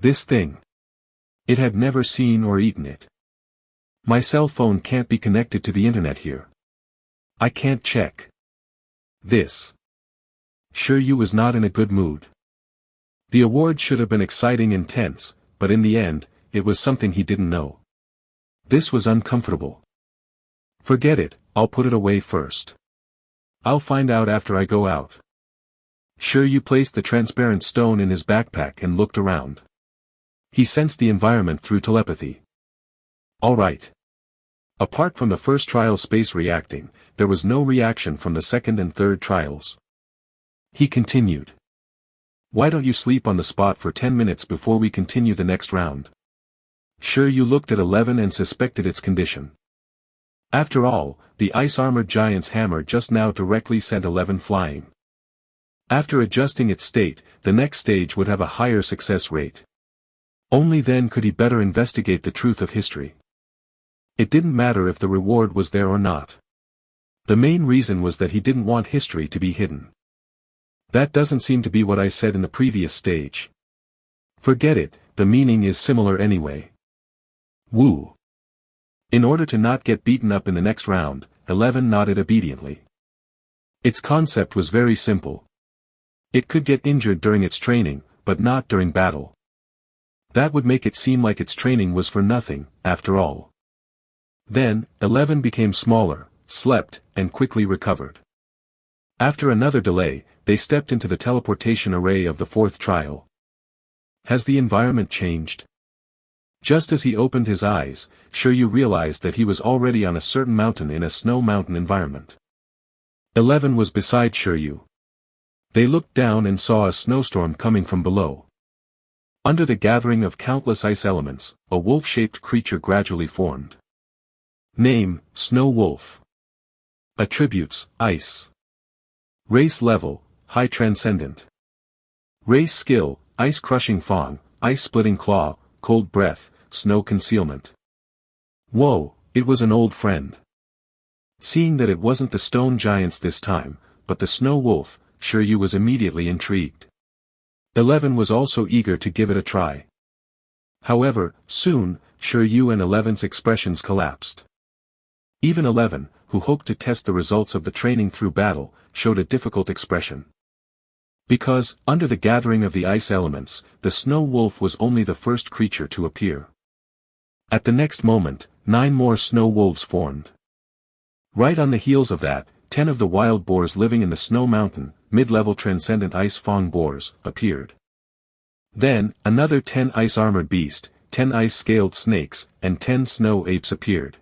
This thing. It had never seen or eaten it. My cell phone can't be connected to the internet here. I can't check. This. Shi Yu was not in a good mood. The award should have been exciting and tense, but in the end, it was something he didn't know. This was uncomfortable. Forget it, I'll put it away first. I'll find out after I go out. Shi Yu placed the transparent stone in his backpack and looked around. He sensed the environment through telepathy. All right. Apart from the first trial space reacting, there was no reaction from the second and third trials. He continued. Why don't you sleep on the spot for 10 minutes before we continue the next round? Shi Yu looked at 11 and suspected its condition. After all, the ice-armored giant's hammer just now directly sent 11 flying. After adjusting its state, the next stage would have a higher success rate. Only then could he better investigate the truth of history. It didn't matter if the reward was there or not. The main reason was that he didn't want history to be hidden. That doesn't seem to be what I said in the previous stage. Forget it, the meaning is similar anyway. Woo. In order to not get beaten up in the next round, 11 nodded obediently. Its concept was very simple. It could get injured during its training, but not during battle. That would make it seem like its training was for nothing, after all. Then, 11 became smaller, slept, and quickly recovered. After another delay, they stepped into the teleportation array of the fourth trial. Has the environment changed? Just as he opened his eyes, Shi Yu realized that he was already on a certain mountain in a snow mountain environment. 11 was beside Shi Yu. They looked down and saw a snowstorm coming from below. Under the gathering of countless ice elements, a wolf-shaped creature gradually formed. Name, Snow Wolf. Attributes, Ice. Race level, High Transcendent. Race skill, Ice-crushing Fang, Ice-splitting Claw, Cold Breath, Snow Concealment. Whoa, it was an old friend. Seeing that it wasn't the stone giants this time, but the Snow Wolf, Shi Yu was immediately intrigued. 11 was also eager to give it a try. However, soon, Shi Yu and 11's expressions collapsed. Even 11, who hoped to test the results of the training through battle, showed a difficult expression. Because, under the gathering of the ice elements, the Snow Wolf was only the first creature to appear. At the next moment, 9 more Snow Wolves formed. Right on the heels of that, 10 of the wild boars living in the Snow Mountain, mid-level transcendent ice Fang boars, appeared. Then, another 10 ice-armored beast, 10 ice-scaled snakes, and 10 snow apes appeared.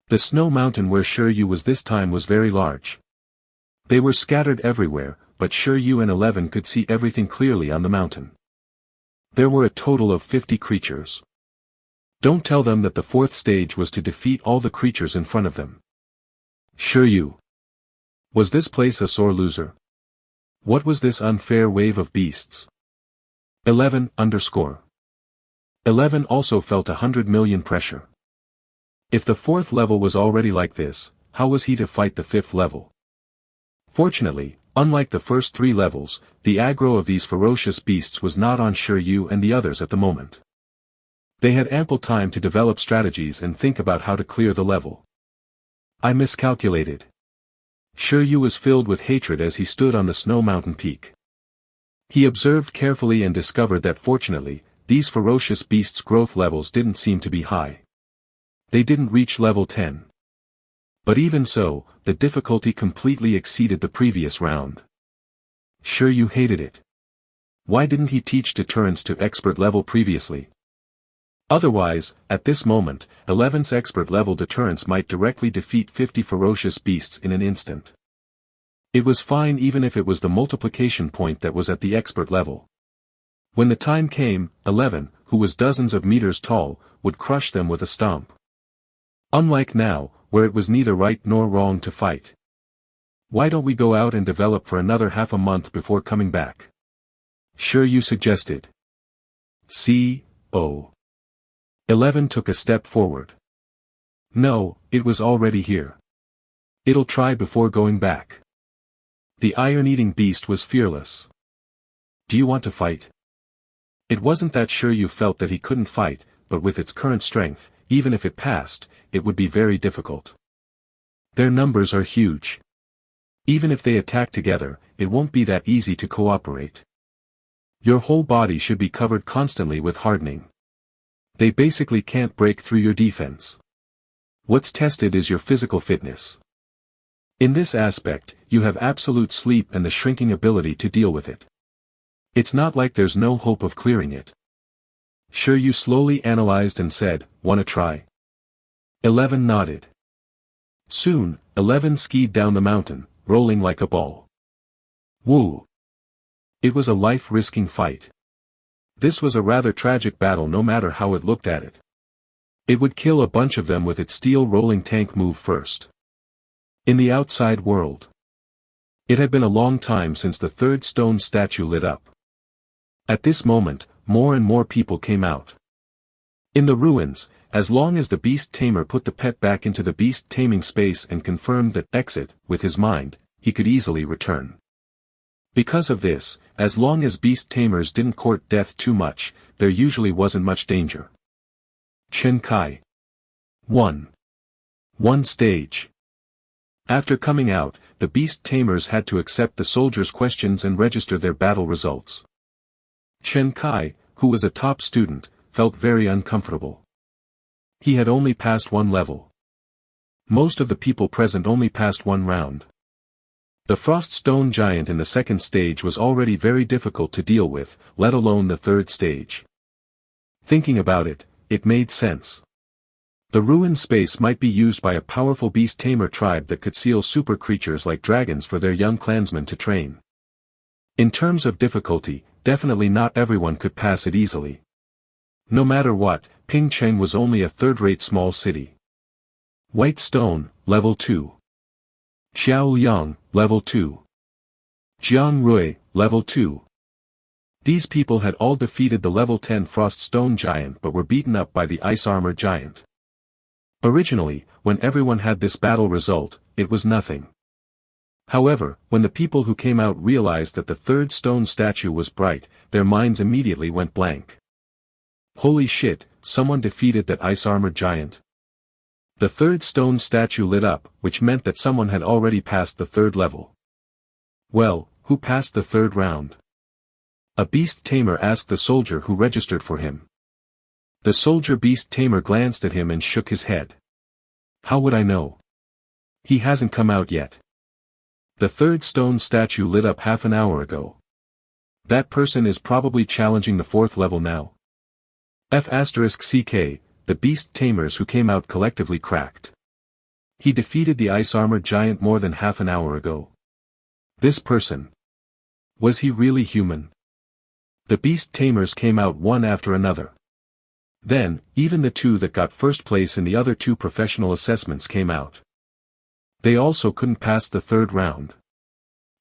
The snow mountain where Shi Yu was this time was very large. They were scattered everywhere, but Shi Yu and 11 could see everything clearly on the mountain. There were a total of 50 creatures. Don't tell them that the fourth stage was to defeat all the creatures in front of them. Shi Yu. Was this place a sore loser? What was this unfair wave of beasts? 11. 11 also felt 100 million pressure. If the fourth level was already like this, how was he to fight the fifth level? Fortunately, unlike the first 3 levels, the aggro of these ferocious beasts was not on Shi Yu and the others at the moment. They had ample time to develop strategies and think about how to clear the level. I miscalculated. Shi Yu was filled with hatred as he stood on the snow mountain peak. He observed carefully and discovered that fortunately, these ferocious beasts' growth levels didn't seem to be high. They didn't reach level 10. But even so, the difficulty completely exceeded the previous round. Shi Yu hated it. Why didn't he teach deterrence to expert level previously? Otherwise, at this moment, 11's expert level deterrence might directly defeat 50 ferocious beasts in an instant. It was fine even if it was the multiplication point that was at the expert level. When the time came, 11, who was dozens of meters tall, would crush them with a stomp. Unlike now, where it was neither right nor wrong to fight. Why don't we go out and develop for another half a month before coming back? Shi Yu suggested. C.O. 11 took a step forward. No, it was already here. It'll try before going back. The iron-eating beast was fearless. Do you want to fight? It wasn't that Shi Yu felt that he couldn't fight, but with its current strength, even if it passed, it would be very difficult. Their numbers are huge. Even if they attack together, it won't be that easy to cooperate. Your whole body should be covered constantly with hardening. They basically can't break through your defense. What's tested is your physical fitness. In this aspect, you have absolute sleep and the shrinking ability to deal with it. It's not like there's no hope of clearing it. Shi Yu slowly analyzed and said, "Wanna try?" 11 nodded. Soon, 11 skied down the mountain, rolling like a ball. Woo! It was a life-risking fight. This was a rather tragic battle no matter how it looked at it. It would kill a bunch of them with its steel rolling tank move first. In the outside world. It had been a long time since the third stone statue lit up. At this moment, more and more people came out. In the ruins, as long as the Beast Tamer put the pet back into the beast taming space and confirmed that exit, with his mind, he could easily return. Because of this, as long as Beast Tamers didn't court death too much, there usually wasn't much danger. Chen Kai. 1. One stage. After coming out, the Beast Tamers had to accept the soldiers' questions and register their battle results. Chen Kai, who was a top student, felt very uncomfortable. He had only passed one level. Most of the people present only passed one round. The Frost Stone Giant in the second stage was already very difficult to deal with, let alone the third stage. Thinking about it, it made sense. The ruined space might be used by a powerful beast tamer tribe that could seal super creatures like dragons for their young clansmen to train. In terms of difficulty, definitely not everyone could pass it easily. No matter what, Pingcheng was only a third-rate small city. White Stone, Level 2. Xiaoliang, Level 2. Jiangrui, Level 2. These people had all defeated the Level 10 Frost Stone Giant but were beaten up by the Ice Armor Giant. Originally, when everyone had this battle result, it was nothing. However, when the people who came out realized that the third stone statue was bright, their minds immediately went blank. Holy shit, someone defeated that Ice Armor Giant. The third stone statue lit up, which meant that someone had already passed the third level. Well, who passed the third round? A beast tamer asked the soldier who registered for him. The soldier beast tamer glanced at him and shook his head. How would I know? He hasn't come out yet. The third stone statue lit up half an hour ago. That person is probably challenging the fourth level now. F***ck, the beast tamers who came out collectively cracked. He defeated the Ice Armor Giant more than half an hour ago. This person. Was he really human? The beast tamers came out one after another. Then, even the two that got first place in the other two professional assessments came out. They also couldn't pass the third round.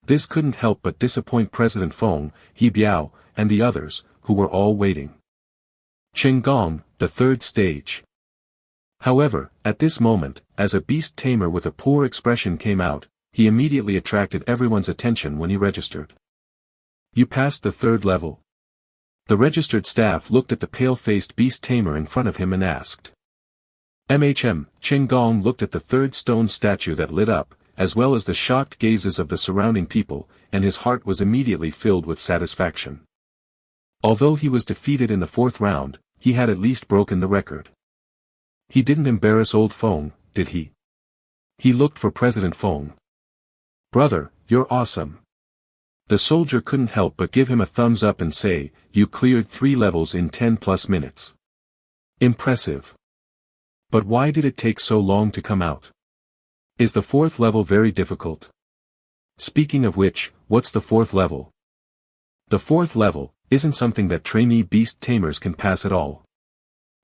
This couldn't help but disappoint President Feng, He Biao, and the others, who were all waiting. Qinggong, the third stage. However, at this moment, as a beast tamer with a poor expression came out, he immediately attracted everyone's attention when he registered. You passed the third level. The registered staff looked at the pale-faced beast tamer in front of him and asked. Qinggong looked at the third stone statue that lit up, as well as the shocked gazes of the surrounding people, and his heart was immediately filled with satisfaction. Although he was defeated in the fourth round, he had at least broken the record. He didn't embarrass old Feng, did he? He looked for President Feng. Brother, you're awesome. The soldier couldn't help but give him a thumbs up and say, you cleared 3 levels in 10+ minutes. Impressive. But why did it take so long to come out? Is the fourth level very difficult? Speaking of which, what's the fourth level? The fourth level isn't something that trainee beast tamers can pass at all.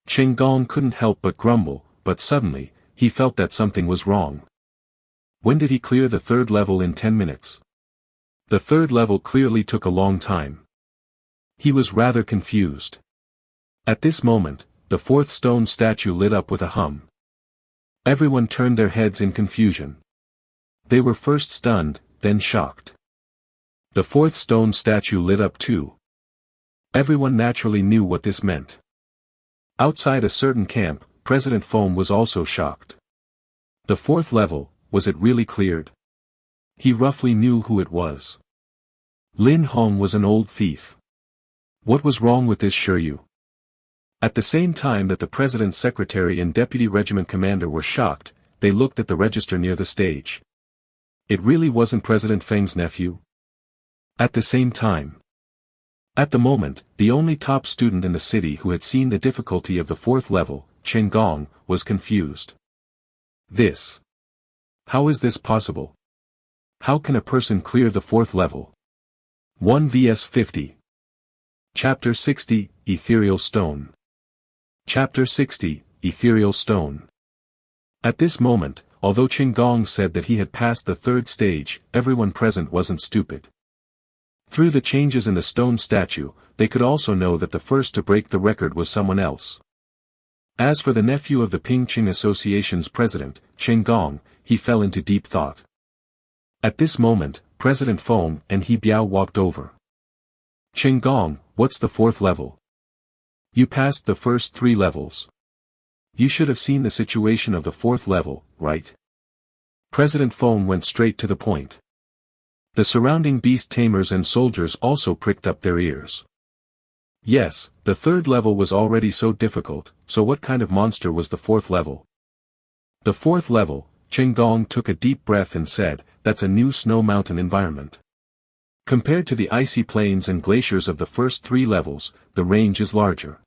Qinggong couldn't help but grumble, but suddenly, he felt that something was wrong. When did he clear the third level in 10 minutes? The third level clearly took a long time. He was rather confused. At this moment, the fourth stone statue lit up with a hum. Everyone turned their heads in confusion. They were first stunned, then shocked. The fourth stone statue lit up too. Everyone naturally knew what this meant. Outside a certain camp, President Foam was also shocked. The fourth level, was it really cleared? He roughly knew who it was. Lin Hong was an old thief. What was wrong with this Shi Yu? At the same time that the president's secretary and deputy regiment commander were shocked, they looked at the register near the stage. It really wasn't President Feng's nephew? At the same time. At the moment, the only top student in the city who had seen the difficulty of the fourth level, Ching, was confused. This. How is this possible? How can a person clear the fourth level? 1 vs 50. Chapter 60, Ethereal Stone. Chapter 60, Ethereal Stone. At this moment, although Ching said that he had passed the third stage, everyone present wasn't stupid. Through the changes in the stone statue, they could also know that the first to break the record was someone else. As for the nephew of the Ping Ching Association's president, Ching, he fell into deep thought. At this moment, President Feng and He Biao walked over. Ching, what's the fourth level? You passed the first 3 levels. You should have seen the situation of the fourth level, right? President Feng went straight to the point. The surrounding Beast Tamers and soldiers also pricked up their ears. Yes, the third level was already so difficult, so what kind of monster was the fourth level? The fourth level, Ching took a deep breath and said, that's a new snow mountain environment. Compared to the icy plains and glaciers of the first 3 levels, the range is larger.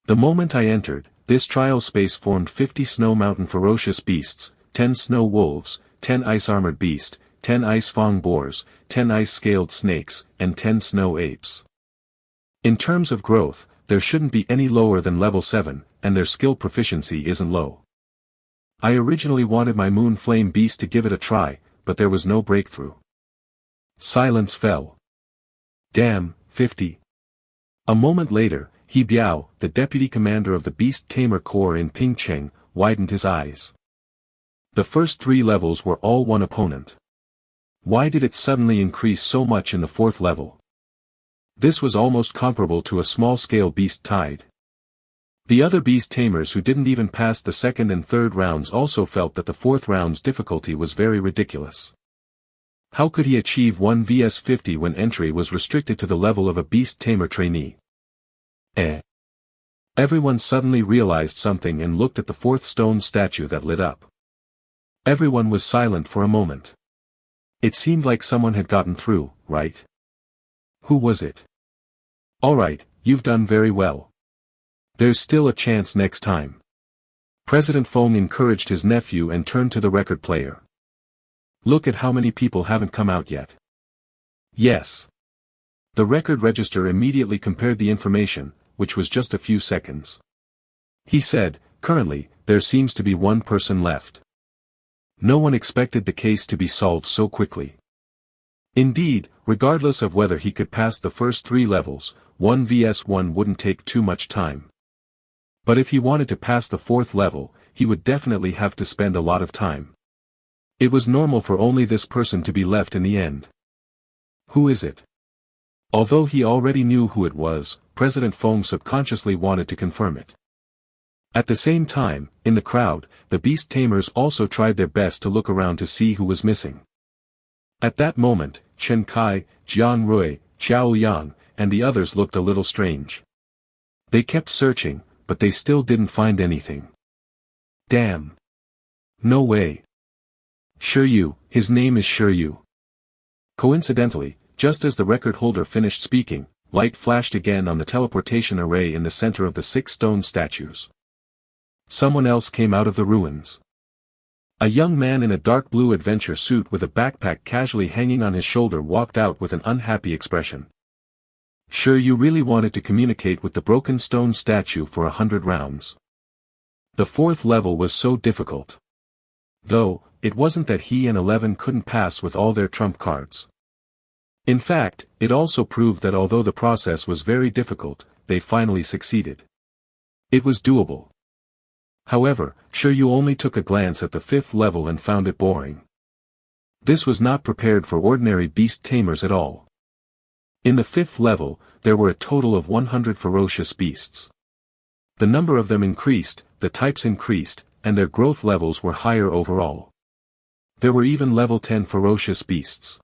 The moment I entered, this trial space formed 50 snow mountain ferocious beasts, 10 snow wolves, 10 ice-armored beast, 10 ice fang boars, 10 ice-scaled snakes, and 10 snow apes. In terms of growth, there shouldn't be any lower than level 7, and their skill proficiency isn't low. I originally wanted my moon flame beast to give it a try, but there was no breakthrough. Silence fell. Damn, 50. A moment later, He Biao, the deputy commander of the Beast Tamer Corps in Pingcheng, widened his eyes. The first 3 levels were all one opponent. Why did it suddenly increase so much in the fourth level? This was almost comparable to a small-scale beast tide. The other Beast Tamers who didn't even pass the second and third rounds also felt that the fourth round's difficulty was very ridiculous. How could he achieve 1 vs 50 when entry was restricted to the level of a Beast Tamer trainee? Everyone suddenly realized something and looked at the fourth stone statue that lit up. Everyone was silent for a moment. It seemed like someone had gotten through, right? Who was it? Alright, you've done very well. There's still a chance next time. President Feng encouraged his nephew and turned to the record player. Look at how many people haven't come out yet. Yes. The record register immediately compared the information, which was just a few seconds. He said, currently, there seems to be 1 person left. No one expected the case to be solved so quickly. Indeed, regardless of whether he could pass the first 3 levels, 1 vs 1 wouldn't take too much time. But if he wanted to pass the fourth level, he would definitely have to spend a lot of time. It was normal for only this person to be left in the end. Who is it? Although he already knew who it was, President Feng subconsciously wanted to confirm it. At the same time, in the crowd, the Beast Tamers also tried their best to look around to see who was missing. At that moment, Chen Kai, Jiang Rui, Xiao Yang, and the others looked a little strange. They kept searching, but they still didn't find anything. Damn. No way. Shi Yu, his name is Shi Yu. Coincidentally, just as the record holder finished speaking, light flashed again on the teleportation array in the center of the 6 stone statues. Someone else came out of the ruins. A young man in a dark blue adventure suit with a backpack casually hanging on his shoulder walked out with an unhappy expression. Sure, you really wanted to communicate with the broken stone statue for 100 rounds. The fourth level was so difficult. Though, it wasn't that he and 11 couldn't pass with all their trump cards. In fact, it also proved that although the process was very difficult, they finally succeeded. It was doable. However, Shi Yu only took a glance at the 5th level and found it boring. This was not prepared for ordinary Beast Tamers at all. In the 5th level, there were a total of 100 ferocious beasts. The number of them increased, the types increased, and their growth levels were higher overall. There were even level 10 ferocious beasts.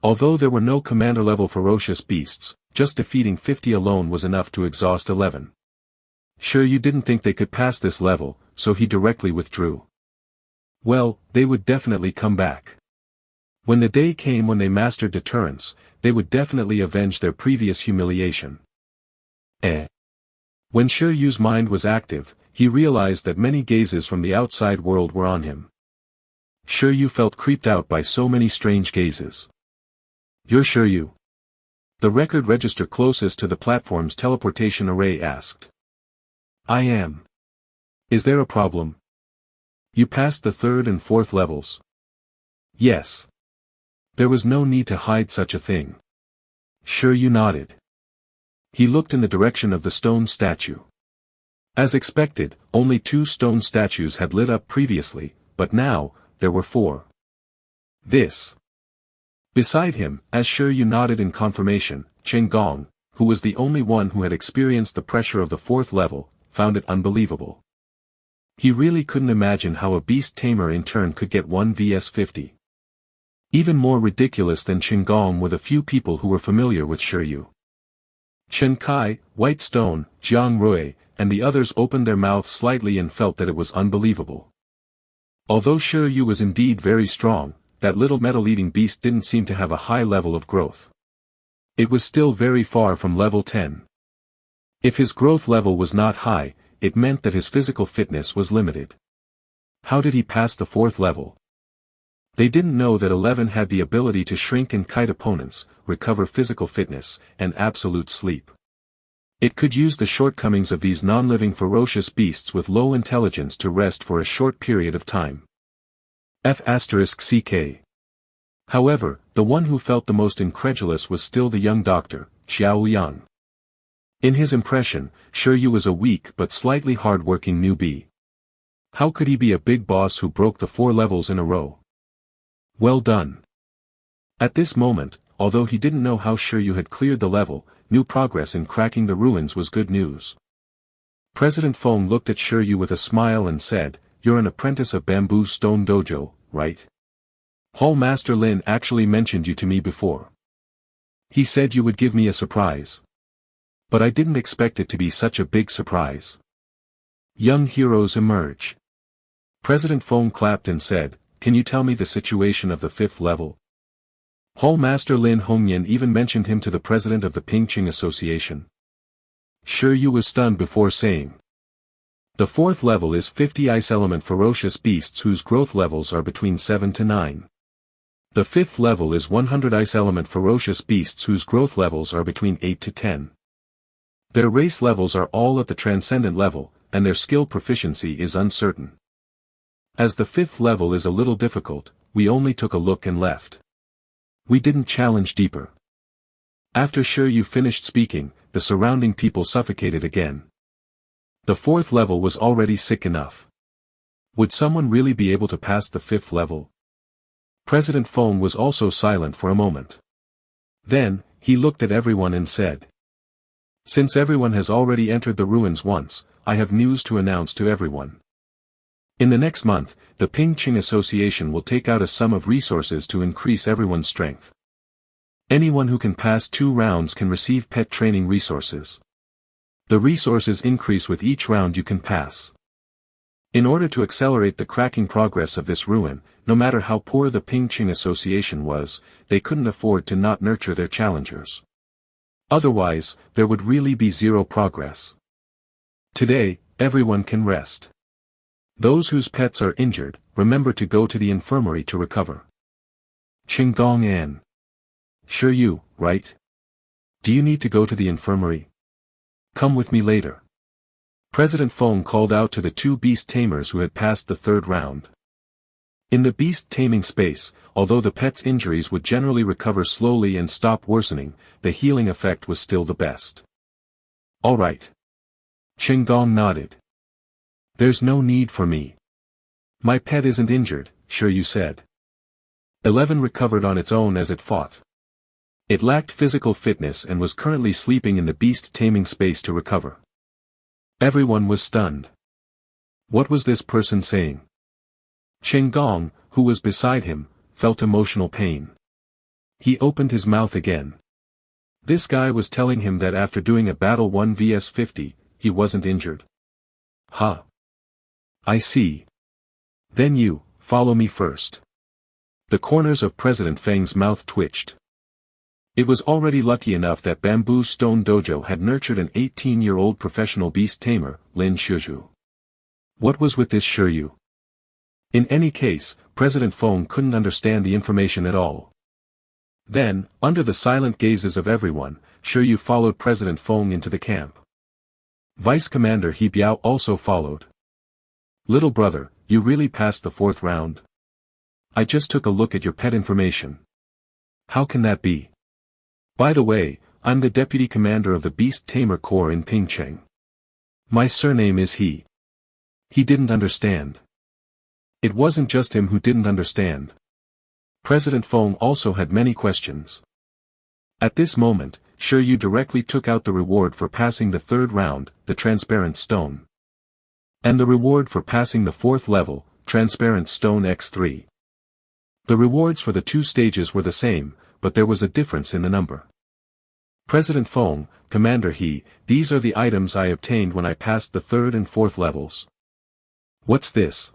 Although there were no commander-level ferocious beasts, just defeating 50 alone was enough to exhaust 11. Shi Yu didn't think they could pass this level, so he directly withdrew. Well, they would definitely come back. When the day came when they mastered deterrence, they would definitely avenge their previous humiliation. When Shi Yu's mind was active, he realized that many gazes from the outside world were on him. Shi Yu felt creeped out by so many strange gazes. "You're Shi Yu?" The record register closest to the platform's teleportation array asked. "I am. Is there a problem? You passed the 3rd and 4th levels?" "Yes." There was no need to hide such a thing. Shi Yu nodded. He looked in the direction of the stone statue. As expected, only 2 stone statues had lit up previously, but now, there were 4. This. Beside him, as Shi Yu nodded in confirmation, Ching, who was the only one who had experienced the pressure of the 4th level, found it unbelievable. He really couldn't imagine how a beast tamer in turn could get 1 vs 50. Even more ridiculous than Ching were the few people who were familiar with Shi Yu. Chen Kai, White Stone, Jiang Rui, and the others opened their mouths slightly and felt that it was unbelievable. Although Shi Yu was indeed very strong, that little metal-eating beast didn't seem to have a high level of growth. It was still very far from level 10. If his growth level was not high, it meant that his physical fitness was limited. How did he pass the 4th level? They didn't know that 11 had the ability to shrink and kite opponents, recover physical fitness, and absolute sleep. It could use the shortcomings of these non-living ferocious beasts with low intelligence to rest for a short period of time. F***CK. However, the one who felt the most incredulous was still the young doctor, Xiao Yang. In his impression, Shi Yu was a weak but slightly hard-working newbie. How could he be a big boss who broke the 4 levels in a row? Well done. At this moment, although he didn't know how Shi Yu had cleared the level, new progress in cracking the ruins was good news. President Feng looked at Shi Yu with a smile and said, "You're an apprentice of Bamboo Stone Dojo, right? Hall Master Lin actually mentioned you to me before. He said you would give me a surprise. But I didn't expect it to be such a big surprise." Young heroes emerge. President Feng clapped and said, "Can you tell me the situation of the 5th level?" Hall Master Lin Hongyan even mentioned him to the president of the Ping-Ching Association. Shi Yu was stunned before saying. The 4th level is 50 ice element ferocious beasts whose growth levels are between 7 to 9. The 5th level is 100 ice element ferocious beasts whose growth levels are between 8 to 10. Their race levels are all at the transcendent level, and their skill proficiency is uncertain. As the 5th level is a little difficult, we only took a look and left. We didn't challenge deeper. After Shi Yu finished speaking, the surrounding people suffocated again. The 4th level was already sick enough. Would someone really be able to pass the 5th level? President Feng was also silent for a moment. Then, he looked at everyone and said. Since everyone has already entered the ruins once, I have news to announce to everyone. In the next month, the Ping-Ching Association will take out a sum of resources to increase everyone's strength. Anyone who can pass 2 rounds can receive pet training resources. The resources increase with each round you can pass. In order to accelerate the cracking progress of this ruin, no matter how poor the Ping-Ching Association was, they couldn't afford to not nurture their challengers. Otherwise, there would really be zero progress. Today, everyone can rest. Those whose pets are injured, remember to go to the infirmary to recover. Ching An. Shi Yu, right? Do you need to go to the infirmary? Come with me later. President Feng called out to the 2 beast tamers who had passed the 3rd round. In the beast taming space, although the pet's injuries would generally recover slowly and stop worsening, the healing effect was still the best. All right. Ching nodded. There's no need for me. My pet isn't injured, Shi Yu said. 11 recovered on its own as it fought. It lacked physical fitness and was currently sleeping in the beast taming space to recover. Everyone was stunned. What was this person saying? Ching, who was beside him, felt emotional pain. He opened his mouth again. This guy was telling him that after doing a battle 1 vs 50, he wasn't injured. Huh. I see. Then you, follow me first. The corners of President Feng's mouth twitched. It was already lucky enough that Bamboo Stone Dojo had nurtured an 18-year-old professional beast tamer, Lin Shiyu. What was with this Shi Yu? In any case, President Feng couldn't understand the information at all. Then, under the silent gazes of everyone, Shi Yu followed President Feng into the camp. Vice Commander He Biao also followed. Little brother, you really passed the 4th round? I just took a look at your pet information. How can that be? By the way, I'm the Deputy Commander of the Beast Tamer Corps in Pingcheng. My surname is He. He didn't understand. It wasn't just him who didn't understand. President Feng also had many questions. At this moment, Shi Yu directly took out the reward for passing the 3rd round, the transparent stone. And the reward for passing the 4th level, transparent stone x3. The rewards for the 2 stages were the same, but there was a difference in the number. President Feng, Commander He, these are the items I obtained when I passed the 3rd and 4th levels. What's this?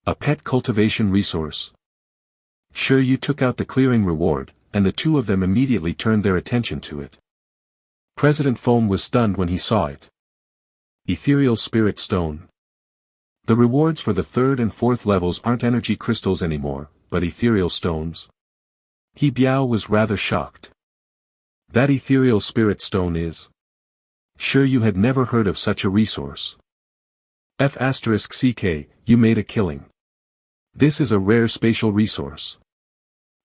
A pet cultivation resource. Shi Yu took out the clearing reward, and the two of them immediately turned their attention to it. President Feng was stunned when he saw it. Ethereal Spirit Stone. The rewards for the 3rd and 4th levels aren't energy crystals anymore, but ethereal stones. He Biao was rather shocked. That ethereal spirit stone is. Shi Yu had never heard of such a resource. F***ck, you made a killing. This is a rare spatial resource.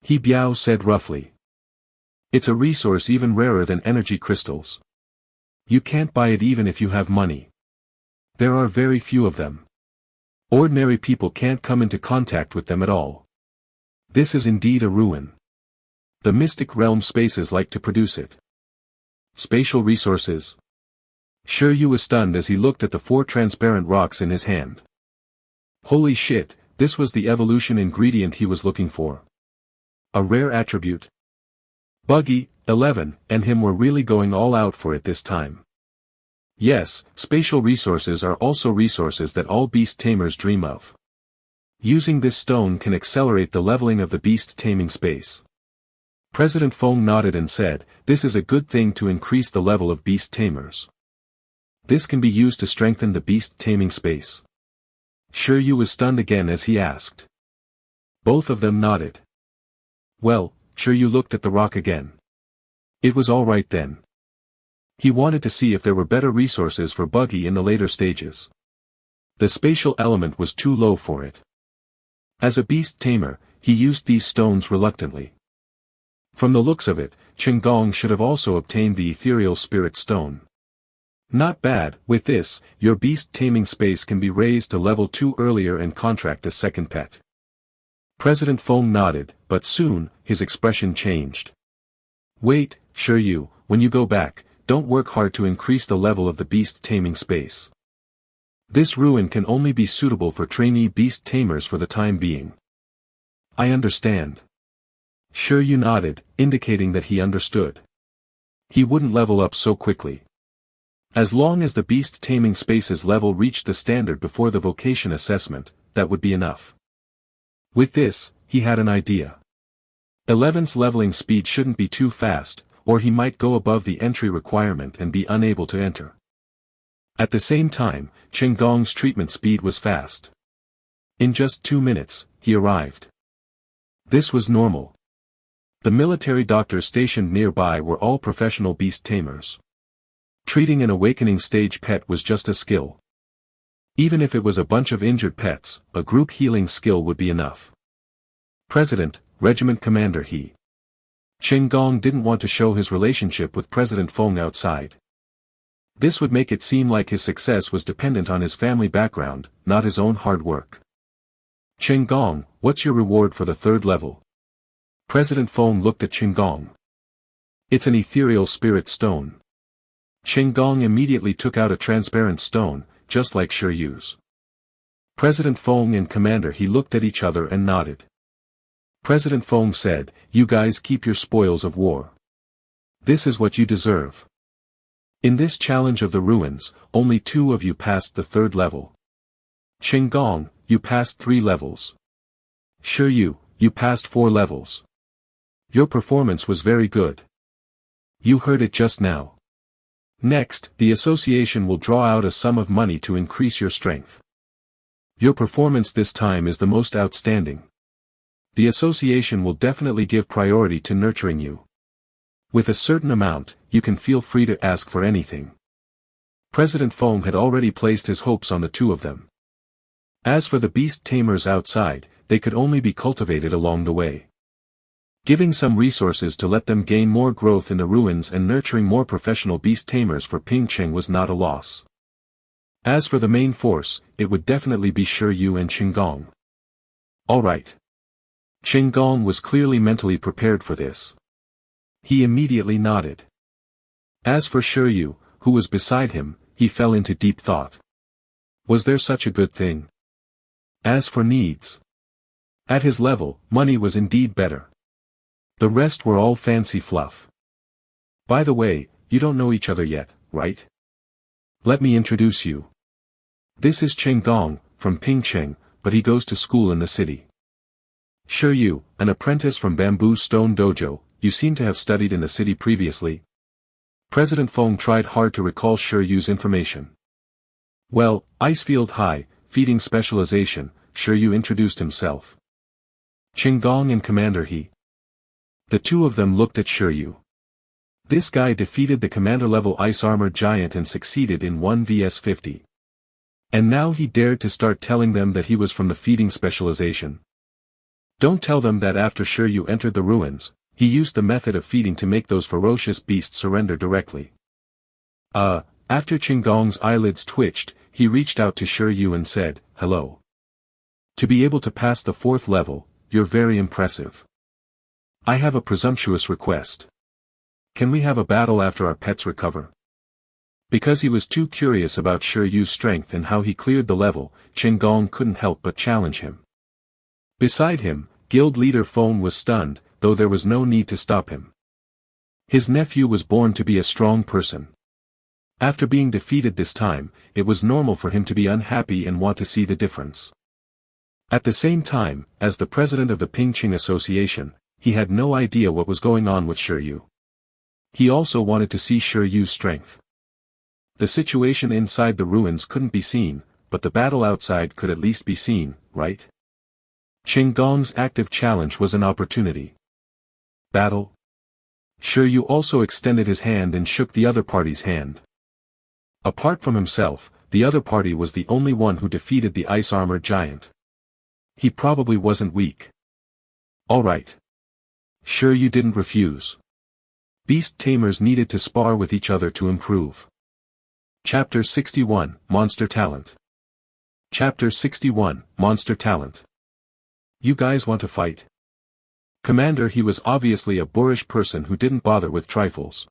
He Biao said roughly. It's a resource even rarer than energy crystals. You can't buy it even if you have money. There are very few of them. Ordinary people can't come into contact with them at all. This is indeed a ruin. The mystic realm spaces like to produce it. Spatial resources. Shi Yu was stunned as he looked at the 4 transparent rocks in his hand. Holy shit, this was the evolution ingredient he was looking for. A rare attribute. Buggy, 11, and him were really going all out for it this time. Yes, spatial resources are also resources that all beast tamers dream of. Using this stone can accelerate the leveling of the beast taming space. President Feng nodded and said, this is a good thing to increase the level of beast tamers. This can be used to strengthen the beast taming space. Shi Yu was stunned again as he asked. Both of them nodded. Well, Shi Yu looked at the rock again. It was alright then. He wanted to see if there were better resources for Buggy in the later stages. The spatial element was too low for it. As a beast tamer, he used these stones reluctantly. From the looks of it, Ching should have also obtained the ethereal spirit stone. Not bad. With this, your beast taming space can be raised to level 2 earlier and contract a second pet. President Feng nodded, but soon, his expression changed. Wait, Shi Yu, when you go back, don't work hard to increase the level of the beast taming space. This ruin can only be suitable for trainee beast tamers for the time being. I understand. Shi Yu nodded, indicating that he understood. He wouldn't level up so quickly. As long as the beast taming space's level reached the standard before the vocation assessment, that would be enough. With this, he had an idea. 11's leveling speed shouldn't be too fast, or he might go above the entry requirement and be unable to enter. At the same time, Ching treatment speed was fast. In just 2 minutes, he arrived. This was normal. The military doctors stationed nearby were all professional beast tamers. Treating an awakening stage pet was just a skill. Even if it was a bunch of injured pets, a group healing skill would be enough. President, Regiment Commander He. Ching didn't want to show his relationship with President Feng outside. This would make it seem like his success was dependent on his family background, not his own hard work. Ching what's your reward for the 3rd level? President Feng looked at Ching It's an ethereal spirit stone. Ching Gong immediately took out a transparent stone, just like Shi Yu's. President Feng and Commander He looked at each other and nodded. President Feng said, "You guys keep your spoils of war. This is what you deserve. In this challenge of the ruins, only 2 of you passed the 3rd level. Ching Gong, you passed 3 levels. Shi Yu, you passed 4 levels. Your performance was very good. You heard it just now. Next, the association will draw out a sum of money to increase your strength. Your performance this time is the most outstanding. The association will definitely give priority to nurturing you. With a certain amount, you can feel free to ask for anything." President Feng had already placed his hopes on the 2 of them. As for the Beast Tamers outside, they could only be cultivated along the way. Giving some resources to let them gain more growth in the ruins and nurturing more professional Beast Tamers for Ping Ching was not a loss. As for the main force, it would definitely be Shi Yu and Ching Gong. Alright. Ching Gong was clearly mentally prepared for this. He immediately nodded. As for Shi Yu, who was beside him, he fell into deep thought. Was there such a good thing? As for needs. At his level, money was indeed better. The rest were all fancy fluff. By the way, you don't know each other yet, right? Let me introduce you. This is Ching Gong, from Ping Ching, but he goes to school in the city. Shi Yu, an apprentice from Bamboo Stone Dojo, you seem to have studied in the city previously. President Feng tried hard to recall Shi Yu's information. Well, Icefield High, feeding specialization, Shi Yu introduced himself. Ching Gong and Commander He. The 2 of them looked at Shi Yu. This guy defeated the commander-level ice armor giant and succeeded in 1 vs 50. And now he dared to start telling them that he was from the feeding specialization. Don't tell them that after Shi Yu entered the ruins, he used the method of feeding to make those ferocious beasts surrender directly. After Ching Gong's eyelids twitched, he reached out to Shi Yu and said, "Hello. To be able to pass the 4th level, you're very impressive. I have a presumptuous request. Can we have a battle after our pets recover?" Because he was too curious about Shi Yu's strength and how he cleared the level, Ching Gong couldn't help but challenge him. Beside him, guild leader Feng was stunned, though there was no need to stop him. His nephew was born to be a strong person. After being defeated this time, it was normal for him to be unhappy and want to see the difference. At the same time, as the president of the Ping Ching Association, he had no idea what was going on with Shi Yu. He also wanted to see Shi Yu's strength. The situation inside the ruins couldn't be seen, but the battle outside could at least be seen, right? Ching Gong's active challenge was an opportunity. Battle? Shi Yu also extended his hand and shook the other party's hand. Apart from himself, the other party was the only one who defeated the ice armor giant. He probably wasn't weak. Alright. Shi Yu didn't refuse. Beast Tamers needed to spar with each other to improve. Chapter 61, Monster Talent. Chapter 61, Monster Talent. You guys want to fight? Commander He was obviously a boorish person who didn't bother with trifles.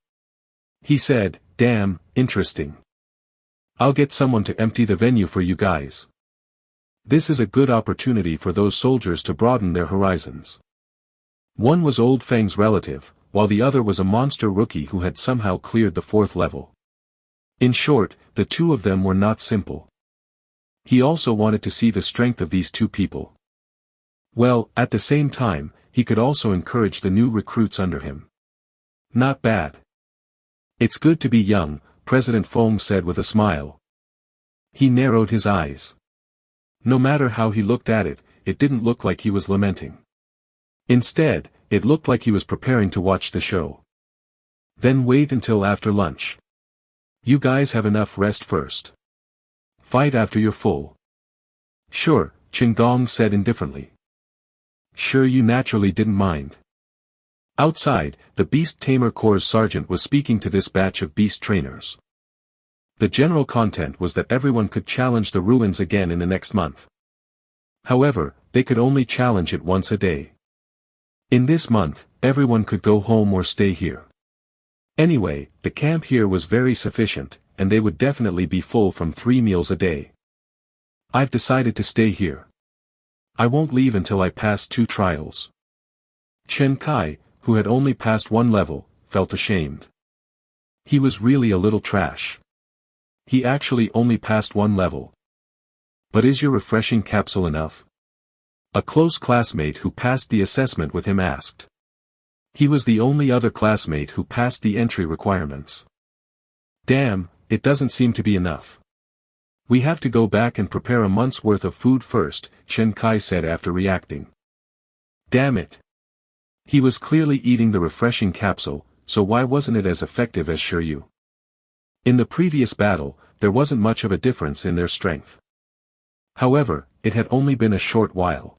He said, "Damn, interesting. I'll get someone to empty the venue for you guys. This is a good opportunity for those soldiers to broaden their horizons." One was Old Feng's relative, while the other was a monster rookie who had somehow cleared the 4th level. In short, the 2 of them were not simple. He also wanted to see the strength of these 2 people. Well, at the same time, he could also encourage the new recruits under him. Not bad. It's good to be young, President Feng said with a smile. He narrowed his eyes. No matter how he looked at it, it didn't look like he was lamenting. Instead, it looked like he was preparing to watch the show. Then wait until after lunch. You guys have enough rest first. Fight after you're full. Sure, Ching Gong said indifferently. Shi Yu naturally didn't mind. Outside, the Beast Tamer Corps sergeant was speaking to this batch of beast trainers. The general content was that everyone could challenge the ruins again in the next month. However, they could only challenge it once a day. In this month, everyone could go home or stay here. Anyway, the camp here was very sufficient, and they would definitely be full from 3 meals a day. I've decided to stay here. I won't leave until I pass 2 trials. Chen Kai, who had only passed 1 level, felt ashamed. He was really a little trash. He actually only passed 1 level. But is your refreshing capsule enough? A close classmate who passed the assessment with him asked. He was the only other classmate who passed the entry requirements. Damn, it doesn't seem to be enough. We have to go back and prepare a month's worth of food first, Chen Kai said after reacting. Damn it. He was clearly eating the refreshing capsule, so why wasn't it as effective as Shi Yu? In the previous battle, there wasn't much of a difference in their strength. However, it had only been a short while.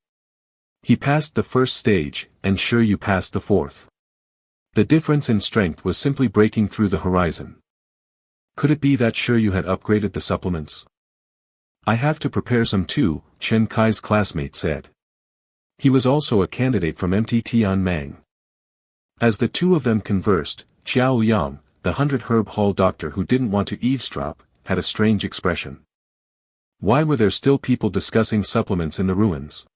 He passed the first stage, and Shi Yu passed the 4th. The difference in strength was simply breaking through the horizon. Could it be that Shi Yu had upgraded the supplements? I have to prepare some too, Chen Kai's classmate said. He was also a candidate from MTT Mang. As the two of them conversed, Xiao Yang, the 100-herb hall doctor who didn't want to eavesdrop, had a strange expression. Why were there still people discussing supplements in the ruins?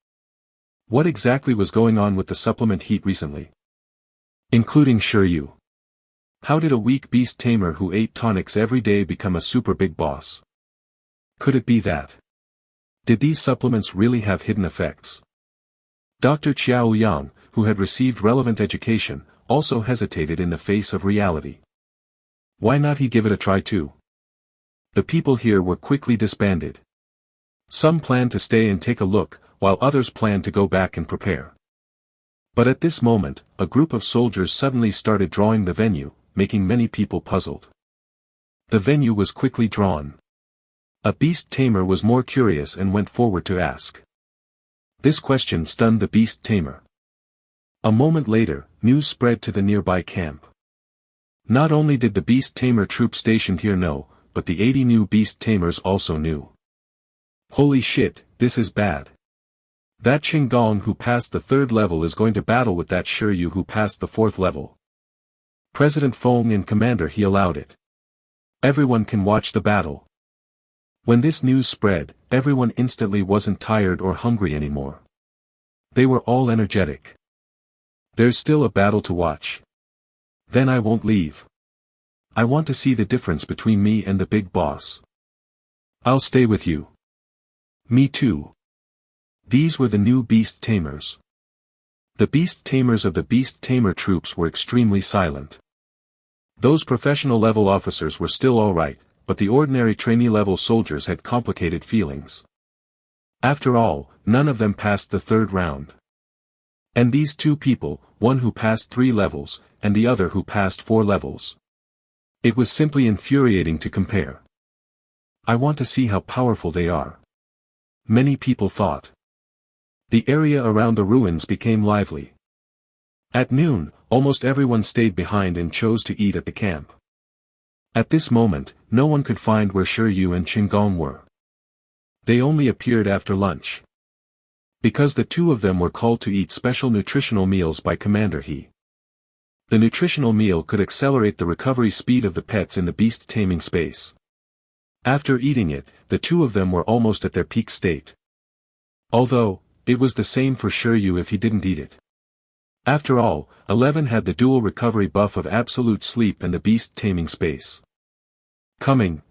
What exactly was going on with the supplement heat recently? Including Shi Yu. How did a weak beast tamer who ate tonics every day become a super big boss? Could it be that? Did these supplements really have hidden effects? Dr. Xiao Yang, who had received relevant education, also hesitated in the face of reality. Why not he give it a try too? The people here were quickly disbanded. Some planned to stay and take a look, while others planned to go back and prepare. But at this moment, a group of soldiers suddenly started drawing the venue, making many people puzzled. The venue was quickly drawn. A beast tamer was more curious and went forward to ask. This question stunned the beast tamer. A moment later, news spread to the nearby camp. Not only did the beast tamer troop stationed here know, but the 80 new beast tamers also knew. Holy shit, this is bad. That Ching Gong who passed the 3rd level is going to battle with that Shi Yu who passed the 4th level. President Feng and Commander He allowed it. Everyone can watch the battle. When this news spread, everyone instantly wasn't tired or hungry anymore. They were all energetic. There's still a battle to watch. Then I won't leave. I want to see the difference between me and the big boss. I'll stay with you. Me too. These were the new beast tamers. The beast tamers of the beast tamer troops were extremely silent. Those professional level officers were still alright, but the ordinary trainee level soldiers had complicated feelings. After all, none of them passed the 3rd round. And these 2 people, one who passed 3 levels, and the other who passed 4 levels. It was simply infuriating to compare. I want to see how powerful they are. Many people thought. The area around the ruins became lively. At noon, almost everyone stayed behind and chose to eat at the camp. At this moment, no one could find where Shi Yu and Ching Gong were. They only appeared after lunch. Because the 2 of them were called to eat special nutritional meals by Commander He. The nutritional meal could accelerate the recovery speed of the pets in the beast taming space. After eating it, the 2 of them were almost at their peak state. Although, it was the same for Shi Yu if he didn't eat it. After all, 11 had the dual recovery buff of absolute sleep and the beast taming space. Coming.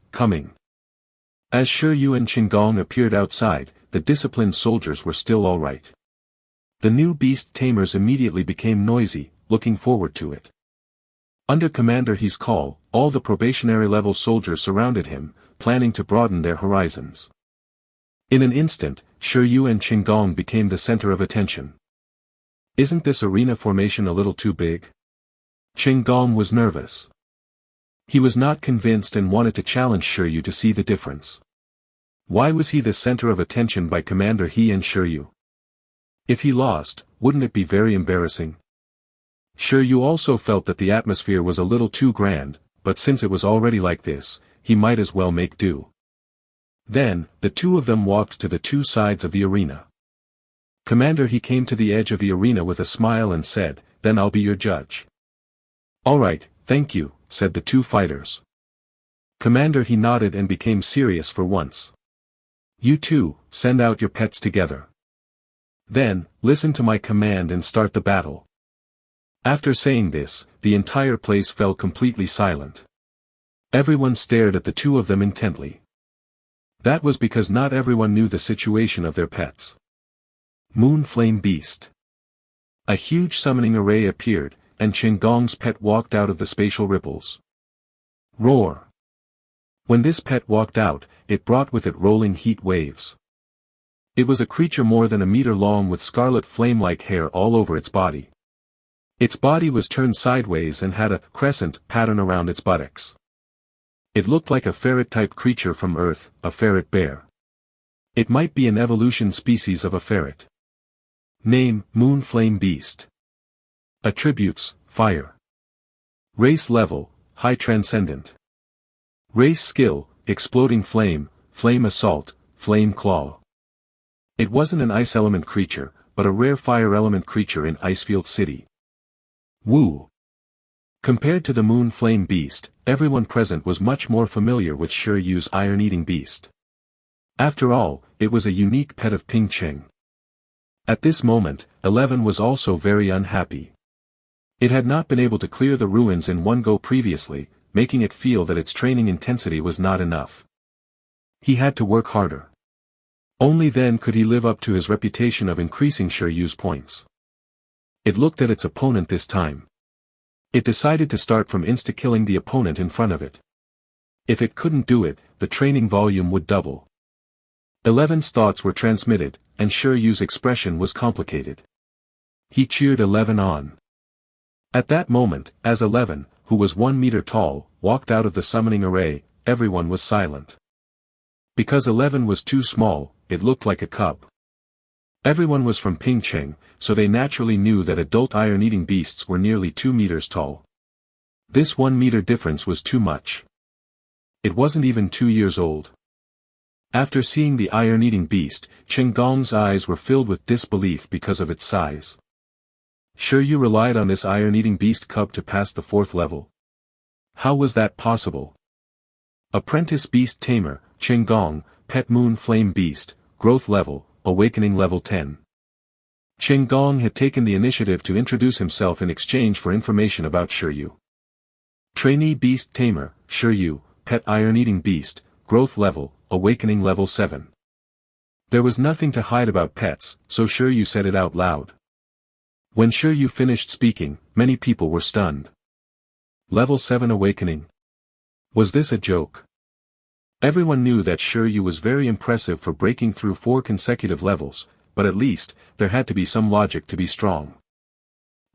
As Shi Yu and Ching Gong appeared outside, the disciplined soldiers were still alright. The new beast tamers immediately became noisy, looking forward to it. Under Commander He's call, all the probationary level soldiers surrounded him, planning to broaden their horizons. In an instant, Shi Yu and Ching Gong became the center of attention. Isn't this arena formation a little too big? Ching Gong was nervous. He was not convinced and wanted to challenge Shi Yu to see the difference. Why was he the center of attention by Commander He and Shi Yu? If he lost, wouldn't it be very embarrassing? Shi Yu also felt that the atmosphere was a little too grand, but since it was already like this, he might as well make do. Then, the 2 of them walked to the 2 sides of the arena. Commander He came to the edge of the arena with a smile and said, "Then I'll be your judge." "Alright, Thank you, said the two fighters. Commander, he nodded and became serious for once. You two, send out your pets together. Then, listen to my command and start the battle. After saying this, the entire place fell completely silent. Everyone stared at the two of them intently. That was because not everyone knew the situation of their pets. Moon Flame Beast. A huge summoning array appeared, and Qinggong's pet walked out of the spatial ripples. Roar. When this pet walked out, it brought with it rolling heat waves. It was a creature more than a meter long with scarlet flame-like hair all over its body. Its body was turned sideways and had a crescent pattern around its buttocks. It looked like a ferret-type creature from Earth, a ferret bear. It might be an evolution species of a ferret. Name, Moon Flame Beast. Attributes, Fire. Race level, High Transcendent. Race skill, Exploding Flame, Flame Assault, Flame Claw. It wasn't an ice element creature, but a rare fire element creature in Icefield City. Woo. Compared to the Moon Flame Beast, everyone present was much more familiar with Shi Yu's iron-eating beast. After all, it was a unique pet of Ping Ching. At this moment, 11 was also very unhappy. It had not been able to clear the ruins in one go previously, making it feel that its training intensity was not enough. He had to work harder. Only then could he live up to his reputation of increasing Shi Yu's points. It looked at its opponent this time. It decided to start from insta-killing the opponent in front of it. If it couldn't do it, the training volume would double. 11's thoughts were transmitted, and Shi Yu's expression was complicated. He cheered 11 on. At that moment, as 11, who was 1 meter tall, walked out of the summoning array, everyone was silent. Because 11 was too small, it looked like a cub. Everyone was from Ping Ching, so they naturally knew that adult iron-eating beasts were nearly 2 meters tall. This 1 meter difference was too much. It wasn't even 2 years old. After seeing the iron-eating beast, Qinggong's eyes were filled with disbelief because of its size. Shi Yu relied on this iron-eating beast cub to pass the 4th level. How was that possible? Apprentice Beast Tamer, Qinggong, Pet Moon Flame Beast, Growth Level, Awakening Level 10. Qinggong had taken the initiative to introduce himself in exchange for information about Shi Yu. Trainee Beast Tamer, Shi Yu, Pet Iron-Eating Beast, Growth Level, Awakening Level 7. There was nothing to hide about pets, so Shi Yu said it out loud. When Shi Yu finished speaking, many people were stunned. Level 7 Awakening. Was this a joke? Everyone knew that Shi Yu was very impressive for breaking through 4 consecutive levels, but at least, there had to be some logic to be strong.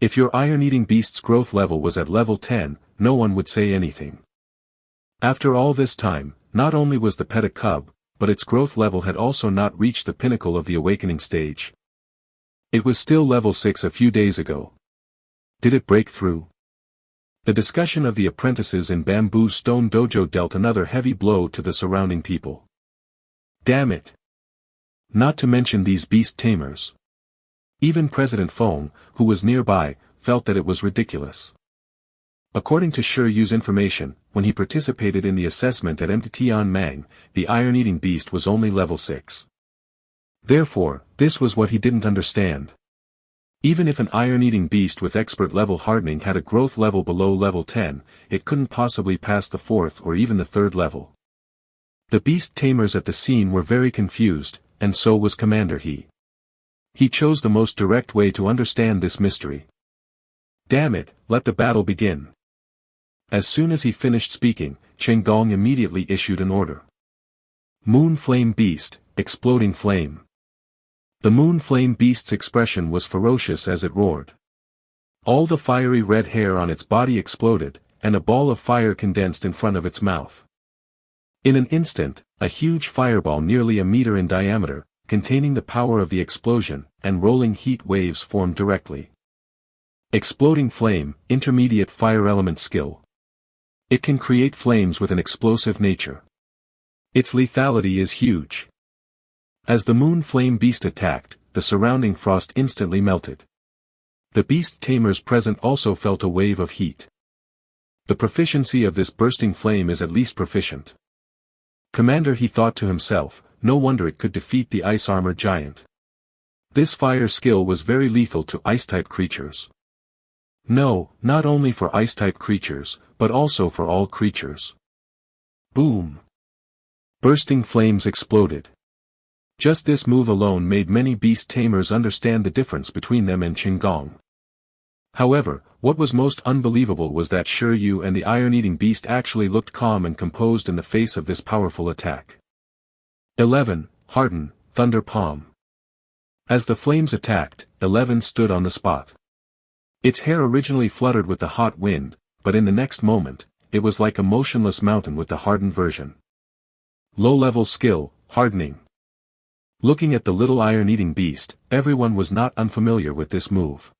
If your iron-eating beast's growth level was at level 10, no one would say anything. After all this time, not only was the pet a cub, but its growth level had also not reached the pinnacle of the awakening stage. It was still level 6 a few days ago. Did it break through? The discussion of the apprentices in Bamboo Stone Dojo dealt another heavy blow to the surrounding people. Damn it! Not to mention these beast tamers. Even President Feng, who was nearby, felt that it was ridiculous. According to Shi Yu's information, when he participated in the assessment at Tianming, the iron-eating beast was only level 6. Therefore, this was what he didn't understand. Even if an iron-eating beast with expert level hardening had a growth level below level 10, it couldn't possibly pass the 4th or even the 3rd level. The beast tamers at the scene were very confused, and so was Commander He. He chose the most direct way to understand this mystery. Damn it, let the battle begin. As soon as he finished speaking, Qinggong immediately issued an order. Moon Flame Beast, Exploding Flame. The Moon Flame Beast's expression was ferocious as it roared. All the fiery red hair on its body exploded, and a ball of fire condensed in front of its mouth. In an instant, a huge fireball nearly a meter in diameter, containing the power of the explosion, and rolling heat waves formed directly. Exploding Flame, Intermediate Fire Element Skill. It can create flames with an explosive nature. Its lethality is huge. As the Moon Flame Beast attacked, the surrounding frost instantly melted. The beast tamers present also felt a wave of heat. The proficiency of this bursting flame is at least proficient. Commander, he thought to himself, no wonder it could defeat the ice armor giant. This fire skill was very lethal to ice-type creatures. No, not only for ice-type creatures, but also for all creatures. Boom! Bursting flames exploded. Just this move alone made many Beast Tamers understand the difference between them and Ching. However, what was most unbelievable was that Shi Yu and the iron-eating beast actually looked calm and composed in the face of this powerful attack. 11. Harden, Thunder Palm. As the flames attacked, 11 stood on the spot. Its hair originally fluttered with the hot wind, but in the next moment, it was like a motionless mountain with the hardened version. Low-level skill, Hardening. Looking at the little iron-eating beast, everyone was not unfamiliar with this move.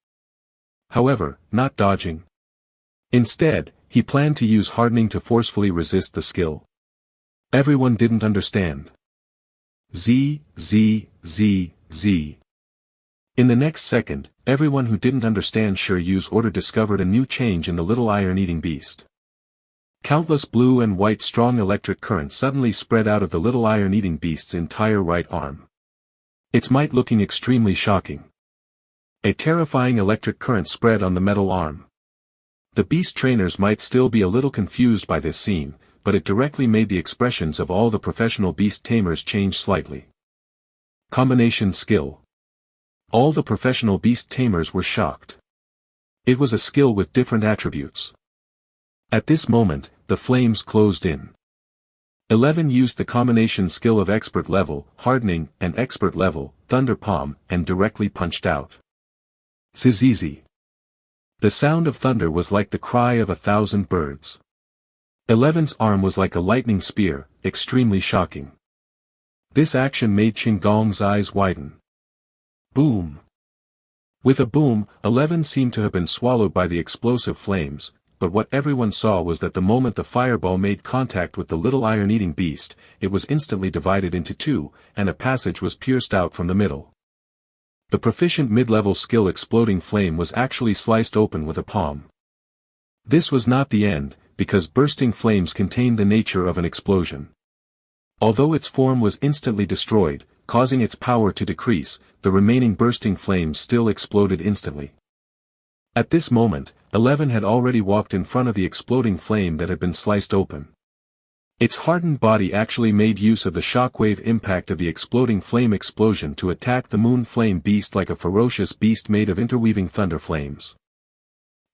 However, not dodging. Instead, he planned to use hardening to forcefully resist the skill. Everyone didn't understand. Z. In the next second, everyone who didn't understand Shi Yu's order discovered a new change in the little iron-eating beast. Countless blue and white strong electric currents suddenly spread out of the little iron-eating beast's entire right arm. Its might looking extremely shocking. A terrifying electric current spread on the metal arm. The beast trainers might still be a little confused by this scene, but it directly made the expressions of all the professional beast tamers change slightly. Combination skill. All the professional beast tamers were shocked. It was a skill with different attributes. At this moment, the flames closed in. 11 used the combination skill of expert level, hardening, and expert level, thunder palm, and directly punched out. Zizizi. The sound of thunder was like the cry of 1,000 birds. 11's arm was like a lightning spear, extremely shocking. This action made Ching's eyes widen. Boom! With a boom, 11 seemed to have been swallowed by the explosive flames, but what everyone saw was that the moment the fireball made contact with the little iron-eating beast, it was instantly divided into two, and a passage was pierced out from the middle. The proficient mid-level skill exploding flame was actually sliced open with a palm. This was not the end, because bursting flames contained the nature of an explosion. Although its form was instantly destroyed, causing its power to decrease, the remaining bursting flames still exploded instantly. At this moment, 11 had already walked in front of the exploding flame that had been sliced open. Its hardened body actually made use of the shockwave impact of the exploding flame explosion to attack the moon flame beast like a ferocious beast made of interweaving thunder flames.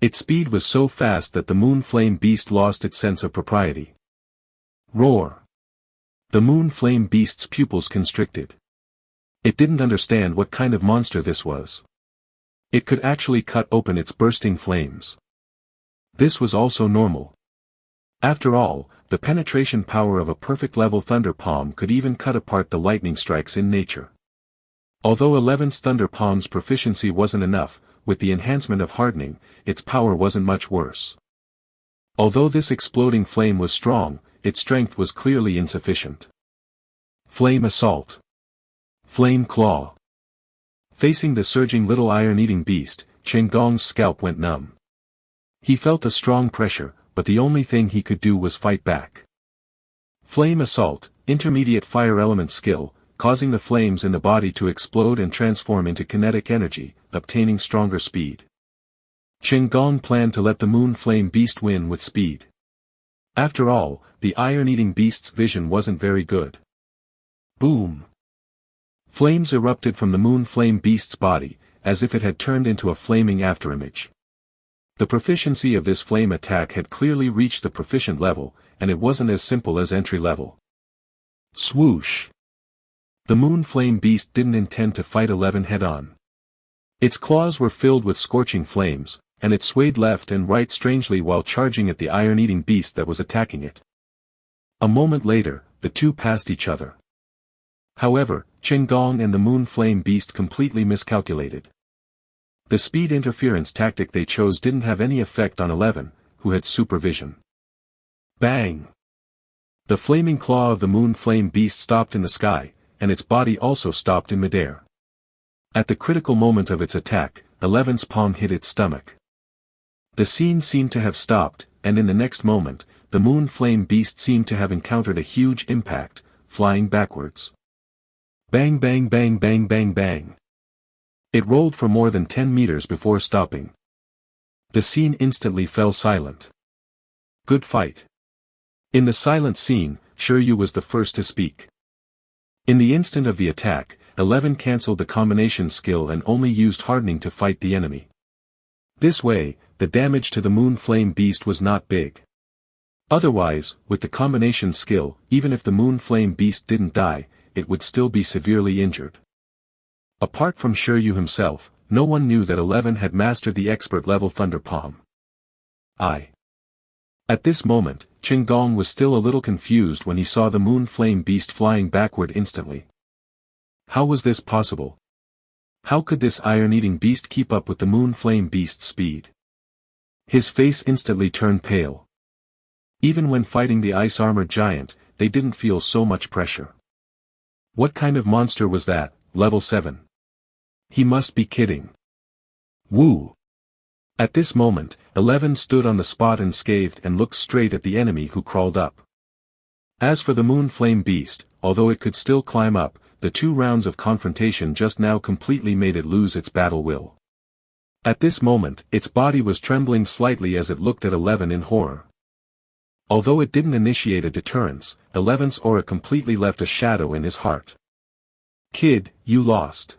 Its speed was so fast that the moon flame beast lost its sense of propriety. Roar! The moon flame beast's pupils constricted. It didn't understand what kind of monster this was. It could actually cut open its bursting flames. This was also normal. After all, the penetration power of a perfect level thunder palm could even cut apart the lightning strikes in nature. Although 11's thunder palm's proficiency wasn't enough, with the enhancement of hardening, its power wasn't much worse. Although this exploding flame was strong, its strength was clearly insufficient. Flame assault. Flame claw. Facing the surging little iron-eating beast, Ching's scalp went numb. He felt a strong pressure, but the only thing he could do was fight back. Flame assault, intermediate fire element skill, causing the flames in the body to explode and transform into kinetic energy, obtaining stronger speed. Ching planned to let the moon flame beast win with speed. After all, the iron-eating beast's vision wasn't very good. Boom! Flames erupted from the moon flame beast's body, as if it had turned into a flaming afterimage. The proficiency of this flame attack had clearly reached the proficient level, and it wasn't as simple as entry level. Swoosh! The moon flame beast didn't intend to fight 11 head-on. Its claws were filled with scorching flames, and it swayed left and right strangely while charging at the iron-eating beast that was attacking it. A moment later, the two passed each other. However, Ching and the moon flame beast completely miscalculated. The speed interference tactic they chose didn't have any effect on 11, who had supervision. Bang! The flaming claw of the moon flame beast stopped in the sky, and its body also stopped in midair. At the critical moment of its attack, 11's palm hit its stomach. The scene seemed to have stopped, and in the next moment, the moon flame beast seemed to have encountered a huge impact, flying backwards. Bang bang bang bang bang bang. It rolled for more than 10 meters before stopping. The scene instantly fell silent. Good fight. In the silent scene, Shi Yu was the first to speak. In the instant of the attack, 11 cancelled the combination skill and only used hardening to fight the enemy. This way, the damage to the moon flame beast was not big. Otherwise, with the combination skill, even if the moon flame beast didn't die, it would still be severely injured. Apart from Shi Yu himself, no one knew that 11 had mastered the expert level Thunder Palm. At this moment, Ching was still a little confused when he saw the moon flame beast flying backward instantly. How was this possible? How could this iron-eating beast keep up with the moon flame beast's speed? His face instantly turned pale. Even when fighting the ice-armored giant, they didn't feel so much pressure. What kind of monster was that, level 7? He must be kidding. Woo! At this moment, 11 stood on the spot unscathed and looked straight at the enemy who crawled up. As for the moon flame beast, although it could still climb up, the 2 rounds of confrontation just now completely made it lose its battle will. At this moment, its body was trembling slightly as it looked at 11 in horror. Although it didn't initiate a deterrence, 11's aura completely left a shadow in his heart. Kid, you lost.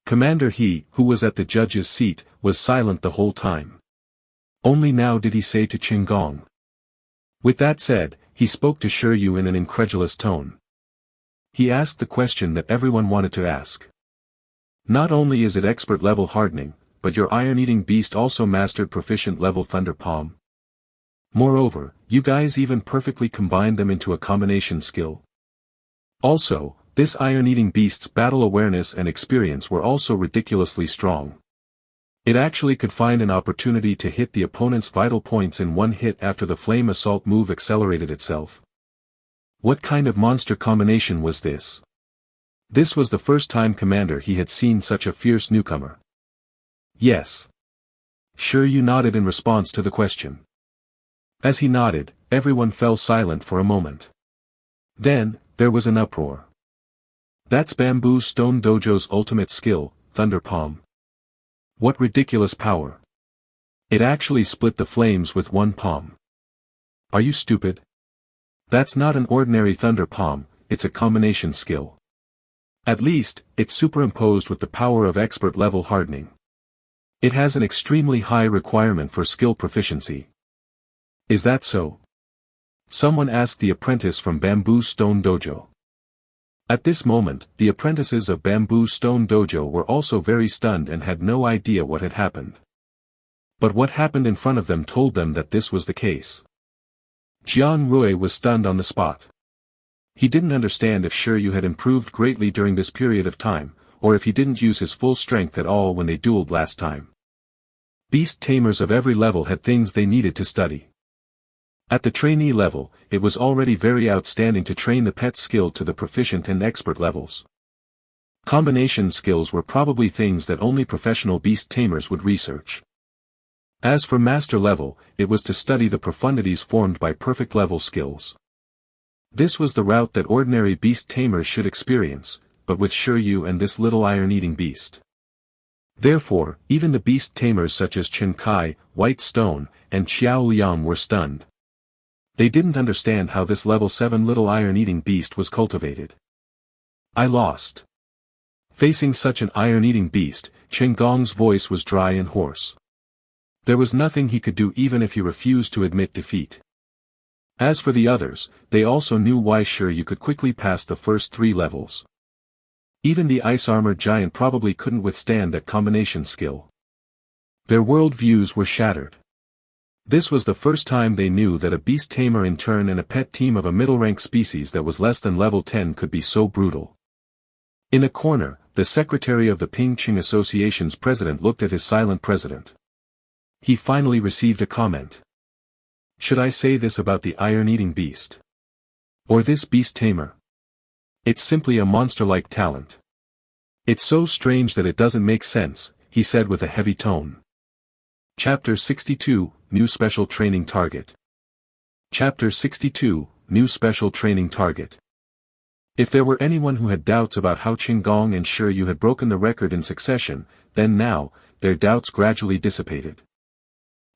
Commander He, who was at the judge's seat, was silent the whole time. Only now did he say to Ching. With that said, he spoke to Shi Yu in an incredulous tone. He asked the question that everyone wanted to ask. Not only is it expert level hardening, but your iron-eating beast also mastered proficient level Thunder Palm. Moreover, you guys even perfectly combined them into a combination skill. Also, this iron-eating beast's battle awareness and experience were also ridiculously strong. It actually could find an opportunity to hit the opponent's vital points in one hit after the flame assault move accelerated itself. What kind of monster combination was this? This was the first time Commander He had seen such a fierce newcomer. Yes. Shi Yu nodded in response to the question. As he nodded, everyone fell silent for a moment. Then, there was an uproar. That's Bamboo Stone Dojo's ultimate skill, Thunder Palm. What ridiculous power. It actually split the flames with one palm. Are you stupid? That's not an ordinary Thunder Palm, it's a combination skill. At least, it's superimposed with the power of expert level hardening. It has an extremely high requirement for skill proficiency. Is that so? Someone asked the apprentice from Bamboo Stone Dojo. At this moment, the apprentices of Bamboo Stone Dojo were also very stunned and had no idea what had happened. But what happened in front of them told them that this was the case. Jiang Rui was stunned on the spot. He didn't understand if Shi Yu had improved greatly during this period of time, or if he didn't use his full strength at all when they dueled last time. Beast Tamers of every level had things they needed to study. At the trainee level, it was already very outstanding to train the pet skill to the proficient and expert levels. Combination skills were probably things that only professional beast tamers would research. As for master level, it was to study the profundities formed by perfect level skills. This was the route that ordinary beast tamers should experience, but with Shi Yu and this little iron-eating beast. Therefore, even the beast tamers such as Chen Kai, White Stone, and Xiao Liang were stunned. They didn't understand how this level 7 little iron-eating beast was cultivated. I lost. Facing such an iron-eating beast, Ching Gong's voice was dry and hoarse. There was nothing he could do even if he refused to admit defeat. As for the others, they also knew why Shi Yu could quickly pass the first 3 levels. Even the ice-armored giant probably couldn't withstand that combination skill. Their world views were shattered. This was the first time they knew that a beast tamer in turn and a pet team of a middle-rank species that was less than level 10 could be so brutal. In a corner, the secretary of the Ping-Ching Association's president looked at his silent president. He finally received a comment. Should I say this about the iron-eating beast? Or this beast tamer? It's simply a monster-like talent. It's so strange that it doesn't make sense, he said with a heavy tone. Chapter 62, New Special Training Target. Chapter 62, New Special Training Target. If there were anyone who had doubts about how Ching and Shi Yu had broken the record in succession, then now, their doubts gradually dissipated.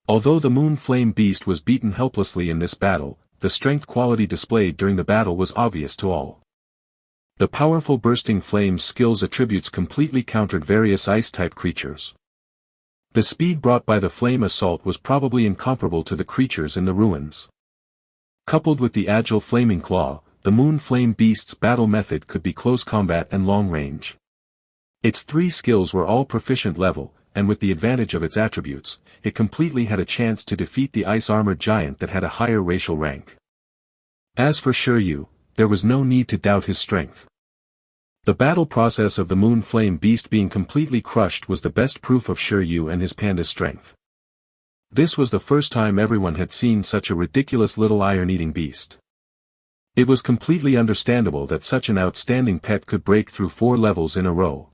Although the Moon Flame Beast was beaten helplessly in this battle, the strength quality displayed during the battle was obvious to all. The powerful bursting flame skills attributes completely countered various ice-type creatures. The speed brought by the flame assault was probably incomparable to the creatures in the ruins. Coupled with the agile flaming claw, the Moon Flame Beast's battle method could be close combat and long range. Its three skills were all proficient level, and with the advantage of its attributes, it completely had a chance to defeat the ice-armored giant that had a higher racial rank. As for Shi Yu, there was no need to doubt his strength. The battle process of the Moon Flame Beast being completely crushed was the best proof of Shi Yu and his panda's strength. This was the first time everyone had seen such a ridiculous little iron-eating beast. It was completely understandable that such an outstanding pet could break through 4 levels in a row.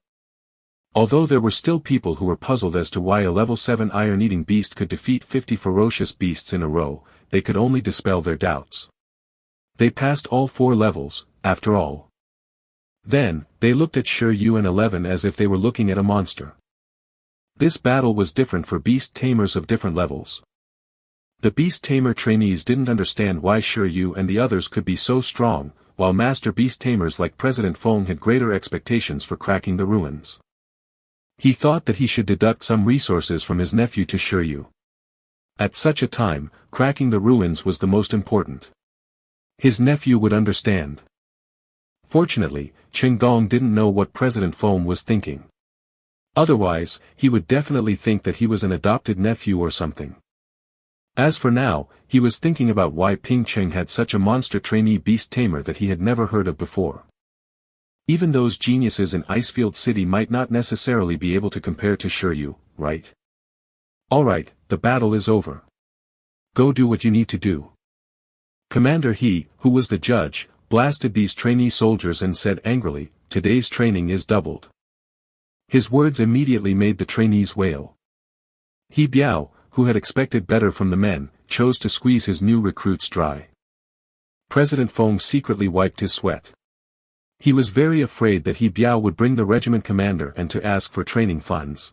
Although there were still people who were puzzled as to why a level 7 iron-eating beast could defeat 50 ferocious beasts in a row, they could only dispel their doubts. They passed all 4 levels, after all. Then, they looked at Shi Yu and 11 as if they were looking at a monster. This battle was different for Beast Tamers of different levels. The Beast Tamer trainees didn't understand why Shi Yu and the others could be so strong, while Master Beast Tamers like President Feng had greater expectations for cracking the ruins. He thought that he should deduct some resources from his nephew to Shi Yu. At such a time, cracking the ruins was the most important. His nephew would understand. Fortunately, Ching didn't know what President Feng was thinking. Otherwise, he would definitely think that he was an adopted nephew or something. As for now, he was thinking about why Ping Cheng had such a monster trainee beast tamer that he had never heard of before. Even those geniuses in Icefield City might not necessarily be able to compare to Shi Yu, right? Alright, the battle is over. Go do what you need to do. Commander He, who was the judge, blasted these trainee soldiers and said angrily, "Today's training is doubled." His words immediately made the trainees wail. He Biao, who had expected better from the men, chose to squeeze his new recruits dry. President Feng secretly wiped his sweat. He was very afraid that He Biao would bring the regiment commander and to ask for training funds.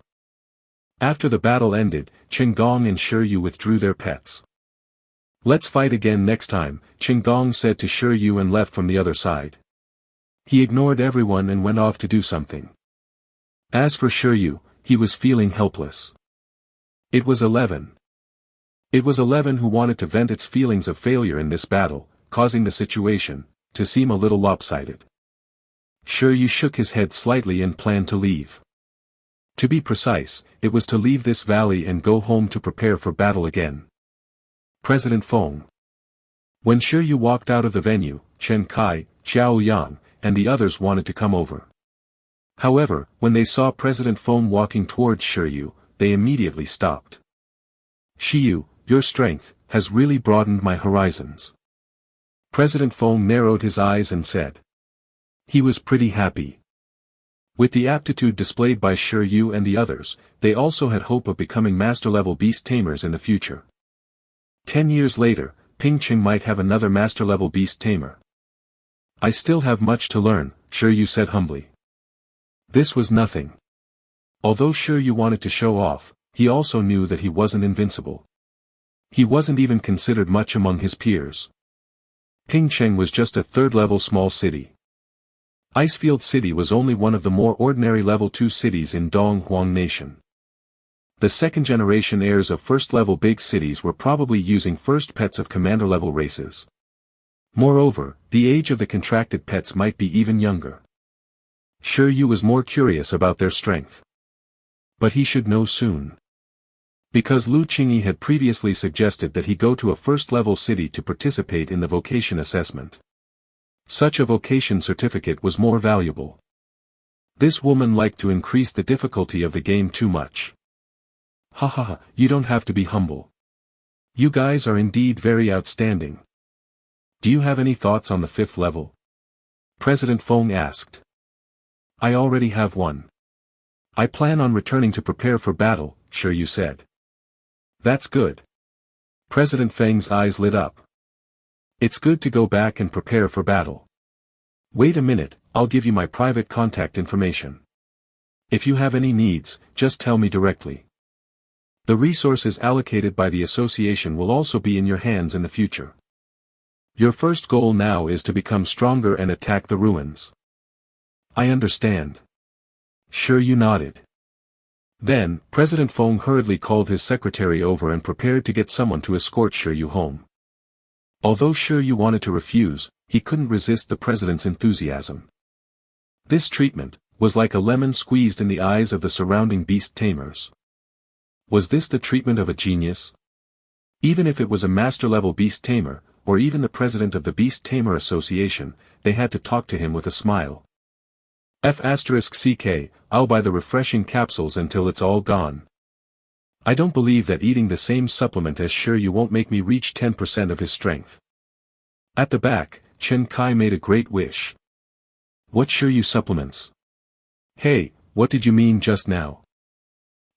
After the battle ended, Ching and Shi Yu withdrew their pets. "Let's fight again next time," Ching said to Shi Yu and left from the other side. He ignored everyone and went off to do something. As for Shi Yu, he was feeling helpless. It was 11. It was 11 who wanted to vent its feelings of failure in this battle, causing the situation to seem a little lopsided. Shi Yu shook his head slightly and planned to leave. To be precise, it was to leave this valley and go home to prepare for battle again. President Feng. When Shi Yu walked out of the venue, Chen Kai, Xiao Yang, and the others wanted to come over. However, when they saw President Feng walking towards Shi Yu, they immediately stopped. "Shi Yu, your strength has really broadened my horizons." President Feng narrowed his eyes and said. He was pretty happy. With the aptitude displayed by Shi Yu and the others, they also had hope of becoming master-level beast tamers in the future. 10 years later, Ping Cheng might have another master-level beast tamer. "I still have much to learn," Shi Yu said humbly. This was nothing. Although Shi Yu wanted to show off, he also knew that he wasn't invincible. He wasn't even considered much among his peers. Ping Cheng was just a 3rd-level small city. Icefield City was only one of the more ordinary level 2 cities in Donghuang Nation. The 2nd-generation heirs of 1st-level big cities were probably using first pets of commander-level races. Moreover, the age of the contracted pets might be even younger. Shi Yu was more curious about their strength. But he should know soon. Because Lu Qingyi had previously suggested that he go to a 1st-level city to participate in the vocation assessment. Such a vocation certificate was more valuable. This woman liked to increase the difficulty of the game too much. "Ha, you don't have to be humble. You guys are indeed very outstanding. Do you have any thoughts on the 5th level?" President Feng asked. "I already have one. I plan on returning to prepare for battle," Shi Yu said. That's good. President Feng's eyes lit up. It's good to go back and prepare for battle. Wait a minute, I'll give you my private contact information. If you have any needs, just tell me directly. The resources allocated by the association will also be in your hands in the future. Your first goal now is to become stronger and attack the ruins. I understand. Shi Yu nodded. Then, President Feng hurriedly called his secretary over and prepared to get someone to escort Shi Yu home. Although Shi Yu wanted to refuse, he couldn't resist the president's enthusiasm. This treatment was like a lemon squeezed in the eyes of the surrounding Beast Tamers. Was this the treatment of a genius? Even if it was a master-level Beast Tamer, or even the president of the Beast Tamer Association, they had to talk to him with a smile. *CK, I'll buy the refreshing capsules until it's all gone. I don't believe that eating the same supplement as Shi Yu won't make me reach 10% of his strength. At the back, Chen Kai made a great wish. What Shi Yu supplements? Hey, what did you mean just now?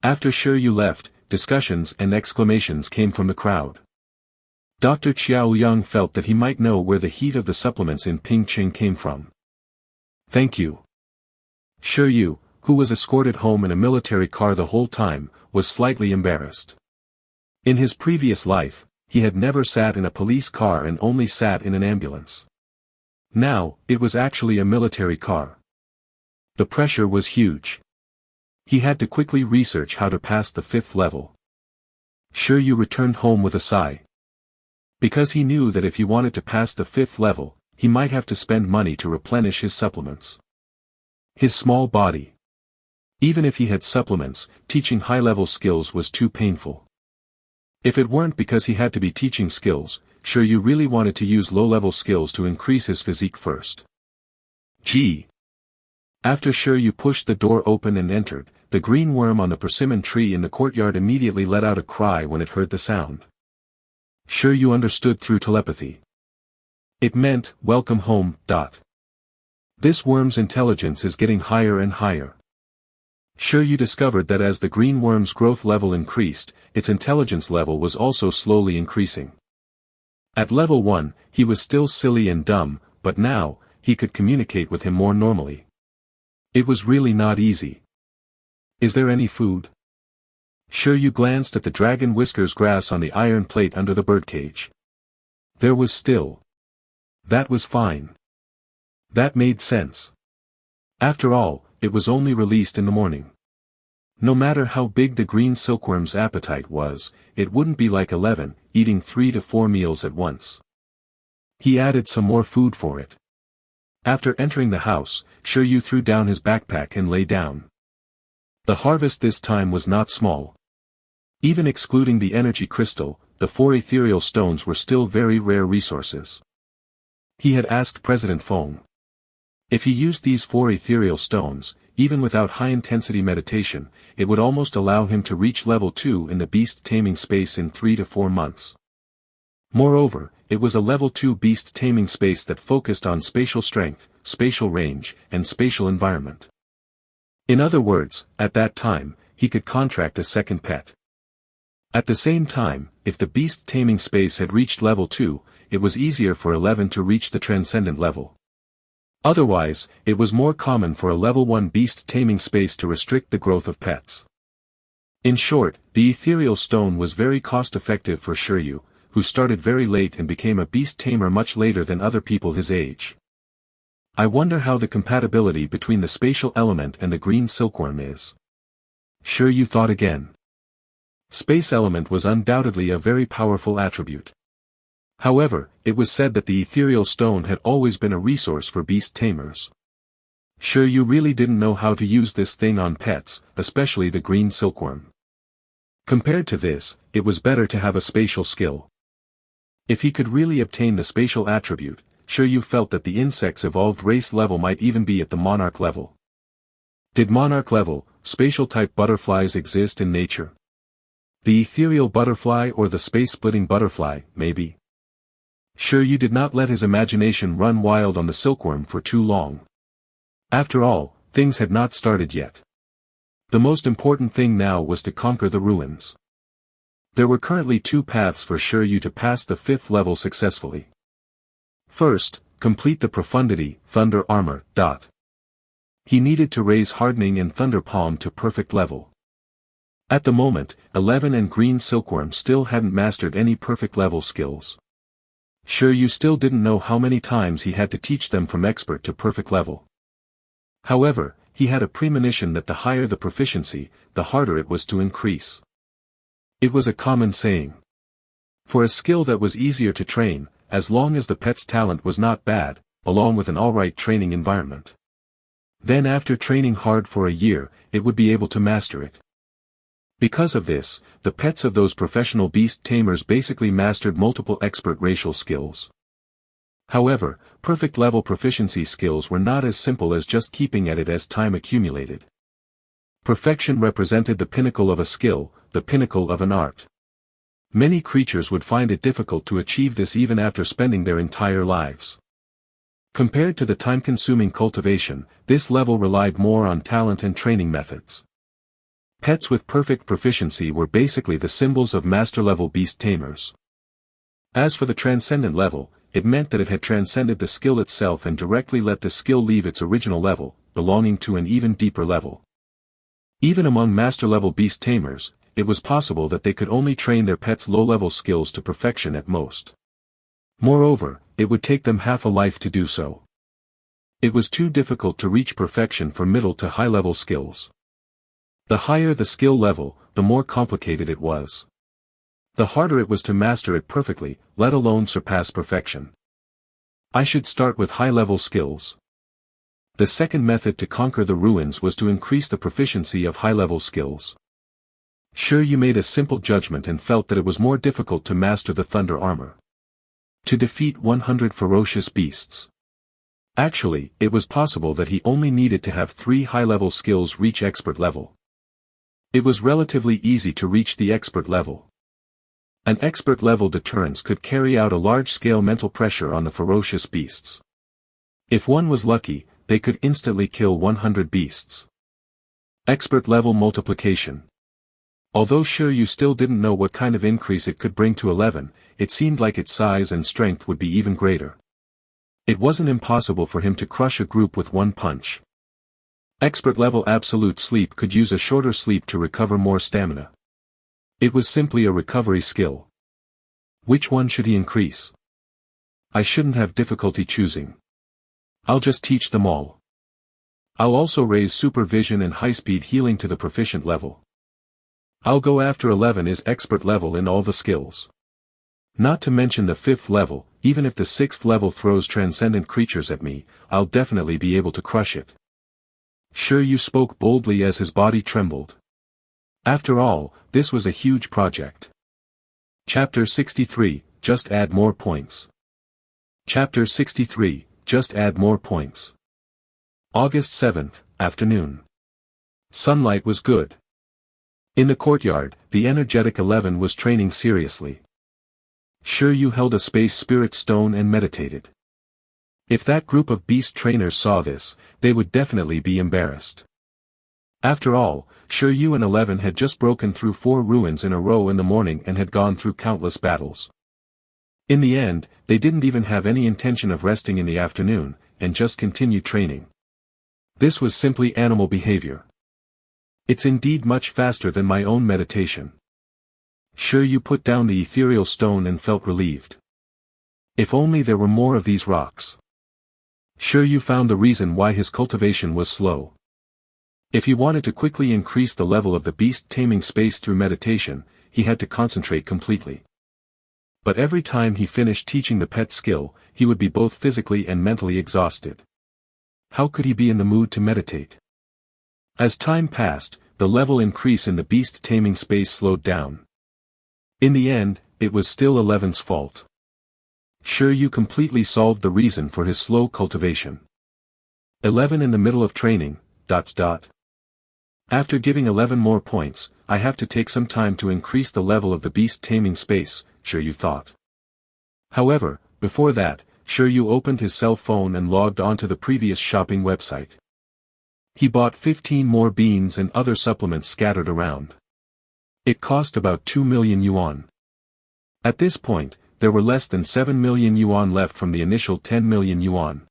After Shi Yu left, discussions and exclamations came from the crowd. Dr. Qiao Yang felt that he might know where the heat of the supplements in Ping Ching came from. Thank you. Shi Yu, who was escorted home in a military car the whole time, was slightly embarrassed. In his previous life, he had never sat in a police car and only sat in an ambulance. Now, it was actually a military car. The pressure was huge. He had to quickly research how to pass the 5th level. Shi Yu returned home with a sigh. Because he knew that if he wanted to pass the 5th level, he might have to spend money to replenish his supplements. His small body. Even if he had supplements, teaching high-level skills was too painful. If it weren't because he had to be teaching skills, Shi Yu really wanted to use low-level skills to increase his physique first. Gee! After Shi Yu pushed the door open and entered, the green worm on the persimmon tree in the courtyard immediately let out a cry when it heard the sound. Shi Yu understood through telepathy. It meant, welcome home. This worm's intelligence is getting higher and higher. Shi Yu discovered that as the green worm's growth level increased, its intelligence level was also slowly increasing. At level 1, he was still silly and dumb, but now, he could communicate with him more normally. It was really not easy. Is there any food? Shi Yu glanced at the dragon whiskers grass on the iron plate under the birdcage. There was still. That was fine. That made sense. After all, it was only released in the morning. No matter how big the green silkworm's appetite was, it wouldn't be like 11, eating 3 to 4 meals at once. He added some more food for it. After entering the house, Shi Yu threw down his backpack and lay down. The harvest this time was not small. Even excluding the energy crystal, the 4 ethereal stones were still very rare resources. He had asked President Feng. If he used these 4 ethereal stones, even without high-intensity meditation, it would almost allow him to reach level 2 in the beast taming space in 3 to 4 months. Moreover, it was a level 2 beast taming space that focused on spatial strength, spatial range, and spatial environment. In other words, at that time, he could contract a second pet. At the same time, if the beast taming space had reached level 2, it was easier for 11 to reach the transcendent level. Otherwise, it was more common for a level 1 beast taming space to restrict the growth of pets. In short, the ethereal stone was very cost-effective for Shi Yu, who started very late and became a beast tamer much later than other people his age. I wonder how the compatibility between the spatial element and the green silkworm is. Shi Yu thought again. Space element was undoubtedly a very powerful attribute. However, it was said that the ethereal stone had always been a resource for beast tamers. Shi Yu really didn't know how to use this thing on pets, especially the green silkworm. Compared to this, it was better to have a spatial skill. If he could really obtain the spatial attribute, Shi Yu felt that the insect's evolved race level might even be at the monarch level. Did monarch level, spatial-type butterflies exist in nature? The ethereal butterfly or the space-splitting butterfly, maybe? Shi Yu did not let his imagination run wild on the silkworm for too long. After all, things had not started yet. The most important thing now was to conquer the ruins. There were currently two paths for Shi Yu to pass the 5th level successfully. First, complete the Profundity, Thunder Armor. He needed to raise Hardening and Thunder Palm to perfect level. At the moment, 11 and Green Silkworm still hadn't mastered any perfect level skills. Shi Yu still didn't know how many times he had to teach them from expert to perfect level. However, he had a premonition that the higher the proficiency, the harder it was to increase. It was a common saying. For a skill that was easier to train, as long as the pet's talent was not bad, along with an alright training environment. Then after training hard for a year, it would be able to master it. Because of this, the pets of those professional beast tamers basically mastered multiple expert racial skills. However, perfect level proficiency skills were not as simple as just keeping at it as time accumulated. Perfection represented the pinnacle of a skill, the pinnacle of an art. Many creatures would find it difficult to achieve this even after spending their entire lives. Compared to the time-consuming cultivation, this level relied more on talent and training methods. Pets with perfect proficiency were basically the symbols of master-level beast tamers. As for the transcendent level, it meant that it had transcended the skill itself and directly let the skill leave its original level, belonging to an even deeper level. Even among master-level beast tamers, it was possible that they could only train their pets' low-level skills to perfection at most. Moreover, it would take them half a life to do so. It was too difficult to reach perfection for middle to high-level skills. The higher the skill level, the more complicated it was. The harder it was to master it perfectly, let alone surpass perfection. I should start with high-level skills. The second method to conquer the ruins was to increase the proficiency of high-level skills. Shi Yu made a simple judgment and felt that it was more difficult to master the thunder armor. To defeat 100 ferocious beasts. Actually, it was possible that he only needed to have 3 high-level skills reach expert level. It was relatively easy to reach the expert level. An expert-level deterrence could carry out a large-scale mental pressure on the ferocious beasts. If one was lucky, they could instantly kill 100 beasts. Expert-level multiplication. Although Shi Yu still didn't know what kind of increase it could bring to 11, it seemed like its size and strength would be even greater. It wasn't impossible for him to crush a group with one punch. Expert-level absolute sleep could use a shorter sleep to recover more stamina. It was simply a recovery skill. Which one should he increase? I shouldn't have difficulty choosing. I'll just teach them all. I'll also raise supervision and high-speed healing to the proficient level. I'll go after 11 is expert level in all the skills. Not to mention the 5th level, even if the 6th level throws transcendent creatures at me, I'll definitely be able to crush it. Shi Yu spoke boldly as his body trembled. After all, this was a huge project. Chapter 63, Just Add More Points. Chapter 63, Just Add More Points. August 7th, afternoon. Sunlight was good. In the courtyard, the energetic 11 was training seriously. Shi Yu held a space spirit stone and meditated. If that group of beast trainers saw this, they would definitely be embarrassed. After all, Shi Yu and 11 had just broken through 4 ruins in a row in the morning and had gone through countless battles. In the end, they didn't even have any intention of resting in the afternoon, and just continued training. This was simply animal behavior. It's indeed much faster than my own meditation. Shi Yu put down the ethereal stone and felt relieved. If only there were more of these rocks. Shi Yu found the reason why his cultivation was slow. If he wanted to quickly increase the level of the beast taming space through meditation, he had to concentrate completely. But every time he finished teaching the pet skill, he would be both physically and mentally exhausted. How could he be in the mood to meditate? As time passed, the level increase in the beast taming space slowed down. In the end, it was still 11's fault. Shi Yu completely solved the reason for his slow cultivation. 11 in the middle of training, ... After giving 11 more points, I have to take some time to increase the level of the beast taming space, Shi Yu thought. However, before that, Shi Yu opened his cell phone and logged onto the previous shopping website. He bought 15 more beans and other supplements scattered around. It cost about 2 million yuan. At this point, there were less than 7 million yuan left from the initial 10 million yuan.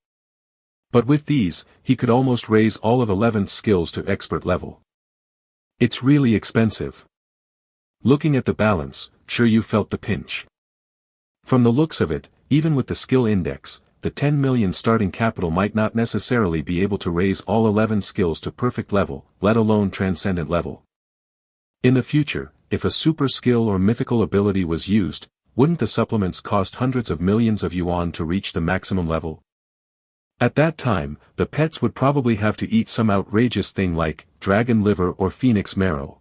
But with these, he could almost raise all of 11's skills to expert level. It's really expensive. Looking at the balance, Shi Yu felt the pinch. From the looks of it, even with the skill index, the 10 million starting capital might not necessarily be able to raise all 11 skills to perfect level, let alone transcendent level. In the future, if a super skill or mythical ability was used, wouldn't the supplements cost hundreds of millions of yuan to reach the maximum level? At that time, the pets would probably have to eat some outrageous thing like dragon liver or phoenix marrow.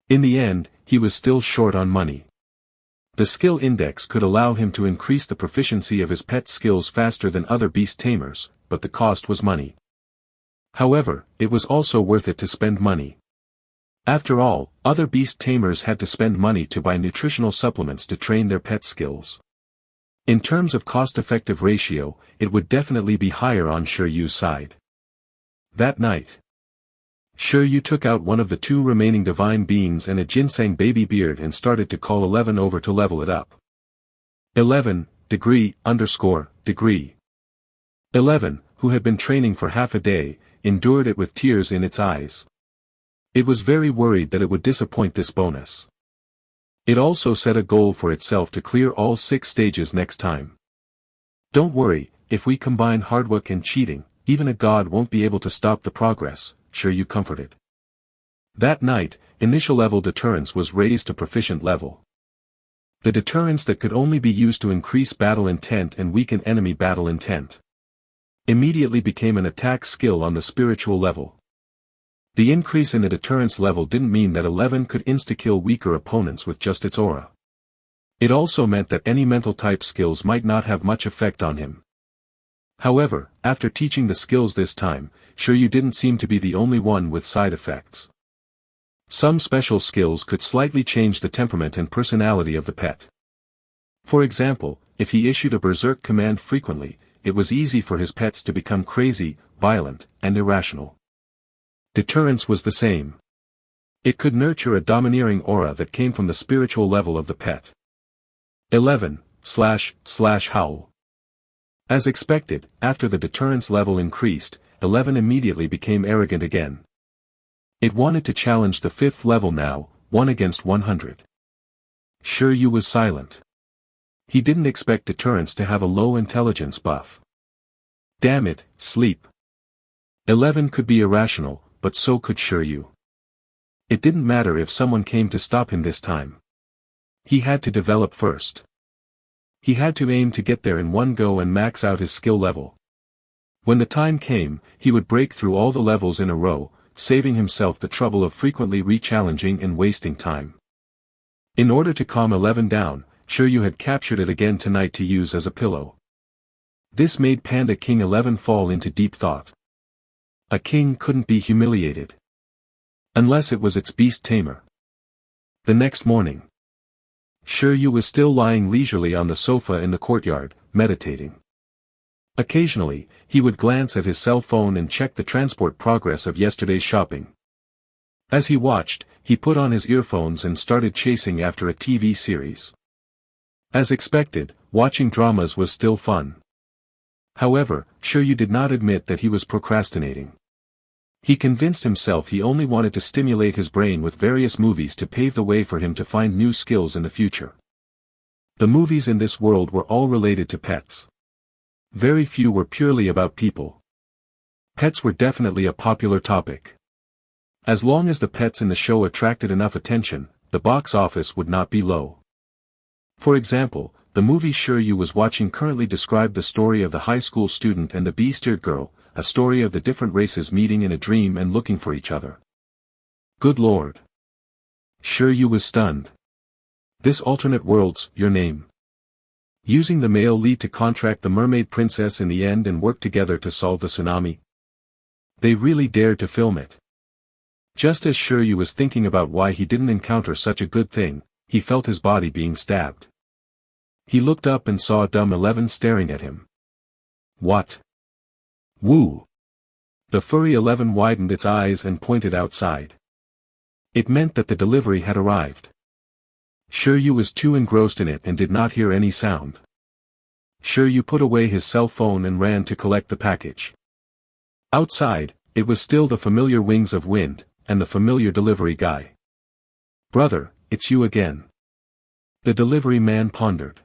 In the end, he was still short on money. The skill index could allow him to increase the proficiency of his pet skills faster than other beast tamers, but the cost was money. However, it was also worth it to spend money. After all, other beast tamers had to spend money to buy nutritional supplements to train their pet skills. In terms of cost-effective ratio, it would definitely be higher on Shi Yu's side. That night, Shi Yu took out one of the 2 remaining divine beings and a ginseng baby beard and started to call 11 over to level it up. 11, degree. 11, who had been training for half a day, endured it with tears in its eyes. It was very worried that it would disappoint this bonus. It also set a goal for itself to clear all 6 stages next time. Don't worry, if we combine hard work and cheating, even a god won't be able to stop the progress, Shi Yu comforted. That night, initial level deterrence was raised to proficient level. The deterrence that could only be used to increase battle intent and weaken enemy battle intent immediately became an attack skill on the spiritual level. The increase in the deterrence level didn't mean that 11 could insta-kill weaker opponents with just its aura. It also meant that any mental type skills might not have much effect on him. However, after teaching the skills this time, Shi Yu didn't seem to be the only one with side effects. Some special skills could slightly change the temperament and personality of the pet. For example, if he issued a berserk command frequently, it was easy for his pets to become crazy, violent, and irrational. Deterrence was the same. It could nurture a domineering aura that came from the spiritual level of the pet. 11, howl. As expected, after the deterrence level increased, 11 immediately became arrogant again. It wanted to challenge the 5th level now, 1 against 100. Shi Yu was silent. He didn't expect deterrence to have a low intelligence buff. Damn it, sleep. 11 could be irrational, but so could Shi Yu. It didn't matter if someone came to stop him this time. He had to develop first. He had to aim to get there in one go and max out his skill level. When the time came, he would break through all the levels in a row, saving himself the trouble of frequently re-challenging and wasting time. In order to calm 11 down, Shi Yu had captured it again tonight to use as a pillow. This made Panda King 11 fall into deep thought. A king couldn't be humiliated. Unless it was its beast tamer. The next morning, Shi Yu was still lying leisurely on the sofa in the courtyard, meditating. Occasionally, he would glance at his cell phone and check the transport progress of yesterday's shopping. As he watched, he put on his earphones and started chasing after a TV series. As expected, watching dramas was still fun. However, Shi Yu did not admit that he was procrastinating. He convinced himself he only wanted to stimulate his brain with various movies to pave the way for him to find new skills in the future. The movies in this world were all related to pets. Very few were purely about people. Pets were definitely a popular topic. As long as the pets in the show attracted enough attention, the box office would not be low. For example, the movie Shi Yu was watching currently described the story of the high school student and the bee-steered girl, a story of the different races meeting in a dream and looking for each other. Good lord. Shi Yu was stunned. This alternate world's your name. Using the male lead to contract the mermaid princess in the end and work together to solve the tsunami. They really dared to film it. Just as Shi Yu was thinking about why he didn't encounter such a good thing, he felt his body being stabbed. He looked up and saw dumb 11 staring at him. What? Woo! The furry 11 widened its eyes and pointed outside. It meant that the delivery had arrived. Shi Yu was too engrossed in it and did not hear any sound. Shi Yu put away his cell phone and ran to collect the package. Outside, it was still the familiar wings of wind, and the familiar delivery guy. "Brother, it's you again." The delivery man pondered.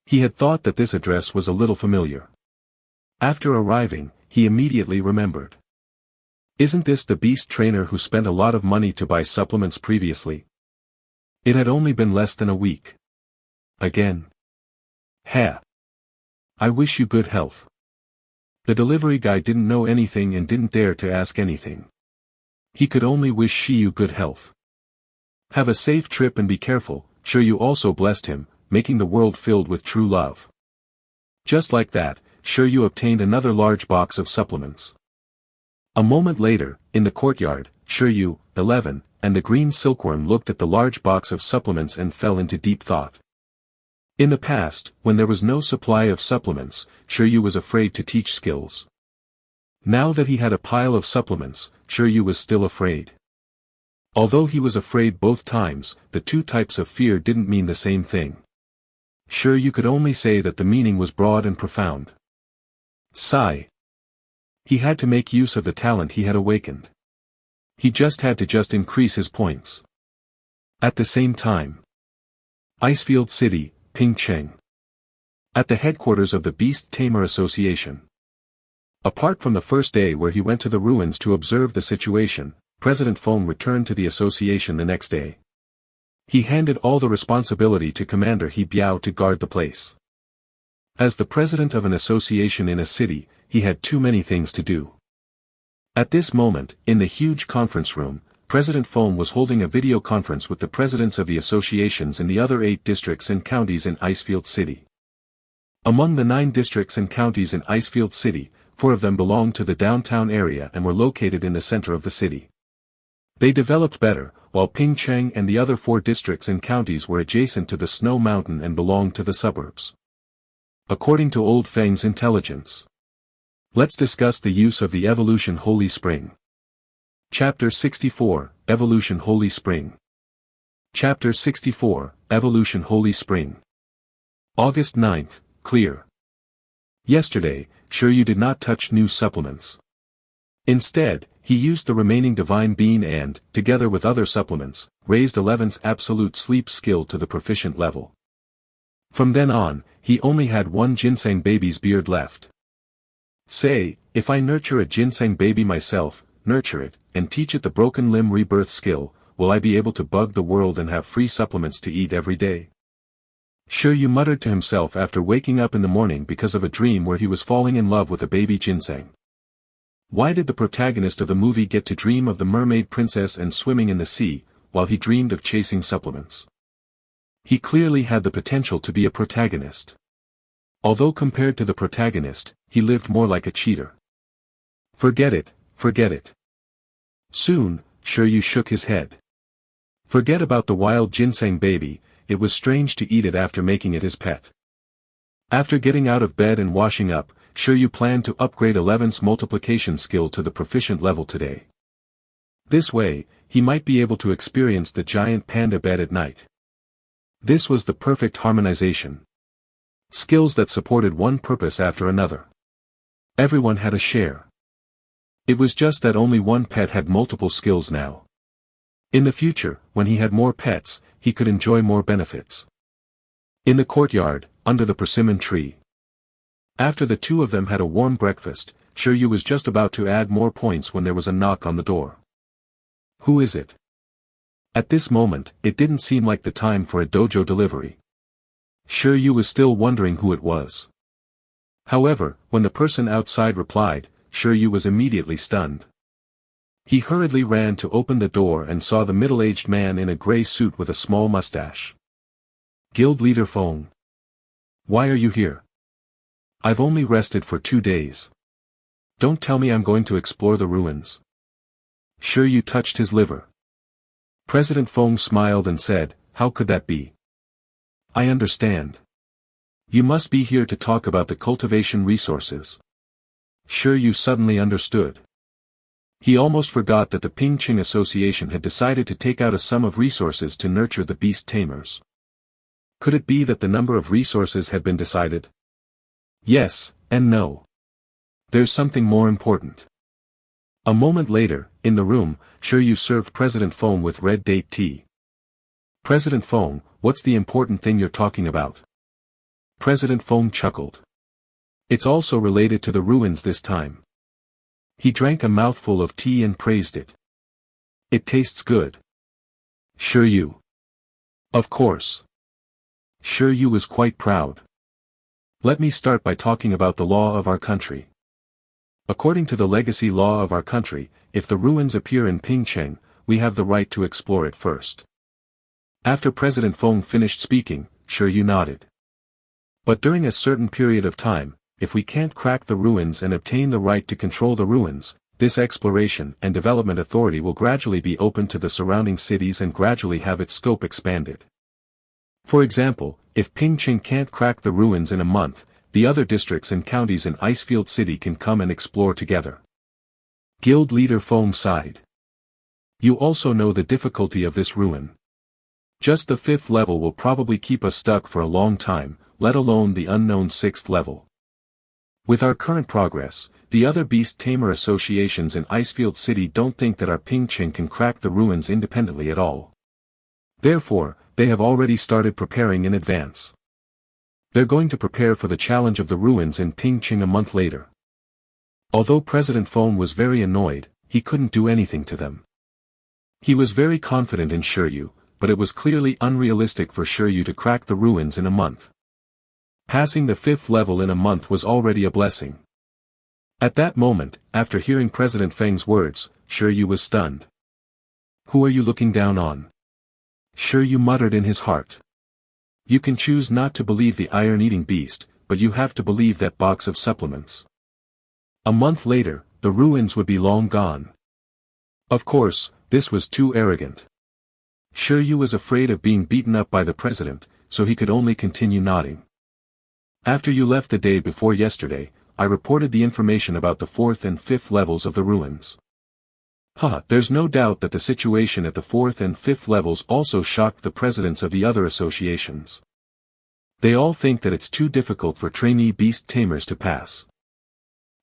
He had thought that this address was a little familiar. After arriving, he immediately remembered. Isn't this the beast trainer who spent a lot of money to buy supplements previously? It had only been less than a week. Again. "Ha. I wish you good health." The delivery guy didn't know anything and didn't dare to ask anything. He could only wish Shi Yu good health. "Have a safe trip and be careful." Shi Yu also blessed him, making the world filled with true love. Just like that, Shi Yu obtained another large box of supplements. A moment later, in the courtyard, Shi Yu, 11, and the green silkworm looked at the large box of supplements and fell into deep thought. In the past, when there was no supply of supplements, Shi Yu was afraid to teach skills. Now that he had a pile of supplements, Shi Yu was still afraid. Although he was afraid both times, the two types of fear didn't mean the same thing. Shi Yu could only say that the meaning was broad and profound. Sigh. He had to make use of the talent he had awakened. He had to increase his points. At the same time. Icefield City, Pingcheng. At the headquarters of the Beast Tamer Association. Apart from the first day where he went to the ruins to observe the situation, President Feng returned to the association the next day. He handed all the responsibility to Commander He Biao to guard the place. As the president of an association in a city, he had too many things to do. At this moment, in the huge conference room, President Feng was holding a video conference with the presidents of the associations in the other 8 districts and counties in Icefield City. Among the 9 districts and counties in Icefield City, 4 of them belonged to the downtown area and were located in the center of the city. They developed better, while Pingcheng and the other 4 districts and counties were adjacent to the snow mountain and belonged to the suburbs. According to Old Feng's intelligence. Let's discuss the use of the Evolution Holy Spring. Chapter 64, Evolution Holy Spring. Chapter 64, Evolution Holy Spring. August 9th, clear. Yesterday, Shi Yu did not touch new supplements. Instead, he used the remaining Divine Bean and, together with other supplements, raised 11's absolute sleep skill to the proficient level. From then on, he only had 1 ginseng baby's beard left. Say, if I nurture a ginseng baby myself, nurture it, and teach it the broken limb rebirth skill, will I be able to bug the world and have free supplements to eat every day? Shi Yu muttered to himself after waking up in the morning because of a dream where he was falling in love with a baby ginseng. Why did the protagonist of the movie get to dream of the mermaid princess and swimming in the sea, while he dreamed of chasing supplements? He clearly had the potential to be a protagonist. Although compared to the protagonist, he lived more like a cheater. Forget it, forget it. Soon, Shi Yu shook his head. Forget about the wild ginseng baby, it was strange to eat it after making it his pet. After getting out of bed and washing up, Shi Yu planned to upgrade 11's multiplication skill to the proficient level today. This way, he might be able to experience the giant panda bed at night. This was the perfect harmonization. Skills that supported one purpose after another. Everyone had a share. It was just that only one pet had multiple skills now. In the future, when he had more pets, he could enjoy more benefits. In the courtyard, under the persimmon tree. After the 2 of them had a warm breakfast, Shi Yu was just about to add more points when there was a knock on the door. Who is it? At this moment, it didn't seem like the time for a dojo delivery. Shi Yu was still wondering who it was. However, when the person outside replied, Shi Yu was immediately stunned. He hurriedly ran to open the door and saw the middle-aged man in a gray suit with a small mustache. Guild leader Feng. Why are you here? I've only rested for 2 days. Don't tell me I'm going to explore the ruins. Shi Yu touched his liver. President Feng smiled and said, how could that be? I understand. You must be here to talk about the cultivation resources. Shi Yu suddenly understood. He almost forgot that the Ping-Ching Association had decided to take out a sum of resources to nurture the Beast Tamers. Could it be that the number of resources had been decided? Yes, and no. There's something more important. A moment later, in the room, Shi Yu served President Feng with red date tea. President Feng, what's the important thing you're talking about? President Feng chuckled. It's also related to the ruins this time. He drank a mouthful of tea and praised it. It tastes good. Shi Yu. Of course. Shi Yu was quite proud. Let me start by talking about the law of our country. According to the legacy law of our country, if the ruins appear in Ping-Cheng, we have the right to explore it first. After President Feng finished speaking, Shi Yu nodded. But during a certain period of time, if we can't crack the ruins and obtain the right to control the ruins, this exploration and development authority will gradually be opened to the surrounding cities and gradually have its scope expanded. For example, if Ping-Cheng can't crack the ruins in a month, the other districts and counties in Icefield City can come and explore together. Guild leader Feng sighed. You also know the difficulty of this ruin. Just the 5th level will probably keep us stuck for a long time, let alone the unknown 6th level. With our current progress, the other Beast Tamer associations in Icefield City don't think that our Ping-Cheng can crack the ruins independently at all. Therefore, they have already started preparing in advance. They're going to prepare for the challenge of the ruins in Ping-Cheng a month later. Although President Feng was very annoyed, he couldn't do anything to them. He was very confident in Shi Yu, but it was clearly unrealistic for Shi Yu to crack the ruins in a month. Passing the 5th level in a month was already a blessing. At that moment, after hearing President Feng's words, Shi Yu was stunned. Who are you looking down on? Shi Yu muttered in his heart. You can choose not to believe the iron-eating beast, but you have to believe that box of supplements. A month later, the ruins would be long gone. Of course, this was too arrogant. Shi Yu was afraid of being beaten up by the president, so he could only continue nodding. After you left the day before yesterday, I reported the information about the 4th and 5th levels of the ruins. There's no doubt that the situation at the 4th and 5th levels also shocked the presidents of the other associations. They all think that it's too difficult for trainee Beast Tamers to pass.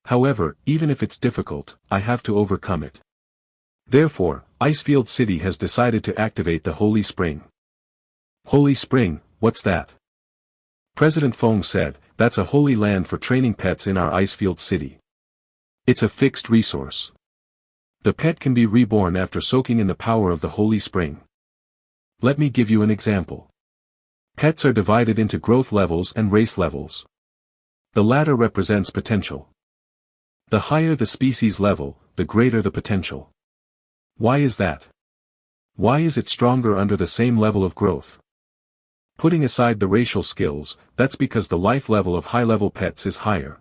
However, even if it's difficult, I have to overcome it. Therefore, Icefield City has decided to activate the Holy Spring. Holy Spring, what's that? President Feng said, that's a holy land for training pets in our Icefield City. It's a fixed resource. The pet can be reborn after soaking in the power of the Holy Spring. Let me give you an example. Pets are divided into growth levels and race levels. The latter represents potential. The higher the species level, the greater the potential. Why is that? Why is it stronger under the same level of growth? Putting aside the racial skills, that's because the life level of high-level pets is higher.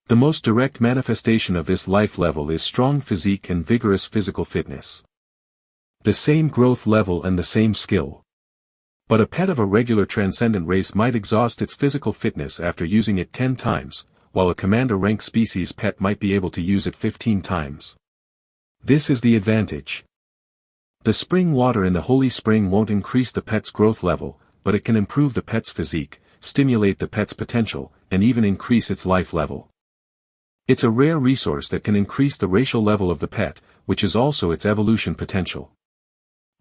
The most direct manifestation of this life level is strong physique and vigorous physical fitness. The same growth level and the same skill. But a pet of a regular transcendent race might exhaust its physical fitness after using it 10 times, while a commander rank species pet might be able to use it 15 times. This is the advantage. The spring water in the Holy Spring won't increase the pet's growth level, but it can improve the pet's physique, stimulate the pet's potential, and even increase its life level. It's a rare resource that can increase the racial level of the pet, which is also its evolution potential.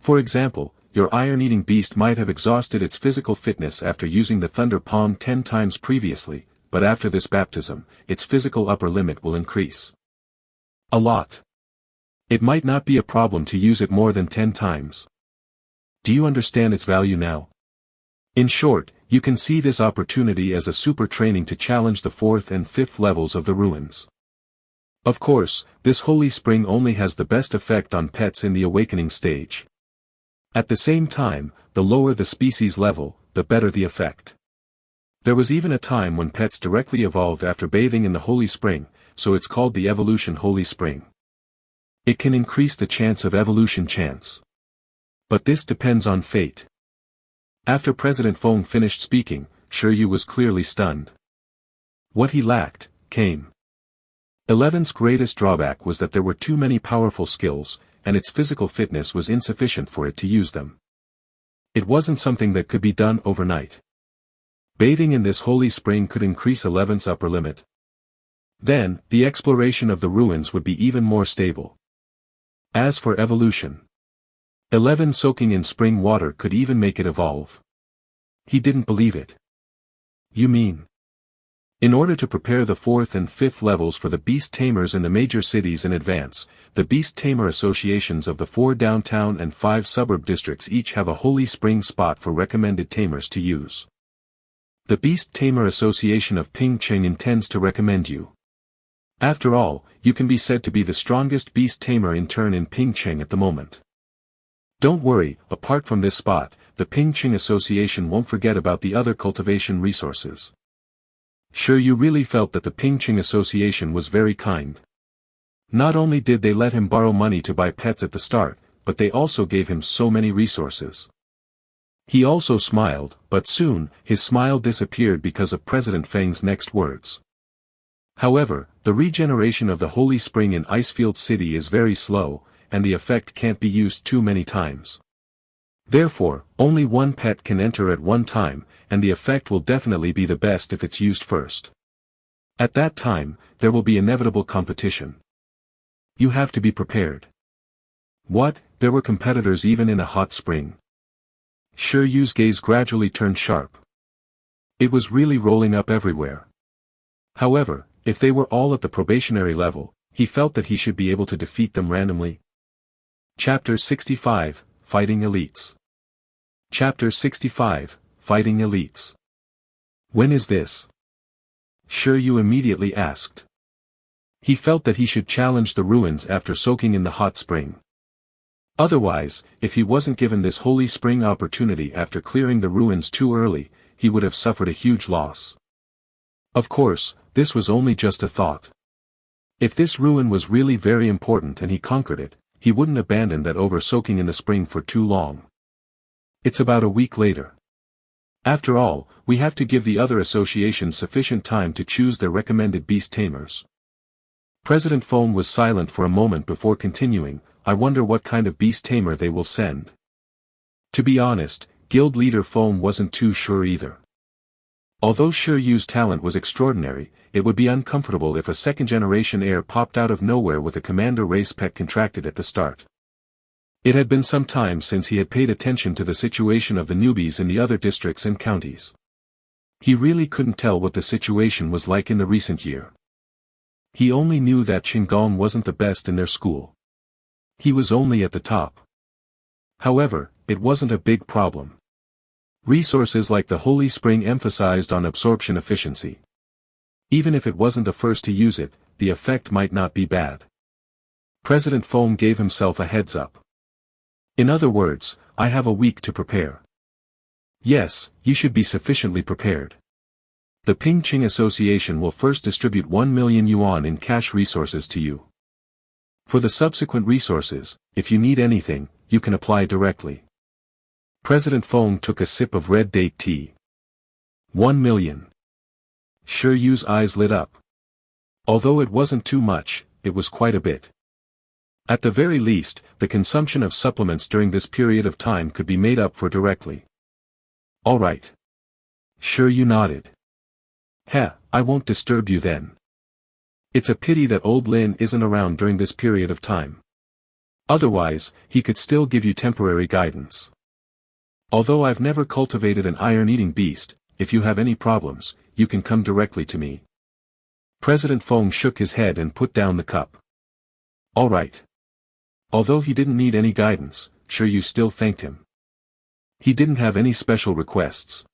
For example, your iron-eating beast might have exhausted its physical fitness after using the Thunder Palm 10 times previously, but after this baptism, its physical upper limit will increase. A lot. It might not be a problem to use it more than 10 times. Do you understand its value now? In short, you can see this opportunity as a super training to challenge the 4th and 5th levels of the ruins. Of course, this Holy Spring only has the best effect on pets in the awakening stage. At the same time, the lower the species level, the better the effect. There was even a time when pets directly evolved after bathing in the Holy Spring, so it's called the Evolution Holy Spring. It can increase the chance of evolution chance. But this depends on fate. After President Feng finished speaking, Shi Yu was clearly stunned. What he lacked, came. 11's greatest drawback was that there were too many powerful skills, and its physical fitness was insufficient for it to use them. It wasn't something that could be done overnight. Bathing in this holy spring could increase 11's upper limit. Then, the exploration of the ruins would be even more stable. As for evolution, 11 soaking in spring water could even make it evolve. He didn't believe it. You mean? In order to prepare the 4th and 5th levels for the Beast Tamers in the major cities in advance, the Beast Tamer associations of the 4 downtown and 5 suburb districts each have a holy spring spot for recommended tamers to use. The Beast Tamer Association of Ching intends to recommend you. After all, you can be said to be the strongest Beast Tamer in turn in Ching at the moment. Don't worry, apart from this spot, the Ching Association won't forget about the other cultivation resources. Shi Yu really felt that the Ching Association was very kind. Not only did they let him borrow money to buy pets at the start, but they also gave him so many resources. He also smiled, but soon, his smile disappeared because of President Feng's next words. However, the regeneration of the Holy Spring in Icefield City is very slow, and the effect can't be used too many times. Therefore, only one pet can enter at one time, and the effect will definitely be the best if it's used first. At that time, there will be inevitable competition. You have to be prepared. What, there were competitors even in a hot spring? Shi Yu's gaze gradually turned sharp. It was really rolling up everywhere. However, if they were all at the probationary level, he felt that he should be able to defeat them randomly. Chapter 65, Fighting Elites. Chapter 65, Fighting Elites. When is this? Shi Yu immediately asked. He felt that he should challenge the ruins after soaking in the hot spring. Otherwise, if he wasn't given this holy spring opportunity after clearing the ruins too early, he would have suffered a huge loss. Of course, this was only just a thought. If this ruin was really very important and he conquered it, he wouldn't abandon that over soaking in the spring for too long. It's about a week later. After all, we have to give the other associations sufficient time to choose their recommended Beast Tamers. President Feng was silent for a moment before continuing. I wonder what kind of Beast Tamer they will send. To be honest, Guild Leader Feng wasn't too sure either. Although Shi Yu's talent was extraordinary, it would be uncomfortable if a second-generation heir popped out of nowhere with a commander race pet contracted at the start. It had been some time since he had paid attention to the situation of the newbies in the other districts and counties. He really couldn't tell what the situation was like in the recent year. He only knew that Qinggong wasn't the best in their school. He was only at the top. However, it wasn't a big problem. Resources like the Holy Spring emphasized on absorption efficiency. Even if it wasn't the first to use it, the effect might not be bad. President Feng gave himself a heads up. In other words, I have a week to prepare. Yes, you should be sufficiently prepared. The Ching Association will first distribute 1 million yuan in cash resources to you. For the subsequent resources, if you need anything, you can apply directly. President Feng took a sip of red date tea. 1 million. Shi Yu's eyes lit up. Although it wasn't too much, it was quite a bit. At the very least, the consumption of supplements during this period of time could be made up for directly. All right. Shi Yu nodded. I won't disturb you then. It's a pity that old Lin isn't around during this period of time. Otherwise, he could still give you temporary guidance. Although I've never cultivated an iron-eating beast, if you have any problems, you can come directly to me. President Feng shook his head and put down the cup. All right. Although he didn't need any guidance, Shi Yu still thanked him. He didn't have any special requests.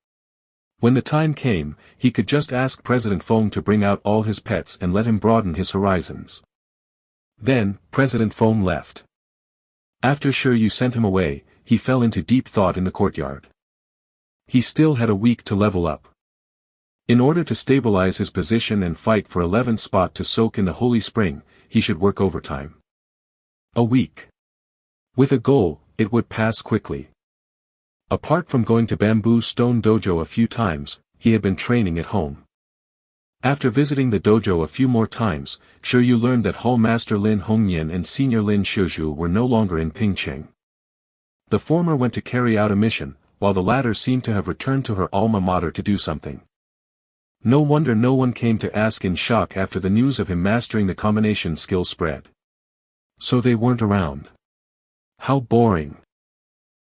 When the time came, he could just ask President Feng to bring out all his pets and let him broaden his horizons. Then, President Feng left. After Shi Yu sent him away, he fell into deep thought in the courtyard. He still had a week to level up. In order to stabilize his position and fight for 11th spot to soak in the Holy Spring, he should work overtime. A week. With a goal, it would pass quickly. Apart from going to Bamboo Stone Dojo a few times, he had been training at home. After visiting the dojo a few more times, Shi Yu learned that Hall Master Lin Hongyan and Senior Lin Shizhu were no longer in Pingcheng. The former went to carry out a mission, while the latter seemed to have returned to her alma mater to do something. No wonder no one came to ask in shock after the news of him mastering the combination skill spread. So they weren't around. How boring.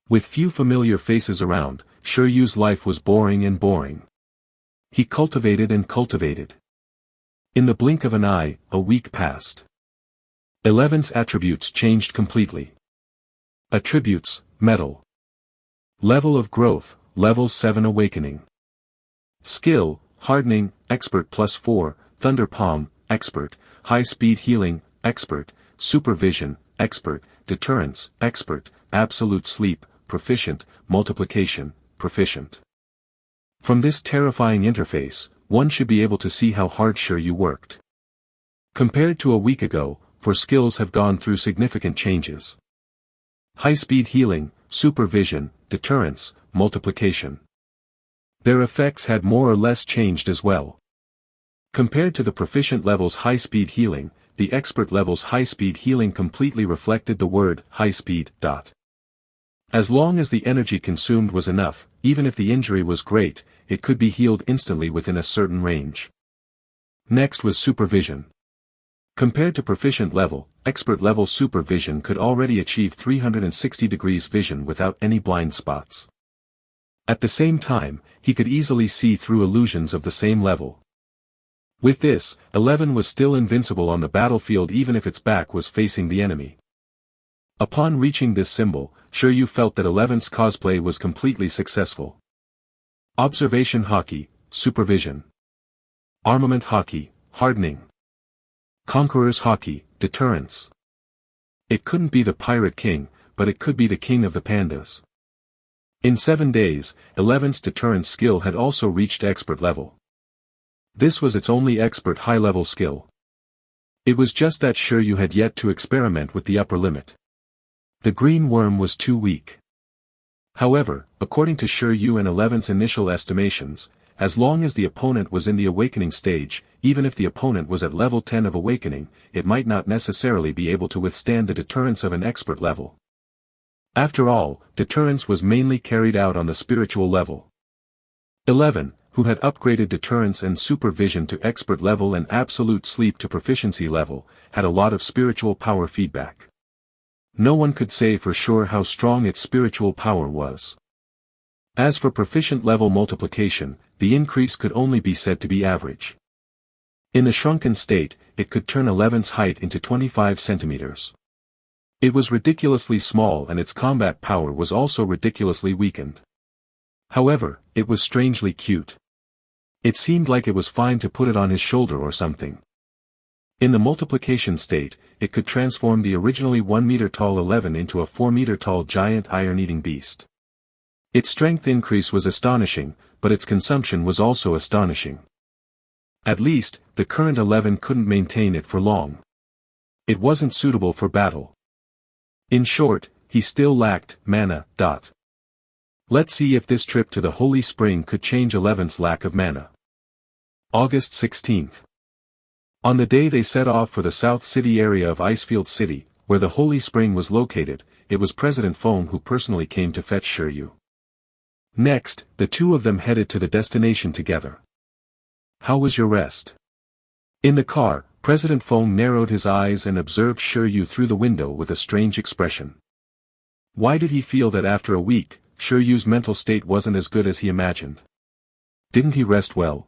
With few familiar faces around, Shi Yu's life was boring and boring. He cultivated and cultivated. In the blink of an eye, a week passed. 11's attributes changed completely. Attributes, Metal. Level of growth, Level 7 Awakening. Skill, Hardening, Expert +4, Thunder Palm, Expert, High Speed Healing, Expert, Supervision, Expert, Deterrence, Expert, Absolute Sleep, Proficient, Multiplication, Proficient. From this terrifying interface, one should be able to see how hard Shi Yu worked. Compared to a week ago, for skills have gone through significant changes. High-speed healing, supervision, deterrence, multiplication. Their effects had more or less changed as well. Compared to the proficient level's high-speed healing, the expert level's high-speed healing completely reflected the word high-speed. As long as the energy consumed was enough, even if the injury was great, it could be healed instantly within a certain range. Next was supervision. Compared to proficient level, expert level supervision could already achieve 360 degrees vision without any blind spots. At the same time, he could easily see through illusions of the same level. With this, 11 was still invincible on the battlefield even if its back was facing the enemy. Upon reaching this symbol, Shi Yu felt that 11's cosplay was completely successful. Observation Hockey, Supervision. Armament Hockey, Hardening. Conqueror's Hockey, Deterrence. It couldn't be the Pirate King, but it could be the King of the Pandas. In 7 days, 11's deterrence skill had also reached expert level. This was its only expert high-level skill. It was just that Shi Yu had yet to experiment with the upper limit. The green worm was too weak. However, according to Shi Yu and 11's initial estimations, as long as the opponent was in the awakening stage, even if the opponent was at level 10 of awakening, it might not necessarily be able to withstand the deterrence of an expert level. After all, deterrence was mainly carried out on the spiritual level. 11, who had upgraded deterrence and supervision to expert level and absolute sleep to proficiency level, had a lot of spiritual power feedback. No one could say for sure how strong its spiritual power was. As for proficient level multiplication, the increase could only be said to be average. In the shrunken state, it could turn 11's height into 25 centimeters. It was ridiculously small and its combat power was also ridiculously weakened. However, it was strangely cute. It seemed like it was fine to put it on his shoulder or something. In the multiplication state, it could transform the originally 1 meter tall 11 into a 4 meter tall giant iron-eating beast. Its strength increase was astonishing, but its consumption was also astonishing. At least, the current 11 couldn't maintain it for long. It wasn't suitable for battle. In short, he still lacked mana. Let's see if this trip to the Holy Spring could change 11's lack of mana. August 16th. On the day they set off for the South City area of Icefield City, where the Holy Spring was located, it was President Feng who personally came to fetch Shi Yu. Next, the two of them headed to the destination together. How was your rest? In the car, President Feng narrowed his eyes and observed Shi Yu through the window with a strange expression. Why did he feel that after a week, Shi Yu's mental state wasn't as good as he imagined? Didn't he rest well?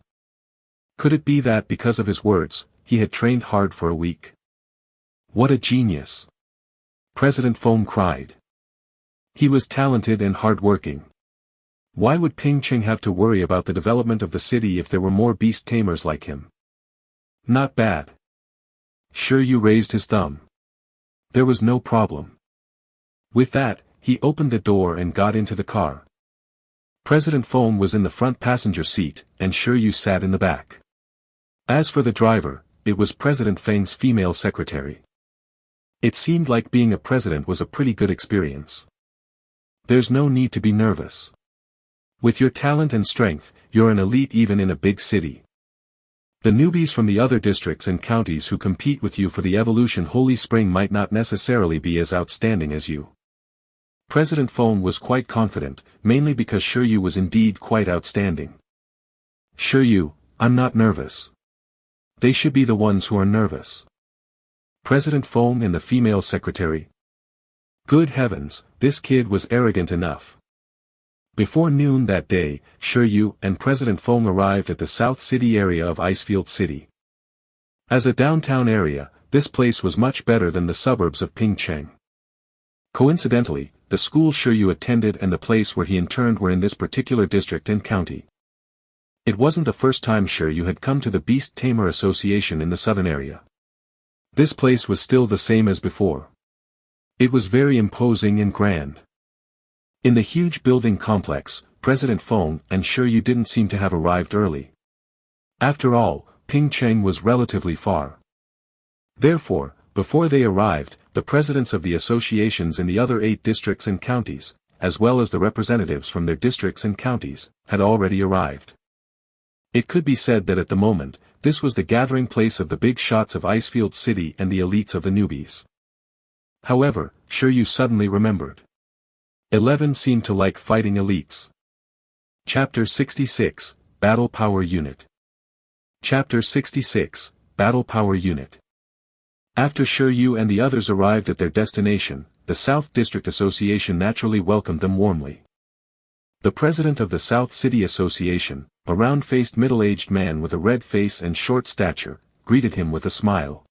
Could it be that because of his words, he had trained hard for a week? What a genius! President Feng cried. He was talented and hard-working. Why would Pingcheng have to worry about the development of the city if there were more Beast Tamers like him? Not bad. Shi Yu raised his thumb. There was no problem. With that, he opened the door and got into the car. President Feng was in the front passenger seat, and Shi Yu sat in the back. As for the driver, it was President Feng's female secretary. It seemed like being a president was a pretty good experience. There's no need to be nervous. With your talent and strength, you're an elite even in a big city. The newbies from the other districts and counties who compete with you for the evolution Holy Spring might not necessarily be as outstanding as you. President Feng was quite confident, mainly because Shi Yu was indeed quite outstanding. Shi Yu, I'm not nervous. They should be the ones who are nervous. President Feng and the female secretary. Good heavens, this kid was arrogant enough. Before noon that day, Shi Yu and President Feng arrived at the South City area of Icefield City. As a downtown area, this place was much better than the suburbs of Pingcheng. Coincidentally, the school Shi Yu attended and the place where he interned were in this particular district and county. It wasn't the first time Shi Yu had come to the Beast Tamer Association in the southern area. This place was still the same as before. It was very imposing and grand. In the huge building complex, President Feng and Shi Yu didn't seem to have arrived early. After all, Pingcheng was relatively far. Therefore, before they arrived, the presidents of the associations in the other 8 districts and counties, as well as the representatives from their districts and counties, had already arrived. It could be said that at the moment, this was the gathering place of the big shots of Icefield City and the elites of the newbies. However, Shi Yu suddenly remembered. 11 seemed to like fighting elites. Chapter 66, Battle Power Unit. Chapter 66, Battle Power Unit. After Shi Yu and the others arrived at their destination, the South District Association naturally welcomed them warmly. The president of the South City Association, a round-faced middle-aged man with a red face and short stature, greeted him with a smile.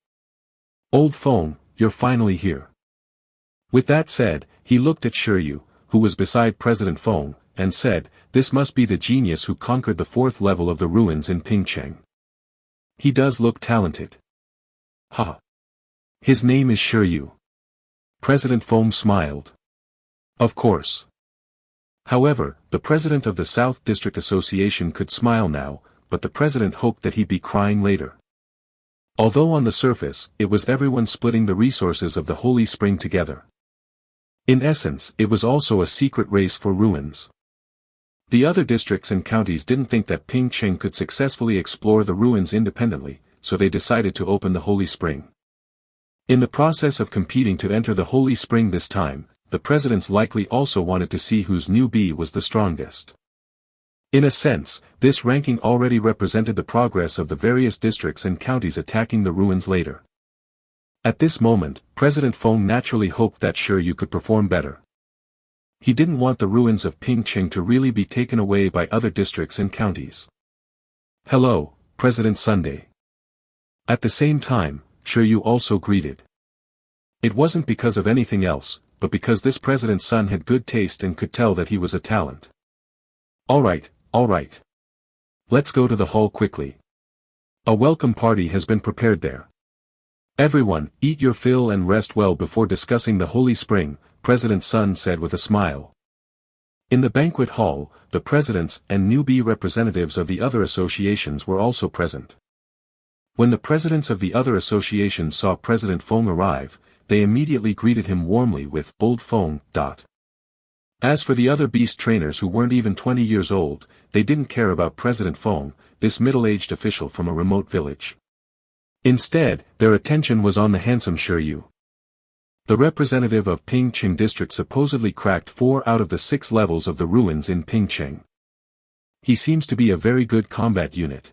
Old Feng, you're finally here. With that said, he looked at Shi Yu, who was beside President Feng, and said, this must be the genius who conquered the 4th level of the ruins in Pingcheng. He does look talented. Ha! His name is Shi Yu. President Feng smiled. Of course. However, the president of the South District Association could smile now, but the president hoped that he'd be crying later. Although on the surface, it was everyone splitting the resources of the Holy Spring together. In essence, it was also a secret race for ruins. The other districts and counties didn't think that Pingcheng could successfully explore the ruins independently, so they decided to open the Holy Spring. In the process of competing to enter the Holy Spring this time, the presidents likely also wanted to see whose newbie was the strongest. In a sense, this ranking already represented the progress of the various districts and counties attacking the ruins later. At this moment, President Feng naturally hoped that Shi Yu could perform better. He didn't want the ruins of Pingcheng to really be taken away by other districts and counties. Hello, President Sunday. At the same time, Shi Yu also greeted. It wasn't because of anything else, but because this president's son had good taste and could tell that he was a talent. Alright. Let's go to the hall quickly. A welcome party has been prepared there. Everyone, eat your fill and rest well before discussing the Holy Spring, President Sun said with a smile. In the banquet hall, the presidents and newbie representatives of the other associations were also present. When the presidents of the other associations saw President Feng arrive, they immediately greeted him warmly with "Old Feng." As for the other beast trainers who weren't even 20 years old, they didn't care about President Feng, this middle-aged official from a remote village. Instead, their attention was on the handsome Shi Yu. The representative of Pingcheng district supposedly cracked 4 out of the 6 levels of the ruins in Pingcheng. He seems to be a very good combat unit.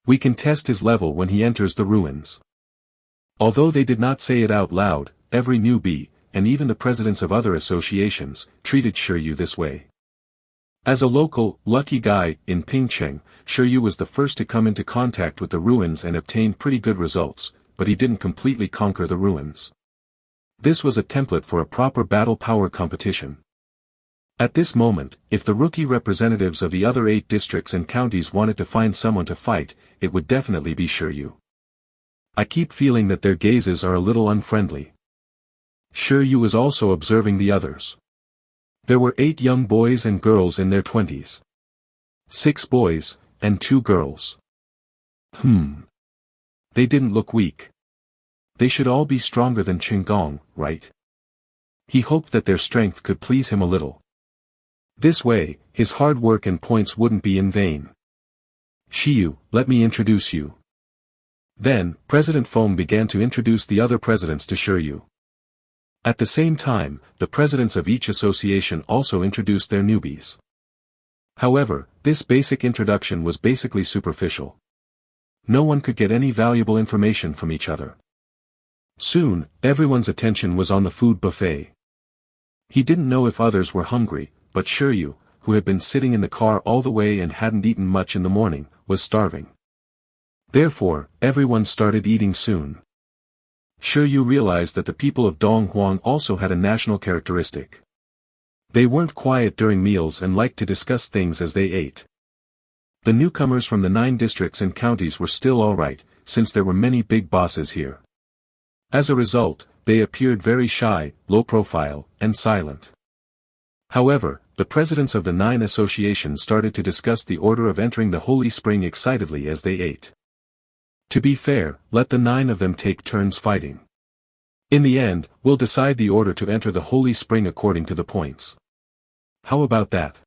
We can test his level when he enters the ruins. Although they did not say it out loud, every newbie, and even the presidents of other associations, treated Shi Yu this way. As a local, lucky guy, in Pingcheng, Shi Yu was the first to come into contact with the ruins and obtained pretty good results, but he didn't completely conquer the ruins. This was a template for a proper battle power competition. At this moment, if the rookie representatives of the other 8 districts and counties wanted to find someone to fight, it would definitely be Shi Yu. I keep feeling that their gazes are a little unfriendly. Shi Yu was also observing the others. There were 8 young boys and girls in their 20s. 6 boys, and 2 girls. They didn't look weak. They should all be stronger than Ching, right? He hoped that their strength could please him a little. This way, his hard work and points wouldn't be in vain. Shi Yu, let me introduce you. Then, President Foam began to introduce the other presidents to Shi Yu. At the same time, the presidents of each association also introduced their newbies. However, this basic introduction was basically superficial. No one could get any valuable information from each other. Soon, everyone's attention was on the food buffet. He didn't know if others were hungry, but Shi Yu, who had been sitting in the car all the way and hadn't eaten much in the morning, was starving. Therefore, everyone started eating soon. Shi Yu realized that the people of Donghuang also had a national characteristic. They weren't quiet during meals and liked to discuss things as they ate. The newcomers from the 9 districts and counties were still alright, since there were many big bosses here. As a result, they appeared very shy, low profile, and silent. However, the presidents of the 9 associations started to discuss the order of entering the holy spring excitedly as they ate. To be fair, let the 9 of them take turns fighting. In the end, we'll decide the order to enter the holy spring according to the points. How about that?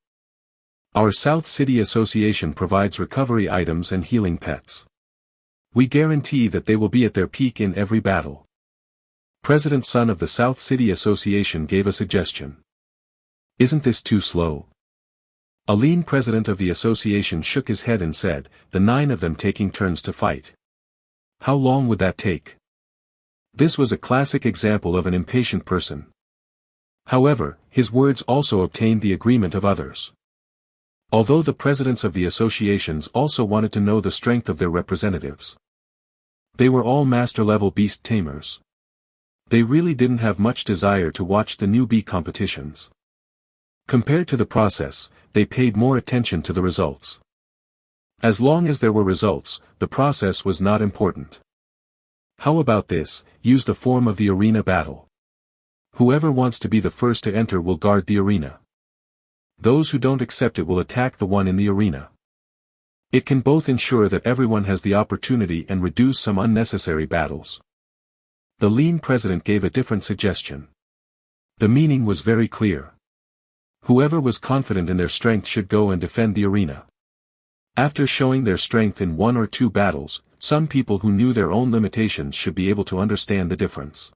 Our South City Association provides recovery items and healing pets. We guarantee that they will be at their peak in every battle. President Sun of the South City Association gave a suggestion. Isn't this too slow? A lean president of the association shook his head and said, the 9 of them taking turns to fight. How long would that take? This was a classic example of an impatient person. However, his words also obtained the agreement of others. Although the presidents of the associations also wanted to know the strength of their representatives. They were all master-level Beast Tamers. They really didn't have much desire to watch the newbie competitions. Compared to the process, they paid more attention to the results. As long as there were results, the process was not important. How about this, use the form of the arena battle. Whoever wants to be the first to enter will guard the arena. Those who don't accept it will attack the one in the arena. It can both ensure that everyone has the opportunity and reduce some unnecessary battles. The lean president gave a different suggestion. The meaning was very clear. Whoever was confident in their strength should go and defend the arena. After showing their strength in 1 or 2 battles, some people who knew their own limitations should be able to understand the difference.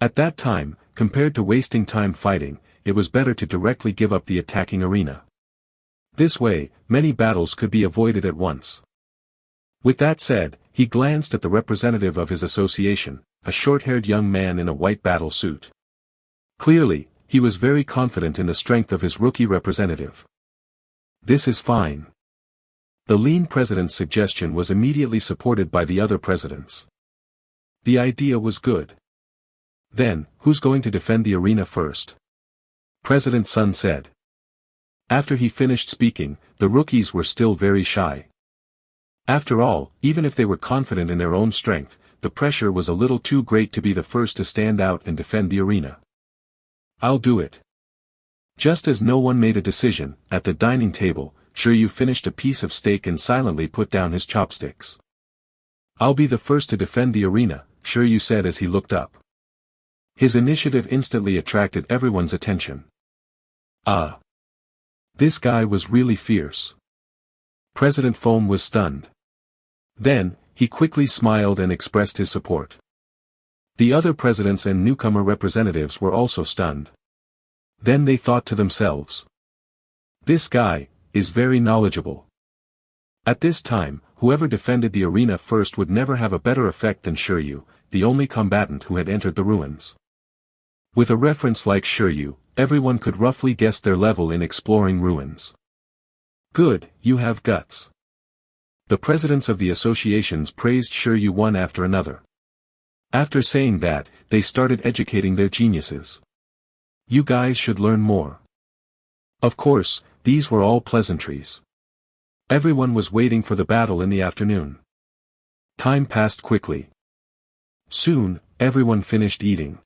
At that time, compared to wasting time fighting, it was better to directly give up the attacking arena. This way, many battles could be avoided at once. With that said, he glanced at the representative of his association, a short-haired young man in a white battle suit. Clearly, he was very confident in the strength of his rookie representative. This is fine. The lean president's suggestion was immediately supported by the other presidents. The idea was good. Then, who's going to defend the arena first? President Sun said. After he finished speaking, the rookies were still very shy. After all, even if they were confident in their own strength, the pressure was a little too great to be the first to stand out and defend the arena. I'll do it. Just as no one made a decision, at the dining table, Shi Yu finished a piece of steak and silently put down his chopsticks. I'll be the first to defend the arena, Shi Yu said as he looked up. His initiative instantly attracted everyone's attention. Ah! This guy was really fierce. President Foam was stunned. Then, he quickly smiled and expressed his support. The other presidents and newcomer representatives were also stunned. Then they thought to themselves. This guy is very knowledgeable. At this time, whoever defended the arena first would never have a better effect than Shi Yu, the only combatant who had entered the ruins. With a reference like Shi Yu, everyone could roughly guess their level in exploring ruins. Good, you have guts. The presidents of the associations praised Shi Yu one after another. After saying that, they started educating their geniuses. You guys should learn more. Of course, these were all pleasantries. Everyone was waiting for the battle in the afternoon. Time passed quickly. Soon, everyone finished eating.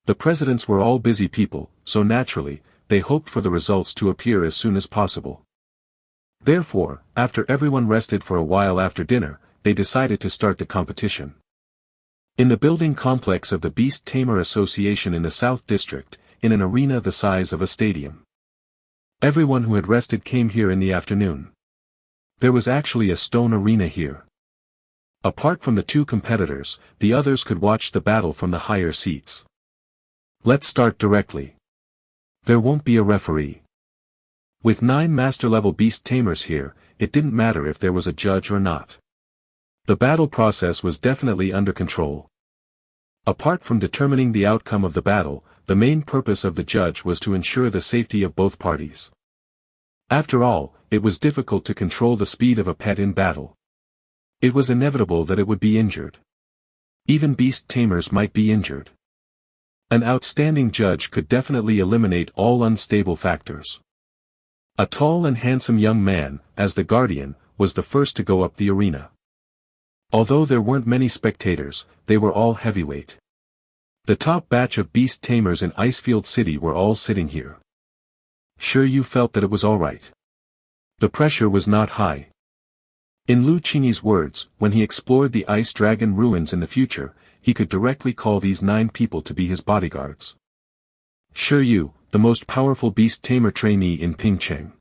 The presidents were all busy people, so naturally, they hoped for the results to appear as soon as possible. Therefore, after everyone rested for a while after dinner, they decided to start the competition. In the building complex of the Beast Tamer Association in the South District, in an arena the size of a stadium. Everyone who had rested came here in the afternoon. There was actually a stone arena here. Apart from the two competitors, the others could watch the battle from the higher seats. Let's start directly. There won't be a referee. With 9 master-level Beast Tamers here, it didn't matter if there was a judge or not. The battle process was definitely under control. Apart from determining the outcome of the battle, the main purpose of the judge was to ensure the safety of both parties. After all, it was difficult to control the speed of a pet in battle. It was inevitable that it would be injured. Even Beast Tamers might be injured. An outstanding judge could definitely eliminate all unstable factors. A tall and handsome young man, as the guardian, was the first to go up the arena. Although there weren't many spectators, they were all heavyweight. The top batch of Beast Tamers in Icefield City were all sitting here. Shi Yu felt that it was alright. The pressure was not high. In Lu Qingyi's words, when he explored the Ice Dragon ruins in the future, he could directly call these 9 people to be his bodyguards. Shi Yu, the most powerful Beast Tamer trainee in Pingcheng.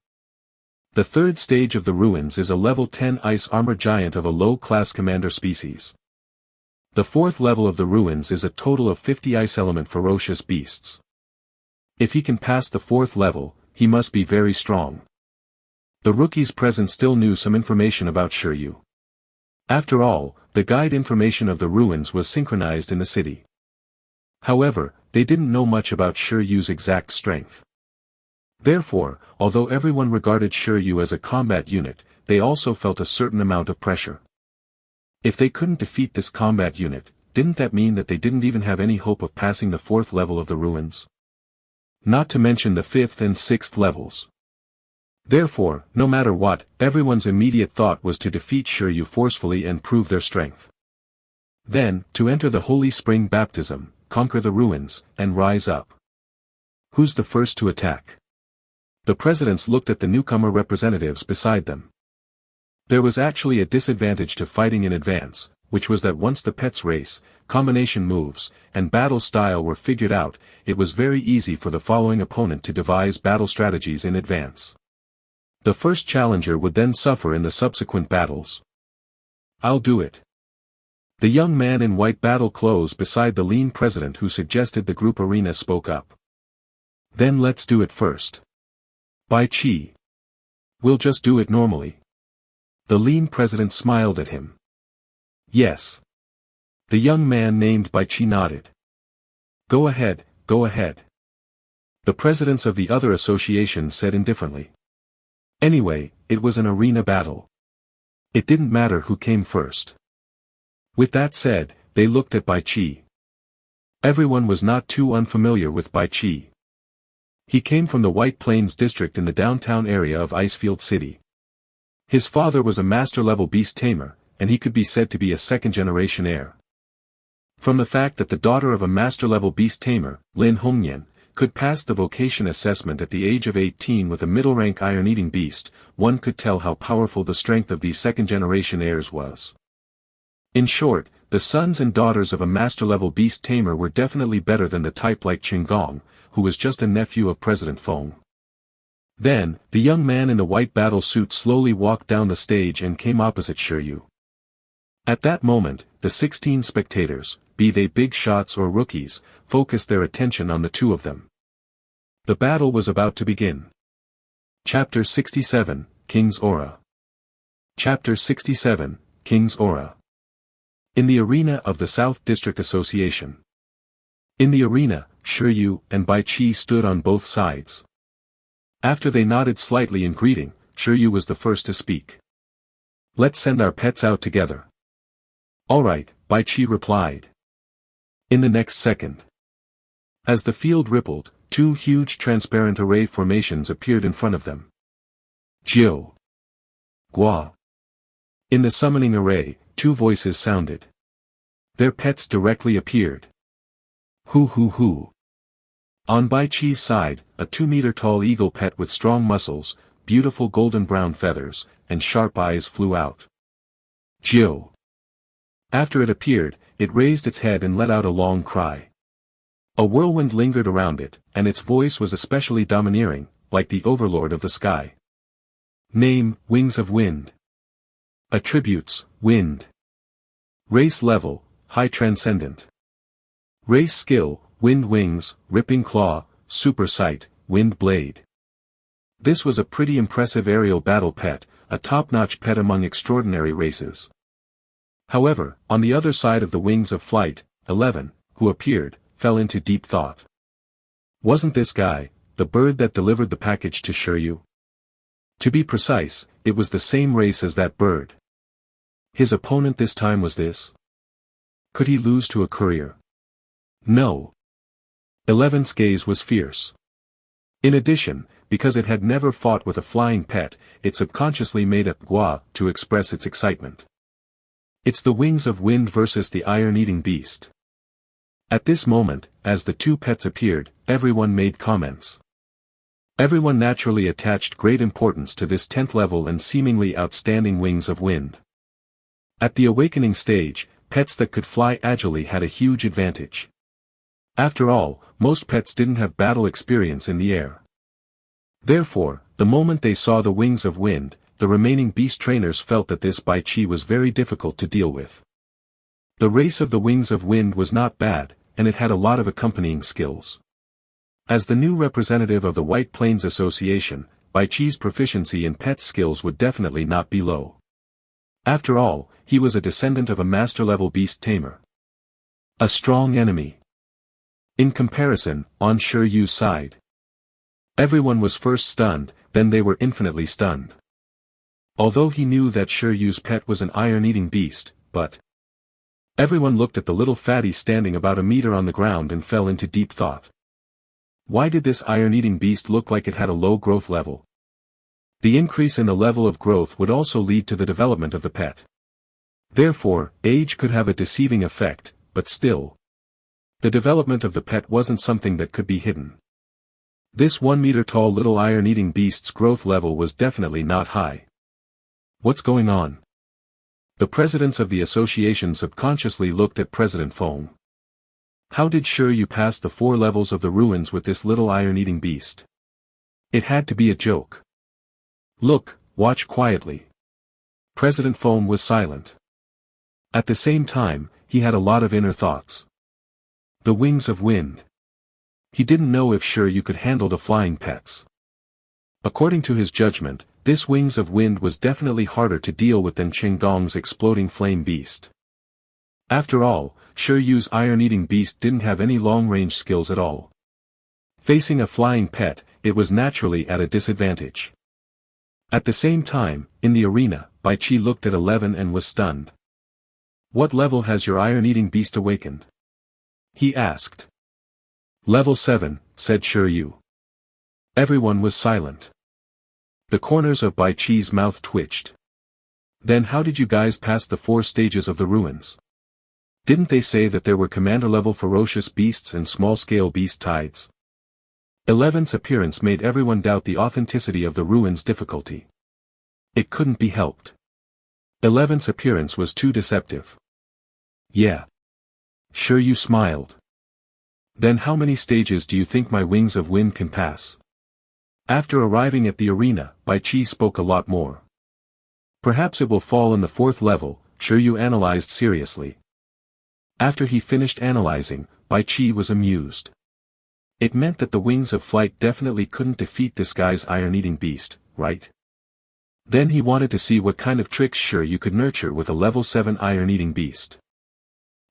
The third stage of the ruins is a level 10 ice armor giant of a low-class commander species. The fourth level of the ruins is a total of 50 ice element ferocious beasts. If he can pass the fourth level, he must be very strong. The rookies present still knew some information about Shi Yu. After all, the guide information of the ruins was synchronized in the city. However, they didn't know much about Shi Yu's exact strength. Therefore, although everyone regarded Shi Yu as a combat unit, they also felt a certain amount of pressure. If they couldn't defeat this combat unit, didn't that mean that they didn't even have any hope of passing the fourth level of the ruins? Not to mention the fifth and sixth levels. Therefore, no matter what, everyone's immediate thought was to defeat Shi Yu forcefully and prove their strength. Then, to enter the Holy Spring Baptism, conquer the ruins, and rise up. Who's the first to attack? The presidents looked at the newcomer representatives beside them. There was actually a disadvantage to fighting in advance, which was that once the pets race, combination moves, and battle style were figured out, it was very easy for the following opponent to devise battle strategies in advance. The first challenger would then suffer in the subsequent battles. I'll do it. The young man in white battle clothes beside the lean president who suggested the group arena spoke up. Then let's do it first. Bai Qi. We'll just do it normally. The lean president smiled at him. Yes. The young man named Bai Qi nodded. Go ahead, go ahead. The presidents of the other associations said indifferently. Anyway, it was an arena battle. It didn't matter who came first. With that said, they looked at Bai Qi. Everyone was not too unfamiliar with Bai Qi. He came from the White Plains district in the downtown area of Icefield City. His father was a master-level Beast Tamer, and he could be said to be a second-generation heir. From the fact that the daughter of a master-level Beast Tamer, Lin Hongyan, could pass the vocation assessment at the age of 18 with a middle-rank iron-eating beast, one could tell how powerful the strength of these second-generation heirs was. In short, the sons and daughters of a master-level Beast Tamer were definitely better than the type like Ching, who was just a nephew of President Feng. Then, the young man in the white battle suit slowly walked down the stage and came opposite Shi Yu. At that moment, the 16 spectators, be they big shots or rookies, focused their attention on the two of them. The battle was about to begin. Chapter 67, King's Aura. Chapter 67, King's Aura. In the arena of the South District Association. In the arena, Shi Yu and Bai Qi stood on both sides. After they nodded slightly in greeting, Shi Yu was the first to speak. Let's send our pets out together. Alright, Bai Qi replied. In the next second. As the field rippled, 2 huge transparent array formations appeared in front of them. Jiu. Gua. In the summoning array, 2 voices sounded. Their pets directly appeared. Hu. On Bai Qi's side, a 2-meter-tall eagle pet with strong muscles, beautiful golden-brown feathers, and sharp eyes flew out. Jiu. After it appeared, it raised its head and let out a long cry. A whirlwind lingered around it, and its voice was especially domineering, like the overlord of the sky. Name, Wings of Wind. Attributes, Wind. Race level, High Transcendent. Race skill, Wind Wings, Ripping Claw, Super Sight, Wind Blade. This was a pretty impressive aerial battle pet, a top-notch pet among extraordinary races. However, on the other side of the wings of flight, 11, who appeared, fell into deep thought. Wasn't this guy, the bird that delivered the package to Shi Yu? To be precise, it was the same race as that bird. His opponent this time was this? Could he lose to a courier? No. 11's gaze was fierce. In addition, because it had never fought with a flying pet, it subconsciously made a gua to express its excitement. It's the wings of wind versus the iron-eating beast. At this moment, as the two pets appeared, everyone made comments. Everyone naturally attached great importance to this 10th level and seemingly outstanding wings of wind. At the awakening stage, pets that could fly agilely had a huge advantage. After all, most pets didn't have battle experience in the air. Therefore, the moment they saw the wings of wind, the remaining beast trainers felt that this Bai Qi was very difficult to deal with. The race of the wings of wind was not bad, and it had a lot of accompanying skills. As the new representative of the White Plains Association, Bai Qi's proficiency in pet skills would definitely not be low. After all, he was a descendant of a master-level beast tamer. A strong enemy. In comparison, on Shi Yu's side, everyone was first stunned, then they were infinitely stunned. Although he knew that Shi Yu's pet was an iron-eating beast, but everyone looked at the little fatty standing about a meter on the ground and fell into deep thought. Why did this iron-eating beast look like it had a low growth level? The increase in the level of growth would also lead to the development of the pet. Therefore, age could have a deceiving effect, but still, the development of the pet wasn't something that could be hidden. This 1-meter-tall little iron-eating beast's growth level was definitely not high. What's going on? The presidents of the association subconsciously looked at President Feng. How did Shi Yu pass the 4 levels of the ruins with this little iron-eating beast? It had to be a joke. Look, watch quietly. President Feng was silent. At the same time, he had a lot of inner thoughts. The wings of wind. He didn't know if Shi Yu could handle the flying pets. According to his judgment, this wings of wind was definitely harder to deal with than Ching Gong's exploding flame beast. After all, Shi Yu's iron-eating beast didn't have any long-range skills at all. Facing a flying pet, it was naturally at a disadvantage. At the same time, in the arena, Bai Qi looked at 11 and was stunned. What level has your iron-eating beast awakened? He asked. Level 7, said Shi Yu. Everyone was silent. The corners of Bai Qi's mouth twitched. Then how did you guys pass the 4 stages of the ruins? Didn't they say that there were commander-level ferocious beasts and small-scale beast tides? 11's appearance made everyone doubt the authenticity of the ruins' difficulty. It couldn't be helped. 11's appearance was too deceptive. Yeah. Shi Yu smiled. Then how many stages do you think my wings of wind can pass? After arriving at the arena, Bai Qi spoke a lot more. Perhaps it will fall in the 4th level, Shi Yu analyzed seriously. After he finished analyzing, Bai Qi was amused. It meant that the wings of flight definitely couldn't defeat this guy's iron-eating beast, right? Then he wanted to see what kind of tricks Shi Yu could nurture with a level 7 iron-eating beast.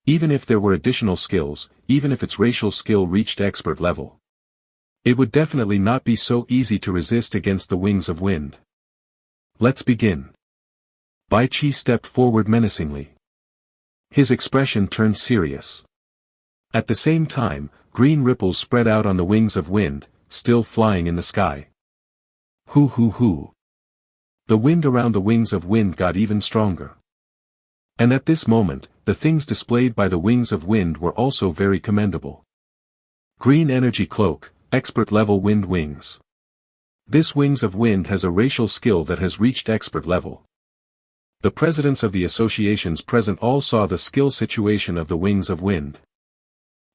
Even if there were additional skills, even if its racial skill reached expert level, it would definitely not be so easy to resist against the wings of wind. Let's begin. Bai Qi stepped forward menacingly. His expression turned serious. At the same time, green ripples spread out on the wings of wind, still flying in the sky. Hoo hoo hoo. The wind around the wings of wind got even stronger. And at this moment, the things displayed by the wings of wind were also very commendable. Green energy cloak, expert level wind wings. This wings of wind has a racial skill that has reached expert level. The presidents of the associations present all saw the skill situation of the wings of wind.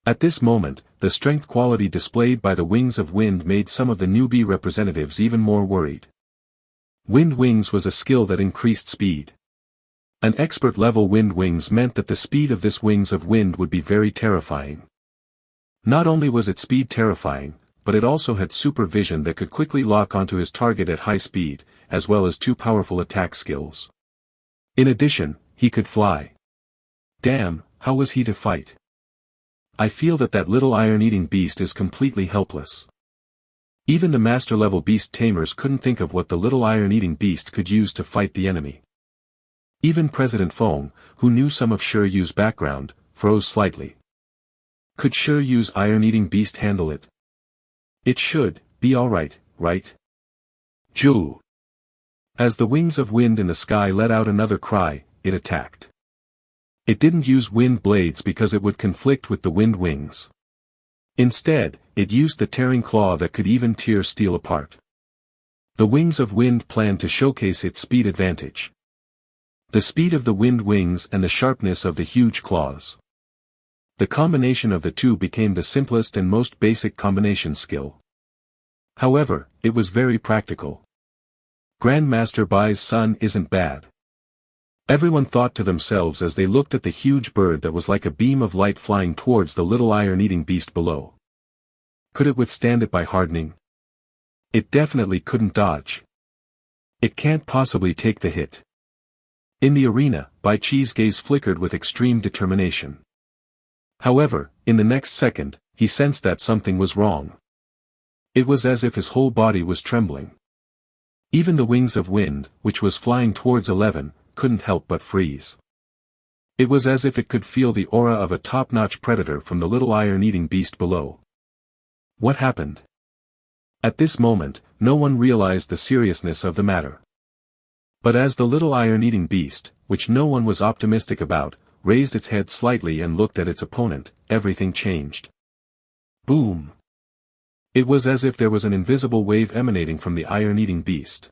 At this moment, the strength quality displayed by the wings of wind made some of the newbie representatives even more worried. Wind wings was a skill that increased speed. An expert-level wind wings meant that the speed of this wings of wind would be very terrifying. Not only was its speed terrifying, but it also had supervision that could quickly lock onto his target at high speed, as well as 2 powerful attack skills. In addition, he could fly. Damn, how was he to fight? I feel that little iron-eating beast is completely helpless. Even the master-level beast tamers couldn't think of what the little iron-eating beast could use to fight the enemy. Even President Feng, who knew some of Shi Yu's background, froze slightly. Could Shi Yu's iron-eating beast handle it? It should be alright, right? Ju. As the wings of wind in the sky let out another cry, it attacked. It didn't use wind blades because it would conflict with the wind wings. Instead, it used the tearing claw that could even tear steel apart. The wings of wind planned to showcase its speed advantage. The speed of the wind wings and the sharpness of the huge claws. The combination of the two became the simplest and most basic combination skill. However, it was very practical. Grandmaster Bai's son isn't bad. Everyone thought to themselves as they looked at the huge bird that was like a beam of light flying towards the little iron-eating beast below. Could it withstand it by hardening? It definitely couldn't dodge. It can't possibly take the hit. In the arena, Bai Chi's gaze flickered with extreme determination. However, in the next second, he sensed that something was wrong. It was as if his whole body was trembling. Even the wings of wind, which was flying towards 11, couldn't help but freeze. It was as if it could feel the aura of a top-notch predator from the little iron-eating beast below. What happened? At this moment, no one realized the seriousness of the matter. But as the little iron-eating beast, which no one was optimistic about, raised its head slightly and looked at its opponent, everything changed. Boom! It was as if there was an invisible wave emanating from the iron-eating beast.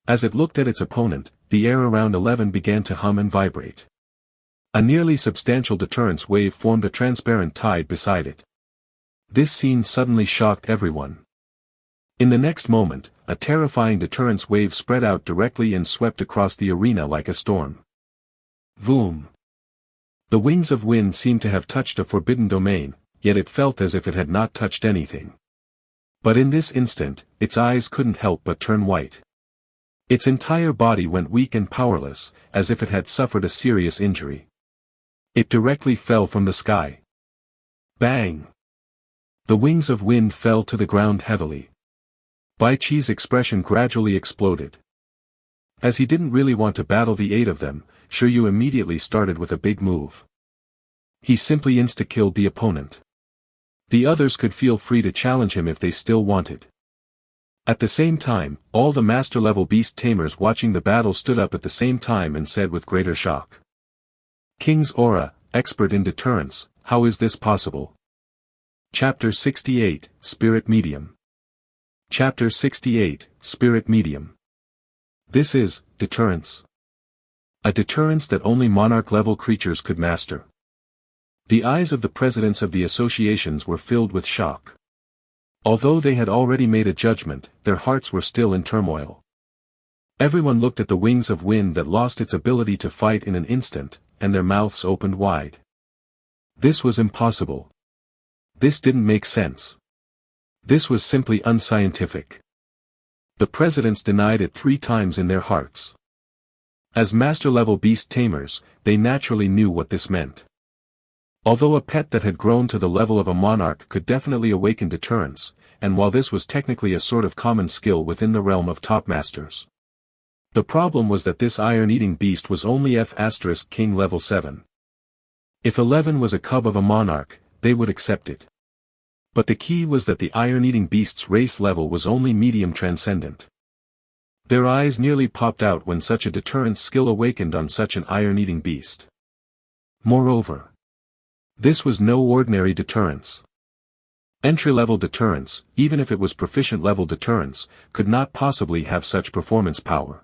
As it looked at its opponent, the air around 11 began to hum and vibrate. A nearly substantial deterrence wave formed a transparent tide beside it. This scene suddenly shocked everyone. In the next moment, a terrifying deterrence wave spread out directly and swept across the arena like a storm. Vroom! The wings of wind seemed to have touched a forbidden domain, yet it felt as if it had not touched anything. But in this instant, its eyes couldn't help but turn white. Its entire body went weak and powerless, as if it had suffered a serious injury. It directly fell from the sky. Bang! The wings of wind fell to the ground heavily. Bai Chi's expression gradually exploded. As he didn't really want to battle the 8 of them, Shi Yu immediately started with a big move. He simply insta-killed the opponent. The others could feel free to challenge him if they still wanted. At the same time, all the master-level beast tamers watching the battle stood up at the same time and said with greater shock. King's aura, expert in deterrence, how is this possible? Chapter 68, Spirit Medium. Chapter 68, Spirit Medium. This is, deterrence. A deterrence that only monarch-level creatures could master. The eyes of the presidents of the associations were filled with shock. Although they had already made a judgment, their hearts were still in turmoil. Everyone looked at the wings of wind that lost its ability to fight in an instant, and their mouths opened wide. This was impossible. This didn't make sense. This was simply unscientific. The presidents denied it 3 times in their hearts. As master-level beast tamers, they naturally knew what this meant. Although a pet that had grown to the level of a monarch could definitely awaken deterrence, and while this was technically a sort of common skill within the realm of top masters. The problem was that this iron-eating beast was only F*King level 7. If 11 was a cub of a monarch, they would accept it. But the key was that the iron-eating beast's race level was only medium transcendent. Their eyes nearly popped out when such a deterrence skill awakened on such an iron-eating beast. Moreover, this was no ordinary deterrence. Entry-level deterrence, even if it was proficient-level deterrence, could not possibly have such performance power.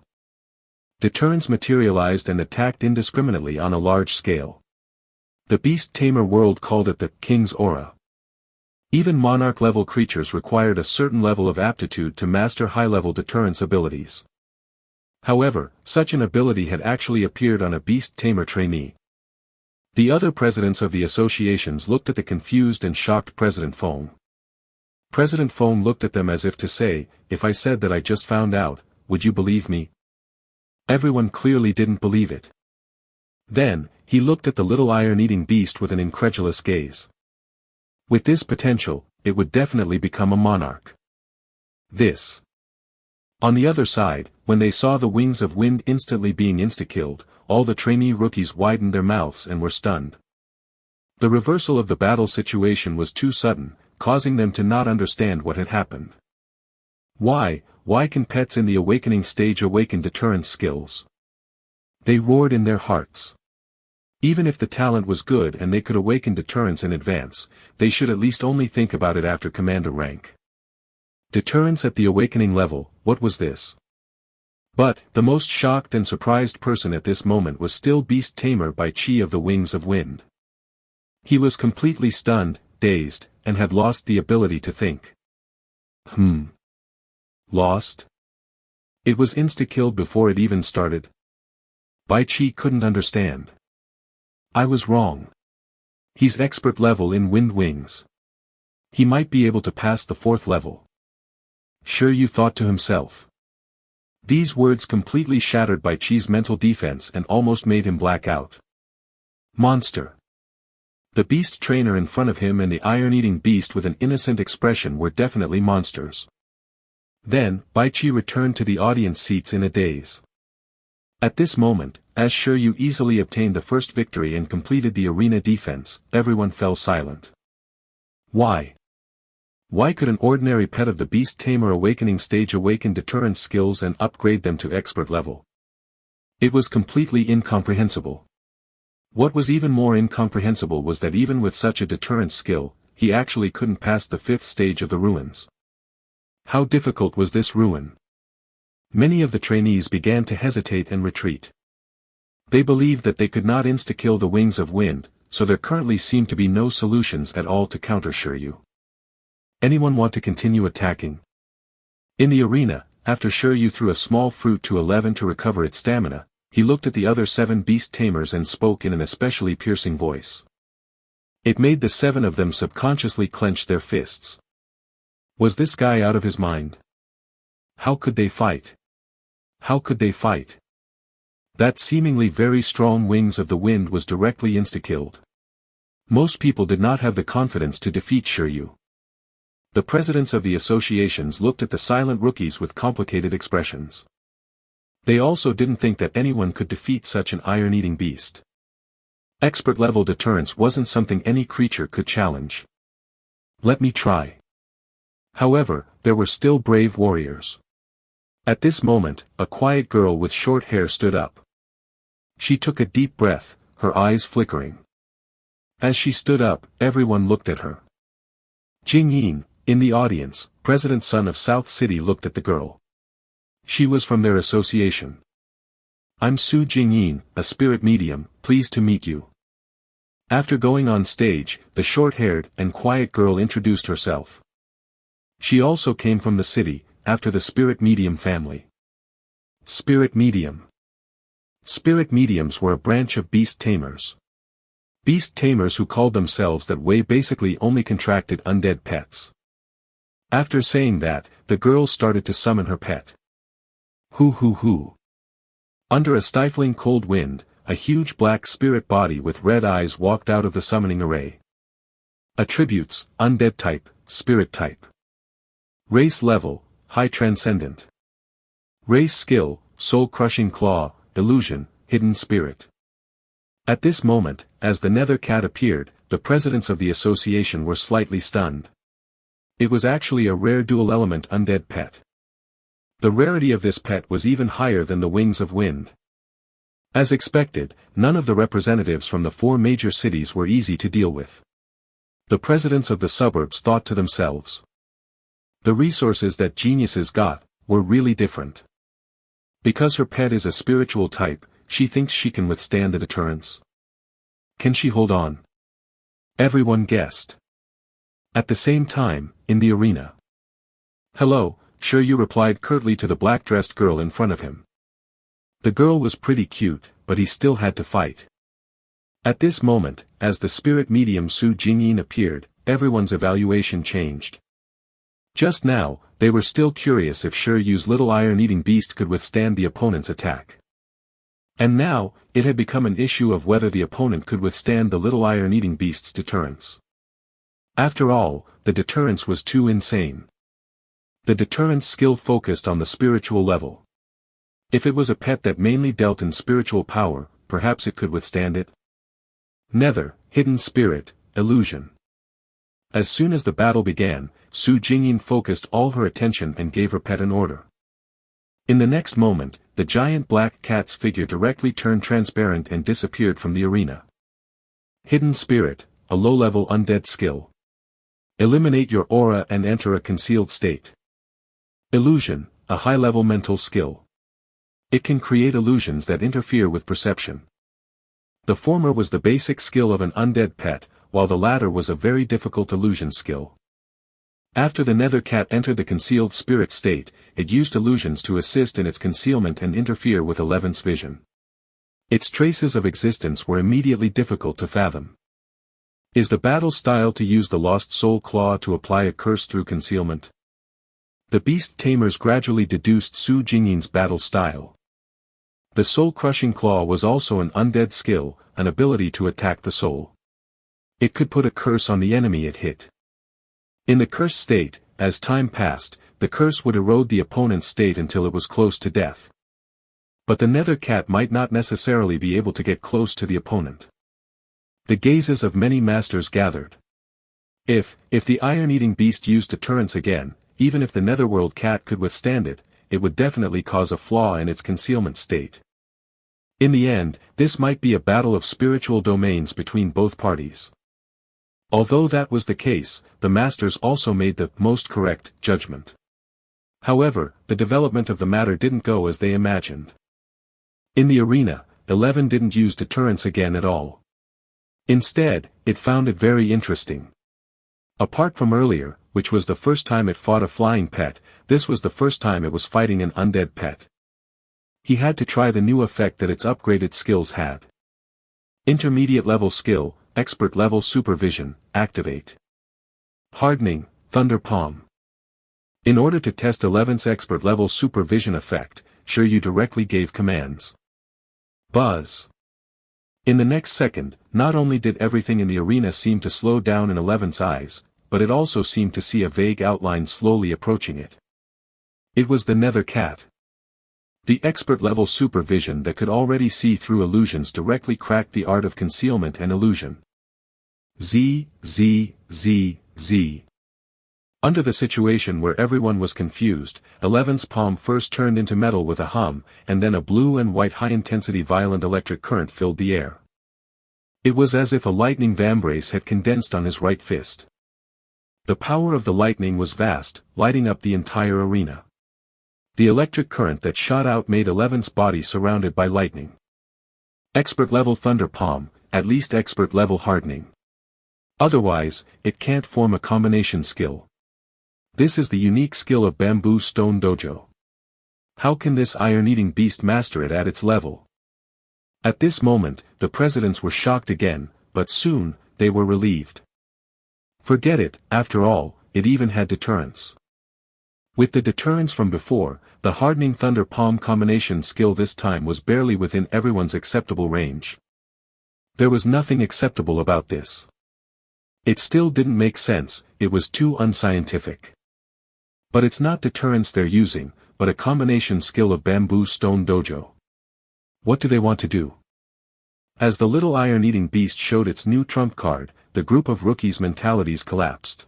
Deterrence materialized and attacked indiscriminately on a large scale. The Beast Tamer world called it the King's Aura. Even monarch-level creatures required a certain level of aptitude to master high-level deterrence abilities. However, such an ability had actually appeared on a Beast Tamer trainee. The other presidents of the associations looked at the confused and shocked President Fong. President Fong looked at them as if to say, if I said that I just found out, would you believe me? Everyone clearly didn't believe it. Then, he looked at the little iron-eating beast with an incredulous gaze. With this potential, it would definitely become a monarch. This. On the other side, when they saw the wings of wind instantly being insta-killed, all the trainee rookies widened their mouths and were stunned. The reversal of the battle situation was too sudden, causing them to not understand what had happened. Why can pets in the awakening stage awaken deterrence skills? They roared in their hearts. Even if the talent was good and they could awaken deterrence in advance, they should at least only think about it after commander rank. Deterrence at the awakening level, what was this? But, the most shocked and surprised person at this moment was still Beast Tamer by Chi of the Wings of Wind. He was completely stunned, dazed, and had lost the ability to think. Lost? It was insta-killed before it even started. Bai Chi couldn't understand. I was wrong. He's expert level in wind wings. He might be able to pass the 4th level. Shi Yu thought to himself. These words completely shattered Bai Chi's mental defense and almost made him black out. Monster. The beast trainer in front of him and the iron-eating beast with an innocent expression were definitely monsters. Then, Bai Chi returned to the audience seats in a daze. At this moment, as Shi Yu easily obtained the first victory and completed the arena defense, everyone fell silent. Why? Why could an ordinary pet of the Beast Tamer awakening stage awaken deterrence skills and upgrade them to expert level? It was completely incomprehensible. What was even more incomprehensible was that even with such a deterrence skill, he actually couldn't pass the 5th stage of the ruins. How difficult was this ruin? Many of the trainees began to hesitate and retreat. They believed that they could not insta-kill the Wings of Wind, so there currently seemed to be no solutions at all to counter Shi Yu. Anyone want to continue attacking? In the arena, after Shi Yu threw a small fruit to 11 to recover its stamina, he looked at the other 7 Beast Tamers and spoke in an especially piercing voice. It made the 7 of them subconsciously clench their fists. Was this guy out of his mind? How could they fight? How could they fight? That seemingly very strong Wings of the Wind was directly insta-killed. Most people did not have the confidence to defeat Shi Yu. The presidents of the associations looked at the silent rookies with complicated expressions. They also didn't think that anyone could defeat such an iron-eating beast. Expert-level deterrence wasn't something any creature could challenge. Let me try. However, there were still brave warriors. At this moment, a quiet girl with short hair stood up. She took a deep breath, her eyes flickering. As she stood up, everyone looked at her. Ching, in the audience, President's son of South City looked at the girl. She was from their association. I'm Su Jingyin, a spirit medium, pleased to meet you. After going on stage, the short-haired and quiet girl introduced herself. She also came from the city, after the spirit medium family. Spirit medium. Spirit mediums were a branch of Beast Tamers. Beast Tamers who called themselves that way basically only contracted undead pets. After saying that, the girl started to summon her pet. Hoo. Under a stifling cold wind, a huge black spirit body with red eyes walked out of the summoning array. Attributes, undead type, spirit type. Race level, high transcendent. Race skill, soul-crushing claw, illusion, hidden spirit. At this moment, as the nether cat appeared, the presidents of the association were slightly stunned. It was actually a rare dual-element undead pet. The rarity of this pet was even higher than the Wings of Wind. As expected, none of the representatives from the 4 major cities were easy to deal with. The presidents of the suburbs thought to themselves. The resources that geniuses got were really different. Because her pet is a spiritual type, she thinks she can withstand the deterrence. Can she hold on? Everyone guessed. At the same time, in the arena. Hello, Shi Yu replied curtly to the black-dressed girl in front of him. The girl was pretty cute, but he still had to fight. At this moment, as the spirit medium Su Jingyin appeared, everyone's evaluation changed. Just now, they were still curious if Shi Yu's little iron-eating beast could withstand the opponent's attack. And now, it had become an issue of whether the opponent could withstand the little iron-eating beast's deterrence. After all, the deterrence was too insane. The deterrence skill focused on the spiritual level. If it was a pet that mainly dealt in spiritual power, perhaps it could withstand it. Nether, hidden spirit, illusion. As soon as the battle began, Su Jingyin focused all her attention and gave her pet an order. In the next moment, the giant black cat's figure directly turned transparent and disappeared from the arena. Hidden spirit, a low-level undead skill. Eliminate your aura and enter a concealed state. Illusion, a high-level mental skill. It can create illusions that interfere with perception. The former was the basic skill of an undead pet, while the latter was a very difficult illusion skill. After the nether cat entered the concealed spirit state, it used illusions to assist in its concealment and interfere with Eleven's vision. Its traces of existence were immediately difficult to fathom. Is the battle style to use the lost soul claw to apply a curse through concealment? The Beast Tamers gradually deduced Su Jingyin's battle style. The soul-crushing claw was also an undead skill, an ability to attack the soul. It could put a curse on the enemy it hit. In the curse state, as time passed, the curse would erode the opponent's state until it was close to death. But the nether cat might not necessarily be able to get close to the opponent. The gazes of many masters gathered. If the iron-eating beast used deterrence again, even if the netherworld cat could withstand it, it would definitely cause a flaw in its concealment state. In the end, this might be a battle of spiritual domains between both parties. Although that was the case, the masters also made the most correct judgment. However, the development of the matter didn't go as they imagined. In the arena, 11 didn't use deterrence again at all. Instead, it found it very interesting. Apart from earlier, which was the first time it fought a flying pet, this was the first time it was fighting an undead pet. He had to try the new effect that its upgraded skills had. Intermediate level skill, expert level supervision, activate. Hardening, Thunder Palm. In order to test 11's expert level supervision effect, Shi Yu directly gave commands. Buzz. In the next second, not only did everything in the arena seem to slow down in 11's eyes, but it also seemed to see a vague outline slowly approaching it. It was the nether cat. The expert-level supervision that could already see through illusions directly cracked the art of concealment and illusion. Z. Under the situation where everyone was confused, 11's palm first turned into metal with a hum, and then a blue and white high-intensity violent electric current filled the air. It was as if a lightning vambrace had condensed on his right fist. The power of the lightning was vast, lighting up the entire arena. The electric current that shot out made 11's body surrounded by lightning. Expert-level Thunder Palm, at least expert-level hardening. Otherwise, it can't form a combination skill. This is the unique skill of Bamboo Stone Dojo. How can this iron-eating beast master it at its level? At this moment, the presidents were shocked again, but soon, they were relieved. Forget it, after all, it even had deterrence. With the deterrence from before, the hardening Thunder Palm combination skill this time was barely within everyone's acceptable range. There was nothing acceptable about this. It still didn't make sense, it was too unscientific. But it's not deterrence they're using, but a combination skill of Bamboo Stone Dojo. What do they want to do? As the little iron-eating beast showed its new trump card, the group of rookies' mentalities collapsed.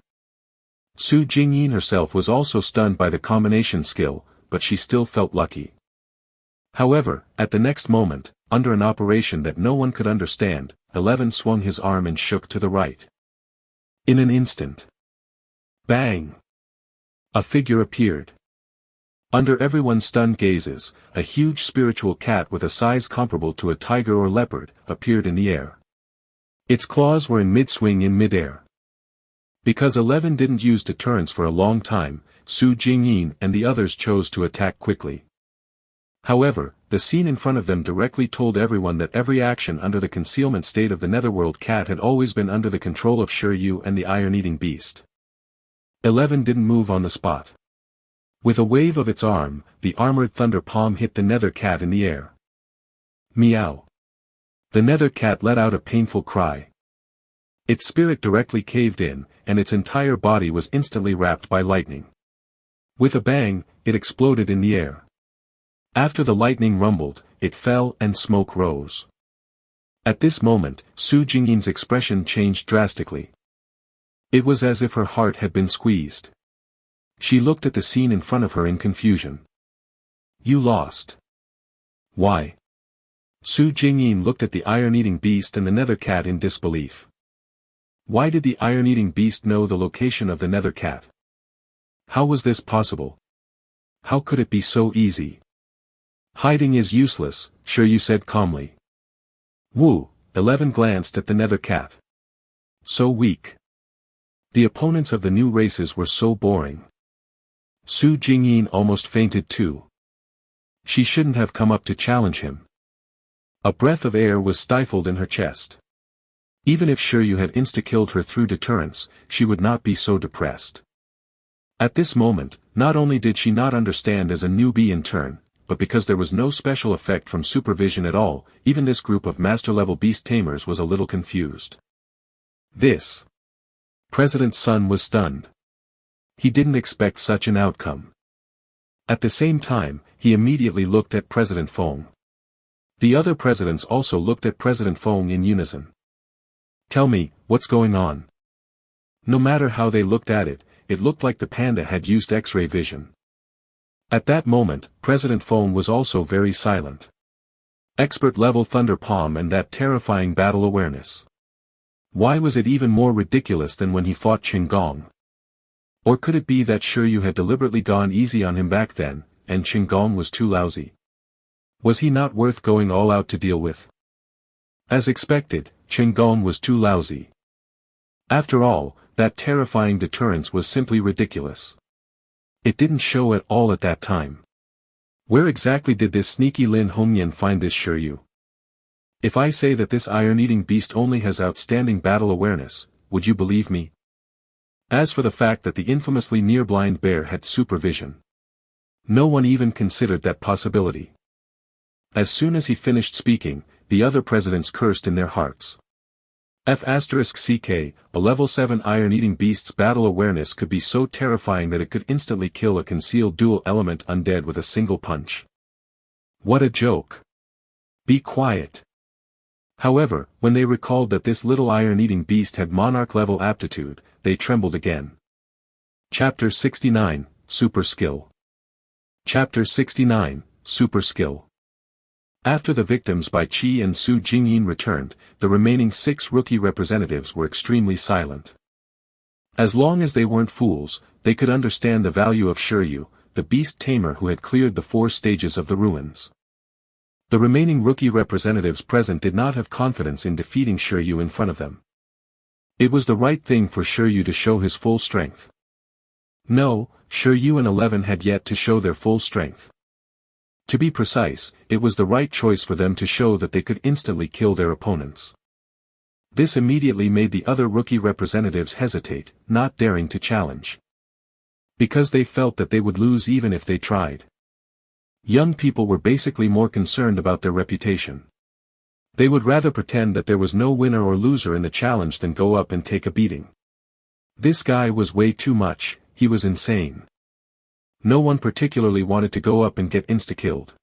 Su Jingyin herself was also stunned by the combination skill, but she still felt lucky. However, at the next moment, under an operation that no one could understand, 11 swung his arm and shook to the right. In an instant. Bang! A figure appeared. Under everyone's stunned gazes, a huge spiritual cat with a size comparable to a tiger or leopard, appeared in the air. Its claws were in mid-swing in mid-air. Because 11 didn't use deterrence for a long time, Su Jingyin and the others chose to attack quickly. However, the scene in front of them directly told everyone that every action under the concealment state of the Netherworld cat had always been under the control of Shi Yu and the iron-eating beast. 11 didn't move on the spot. With a wave of its arm, the armored thunder palm hit the nether cat in the air. Meow. The nether cat let out a painful cry. Its spirit directly caved in, and its entire body was instantly wrapped by lightning. With a bang, it exploded in the air. After the lightning rumbled, it fell and smoke rose. At this moment, Su Jingyin's expression changed drastically. It was as if her heart had been squeezed. She looked at the scene in front of her in confusion. You lost. Why? Su Jingyin looked at the iron-eating beast and the nether cat in disbelief. Why did the iron-eating beast know the location of the nether cat? How was this possible? How could it be so easy? Hiding is useless, Shi Yu said calmly. Wu, 11 glanced at the nether cat. So weak. The opponents of the new races were so boring. Su Jingyin almost fainted too. She shouldn't have come up to challenge him. A breath of air was stifled in her chest. Even if Shi Yu had insta-killed her through deterrence, she would not be so depressed. At this moment, not only did she not understand as a newbie in turn, but because there was no special effect from supervision at all, even this group of master-level Beast Tamers was a little confused. This. President Sun was stunned. He didn't expect such an outcome. At the same time, he immediately looked at President Feng. The other presidents also looked at President Feng in unison. Tell me, what's going on? No matter how they looked at it, it looked like the panda had used X-ray vision. At that moment, President Feng was also very silent. Expert-level Thunder Palm and that terrifying battle awareness. Why was it even more ridiculous than when he fought Ching Gong? Or could it be that Shi Yu had deliberately gone easy on him back then, and Ching Gong was too lousy? Was he not worth going all out to deal with? As expected, Ching Gong was too lousy. After all, that terrifying deterrence was simply ridiculous. It didn't show at all at that time. Where exactly did this sneaky Lin Hongyan find this Shi Yu? If I say that this iron-eating beast only has outstanding battle awareness, would you believe me? As for the fact that the infamously near-blind bear had supervision, no one even considered that possibility. As soon as he finished speaking, the other presidents cursed in their hearts. F***ck, a level 7 iron-eating beast's battle awareness could be so terrifying that it could instantly kill a concealed dual-element undead with a single punch. What a joke. Be quiet. However, when they recalled that this little iron-eating beast had monarch-level aptitude, they trembled again. Chapter 69, Super Skill. Chapter 69, Super Skill. After the victims by Qi and Su Jingyin returned, the remaining 6 rookie representatives were extremely silent. As long as they weren't fools, they could understand the value of Shi Yu, the beast tamer who had cleared the 4 stages of the ruins. The remaining rookie representatives present did not have confidence in defeating Shi Yu in front of them. It was the right thing for Shi Yu to show his full strength. No, Shi Yu and 11 had yet to show their full strength. To be precise, it was the right choice for them to show that they could instantly kill their opponents. This immediately made the other rookie representatives hesitate, not daring to challenge. Because they felt that they would lose even if they tried. Young people were basically more concerned about their reputation. They would rather pretend that there was no winner or loser in the challenge than go up and take a beating. This guy was way too much, he was insane. No one particularly wanted to go up and get insta-killed.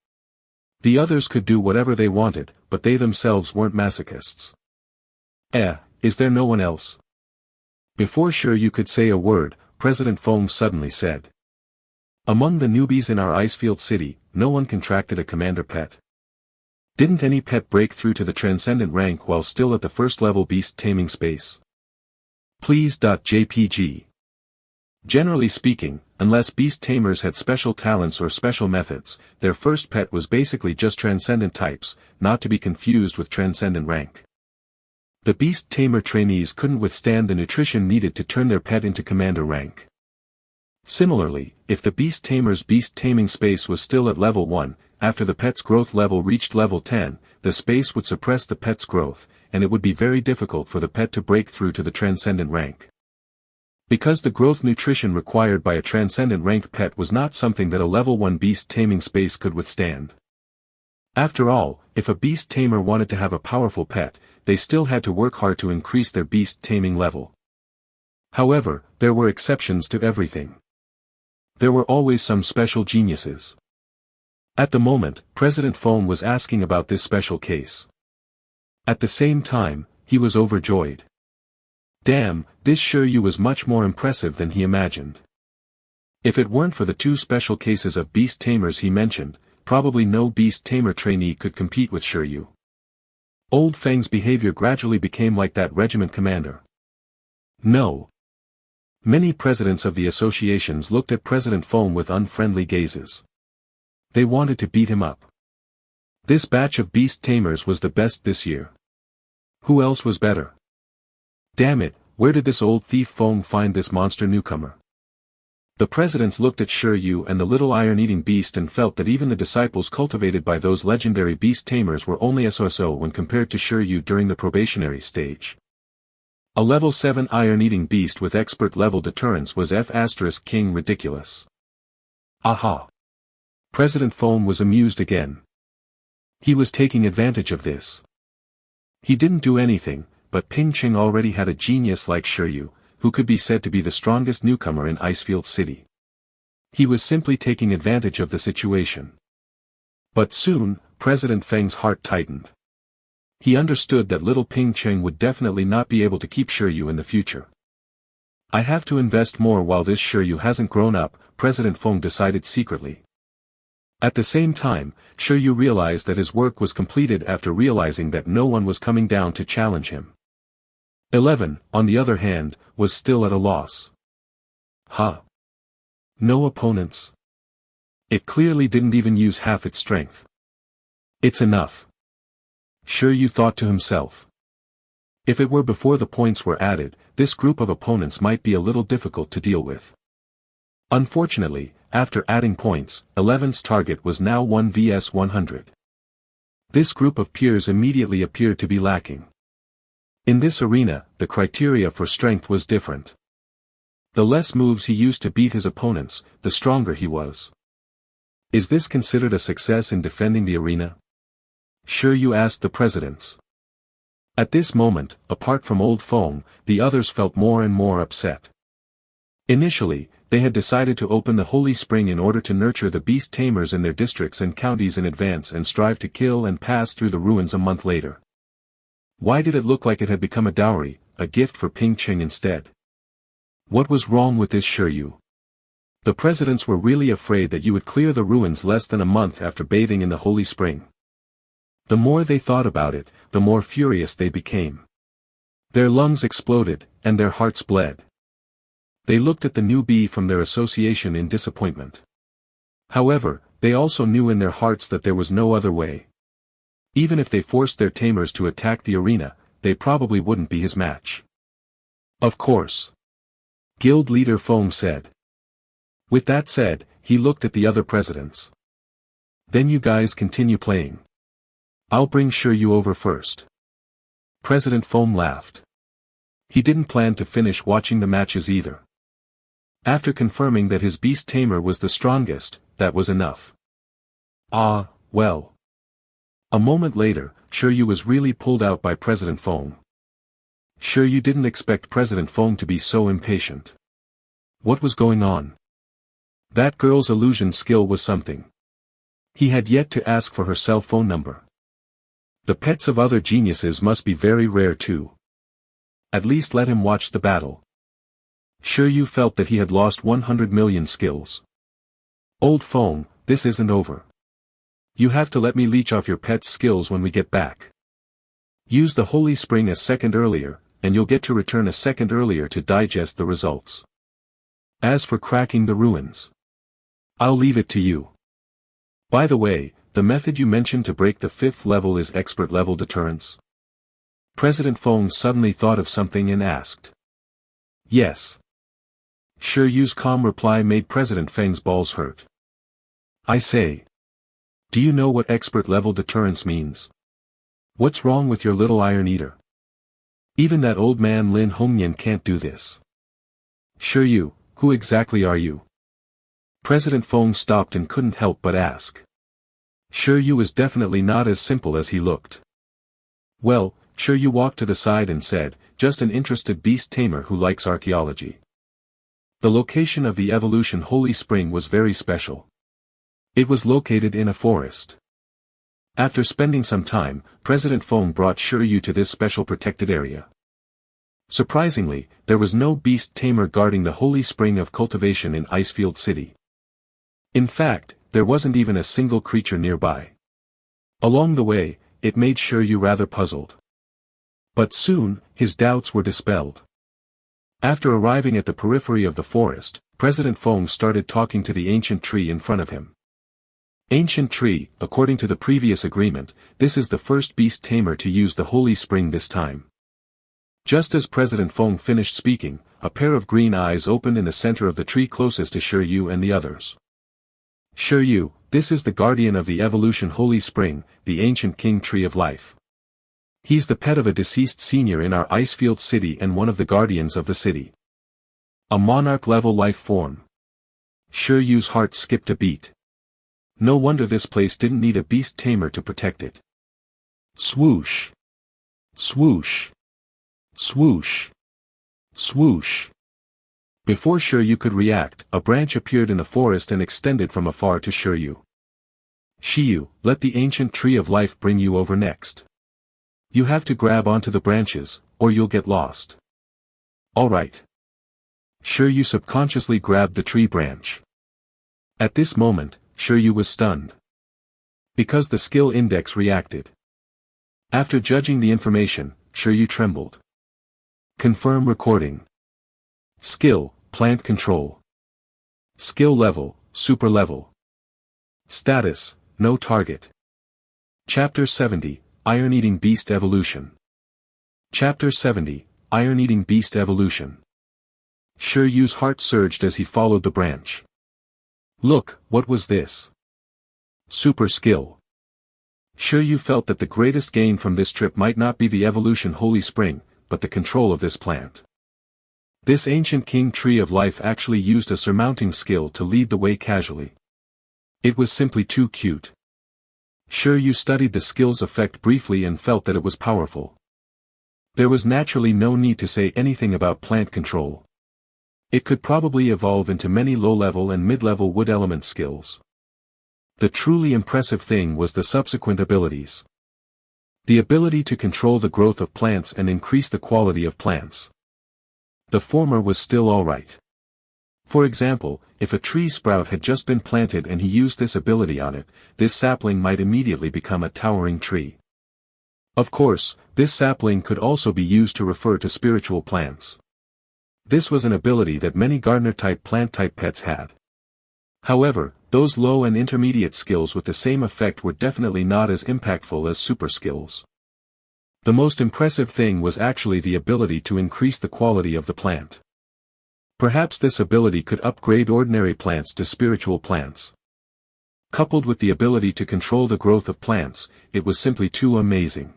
The others could do whatever they wanted, but they themselves weren't masochists. Is there no one else? Before Shi Yu could say a word, President Feng suddenly said. Among the newbies in our Icefield city, no one contracted a commander pet. Didn't any pet break through to the transcendent rank while still at the first level beast taming space? Please.jpg. Generally speaking, unless beast tamers had special talents or special methods, their first pet was basically just transcendent types, not to be confused with transcendent rank. The beast tamer trainees couldn't withstand the nutrition needed to turn their pet into commander rank. Similarly, if the beast tamer's beast taming space was still at level 1, after the pet's growth level reached level 10, the space would suppress the pet's growth, and it would be very difficult for the pet to break through to the transcendent rank. Because the growth nutrition required by a transcendent rank pet was not something that a level 1 beast taming space could withstand. After all, if a beast tamer wanted to have a powerful pet, they still had to work hard to increase their beast taming level. However, there were exceptions to everything. There were always some special geniuses. At the moment, President Feng was asking about this special case. At the same time, he was overjoyed. Damn, this Shi Yu was much more impressive than he imagined. If it weren't for the 2 special cases of beast tamers he mentioned, probably no beast tamer trainee could compete with Shi Yu. Old Feng's behavior gradually became like that regiment commander. No. Many presidents of the associations looked at President Feng with unfriendly gazes. They wanted to beat him up. This batch of beast tamers was the best this year. Who else was better? Damn it, where did this old thief Feng find this monster newcomer? The presidents looked at Shi Yu and the little iron-eating beast and felt that even the disciples cultivated by those legendary beast tamers were only so-so when compared to Shi Yu during the probationary stage. A level 7 iron-eating beast with expert level deterrence was King ridiculous. Aha! President Feng was amused again. He was taking advantage of this. He didn't do anything, but Ching already had a genius like Shi Yu, who could be said to be the strongest newcomer in Icefield City. He was simply taking advantage of the situation. But soon, President Feng's heart tightened. He understood that little Ching would definitely not be able to keep Shi Yu in the future. I have to invest more while this Shi Yu hasn't grown up, President Feng decided secretly. At the same time, Shi Yu realized that his work was completed after realizing that no one was coming down to challenge him. 11, on the other hand, was still at a loss. Huh? No opponents? It clearly didn't even use half its strength. It's enough. Shi Yu thought to himself. If it were before the points were added, this group of opponents might be a little difficult to deal with. Unfortunately, after adding points, 11's target was now 1 vs 100. This group of peers immediately appeared to be lacking. In this arena, the criteria for strength was different. The less moves he used to beat his opponents, the stronger he was. Is this considered a success in defending the arena? Shi Yu asked the presidents. At this moment, apart from Old Feng, the others felt more and more upset. Initially, they had decided to open the Holy Spring in order to nurture the beast tamers in their districts and counties in advance and strive to kill and pass through the ruins a month later. Why did it look like it had become a dowry, a gift for Ching instead? What was wrong with this Shi Yu? The presidents were really afraid that you would clear the ruins less than a month after bathing in the Holy Spring. The more they thought about it, the more furious they became. Their lungs exploded, and their hearts bled. They looked at the newbie from their association in disappointment. However, they also knew in their hearts that there was no other way. Even if they forced their tamers to attack the arena, they probably wouldn't be his match. Of course. Guild leader Feng said. With that said, he looked at the other presidents. Then you guys continue playing. I'll bring Shi Yu over first. President Feng laughed. He didn't plan to finish watching the matches either. After confirming that his beast tamer was the strongest, that was enough. Ah, well. A moment later, Shi Yu was really pulled out by President Feng. Shi Yu didn't expect President Feng to be so impatient. What was going on? That girl's illusion skill was something. He had yet to ask for her cell phone number. The pets of other geniuses must be very rare too. At least let him watch the battle. Shi Yu felt that he had lost 100 million skills. Old Feng, this isn't over. You have to let me leech off your pet's skills when we get back. Use the Holy Spring a second earlier, and you'll get to return a second earlier to digest the results. As for cracking the ruins, I'll leave it to you. By the way, the method you mentioned to break the 5th level is expert level deterrence? President Feng suddenly thought of something and asked. Yes. Shi Yu's calm reply made President Feng's balls hurt. I say. Do you know what expert level deterrence means? What's wrong with your little iron eater? Even that old man Lin Hongyan can't do this. Shi Yu, who exactly are you? President Feng stopped and couldn't help but ask. Shi Yu was definitely not as simple as he looked. Well, Shi Yu walked to the side and said, just an interested beast tamer who likes archaeology. The location of the evolution holy spring was very special. It was located in a forest. After spending some time, President Feng brought Shi Yu to this special protected area. Surprisingly, there was no beast tamer guarding the holy spring of cultivation in Icefield City. In fact, there wasn't even a single creature nearby. Along the way, it made Shi Yu rather puzzled. But soon, his doubts were dispelled. After arriving at the periphery of the forest, President Feng started talking to the ancient tree in front of him. Ancient tree, according to the previous agreement, this is the first beast tamer to use the holy spring this time. Just as President Feng finished speaking, a pair of green eyes opened in the center of the tree closest to Shi Yu and the others. Shi Yu, this is the guardian of the evolution holy spring, the ancient king tree of life. He's the pet of a deceased senior in our Icefield city and one of the guardians of the city. A monarch-level life form. Shi Yu's heart skipped a beat. No wonder this place didn't need a beast tamer to protect it. Swoosh. Swoosh. Swoosh. Swoosh. Before Shi Yu could react, a branch appeared in the forest and extended from afar to Shi Yu. Shi Yu, let the ancient tree of life bring you over next. You have to grab onto the branches, or you'll get lost. Alright. Shi Yu subconsciously grabbed the tree branch. At this moment, Shi Yu was stunned. Because the skill index reacted. After judging the information, Shi Yu trembled. Confirm recording. Skill, plant control. Skill level, super level. Status, no target. Chapter 70, Iron-Eating Beast Evolution. Chapter 70, Iron-Eating Beast Evolution. Shi Yu's heart surged as he followed the branch. Look, what was this? Super skill. Shi Yu felt that the greatest gain from this trip might not be the evolution holy spring, but the control of this plant. This ancient king tree of life actually used a surmounting skill to lead the way casually. It was simply too cute. Shi Yu studied the skill's effect briefly and felt that it was powerful. There was naturally no need to say anything about plant control. It could probably evolve into many low-level and mid-level wood element skills. The truly impressive thing was the subsequent abilities. The ability to control the growth of plants and increase the quality of plants. The former was still alright. For example, if a tree sprout had just been planted and he used this ability on it, this sapling might immediately become a towering tree. Of course, this sapling could also be used to refer to spiritual plants. This was an ability that many gardener-type plant-type pets had. However, those low and intermediate skills with the same effect were definitely not as impactful as super skills. The most impressive thing was actually the ability to increase the quality of the plant. Perhaps this ability could upgrade ordinary plants to spiritual plants. Coupled with the ability to control the growth of plants, it was simply too amazing.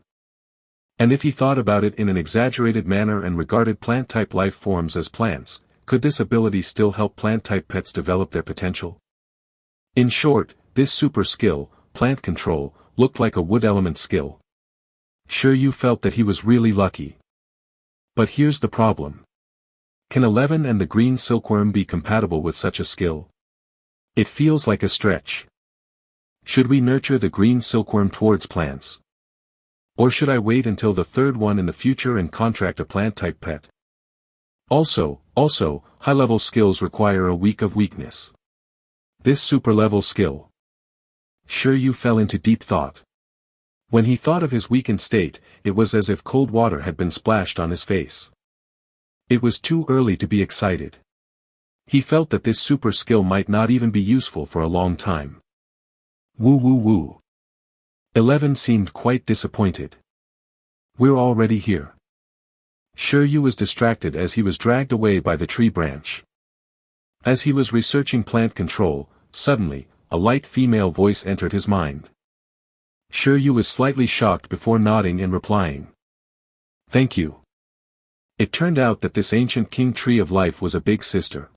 And if he thought about it in an exaggerated manner and regarded plant-type life forms as plants, could this ability still help plant-type pets develop their potential? In short, this super skill, plant control, looked like a wood element skill. Shi Yu felt that he was really lucky. But here's the problem. Can 11 and the green silkworm be compatible with such a skill? It feels like a stretch. Should we nurture the green silkworm towards plants? Or should I wait until the third one in the future and contract a plant-type pet? Also, high-level skills require a week of weakness. This super-level skill. Shi Yu fell into deep thought. When he thought of his weakened state, it was as if cold water had been splashed on his face. It was too early to be excited. He felt that this super skill might not even be useful for a long time. Woo woo woo. 11 seemed quite disappointed. We're already here. Shi Yu was distracted as he was dragged away by the tree branch. As he was researching plant control, suddenly, a light female voice entered his mind. Shi Yu was slightly shocked before nodding and replying. Thank you. It turned out that this ancient king tree of life was a big sister.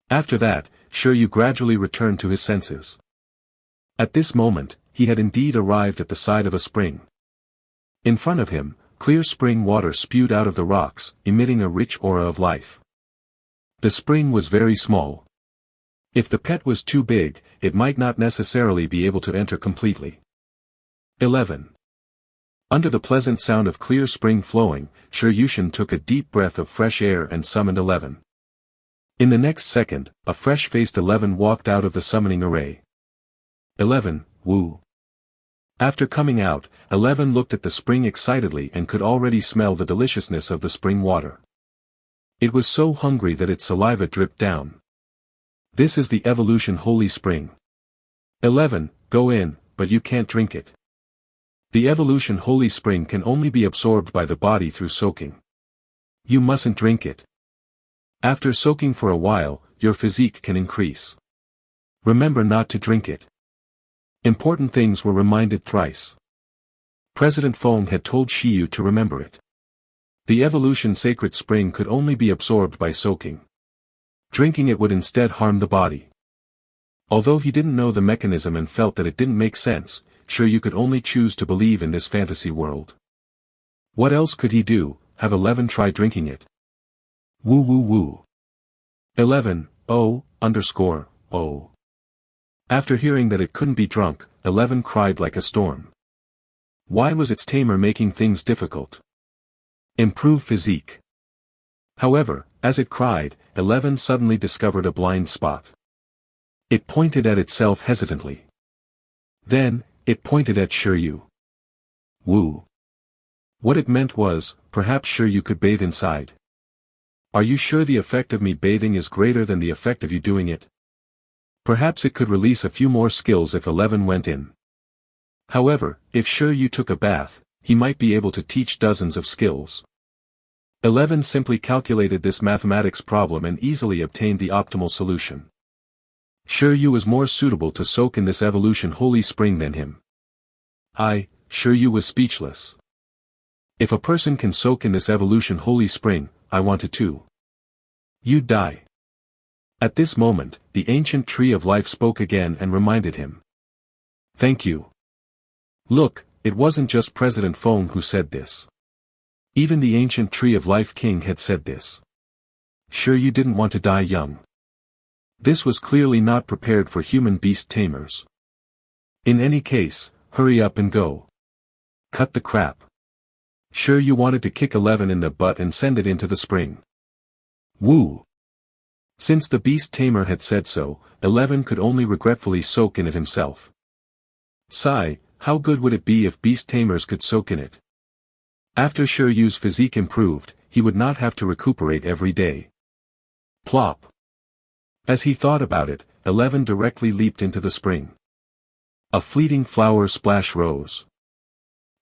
After that, Shi Yu gradually returned to his senses. At this moment, he had indeed arrived at the side of a spring. In front of him, clear spring water spewed out of the rocks, emitting a rich aura of life. The spring was very small. If the pet was too big, it might not necessarily be able to enter completely. 11. Under the pleasant sound of clear spring flowing, Shi Yu took a deep breath of fresh air and summoned 11. In the next second, a fresh-faced 11 walked out of the summoning array. 11, woo. After coming out, 11 looked at the spring excitedly and could already smell the deliciousness of the spring water. It was so hungry that its saliva dripped down. This is the evolution holy spring. 11, go in, but you can't drink it. The evolution holy spring can only be absorbed by the body through soaking. You mustn't drink it. After soaking for a while, your physique can increase. Remember not to drink it. Important things were reminded thrice. President Feng had told Shi Yu to remember it. The evolution sacred spring could only be absorbed by soaking. Drinking it would instead harm the body. Although he didn't know the mechanism and felt that it didn't make sense, Shi Yu could only choose to believe in this fantasy world. What else could he do? Have 11 try drinking it. Woo woo woo. 11, oh. After hearing that it couldn't be drunk, 11 cried like a storm. Why was its tamer making things difficult? Improve physique. However, as it cried, 11 suddenly discovered a blind spot. It pointed at itself hesitantly. Then, it pointed at Shi Yu. Woo. What it meant was, perhaps Shi Yu could bathe inside. Are you sure the effect of me bathing is greater than the effect of you doing it? Perhaps it could release a few more skills if 11 went in. However, if Shi Yu took a bath, he might be able to teach dozens of skills. 11 simply calculated this mathematics problem and easily obtained the optimal solution. Shi Yu was more suitable to soak in this evolution holy spring than him. Shi Yu was speechless. If a person can soak in this evolution holy spring, I want to too. You'd die. At this moment, the ancient tree of life spoke again and reminded him. Thank you. Look, it wasn't just President Feng who said this. Even the ancient tree of life king had said this. Shi Yu didn't want to die young. This was clearly not prepared for human beast tamers. In any case, hurry up and go. Cut the crap. Shi Yu wanted to kick 11 in the butt and send it into the spring. Woo! Since the beast tamer had said so, 11 could only regretfully soak in it himself. Sigh, how good would it be if beast tamers could soak in it? After Shi Yu's physique improved, he would not have to recuperate every day. Plop. As he thought about it, 11 directly leaped into the spring. A fleeting flower splash rose.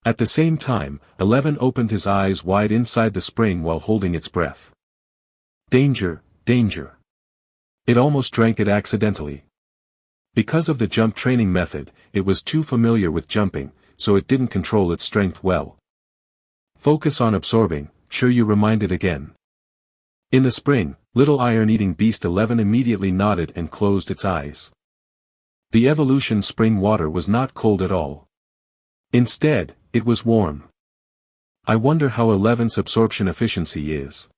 At the same time, 11 opened his eyes wide inside the spring while holding its breath. Danger, danger. It almost drank it accidentally. Because of the jump training method, it was too familiar with jumping, so it didn't control its strength well. Focus on absorbing, Shi Yu reminded again. In the spring, little iron-eating beast 11 immediately nodded and closed its eyes. The evolution spring water was not cold at all. Instead, it was warm. I wonder how 11's absorption efficiency is.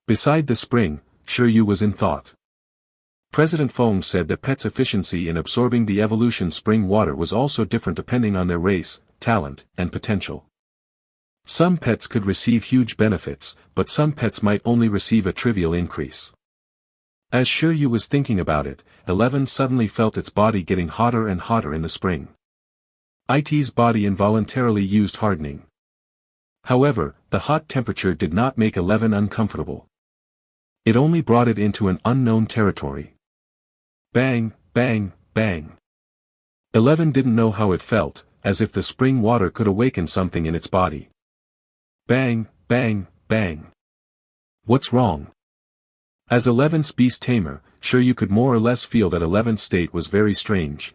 Beside the spring, Shi Yu was in thought. President Feng said that pets' efficiency in absorbing the evolution spring water was also different depending on their race, talent, and potential. Some pets could receive huge benefits, but some pets might only receive a trivial increase. As Shi Yu was thinking about it, 11 suddenly felt its body getting hotter and hotter in the spring. It's body involuntarily used hardening. However, the hot temperature did not make 11 uncomfortable. It only brought it into an unknown territory. Bang, bang, bang. 11 didn't know how it felt, as if the spring water could awaken something in its body. Bang, bang, bang. What's wrong? As 11's beast tamer, Sure you could more or less feel that 11's state was very strange.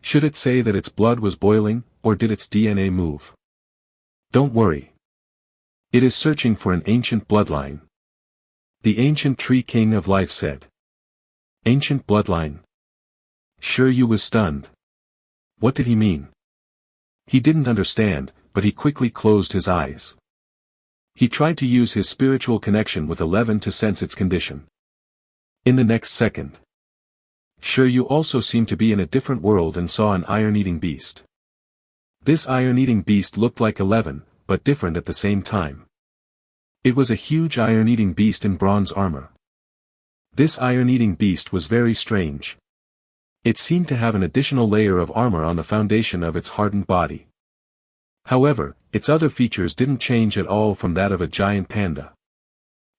Should it say that its blood was boiling, or did its DNA move? Don't worry. It is searching for an ancient bloodline. The ancient tree king of life said. Ancient bloodline? Shi Yu was stunned. What did he mean? He didn't understand, but he quickly closed his eyes. He tried to use his spiritual connection with 11 to sense its condition. In the next second, Shi Yu also seemed to be in a different world and saw an iron-eating beast. This iron-eating beast looked like 11, but different at the same time. It was a huge iron-eating beast in bronze armor. This iron-eating beast was very strange. It seemed to have an additional layer of armor on the foundation of its hardened body. However, its other features didn't change at all from that of a giant panda.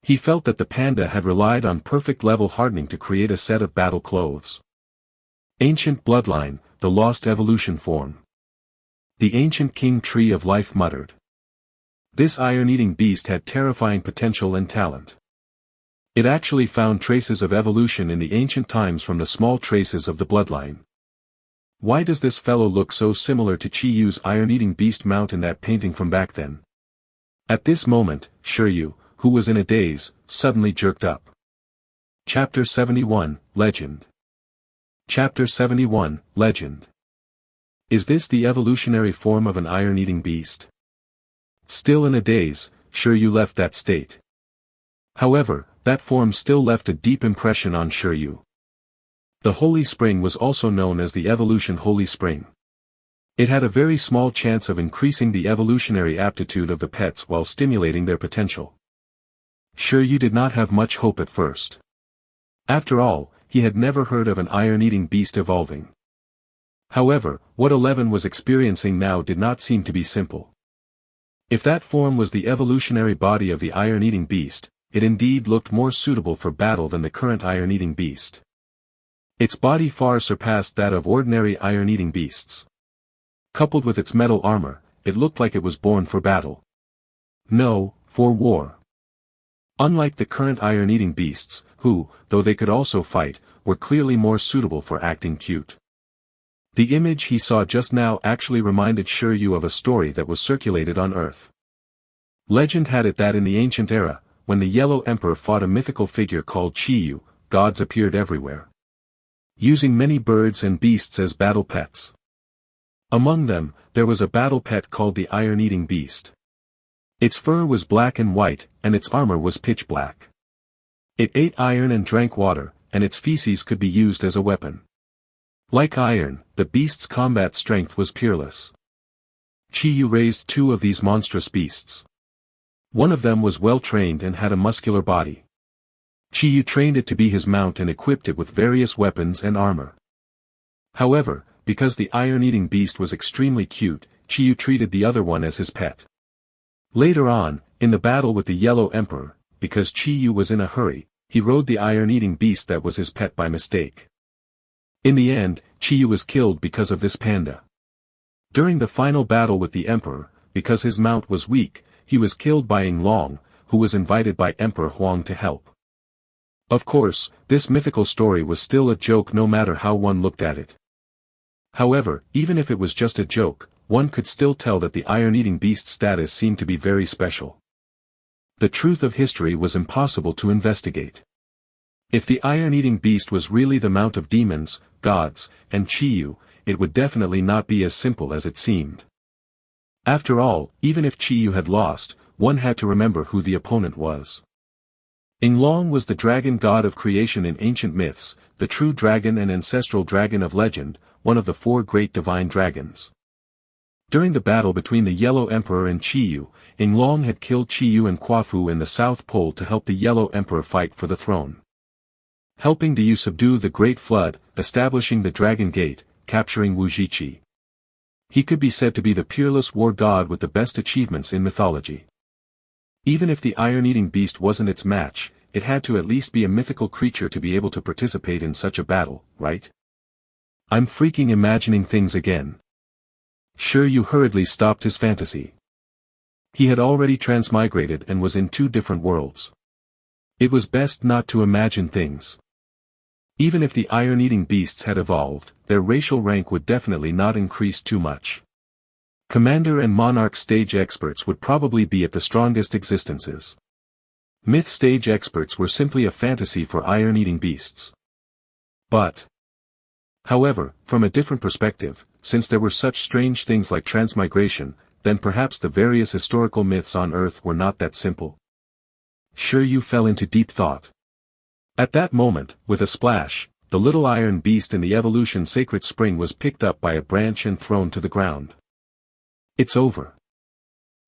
He felt that the panda had relied on perfect level hardening to create a set of battle clothes. Ancient bloodline, the lost evolution form. The ancient king tree of life muttered. This iron-eating beast had terrifying potential and talent. It actually found traces of evolution in the ancient times from the small traces of the bloodline. Why does this fellow look so similar to Shi Yu's iron-eating beast mount in that painting from back then? At this moment, Shi Yu, who was in a daze, suddenly jerked up. Chapter 71, Legend. Chapter 71, Legend. Is this the evolutionary form of an iron-eating beast? Still in a daze, Shi Yu left that state. However, that form still left a deep impression on Shi Yu. The Holy Spring was also known as the Evolution Holy Spring. It had a very small chance of increasing the evolutionary aptitude of the pets while stimulating their potential. Shi Yu did not have much hope at first. After all, he had never heard of an iron-eating beast evolving. However, what 11 was experiencing now did not seem to be simple. If that form was the evolutionary body of the iron-eating beast, it indeed looked more suitable for battle than the current iron-eating beast. Its body far surpassed that of ordinary iron-eating beasts. Coupled with its metal armor, it looked like it was born for battle. No, for war. Unlike the current iron-eating beasts, who, though they could also fight, were clearly more suitable for acting cute. The image he saw just now actually reminded Shi Yu of a story that was circulated on Earth. Legend had it that in the ancient era, when the Yellow Emperor fought a mythical figure called Shi Yu, gods appeared everywhere, using many birds and beasts as battle pets. Among them, there was a battle pet called the iron-eating beast. Its fur was black and white, and its armor was pitch black. It ate iron and drank water, and its feces could be used as a weapon. Like iron, the beast's combat strength was peerless. Shi Yu raised 2 of these monstrous beasts. One of them was well-trained and had a muscular body. Shi Yu trained it to be his mount and equipped it with various weapons and armor. However, because the iron-eating beast was extremely cute, Shi Yu treated the other one as his pet. Later on, in the battle with the Yellow Emperor, because Shi Yu was in a hurry, he rode the iron-eating beast that was his pet by mistake. In the end, Shi Yu was killed because of this panda. During the final battle with the Emperor, because his mount was weak, he was killed by Ying Long, who was invited by Emperor Huang to help. Of course, this mythical story was still a joke no matter how one looked at it. However, even if it was just a joke, one could still tell that the iron-eating beast's status seemed to be very special. The truth of history was impossible to investigate. If the iron-eating beast was really the mount of demons, gods, and Shi Yu, it would definitely not be as simple as it seemed. After all, even if Shi Yu had lost, one had to remember who the opponent was. Ying Long was the dragon god of creation in ancient myths, the true dragon and ancestral dragon of legend, one of the 4 great divine dragons. During the battle between the Yellow Emperor and Shi Yu, Ying Long had killed Shi Yu and Quafu in the South Pole to help the Yellow Emperor fight for the throne. Helping the Yu subdue the Great Flood, establishing the Dragon Gate, capturing Wu Zhiqi. He could be said to be the peerless war god with the best achievements in mythology. Even if the iron-eating beast wasn't its match, it had to at least be a mythical creature to be able to participate in such a battle, right? I'm freaking imagining things again. Shi Yu hurriedly stopped his fantasy. He had already transmigrated and was in 2 different worlds. It was best not to imagine things. Even if the iron-eating beasts had evolved, their racial rank would definitely not increase too much. Commander and Monarch stage experts would probably be at the strongest existences. Myth stage experts were simply a fantasy for iron-eating beasts. But, however, from a different perspective, since there were such strange things like transmigration, then perhaps the various historical myths on Earth were not that simple. Shi Yu fell into deep thought. At that moment, with a splash, the little iron beast in the evolution sacred spring was picked up by a branch and thrown to the ground. It's over.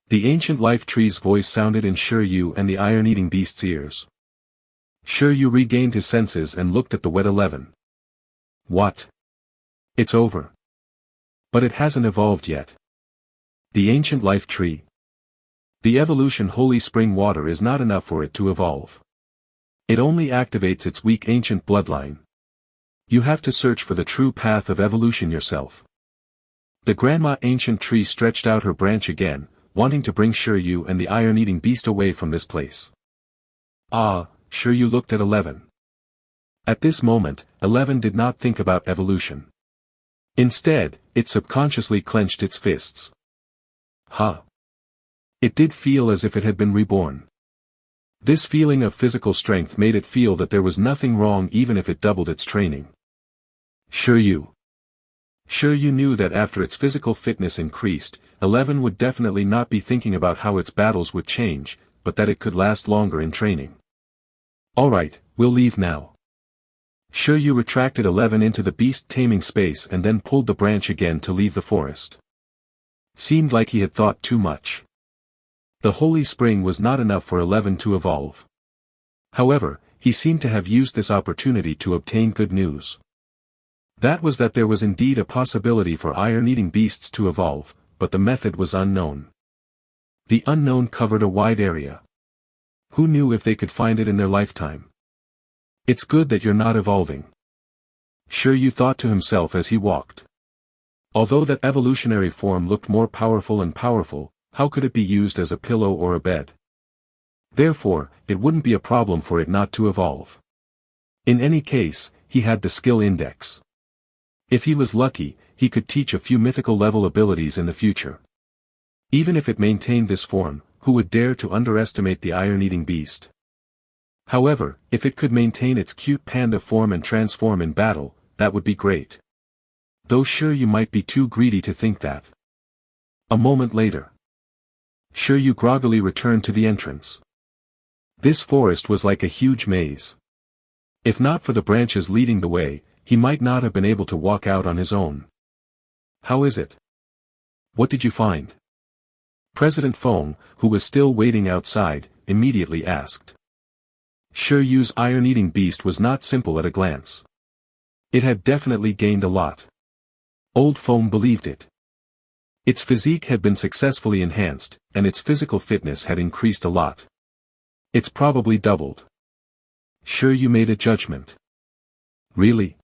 The ancient life tree's voice sounded in Shi Yu and the iron-eating beast's ears. Shi Yu regained his senses and looked at the wet 11. What? It's over. But it hasn't evolved yet. The ancient life tree. The evolution holy spring water is not enough for it to evolve. It only activates its weak ancient bloodline. You have to search for the true path of evolution yourself. The grandma ancient tree stretched out her branch again, wanting to bring Shi Yu and the iron-eating beast away from this place. Ah, Shi Yu looked at 11. At this moment, 11 did not think about evolution. Instead, it subconsciously clenched its fists. Huh. It did feel as if it had been reborn. This feeling of physical strength made it feel that there was nothing wrong even if it doubled its training. Shi Yu. Shi Yu knew that after its physical fitness increased, 11 would definitely not be thinking about how its battles would change, but that it could last longer in training. Alright, we'll leave now. Shi Yu retracted 11 into the beast taming space and then pulled the branch again to leave the forest. Seemed like he had thought too much. The holy spring was not enough for 11 to evolve. However, he seemed to have used this opportunity to obtain good news. That was that there was indeed a possibility for iron-eating beasts to evolve, but the method was unknown. The unknown covered a wide area. Who knew if they could find it in their lifetime? It's good that you're not evolving. Shi Yu thought to himself as he walked. Although that evolutionary form looked more powerful and powerful, how could it be used as a pillow or a bed? Therefore, it wouldn't be a problem for it not to evolve. In any case, he had the skill index. If he was lucky, he could teach a few mythical level abilities in the future. Even if it maintained this form, who would dare to underestimate the iron-eating beast? However, if it could maintain its cute panda form and transform in battle, that would be great. Though Shi Yu might be too greedy to think that. A moment later. Shi Yu groggily returned to the entrance. This forest was like a huge maze. If not for the branches leading the way, he might not have been able to walk out on his own. How is it? What did you find? President Feng, who was still waiting outside, immediately asked. Shi Yu's iron-eating beast was not simple at a glance. It had definitely gained a lot. Old Feng believed it. Its physique had been successfully enhanced, and its physical fitness had increased a lot. It's probably doubled. Shi Yu made a judgment. Really?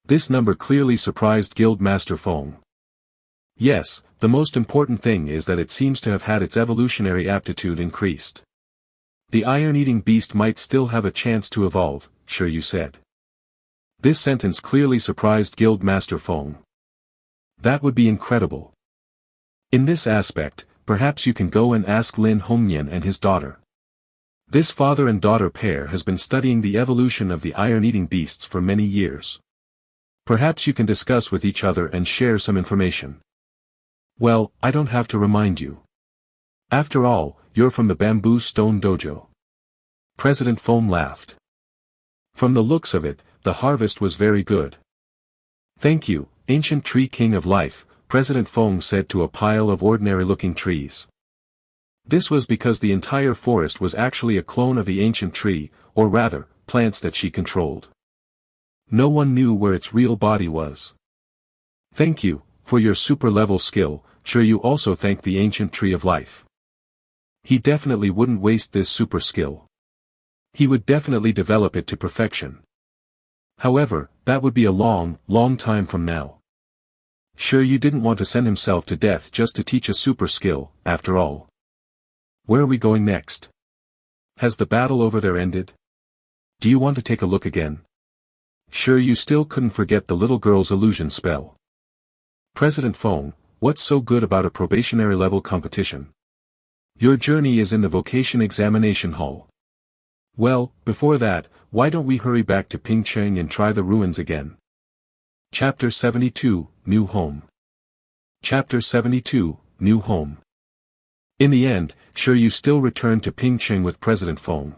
This number clearly surprised Guildmaster Feng. Yes, the most important thing is that it seems to have had its evolutionary aptitude increased. The iron-eating beast might still have a chance to evolve, Shi Yu said. This sentence clearly surprised Guildmaster Feng. That would be incredible. In this aspect, perhaps you can go and ask Lin Hongnian and his daughter. This father and daughter pair has been studying the evolution of the iron-eating beasts for many years. Perhaps you can discuss with each other and share some information. Well, I don't have to remind you. After all, you're from the Bamboo Stone Dojo. President Feng laughed. From the looks of it, the harvest was very good. Thank you, Ancient Tree King of Life, President Feng said to a pile of ordinary-looking trees. This was because the entire forest was actually a clone of the ancient tree, or rather, plants that she controlled. No one knew where its real body was. Thank you, for your super-level skill, Shi Yu also thanked the ancient tree of life. He definitely wouldn't waste this super skill. He would definitely develop it to perfection. However, that would be a long, long time from now. Shi Yu didn't want to send himself to death just to teach a super skill, after all. Where are we going next? Has the battle over there ended? Do you want to take a look again? Shi Yu still couldn't forget the little girl's illusion spell. President Feng, what's so good about a probationary level competition? Your journey is in the vocation examination hall. Well, before that, why don't we hurry back to Pingcheng and try the ruins again? Chapter 72, New Home. Chapter 72, New Home. In the end, Shi Yu still returned to Pingcheng with President Feng.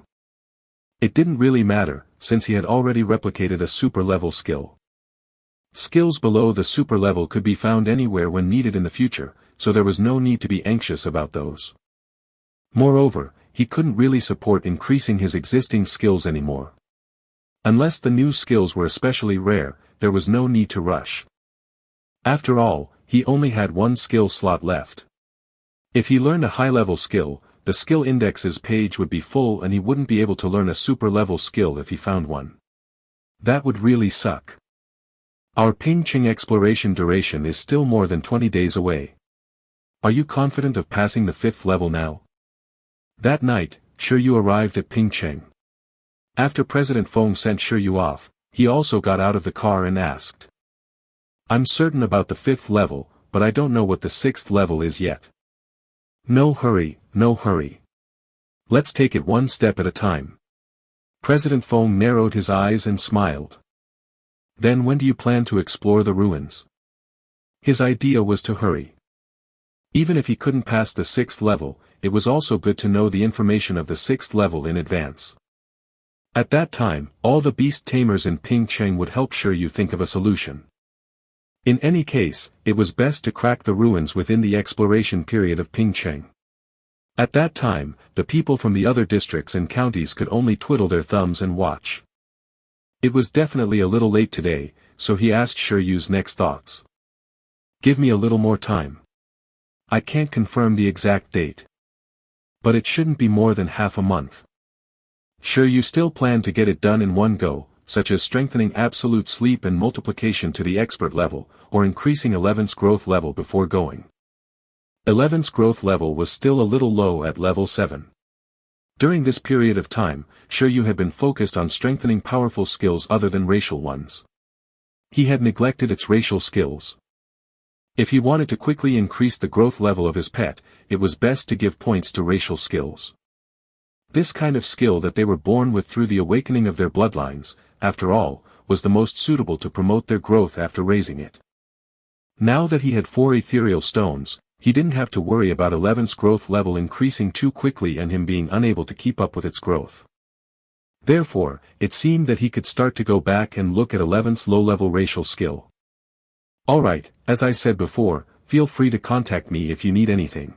It didn't really matter, since he had already replicated a super-level skill. Skills below the super level could be found anywhere when needed in the future, so there was no need to be anxious about those. Moreover, he couldn't really support increasing his existing skills anymore. Unless the new skills were especially rare, there was no need to rush. After all, he only had one skill slot left. If he learned a high-level skill, the skill indexes page would be full and he wouldn't be able to learn a super-level skill if he found one. That would really suck. Our Pingcheng exploration duration is still more than 20 days away. Are you confident of passing the 5th level now? That night, Shi Yu arrived at Pingcheng. After President Feng sent Shi Yu off, he also got out of the car and asked. I'm certain about the 5th level, but I don't know what the 6th level is yet. No hurry, no hurry. Let's take it one step at a time. President Feng narrowed his eyes and smiled. Then when do you plan to explore the ruins? His idea was to hurry. Even if he couldn't pass the 6th level, it was also good to know the information of the 6th level in advance. At that time, all the Beast Tamers in Pingcheng would help Shi Yu think of a solution. In any case, it was best to crack the ruins within the exploration period of Pingcheng. At that time, the people from the other districts and counties could only twiddle their thumbs and watch. It was definitely a little late today, so he asked Shi Yu's next thoughts. Give me a little more time. I can't confirm the exact date. But it shouldn't be more than half a month. Shi Yu still planned to get it done in one go, such as strengthening absolute sleep and multiplication to the expert level, or increasing 11's growth level before going. 11's growth level was still a little low at level 7. During this period of time, Shi Yu had been focused on strengthening powerful skills other than racial ones. He had neglected its racial skills. If he wanted to quickly increase the growth level of his pet, it was best to give points to racial skills. This kind of skill that they were born with through the awakening of their bloodlines, after all, was the most suitable to promote their growth after raising it. Now that he had 4 ethereal stones, he didn't have to worry about 11's growth level increasing too quickly and him being unable to keep up with its growth. Therefore, it seemed that he could start to go back and look at 11's low-level racial skill. Alright, as I said before, feel free to contact me if you need anything.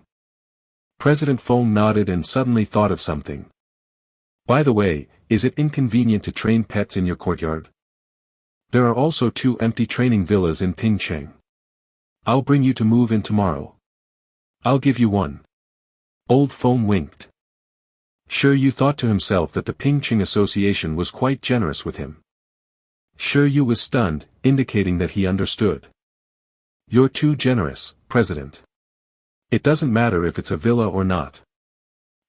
President Feng nodded and suddenly thought of something. By the way, is it inconvenient to train pets in your courtyard? There are also 2 empty training villas in Pingcheng. I'll bring you to move in tomorrow. I'll give you one. Old Feng winked. Shi Yu thought to himself that the Pingcheng Association was quite generous with him. Shi Yu was stunned, indicating that he understood. You're too generous, President. It doesn't matter if it's a villa or not.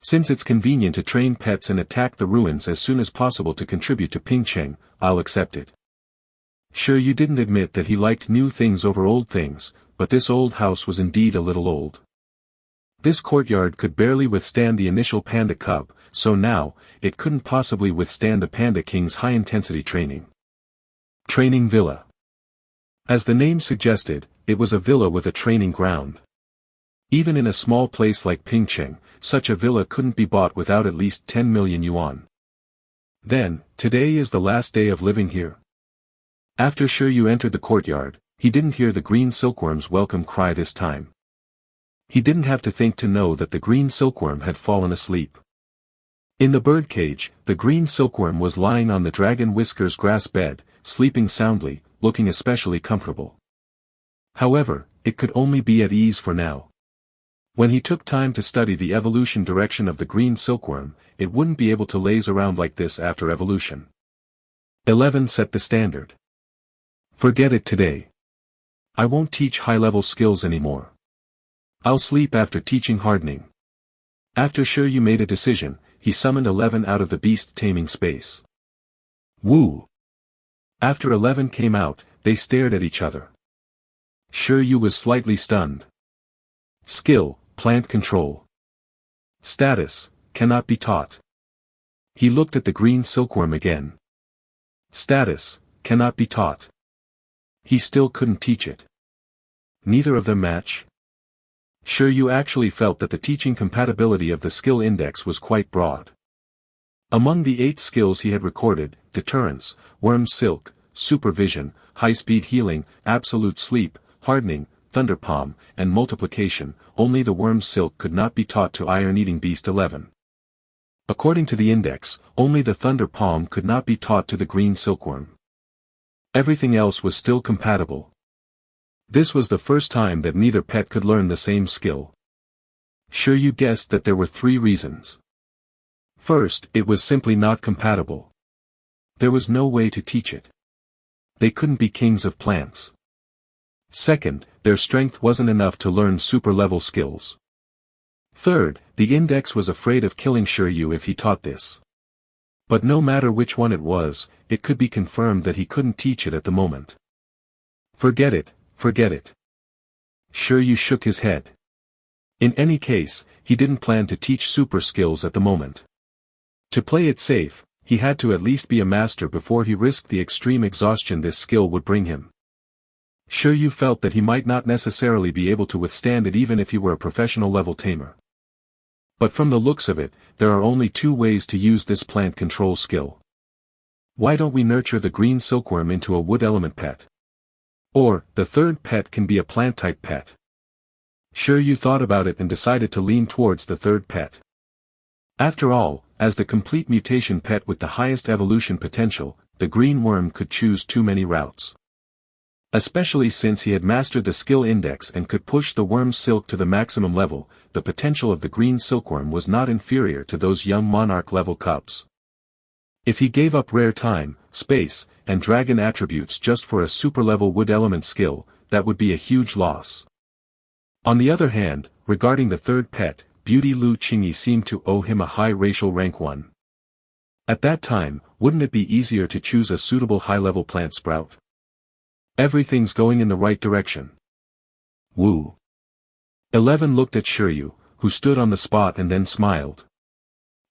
Since it's convenient to train pets and attack the ruins as soon as possible to contribute to Pingcheng, I'll accept it. Shi Yu didn't admit that he liked new things over old things, but this old house was indeed a little old. This courtyard could barely withstand the initial panda cub, so now, it couldn't possibly withstand the Panda King's high-intensity training. Training Villa. As the name suggested, it was a villa with a training ground. Even in a small place like Pingcheng, such a villa couldn't be bought without at least 10 million yuan. Then, today is the last day of living here. After Shi Yu entered the courtyard, he didn't hear the green silkworm's welcome cry this time. He didn't have to think to know that the green silkworm had fallen asleep. In the birdcage, the green silkworm was lying on the dragon Whisker's grass bed, sleeping soundly, looking especially comfortable. However, it could only be at ease for now. When he took time to study the evolution direction of the green silkworm, it wouldn't be able to laze around like this after evolution. 11 set the standard. Forget it today. I won't teach high-level skills anymore. I'll sleep after teaching hardening. After Shi Yu made a decision, he summoned 11 out of the beast taming space. Woo! After 11 came out, they stared at each other. Shi Yu was slightly stunned. Skill, plant control. Status, cannot be taught. He looked at the green silkworm again. Status, cannot be taught. He still couldn't teach it. Neither of them match. Shi Yu actually felt that the teaching compatibility of the skill index was quite broad. Among the 8 skills he had recorded, deterrence, worm silk, supervision, high-speed healing, absolute sleep, hardening, thunder palm, and multiplication, only the worm silk could not be taught to iron-eating beast 11. According to the index, only the thunder palm could not be taught to the green silkworm. Everything else was still compatible. This was the first time that neither pet could learn the same skill. Shi Yu guessed that there were 3 reasons. First, it was simply not compatible. There was no way to teach it. They couldn't be kings of plants. Second, their strength wasn't enough to learn super-level skills. Third, the index was afraid of killing Shi Yu if he taught this. But no matter which one it was, it could be confirmed that he couldn't teach it at the moment. Forget it, forget it. Shi Yu shook his head. In any case, he didn't plan to teach super skills at the moment. To play it safe, he had to at least be a master before he risked the extreme exhaustion this skill would bring him. Shi Yu felt that he might not necessarily be able to withstand it even if he were a professional level tamer. But from the looks of it, there are only 2 ways to use this plant control skill. Why don't we nurture the green silkworm into a wood element pet? Or, the third pet can be a plant type pet. Shi Yu thought about it and decided to lean towards the third pet. After all, as the complete mutation pet with the highest evolution potential, the green worm could choose too many routes. Especially since he had mastered the skill index and could push the worm's silk to the maximum level, the potential of the green silkworm was not inferior to those young monarch-level cubs. If he gave up rare time, space, and dragon attributes just for a super-level wood element skill, that would be a huge loss. On the other hand, regarding the third pet, Beauty Lu Qingyi seemed to owe him a high racial rank 1. At that time, wouldn't it be easier to choose a suitable high-level plant sprout? Everything's going in the right direction. Woo. 11 looked at Shi Yu, who stood on the spot and then smiled.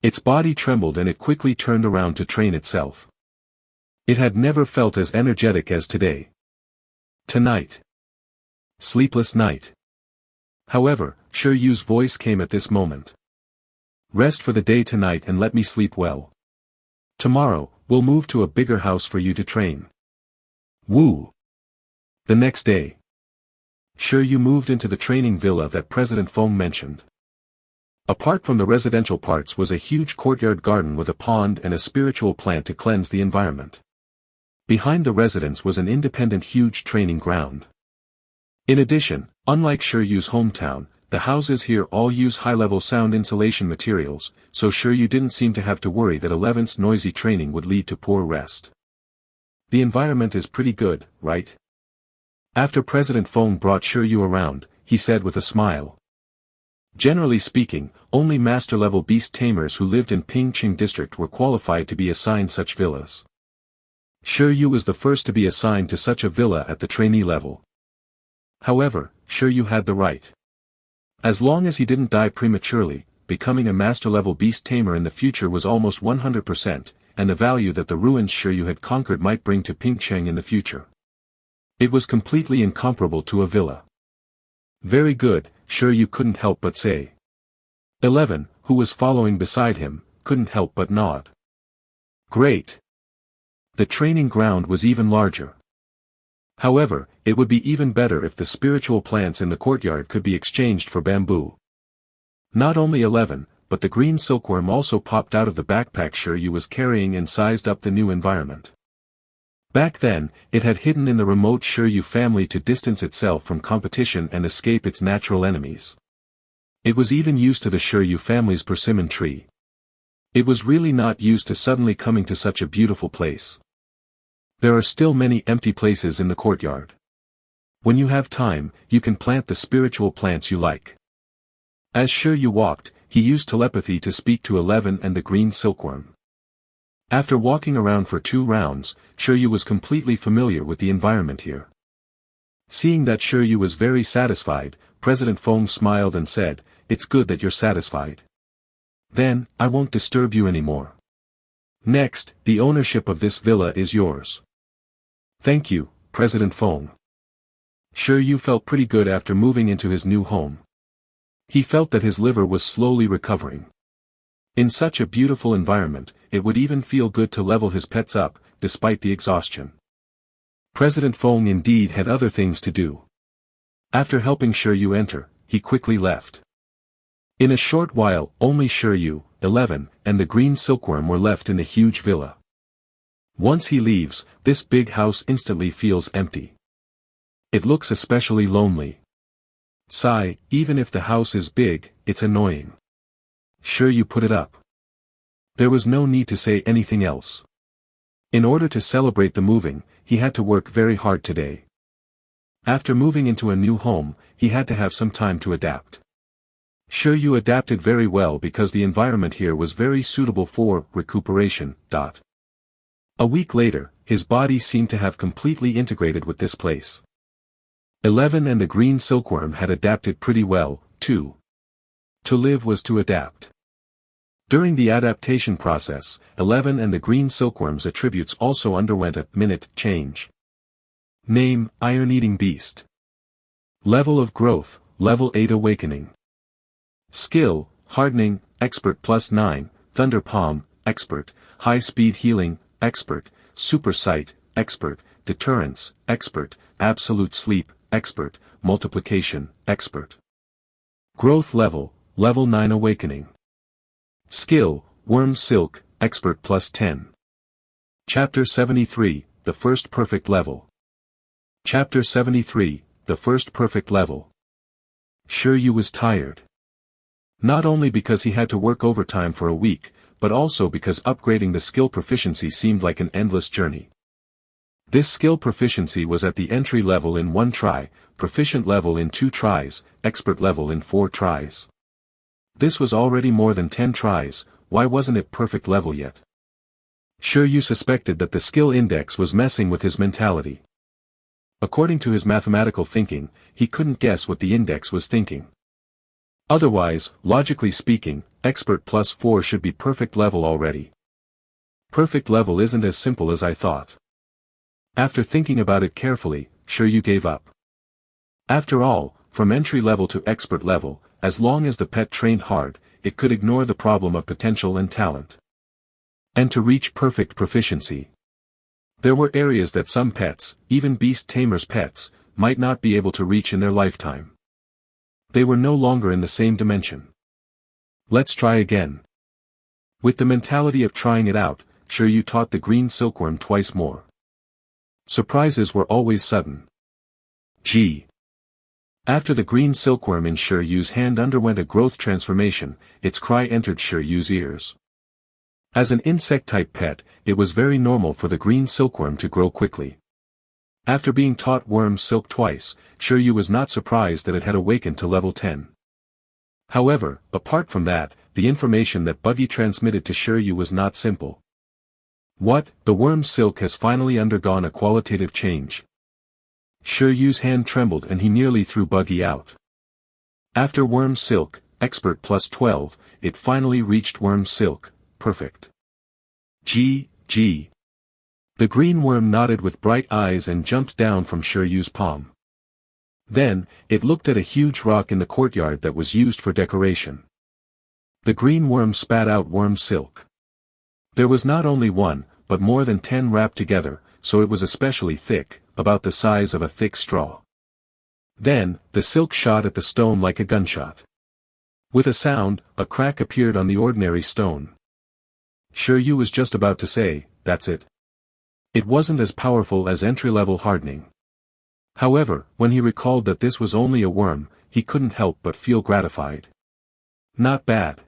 Its body trembled and it quickly turned around to train itself. It had never felt as energetic as today. Tonight. Sleepless night. However, Shi Yu's voice came at this moment. Rest for the day tonight and let me sleep well. Tomorrow, we'll move to a bigger house for you to train. Woo. The next day. Shi Yu moved into the training villa that President Feng mentioned. Apart from the residential parts was a huge courtyard garden with a pond and a spiritual plant to cleanse the environment. Behind the residence was an independent huge training ground. In addition, unlike Shi Yu's hometown, the houses here all use high-level sound insulation materials, so Shi Yu didn't seem to have to worry that 11's noisy training would lead to poor rest. The environment is pretty good, right? After President Feng brought Shi Yu around, he said with a smile. Generally speaking, only master-level beast tamers who lived in Pingqing district were qualified to be assigned such villas. Shi Yu was the first to be assigned to such a villa at the trainee level. However, Shi Yu had the right. As long as he didn't die prematurely, becoming a master-level beast tamer in the future was almost 100%, and the value that the ruins Shi Yu had conquered might bring to Pingqing in the future. It was completely incomparable to a villa. Very good, Shi Yu couldn't help but say. 11, who was following beside him, couldn't help but nod. Great. The training ground was even larger. However, it would be even better if the spiritual plants in the courtyard could be exchanged for bamboo. Not only 11, but the green silkworm also popped out of the backpack Shi Yu was carrying and sized up the new environment. Back then, it had hidden in the remote Shi Yu family to distance itself from competition and escape its natural enemies. It was even used to the Shi Yu family's persimmon tree. It was really not used to suddenly coming to such a beautiful place. There are still many empty places in the courtyard. When you have time, you can plant the spiritual plants you like. As Shi Yu walked, he used telepathy to speak to 11 and the green silkworm. After walking around for 2 rounds, Shi Yu was completely familiar with the environment here. Seeing that Shi Yu was very satisfied, President Feng smiled and said, "It's good that you're satisfied. Then, I won't disturb you anymore. Next, the ownership of this villa is yours." "Thank you, President Feng." Shi Yu felt pretty good after moving into his new home. He felt that his liver was slowly recovering. In such a beautiful environment, it would even feel good to level his pets up, despite the exhaustion. President Feng indeed had other things to do. After helping Shi Yu enter, he quickly left. In a short while, only Shi Yu, 11, and the green silkworm were left in the huge villa. Once he leaves, this big house instantly feels empty. It looks especially lonely. Sigh, even if the house is big, it's annoying. Shi Yu put it up. There was no need to say anything else. In order to celebrate the moving, he had to work very hard today. After moving into a new home, he had to have some time to adapt. Shi Yu adapted very well because the environment here was very suitable for recuperation. A week later, his body seemed to have completely integrated with this place. 11 and the green silkworm had adapted pretty well, too. To live was to adapt. During the adaptation process, 11 and the green silkworm's attributes also underwent a minute change. Name, Iron-Eating Beast. Level of growth, Level 8 Awakening. Skill, Hardening, Expert +9, Thunder Palm, Expert, High Speed Healing, Expert, Super Sight, Expert, Deterrence, Expert, Absolute Sleep, Expert, Multiplication, Expert. Growth Level, Level 9 Awakening. Skill, Worm Silk, Expert +10. Chapter 73, The First Perfect Level. Chapter 73, The First Perfect Level. Shi Yu was tired. Not only because he had to work overtime for a week, but also because upgrading the skill proficiency seemed like an endless journey. This skill proficiency was at the entry level in 1 try, proficient level in 2 tries, expert level in 4 tries. This was already more than 10 tries, why wasn't it perfect level yet? Shi Yu suspected that the skill index was messing with his mentality. According to his mathematical thinking, he couldn't guess what the index was thinking. Otherwise, logically speaking, expert +4 should be perfect level already. Perfect level isn't as simple as I thought. After thinking about it carefully, Shi Yu gave up. After all, from entry level to expert level, as long as the pet trained hard, it could ignore the problem of potential and talent. And to reach perfect proficiency. There were areas that some pets, even Beast Tamers pets, might not be able to reach in their lifetime. They were no longer in the same dimension. Let's try again. With the mentality of trying it out, Shi Yu taught the green silkworm twice more. Surprises were always sudden. Gee. After the green silkworm in Shi Yu's hand underwent a growth transformation, its cry entered Shi Yu's ears. As an insect-type pet, it was very normal for the green silkworm to grow quickly. After being taught worm silk twice, Shi Yu was not surprised that it had awakened to level 10. However, apart from that, the information that Buggy transmitted to Shi Yu was not simple. What, the worm silk has finally undergone a qualitative change. Shi Yu's hand trembled and he nearly threw Buggy out. After worm silk, expert +12, it finally reached worm silk, perfect. Gee. The green worm nodded with bright eyes and jumped down from Shi Yu's palm. Then, it looked at a huge rock in the courtyard that was used for decoration. The green worm spat out worm silk. There was not only one, but more than 10 wrapped together, so it was especially thick, about the size of a thick straw. Then, the silk shot at the stone like a gunshot. With a sound, a crack appeared on the ordinary stone. Shi Yu was just about to say, "That's it." It wasn't as powerful as entry-level hardening. However, when he recalled that this was only a worm, he couldn't help but feel gratified. Not bad.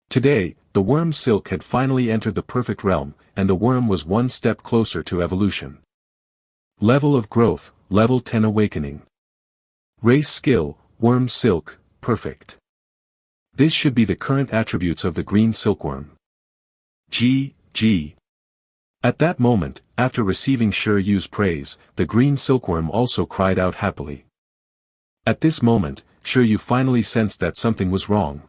Today, the worm silk had finally entered the perfect realm, and the worm was one step closer to evolution. Level of growth, level 10 awakening. Race skill, worm silk, perfect. This should be the current attributes of the green silkworm. Gee. Gee. At that moment, after receiving Shi Yu's praise, the green silkworm also cried out happily. At this moment, Shi Yu finally sensed that something was wrong.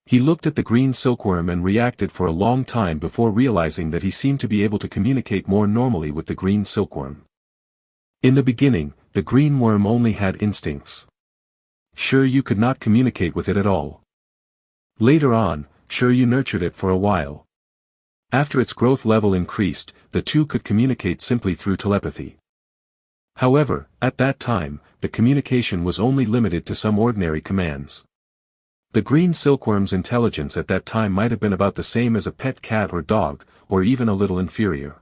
He looked at the green silkworm and reacted for a long time before realizing that he seemed to be able to communicate more normally with the green silkworm. In the beginning, the green worm only had instincts. Shi Yu could not communicate with it at all. Later on, Shi Yu nurtured it for a while. After its growth level increased, the two could communicate simply through telepathy. However, at that time, the communication was only limited to some ordinary commands. The green silkworm's intelligence at that time might have been about the same as a pet cat or dog, or even a little inferior.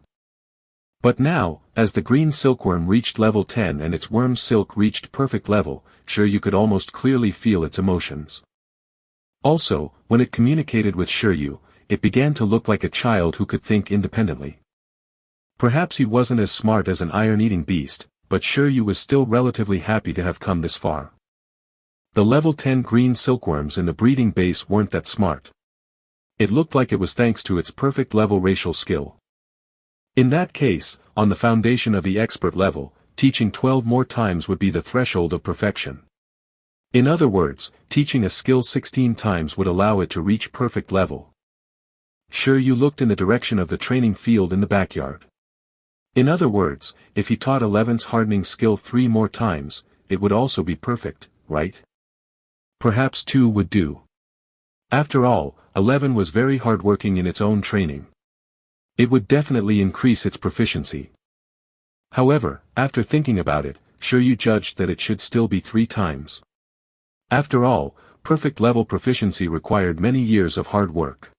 But now, as the green silkworm reached level 10 and its worm silk reached perfect level, Shi Yu could almost clearly feel its emotions. Also, when it communicated with Shi Yu, it began to look like a child who could think independently. Perhaps he wasn't as smart as an iron-eating beast, but Shi Yu was still relatively happy to have come this far. The level 10 green silkworms in the breeding base weren't that smart. It looked like it was thanks to its perfect level racial skill. In that case, on the foundation of the expert level, teaching 12 more times would be the threshold of perfection. In other words, teaching a skill 16 times would allow it to reach perfect level. Shi Yu looked in the direction of the training field in the backyard. In other words, if he taught 11's hardening skill 3 more times, it would also be perfect, right? Perhaps 2 would do. After all, 11 was very hardworking in its own training. It would definitely increase its proficiency. However, after thinking about it, Shi Yu judged that it should still be 3 times. After all, perfect level proficiency required many years of hard work.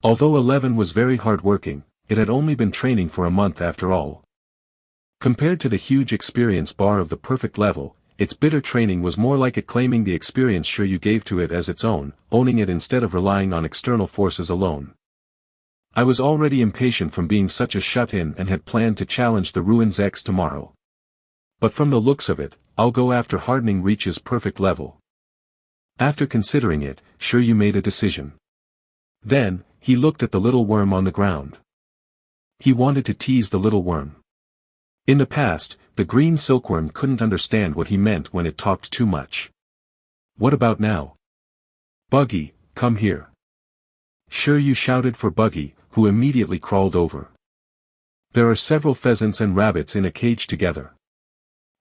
Although 11 was very hardworking, it had only been training for a month after all. Compared to the huge experience bar of the perfect level, its bitter training was more like it claiming the experience Shi Yu gave to it as its own, owning it instead of relying on external forces alone. I was already impatient from being such a shut-in and had planned to challenge the Ruins X tomorrow. But from the looks of it, I'll go after hardening reaches perfect level. After considering it, Shi Yu made a decision. Then, he looked at the little worm on the ground. He wanted to tease the little worm. In the past, the green silkworm couldn't understand what he meant when it talked too much. What about now? Buggy, come here. Shi Yu shouted for Buggy, who immediately crawled over. There are several pheasants and rabbits in a cage together.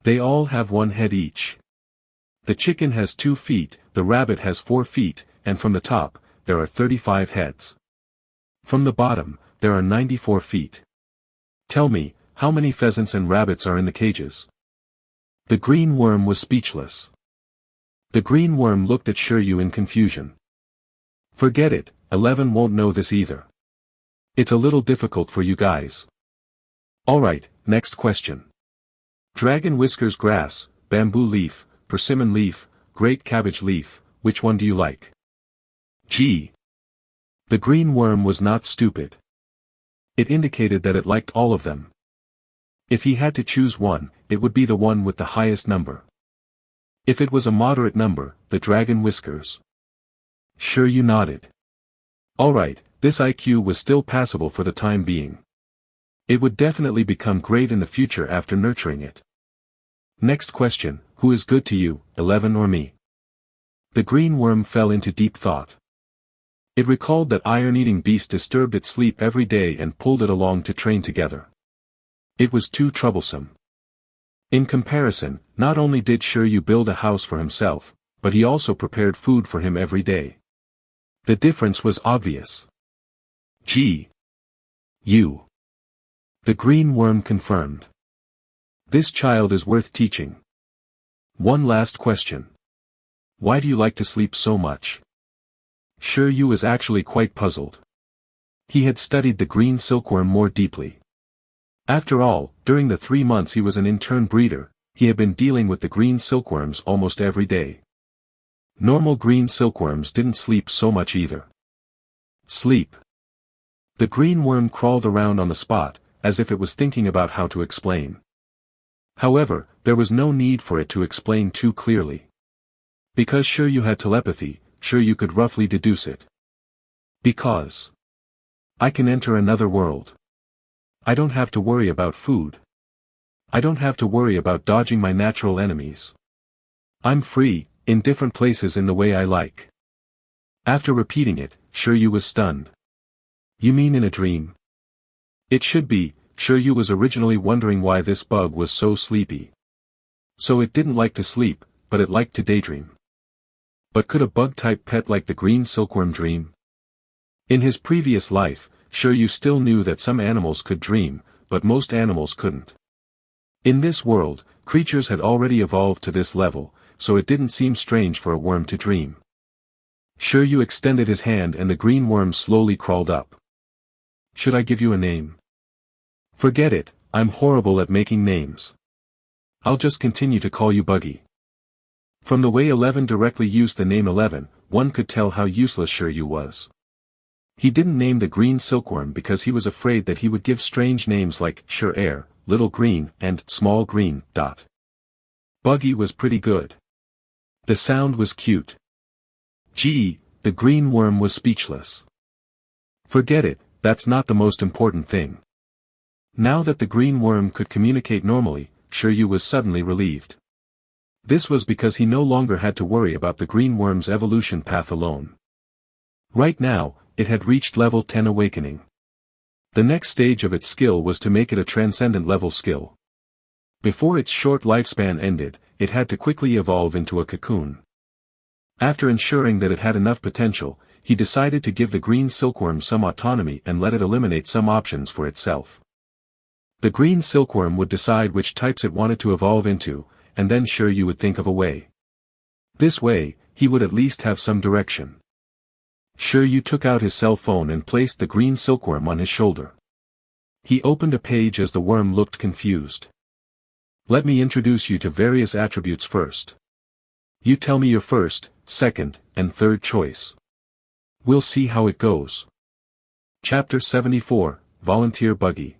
They all have 1 head each. The chicken has 2 feet, the rabbit has 4 feet, and from the top, there are 35 heads. From the bottom, there are 94 feet. Tell me, how many pheasants and rabbits are in the cages? The green worm was speechless. The green worm looked at Shi Yu in confusion. Forget it, 11 won't know this either. It's a little difficult for you guys. Alright, next question. Dragon whiskers grass, bamboo leaf, persimmon leaf, great cabbage leaf, which one do you like? Gee. The green worm was not stupid. It indicated that it liked all of them. If he had to choose one, it would be the one with the highest number. If it was a moderate number, the dragon whiskers. Shi Yu nodded. Alright, this IQ was still passable for the time being. It would definitely become great in the future after nurturing it. Next question, who is good to you, 11 or me? The green worm fell into deep thought. It recalled that iron-eating beast disturbed its sleep every day and pulled it along to train together. It was too troublesome. In comparison, not only did Shi Yu build a house for himself, but he also prepared food for him every day. The difference was obvious. Gee. You. The green worm confirmed. This child is worth teaching. One last question. Why do you like to sleep so much? Shi Yu was actually quite puzzled. He had studied the green silkworm more deeply. After all, during the 3 months he was an intern breeder, he had been dealing with the green silkworms almost every day. Normal green silkworms didn't sleep so much either. Sleep. The green worm crawled around on the spot, as if it was thinking about how to explain. However, there was no need for it to explain too clearly. Because Shi Yu had telepathy, Shi Yu could roughly deduce it. Because I can enter another world. I don't have to worry about food. I don't have to worry about dodging my natural enemies. I'm free, in different places in the way I like. After repeating it, Shi Yu was stunned. You mean in a dream? It should be. Shi Yu was originally wondering why this bug was so sleepy. So it didn't like to sleep, but it liked to daydream. But could a bug-type pet like the green silkworm dream? In his previous life, Shi Yu still knew that some animals could dream, but most animals couldn't. In this world, creatures had already evolved to this level, so it didn't seem strange for a worm to dream. Shi Yu extended his hand and the green worm slowly crawled up. Should I give you a name? Forget it, I'm horrible at making names. I'll just continue to call you Buggy. From the way 11 directly used the name 11, one could tell how useless Shi Yu was. He didn't name the green silkworm because he was afraid that he would give strange names like Sure Air, Little Green, and Small Green. Buggy was pretty good. The sound was cute. Gee, the green worm was speechless. Forget it, that's not the most important thing. Now that the green worm could communicate normally, Shi Yu was suddenly relieved. This was because he no longer had to worry about the green worm's evolution path alone. Right now, it had reached level 10 awakening. The next stage of its skill was to make it a transcendent level skill. Before its short lifespan ended, it had to quickly evolve into a cocoon. After ensuring that it had enough potential, he decided to give the green silkworm some autonomy and let it eliminate some options for itself. The green silkworm would decide which types it wanted to evolve into, and then Shi Yu would think of a way. This way, he would at least have some direction. Shi Yu took out his cell phone and placed the green silkworm on his shoulder. He opened a page as the worm looked confused. Let me introduce you to various attributes first. You tell me your first, second, and third choice. We'll see how it goes. Chapter 74, Volunteer Buggy.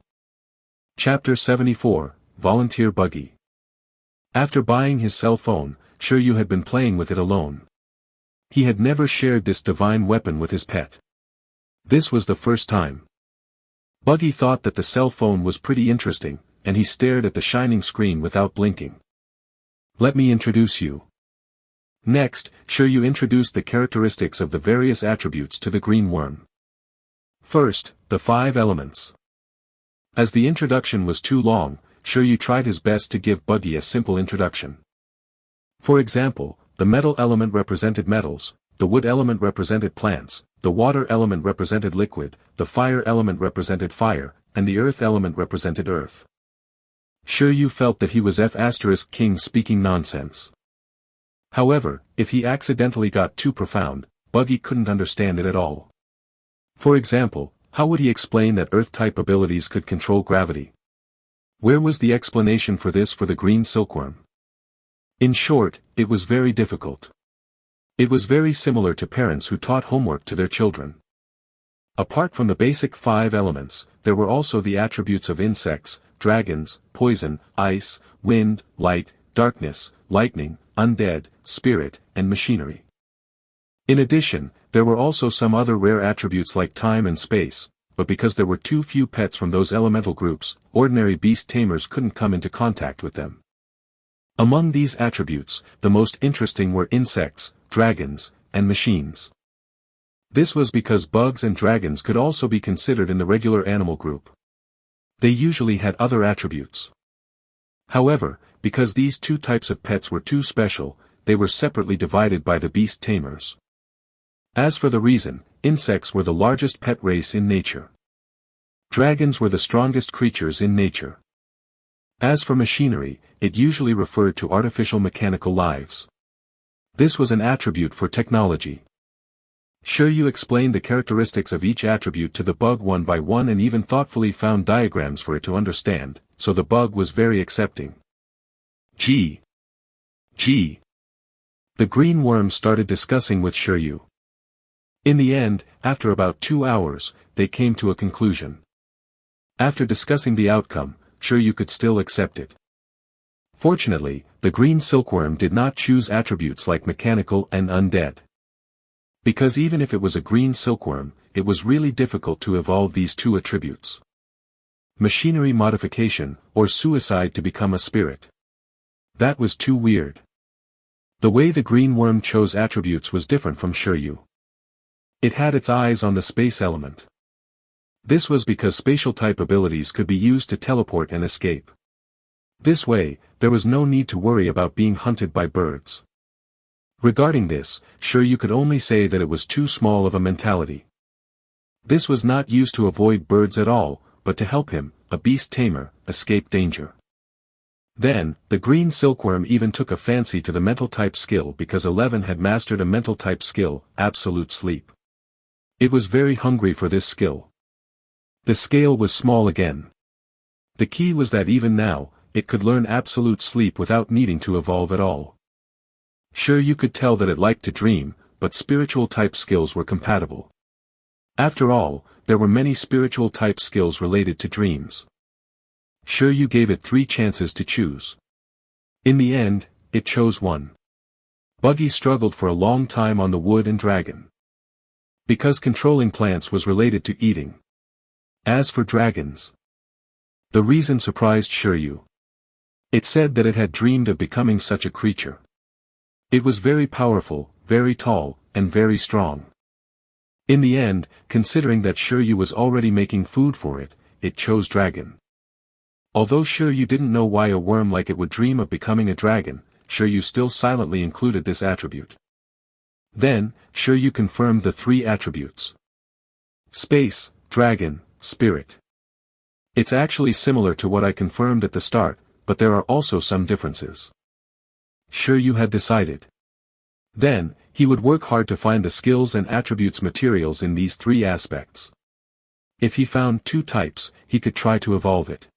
Chapter 74, Volunteer Buggy. After buying his cell phone, Shi Yu had been playing with it alone. He had never shared this divine weapon with his pet. This was the first time. Buggy thought that the cell phone was pretty interesting, and he stared at the shining screen without blinking. Let me introduce you. Next, Shi Yu introduced the characteristics of the various attributes to the green worm. First, the 5 elements. As the introduction was too long, Shi Yu tried his best to give Buggy a simple introduction. For example, the metal element represented metals, the wood element represented plants, the water element represented liquid, the fire element represented fire, and the earth element represented earth. Shi Yu felt that he was King speaking nonsense. However, if he accidentally got too profound, Buggy couldn't understand it at all. For example, how would he explain that Earth-type abilities could control gravity? Where was the explanation for this for the green silkworm? In short, it was very difficult. It was very similar to parents who taught homework to their children. Apart from the basic 5 elements, there were also the attributes of insects, dragons, poison, ice, wind, light, darkness, lightning, undead, spirit, and machinery. In addition, there were also some other rare attributes like time and space, but because there were too few pets from those elemental groups, ordinary beast tamers couldn't come into contact with them. Among these attributes, the most interesting were insects, dragons, and machines. This was because bugs and dragons could also be considered in the regular animal group. They usually had other attributes. However, because these 2 types of pets were too special, they were separately divided by the beast tamers. As for the reason, insects were the largest pet race in nature. Dragons were the strongest creatures in nature. As for machinery, it usually referred to artificial mechanical lives. This was an attribute for technology. Shi Yu explained the characteristics of each attribute to the bug one by one and even thoughtfully found diagrams for it to understand, so the bug was very accepting. Gee. The green worm started discussing with Shi Yu. In the end, after about 2 hours, they came to a conclusion. After discussing the outcome, Shi Yu could still accept it. Fortunately, the green silkworm did not choose attributes like mechanical and undead. Because even if it was a green silkworm, it was really difficult to evolve these two attributes. Machinery modification, or suicide to become a spirit. That was too weird. The way the green worm chose attributes was different from Shi Yu. It had its eyes on the space element. This was because spatial type abilities could be used to teleport and escape. This way, there was no need to worry about being hunted by birds. Regarding this, Shi Yu could only say that it was too small of a mentality. This was not used to avoid birds at all, but to help him, a beast tamer, escape danger. Then, the green silkworm even took a fancy to the mental type skill because 11 had mastered a mental type skill, absolute sleep. It was very hungry for this skill. The scale was small again. The key was that even now, it could learn absolute sleep without needing to evolve at all. Sure, you could tell that it liked to dream, but spiritual type skills were compatible. After all, there were many spiritual type skills related to dreams. Sure, you gave it 3 chances to choose. In the end, it chose one. Buggy struggled for a long time on the wood and dragon. Because controlling plants was related to eating. As for dragons, the reason surprised Shi Yu. It said that it had dreamed of becoming such a creature. It was very powerful, very tall, and very strong. In the end, considering that Shi Yu was already making food for it, it chose dragon. Although Shi Yu didn't know why a worm like it would dream of becoming a dragon, Shi Yu still silently included this attribute. Then, Shi Yu confirmed the 3 attributes. Space, dragon, spirit. It's actually similar to what I confirmed at the start, but there are also some differences. Shi Yu had decided. Then, he would work hard to find the skills and attributes materials in these 3 aspects. If he found 2 types, he could try to evolve it.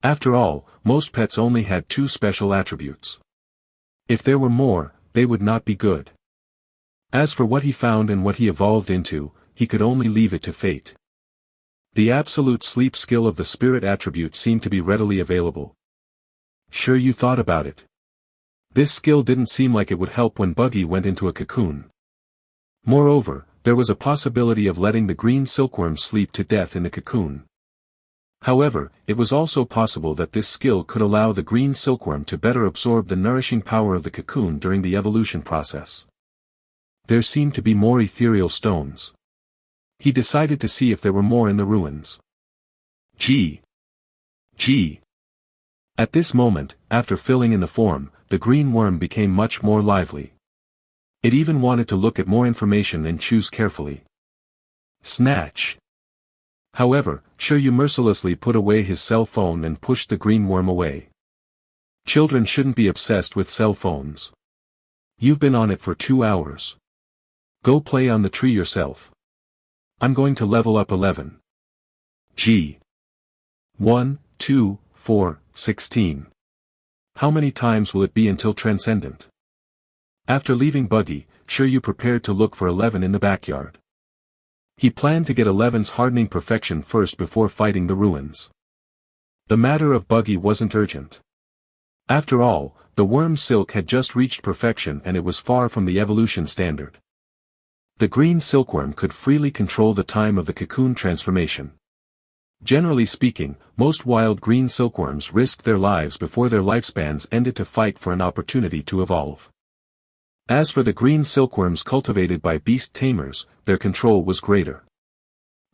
After all, most pets only had 2 special attributes. If there were more, they would not be good. As for what he found and what he evolved into, he could only leave it to fate. The absolute sleep skill of the spirit attribute seemed to be readily available. Sure, you thought about it. This skill didn't seem like it would help when Buggy went into a cocoon. Moreover, there was a possibility of letting the green silkworm sleep to death in the cocoon. However, it was also possible that this skill could allow the green silkworm to better absorb the nourishing power of the cocoon during the evolution process. There seemed to be more ethereal stones. He decided to see if there were more in the ruins. Gee! At this moment, after filling in the form, the green worm became much more lively. It even wanted to look at more information and choose carefully. Snatch! However, Shi Yu mercilessly put away his cell phone and pushed the green worm away. Children shouldn't be obsessed with cell phones. You've been on it for 2 hours. Go play on the tree yourself. I'm going to level up 11. G. 1, 2, 4, 16. How many times will it be until Transcendent? After leaving Buggy, Shi Yu prepared to look for 11 in the backyard. He planned to get 11's hardening perfection first before fighting the ruins. The matter of Buggy wasn't urgent. After all, the worm's silk had just reached perfection and it was far from the evolution standard. The green silkworm could freely control the time of the cocoon transformation. Generally speaking, most wild green silkworms risked their lives before their lifespans ended to fight for an opportunity to evolve. As for the green silkworms cultivated by Beast Tamers, their control was greater.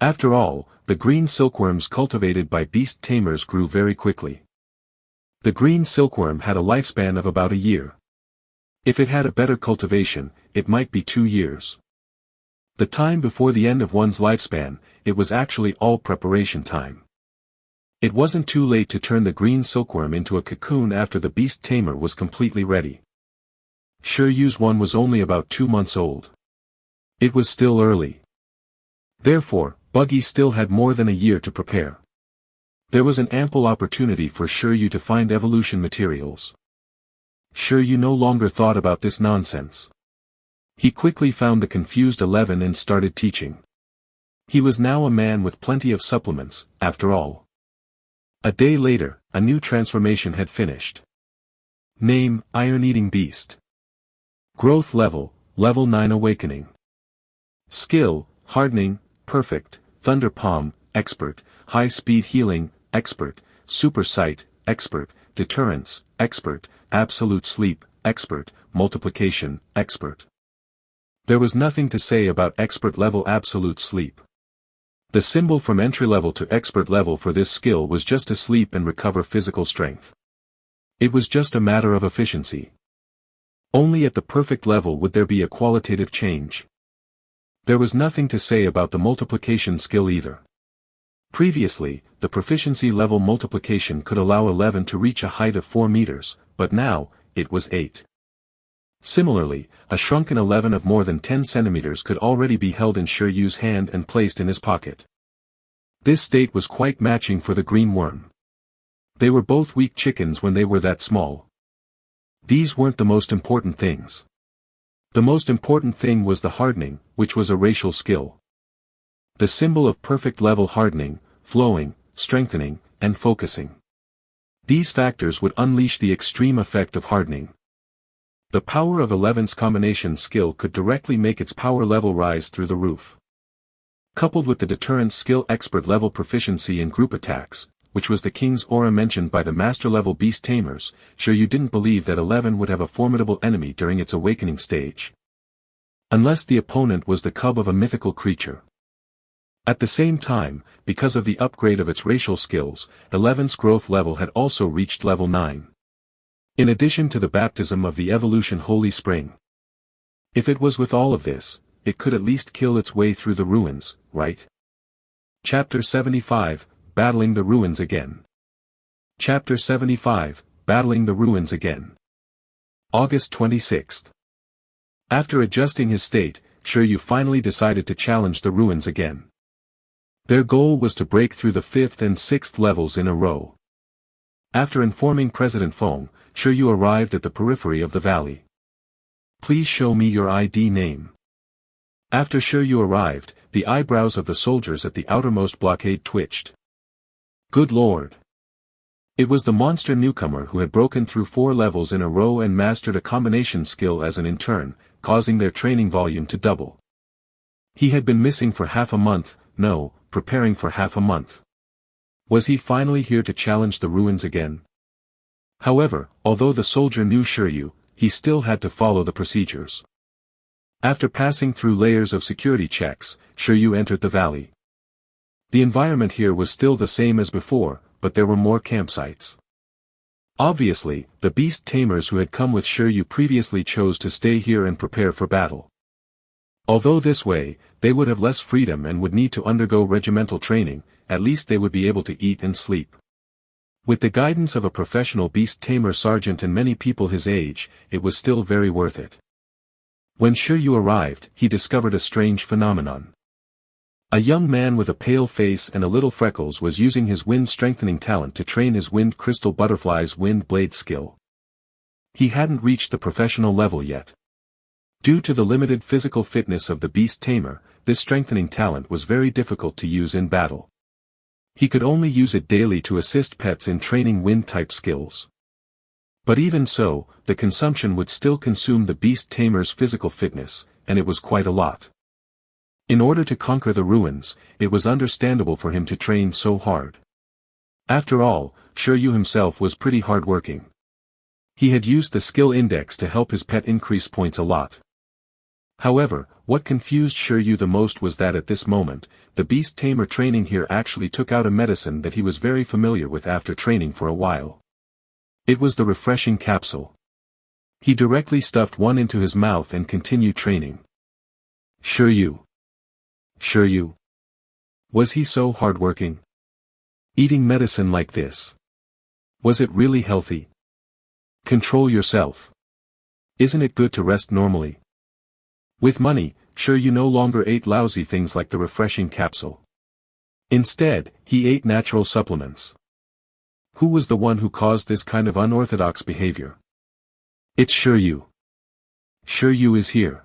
After all, the green silkworms cultivated by Beast Tamers grew very quickly. The green silkworm had a lifespan of about a year. If it had a better cultivation, it might be 2 years. The time before the end of one's lifespan, it was actually all preparation time. It wasn't too late to turn the green silkworm into a cocoon after the Beast Tamer was completely ready. Shi Yu's one was only about 2 months old. It was still early. Therefore, Buggy still had more than a year to prepare. There was an ample opportunity for Shi Yu to find evolution materials. Shi Yu no longer thought about this nonsense. He quickly found the confused 11 and started teaching. He was now a man with plenty of supplements, after all. A day later, a new transformation had finished. Name, Iron-Eating Beast. Growth level, level 9 Awakening. Skill, Hardening, perfect, thunder palm, expert, high speed healing, expert, super sight, expert, deterrence, expert, absolute sleep, expert, multiplication, expert. There was nothing to say about expert level absolute sleep. The symbol from entry level to expert level for this skill was just to sleep and recover physical strength. It was just a matter of efficiency. Only at the perfect level would there be a qualitative change. There was nothing to say about the multiplication skill either. Previously, the proficiency level multiplication could allow 11 to reach a height of 4 meters, but now, it was 8. Similarly, a shrunken 11 of more than 10 centimeters could already be held in Shi Yu's hand and placed in his pocket. This state was quite matching for the green worm. They were both weak chickens when they were that small. These weren't the most important things. The most important thing was the hardening, which was a racial skill. The symbol of perfect level hardening, flowing, strengthening, and focusing. These factors would unleash the extreme effect of hardening. The power of 11's combination skill could directly make its power level rise through the roof. Coupled with the deterrence skill expert level proficiency in group attacks, which was the king's aura mentioned by the master level Beast Tamers, Shi Yu didn't believe that 11 would have a formidable enemy during its awakening stage. Unless the opponent was the cub of a mythical creature. At the same time, because of the upgrade of its racial skills, 11's growth level had also reached level 9. In addition to the baptism of the evolution Holy Spring. If it was with all of this, it could at least kill its way through the ruins, right? Chapter 75, Battling the Ruins Again. Chapter 75, Battling the Ruins Again. August 26th. After adjusting his state, Shi Yu finally decided to challenge the ruins again. Their goal was to break through the 5th and 6th levels in a row. After informing President Feng, Shi Yu arrived at the periphery of the valley. Please show me your ID name. After Shi Yu arrived, the eyebrows of the soldiers at the outermost blockade twitched. Good lord. It was the monster newcomer who had broken through 4 levels in a row and mastered a combination skill as an intern, causing their training volume to double. He had been missing for half a month, preparing for half a month. Was he finally here to challenge the ruins again? However, although the soldier knew Shi Yu, he still had to follow the procedures. After passing through layers of security checks, Shi Yu entered the valley. The environment here was still the same as before, but there were more campsites. Obviously, the Beast Tamers who had come with Shi Yu previously chose to stay here and prepare for battle. Although this way, they would have less freedom and would need to undergo regimental training, at least they would be able to eat and sleep. With the guidance of a professional Beast Tamer sergeant and many people his age, it was still very worth it. When Shi Yu arrived, he discovered a strange phenomenon. A young man with a pale face and a little freckles was using his wind-strengthening talent to train his wind crystal butterfly's wind blade skill. He hadn't reached the professional level yet. Due to the limited physical fitness of the Beast Tamer, this strengthening talent was very difficult to use in battle. He could only use it daily to assist pets in training wind-type skills. But even so, the consumption would still consume the Beast Tamer's physical fitness, and it was quite a lot. In order to conquer the ruins, it was understandable for him to train so hard. After all, Shi Yu himself was pretty hard-working. He had used the skill index to help his pet increase points a lot. However, what confused Shi Yu the most was that at this moment, the Beast Tamer training here actually took out a medicine that he was very familiar with after training for a while. It was the refreshing capsule. He directly stuffed one into his mouth and continued training. Shi Yu. Shi Yu. Was he so hardworking? Eating medicine like this. Was it really healthy? Control yourself. Isn't it good to rest normally? With money, Shi Yu no longer ate lousy things like the refreshing capsule. Instead, he ate natural supplements. Who was the one who caused this kind of unorthodox behavior? It's Shi Yu. Shi Yu is here.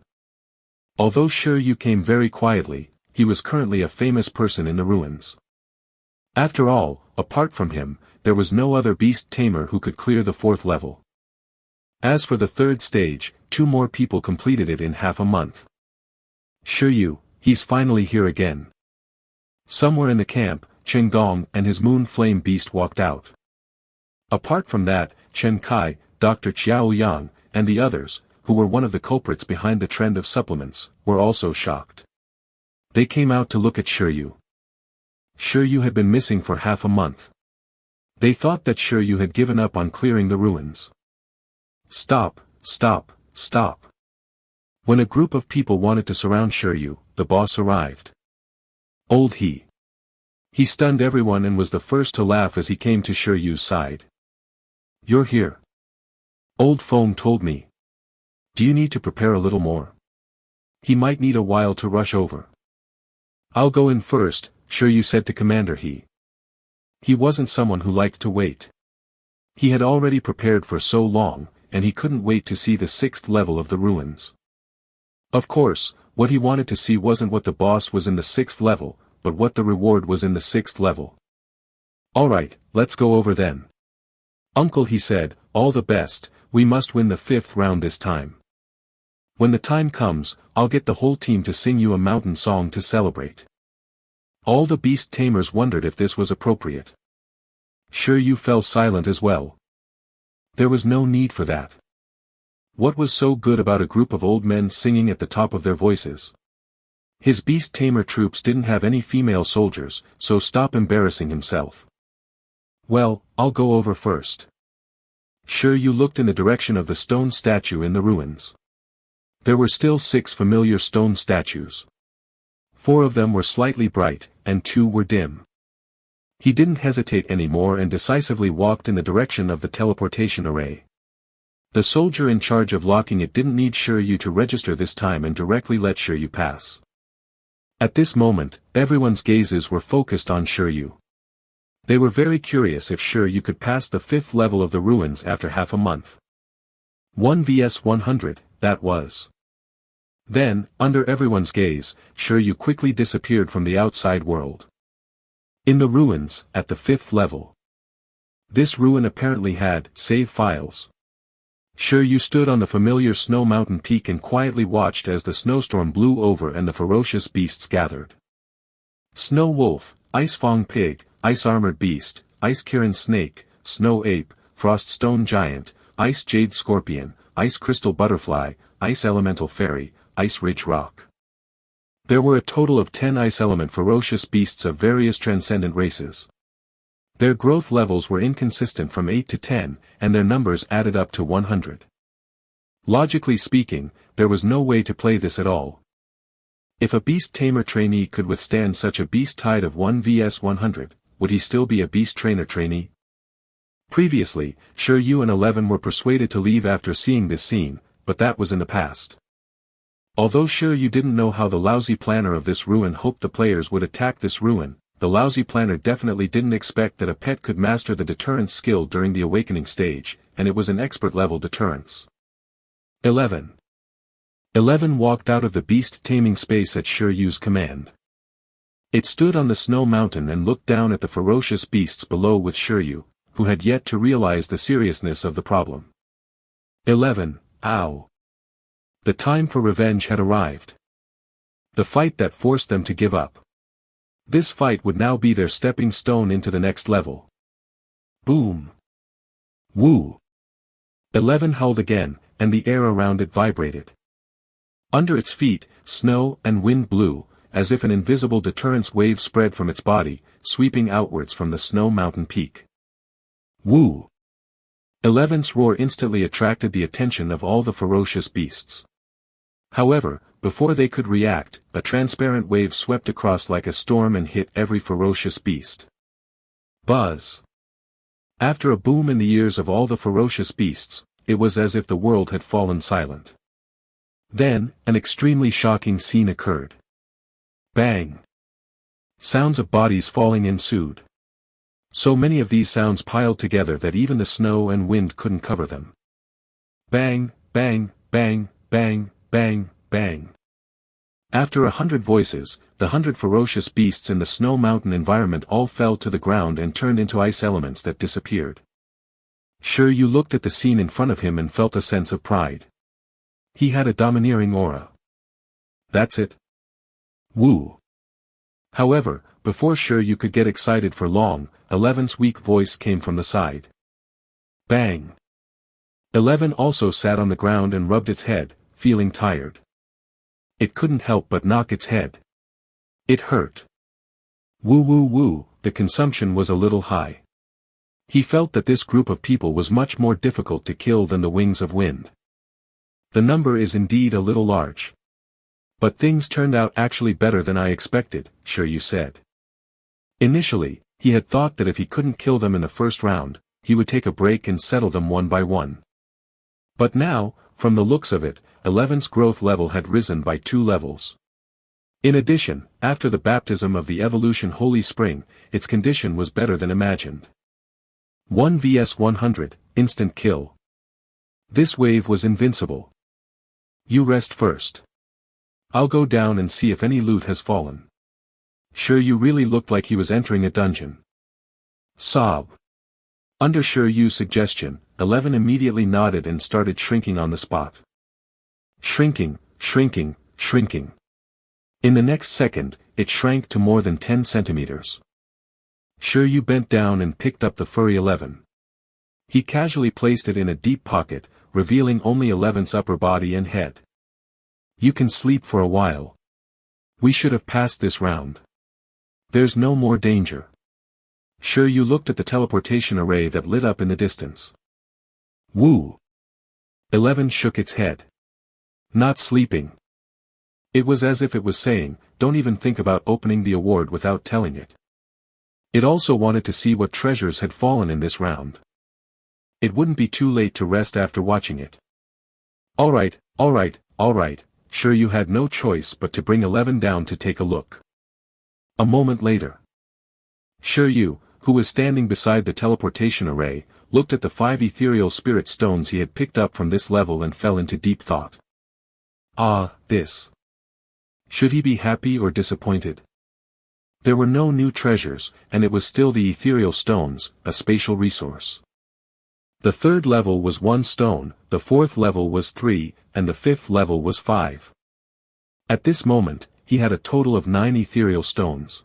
Although Shi Yu came very quietly, he was currently a famous person in the ruins. After all, apart from him, there was no other Beast Tamer who could clear the 4th level. As for the 3rd stage, 2 more people completed it in half a month. Shi Yu, he's finally here again. Somewhere in the camp, Ching and his moon flame beast walked out. Apart from that, Chen Kai, Dr. Qiao Yang, and the others, who were one of the culprits behind the trend of supplements, were also shocked. They came out to look at Shi Yu. Shi Yu had been missing for half a month. They thought that Shi Yu had given up on clearing the ruins. Stop, stop, stop. When a group of people wanted to surround Shi Yu, the boss arrived. Old he. He stunned everyone and was the first to laugh as he came to Shi Yu's side. You're here. Old Feng told me. Do you need to prepare a little more? He might need a while to rush over. I'll go in first, Shi Yu said to Commander He. He wasn't someone who liked to wait. He had already prepared for so long, and he couldn't wait to see the 6th level of the ruins. Of course, what he wanted to see wasn't what the boss was in the 6th level, but what the reward was in the 6th level. Alright, let's go over then. Uncle, he said, all the best, we must win the 5th round this time. When the time comes, I'll get the whole team to sing you a mountain song to celebrate. All the Beast Tamers wondered if this was appropriate. Shi Yu fell silent as well. There was no need for that. What was so good about a group of old men singing at the top of their voices? His Beast Tamer troops didn't have any female soldiers, so stop embarrassing himself. Well, I'll go over first. Shi Yu looked in the direction of the stone statue in the ruins. There were still 6 familiar stone statues. 4 of them were slightly bright, and 2 were dim. He didn't hesitate anymore and decisively walked in the direction of the teleportation array. The soldier in charge of locking it didn't need Shi Yu to register this time and directly let Shi Yu pass. At this moment, everyone's gazes were focused on Shi Yu. They were very curious if Shi Yu could pass the 5th level of the ruins after half a month. 1 vs 100, that was. Then, under everyone's gaze, Shi Yu quickly disappeared from the outside world. In the ruins, at the 5th level. This ruin apparently had save files. Shi Yu stood on the familiar snow mountain peak and quietly watched as the snowstorm blew over and the ferocious beasts gathered. Snow wolf, ice fang pig, ice armored beast, ice kirin snake, snow ape, frost stone giant, ice jade scorpion, ice crystal butterfly, ice elemental fairy, ice ridge rock. There were a total of 10 ice element ferocious beasts of various transcendent races. Their growth levels were inconsistent from 8 to 10, and their numbers added up to 100. Logically speaking, there was no way to play this at all. If a Beast Tamer trainee could withstand such a beast tide of 1 vs 100, would he still be a Beast Trainer trainee? Previously, Shi Yu and 11 were persuaded to leave after seeing this scene, but that was in the past. Although Shi Yu didn't know how the lousy planner of this ruin hoped the players would attack this ruin, the lousy planner definitely didn't expect that a pet could master the deterrence skill during the awakening stage, and it was an expert-level deterrence. 11. 11 walked out of the beast taming space at Shi Yu's command. It stood on the snow mountain and looked down at the ferocious beasts below with Shi Yu, who had yet to realize the seriousness of the problem. 11. Ow. The time for revenge had arrived. The fight that forced them to give up. This fight would now be their stepping stone into the next level. Boom. Woo. 11 howled again, and the air around it vibrated. Under its feet, snow and wind blew, as if an invisible deterrence wave spread from its body, sweeping outwards from the snow mountain peak. Woo. 11's roar instantly attracted the attention of all the ferocious beasts. However, before they could react, a transparent wave swept across like a storm and hit every ferocious beast. Buzz. After a boom in the ears of all the ferocious beasts, it was as if the world had fallen silent. Then, an extremely shocking scene occurred. Bang. Sounds of bodies falling ensued. So many of these sounds piled together that even the snow and wind couldn't cover them. Bang, bang, bang, bang, bang, bang. After 100 voices, the 100 ferocious beasts in the snow mountain environment all fell to the ground and turned into ice elements that disappeared. Shi Yu looked at the scene in front of him and felt a sense of pride. He had a domineering aura. That's it. Woo. However, before Shi Yu could get excited for long, 11's weak voice came from the side. Bang! 11 also sat on the ground and rubbed its head, feeling tired. It couldn't help but knock its head. It hurt. Woo woo woo, the consumption was a little high. He felt that this group of people was much more difficult to kill than the wings of wind. The number is indeed a little large. But things turned out actually better than I expected, Shi Yu said. Initially, he had thought that if he couldn't kill them in the first round, he would take a break and settle them one by one. But now, from the looks of it, 11's growth level had risen by 2 levels. In addition, after the baptism of the evolution Holy Spring, its condition was better than imagined. 1 vs 100, instant kill. This wave was invincible. You rest first. I'll go down and see if any loot has fallen. Shi Yu really looked like he was entering a dungeon. Sob. Under Shi Yu's suggestion, 11 immediately nodded and started shrinking on the spot. Shrinking, shrinking, shrinking. In the next second, it shrank to more than 10 centimeters. Shi Yu bent down and picked up the furry 11. He casually placed it in a deep pocket, revealing only 11's upper body and head. You can sleep for a while. We should have passed this round. There's no more danger. Shi Yu looked at the teleportation array that lit up in the distance. Woo! 11 shook its head. Not sleeping. It was as if it was saying, don't even think about opening the award without telling it. It also wanted to see what treasures had fallen in this round. It wouldn't be too late to rest after watching it. Alright, alright, alright, Shi Yu had no choice but to bring 11 down to take a look. A moment later. Shi Yu, who was standing beside the teleportation array, looked at the 5 ethereal spirit stones he had picked up from this level and fell into deep thought. Ah, this. Should he be happy or disappointed? There were no new treasures, and it was still the ethereal stones, a spatial resource. The 3rd level was 1 stone, the 4th level was 3, and the 5th level was 5. At this moment, he had a total of 9 ethereal stones.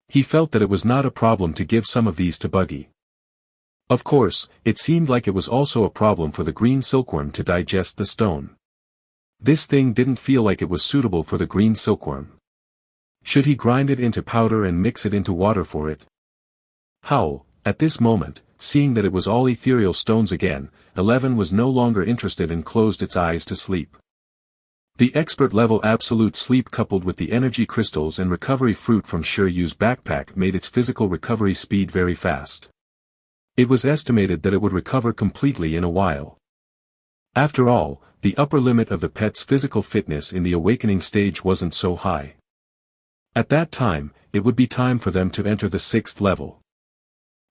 He felt that it was not a problem to give some of these to Buggy. Of course, it seemed like it was also a problem for the green silkworm to digest the stone. This thing didn't feel like it was suitable for the green silkworm. Should he grind it into powder and mix it into water for it? Howl, at this moment, seeing that it was all ethereal stones again, 11 was no longer interested and closed its eyes to sleep. The expert-level absolute sleep coupled with the energy crystals and recovery fruit from Shi Yu's backpack made its physical recovery speed very fast. It was estimated that it would recover completely in a while. After all, the upper limit of the pet's physical fitness in the awakening stage wasn't so high. At that time, it would be time for them to enter the 6th level.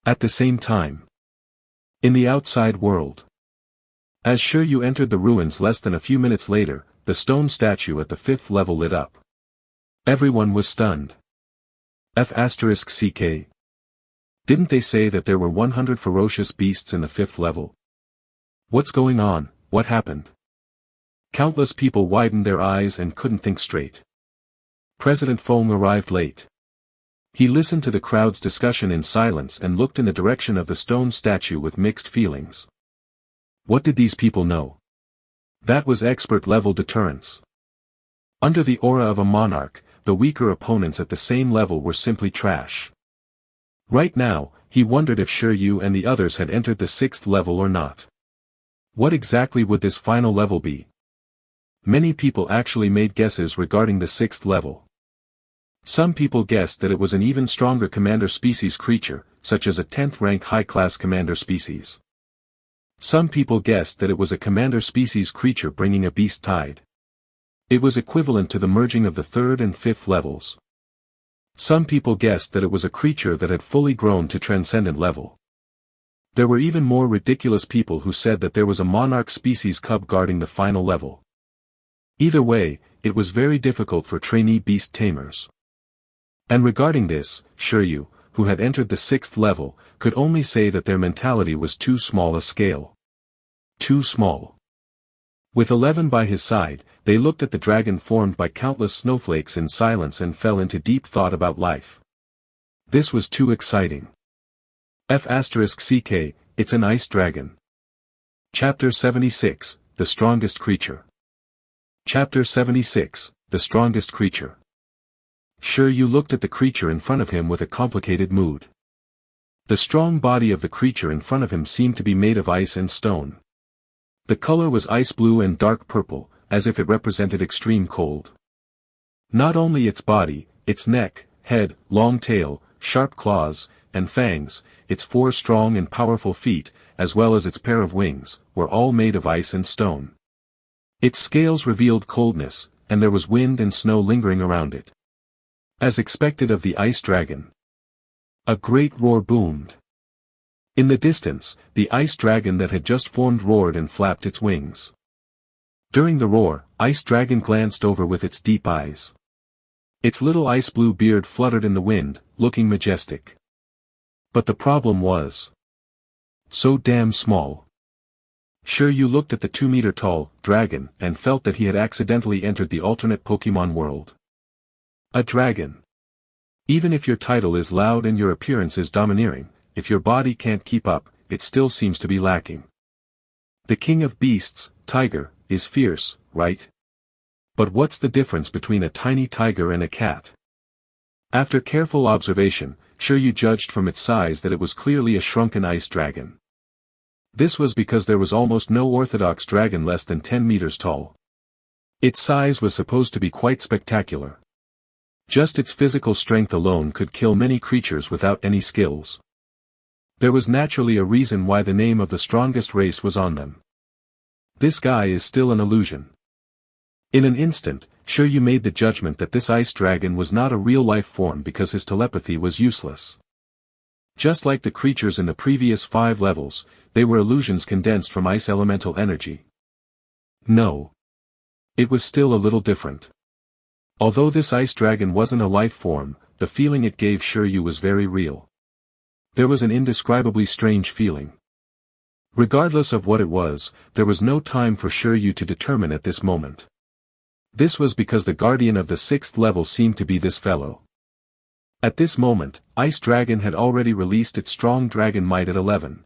At the same time. In the outside world. As Shi Yu entered the ruins less than a few minutes later, the stone statue at the 5th level lit up. Everyone was stunned. F***ck. Didn't they say that there were 100 ferocious beasts in the 5th level? What's going on, what happened? Countless people widened their eyes and couldn't think straight. President Feng arrived late. He listened to the crowd's discussion in silence and looked in the direction of the stone statue with mixed feelings. What did these people know? That was expert-level deterrence. Under the aura of a monarch, the weaker opponents at the same level were simply trash. Right now, he wondered if Shi Yu and the others had entered the 6th level or not. What exactly would this final level be? Many people actually made guesses regarding the 6th level. Some people guessed that it was an even stronger commander species creature, such as a 10th rank high-class commander species. Some people guessed that it was a commander species creature bringing a beast tide. It was equivalent to the merging of the 3rd and 5th levels. Some people guessed that it was a creature that had fully grown to transcendent level. There were even more ridiculous people who said that there was a monarch species cub guarding the final level. Either way, it was very difficult for trainee beast tamers. And regarding this, Shi Yu, who had entered the 6th level, could only say that their mentality was too small a scale. Too small. With 11 by his side, they looked at the dragon formed by countless snowflakes in silence and fell into deep thought about life. This was too exciting. F***CK, it's an ice dragon. Chapter 76, The Strongest Creature. Chapter 76, The Strongest Creature. Shi Yu looked at the creature in front of him with a complicated mood. The strong body of the creature in front of him seemed to be made of ice and stone. The color was ice blue and dark purple, as if it represented extreme cold. Not only its body, its neck, head, long tail, sharp claws, and fangs, its 4 strong and powerful feet, as well as its pair of wings, were all made of ice and stone. Its scales revealed coldness, and there was wind and snow lingering around it. As expected of the ice dragon. A great roar boomed. In the distance, the ice dragon that had just formed roared and flapped its wings. During the roar, Ice Dragon glanced over with its deep eyes. Its little ice blue beard fluttered in the wind, looking majestic. But the problem was so damn small. Shi Yu looked at the 2-meter-tall dragon and felt that he had accidentally entered the alternate Pokemon world. A dragon. Even if your title is loud and your appearance is domineering, if your body can't keep up, it still seems to be lacking. The king of beasts, tiger, is fierce, right? But what's the difference between a tiny tiger and a cat? After careful observation, Shi Yu judged from its size that it was clearly a shrunken ice dragon. This was because there was almost no orthodox dragon less than 10 meters tall. Its size was supposed to be quite spectacular. Just its physical strength alone could kill many creatures without any skills. There was naturally a reason why the name of the strongest race was on them. This guy is still an illusion. In an instant, Shi Yu made the judgment that this ice dragon was not a real-life form because his telepathy was useless. Just like the creatures in the previous 5 levels, they were illusions condensed from ice elemental energy. No. It was still a little different. Although this ice dragon wasn't a life form, the feeling it gave Shi Yu was very real. There was an indescribably strange feeling. Regardless of what it was, there was no time for Shi Yu to determine at this moment. This was because the guardian of the 6th level seemed to be this fellow. At this moment, Ice Dragon had already released its strong dragon might at 11.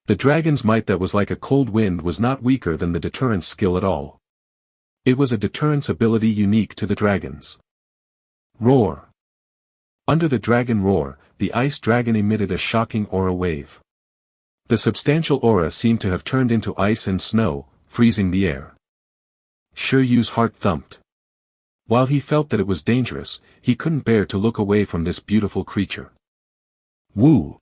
The dragon's might that was like a cold wind was not weaker than the deterrence skill at all. It was a deterrence ability unique to the dragons. Roar. Under the dragon roar, the ice dragon emitted a shocking aura wave. The substantial aura seemed to have turned into ice and snow, freezing the air. Shi Yu's heart thumped. While he felt that it was dangerous, he couldn't bear to look away from this beautiful creature. Woo!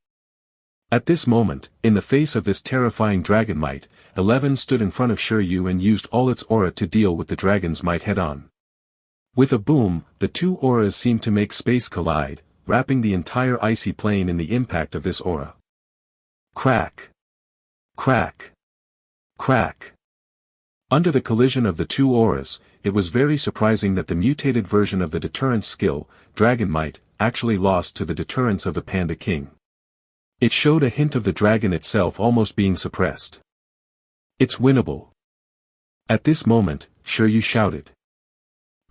At this moment, in the face of this terrifying dragon might, 11 stood in front of Shi Yu and used all its aura to deal with the dragon's might head-on. With a boom, the 2 auras seemed to make space collide, wrapping the entire icy plane in the impact of this aura. Crack! Crack! Crack! Under the collision of the 2 auras, it was very surprising that the mutated version of the deterrence skill, Dragon Might, actually lost to the deterrence of the Panda King. It showed a hint of the dragon itself almost being suppressed. It's winnable. At this moment, Shi Yu shouted.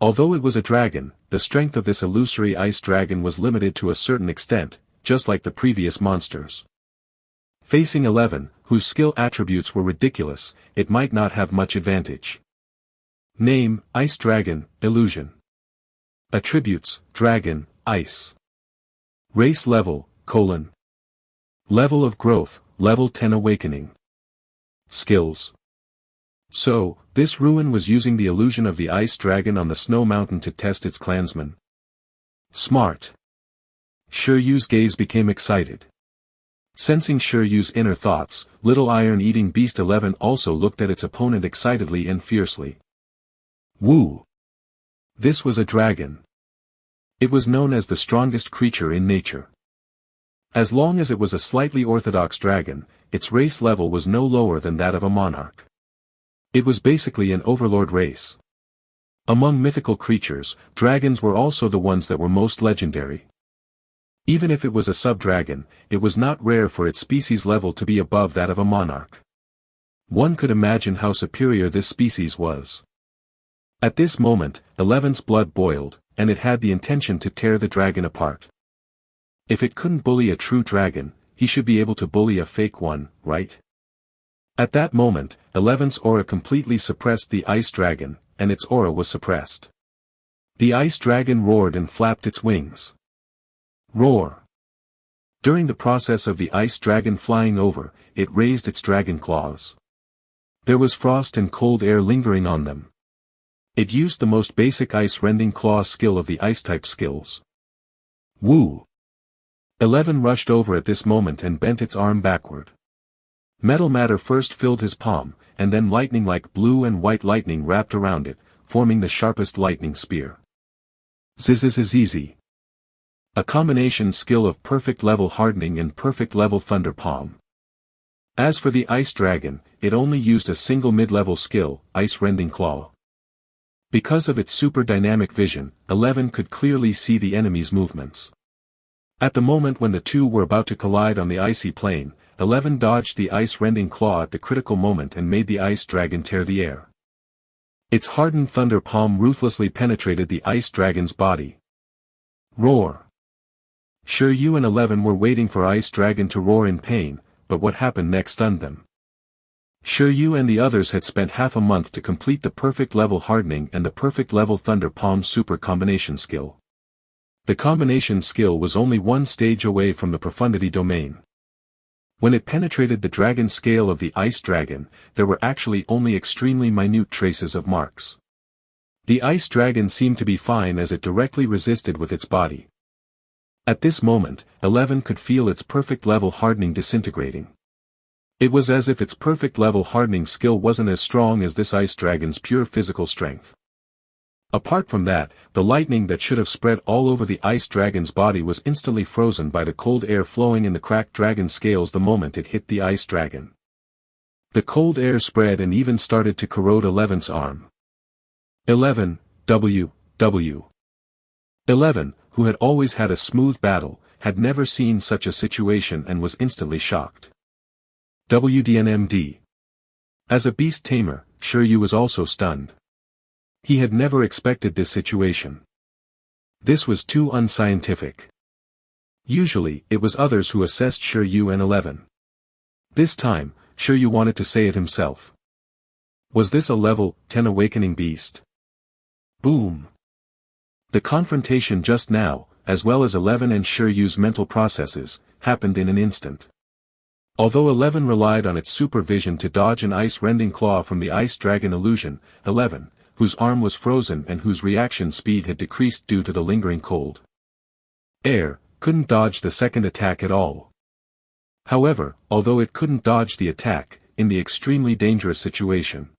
Although it was a dragon, the strength of this illusory ice dragon was limited to a certain extent, just like the previous monsters. Facing 11, whose skill attributes were ridiculous, it might not have much advantage. Name, Ice Dragon, Illusion. Attributes, Dragon, Ice. Race level, : Level of growth, level 10 awakening. Skills. So, this ruin was using the illusion of the ice dragon on the snow mountain to test its clansmen. Smart. Shi Yu's gaze became excited. Sensing Shi Yu's inner thoughts, Little Iron-Eating Beast 11 also looked at its opponent excitedly and fiercely. Woo! This was a dragon. It was known as the strongest creature in nature. As long as it was a slightly orthodox dragon, its race level was no lower than that of a monarch. It was basically an overlord race. Among mythical creatures, dragons were also the ones that were most legendary. Even if it was a sub-dragon, it was not rare for its species level to be above that of a monarch. One could imagine how superior this species was. At this moment, 11's blood boiled, and it had the intention to tear the dragon apart. If it couldn't bully a true dragon, he should be able to bully a fake one, right? At that moment, 11's aura completely suppressed the ice dragon, and its aura was suppressed. The ice dragon roared and flapped its wings. Roar! During the process of the ice dragon flying over, it raised its dragon claws. There was frost and cold air lingering on them. It used the most basic ice-rending claw skill of the ice-type skills. Woo! 11 rushed over at this moment and bent its arm backward. Metal matter first filled his palm, and then lightning like blue and white lightning wrapped around it, forming the sharpest lightning spear. Zzzz. A combination skill of perfect level hardening and perfect level thunder palm. As for the ice dragon, it only used a single mid-level skill, ice rending claw. Because of its super dynamic vision, 11 could clearly see the enemy's movements. At the moment when the two were about to collide on the icy plane, 11 dodged the ice-rending claw at the critical moment and made the ice dragon tear the air. Its hardened thunder palm ruthlessly penetrated the ice dragon's body. Roar! Shi Yu and 11 were waiting for ice dragon to roar in pain, but what happened next stunned them. Shi Yu and the others had spent half a month to complete the perfect level hardening and the perfect level thunder palm super combination skill. The combination skill was only one stage away from the profundity domain. When it penetrated the dragon scale of the ice dragon, there were actually only extremely minute traces of marks. The ice dragon seemed to be fine as it directly resisted with its body. At this moment, 11 could feel its perfect level hardening disintegrating. It was as if its perfect level hardening skill wasn't as strong as this ice dragon's pure physical strength. Apart from that, the lightning that should have spread all over the ice dragon's body was instantly frozen by the cold air flowing in the cracked dragon scales the moment it hit the ice dragon. The cold air spread and even started to corrode 11's arm. 11, W. 11, who had always had a smooth battle, had never seen such a situation and was instantly shocked. WDNMD. As a beast tamer, Shi Yu was also stunned. He had never expected this situation. This was too unscientific. Usually, it was others who assessed Shi Yu and 11. This time, Shi Yu wanted to say it himself. Was this a level 10 awakening beast? Boom! The confrontation just now, as well as 11 and Shi Yu's mental processes, happened in an instant. Although 11 relied on its supervision to dodge an ice-rending claw from the ice dragon illusion, 11, whose arm was frozen and whose reaction speed had decreased due to the lingering cold air, couldn't dodge the second attack at all. However, although it couldn't dodge the attack, in the extremely dangerous situation,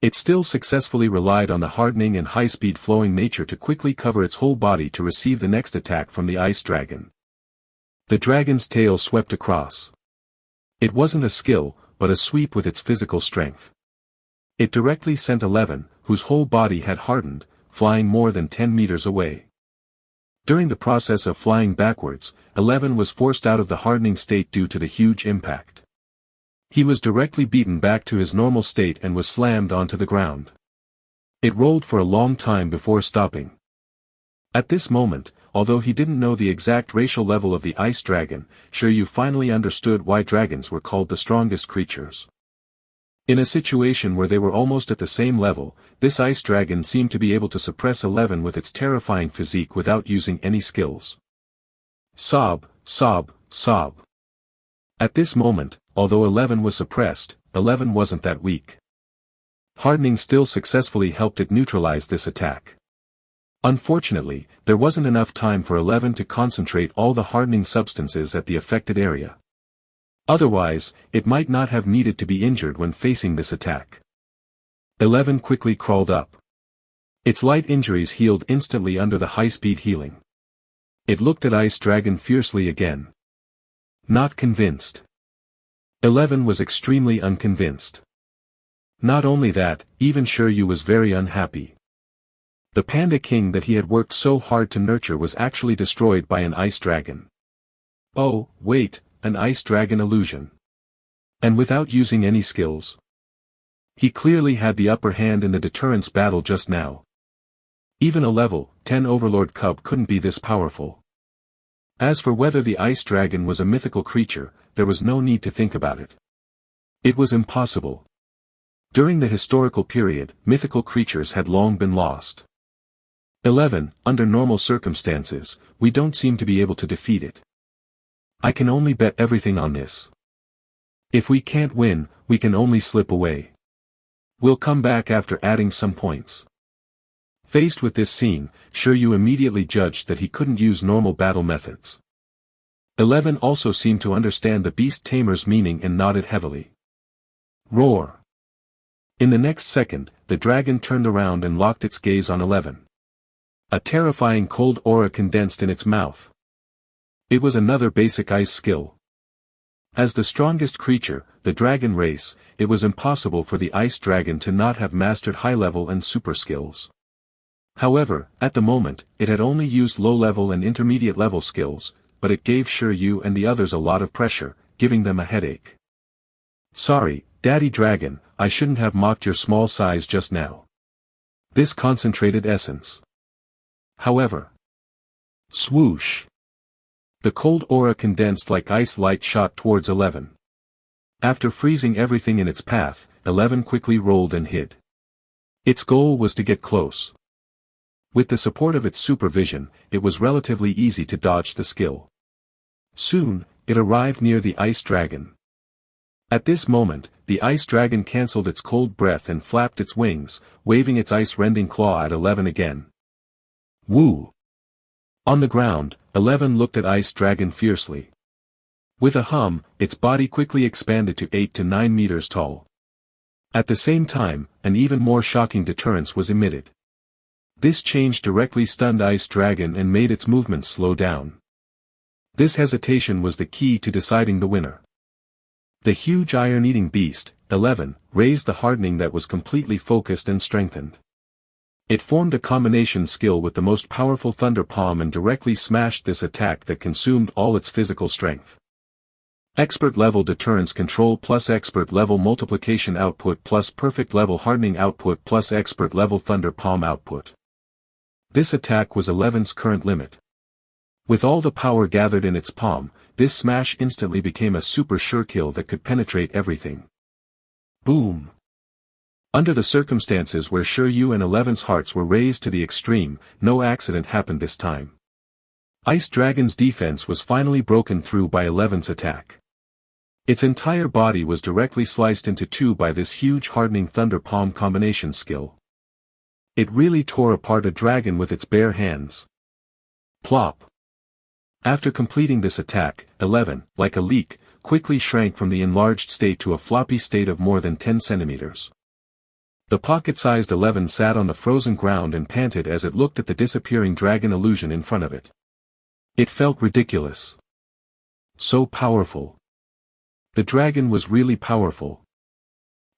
it still successfully relied on the hardening and high-speed flowing nature to quickly cover its whole body to receive the next attack from the ice dragon. The dragon's tail swept across. It wasn't a skill, but a sweep with its physical strength. It directly sent 11, whose whole body had hardened, flying more than 10 meters away. During the process of flying backwards, 11 was forced out of the hardening state due to the huge impact. He was directly beaten back to his normal state and was slammed onto the ground. It rolled for a long time before stopping. At this moment, although he didn't know the exact racial level of the ice dragon, Shi Yu finally understood why dragons were called the strongest creatures. In a situation where they were almost at the same level, this ice dragon seemed to be able to suppress 11 with its terrifying physique without using any skills. Sob, sob, sob. At this moment, although 11 was suppressed, 11 wasn't that weak. Hardening still successfully helped it neutralize this attack. Unfortunately, there wasn't enough time for 11 to concentrate all the hardening substances at the affected area. Otherwise, it might not have needed to be injured when facing this attack. 11 quickly crawled up. Its light injuries healed instantly under the high-speed healing. It looked at Ice Dragon fiercely again. Not convinced. 11 was extremely unconvinced. Not only that, even Shi Yu was very unhappy. The Panda King that he had worked so hard to nurture was actually destroyed by an ice dragon. Oh, wait, an ice dragon illusion. And without using any skills. He clearly had the upper hand in the deterrence battle just now. Even a level 10 Overlord Cub couldn't be this powerful. As for whether the ice dragon was a mythical creature, there was no need to think about it. It was impossible. During the historical period, mythical creatures had long been lost. 11. Under normal circumstances, we don't seem to be able to defeat it. I can only bet everything on this. If we can't win, we can only slip away. We'll come back after adding some points. Faced with this scene, Shi Yu immediately judged that he couldn't use normal battle methods. 11 also seemed to understand the Beast Tamers' meaning and nodded heavily. Roar! In the next second, the dragon turned around and locked its gaze on 11. A terrifying cold aura condensed in its mouth. It was another basic ice skill. As the strongest creature, the dragon race, it was impossible for the ice dragon to not have mastered high-level and super skills. However, at the moment, it had only used low-level and intermediate-level skills, but it gave Shi Yu and the others a lot of pressure, giving them a headache. Sorry, Daddy Dragon, I shouldn't have mocked your small size just now. This concentrated essence. However. Swoosh. The cold aura condensed like ice light shot towards 11. After freezing everything in its path, 11 quickly rolled and hid. Its goal was to get close. With the support of its supervision, it was relatively easy to dodge the skill. Soon, it arrived near the ice dragon. At this moment, the ice dragon cancelled its cold breath and flapped its wings, waving its ice-rending claw at 11 again. Woo! On the ground, 11 looked at ice dragon fiercely. With a hum, its body quickly expanded to 8 to 9 meters tall. At the same time, an even more shocking deterrence was emitted. This change directly stunned Ice Dragon and made its movements slow down. This hesitation was the key to deciding the winner. The huge iron-eating beast, 11, raised the hardening that was completely focused and strengthened. It formed a combination skill with the most powerful Thunder Palm and directly smashed this attack that consumed all its physical strength. Expert level deterrence control plus expert level multiplication output plus perfect level hardening output plus expert level Thunder Palm output. This attack was 11's current limit. With all the power gathered in its palm, this smash instantly became a super sure kill that could penetrate everything. Boom! Under the circumstances where Shi Yu and 11's hearts were raised to the extreme, no accident happened this time. Ice Dragon's defense was finally broken through by 11's attack. Its entire body was directly sliced into two by this huge hardening Thunder Palm combination skill. It really tore apart a dragon with its bare hands. Plop! After completing this attack, 11, like a leak, quickly shrank from the enlarged state to a floppy state of more than 10 centimeters. The pocket-sized 11 sat on the frozen ground and panted as it looked at the disappearing dragon illusion in front of it. It felt ridiculous. So powerful. The dragon was really powerful.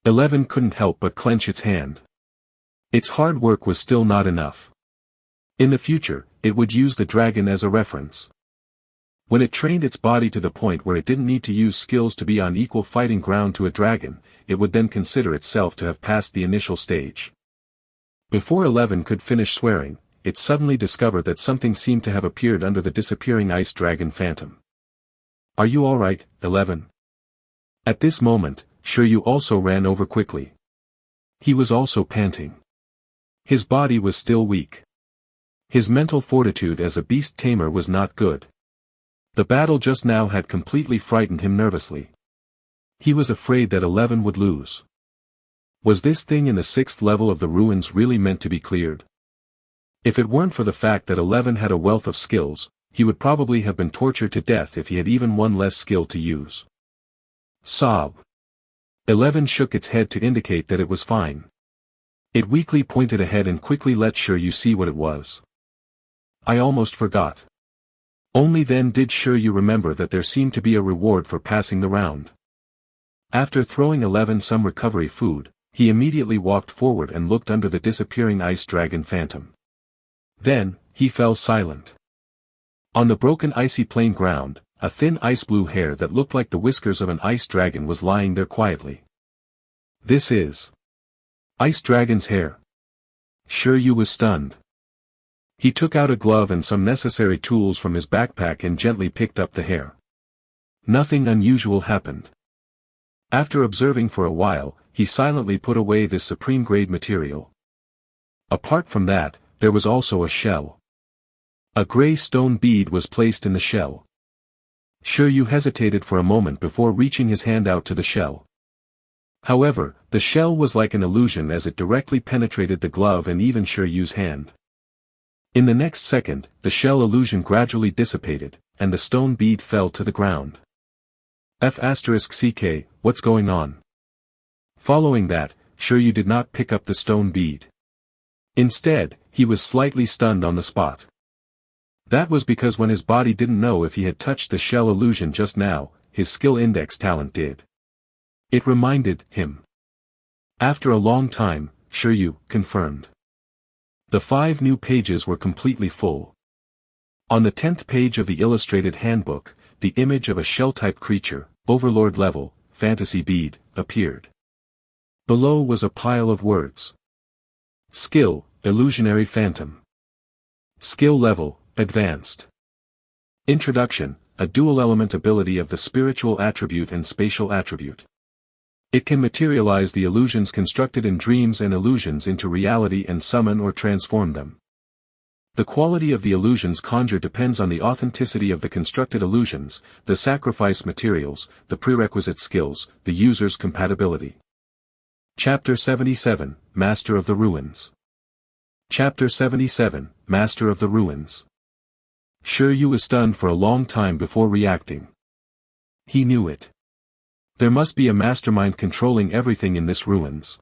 11 couldn't help but clench its hand. Its hard work was still not enough. In the future, it would use the dragon as a reference. When it trained its body to the point where it didn't need to use skills to be on equal fighting ground to a dragon, it would then consider itself to have passed the initial stage. Before 11 could finish swearing, it suddenly discovered that something seemed to have appeared under the disappearing ice dragon phantom. Are you alright, 11? At this moment, Shi Yu also ran over quickly. He was also panting. His body was still weak. His mental fortitude as a beast tamer was not good. The battle just now had completely frightened him nervously. He was afraid that 11 would lose. Was this thing in the 6th level of the ruins really meant to be cleared? If it weren't for the fact that 11 had a wealth of skills, he would probably have been tortured to death if he had even one less skill to use. Sob. 11 shook its head to indicate that it was fine. It weakly pointed ahead and quickly let Shi Yu see what it was. I almost forgot. Only then did Shi Yu remember that there seemed to be a reward for passing the round. After throwing 11 some recovery food, he immediately walked forward and looked under the disappearing ice dragon phantom. Then, he fell silent. On the broken icy plain ground, a thin ice blue hair that looked like the whiskers of an ice dragon was lying there quietly. This is Ice Dragon's hair. Shi Yu was stunned. He took out a glove and some necessary tools from his backpack and gently picked up the hair. Nothing unusual happened. After observing for a while, he silently put away this supreme-grade material. Apart from that, there was also a shell. A gray stone bead was placed in the shell. Shi Yu hesitated for a moment before reaching his hand out to the shell. However, the shell was like an illusion as it directly penetrated the glove and even Shi Yu's hand. In the next second, the shell illusion gradually dissipated, and the stone bead fell to the ground. F***ck, what's going on? Following that, Shi Yu did not pick up the stone bead. Instead, he was slightly stunned on the spot. That was because when his body didn't know if he had touched the shell illusion just now, his skill index talent did. It reminded him. After a long time, Shi Yu confirmed. The 5 new pages were completely full. On the 10th page of the illustrated handbook, the image of a shell-type creature, Overlord level, fantasy bead, appeared. Below was a pile of words. Skill, illusionary phantom. Skill level, advanced. Introduction, a dual-element ability of the spiritual attribute and spatial attribute. It can materialize the illusions constructed in dreams and illusions into reality and summon or transform them. The quality of the illusions conjured depends on the authenticity of the constructed illusions, the sacrifice materials, the prerequisite skills, the user's compatibility. Chapter 77, Master of the Ruins. Chapter 77, Master of the Ruins. Shi Yu was stunned for a long time before reacting. He knew it. There must be a mastermind controlling everything in this ruins.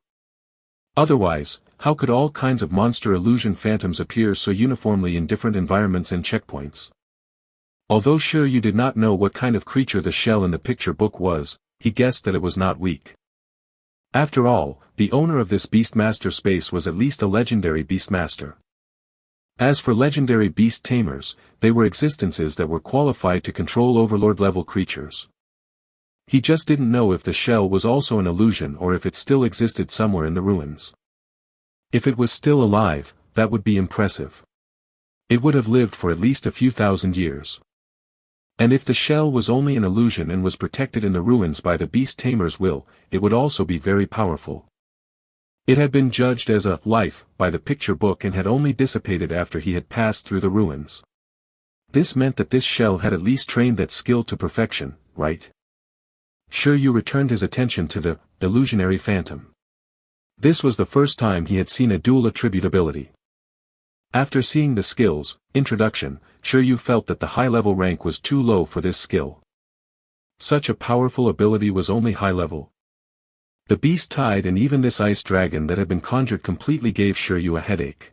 Otherwise, how could all kinds of monster illusion phantoms appear so uniformly in different environments and checkpoints? Although Shi Yu did not know what kind of creature the shell in the picture book was, he guessed that it was not weak. After all, the owner of this Beastmaster space was at least a legendary Beastmaster. As for legendary Beast Tamers, they were existences that were qualified to control Overlord-level creatures. He just didn't know if the shell was also an illusion or if it still existed somewhere in the ruins. If it was still alive, that would be impressive. It would have lived for at least a few thousand years. And if the shell was only an illusion and was protected in the ruins by the Beast Tamer's will, it would also be very powerful. It had been judged as a life by the picture book and had only dissipated after he had passed through the ruins. This meant that this shell had at least trained that skill to perfection, right? Shi Yu returned his attention to the illusionary phantom. This was the first time he had seen a dual attribute ability. After seeing the skill's introduction, Shi Yu felt that the high-level rank was too low for this skill. Such a powerful ability was only high-level. The beast tide and even this ice dragon that had been conjured completely gave Shi Yu a headache.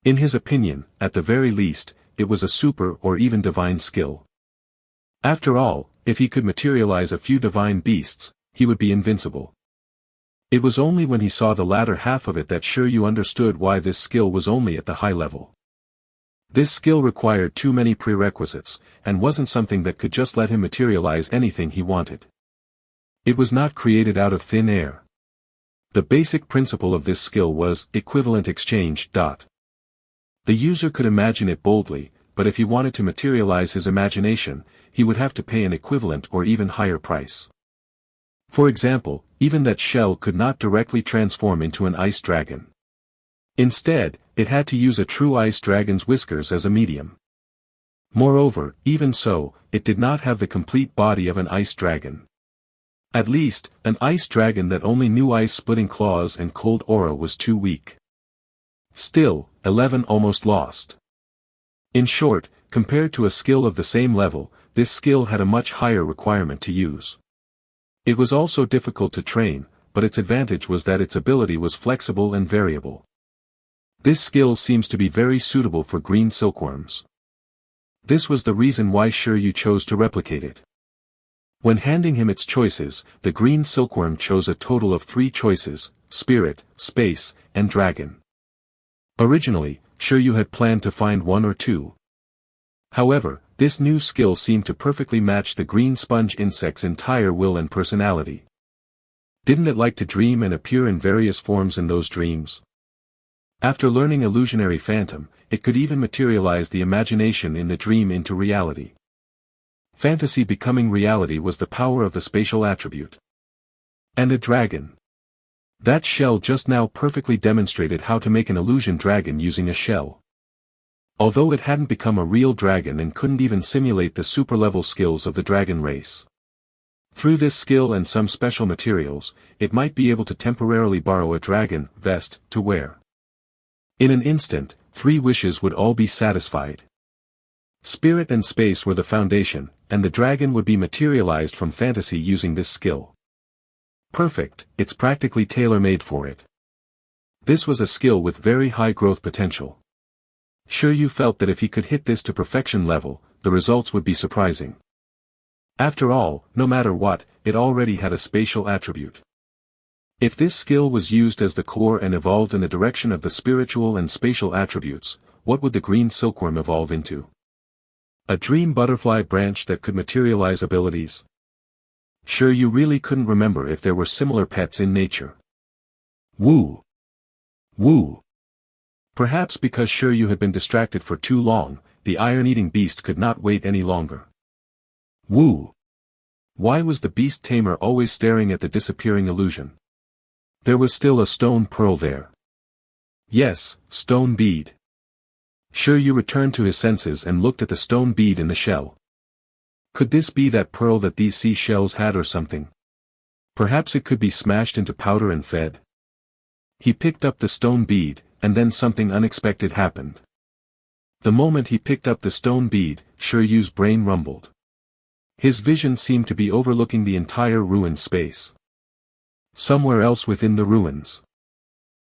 In his opinion, at the very least, it was a super or even divine skill. After all, if he could materialize a few divine beasts, he would be invincible. It was only when he saw the latter half of it that Shi Yu understood why this skill was only at the high level. This skill required too many prerequisites, and wasn't something that could just let him materialize anything he wanted. It was not created out of thin air. The basic principle of this skill was equivalent exchange. The user could imagine it boldly, but if he wanted to materialize his imagination, he would have to pay an equivalent or even higher price. For example, even that shell could not directly transform into an ice dragon. Instead, it had to use a true ice dragon's whiskers as a medium. Moreover, even so, it did not have the complete body of an ice dragon. At least, an ice dragon that only knew ice-splitting claws and cold aura was too weak. Still, 11 almost lost. In short, compared to a skill of the same level, this skill had a much higher requirement to use. It was also difficult to train, but its advantage was that its ability was flexible and variable. This skill seems to be very suitable for green silkworms. This was the reason why Shi Yu chose to replicate it. When handing him its choices, the green silkworm chose a total of 3 choices: spirit, space, and dragon. Originally, Shi Yu had planned to find 1 or 2. However, this new skill seemed to perfectly match the green sponge insect's entire will and personality. Didn't it like to dream and appear in various forms in those dreams? After learning illusionary phantom, it could even materialize the imagination in the dream into reality. Fantasy becoming reality was the power of the spatial attribute. And a dragon. That shell just now perfectly demonstrated how to make an illusion dragon using a shell. Although it hadn't become a real dragon and couldn't even simulate the super-level skills of the dragon race. Through this skill and some special materials, it might be able to temporarily borrow a dragon vest to wear. In an instant, 3 wishes would all be satisfied. Spirit and space were the foundation, and the dragon would be materialized from fantasy using this skill. Perfect, it's practically tailor-made for it. This was a skill with very high growth potential. Shi Yu felt that if he could hit this to perfection level, the results would be surprising. After all, no matter what, it already had a spatial attribute. If this skill was used as the core and evolved in the direction of the spiritual and spatial attributes, what would the green silkworm evolve into? A dream butterfly branch that could materialize abilities? Shi Yu really couldn't remember if there were similar pets in nature. Woo! Woo! Perhaps because Shi Yu had been distracted for too long, the iron-eating beast could not wait any longer. Woo! Why was the beast tamer always staring at the disappearing illusion? There was still a stone pearl there. Yes, stone bead. Shi Yu returned to his senses and looked at the stone bead in the shell. Could this be that pearl that these sea shells had or something? Perhaps it could be smashed into powder and fed. He picked up the stone bead, and then something unexpected happened. The moment he picked up the stone bead, Shi Yu's brain rumbled. His vision seemed to be overlooking the entire ruined space. Somewhere else within the ruins.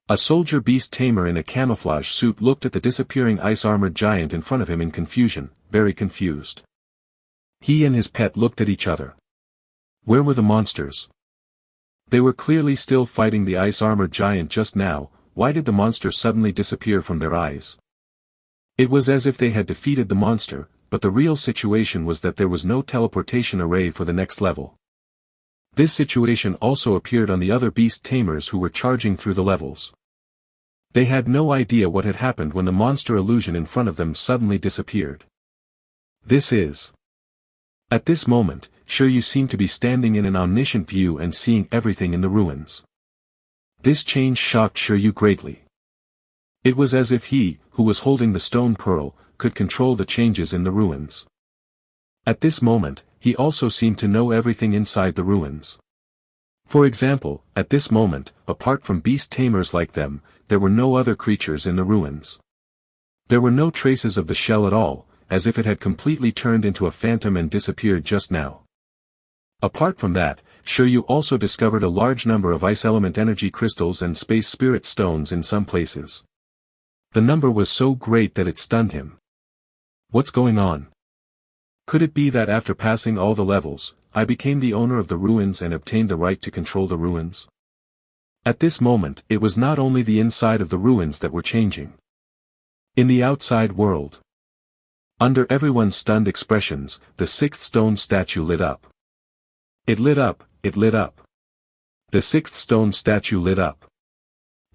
A soldier beast tamer in a camouflage suit looked at the disappearing ice-armored giant in front of him in confusion, very confused. He and his pet looked at each other. Where were the monsters? They were clearly still fighting the ice-armored giant just now. Why did the monster suddenly disappear from their eyes? It was as if they had defeated the monster, but the real situation was that there was no teleportation array for the next level. This situation also appeared on the other beast tamers who were charging through the levels. They had no idea what had happened when the monster illusion in front of them suddenly disappeared. This is... At this moment, Shi Yu seemed to be standing in an omniscient view and seeing everything in the ruins. This change shocked Shi Yu greatly. It was as if he, who was holding the stone pearl, could control the changes in the ruins. At this moment, he also seemed to know everything inside the ruins. For example, at this moment, apart from beast tamers like them, there were no other creatures in the ruins. There were no traces of the shell at all, as if it had completely turned into a phantom and disappeared just now. Apart from that, Shi Yu also discovered a large number of ice element energy crystals and space spirit stones in some places. The number was so great that it stunned him. What's going on? Could it be that after passing all the levels, I became the owner of the ruins and obtained the right to control the ruins? At this moment, it was not only the inside of the ruins that were changing. In the outside world. Under everyone's stunned expressions, the 6th stone statue lit up. It lit up, it lit up. The 6th stone statue lit up.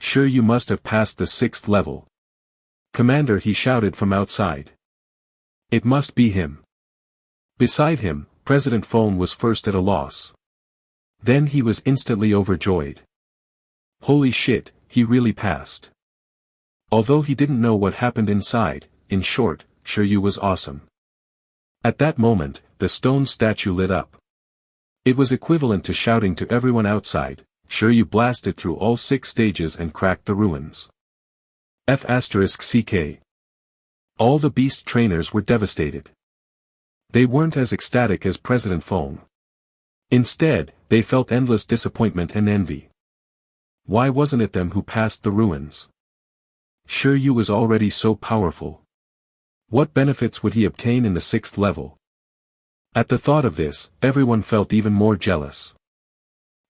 Shi Yu must have passed the 6th level. Commander, he shouted from outside. It must be him. Beside him, President Phone was first at a loss. Then he was instantly overjoyed. Holy shit, he really passed. Although he didn't know what happened inside, in short, Shi Yu was awesome. At that moment, the stone statue lit up. It was equivalent to shouting to everyone outside. Shi Yu blasted through all 6 stages and cracked the ruins. F***CK. All the beast trainers were devastated. They weren't as ecstatic as President Phone. Instead, they felt endless disappointment and envy. Why wasn't it them who passed the ruins? Shi Yu was already so powerful. What benefits would he obtain in the 6th level? At the thought of this, everyone felt even more jealous.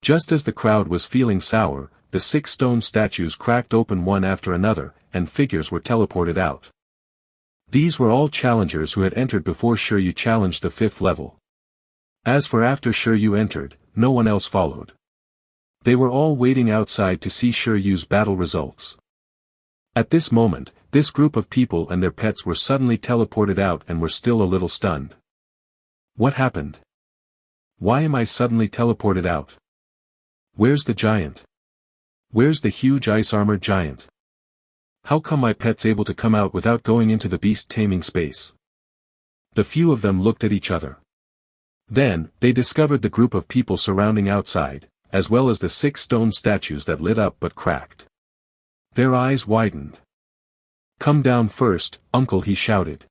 Just as the crowd was feeling sour, the 6 stone statues cracked open one after another, and figures were teleported out. These were all challengers who had entered before Shi Yu challenged the 5th level. As for after Shi Yu entered, no one else followed. They were all waiting outside to see Shi Yu's battle results. At this moment, this group of people and their pets were suddenly teleported out and were still a little stunned. What happened? Why am I suddenly teleported out? Where's the giant? Where's the huge ice-armored giant? How come my pet's able to come out without going into the beast taming space? The few of them looked at each other. Then, they discovered the group of people surrounding outside, as well as the 6 stone statues that lit up but cracked. Their eyes widened. Come down first, uncle, he shouted.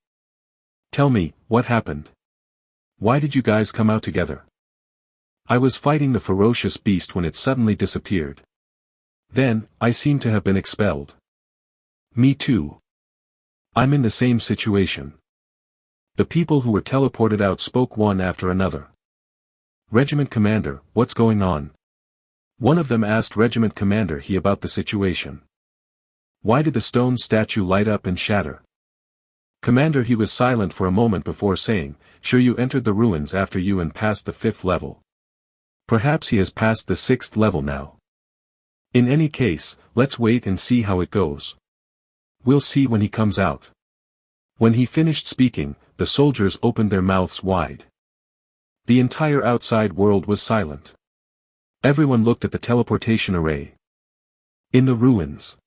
Tell me, what happened? Why did you guys come out together? I was fighting the ferocious beast when it suddenly disappeared. Then, I seem to have been expelled. Me too. I'm in the same situation. The people who were teleported out spoke one after another. Regiment Commander, what's going on? One of them asked Regiment Commander He about the situation. Why did the stone statue light up and shatter? Commander He was silent for a moment before saying, Sure, you entered the ruins after you and passed the 5th level. Perhaps he has passed the 6th level now. In any case, let's wait and see how it goes. We'll see when he comes out. When he finished speaking, the soldiers opened their mouths wide. The entire outside world was silent. Everyone looked at the teleportation array. In the ruins.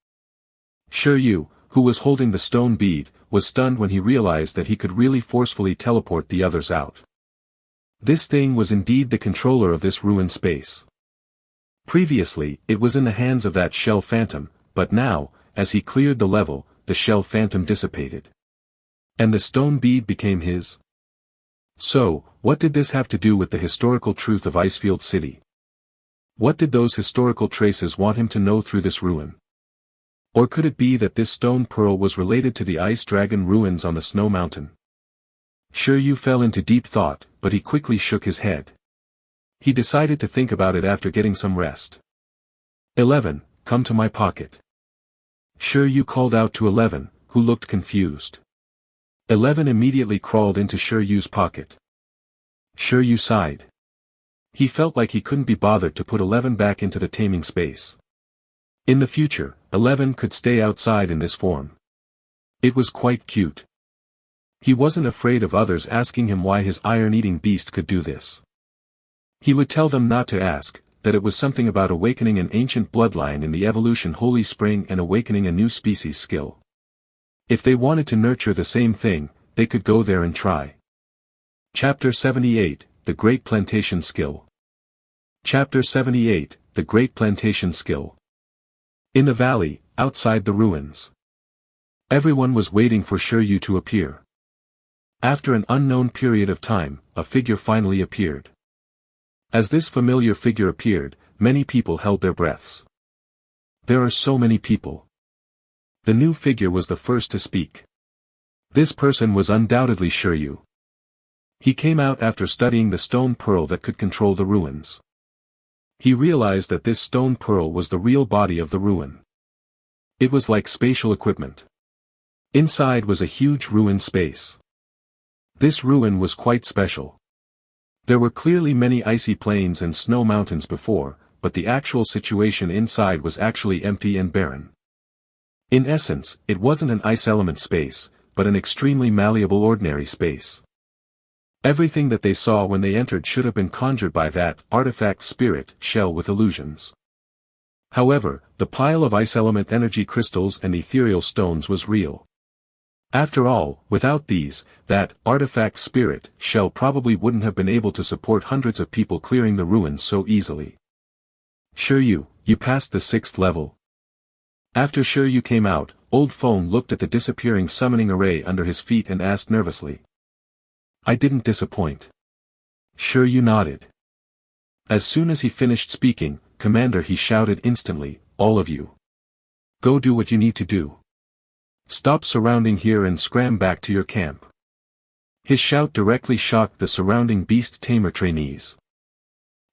Shi Yu, who was holding the stone bead, was stunned when he realized that he could really forcefully teleport the others out. This thing was indeed the controller of this ruined space. Previously, it was in the hands of that shell phantom, but now, as he cleared the level, the shell phantom dissipated. And the stone bead became his. So, what did this have to do with the historical truth of Icefield City? What did those historical traces want him to know through this ruin? Or could it be that this stone pearl was related to the ice dragon ruins on the snow mountain? Shi Yu fell into deep thought, but he quickly shook his head. He decided to think about it after getting some rest. 11, come to my pocket. Shi Yu called out to 11, who looked confused. 11 immediately crawled into Shi Yu's pocket. Shi Yu sighed. He felt like he couldn't be bothered to put 11 back into the taming space. In the future, 11 could stay outside in this form. It was quite cute. He wasn't afraid of others asking him why his iron-eating beast could do this. He would tell them not to ask, that it was something about awakening an ancient bloodline in the evolution holy spring and awakening a new species skill. If they wanted to nurture the same thing, they could go there and try. Chapter 78, The Great Plantation Skill. Chapter 78, The Great Plantation Skill. In the valley, outside the ruins. Everyone was waiting for Shi Yu to appear. After an unknown period of time, a figure finally appeared. As this familiar figure appeared, many people held their breaths. There are so many people. The new figure was the first to speak. This person was undoubtedly Shi Yu. He came out after studying the stone pearl that could control the ruins. He realized that this stone pearl was the real body of the ruin. It was like spatial equipment. Inside was a huge ruined space. This ruin was quite special. There were clearly many icy plains and snow mountains before, but the actual situation inside was actually empty and barren. In essence, it wasn't an ice element space, but an extremely malleable ordinary space. Everything that they saw when they entered should have been conjured by that artifact spirit shell with illusions. However, the pile of ice element energy crystals and ethereal stones was real. After all, without these, that artifact spirit shell probably wouldn't have been able to support hundreds of people clearing the ruins so easily. Shi Yu, you passed the 6th level. After Shi Yu came out, Old Phone looked at the disappearing summoning array under his feet and asked nervously. I didn't disappoint. Shi Yu nodded. As soon as he finished speaking, Commander, he shouted instantly, all of you. Go do what you need to do. Stop surrounding here and scram back to your camp. His shout directly shocked the surrounding Beast Tamer trainees.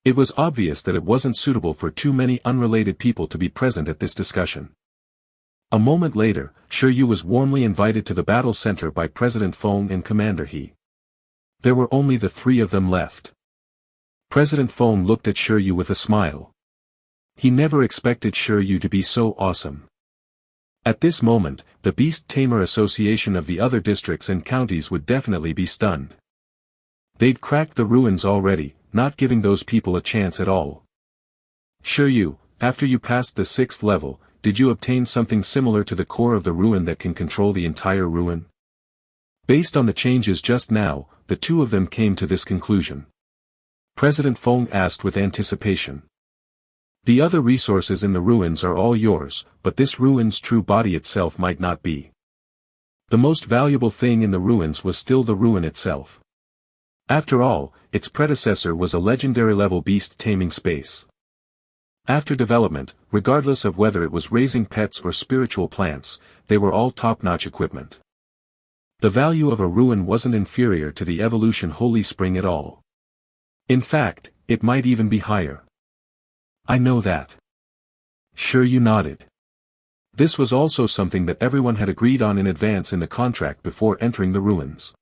It was obvious that it wasn't suitable for too many unrelated people to be present at this discussion. A moment later, Shi Yu was warmly invited to the battle center by President Feng and Commander He. There were only the 3 of them left. President Feng looked at Shi Yu with a smile. He never expected Shi Yu to be so awesome. At this moment, the Beast Tamer Association of the other districts and counties would definitely be stunned. They'd cracked the ruins already, not giving those people a chance at all. Shi Yu, after you passed the 6th level, did you obtain something similar to the core of the ruin that can control the entire ruin? Based on the changes just now, the two of them came to this conclusion. President Feng asked with anticipation. The other resources in the ruins are all yours, but this ruin's true body itself might not be. The most valuable thing in the ruins was still the ruin itself. After all, its predecessor was a legendary level beast taming space. After development, regardless of whether it was raising pets or spiritual plants, they were all top-notch equipment. The value of a ruin wasn't inferior to the evolution holy spring at all. In fact, it might even be higher. I know that. Shi Yu nodded. This was also something that everyone had agreed on in advance in the contract before entering the ruins.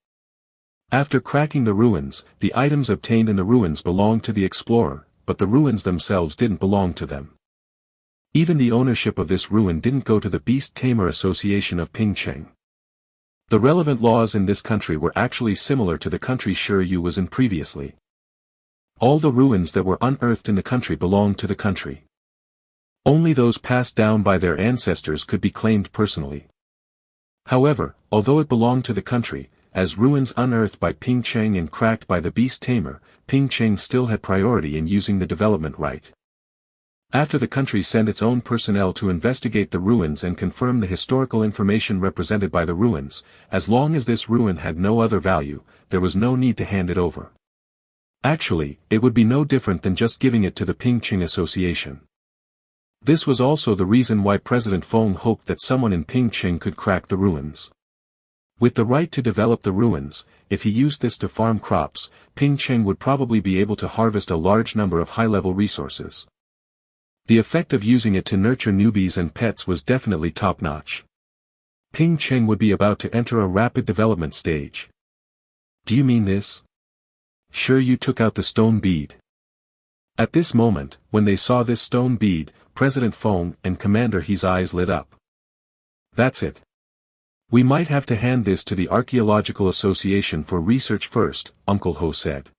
After cracking the ruins, the items obtained in the ruins belonged to the explorer, but the ruins themselves didn't belong to them. Even the ownership of this ruin didn't go to the Beast Tamer Association of Ching. The relevant laws in this country were actually similar to the country Shi Yu was in previously. All the ruins that were unearthed in the country belonged to the country. Only those passed down by their ancestors could be claimed personally. However, although it belonged to the country, as ruins unearthed by Ching and cracked by the Beast Tamer, Ching still had priority in using the development right. After the country sent its own personnel to investigate the ruins and confirm the historical information represented by the ruins, as long as this ruin had no other value, there was no need to hand it over. Actually, it would be no different than just giving it to the Ching Association. This was also the reason why President Feng hoped that someone in Ching could crack the ruins. With the right to develop the ruins, if he used this to farm crops, Ching would probably be able to harvest a large number of high-level resources. The effect of using it to nurture newbies and pets was definitely top-notch. Ching would be about to enter a rapid development stage. Do you mean this? Shi Yu took out the stone bead. At this moment, when they saw this stone bead, President Feng and Commander He's eyes lit up. That's it. We might have to hand this to the Archaeological Association for research first, Uncle Ho said.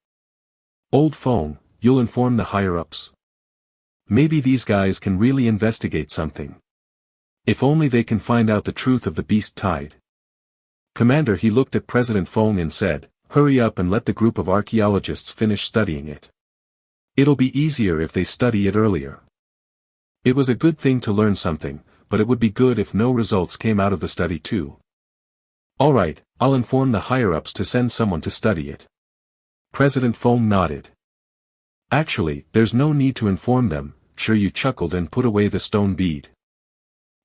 Old Feng, you'll inform the higher-ups. Maybe these guys can really investigate something. If only they can find out the truth of the beast tide. Commander He looked at President Feng and said, hurry up and let the group of archaeologists finish studying it. It'll be easier if they study it earlier. It was a good thing to learn something, but it would be good if no results came out of the study too. Alright, I'll inform the higher-ups to send someone to study it. President Feng nodded. Actually, there's no need to inform them, Shi Yu chuckled and put away the stone bead.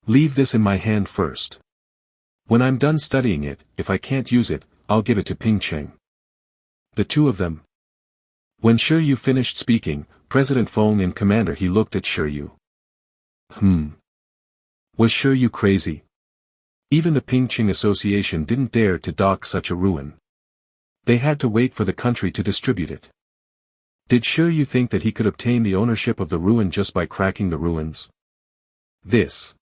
Leave this in my hand first. When I'm done studying it, if I can't use it, I'll give it to Ching. The two of them. When Shi Yu finished speaking, President Feng and Commander He looked at Shi Yu. Was Shi Yu crazy? Even the Ching Association didn't dare to dock such a ruin. They had to wait for the country to distribute it. Did Shi Yu think that he could obtain the ownership of the ruin just by cracking the ruins? This.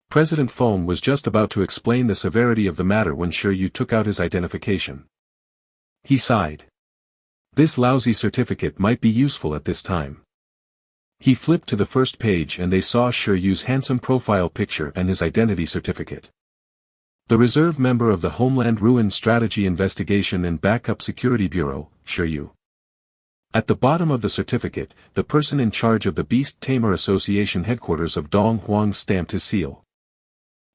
President Feng was just about to explain the severity of the matter when Shi Yu took out his identification. He sighed. This lousy certificate might be useful at this time. He flipped to the first page and they saw Shi Yu's handsome profile picture and his identity certificate. The reserve member of the Homeland Ruin Strategy Investigation and Backup Security Bureau, Shi Yu. At the bottom of the certificate, the person in charge of the Beast Tamer Association headquarters of Dong Huang stamped his seal.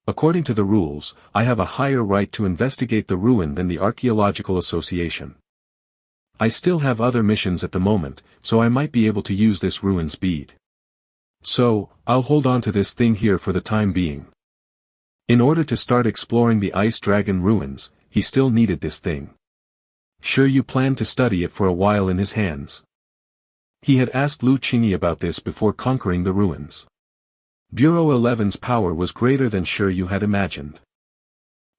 According to the rules, I have a higher right to investigate the ruin than the Archaeological Association. I still have other missions at the moment, so I might be able to use this ruin's bead. So, I'll hold on to this thing here for the time being. In order to start exploring the Ice Dragon ruins, he still needed this thing. Shi Yu planned to study it for a while in his hands. He had asked Lu Qingyi about this before conquering the ruins. Bureau 11's power was greater than Shi Yu had imagined.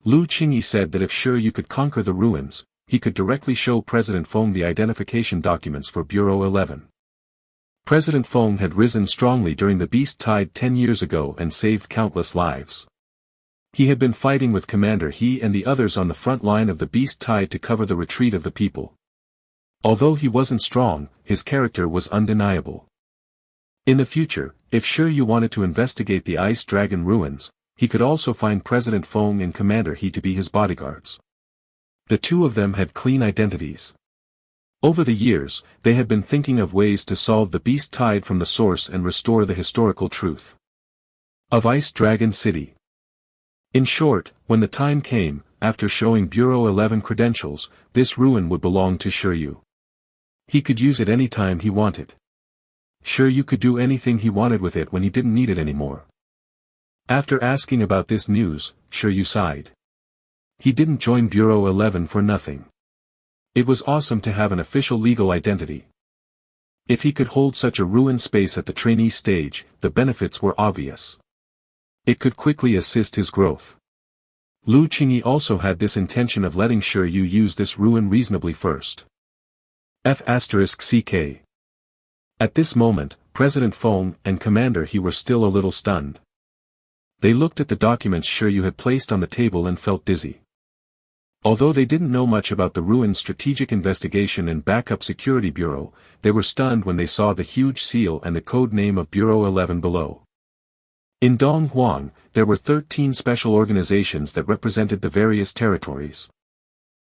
Lu Qingyi said that if Shi Yu could conquer the ruins, he could directly show President Feng the identification documents for Bureau 11. President Feng had risen strongly during the Beast Tide 10 years ago and saved countless lives. He had been fighting with Commander He and the others on the front line of the Beast Tide to cover the retreat of the people. Although he wasn't strong, his character was undeniable. In the future, if Shi Yu wanted to investigate the Ice Dragon ruins, he could also find President Feng and Commander He to be his bodyguards. The two of them had clean identities. Over the years, they had been thinking of ways to solve the Beast Tide from the source and restore the historical truth of Ice Dragon City. In short, when the time came, after showing Bureau 11 credentials, this ruin would belong to Shi Yu. He could use it any time he wanted. Shi Yu could do anything he wanted with it when he didn't need it anymore. After asking about this news, Shi Yu sighed. He didn't join Bureau 11 for nothing. It was awesome to have an official legal identity. If he could hold such a ruined space at the trainee stage, the benefits were obvious. It could quickly assist his growth. Lu Qingyi also had this intention of letting Shi Yu use this ruin reasonably first. F***CK. At this moment, President Feng and Commander He were still a little stunned. They looked at the documents Shi Yu had placed on the table and felt dizzy. Although they didn't know much about the ruin's Strategic Investigation and Backup Security Bureau, they were stunned when they saw the huge seal and the code name of Bureau 11 below. In Donghuang, there were 13 special organizations that represented the various territories.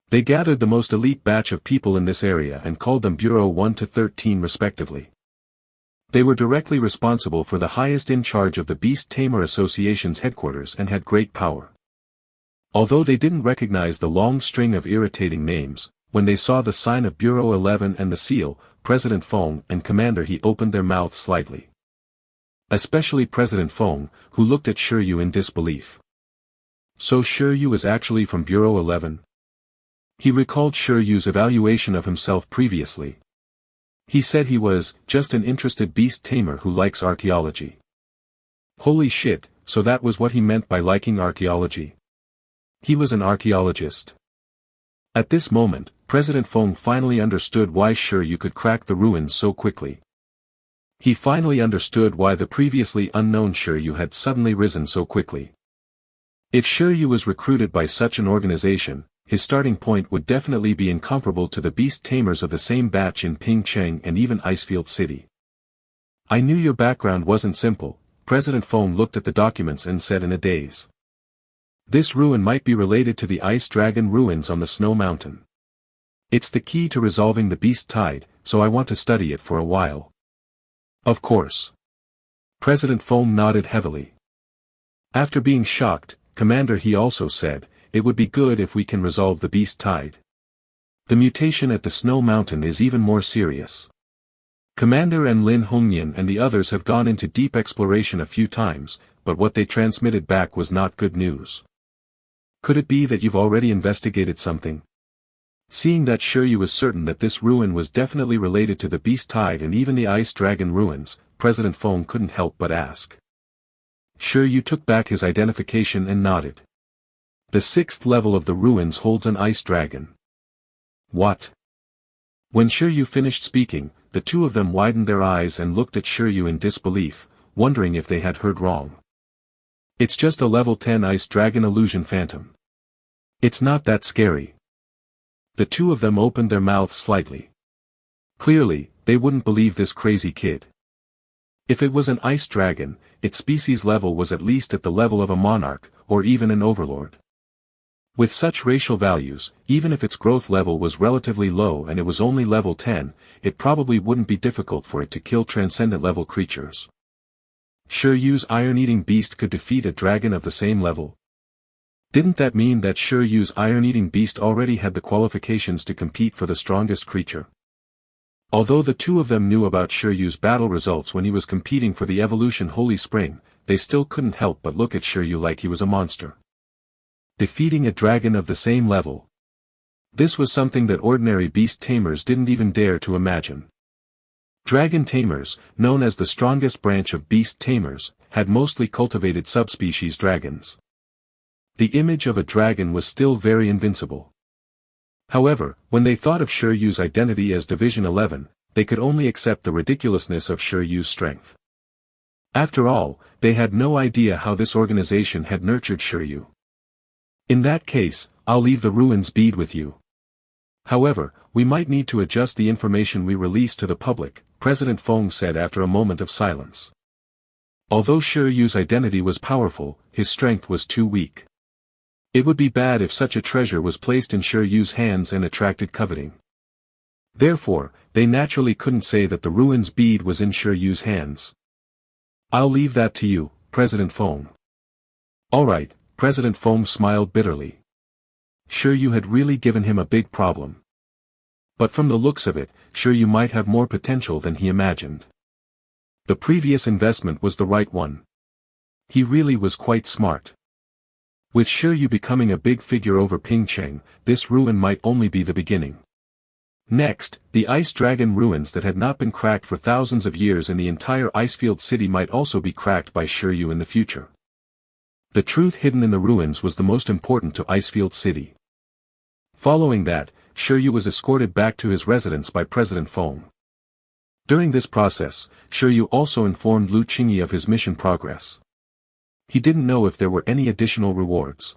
They gathered the most elite batch of people in this area and called them Bureau 1 to 13 respectively. They were directly responsible for the highest in charge of the Beast Tamer Association's headquarters and had great power. Although they didn't recognize the long string of irritating names, when they saw the sign of Bureau 11 and the seal, President Feng and Commander He opened their mouths slightly. Especially President Feng, who looked at Shi Yu in disbelief. So Shi Yu was actually from Bureau 11? He recalled Shi Yu's evaluation of himself previously. He said he was just an interested beast tamer who likes archaeology. Holy shit, so that was what he meant by liking archaeology. He was an archaeologist. At this moment, President Feng finally understood why Shi Yu could crack the ruins so quickly. He finally understood why the previously unknown Shi Yu had suddenly risen so quickly. If Shi Yu was recruited by such an organization, his starting point would definitely be incomparable to the Beast Tamers of the same batch in Pingcheng and even Icefield City. I knew your background wasn't simple, President Feng looked at the documents and said in a daze. This ruin might be related to the Ice Dragon ruins on the Snow Mountain. It's the key to resolving the Beast Tide, so I want to study it for a while. Of course. President Feng nodded heavily. After being shocked, Commander He also said, it would be good if we can resolve the Beast Tide. The mutation at the Snow Mountain is even more serious. Commander and Lin Hongyan and the others have gone into deep exploration a few times, but what they transmitted back was not good news. Could it be that you've already investigated something? Seeing that Shi Yu was certain that this ruin was definitely related to the Beast Tide and even the Ice Dragon ruins, President Feng couldn't help but ask. Shi Yu took back his identification and nodded. The 6th level of the ruins holds an Ice Dragon. What? When Shi Yu finished speaking, the two of them widened their eyes and looked at Shi Yu in disbelief, wondering if they had heard wrong. It's just a level 10 Ice Dragon illusion phantom. It's not that scary. The two of them opened their mouths slightly. Clearly, they wouldn't believe this crazy kid. If it was an Ice Dragon, its species level was at least at the level of a monarch, or even an overlord. With such racial values, even if its growth level was relatively low and it was only level 10, it probably wouldn't be difficult for it to kill transcendent level creatures. Shi Yu's iron-eating beast could defeat a dragon of the same level. Didn't that mean that Shi Yu's iron-eating beast already had the qualifications to compete for the strongest creature? Although the two of them knew about Shi Yu's battle results when he was competing for the evolution Holy Spring, they still couldn't help but look at Shi Yu like he was a monster. Defeating a dragon of the same level. This was something that ordinary beast tamers didn't even dare to imagine. Dragon tamers, known as the strongest branch of beast tamers, had mostly cultivated subspecies dragons. The image of a dragon was still very invincible. However, when they thought of Shi Yu's identity as Division 11, they could only accept the ridiculousness of Shi Yu's strength. After all, they had no idea how this organization had nurtured Shi Yu. In that case, I'll leave the ruins bead with you. However, we might need to adjust the information we release to the public, President Feng said after a moment of silence. Although Shi Yu's identity was powerful, his strength was too weak. It would be bad if such a treasure was placed in Shi Yu's hands and attracted coveting. Therefore, they naturally couldn't say that the ruins bead was in Shi Yu's hands. I'll leave that to you, President Feng. Alright, President Feng smiled bitterly. Shi Yu had really given him a big problem. But from the looks of it, Shi Yu might have more potential than he imagined. The previous investment was the right one. He really was quite smart. With Shi Yu becoming a big figure over Pingcheng, this ruin might only be the beginning. Next, the ice dragon ruins that had not been cracked for thousands of years in the entire Icefield city might also be cracked by Shi Yu in the future. The truth hidden in the ruins was the most important to Icefield city. Following that, Shi Yu was escorted back to his residence by President Feng. During this process, Shi Yu also informed Lu Qingyi of his mission progress. He didn't know if there were any additional rewards.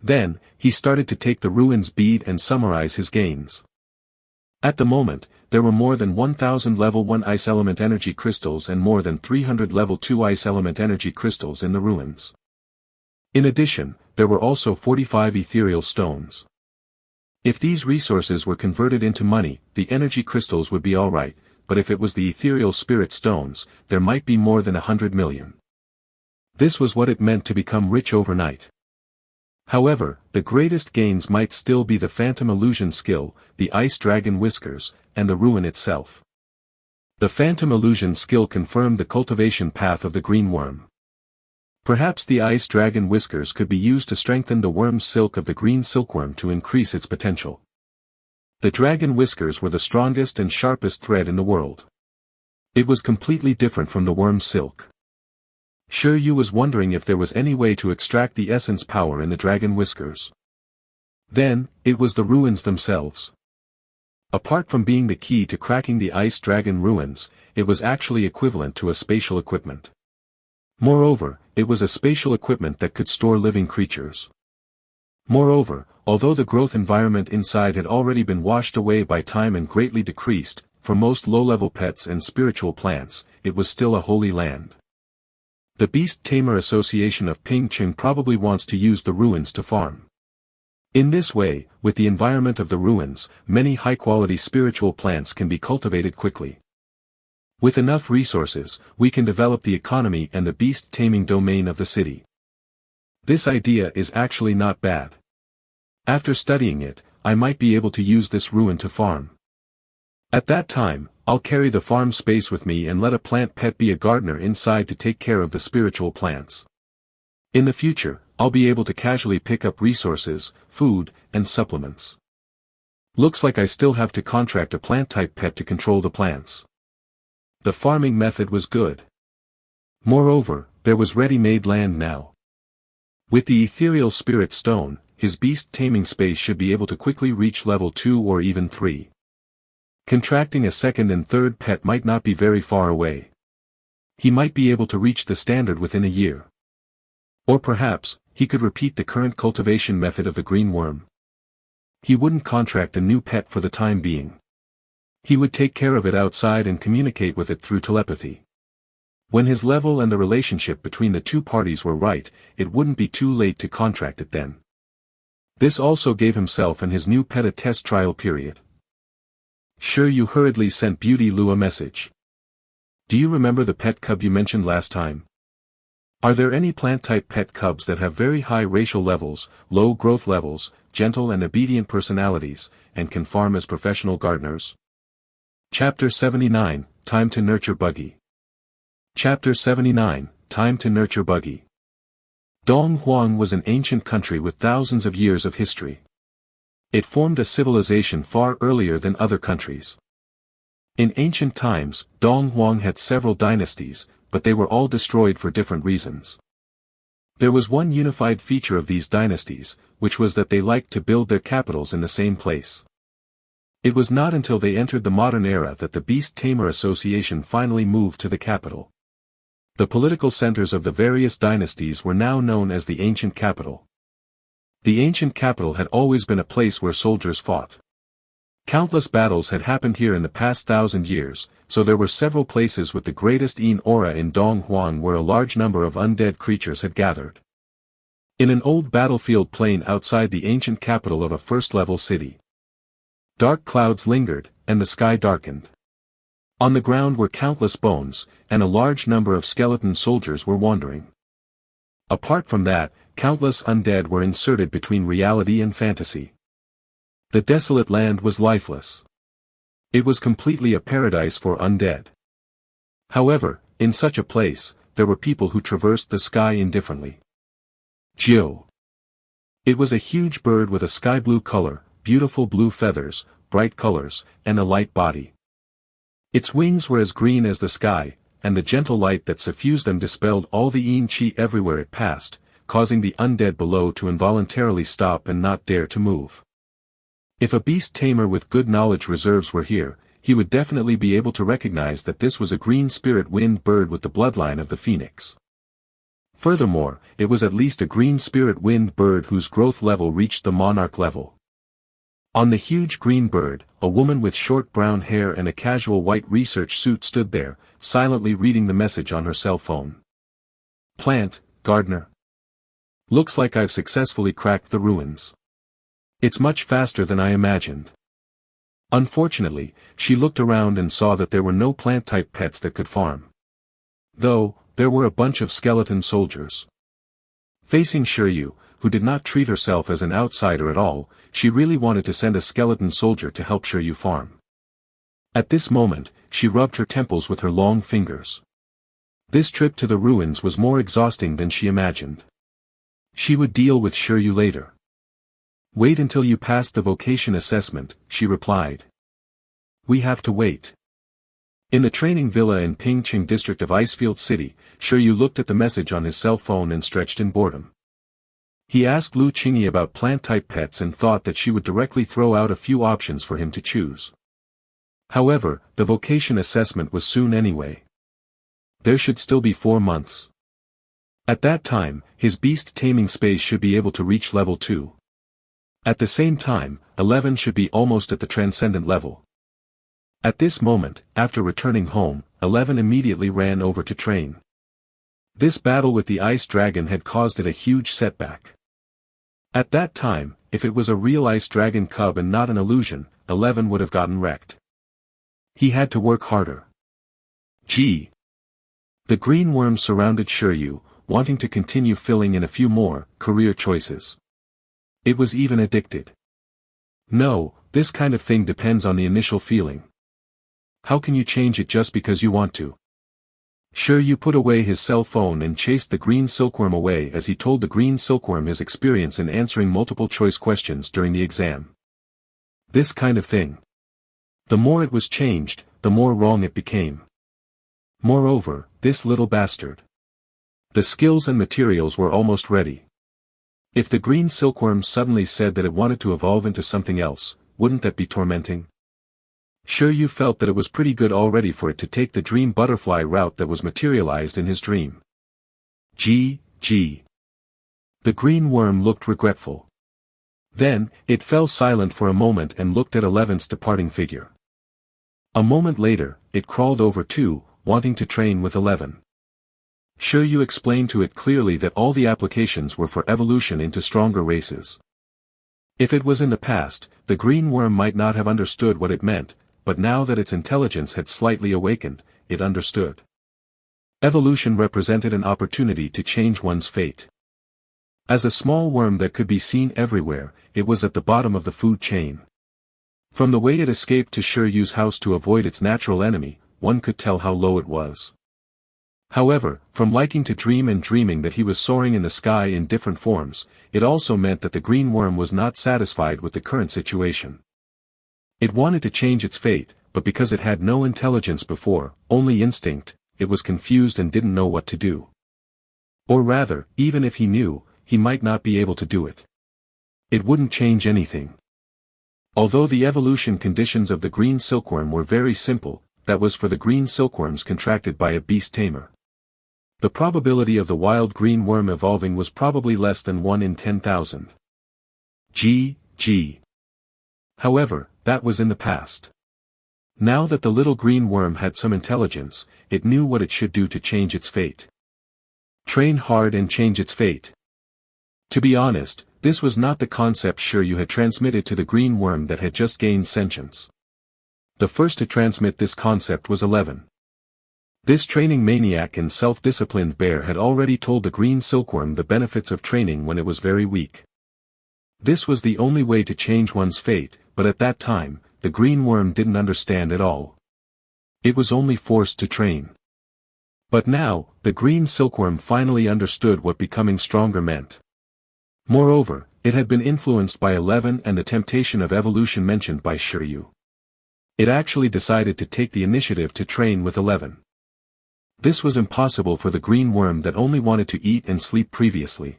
Then, he started to take the ruins bead and summarize his gains. At the moment, there were more than 1,000 level 1 ice element energy crystals and more than 300 level 2 ice element energy crystals in the ruins. In addition, there were also 45 ethereal stones. If these resources were converted into money, the energy crystals would be alright, but if it was the ethereal spirit stones, there might be more than 100 million. This was what it meant to become rich overnight. However, the greatest gains might still be the phantom illusion skill, the ice dragon whiskers, and the ruin itself. The phantom illusion skill confirmed the cultivation path of the green worm. Perhaps the ice dragon whiskers could be used to strengthen the worm's silk of the green silkworm to increase its potential. The dragon whiskers were the strongest and sharpest thread in the world. It was completely different from the worm's silk. Shi Yu was wondering if there was any way to extract the essence power in the dragon whiskers. Then, it was the ruins themselves. Apart from being the key to cracking the ice dragon ruins, it was actually equivalent to a spatial equipment. Moreover, it was a spatial equipment that could store living creatures. Moreover, although the growth environment inside had already been washed away by time and greatly decreased, for most low-level pets and spiritual plants, it was still a holy land. The Beast Tamer Association of Pingcheng probably wants to use the ruins to farm. In this way, with the environment of the ruins, many high-quality spiritual plants can be cultivated quickly. With enough resources, we can develop the economy and the beast taming domain of the city. This idea is actually not bad. After studying it, I might be able to use this ruin to farm. At that time, I'll carry the farm space with me and let a plant pet be a gardener inside to take care of the spiritual plants. In the future, I'll be able to casually pick up resources, food, and supplements. Looks like I still have to contract a plant-type pet to control the plants. The farming method was good. Moreover, there was ready-made land now. With the ethereal spirit stone, his beast taming space should be able to quickly reach level 2 or even 3. Contracting a second and third pet might not be very far away. He might be able to reach the standard within a year. Or perhaps, he could repeat the current cultivation method of the green worm. He wouldn't contract a new pet for the time being. He would take care of it outside and communicate with it through telepathy. When his level and the relationship between the two parties were right, it wouldn't be too late to contract it then. This also gave himself and his new pet a test trial period. Shi Yu hurriedly sent Beauty Lu a message. Do you remember the pet cub you mentioned last time? Are there any plant-type pet cubs that have very high racial levels, low growth levels, gentle and obedient personalities, and can farm as professional gardeners? Chapter 79, Time to Nurture Buggy. Chapter 79, Time to Nurture Buggy. Donghuang was an ancient country with thousands of years of history. It formed a civilization far earlier than other countries. In ancient times, Donghuang had several dynasties, but they were all destroyed for different reasons. There was one unified feature of these dynasties, which was that they liked to build their capitals in the same place. It was not until they entered the modern era that the Beast Tamer Association finally moved to the capital. The political centers of the various dynasties were now known as the ancient capital. The ancient capital had always been a place where soldiers fought. Countless battles had happened here in the past 1,000 years, so there were several places with the greatest aura in Donghuan where a large number of undead creatures had gathered. In an old battlefield plain outside the ancient capital of a first-level city, dark clouds lingered, and the sky darkened. On the ground were countless bones, and a large number of skeleton soldiers were wandering. Apart from that, countless undead were inserted between reality and fantasy. The desolate land was lifeless. It was completely a paradise for undead. However, in such a place, there were people who traversed the sky indifferently. Jiu. It was a huge bird with a sky blue color, beautiful blue feathers, bright colors, and a light body. Its wings were as green as the sky, and the gentle light that suffused them dispelled all the yin qi everywhere it passed, causing the undead below to involuntarily stop and not dare to move. If a beast tamer with good knowledge reserves were here, he would definitely be able to recognize that this was a green spirit wind bird with the bloodline of the phoenix. Furthermore, it was at least a green spirit wind bird whose growth level reached the monarch level. On the huge green bird, a woman with short brown hair and a casual white research suit stood there, silently reading the message on her cell phone. Plant, gardener. Looks like I've successfully cracked the ruins. It's much faster than I imagined. Unfortunately, she looked around and saw that there were no plant-type pets that could farm. Though, there were a bunch of skeleton soldiers. Facing Shi Yu, who did not treat herself as an outsider at all, she really wanted to send a skeleton soldier to help Shi Yu farm. At this moment, she rubbed her temples with her long fingers. This trip to the ruins was more exhausting than she imagined. She would deal with Shi Yu later. Wait until you pass the vocation assessment, she replied. We have to wait. In the training villa in Pingching district of Icefield City, Shi Yu looked at the message on his cell phone and stretched in boredom. He asked Lu Qingyi about plant-type pets and thought that she would directly throw out a few options for him to choose. However, the vocation assessment was soon anyway. There should still be 4 months. At that time, his beast taming space should be able to reach level 2. At the same time, 11 should be almost at the transcendent level. At this moment, after returning home, 11 immediately ran over to train. This battle with the ice dragon had caused it a huge setback. At that time, if it was a real ice dragon cub and not an illusion, 11 would have gotten wrecked. He had to work harder. Gee. The green worm surrounded Shi Yu, wanting to continue filling in a few more career choices. It was even addicted. No, this kind of thing depends on the initial feeling. How can you change it just because you want to? Shi Yu put away his cell phone and chased the green silkworm away as he told the green silkworm his experience in answering multiple choice questions during the exam. This kind of thing. The more it was changed, the more wrong it became. Moreover, this little bastard. The skills and materials were almost ready. If the green silkworm suddenly said that it wanted to evolve into something else, wouldn't that be tormenting? Shi Yu felt that it was pretty good already for it to take the dream butterfly route that was materialized in his dream. Gee. The green worm looked regretful. Then, it fell silent for a moment and looked at 11's departing figure. A moment later, it crawled over too, wanting to train with 11. Shi Yu explained to it clearly that all the applications were for evolution into stronger races. If it was in the past, the green worm might not have understood what it meant, but now that its intelligence had slightly awakened, it understood. Evolution represented an opportunity to change one's fate. As a small worm that could be seen everywhere, it was at the bottom of the food chain. From the way it escaped to Shi Yu's house to avoid its natural enemy, one could tell how low it was. However, from liking to dream and dreaming that he was soaring in the sky in different forms, it also meant that the green worm was not satisfied with the current situation. It wanted to change its fate, but because it had no intelligence before, only instinct, it was confused and didn't know what to do. Or rather, even if he knew, he might not be able to do it. It wouldn't change anything. Although the evolution conditions of the green silkworm were very simple, that was for the green silkworms contracted by a beast tamer. The probability of the wild green worm evolving was probably less than 1 in 10,000. G. However, that was in the past. Now that the little green worm had some intelligence, it knew what it should do to change its fate. Train hard and change its fate. To be honest, this was not the concept Shi Yu had transmitted to the green worm that had just gained sentience. The first to transmit this concept was 11. This training maniac and self-disciplined bear had already told the green silkworm the benefits of training when it was very weak. This was the only way to change one's fate, but at that time, the green worm didn't understand at all. It was only forced to train. But now, the green silkworm finally understood what becoming stronger meant. Moreover, it had been influenced by 11 and the temptation of evolution mentioned by Shi Yu. It actually decided to take the initiative to train with 11. This was impossible for the green worm that only wanted to eat and sleep previously.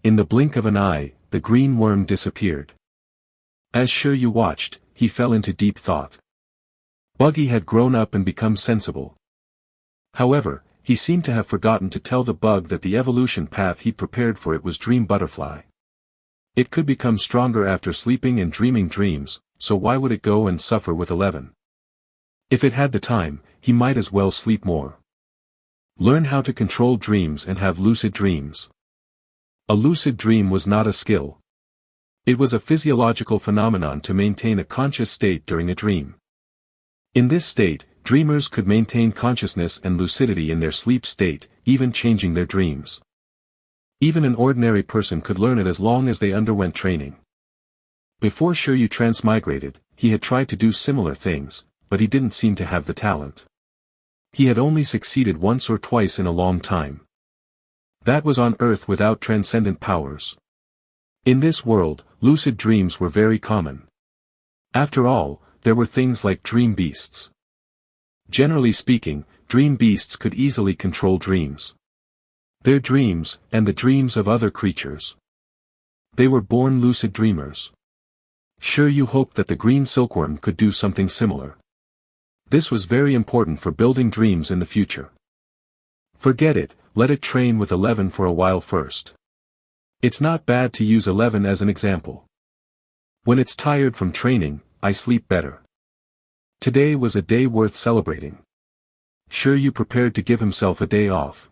In the blink of an eye, the green worm disappeared. As Shi Yu watched, he fell into deep thought. Buggy had grown up and become sensible. However, he seemed to have forgotten to tell the bug that the evolution path he prepared for it was Dream Butterfly. It could become stronger after sleeping and dreaming dreams, so why would it go and suffer with 11? If it had the time, he might as well sleep more. Learn how to control dreams and have lucid dreams. A lucid dream was not a skill. It was a physiological phenomenon to maintain a conscious state during a dream. In this state, dreamers could maintain consciousness and lucidity in their sleep state, even changing their dreams. Even an ordinary person could learn it as long as they underwent training. Before Shi Yu transmigrated, he had tried to do similar things, but he didn't seem to have the talent. He had only succeeded once or twice in a long time. That was on Earth without transcendent powers. In this world, lucid dreams were very common. After all, there were things like dream beasts. Generally speaking, dream beasts could easily control dreams. Their dreams, and the dreams of other creatures. They were born lucid dreamers. Shi Yu hoped that the green silkworm could do something similar. This was very important for building dreams in the future. Forget it, let it train with 11 for a while first. It's not bad to use 11 as an example. When it's tired from training, I sleep better. Today was a day worth celebrating. Shi Yu prepared to give himself a day off.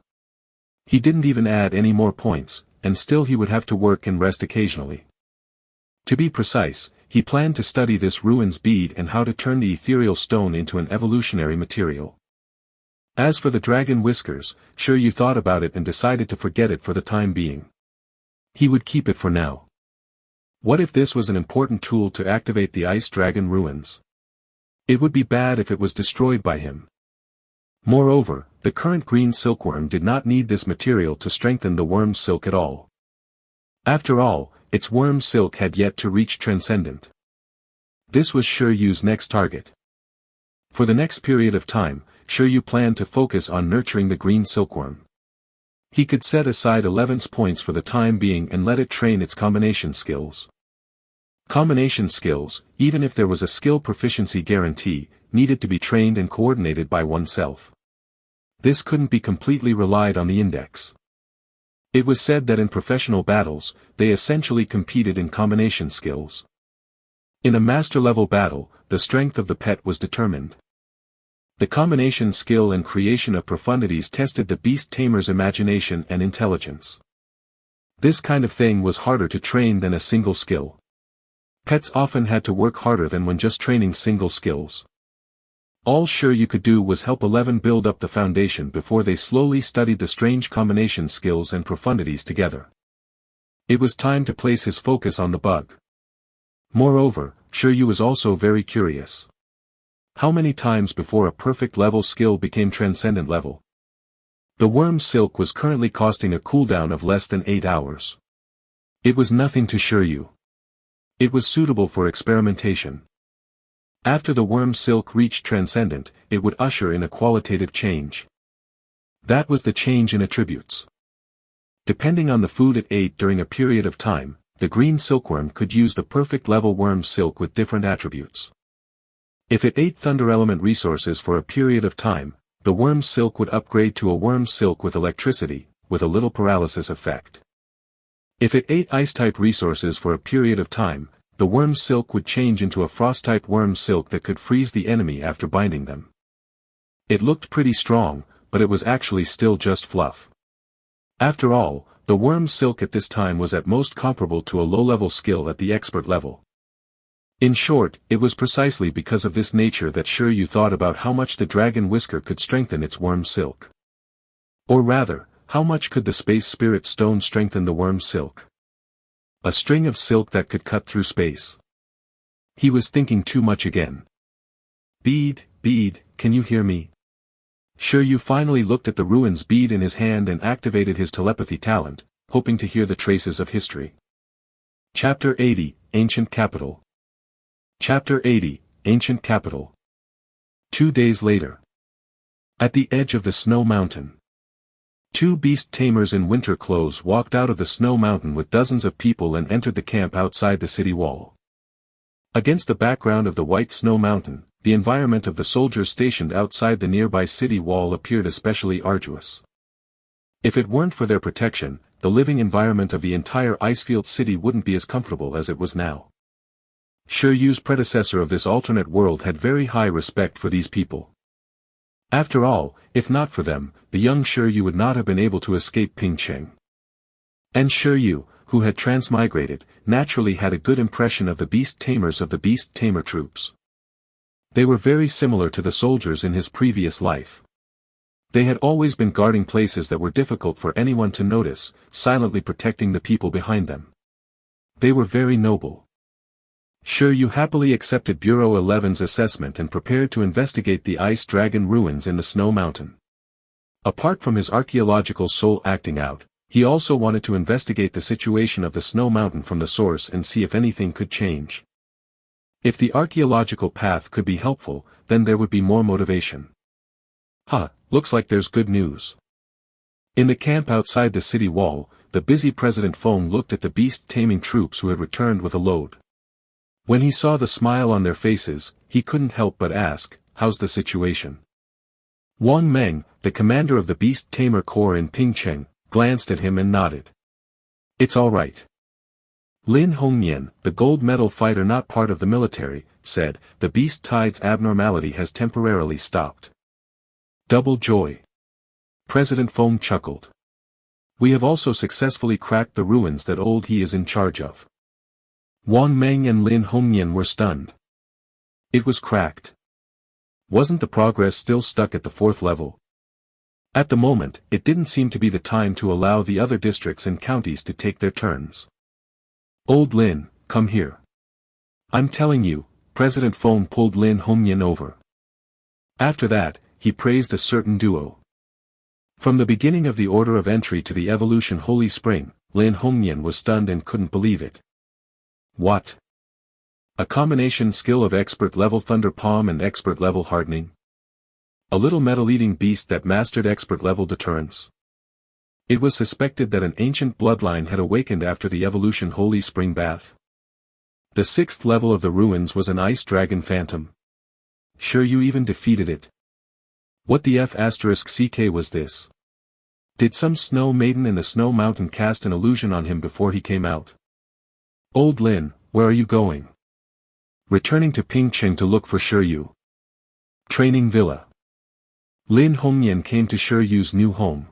He didn't even add any more points, and still he would have to work and rest occasionally. To be precise, he planned to study this ruins bead and how to turn the ethereal stone into an evolutionary material. As for the dragon whiskers, Shi Yu thought about it and decided to forget it for the time being. He would keep it for now. What if this was an important tool to activate the ice dragon ruins? It would be bad if it was destroyed by him. Moreover, the current green silkworm did not need this material to strengthen the worm's silk at all. After all, its worm silk had yet to reach transcendent. This was Shi Yu's next target. For the next period of time, Shi Yu planned to focus on nurturing the green silkworm. He could set aside 11's points for the time being and let it train its combination skills. Combination skills, even if there was a skill proficiency guarantee, needed to be trained and coordinated by oneself. This couldn't be completely relied on the index. It was said that in professional battles, they essentially competed in combination skills. In a master-level battle, the strength of the pet was determined. The combination skill and creation of profundities tested the Beast Tamer's imagination and intelligence. This kind of thing was harder to train than a single skill. Pets often had to work harder than when just training single skills. All Shi Yu could do was help 11 build up the foundation before they slowly studied the strange combination skills and profundities together. It was time to place his focus on the bug. Moreover, Shi Yu was also very curious. How many times before a perfect level skill became transcendent level? The worm's silk was currently costing a cooldown of less than 8 hours. It was nothing to Shi Yu. It was suitable for experimentation. After the worm's silk reached transcendent, it would usher in a qualitative change. That was the change in attributes. Depending on the food it ate during a period of time, the green silkworm could use the perfect level worm's silk with different attributes. If it ate thunder element resources for a period of time, the worm's silk would upgrade to a worm's silk with electricity, with a little paralysis effect. If it ate ice-type resources for a period of time, the worm's silk would change into a frost-type worm silk that could freeze the enemy after binding them. It looked pretty strong, but it was actually still just fluff. After all, the worm's silk at this time was at most comparable to a low-level skill at the expert level. In short, it was precisely because of this nature that Shi Yu thought about how much the dragon whisker could strengthen its worm silk. Or rather, how much could the space spirit stone strengthen the worm silk? A string of silk that could cut through space. He was thinking too much again. Bead, can you hear me? Shi Yu finally looked at the ruins bead in his hand and activated his telepathy talent, hoping to hear the traces of history. Chapter 80, Ancient Capital. Chapter 80, Ancient Capital. 2 days later. At the edge of the snow mountain. 2 beast tamers in winter clothes walked out of the snow mountain with dozens of people and entered the camp outside the city wall. Against the background of the white snow mountain, the environment of the soldiers stationed outside the nearby city wall appeared especially arduous. If it weren't for their protection, the living environment of the entire icefield city wouldn't be as comfortable as it was now. Shi Yu's predecessor of this alternate world had very high respect for these people. After all, if not for them, the young Shi Yu would not have been able to escape Ching. And Shi Yu, who had transmigrated, naturally had a good impression of the Beast Tamers of the Beast Tamer troops. They were very similar to the soldiers in his previous life. They had always been guarding places that were difficult for anyone to notice, silently protecting the people behind them. They were very noble. Shi Yu happily accepted Bureau 11's assessment and prepared to investigate the ice dragon ruins in the snow mountain. Apart from his archaeological soul acting out, he also wanted to investigate the situation of the snow mountain from the source and see if anything could change. If the archaeological path could be helpful, then there would be more motivation. Looks like there's good news. In the camp outside the city wall, the busy President Feng looked at the beast taming troops who had returned with a load. When he saw the smile on their faces, he couldn't help but ask, "How's the situation?" Wang Meng, the commander of the Beast Tamer Corps in Pingcheng, glanced at him and nodded. "It's all right." Lin Hongyan, the gold medal fighter not part of the military, said, "The beast tide's abnormality has temporarily stopped." Double joy. President Feng chuckled. "We have also successfully cracked the ruins that old he is in charge of." Wang Meng and Lin Hongyan were stunned. It was cracked. Wasn't the progress still stuck at the 4th level? At the moment, it didn't seem to be the time to allow the other districts and counties to take their turns. "Old Lin, come here. I'm telling you," President Feng pulled Lin Hongyan over. After that, he praised a certain duo. From the beginning of the order of entry to the evolution Holy Spring, Lin Hongyan was stunned and couldn't believe it. What? A combination skill of expert level thunder palm and expert level hardening? A little metal-eating beast that mastered expert level deterrence? It was suspected that an ancient bloodline had awakened after the evolution Holy Spring bath. The 6th level of the ruins was an ice dragon phantom. Shi Yu even defeated it. What the F***ck was this? Did some snow maiden in the snow mountain cast an illusion on him before he came out? "Old Lin, where are you going?" "Returning to Pingcheng to look for Shi Yu." Training Villa. Lin Hongyan came to Shi Yu's new home.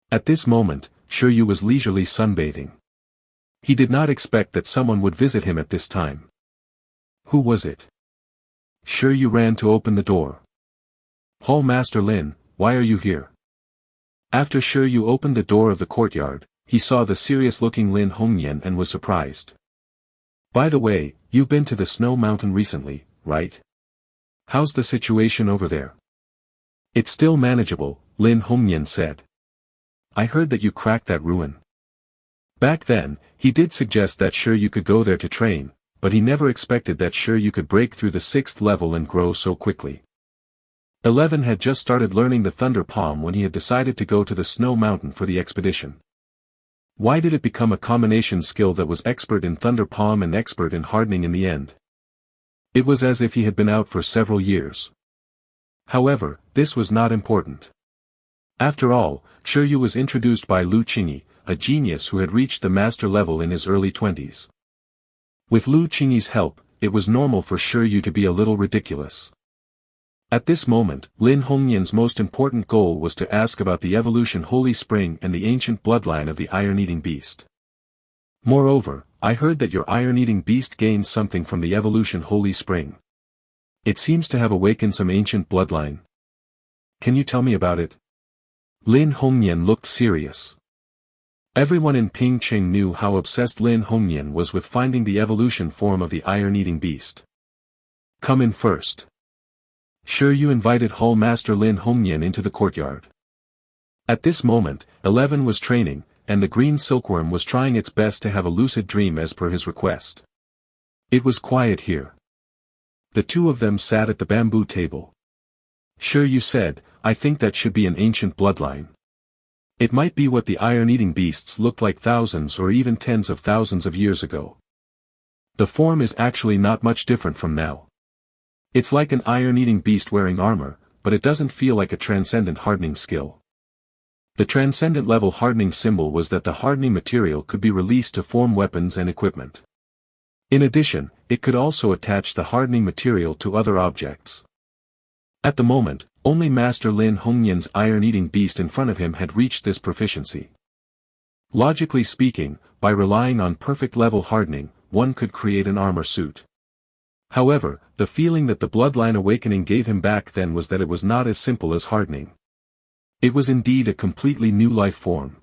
At this moment, Shi Yu was leisurely sunbathing. He did not expect that someone would visit him at this time. Who was it? Shi Yu ran to open the door. "Hall Master Lin, why are you here?" After Shi Yu opened the door of the courtyard, he saw the serious-looking Lin Hongyan and was surprised. "By the way, you've been to the snow mountain recently, right? How's the situation over there?" "It's still manageable," Lin Hongyan said. "I heard that you cracked that ruin." Back then, he did suggest that Shi Yu could go there to train, but he never expected that Shi Yu could break through the 6th level and grow so quickly. 11 had just started learning the Thunder Palm when he had decided to go to the Snow Mountain for the expedition. Why did it become a combination skill that was expert in Thunder Palm and expert in hardening in the end? It was as if he had been out for several years. However, this was not important. After all, Shi Yu was introduced by Lu Qingyi, a genius who had reached the master level in his early 20s. With Lu Qingyi's help, it was normal for Shi Yu to be a little ridiculous. At this moment, Lin Hongyan's most important goal was to ask about the evolution Holy Spring and the ancient bloodline of the iron-eating beast. Moreover, I heard that your iron-eating beast gained something from the evolution Holy Spring. It seems to have awakened some ancient bloodline. Can you tell me about it? Lin Hongyan looked serious. Everyone in Pingcheng knew how obsessed Lin Hongyan was with finding the evolution form of the iron-eating beast. Come in first. Shi Yu invited Hall Master Lin Hongyan into the courtyard. At this moment, 11 was training, and the green silkworm was trying its best to have a lucid dream as per his request. It was quiet here. The two of them sat at the bamboo table. Shi Yu said, I think that should be an ancient bloodline. It might be what the iron-eating beasts looked like thousands or even tens of thousands of years ago. The form is actually not much different from now. It's like an iron-eating beast wearing armor, but it doesn't feel like a transcendent hardening skill. The transcendent level hardening symbol was that the hardening material could be released to form weapons and equipment. In addition, it could also attach the hardening material to other objects. At the moment, only Master Lin Hongyan's iron-eating beast in front of him had reached this proficiency. Logically speaking, by relying on perfect level hardening, one could create an armor suit. However, the feeling that the bloodline awakening gave him back then was that it was not as simple as hardening. It was indeed a completely new life form.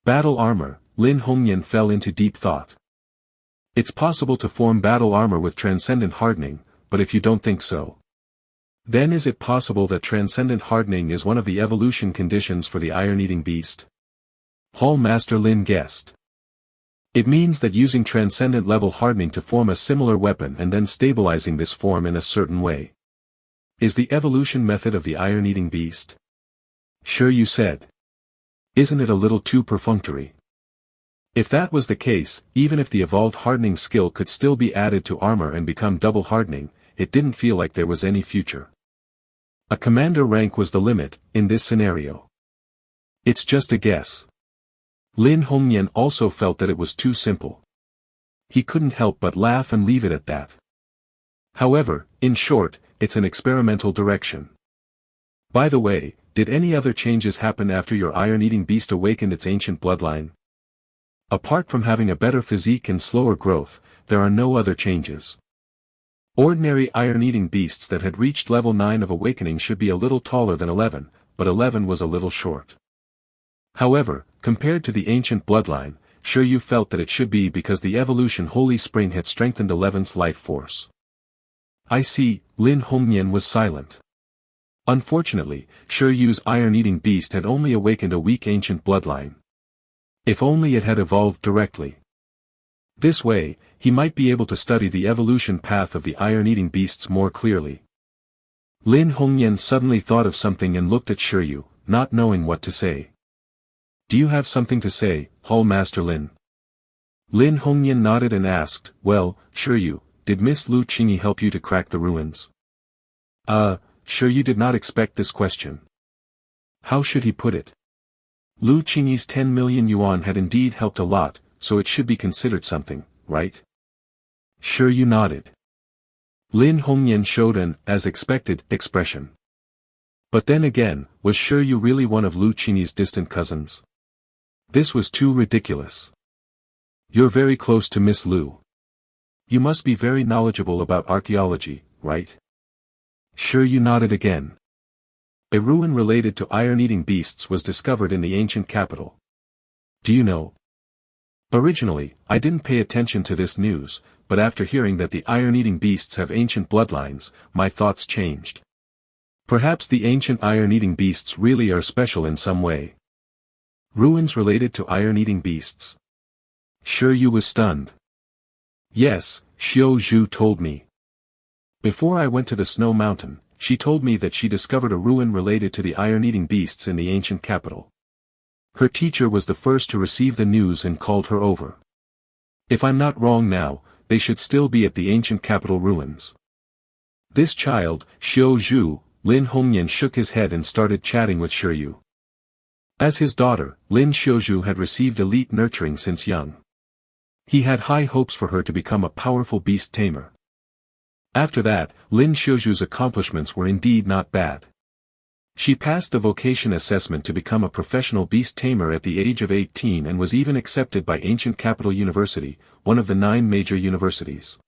Battle armor, Lin Hongyan fell into deep thought. It's possible to form battle armor with transcendent hardening, but if you don't think so, then is it possible that transcendent hardening is one of the evolution conditions for the iron-eating beast? Hall Master Lin guessed. It means that using transcendent level hardening to form a similar weapon and then stabilizing this form in a certain way is the evolution method of the iron-eating beast. Shi Yu said. Isn't it a little too perfunctory? If that was the case, even if the evolved hardening skill could still be added to armor and become double hardening, it didn't feel like there was any future. A commander rank was the limit, in this scenario. It's just a guess. Lin Hongyan also felt that it was too simple. He couldn't help but laugh and leave it at that. However, in short, it's an experimental direction. By the way, did any other changes happen after your iron-eating beast awakened its ancient bloodline? Apart from having a better physique and slower growth, there are no other changes. Ordinary iron-eating beasts that had reached level 9 of awakening should be a little taller than 11, but 11 was a little short. However, compared to the ancient bloodline, Shi Yu felt that it should be because the evolution Holy Spring had strengthened 11's life force. I see, Lin Hongyan was silent. Unfortunately, Shi Yu's iron-eating beast had only awakened a weak ancient bloodline. If only it had evolved directly. This way, he might be able to study the evolution path of the iron-eating beasts more clearly. Lin Hongyan suddenly thought of something and looked at Shi Yu, not knowing what to say. Do you have something to say, Hall Master Lin? Lin Hongyan nodded and asked, well, Shi Yu, did Miss Lu Qingyi help you to crack the ruins? Shi Yu did not expect this question. How should he put it? Lu Qingyi's 10 million yuan had indeed helped a lot, so it should be considered something, right? Shi Yu nodded. Lin Hongyan showed an, as expected, expression. But then again, was Shi Yu really one of Lu Qingyi's distant cousins? This was too ridiculous. You're very close to Miss Lu. You must be very knowledgeable about archaeology, right? Shi Yu nodded again. A ruin related to iron-eating beasts was discovered in the ancient capital. Do you know? Originally, I didn't pay attention to this news, but after hearing that the iron-eating beasts have ancient bloodlines, my thoughts changed. Perhaps the ancient iron-eating beasts really are special in some way. Ruins related to iron-eating beasts. Shi Yu was stunned. Yes, Xiao Zhu told me. Before I went to the snow mountain, she told me that she discovered a ruin related to the iron-eating beasts in the ancient capital. Her teacher was the first to receive the news and called her over. If I'm not wrong now, they should still be at the ancient capital ruins. This child, Xiao Zhu, Lin Hongyan shook his head and started chatting with Shi Yu. As his daughter, Lin Xiuzhu had received elite nurturing since young. He had high hopes for her to become a powerful beast tamer. After that, Lin Xiuzhu's accomplishments were indeed not bad. She passed the vocation assessment to become a professional beast tamer at the age of 18 and was even accepted by Ancient Capital University, one of the 9 major universities.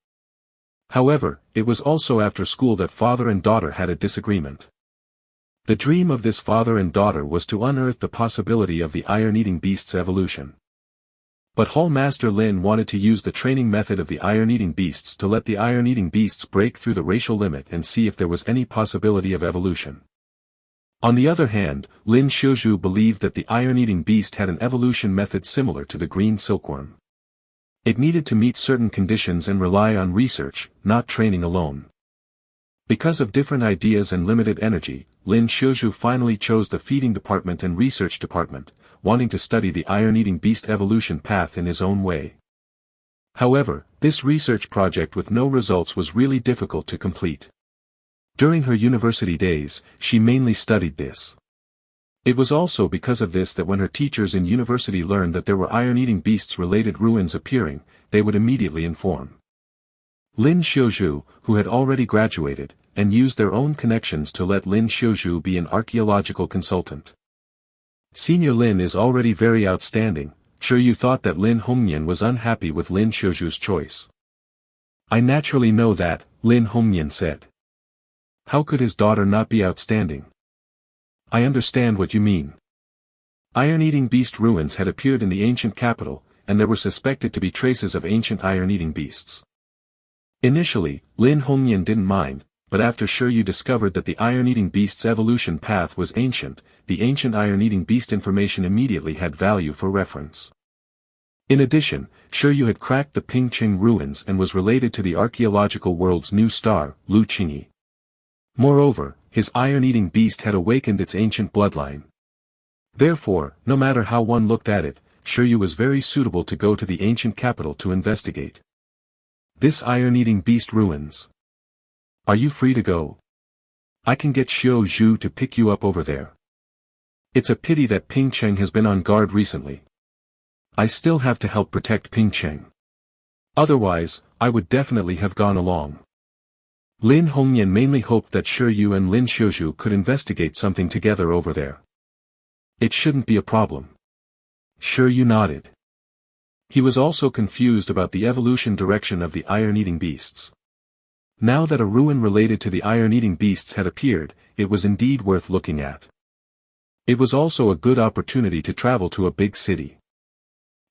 However, it was also after school that father and daughter had a disagreement. The dream of this father and daughter was to unearth the possibility of the iron-eating beast's evolution. But Hall Master Lin wanted to use the training method of the iron-eating beasts to let the iron-eating beasts break through the racial limit and see if there was any possibility of evolution. On the other hand, Lin Xiuzhu believed that the iron-eating beast had an evolution method similar to the green silkworm. It needed to meet certain conditions and rely on research, not training alone. Because of different ideas and limited energy, Lin Xiuzhu finally chose the feeding department and research department, wanting to study the iron-eating beast evolution path in his own way. However, this research project with no results was really difficult to complete. During her university days, she mainly studied this. It was also because of this that when her teachers in university learned that there were iron-eating beasts-related ruins appearing, they would immediately inform Lin Xiuzhu, who had already graduated, and used their own connections to let Lin Xiuzhu be an archaeological consultant. Senior Lin is already very outstanding. Shi Yu thought that Lin Hongyan was unhappy with Lin Xiuzhu's choice. I naturally know that, Lin Hongyan said. How could his daughter not be outstanding? I understand what you mean. Iron-eating beast ruins had appeared in the ancient capital, and there were suspected to be traces of ancient iron-eating beasts. Initially, Lin Hongyan didn't mind, but after Shi Yu discovered that the iron-eating beast's evolution path was ancient, the ancient iron-eating beast information immediately had value for reference. In addition, Shi Yu had cracked the Pingqing ruins and was related to the archaeological world's new star, Lu Qingyi. Moreover, his iron-eating beast had awakened its ancient bloodline. Therefore, no matter how one looked at it, Shi Yu was very suitable to go to the ancient capital to investigate this iron-eating beast ruins. Are you free to go? I can get Xiu Zhu to pick you up over there. It's a pity that Pingqing has been on guard recently. I still have to help protect Pingqing. Otherwise, I would definitely have gone along. Lin Hongyan mainly hoped that Shi Yu and Lin Xiuzhu could investigate something together over there. It shouldn't be a problem. Shi Yu nodded. He was also confused about the evolution direction of the iron-eating beasts. Now that a ruin related to the iron-eating beasts had appeared, it was indeed worth looking at. It was also a good opportunity to travel to a big city.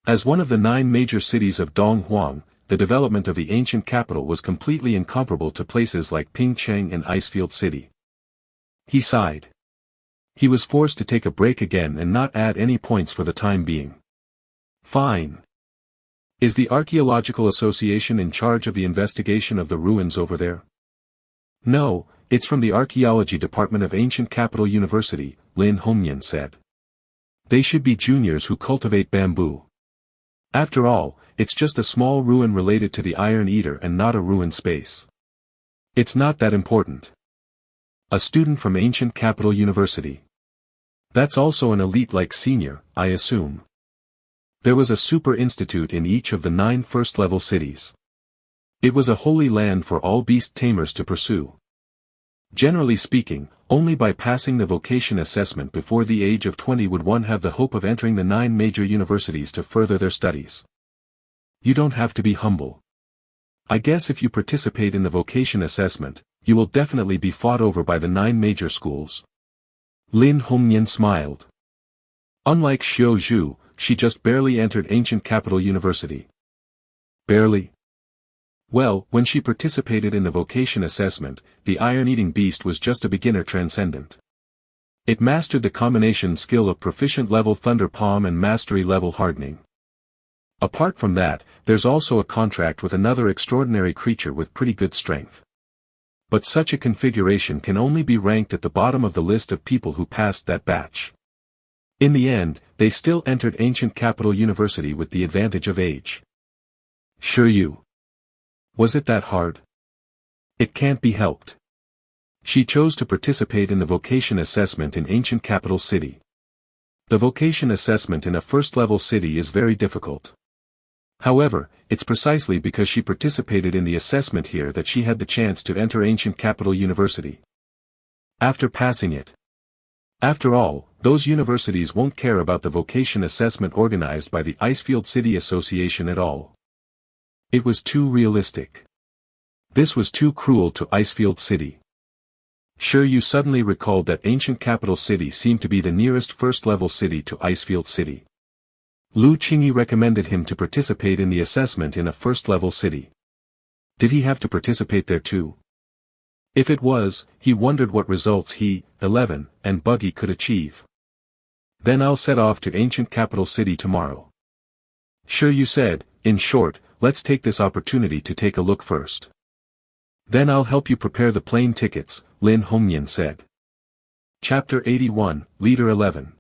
As one of the 9 major cities of Donghuang, the development of the ancient capital was completely incomparable to places like Pingqing and Icefield City. He sighed. He was forced to take a break again and not add any points for the time being. Fine. Is the Archaeological Association in charge of the investigation of the ruins over there? No, it's from the Archaeology Department of Ancient Capital University, Lin Hongyan said. They should be juniors who cultivate bamboo. After all, it's just a small ruin related to the Iron Eater and not a ruin space. It's not that important. A student from Ancient Capital University. That's also an elite-like senior, I assume. There was a super institute in each of the 9 first-level cities. It was a holy land for all beast tamers to pursue. Generally speaking, only by passing the vocation assessment before the age of 20 would one have the hope of entering the 9 major universities to further their studies. You don't have to be humble. I guess if you participate in the vocation assessment, you will definitely be fought over by the 9 major schools. Lin Hongyan smiled. Unlike Xiu Zhu, she just barely entered Ancient Capital University. Barely? Well, when she participated in the vocation assessment, the iron-eating beast was just a beginner transcendent. It mastered the combination skill of proficient level Thunder Palm and mastery level Hardening. Apart from that, there's also a contract with another extraordinary creature with pretty good strength. But such a configuration can only be ranked at the bottom of the list of people who passed that batch. In the end, they still entered Ancient Capital University with the advantage of age. Shi Yu. Was it that hard? It can't be helped. She chose to participate in the vocation assessment in Ancient Capital City. The vocation assessment in a first-level city is very difficult. However, it's precisely because she participated in the assessment here that she had the chance to enter Ancient Capital University. After passing it. After all, those universities won't care about the vocation assessment organized by the Icefield City Association at all. It was too realistic. This was too cruel to Icefield City. Shi Yu suddenly recalled that Ancient Capital City seemed to be the nearest first-level city to Icefield City. Ching recommended him to participate in the assessment in a first-level city. Did he have to participate there too? If it was, he wondered what results he, 11, and Buggy could achieve. Then I'll set off to Ancient Capital City tomorrow. Shi Yu said, in short, let's take this opportunity to take a look first. Then I'll help you prepare the plane tickets, Lin Hongyan said. Chapter 81, Leader 11.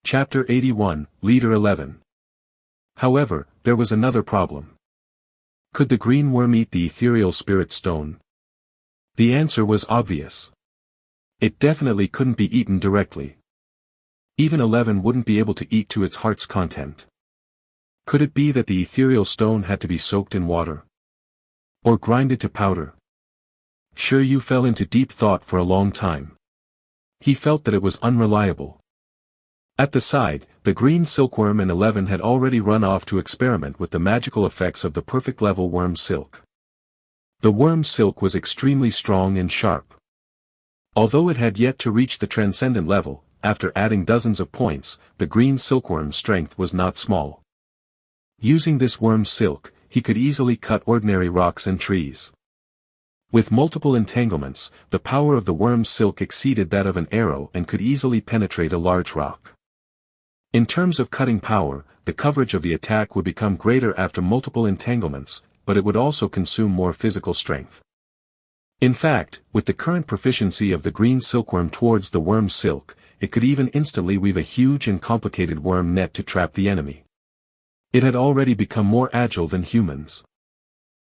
Chapter 81, Leader 11. However, there was another problem. Could the green worm eat the ethereal spirit stone? The answer was obvious. It definitely couldn't be eaten directly. Even 11 wouldn't be able to eat to its heart's content. Could it be that the ethereal stone had to be soaked in water? Or grinded to powder? Shi Yu fell into deep thought for a long time. He felt that it was unreliable. At the side, the green silkworm and 11 had already run off to experiment with the magical effects of the perfect level worm silk. The worm silk was extremely strong and sharp. Although it had yet to reach the transcendent level, after adding dozens of points, the green silkworm's strength was not small. Using this worm silk, he could easily cut ordinary rocks and trees. With multiple entanglements, the power of the worm's silk exceeded that of an arrow and could easily penetrate a large rock. In terms of cutting power, the coverage of the attack would become greater after multiple entanglements, but it would also consume more physical strength. In fact, with the current proficiency of the green silkworm towards the worm's silk, it could even instantly weave a huge and complicated worm net to trap the enemy. It had already become more agile than humans.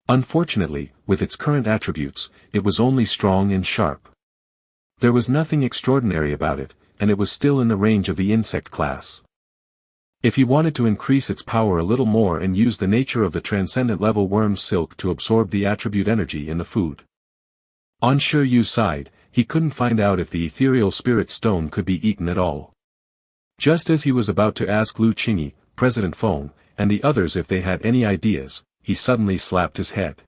Unfortunately, with its current attributes, it was only strong and sharp. There was nothing extraordinary about it, and it was still in the range of the insect class. If he wanted to increase its power a little more and use the nature of the transcendent level worm's silk to absorb the attribute energy in the food. On Shi Yu's side, he couldn't find out if the ethereal spirit stone could be eaten at all. Just as he was about to ask Ching, President Feng, and the others if they had any ideas, he suddenly slapped his head.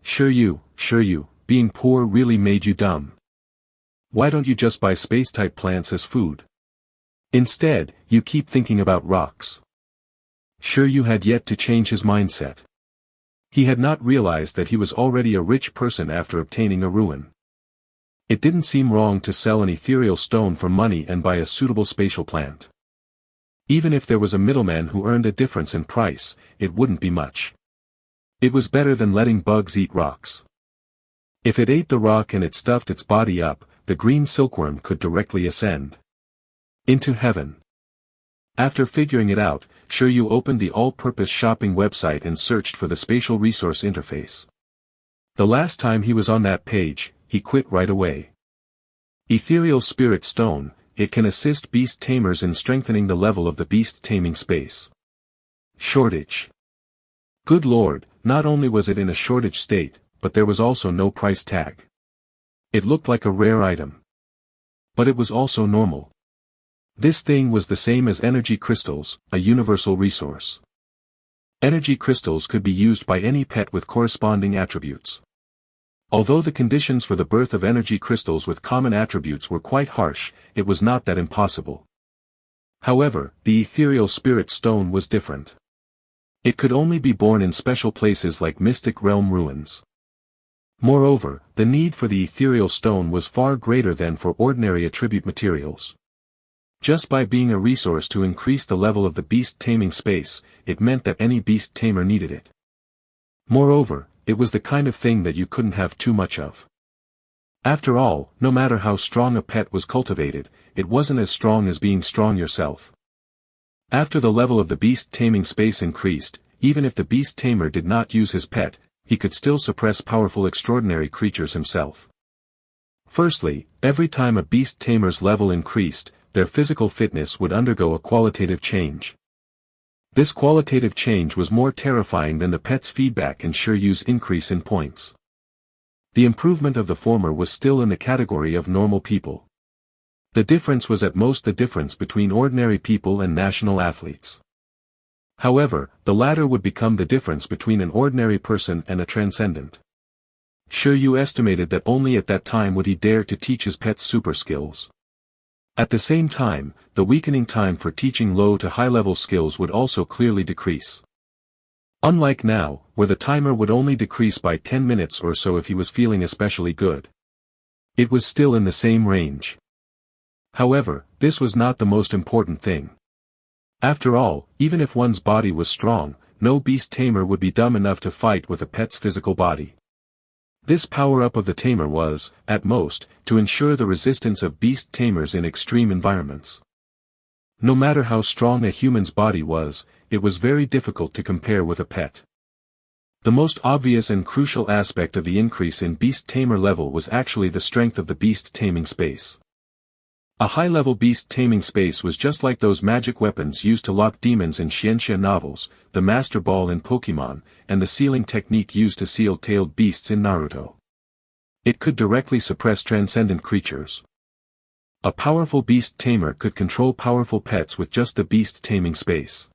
Shi Yu, being poor really made you dumb. Why don't you just buy space-type plants as food? Instead, you keep thinking about rocks. Shi Yu had yet to change his mindset. He had not realized that he was already a rich person after obtaining a ruin. It didn't seem wrong to sell an ethereal stone for money and buy a suitable spatial plant. Even if there was a middleman who earned a difference in price, it wouldn't be much. It was better than letting bugs eat rocks. If it ate the rock and it stuffed its body up, the green silkworm could directly ascend into heaven. After figuring it out, Shi Yu opened the all-purpose shopping website and searched for the spatial resource interface. The last time he was on that page, he quit right away. Ethereal Spirit Stone, it can assist Beast Tamers in strengthening the level of the beast taming space. Shortage. Good lord, not only was it in a shortage state, but there was also no price tag. It looked like a rare item. But it was also normal. This thing was the same as energy crystals, a universal resource. Energy crystals could be used by any pet with corresponding attributes. Although the conditions for the birth of energy crystals with common attributes were quite harsh, it was not that impossible. However, the ethereal spirit stone was different. It could only be born in special places like Mystic Realm ruins. Moreover, the need for the ethereal stone was far greater than for ordinary attribute materials. Just by being a resource to increase the level of the beast taming space, it meant that any beast tamer needed it. Moreover, it was the kind of thing that you couldn't have too much of. After all, no matter how strong a pet was cultivated, it wasn't as strong as being strong yourself. After the level of the beast taming space increased, even if the beast tamer did not use his pet, he could still suppress powerful extraordinary creatures himself. Firstly, every time a beast tamer's level increased, their physical fitness would undergo a qualitative change. This qualitative change was more terrifying than the pet's feedback and Shi Yu's increase in points. The improvement of the former was still in the category of normal people. The difference was at most the difference between ordinary people and national athletes. However, the latter would become the difference between an ordinary person and a transcendent. Shi Yu estimated that only at that time would he dare to teach his pets super skills. At the same time, the weakening time for teaching low to high-level skills would also clearly decrease. Unlike now, where the timer would only decrease by 10 minutes or so if he was feeling especially good. It was still in the same range. However, this was not the most important thing. After all, even if one's body was strong, no beast tamer would be dumb enough to fight with a pet's physical body. This power-up of the tamer was, at most, to ensure the resistance of beast tamers in extreme environments. No matter how strong a human's body was, it was very difficult to compare with a pet. The most obvious and crucial aspect of the increase in beast tamer level was actually the strength of the beast taming space. A high-level beast taming space was just like those magic weapons used to lock demons in Xianxia novels, the Master Ball in Pokemon, and the sealing technique used to seal tailed beasts in Naruto. It could directly suppress transcendent creatures. A powerful beast tamer could control powerful pets with just the beast taming space.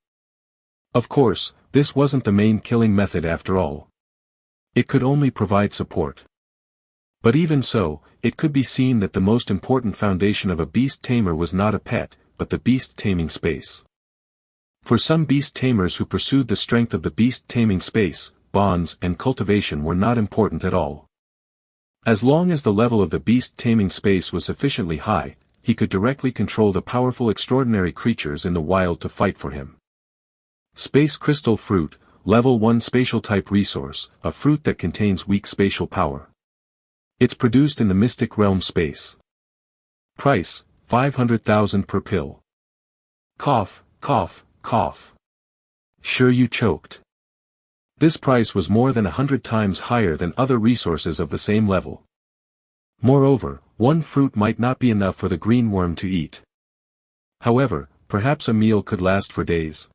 Of course, this wasn't the main killing method after all. It could only provide support. But even so, it could be seen that the most important foundation of a beast tamer was not a pet, but the beast taming space. For some beast tamers who pursued the strength of the beast taming space, bonds and cultivation were not important at all. As long as the level of the beast taming space was sufficiently high, he could directly control the powerful extraordinary creatures in the wild to fight for him. Space Crystal Fruit, Level 1 Spatial Type Resource, a fruit that contains weak spatial power. It's produced in the Mystic Realm space. Price, 500,000 per pill. Cough, cough, cough. Shi Yu choked. This price was more than 100 times higher than other resources of the same level. Moreover, one fruit might not be enough for the green worm to eat. However, perhaps a meal could last for days.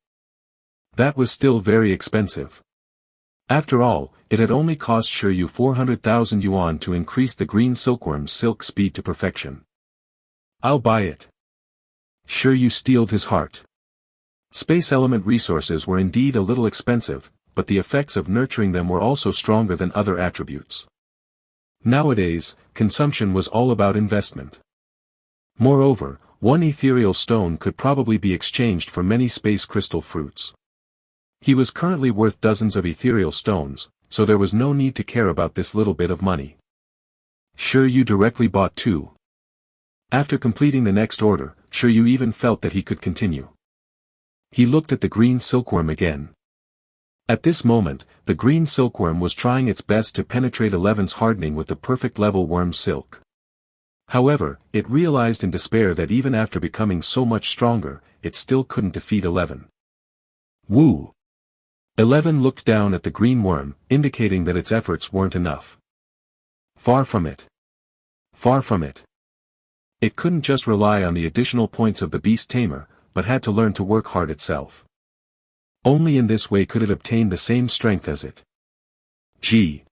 That was still very expensive. After all, it had only cost Shi Yu 400,000 yuan to increase the green silkworm's silk speed to perfection. I'll buy it. Shi Yu steeled his heart. Space element resources were indeed a little expensive, but the effects of nurturing them were also stronger than other attributes. Nowadays, consumption was all about investment. Moreover, one ethereal stone could probably be exchanged for many space crystal fruits. He was currently worth dozens of ethereal stones, so there was no need to care about this little bit of money. Shi Yu directly bought 2. After completing the next order, Shi Yu even felt that he could continue. He looked at the green silkworm again. At this moment, the green silkworm was trying its best to penetrate 11's hardening with the perfect level worm silk. However, it realized in despair that even after becoming so much stronger, it still couldn't defeat 11. Woo! 11 looked down at the green worm, indicating that its efforts weren't enough. Far from it. Far from it. It couldn't just rely on the additional points of the beast tamer, but had to learn to work hard itself. Only in this way could it obtain the same strength as it. Gee!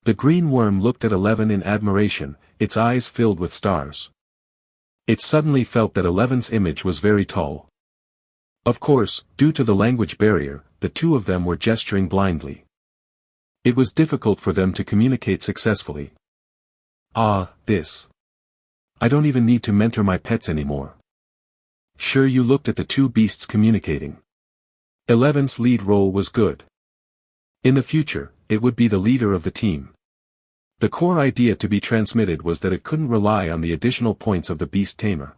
The green worm looked at 11 in admiration, its eyes filled with stars. It suddenly felt that 11's image was very tall. Of course, due to the language barrier, the two of them were gesturing blindly. It was difficult for them to communicate successfully. Ah, this. I don't even need to mentor my pets anymore. Shi Yu looked at the two beasts communicating. 11's lead role was good. In the future, it would be the leader of the team. The core idea to be transmitted was that it couldn't rely on the additional points of the beast tamer.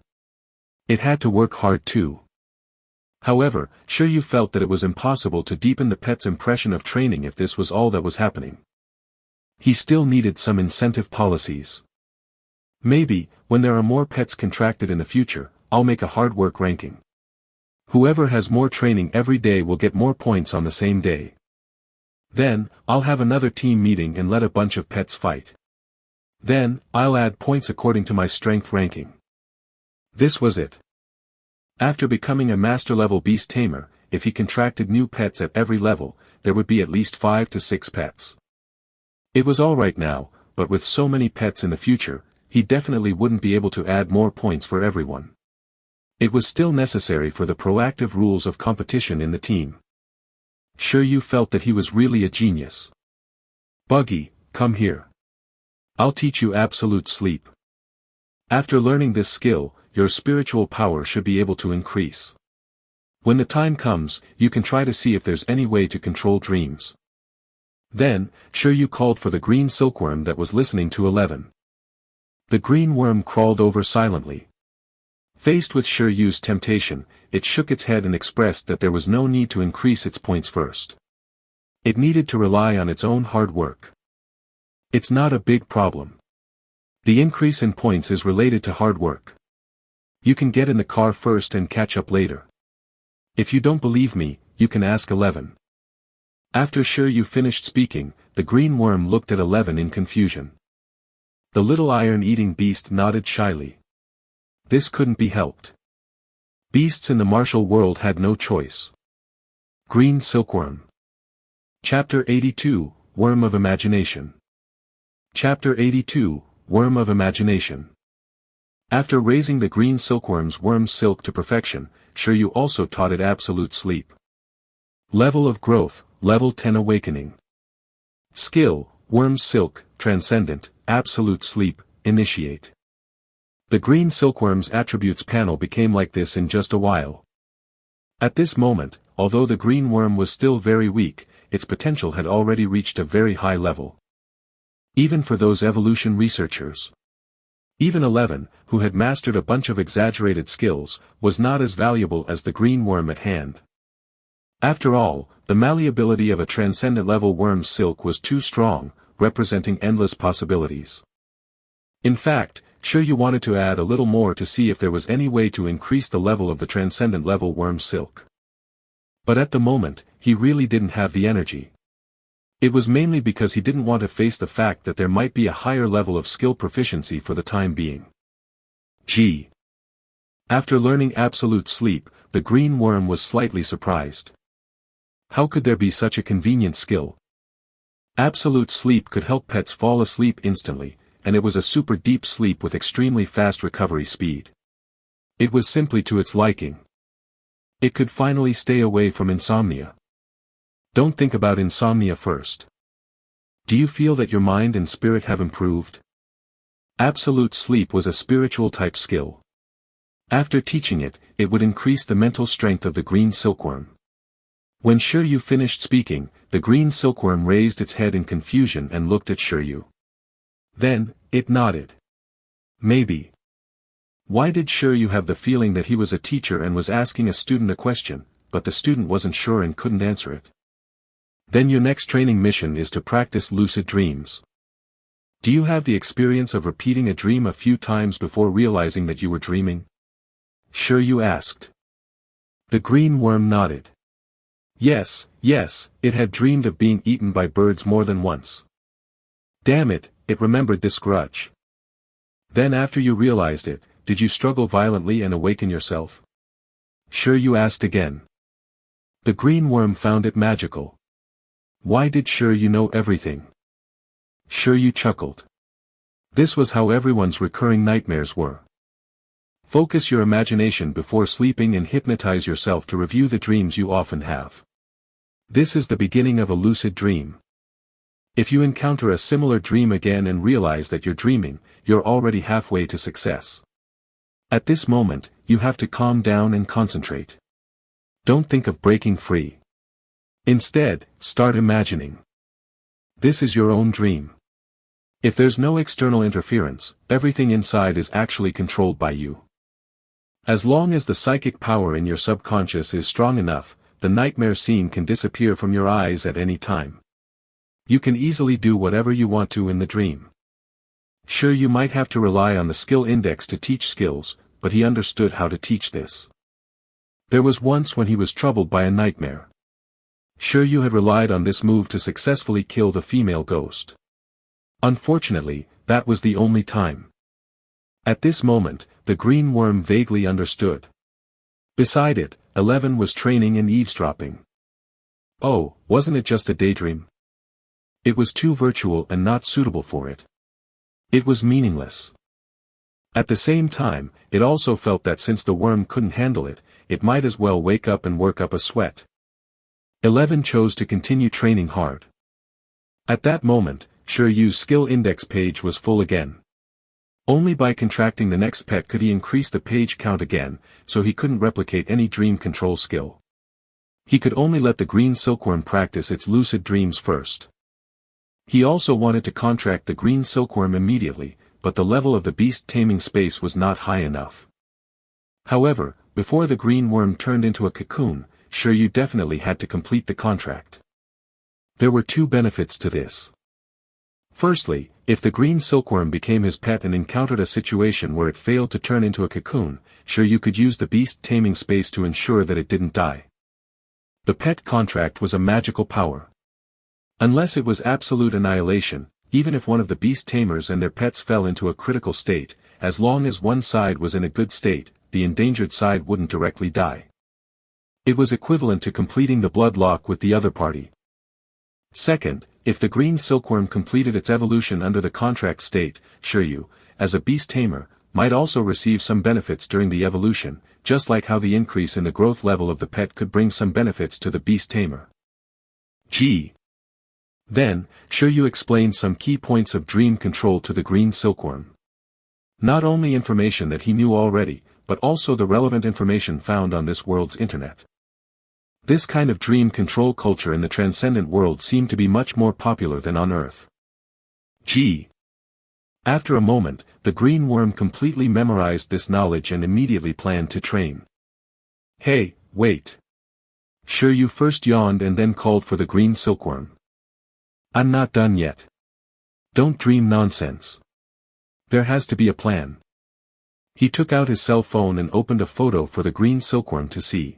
It had to work hard too. However, Shi Yu felt that it was impossible to deepen the pet's impression of training if this was all that was happening. He still needed some incentive policies. Maybe, when there are more pets contracted in the future, I'll make a hard work ranking. Whoever has more training every day will get more points on the same day. Then, I'll have another team meeting and let a bunch of pets fight. Then, I'll add points according to my strength ranking. This was it. After becoming a master-level beast tamer, if he contracted new pets at every level, there would be at least 5 to 6 pets. It was alright now, but with so many pets in the future, he definitely wouldn't be able to add more points for everyone. It was still necessary for the proactive rules of competition in the team. Shi Yu felt that he was really a genius. Buggy, come here. I'll teach you absolute sleep. After learning this skill, your spiritual power should be able to increase. When the time comes, you can try to see if there's any way to control dreams. Then, Shi Yu called for the green silkworm that was listening to 11. The green worm crawled over silently. Faced with Shi Yu's temptation, it shook its head and expressed that there was no need to increase its points first. It needed to rely on its own hard work. It's not a big problem. The increase in points is related to hard work. You can get in the car first and catch up later. If you don't believe me, you can ask 11. After Shi Yu finished speaking, the green worm looked at 11 in confusion. The little iron-eating beast nodded shyly. This couldn't be helped. Beasts in the martial world had no choice. Green Silkworm. Chapter 82, Worm of Imagination. Chapter 82, Worm of Imagination. After raising the green silkworm's worm silk to perfection, Shi Yu also taught it absolute sleep. Level of growth, level 10 awakening. Skill, worm silk, transcendent, absolute sleep, initiate. The green silkworm's attributes panel became like this in just a while. At this moment, although the green worm was still very weak, its potential had already reached a very high level. Even for those evolution researchers. Even 11, who had mastered a bunch of exaggerated skills, was not as valuable as the green worm at hand. After all, the malleability of a transcendent level worm's silk was too strong, representing endless possibilities. In fact, Shi Yu wanted to add a little more to see if there was any way to increase the level of the transcendent level worm's silk. But at the moment, he really didn't have the energy. It was mainly because he didn't want to face the fact that there might be a higher level of skill proficiency for the time being. Gee. After learning absolute sleep, the green worm was slightly surprised. How could there be such a convenient skill? Absolute sleep could help pets fall asleep instantly, and it was a super deep sleep with extremely fast recovery speed. It was simply to its liking. It could finally stay away from insomnia. Don't think about insomnia first. Do you feel that your mind and spirit have improved? Absolute sleep was a spiritual type skill. After teaching it, it would increase the mental strength of the green silkworm. When Shi Yu finished speaking, the green silkworm raised its head in confusion and looked at Shi Yu. Then, it nodded. Maybe. Why did Shi Yu have the feeling that he was a teacher and was asking a student a question, but the student wasn't sure and couldn't answer it? Then your next training mission is to practice lucid dreams. Do you have the experience of repeating a dream a few times before realizing that you were dreaming? Shi Yu asked. The green worm nodded. Yes, it had dreamed of being eaten by birds more than once. Damn it, it remembered this grudge. Then after you realized it, did you struggle violently and awaken yourself? Shi Yu asked again. The green worm found it magical. Why did Shi Yu know everything? Shi Yu chuckled. This was how everyone's recurring nightmares were. Focus your imagination before sleeping and hypnotize yourself to review the dreams you often have. This is the beginning of a lucid dream. If you encounter a similar dream again and realize that you're dreaming, you're already halfway to success. At this moment, you have to calm down and concentrate. Don't think of breaking free. Instead, start imagining. This is your own dream. If there's no external interference, everything inside is actually controlled by you. As long as the psychic power in your subconscious is strong enough, the nightmare scene can disappear from your eyes at any time. You can easily do whatever you want to in the dream. Sure, you might have to rely on the skill index to teach skills, but he understood how to teach this. There was once when he was troubled by a nightmare. Shi Yu had relied on this move to successfully kill the female ghost. Unfortunately, that was the only time. At this moment, the green worm vaguely understood. Beside it, 11 was training and eavesdropping. Oh, wasn't it just a daydream? It was too virtual and not suitable for it. It was meaningless. At the same time, it also felt that since the worm couldn't handle it, it might as well wake up and work up a sweat. 11 chose to continue training hard. At that moment, Shi Yu's skill index page was full again. Only by contracting the next pet could he increase the page count again, so he couldn't replicate any dream control skill. He could only let the green silkworm practice its lucid dreams first. He also wanted to contract the green silkworm immediately, but the level of the beast taming space was not high enough. However, before the green worm turned into a cocoon, Shi Yu definitely had to complete the contract. There were two benefits to this. Firstly, if the green silkworm became his pet and encountered a situation where it failed to turn into a cocoon, Shi Yu could use the beast taming space to ensure that it didn't die. The pet contract was a magical power. Unless it was absolute annihilation, even if one of the beast tamers and their pets fell into a critical state, as long as one side was in a good state, the endangered side wouldn't directly die. It was equivalent to completing the blood lock with the other party. Second, if the green silkworm completed its evolution under the contract state, Shi Yu, as a beast tamer, might also receive some benefits during the evolution, just like how the increase in the growth level of the pet could bring some benefits to the beast tamer. Then, Shi Yu explained some key points of dream control to the green silkworm. Not only information that he knew already, but also the relevant information found on this world's internet. This kind of dream control culture in the transcendent world seemed to be much more popular than on Earth. After a moment, the green worm completely memorized this knowledge and immediately planned to train. Hey, wait. Shi Yu first yawned and then called for the green silkworm. I'm not done yet. Don't dream nonsense. There has to be a plan. He took out his cell phone and opened a photo for the green silkworm to see.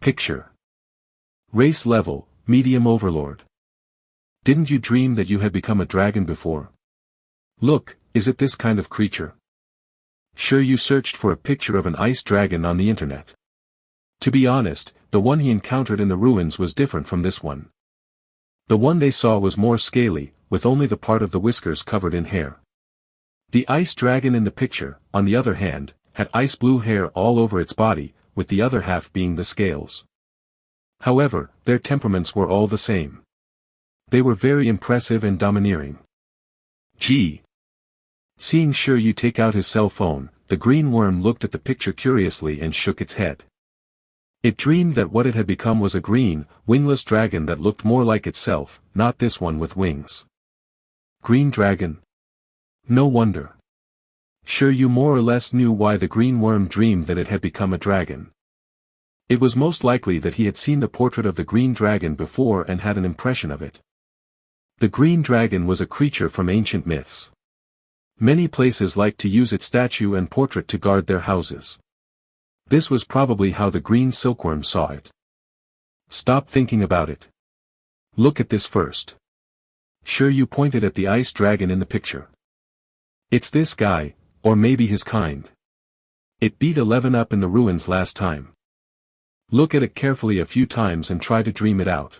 Picture. Race level, medium overlord. Didn't you dream that you had become a dragon before? Look, is it this kind of creature? Shi Yu searched for a picture of an ice dragon on the internet. To be honest, the one he encountered in the ruins was different from this one. The one they saw was more scaly, with only the part of the whiskers covered in hair. The ice dragon in the picture, on the other hand, had ice blue hair all over its body, with the other half being the scales. However, their temperaments were all the same. They were very impressive and domineering. Seeing Shi Yu take out his cell phone, the green worm looked at the picture curiously and shook its head. It dreamed that what it had become was a green, wingless dragon that looked more like itself, not this one with wings. Green dragon? No wonder. Shi Yu more or less knew why the green worm dreamed that it had become a dragon. It was most likely that he had seen the portrait of the green dragon before and had an impression of it. The green dragon was a creature from ancient myths. Many places liked to use its statue and portrait to guard their houses. This was probably how the green silkworm saw it. Stop thinking about it. Look at this first. Shi Yu pointed at the ice dragon in the picture. It's this guy, or maybe his kind. It beat 11 up in the ruins last time. Look at it carefully a few times and try to dream it out.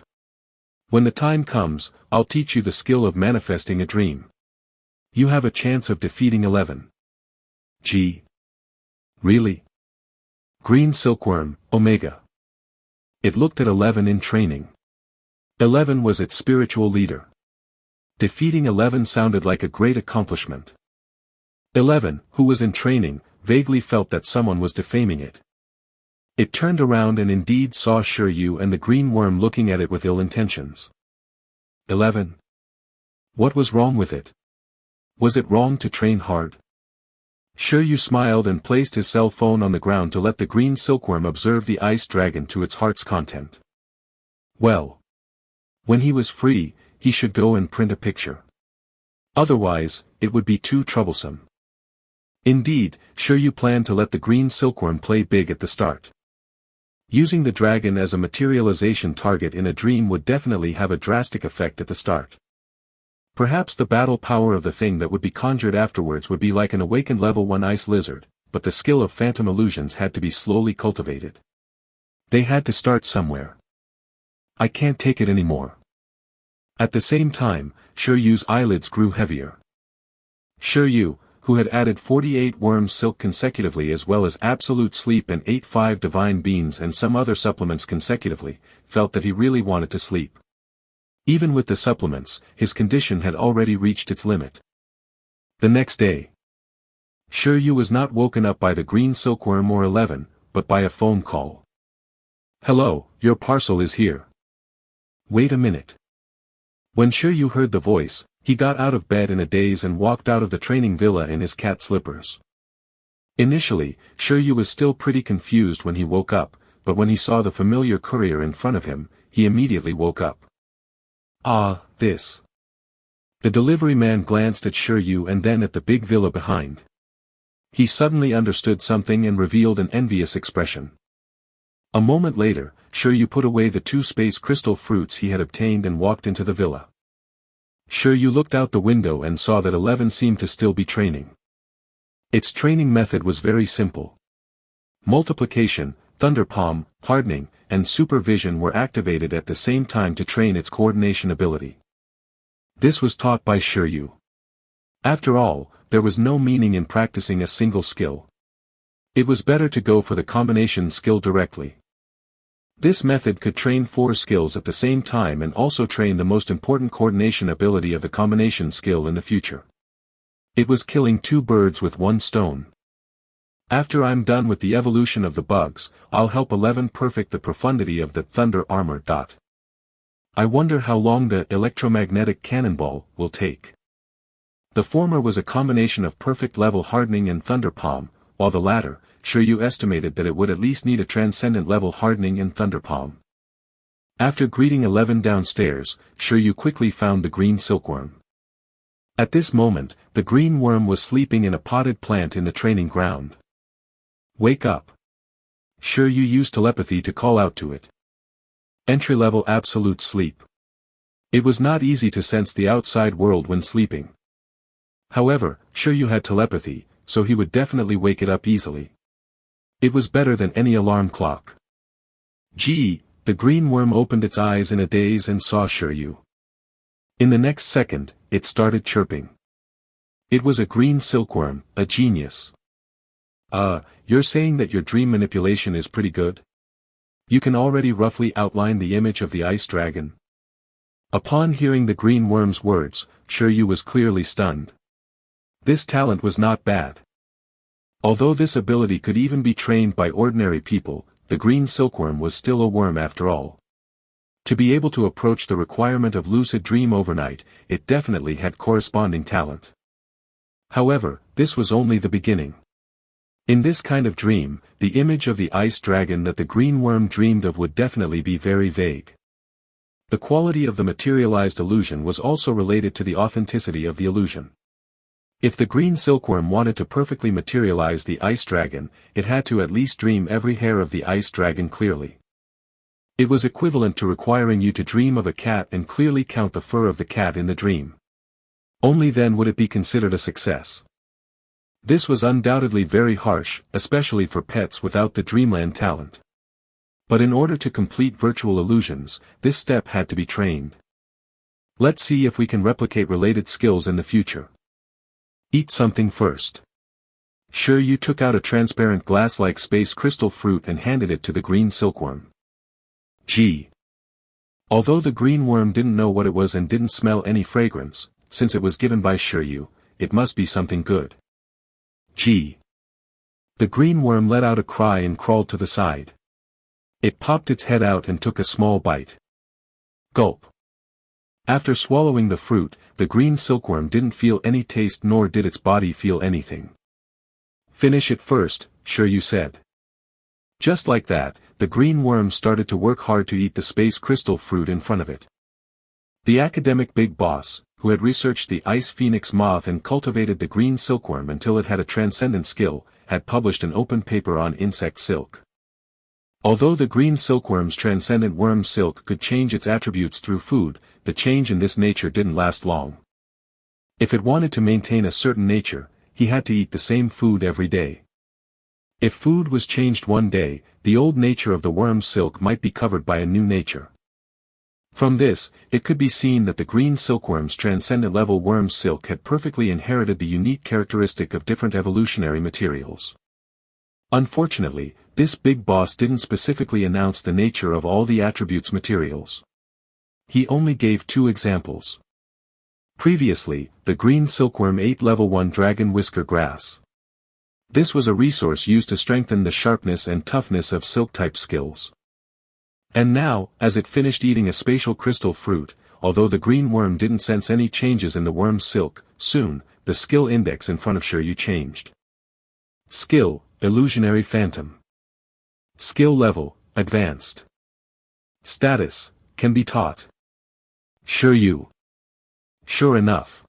When the time comes, I'll teach you the skill of manifesting a dream. You have a chance of defeating 11. Really? Green silkworm, Omega. It looked at 11 in training. 11 was its spiritual leader. Defeating 11 sounded like a great accomplishment. 11, who was in training, vaguely felt that someone was defaming it. It turned around and indeed saw Shi Yu and the green worm looking at it with ill intentions. 11. What was wrong with it? Was it wrong to train hard? Shi Yu smiled and placed his cell phone on the ground to let the green silkworm observe the ice dragon to its heart's content. Well. When he was free, he should go and print a picture. Otherwise, it would be too troublesome. Indeed, Shi Yu planned to let the green silkworm play big at the start. Using the dragon as a materialization target in a dream would definitely have a drastic effect at the start. Perhaps the battle power of the thing that would be conjured afterwards would be like an awakened level 1 ice lizard, but the skill of phantom illusions had to be slowly cultivated. They had to start somewhere. I can't take it anymore. At the same time, Shi Yu's eyelids grew heavier. Shi Yu, who had added 48 worm silk consecutively as well as absolute sleep and ate 5 divine beans and some other supplements consecutively, felt that he really wanted to sleep. Even with the supplements, his condition had already reached its limit. The next day, Shi Yu was not woken up by the green silkworm or 11, but by a phone call. "Hello, your parcel is here." "Wait a minute." When Shi Yu heard the voice, he got out of bed in a daze and walked out of the training villa in his cat slippers. Initially, Shi Yu was still pretty confused when he woke up, but when he saw the familiar courier in front of him, he immediately woke up. "Ah, this." The delivery man glanced at Shi Yu and then at the big villa behind. He suddenly understood something and revealed an envious expression. A moment later, Shi Yu put away the 2 space crystal fruits he had obtained and walked into the villa. Shi Yu looked out the window and saw that 11 seemed to still be training. Its training method was very simple. Multiplication, thunder palm, hardening, and supervision were activated at the same time to train its coordination ability. This was taught by Shi Yu. After all, there was no meaning in practicing a single skill. It was better to go for the combination skill directly. This method could train 4 skills at the same time and also train the most important coordination ability of the combination skill in the future. It was killing 2 birds with 1 stone. After I'm done with the evolution of the bugs, I'll help 11 perfect the profundity of the thunder armor. I wonder how long the electromagnetic cannonball will take. The former was a combination of perfect level hardening and thunder palm, while the latter, Shi Yu estimated that it would at least need a transcendent level hardening and thunder palm. After greeting 11 downstairs, Shi Yu quickly found the green silkworm. At this moment, the green worm was sleeping in a potted plant in the training ground. "Wake up." Shi Yu used telepathy to call out to it. Entry-level absolute sleep. It was not easy to sense the outside world when sleeping. However, Shi Yu had telepathy, so he would definitely wake it up easily. It was better than any alarm clock. Gee, the green worm opened its eyes in a daze and saw Shi Yu. In the next second, it started chirping. It was a green silkworm, a genius. You're saying that your dream manipulation is pretty good? You can already roughly outline the image of the ice dragon? Upon hearing the green worm's words, Shi Yu was clearly stunned. This talent was not bad. Although this ability could even be trained by ordinary people, the green silkworm was still a worm after all. To be able to approach the requirement of lucid dream overnight, it definitely had corresponding talent. However, this was only the beginning. In this kind of dream, the image of the ice dragon that the green worm dreamed of would definitely be very vague. The quality of the materialized illusion was also related to the authenticity of the illusion. If the green silkworm wanted to perfectly materialize the ice dragon, it had to at least dream every hair of the ice dragon clearly. It was equivalent to requiring you to dream of a cat and clearly count the fur of the cat in the dream. Only then would it be considered a success. This was undoubtedly very harsh, especially for pets without the dreamland talent. But in order to complete virtual illusions, this step had to be trained. Let's see if we can replicate related skills in the future. Eat something first. Shi Yu took out a transparent glass-like space crystal fruit and handed it to the green silkworm. Gee. Although the green worm didn't know what it was and didn't smell any fragrance, since it was given by Shi Yu, it must be something good. Gee. The green worm let out a cry and crawled to the side. It popped its head out and took a small bite. Gulp. After swallowing the fruit, the green silkworm didn't feel any taste nor did its body feel anything. Finish it first, Shi Yu said. Just like that, the green worm started to work hard to eat the space crystal fruit in front of it. The academic big boss, who had researched the ice phoenix moth and cultivated the green silkworm until it had a transcendent skill, had published an open paper on insect silk. Although the green silkworm's transcendent worm silk could change its attributes through food, the change in this nature didn't last long. If it wanted to maintain a certain nature, he had to eat the same food every day. If food was changed one day, the old nature of the worm's silk might be covered by a new nature. From this, it could be seen that the green silkworm's transcendent level worm's silk had perfectly inherited the unique characteristic of different evolutionary materials. Unfortunately, this big boss didn't specifically announce the nature of all the attributes materials. He only gave 2 examples. Previously, the green silkworm ate level 1 dragon whisker grass. This was a resource used to strengthen the sharpness and toughness of silk-type skills. And now, as it finished eating a spatial crystal fruit, although the green worm didn't sense any changes in the worm's silk, soon, the skill index in front of Shi Yu changed. Skill, Illusionary Phantom. Skill level, Advanced. Status, Can be taught. Shi Yu. Sure enough.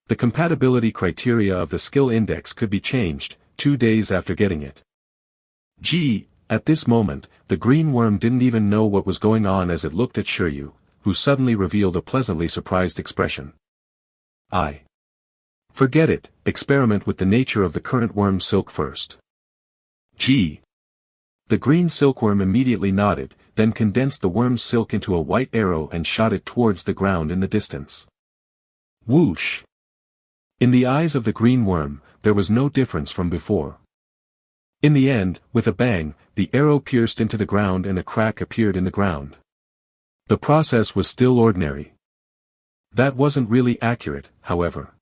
The compatibility criteria of the skill index could be changed, 2 days after getting it. Gee, at this moment, the green worm didn't even know what was going on as it looked at Shi Yu, who suddenly revealed a pleasantly surprised expression. Forget it, experiment with the nature of the current worm's silk first. Gee. The green silkworm immediately nodded, then condensed the worm's silk into a white arrow and shot it towards the ground in the distance. Whoosh! In the eyes of the green worm, there was no difference from before. In the end, with a bang, the arrow pierced into the ground and a crack appeared in the ground. The process was still ordinary. That wasn't really accurate, however.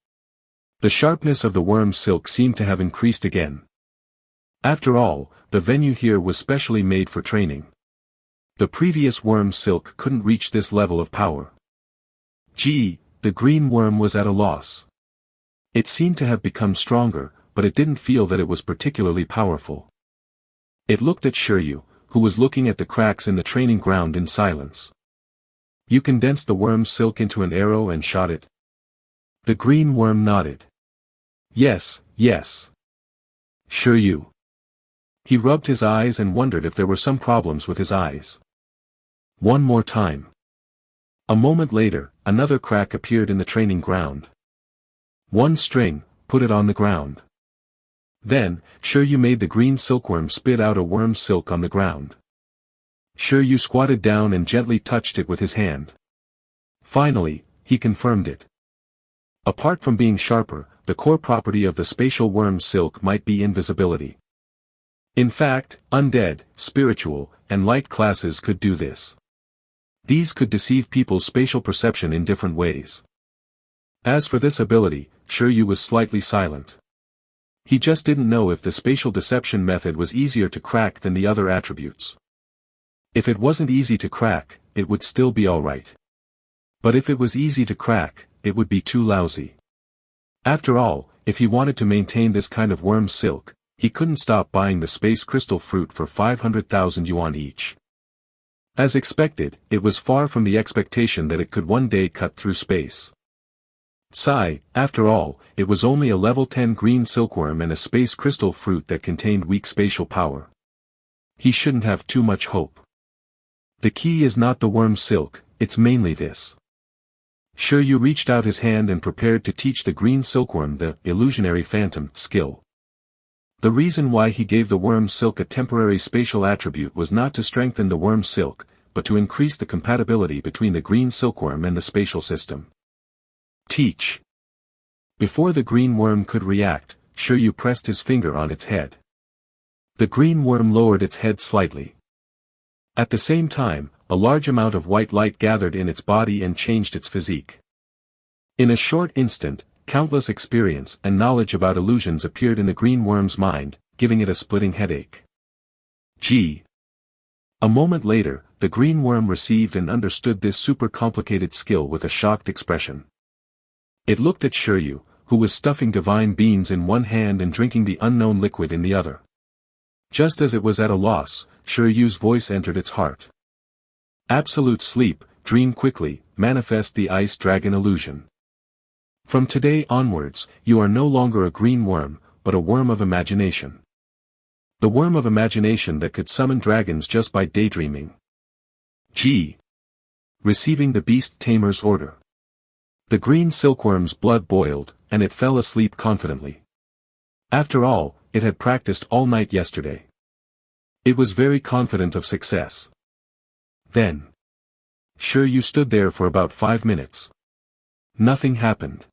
The sharpness of the worm's silk seemed to have increased again. After all, the venue here was specially made for training. The previous worm's silk couldn't reach this level of power. Gee, the green worm was at a loss. It seemed to have become stronger, but it didn't feel that it was particularly powerful. It looked at Shi Yu, who was looking at the cracks in the training ground in silence. You condensed the worm's silk into an arrow and shot it? The green worm nodded. Yes, yes. Shi Yu. He rubbed his eyes and wondered if there were some problems with his eyes. One more time. A moment later, another crack appeared in the training ground. One string, put it on the ground. Then, Shi Yu made the green silkworm spit out a worm's silk on the ground. Shi Yu squatted down and gently touched it with his hand. Finally, he confirmed it. Apart from being sharper, the core property of the spatial worm's silk might be invisibility. In fact, undead, spiritual, and light classes could do this. These could deceive people's spatial perception in different ways. As for this ability, Shi Yu was slightly silent. He just didn't know if the spatial deception method was easier to crack than the other attributes. If it wasn't easy to crack, it would still be alright. But if it was easy to crack, it would be too lousy. After all, if he wanted to maintain this kind of worm's silk, he couldn't stop buying the space crystal fruit for 500,000 yuan each. As expected, it was far from the expectation that it could one day cut through space. After all, it was only a level 10 green silkworm and a space crystal fruit that contained weak spatial power. He shouldn't have too much hope. The key is not the worm's silk, it's mainly this. Shi Yu reached out his hand and prepared to teach the green silkworm the illusionary phantom skill. The reason why he gave the worm's silk a temporary spatial attribute was not to strengthen the worm's silk, but to increase the compatibility between the green silkworm and the spatial system. Teach. Before the green worm could react, Shi Yu pressed his finger on its head. The green worm lowered its head slightly. At the same time, a large amount of white light gathered in its body and changed its physique. In a short instant, countless experience and knowledge about illusions appeared in the green worm's mind, giving it a splitting headache. Gee. A moment later, the green worm received and understood this super complicated skill with a shocked expression. It looked at Shi Yu, who was stuffing divine beans in one hand and drinking the unknown liquid in the other. Just as it was at a loss, Shi Yu's voice entered its heart. Absolute sleep, dream quickly, manifest the ice dragon illusion. From today onwards, you are no longer a green worm, but a worm of imagination. The worm of imagination that could summon dragons just by daydreaming. G. Receiving the Beast Tamers order. The green silkworm's blood boiled, and it fell asleep confidently. After all, it had practiced all night yesterday. It was very confident of success. Then. Shi Yu stood there for about 5 minutes. Nothing happened.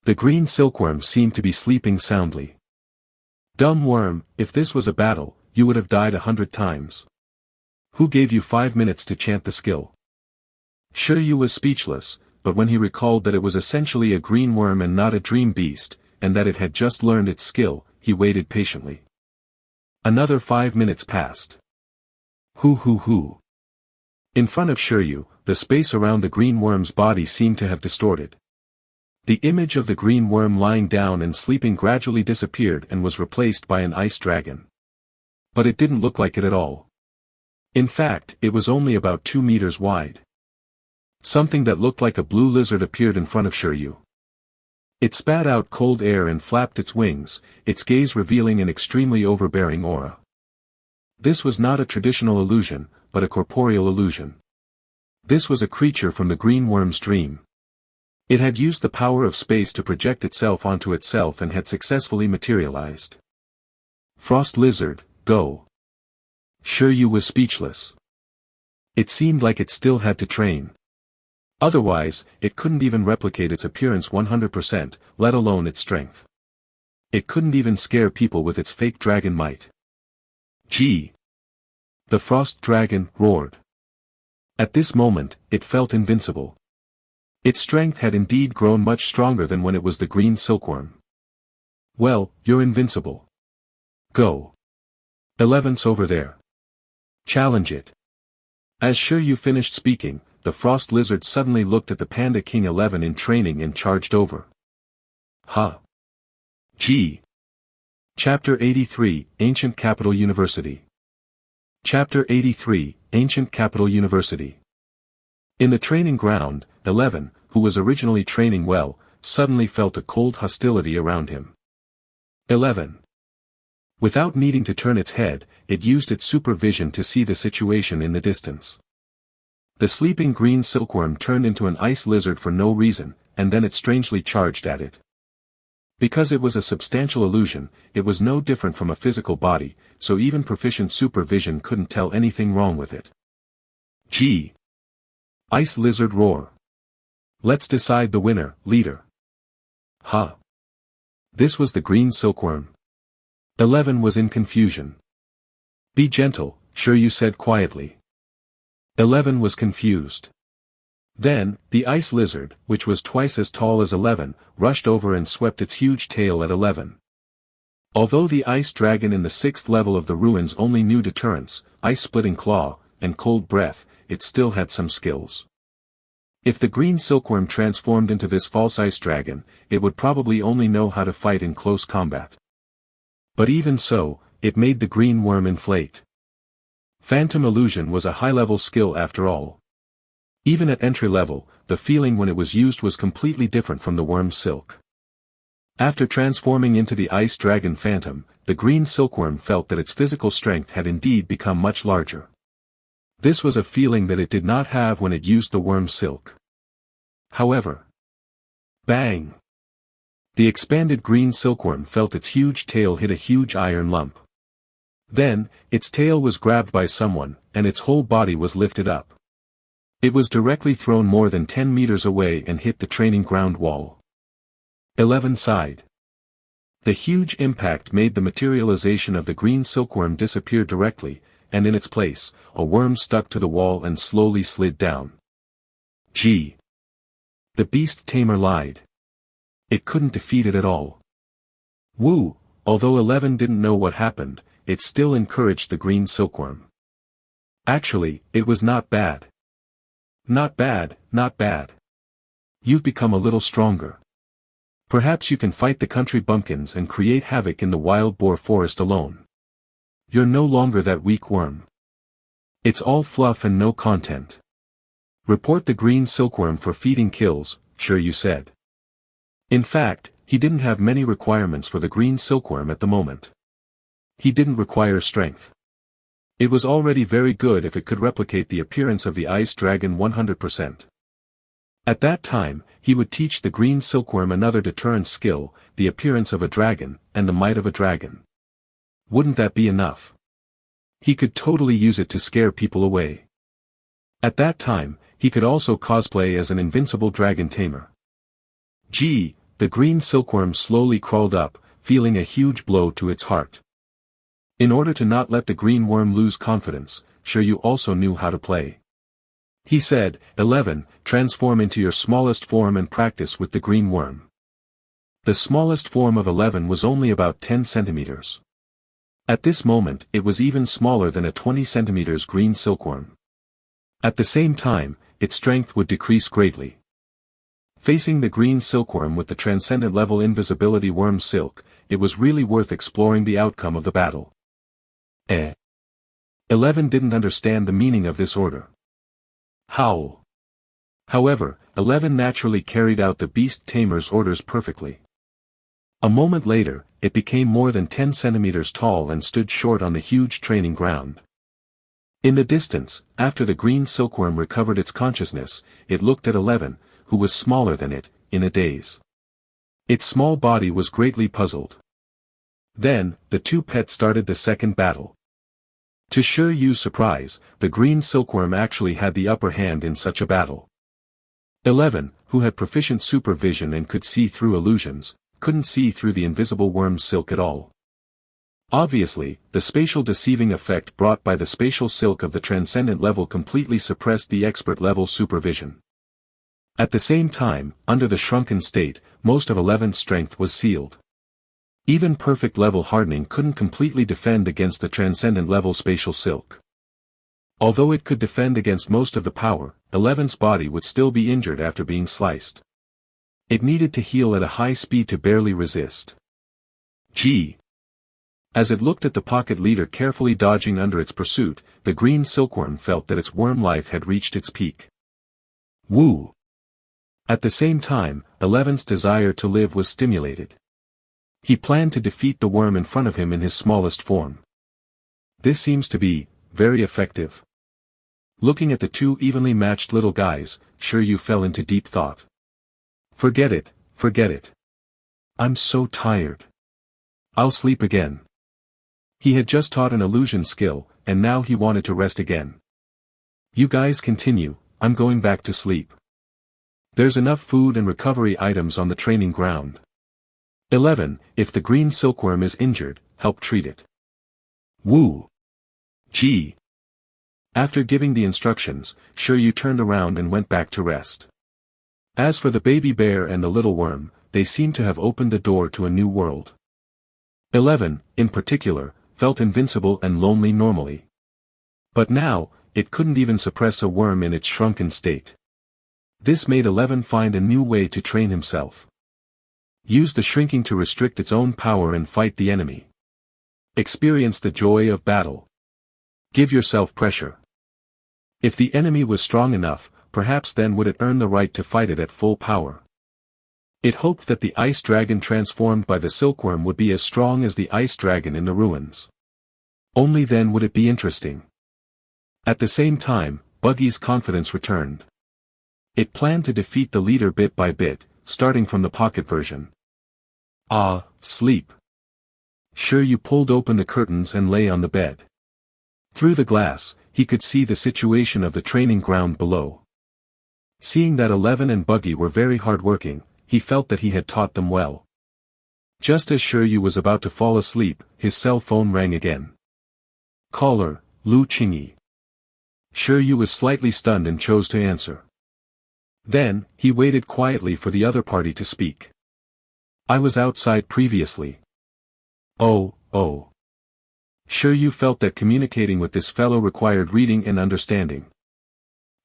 The green silkworm seemed to be sleeping soundly. Dumb worm, if this was a battle, you would have died 100 times. Who gave you 5 minutes to chant the skill? Shi Yu was speechless, but when he recalled that it was essentially a green worm and not a dream beast, and that it had just learned its skill, he waited patiently. Another 5 minutes passed. Hoo. In front of Shi Yu, the space around the green worm's body seemed to have distorted. The image of the green worm lying down and sleeping gradually disappeared and was replaced by an ice dragon. But it didn't look like it at all. In fact, it was only about 2 meters wide. Something that looked like a blue lizard appeared in front of Shi Yu. It spat out cold air and flapped its wings, its gaze revealing an extremely overbearing aura. This was not a traditional illusion, but a corporeal illusion. This was a creature from the green worm's dream. It had used the power of space to project itself onto itself and had successfully materialized. Frost lizard, go. Shi Yu was speechless. It seemed like it still had to train. Otherwise, it couldn't even replicate its appearance 100%, let alone its strength. It couldn't even scare people with its fake dragon might. Gee! The frost dragon roared. At this moment, it felt invincible. Its strength had indeed grown much stronger than when it was the green silkworm. Well, you're invincible. Go. 11's over there. Challenge it. As Shi Yu finished speaking, the frost lizard suddenly looked at the Panda King 11 in training and charged over. Huh. Gee. Chapter 83, Ancient Capital University. Chapter 83, Ancient Capital University. In the training ground, 11, who was originally training well, suddenly felt a cold hostility around him. 11. Without needing to turn its head, it used its supervision to see the situation in the distance. The sleeping green silkworm turned into an ice lizard for no reason, and then it strangely charged at it. Because it was a substantial illusion, it was no different from a physical body, so even proficient supervision couldn't tell anything wrong with it. Gee! Ice lizard roar. Let's decide the winner, leader. Huh. This was the green silkworm. 11 was in confusion. Be gentle, Shi Yu said quietly. 11 was confused. Then, the ice lizard, which was twice as tall as 11, rushed over and swept its huge tail at 11. Although the ice dragon in the 6th level of the ruins only knew deterrence, ice-splitting claw, and cold breath, it still had some skills. If the green silkworm transformed into this false ice dragon, it would probably only know how to fight in close combat. But even so, it made the green worm inflate. Phantom illusion was a high-level skill after all. Even at entry level, the feeling when it was used was completely different from the worm's silk. After transforming into the ice dragon phantom, the green silkworm felt that its physical strength had indeed become much larger. This was a feeling that it did not have when it used the worm's silk. However. Bang! The expanded green silkworm felt its huge tail hit a huge iron lump. Then, its tail was grabbed by someone, and its whole body was lifted up. It was directly thrown more than 10 meters away and hit the training ground wall. 11 sighed. The huge impact made the materialization of the green silkworm disappear directly, and in its place, a worm stuck to the wall and slowly slid down. Gee! The beast tamer lied. It couldn't defeat it at all. Woo! Although 11 didn't know what happened, it still encouraged the green silkworm. Actually, it was not bad. Not bad, not bad. You've become a little stronger. Perhaps you can fight the country bumpkins and create havoc in the wild boar forest alone. You're no longer that weak worm. It's all fluff and no content. Report the green silkworm for feeding kills, Shi Yu said. In fact, he didn't have many requirements for the green silkworm at the moment. He didn't require strength. It was already very good if it could replicate the appearance of the ice dragon 100%. At that time, he would teach the green silkworm another deterrent skill, the appearance of a dragon, and the might of a dragon. Wouldn't that be enough? He could totally use it to scare people away. At that time, he could also cosplay as an invincible dragon tamer. Gee, the green silkworm slowly crawled up, feeling a huge blow to its heart. In order to not let the green worm lose confidence, Shi Yu also knew how to play. He said, 11, transform into your smallest form and practice with the green worm. The smallest form of 11 was only about 10 centimeters. At this moment, it was even smaller than a 20 centimeters green silkworm. At the same time, its strength would decrease greatly. Facing the green silkworm with the transcendent level invisibility worm silk, it was really worth exploring the outcome of the battle. 11 didn't understand the meaning of this order. Howl. However, 11 naturally carried out the Beast Tamers' orders perfectly. A moment later, it became more than 10 centimeters tall and stood short on the huge training ground. In the distance, after the green silkworm recovered its consciousness, it looked at 11, who was smaller than it, in a daze. Its small body was greatly puzzled. Then, the two pets started the second battle. To Shi Yu's surprise, the green silkworm actually had the upper hand in such a battle. 11, who had proficient supervision and could see through illusions, couldn't see through the invisible worm's silk at all. Obviously, the spatial deceiving effect brought by the spatial silk of the transcendent level completely suppressed the expert level supervision. At the same time, under the shrunken state, most of 11's strength was sealed. Even perfect level hardening couldn't completely defend against the transcendent level spatial silk. Although it could defend against most of the power, 11's body would still be injured after being sliced. It needed to heal at a high speed to barely resist. Gee! As it looked at the pocket leader carefully dodging under its pursuit, the green silkworm felt that its worm life had reached its peak. Woo! At the same time, 11's desire to live was stimulated. He planned to defeat the worm in front of him in his smallest form. This seems to be very effective. Looking at the two evenly matched little guys, Shi Yu fell into deep thought. Forget it, forget it. I'm so tired. I'll sleep again. He had just taught an illusion skill, and now he wanted to rest again. You guys continue, I'm going back to sleep. There's enough food and recovery items on the training ground. 11, if the green silkworm is injured, help treat it. Woo! Gee! After giving the instructions, Shi Yu turned around and went back to rest. As for the baby bear and the little worm, they seemed to have opened the door to a new world. 11, in particular, felt invincible and lonely normally. But now, it couldn't even suppress a worm in its shrunken state. This made 11 find a new way to train himself. Use the shrinking to restrict its own power and fight the enemy. Experience the joy of battle. Give yourself pressure. If the enemy was strong enough, perhaps then would it earn the right to fight it at full power. It hoped that the ice dragon transformed by the silkworm would be as strong as the ice dragon in the ruins. Only then would it be interesting. At the same time, Buggy's confidence returned. It planned to defeat the leader bit by bit, starting from the pocket version. Sleep. Shi Yu pulled open the curtains and lay on the bed. Through the glass, he could see the situation of the training ground below. Seeing that 11 and Buggy were very hard-working, he felt that he had taught them well. Just as Shi Yu was about to fall asleep, his cell phone rang again. Caller, Lu Qingyi. Shi Yu was slightly stunned and chose to answer. Then, he waited quietly for the other party to speak. I was outside previously. Oh. Shi Yu felt that communicating with this fellow required reading and understanding.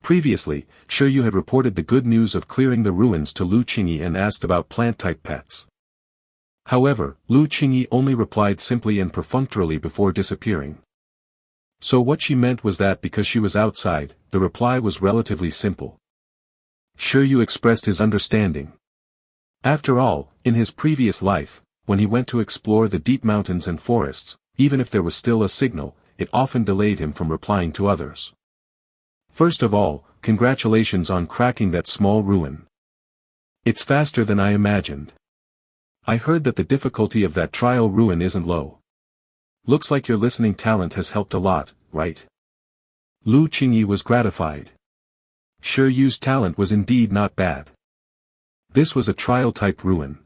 Previously, Shi Yu had reported the good news of clearing the ruins to Lu Qingyi and asked about plant-type pets. However, Lu Qingyi only replied simply and perfunctorily before disappearing. So what she meant was that because she was outside, the reply was relatively simple. Shi Yu expressed his understanding. After all, in his previous life, when he went to explore the deep mountains and forests, even if there was still a signal, it often delayed him from replying to others. First of all, congratulations on cracking that small ruin. It's faster than I imagined. I heard that the difficulty of that trial ruin isn't low. Looks like your listening talent has helped a lot, right? Lu Qingyi was gratified. Shi Yu's talent was indeed not bad. This was a trial-type ruin.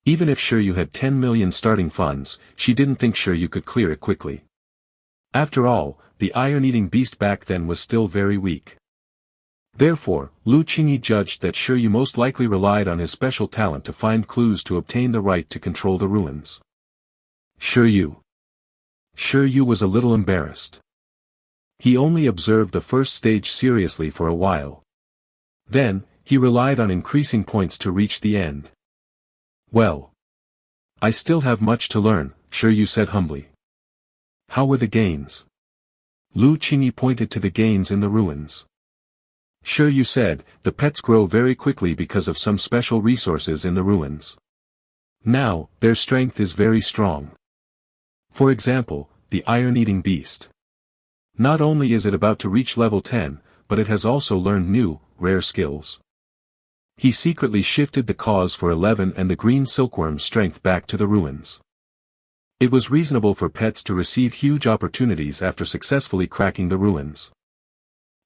Even if Shi Yu had 10 million starting funds, she didn't think Shi Yu could clear it quickly. After all, the iron-eating beast back then was still very weak. Therefore, Lu Qingyi judged that Shi Yu most likely relied on his special talent to find clues to obtain the right to control the ruins. Shi Yu was a little embarrassed. He only observed the first stage seriously for a while. Then, he relied on increasing points to reach the end. Well, I still have much to learn, Shi Yu said humbly. How were the gains? Lu Qingyi pointed to the gains in the ruins. Shi Yu said, the pets grow very quickly because of some special resources in the ruins. Now, their strength is very strong. For example, the iron-eating beast. Not only is it about to reach level 10, but it has also learned new, rare skills. He secretly shifted the cause for 11 and the green silkworm's strength back to the ruins. It was reasonable for pets to receive huge opportunities after successfully cracking the ruins.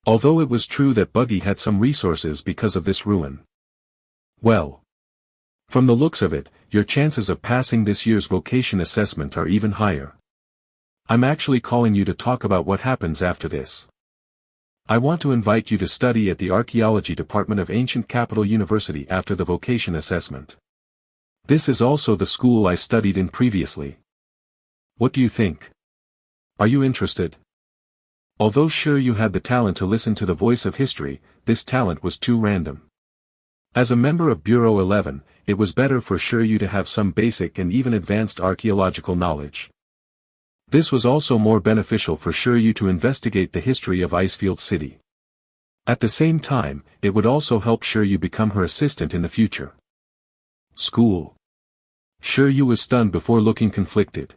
Although it was true that Buggy had some resources because of this ruin. Well, from the looks of it, your chances of passing this year's vocation assessment are even higher. I'm actually calling you to talk about what happens after this. I want to invite you to study at the Archaeology Department of Ancient Capital University after the vocation assessment. This is also the school I studied in previously. What do you think? Are you interested? Although Shi Yu had the talent to listen to the voice of history, this talent was too random. As a member of Bureau 11, it was better for Shi Yu to have some basic and even advanced archaeological knowledge. This was also more beneficial for Shi Yu to investigate the history of Icefield City. At the same time, it would also help Shi Yu become her assistant in the future. School. Shi Yu was stunned before looking conflicted.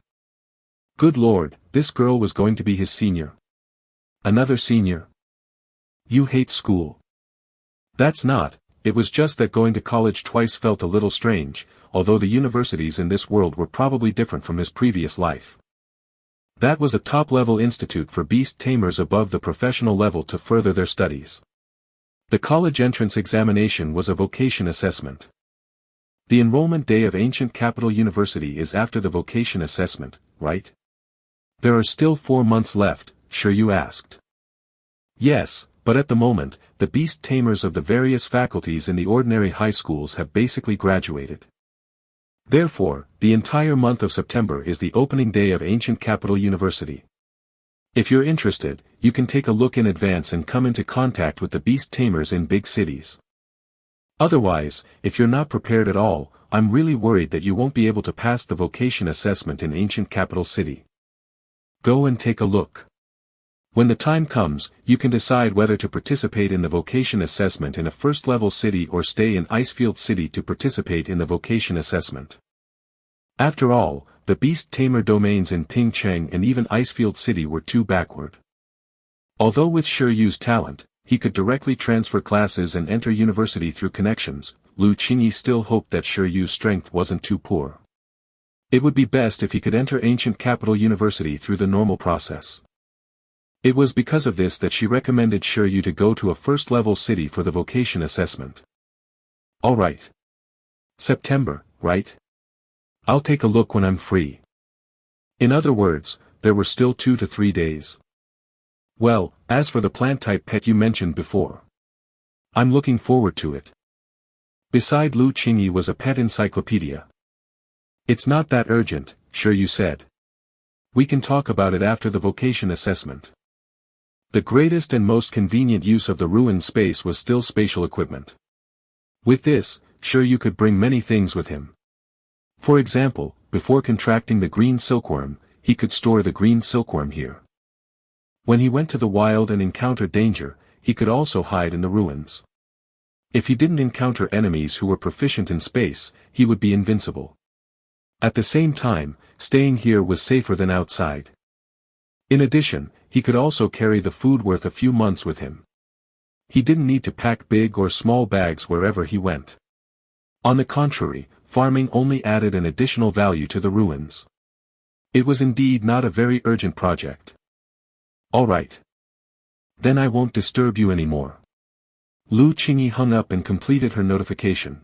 Good lord, this girl was going to be his senior. Another senior? You hate school. That's not, it was just that going to college twice felt a little strange, although the universities in this world were probably different from his previous life. That was a top-level institute for beast tamers above the professional level to further their studies. The college entrance examination was a vocation assessment. The enrollment day of Ancient Capital University is after the vocation assessment, right? There are still 4 months left, Shi Yu asked. Yes, but at the moment, the beast tamers of the various faculties in the ordinary high schools have basically graduated. Therefore, the entire month of September is the opening day of Ancient Capital University. If you're interested, you can take a look in advance and come into contact with the beast tamers in big cities. Otherwise, if you're not prepared at all, I'm really worried that you won't be able to pass the vocation assessment in Ancient Capital City. Go and take a look. When the time comes, you can decide whether to participate in the vocation assessment in a first-level city or stay in Icefield City to participate in the vocation assessment. After all, the beast tamer domains in Pingcheng and even Icefield City were too backward. Although with Shi Yu's talent, he could directly transfer classes and enter university through connections, Lu Qingyi still hoped that Shi Yu's strength wasn't too poor. It would be best if he could enter Ancient Capital University through the normal process. It was because of this that she recommended Shi Yu to go to a first-level city for the vocation assessment. Alright. September, right? I'll take a look when I'm free. In other words, there were still 2 to 3 days. Well, as for the plant-type pet you mentioned before, I'm looking forward to it. Beside Lu Qingyi was a pet encyclopedia. It's not that urgent, Shi Yu said. We can talk about it after the vocation assessment. The greatest and most convenient use of the ruined space was still spatial equipment. With this, Shi Yu could bring many things with him. For example, before contracting the green silkworm, he could store the green silkworm here. When he went to the wild and encountered danger, he could also hide in the ruins. If he didn't encounter enemies who were proficient in space, he would be invincible. At the same time, staying here was safer than outside. In addition, he could also carry the food worth a few months with him. He didn't need to pack big or small bags wherever he went. On the contrary, farming only added an additional value to the ruins. It was indeed not a very urgent project. All right. Then I won't disturb you anymore. Lu Qingyi hung up and completed her notification.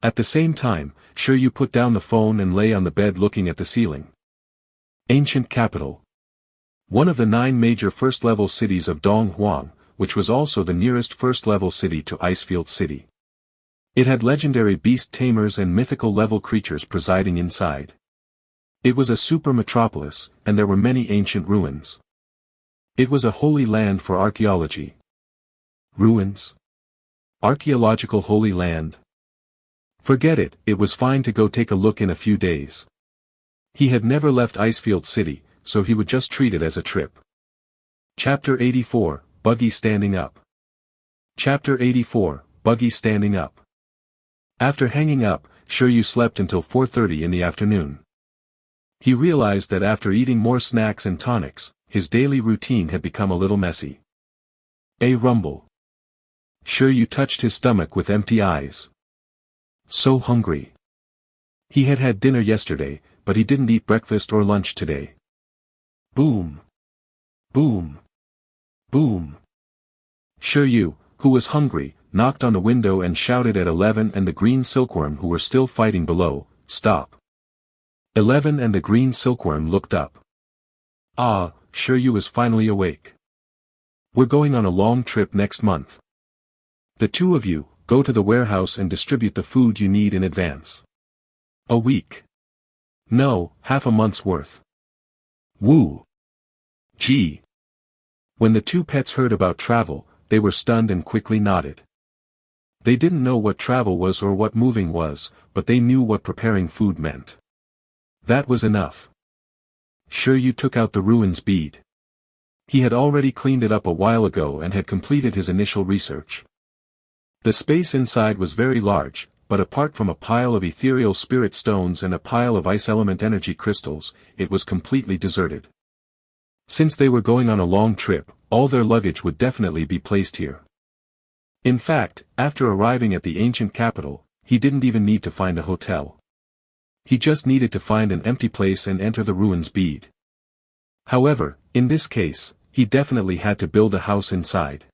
At the same time, Shi Yu put down the phone and lay on the bed looking at the ceiling. Ancient capital. One of the 9 major first-level cities of Donghuang, which was also the nearest first-level city to Icefield City. It had legendary beast tamers and mythical level creatures presiding inside. It was a super metropolis, and there were many ancient ruins. It was a holy land for archaeology. Ruins? Archaeological holy land? Forget it, it was fine to go take a look in a few days. He had never left Icefield City, so he would just treat it as a trip. Chapter 84, Buggy Standing Up. Chapter 84, Buggy Standing Up. After hanging up, Shi Yu slept until 4:30 in the afternoon. He realized that after eating more snacks and tonics, his daily routine had become a little messy. A rumble. Shi Yu touched his stomach with empty eyes. So hungry. He had had dinner yesterday, but he didn't eat breakfast or lunch today. Boom. Boom. Boom. Shi Yu, who was hungry, knocked on the window and shouted at 11 and the green silkworm who were still fighting below, "Stop." 11 and the green silkworm looked up. Ah, Shi Yu was finally awake. We're going on a long trip next month. The two of you, go to the warehouse and distribute the food you need in advance. A week. No, half a month's worth. Woo. Gee. When the two pets heard about travel, they were stunned and quickly nodded. They didn't know what travel was or what moving was, but they knew what preparing food meant. That was enough. Shi Yu took out the ruins bead. He had already cleaned it up a while ago and had completed his initial research. The space inside was very large, but apart from a pile of ethereal spirit stones and a pile of ice element energy crystals, it was completely deserted. Since they were going on a long trip, all their luggage would definitely be placed here. In fact, after arriving at the ancient capital, he didn't even need to find a hotel. He just needed to find an empty place and enter the ruins bead. However, in this case, he definitely had to build a house inside.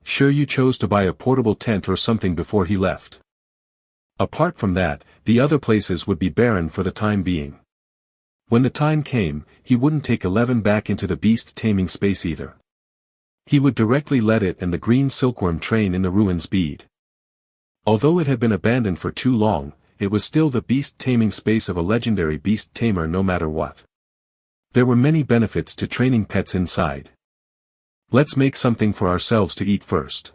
Shi Yu chose to buy a portable tent or something before he left. Apart from that, the other places would be barren for the time being. When the time came, he wouldn't take 11 back into the beast taming space either. He would directly let it and the green silkworm train in the ruins bead. Although it had been abandoned for too long, it was still the beast taming space of a legendary beast tamer no matter what. There were many benefits to training pets inside. Let's make something for ourselves to eat first.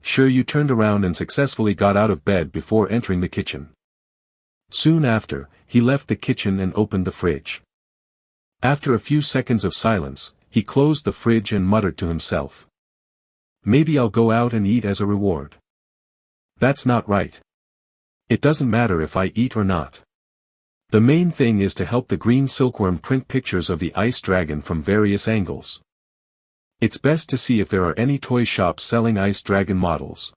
Shi Yu turned around and successfully got out of bed before entering the kitchen. Soon after, he left the kitchen and opened the fridge. After a few seconds of silence, he closed the fridge and muttered to himself. Maybe I'll go out and eat as a reward. That's not right. It doesn't matter if I eat or not. The main thing is to help the green silkworm print pictures of the ice dragon from various angles. It's best to see if there are any toy shops selling ice dragon models.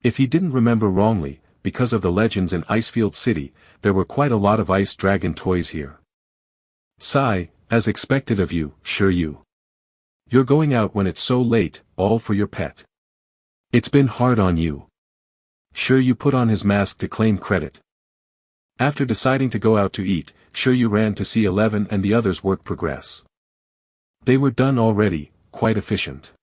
If he didn't remember wrongly, because of the legends in Icefield City, there were quite a lot of ice dragon toys here. Sigh, as expected of you, Shi Yu. You're going out when it's so late, all for your pet. It's been hard on you. Shi Yu put on his mask to claim credit. After deciding to go out to eat, Shi Yu ran to see 11 and the others' work progress. They were done already, quite efficient.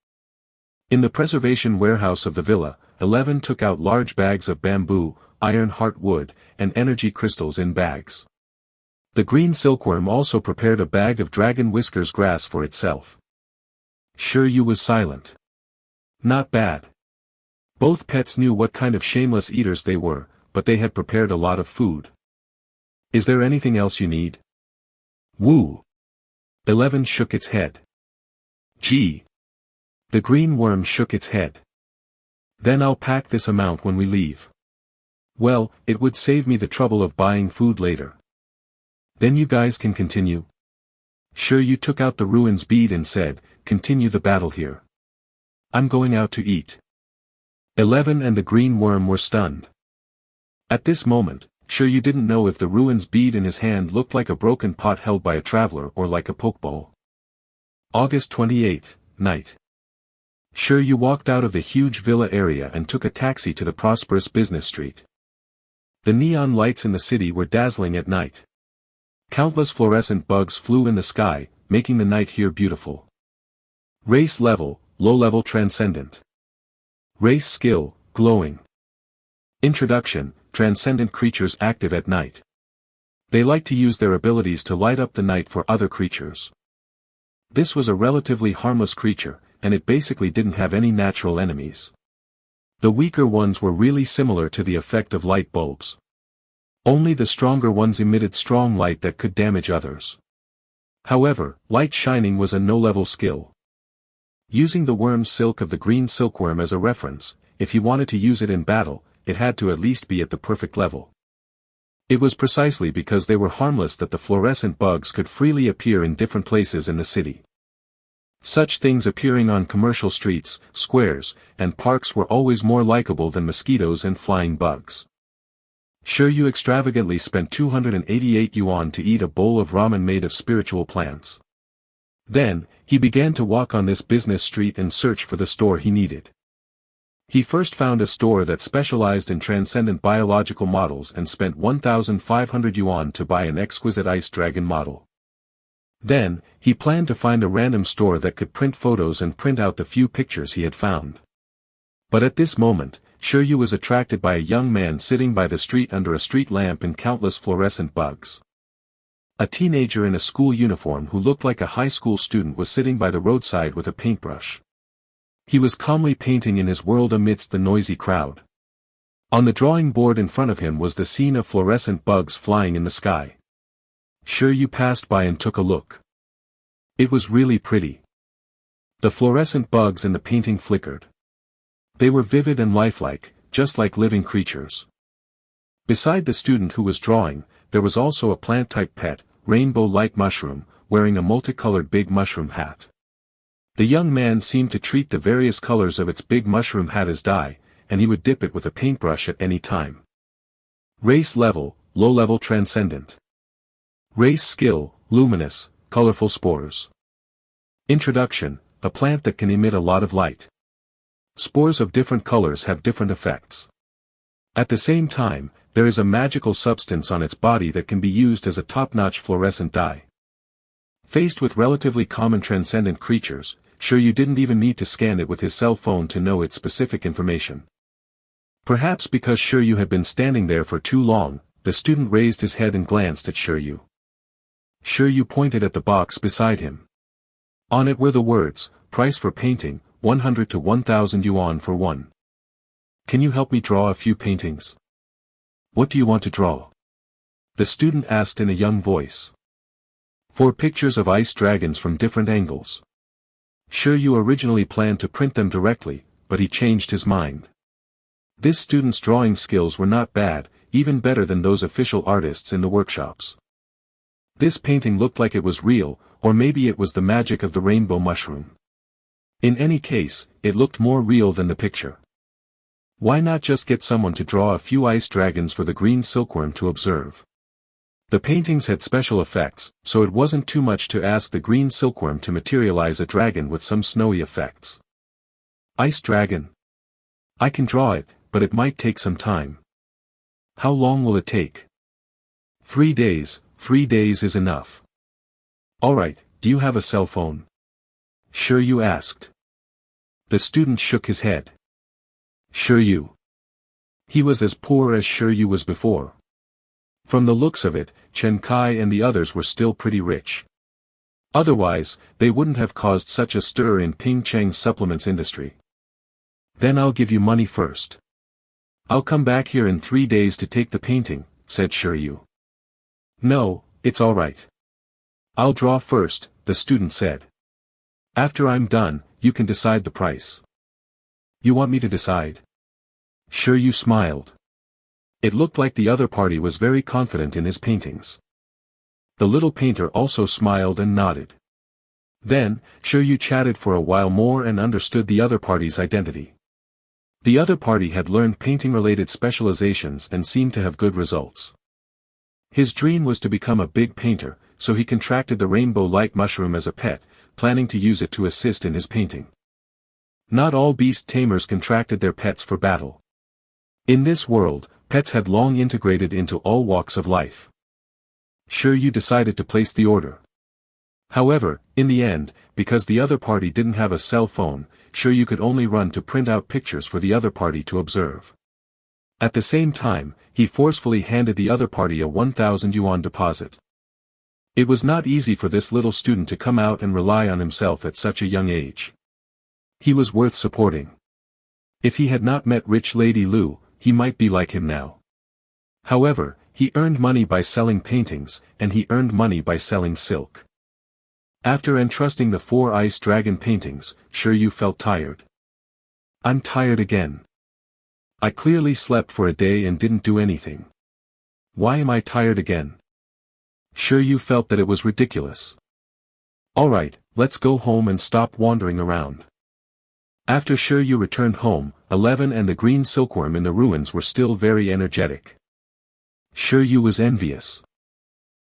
In the preservation warehouse of the villa, 11 took out large bags of bamboo, iron heart wood, and energy crystals in bags. The green silkworm also prepared a bag of dragon whiskers grass for itself. Shi Yu was silent. Not bad. Both pets knew what kind of shameless eaters they were, but they had prepared a lot of food. Is there anything else you need? Woo! 11 shook its head. Gee! The green worm shook its head. Then I'll pack this amount when we leave. Well, it would save me the trouble of buying food later. Then you guys can continue. Shi Yu took out the ruins bead and said, continue the battle here. I'm going out to eat. 11 and the green worm were stunned. At this moment, Shi Yu didn't know if the ruins bead in his hand looked like a broken pot held by a traveler or like a pokeball. August 28th, night. Shi Yu walked out of the huge villa area and took a taxi to the prosperous business street. The neon lights in the city were dazzling at night. Countless fluorescent bugs flew in the sky, making the night here beautiful. Race level, low level transcendent. Race skill, glowing. Introduction, transcendent creatures active at night. They like to use their abilities to light up the night for other creatures. This was a relatively harmless creature, and it basically didn't have any natural enemies. The weaker ones were really similar to the effect of light bulbs. Only the stronger ones emitted strong light that could damage others. However, light shining was a no-level skill. Using the worm silk of the green silkworm as a reference, if you wanted to use it in battle, it had to at least be at the perfect level. It was precisely because they were harmless that the fluorescent bugs could freely appear in different places in the city. Such things appearing on commercial streets, squares, and parks were always more likable than mosquitoes and flying bugs. Shi Yu extravagantly spent 288 yuan to eat a bowl of ramen made of spiritual plants. Then, he began to walk on this business street and search for the store he needed. He first found a store that specialized in transcendent biological models and spent 1,500 yuan to buy an exquisite ice dragon model. Then, he planned to find a random store that could print photos and print out the few pictures he had found. But at this moment, Shi Yu was attracted by a young man sitting by the street under a street lamp and countless fluorescent bugs. A teenager in a school uniform who looked like a high school student was sitting by the roadside with a paintbrush. He was calmly painting in his world amidst the noisy crowd. On the drawing board in front of him was the scene of fluorescent bugs flying in the sky. Shi Yu passed by and took a look. It was really pretty. The fluorescent bugs in the painting flickered. They were vivid and lifelike, just like living creatures. Beside the student who was drawing, there was also a plant-type pet, rainbow-like mushroom, wearing a multicolored big mushroom hat. The young man seemed to treat the various colors of its big mushroom hat as dye, and he would dip it with a paintbrush at any time. Race level, low-level transcendent. Race skill, luminous, colorful spores. Introduction, a plant that can emit a lot of light. Spores of different colors have different effects. At the same time, there is a magical substance on its body that can be used as a top-notch fluorescent dye. Faced with relatively common transcendent creatures, Shi Yu didn't even need to scan it with his cell phone to know its specific information. Perhaps because Shi Yu had been standing there for too long, the student raised his head and glanced at Shi Yu. Shi Yu pointed at the box beside him. On it were the words, price for painting, 100 to 1,000 yuan for one. Can you help me draw a few paintings? What do you want to draw? The student asked in a young voice. 4 pictures of ice dragons from different angles. Shi Yu originally planned to print them directly, but he changed his mind. This student's drawing skills were not bad, even better than those official artists in the workshops. This painting looked like it was real, or maybe it was the magic of the rainbow mushroom. In any case, it looked more real than the picture. Why not just get someone to draw a few ice dragons for the green silkworm to observe? The paintings had special effects, so it wasn't too much to ask the green silkworm to materialize a dragon with some snowy effects. Ice dragon. I can draw it, but it might take some time. How long will it take? 3 days, 3 days is enough. Alright, do you have a cell phone? Shi Yu asked. The student shook his head. Shi Yu. He was as poor as Shi Yu was before. From the looks of it, Chen Kai and the others were still pretty rich. Otherwise, they wouldn't have caused such a stir in Ping Cheng's supplements industry. Then I'll give you money first. I'll come back here in 3 days to take the painting, said Shi Yu. No, it's alright. I'll draw first, the student said. After I'm done, you can decide the price. You want me to decide? Shi Yu smiled. It looked like the other party was very confident in his paintings. The little painter also smiled and nodded. Then, Shi Yu chatted for a while more and understood the other party's identity. The other party had learned painting-related specializations and seemed to have good results. His dream was to become a big painter, so he contracted the rainbow-like mushroom as a pet, planning to use it to assist in his painting. Not all beast tamers contracted their pets for battle. In this world, pets had long integrated into all walks of life. Shi Yu decided to place the order. However, in the end, because the other party didn't have a cell phone, Shi Yu could only run to print out pictures for the other party to observe. At the same time, he forcefully handed the other party a 1,000 yuan deposit. It was not easy for this little student to come out and rely on himself at such a young age. He was worth supporting. If he had not met rich Lady Lu, he might be like him now. However, he earned money by selling paintings, and he earned money by selling silk. After entrusting the 4 ice dragon paintings, Shi Yu felt tired. I'm tired again. I clearly slept for a day and didn't do anything. Why am I tired again? Shi Yu felt that it was ridiculous. Alright, let's go home and stop wandering around. After Shi Yu returned home, 11 and the green silkworm in the ruins were still very energetic. Shi Yu was envious.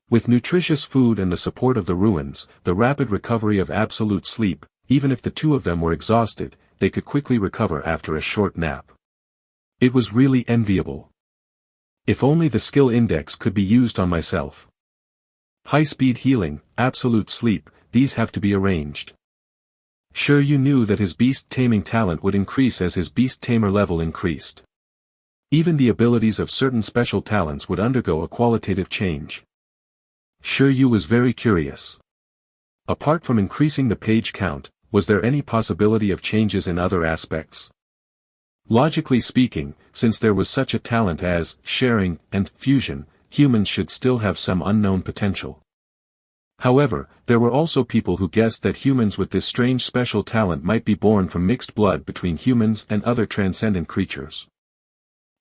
With nutritious food and the support of the ruins, the rapid recovery of absolute sleep, even if the two of them were exhausted, they could quickly recover after a short nap. It was really enviable. If only the skill index could be used on myself. High-speed healing, absolute sleep, these have to be arranged. Shi Yu knew that his beast taming talent would increase as his beast tamer level increased. Even the abilities of certain special talents would undergo a qualitative change. Shi Yu was very curious. Apart from increasing the page count, was there any possibility of changes in other aspects? Logically speaking, since there was such a talent as sharing and fusion, humans should still have some unknown potential. However, there were also people who guessed that humans with this strange special talent might be born from mixed blood between humans and other transcendent creatures.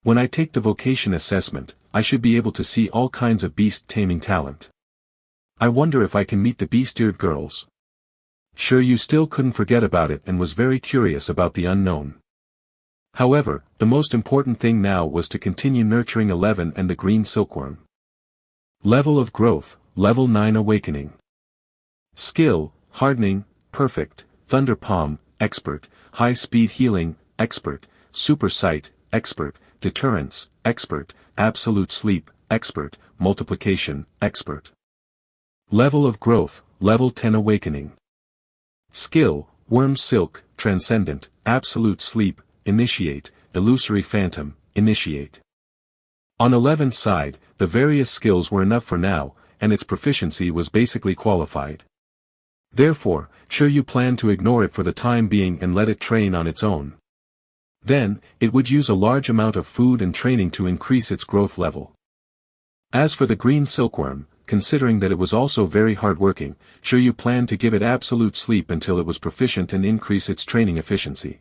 When I take the vocation assessment, I should be able to see all kinds of beast taming talent. I wonder if I can meet the beast-eared girls. Shi Yu still couldn't forget about it and was very curious about the unknown. However, the most important thing now was to continue nurturing 11 and the green silkworm. Level of growth, level 9 awakening. Skill, hardening, perfect, thunder palm, expert, high speed healing, expert, super sight, expert, deterrence, expert, absolute sleep, expert, multiplication, expert. Level of growth, level 10 awakening. Skill, worm silk, transcendent, absolute sleep, initiate, illusory phantom, initiate. On 11's side, the various skills were enough for now, and its proficiency was basically qualified. Therefore, Shi Yu planned to ignore it for the time being and let it train on its own. Then, it would use a large amount of food and training to increase its growth level. As for the green silkworm, considering that it was also very hard-working, Shi Yu planned to give it absolute sleep until it was proficient and increase its training efficiency.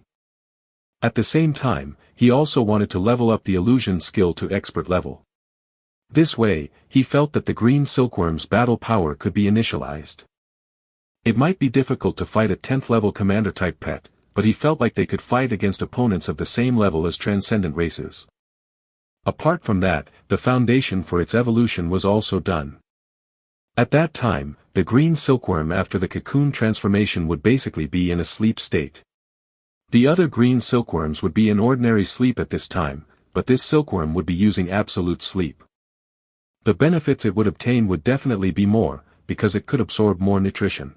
At the same time, he also wanted to level up the illusion skill to expert level. This way, he felt that the green silkworm's battle power could be initialized. It might be difficult to fight a 10th level commander-type pet, but he felt like they could fight against opponents of the same level as transcendent races. Apart from that, the foundation for its evolution was also done. At that time, the green silkworm after the cocoon transformation would basically be in a sleep state. The other green silkworms would be in ordinary sleep at this time, but this silkworm would be using absolute sleep. The benefits it would obtain would definitely be more, because it could absorb more nutrition.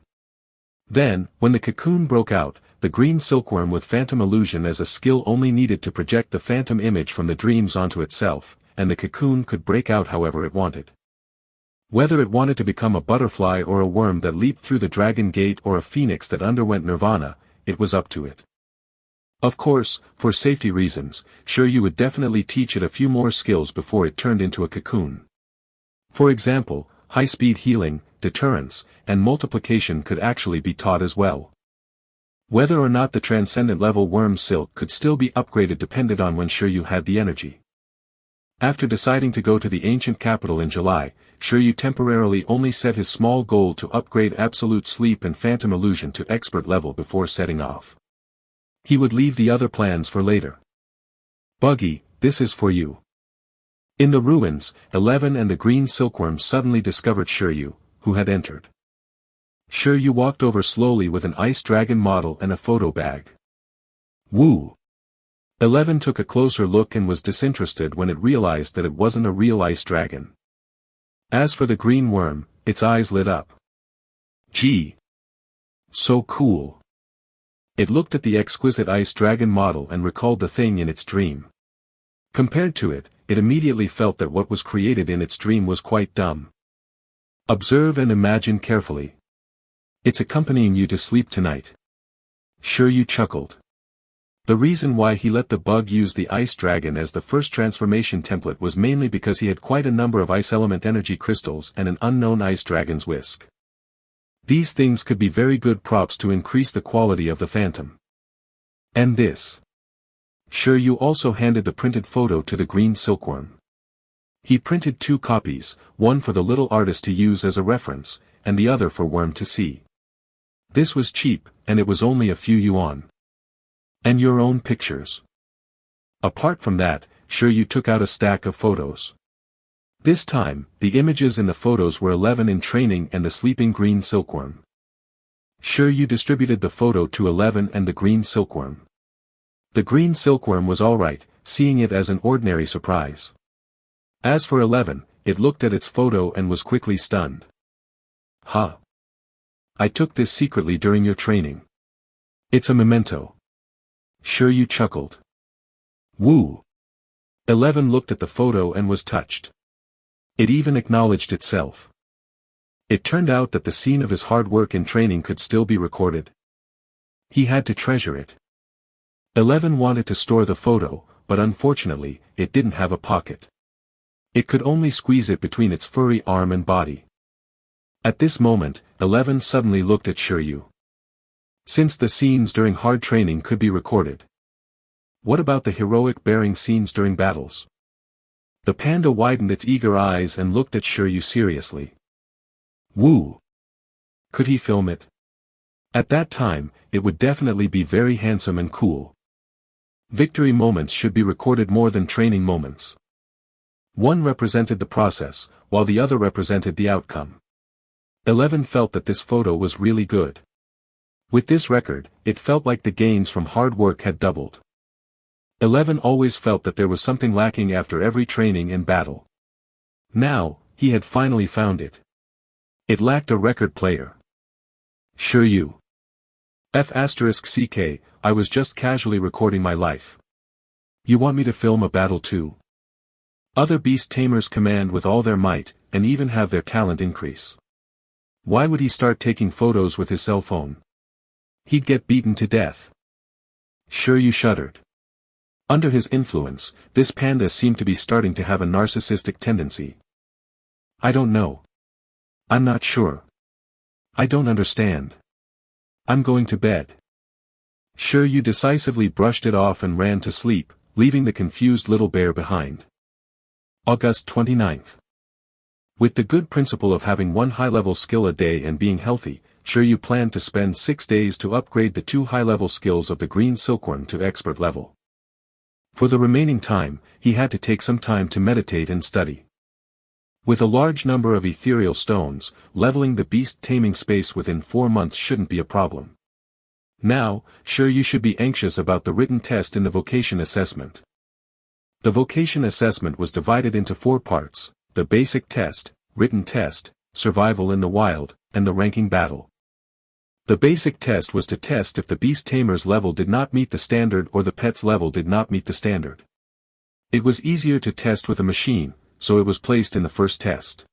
Then, when the cocoon broke out, the green silkworm with phantom illusion as a skill only needed to project the phantom image from the dreams onto itself, and the cocoon could break out however it wanted. Whether it wanted to become a butterfly or a worm that leaped through the dragon gate or a phoenix that underwent nirvana, it was up to it. Of course, for safety reasons, Shi Yu would definitely teach it a few more skills before it turned into a cocoon. For example, high-speed healing, deterrence, and multiplication could actually be taught as well. Whether or not the transcendent level worm silk could still be upgraded depended on when Shi Yu had the energy. After deciding to go to the ancient capital in July, Shi Yu temporarily only set his small goal to upgrade absolute sleep and phantom illusion to expert level before setting off. He would leave the other plans for later. Buggy, this is for you. In the ruins, 11 and the green silkworm suddenly discovered Shi Yu, who had entered. Shi Yu walked over slowly with an ice dragon model and a photo bag. Woo! 11 took a closer look and was disinterested when it realized that it wasn't a real ice dragon. As for the green worm, its eyes lit up. Gee! So cool! It looked at the exquisite ice dragon model and recalled the thing in its dream. Compared to it, it immediately felt that what was created in its dream was quite dumb. Observe and imagine carefully. It's accompanying you to sleep tonight. Shi Yu chuckled. The reason why he let the bug use the ice dragon as the first transformation template was mainly because he had quite a number of ice element energy crystals and an unknown ice dragon's whisk. These things could be very good props to increase the quality of the phantom. And this. Shi Yu also handed the printed photo to the green silkworm. He printed 2 copies, one for the little artist to use as a reference, and the other for Worm to see. This was cheap, and it was only a few yuan. And your own pictures. Apart from that, Shi Yu took out a stack of photos. This time, the images in the photos were 11 in training and the sleeping green silkworm. Shi Yu distributed the photo to 11 and the green silkworm. The green silkworm was alright, seeing it as an ordinary surprise. As for 11, it looked at its photo and was quickly stunned. Huh. I took this secretly during your training. It's a memento. Shi Yu chuckled. Woo! 11 looked at the photo and was touched. It even acknowledged itself. It turned out that the scene of his hard work in training could still be recorded. He had to treasure it. 11 wanted to store the photo, but unfortunately, it didn't have a pocket. It could only squeeze it between its furry arm and body. At this moment, 11 suddenly looked at Shi Yu. Since the scenes during hard training could be recorded. What about the heroic bearing scenes during battles? The panda widened its eager eyes and looked at Shi Yu seriously. Woo! Could he film it? At that time, it would definitely be very handsome and cool. Victory moments should be recorded more than training moments. One represented the process, while the other represented the outcome. 11 felt that this photo was really good. With this record, it felt like the gains from hard work had doubled. 11 always felt that there was something lacking after every training and battle. Now, he had finally found it. It lacked a record player. Shi Yu. F***ck, I was just casually recording my life. You want me to film a battle too? Other Beast Tamers command with all their might, and even have their talent increase. Why would he start taking photos with his cell phone? He'd get beaten to death. Shi Yu shuddered. Under his influence, this panda seemed to be starting to have a narcissistic tendency. I don't know. I'm not sure. I don't understand. I'm going to bed. Shi Yu decisively brushed it off and ran to sleep, leaving the confused little bear behind. August 29th. With the good principle of having one high-level skill a day and being healthy, Shi Yu planned to spend 6 days to upgrade the 2 high-level skills of the green silkworm to expert level. For the remaining time, he had to take some time to meditate and study. With a large number of ethereal stones, leveling the beast taming space within 4 months shouldn't be a problem. Now, Shi Yu should be anxious about the written test in the vocation assessment. The vocation assessment was divided into 4 parts: the basic test, written test, survival in the wild, and the ranking battle. The basic test was to test if the Beast Tamer's level did not meet the standard or the pet's level did not meet the standard. It was easier to test with a machine, so it was placed in the first test.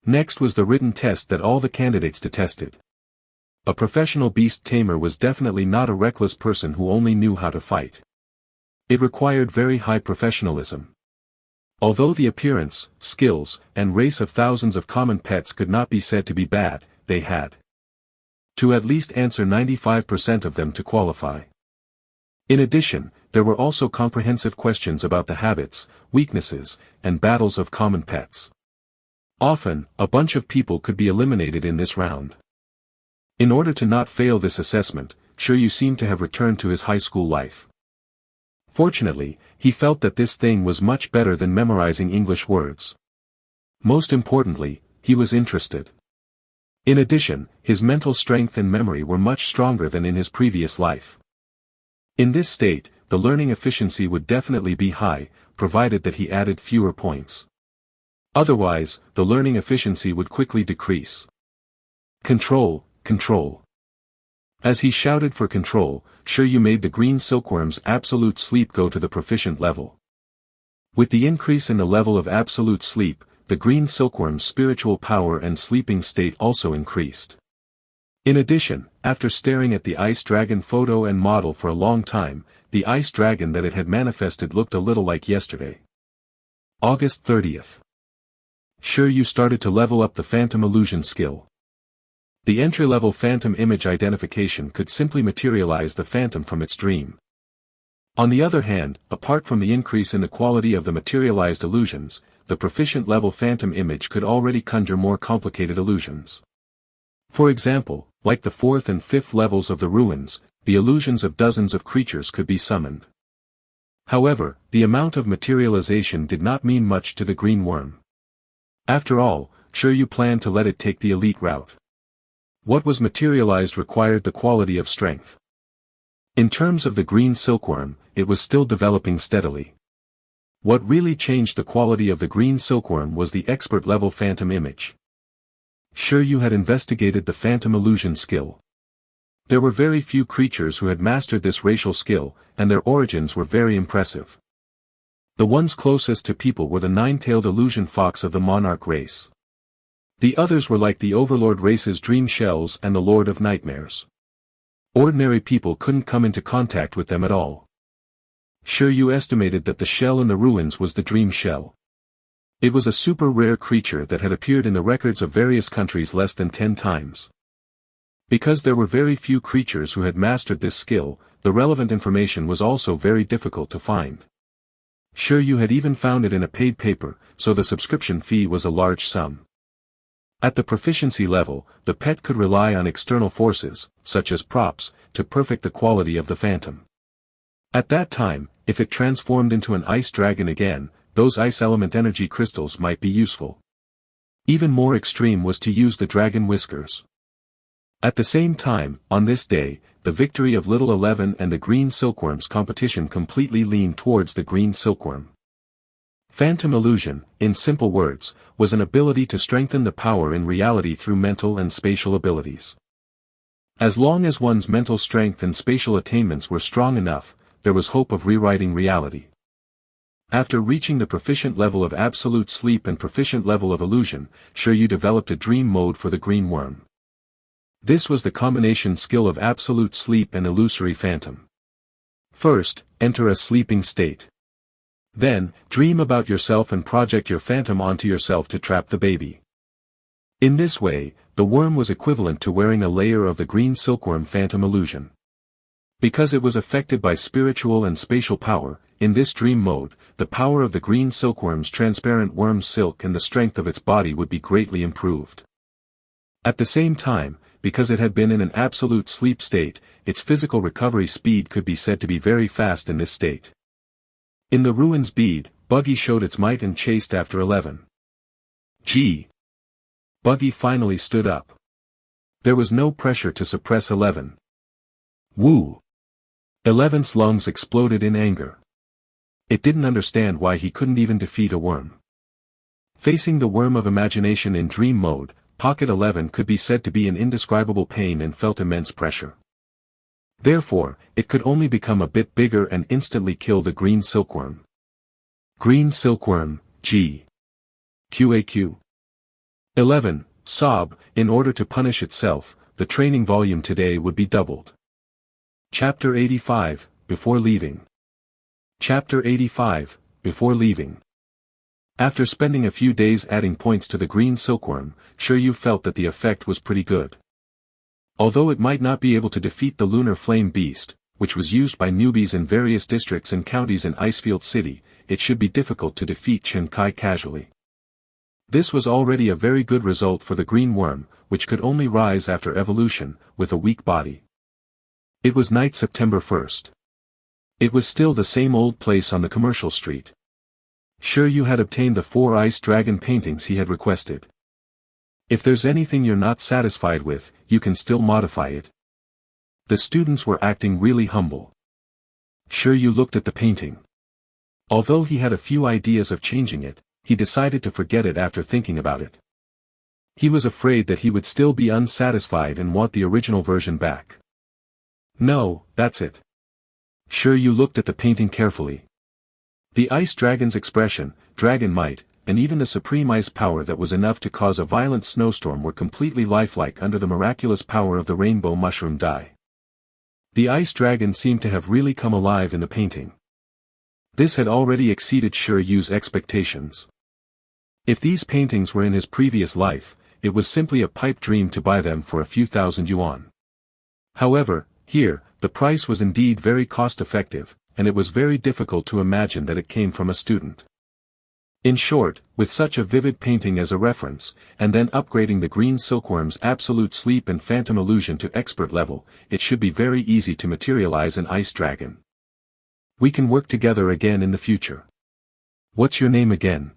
Next was the written test that all the candidates tested. A professional Beast Tamer was definitely not a reckless person who only knew how to fight. It required very high professionalism. Although the appearance, skills, and race of thousands of common pets could not be said to be bad, they had to at least answer 95% of them to qualify. In addition, there were also comprehensive questions about the habits, weaknesses, and battles of common pets. Often, a bunch of people could be eliminated in this round. In order to not fail this assessment, Shi Yu seemed to have returned to his high school life. Fortunately, he felt that this thing was much better than memorizing English words. Most importantly, he was interested. In addition, his mental strength and memory were much stronger than in his previous life. In this state, the learning efficiency would definitely be high, provided that he added fewer points. Otherwise, the learning efficiency would quickly decrease. Control, control. As he shouted for control, Shi Yu made the green silkworm's absolute sleep go to the proficient level. With the increase in the level of absolute sleep, the green silkworm's spiritual power and sleeping state also increased. In addition, after staring at the ice dragon photo and model for a long time, the ice dragon that it had manifested looked a little like yesterday. August 30th. Shi Yu started to level up the phantom illusion skill. The entry-level phantom image identification could simply materialize the phantom from its dream. On the other hand, apart from the increase in the quality of the materialized illusions, the proficient-level phantom image could already conjure more complicated illusions. For example, like the 4th and 5th levels of the ruins, the illusions of dozens of creatures could be summoned. However, the amount of materialization did not mean much to the green worm. After all, Shi Yu planned to let it take the elite route. What was materialized required the quality of strength. In terms of the green silkworm, it was still developing steadily. What really changed the quality of the green silkworm was the expert-level phantom image. Shi Yu had investigated the phantom illusion skill. There were very few creatures who had mastered this racial skill, and their origins were very impressive. The ones closest to people were the nine-tailed illusion fox of the monarch race. The others were like the overlord race's dream shells and the lord of nightmares. Ordinary people couldn't come into contact with them at all. Shi Yu estimated that the shell in the ruins was the dream shell. It was a super rare creature that had appeared in the records of various countries less than 10 times. Because there were very few creatures who had mastered this skill, the relevant information was also very difficult to find. Shi Yu had even found it in a paid paper, so the subscription fee was a large sum. At the proficiency level, the pet could rely on external forces, such as props, to perfect the quality of the phantom. At that time, if it transformed into an ice dragon again, those ice element energy crystals might be useful. Even more extreme was to use the dragon whiskers. At the same time, on this day, the victory of Little 11 and the Green Silkworm's competition completely leaned towards the Green Silkworm. Phantom illusion, in simple words, was an ability to strengthen the power in reality through mental and spatial abilities. As long as one's mental strength and spatial attainments were strong enough, there was hope of rewriting reality. After reaching the proficient level of absolute sleep and proficient level of illusion, Shi Yu developed a dream mode for the green worm. This was the combination skill of absolute sleep and illusory phantom. First, enter a sleeping state. Then, dream about yourself and project your phantom onto yourself to trap the baby. In this way, the worm was equivalent to wearing a layer of the green silkworm phantom illusion. Because it was affected by spiritual and spatial power, in this dream mode, the power of the green silkworm's transparent worm silk and the strength of its body would be greatly improved. At the same time, because it had been in an absolute sleep state, its physical recovery speed could be said to be very fast in this state. In the ruins bead, Buggy showed its might and chased after 11. Gee! Buggy finally stood up. There was no pressure to suppress 11. Woo! 11's lungs exploded in anger. It didn't understand why he couldn't even defeat a worm. Facing the worm of imagination in dream mode, Pocket 11 could be said to be in indescribable pain and felt immense pressure. Therefore, it could only become a bit bigger and instantly kill the green silkworm. Green silkworm, G. QAQ. 11, sob, in order to punish itself, the training volume today would be doubled. Chapter 85, Before Leaving. Chapter 85, Before Leaving. After spending a few days adding points to the green silkworm, Shi Yu felt that the effect was pretty good. Although it might not be able to defeat the lunar flame beast, which was used by newbies in various districts and counties in Icefield City, it should be difficult to defeat Chen Kai casually. This was already a very good result for the green worm, which could only rise after evolution, with a weak body. It was night September 1st. It was still the same old place on the commercial street. Shi Yu had obtained the 4 ice dragon paintings he had requested. If there's anything you're not satisfied with, you can still modify it. The students were acting really humble. Shi Yu looked at the painting. Although he had a few ideas of changing it, he decided to forget it after thinking about it. He was afraid that he would still be unsatisfied and want the original version back. No, that's it. Shi Yu looked at the painting carefully. The ice dragon's expression, dragon might, and even the supreme ice power that was enough to cause a violent snowstorm were completely lifelike under the miraculous power of the rainbow mushroom dye. The ice dragon seemed to have really come alive in the painting. This had already exceeded Shi Yu's expectations. If these paintings were in his previous life, it was simply a pipe dream to buy them for a few thousand yuan. However, here, the price was indeed very cost-effective, and it was very difficult to imagine that it came from a student. In short, with such a vivid painting as a reference, and then upgrading the green silkworm's absolute sleep and phantom illusion to expert level, it should be very easy to materialize an ice dragon. We can work together again in the future. What's your name again?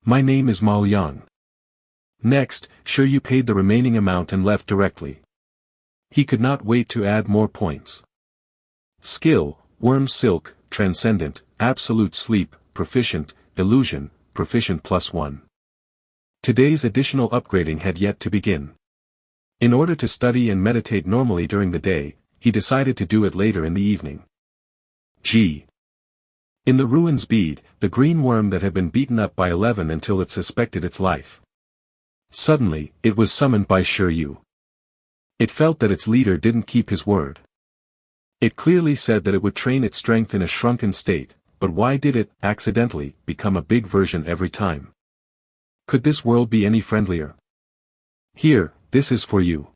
My name is Mal Yang. Next, Shi Yu paid the remaining amount and left directly. He could not wait to add more points. Skill, Worm Silk, Transcendent, Absolute Sleep, Proficient, Illusion, Proficient +1. Today's additional upgrading had yet to begin. In order to study and meditate normally during the day, he decided to do it later in the evening. G. In the ruins bead, the green worm that had been beaten up by 11 until it suspected its life. Suddenly, it was summoned by Shi Yu. It felt that its leader didn't keep his word. It clearly said that it would train its strength in a shrunken state, but why did it, accidentally, become a big version every time? Could this world be any friendlier? Here, this is for you.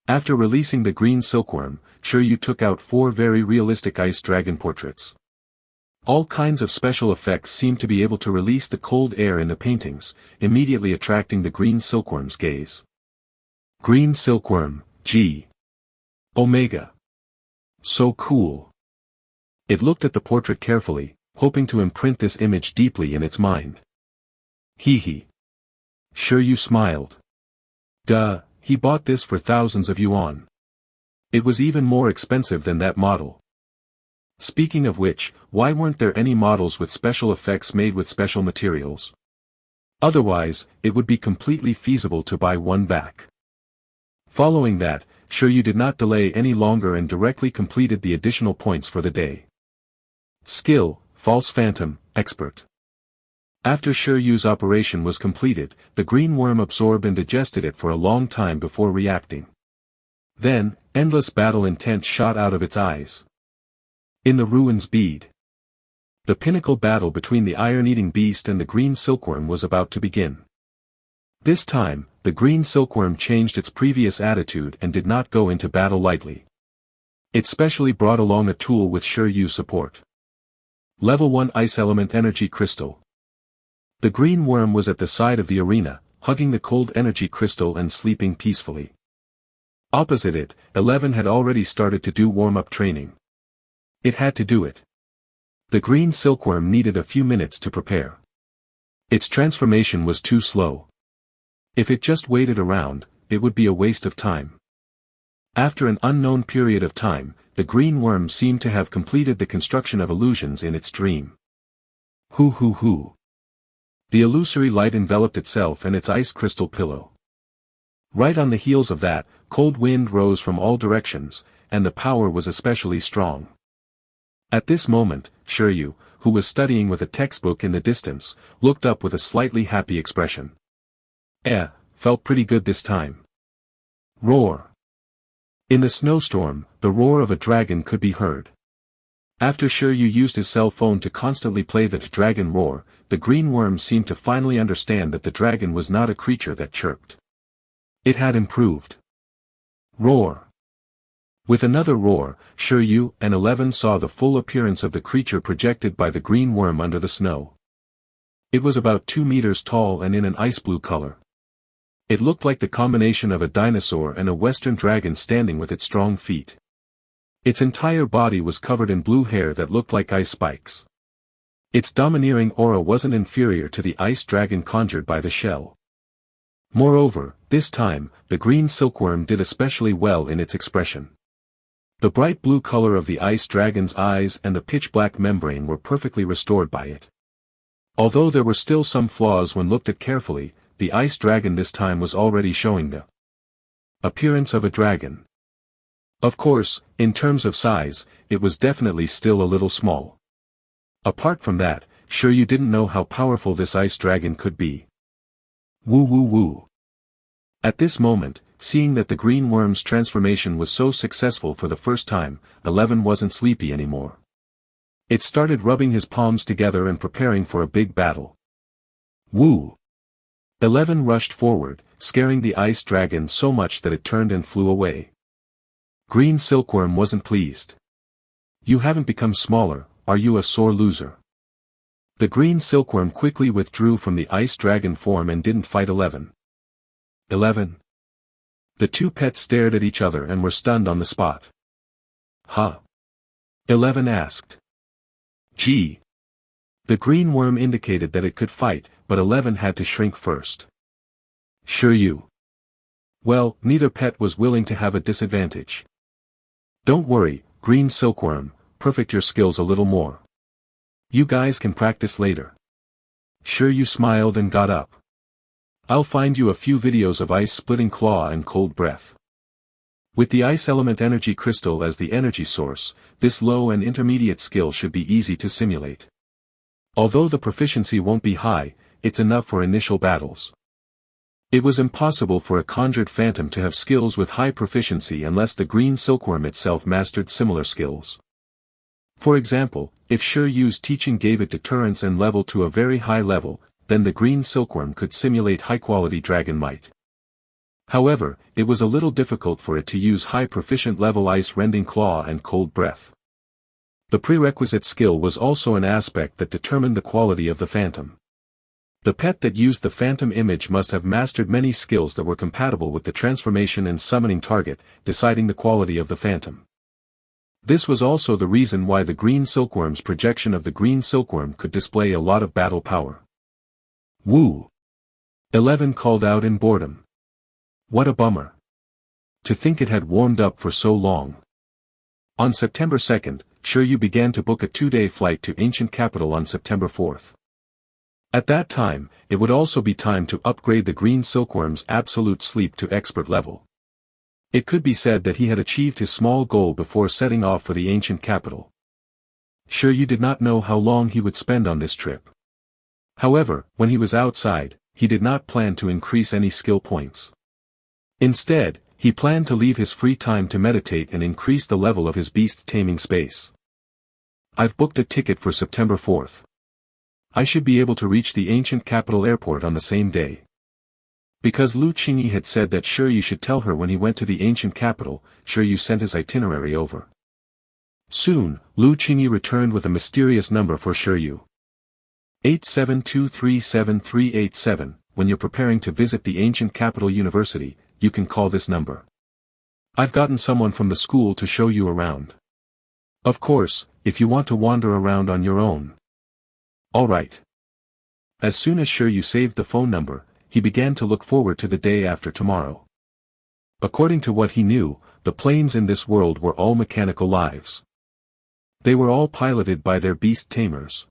After releasing the green silkworm, Shi Yu took out 4 very realistic ice dragon portraits. All kinds of special effects seemed to be able to release the cold air in the paintings, immediately attracting the green silkworm's gaze. Green silkworm, G. Omega. So cool. It looked at the portrait carefully, hoping to imprint this image deeply in its mind. Hee. Shi Yu smiled. Duh, he bought this for thousands of yuan. It was even more expensive than that model. Speaking of which, why weren't there any models with special effects made with special materials? Otherwise, it would be completely feasible to buy one back. Following that, Shi Yu did not delay any longer and directly completed the additional points for the day. Skill, False Phantom, Expert. After Shi Yu's operation was completed, the green worm absorbed and digested it for a long time before reacting. Then, endless battle intent shot out of its eyes. In the ruins bead. The pinnacle battle between the iron-eating beast and the green silkworm was about to begin. This time, the green silkworm changed its previous attitude and did not go into battle lightly. It specially brought along a tool with Shi Yu support. Level 1 Ice Element Energy Crystal. The green worm was at the side of the arena, hugging the cold energy crystal and sleeping peacefully. Opposite it, 11 had already started to do warm-up training. It had to do it. The green silkworm needed a few minutes to prepare. Its transformation was too slow. If it just waited around, it would be a waste of time. After an unknown period of time, the green worm seemed to have completed the construction of illusions in its dream. Hoo. The illusory light enveloped itself and its ice crystal pillow. Right on the heels of that, cold wind rose from all directions, and the power was especially strong. At this moment, Shi Yu, who was studying with a textbook in the distance, looked up with a slightly happy expression. Felt pretty good this time. Roar. In the snowstorm, the roar of a dragon could be heard. After Shi Yu used his cell phone to constantly play the dragon roar, the green worm seemed to finally understand that the dragon was not a creature that chirped. It had improved. Roar. With another roar, Shi Yu and 11 saw the full appearance of the creature projected by the green worm under the snow. It was about 2 meters tall and in an ice blue color. It looked like the combination of a dinosaur and a western dragon standing with its strong feet. Its entire body was covered in blue hair that looked like ice spikes. Its domineering aura wasn't inferior to the ice dragon conjured by the shell. Moreover, this time, the green silkworm did especially well in its expression. The bright blue color of the ice dragon's eyes and the pitch-black membrane were perfectly restored by it. Although there were still some flaws when looked at carefully, the ice dragon this time was already showing the appearance of a dragon. Of course, in terms of size, it was definitely still a little small. Apart from that, Shi Yu didn't know how powerful this ice dragon could be. Woo woo woo. At this moment, seeing that the green worm's transformation was so successful for the first time, 11 wasn't sleepy anymore. It started rubbing his palms together and preparing for a big battle. Woo! 11 rushed forward, scaring the ice dragon so much that it turned and flew away. Green silkworm wasn't pleased. You haven't become smaller, are you a sore loser? The green silkworm quickly withdrew from the ice dragon form and didn't fight 11. 11. The two pets stared at each other and were stunned on the spot. Huh? 11 asked. Gee. The green worm indicated that it could fight, but 11 had to shrink first. Shi Yu. Well, neither pet was willing to have a disadvantage. Don't worry, green silkworm, perfect your skills a little more. You guys can practice later. Shi Yu smiled and got up. I'll find you a few videos of ice-splitting claw and cold breath. With the ice element energy crystal as the energy source, this low and intermediate skill should be easy to simulate. Although the proficiency won't be high, it's enough for initial battles. It was impossible for a conjured phantom to have skills with high proficiency unless the green silkworm itself mastered similar skills. For example, if Shi Yu's teaching gave it deterrence and level to a very high level, then the green silkworm could simulate high-quality dragon might. However, it was a little difficult for it to use high proficient level ice-rending claw and cold breath. The prerequisite skill was also an aspect that determined the quality of the phantom. The pet that used the phantom image must have mastered many skills that were compatible with the transformation and summoning target, deciding the quality of the phantom. This was also the reason why the green silkworm's projection of the green silkworm could display a lot of battle power. Woo! 11 called out in boredom. What a bummer. To think it had warmed up for so long. On September 2nd, Shi Yu began to book a 2-day flight to ancient capital on September 4th. At that time, it would also be time to upgrade the green silkworm's absolute sleep to expert level. It could be said that he had achieved his small goal before setting off for the ancient capital. Shi Yu did not know how long he would spend on this trip. However, when he was outside, he did not plan to increase any skill points. Instead, he planned to leave his free time to meditate and increase the level of his beast taming space. I've booked a ticket for September 4th. I should be able to reach the ancient capital airport on the same day. Because Ching had said that Shi Yu should tell her when he went to the ancient capital, Shi Yu sent his itinerary over. Soon, Ching returned with a mysterious number for Shi Yu. 872373887. When you're preparing to visit the ancient capital university, you can call this number. I've gotten someone from the school to show you around. Of course, if you want to wander around on your own. Alright. As soon as Shi Yu saved the phone number, he began to look forward to the day after tomorrow. According to what he knew, the planes in this world were all mechanical lives. They were all piloted by their beast tamers.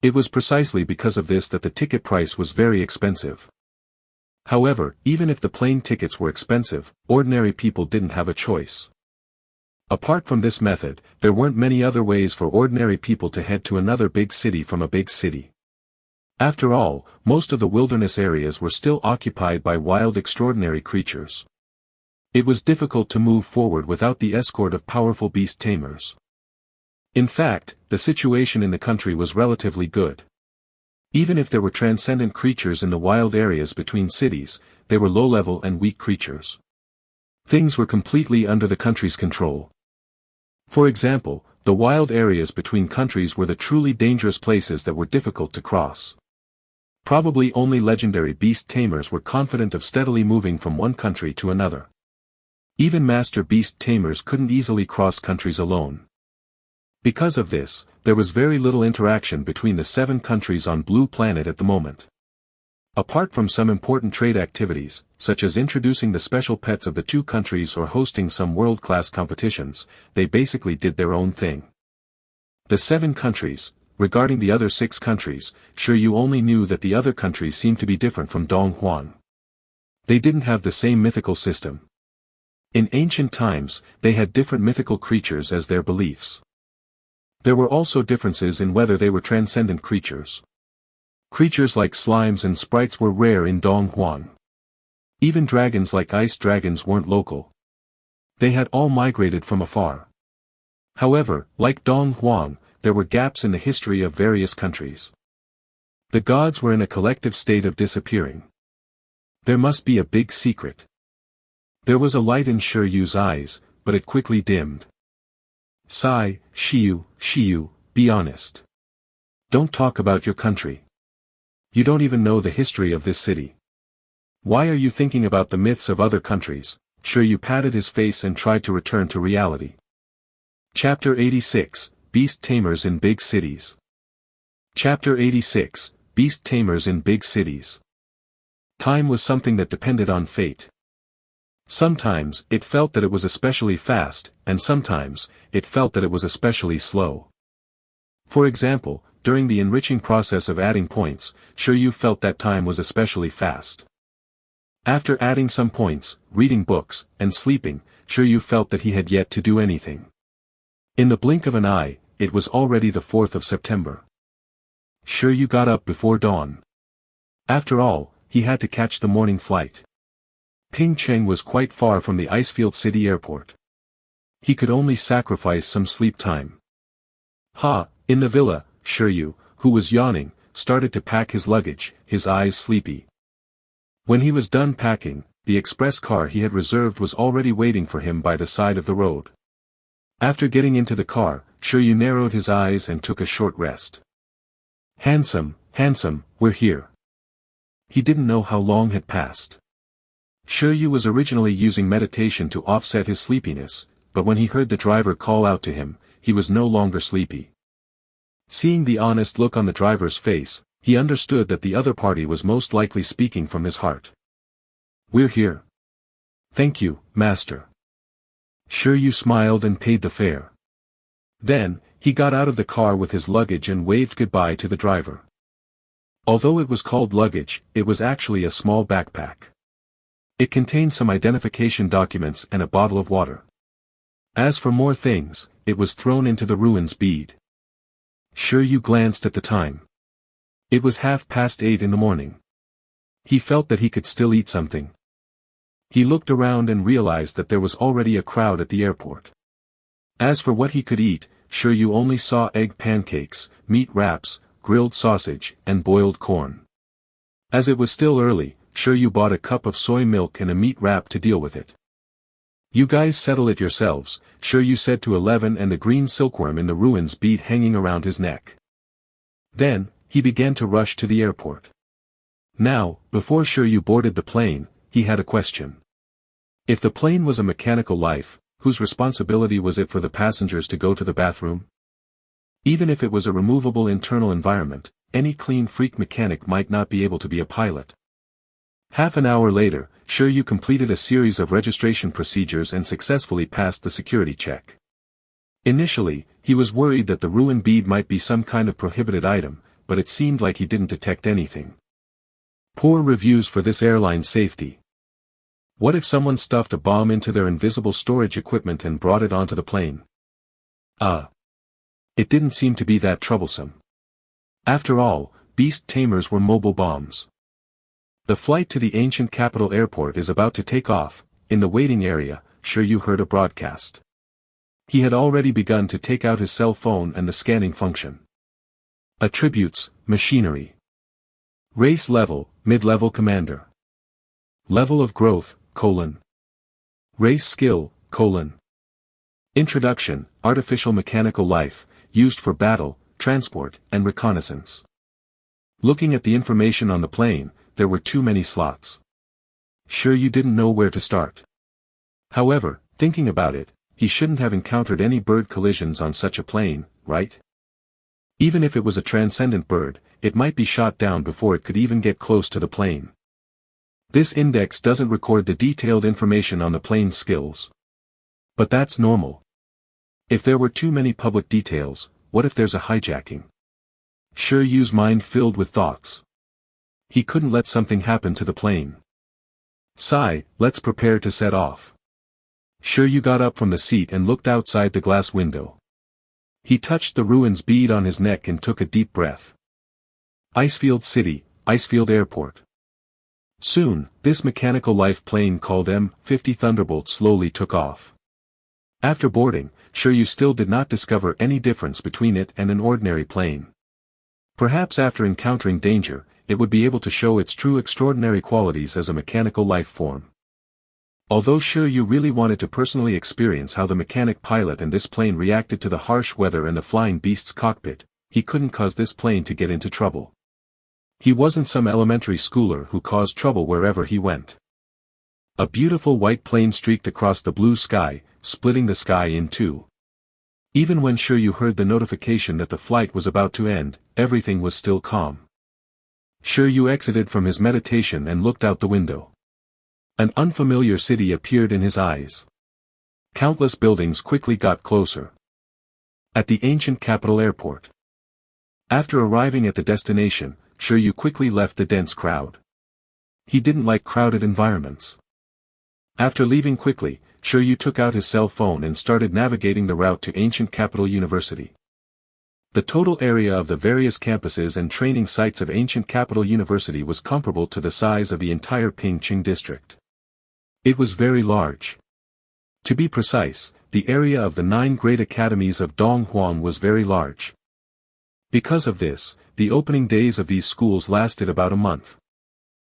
It was precisely because of this that the ticket price was very expensive. However, even if the plane tickets were expensive, ordinary people didn't have a choice. Apart from this method, there weren't many other ways for ordinary people to head to another big city from a big city. After all, most of the wilderness areas were still occupied by wild extraordinary creatures. It was difficult to move forward without the escort of powerful beast tamers. In fact, the situation in the country was relatively good. Even if there were transcendent creatures in the wild areas between cities, they were low-level and weak creatures. Things were completely under the country's control. For example, the wild areas between countries were the truly dangerous places that were difficult to cross. Probably only legendary beast tamers were confident of steadily moving from one country to another. Even master beast tamers couldn't easily cross countries alone. Because of this, there was very little interaction between the 7 countries on Blue Planet at the moment. Apart from some important trade activities, such as introducing the special pets of the 2 countries or hosting some world-class competitions, they basically did their own thing. The 7 countries, regarding the other 6 countries, Shi Yu only knew that the other countries seemed to be different from Donghuan. They didn't have the same mythical system. In ancient times, they had different mythical creatures as their beliefs. There were also differences in whether they were transcendent creatures. Creatures like slimes and sprites were rare in Donghuan. Even dragons like ice dragons weren't local. They had all migrated from afar. However, like Donghuan, there were gaps in the history of various countries. The gods were in a collective state of disappearing. There must be a big secret. There was a light in Shi Yu's eyes, but it quickly dimmed. Sigh, Shi Yu, be honest. Don't talk about your country. You don't even know the history of this city. Why are you thinking about the myths of other countries? Shi Yu patted his face and tried to return to reality. Chapter 86, Beast Tamers in Big Cities. Chapter 86, Beast Tamers in Big Cities. Time was something that depended on fate. Sometimes, it felt that it was especially fast, and sometimes, it felt that it was especially slow. For example, during the enriching process of adding points, Shi Yu felt that time was especially fast. After adding some points, reading books, and sleeping, Shi Yu felt that he had yet to do anything. In the blink of an eye, it was already the 4th of September. Shi Yu got up before dawn. After all, he had to catch the morning flight. Ching was quite far from the Icefield City Airport. He could only sacrifice some sleep time. In the villa, Shi Yu, who was yawning, started to pack his luggage, his eyes sleepy. When he was done packing, the express car he had reserved was already waiting for him by the side of the road. After getting into the car, Shi Yu narrowed his eyes and took a short rest. Handsome, we're here. He didn't know how long had passed. Shi Yu was originally using meditation to offset his sleepiness, but when he heard the driver call out to him, he was no longer sleepy. Seeing the honest look on the driver's face, he understood that the other party was most likely speaking from his heart. We're here. Thank you, master. Shi Yu smiled and paid the fare. Then, he got out of the car with his luggage and waved goodbye to the driver. Although it was called luggage, it was actually a small backpack. It contained some identification documents and a bottle of water. As for more things, it was thrown into the ruins bead. Shi Yu glanced at the time. It was 8:30 in the morning. He felt that he could still eat something. He looked around and realized that there was already a crowd at the airport. As for what he could eat, Shi Yu only saw egg pancakes, meat wraps, grilled sausage, and boiled corn. As it was still early, Shi Yu bought a cup of soy milk and a meat wrap to deal with it. You guys settle it yourselves, Shi Yu said to 11 and the green silkworm in the ruins bead hanging around his neck. Then, he began to rush to the airport. Now, before Shi Yu boarded the plane, he had a question. If the plane was a mechanical life, whose responsibility was it for the passengers to go to the bathroom? Even if it was a removable internal environment, any clean freak mechanic might not be able to be a pilot. Half an hour later, Shi Yu completed a series of registration procedures and successfully passed the security check. Initially, he was worried that the ruin bead might be some kind of prohibited item, but it seemed like he didn't detect anything. Poor reviews for this airline safety. What if someone stuffed a bomb into their invisible storage equipment and brought it onto the plane? It didn't seem to be that troublesome. After all, Beast Tamers were mobile bombs. The flight to the ancient capital airport is about to take off. In the waiting area, Shi Yu heard a broadcast. He had already begun to take out his cell phone and the scanning function. Attributes, machinery. Race level, mid-level commander. Level of growth, : Race skill, : Introduction, artificial mechanical life, used for battle, transport, and reconnaissance. Looking at the information on the plane, there were too many slots. Shi Yu didn't know where to start. However, thinking about it, he shouldn't have encountered any bird collisions on such a plane, right? Even if it was a transcendent bird, it might be shot down before it could even get close to the plane. This index doesn't record the detailed information on the plane's skills. But that's normal. If there were too many public details, what if there's a hijacking? Shi Yu's mind filled with thoughts. He couldn't let something happen to the plane. Sigh, let's prepare to set off. Shi Yu got up from the seat and looked outside the glass window. He touched the ruins bead on his neck and took a deep breath. Icefield City, Icefield Airport. Soon, this mechanical life plane called M50 Thunderbolt slowly took off. After boarding, Shi Yu still did not discover any difference between it and an ordinary plane. Perhaps after encountering danger, it would be able to show its true extraordinary qualities as a mechanical life form. Although Shi Yu really wanted to personally experience how the mechanic pilot and this plane reacted to the harsh weather and the flying beast's cockpit, he couldn't cause this plane to get into trouble. He wasn't some elementary schooler who caused trouble wherever he went. A beautiful white plane streaked across the blue sky, splitting the sky in two. Even when Shi Yu heard the notification that the flight was about to end, everything was still calm. Shi Yu exited from his meditation and looked out the window. An unfamiliar city appeared in his eyes. Countless buildings quickly got closer. At the ancient capital airport. After arriving at the destination, Shi Yu quickly left the dense crowd. He didn't like crowded environments. After leaving quickly, Shi Yu took out his cell phone and started navigating the route to ancient capital university. The total area of the various campuses and training sites of ancient capital university was comparable to the size of the entire Ping-Ching district. It was very large. To be precise, the area of the 9 great academies of Donghuan was very large. Because of this, the opening days of these schools lasted about a month.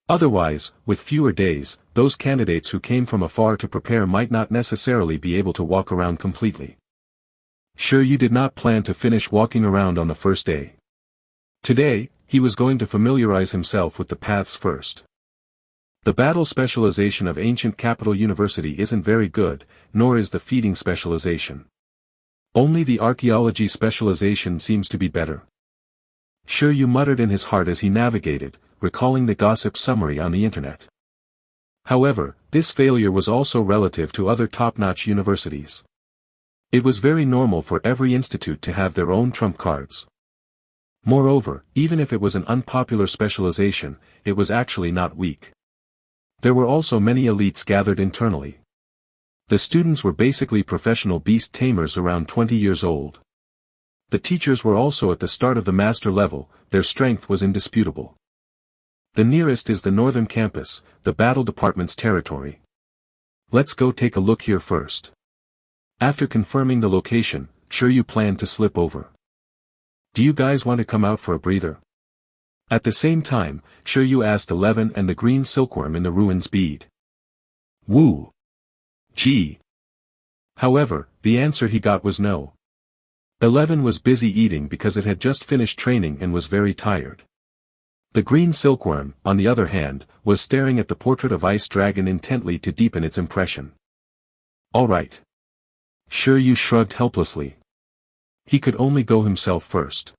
Otherwise, with fewer days, those candidates who came from afar to prepare might not necessarily be able to walk around completely. Shi Yu did not plan to finish walking around on the first day. Today, he was going to familiarize himself with the paths first. The battle specialization of ancient capital university isn't very good, nor is the feeding specialization. Only the archaeology specialization seems to be better. Shi Yu muttered in his heart as he navigated, recalling the gossip summary on the internet. However, this failure was also relative to other top-notch universities. It was very normal for every institute to have their own trump cards. Moreover, even if it was an unpopular specialization, it was actually not weak. There were also many elites gathered internally. The students were basically professional beast tamers around 20 years old. The teachers were also at the start of the master level, their strength was indisputable. The nearest is the northern campus, the battle department's territory. Let's go take a look here first. After confirming the location, Shi Yu planned to slip over. Do you guys want to come out for a breather? At the same time, Shi Yu asked 11 and the green silkworm in the ruins bead. Woo! Gee! However, the answer he got was no. 11 was busy eating because it had just finished training and was very tired. The green silkworm, on the other hand, was staring at the portrait of Ice Dragon intently to deepen its impression. All right. Shi Yu shrugged helplessly. He could only go himself first.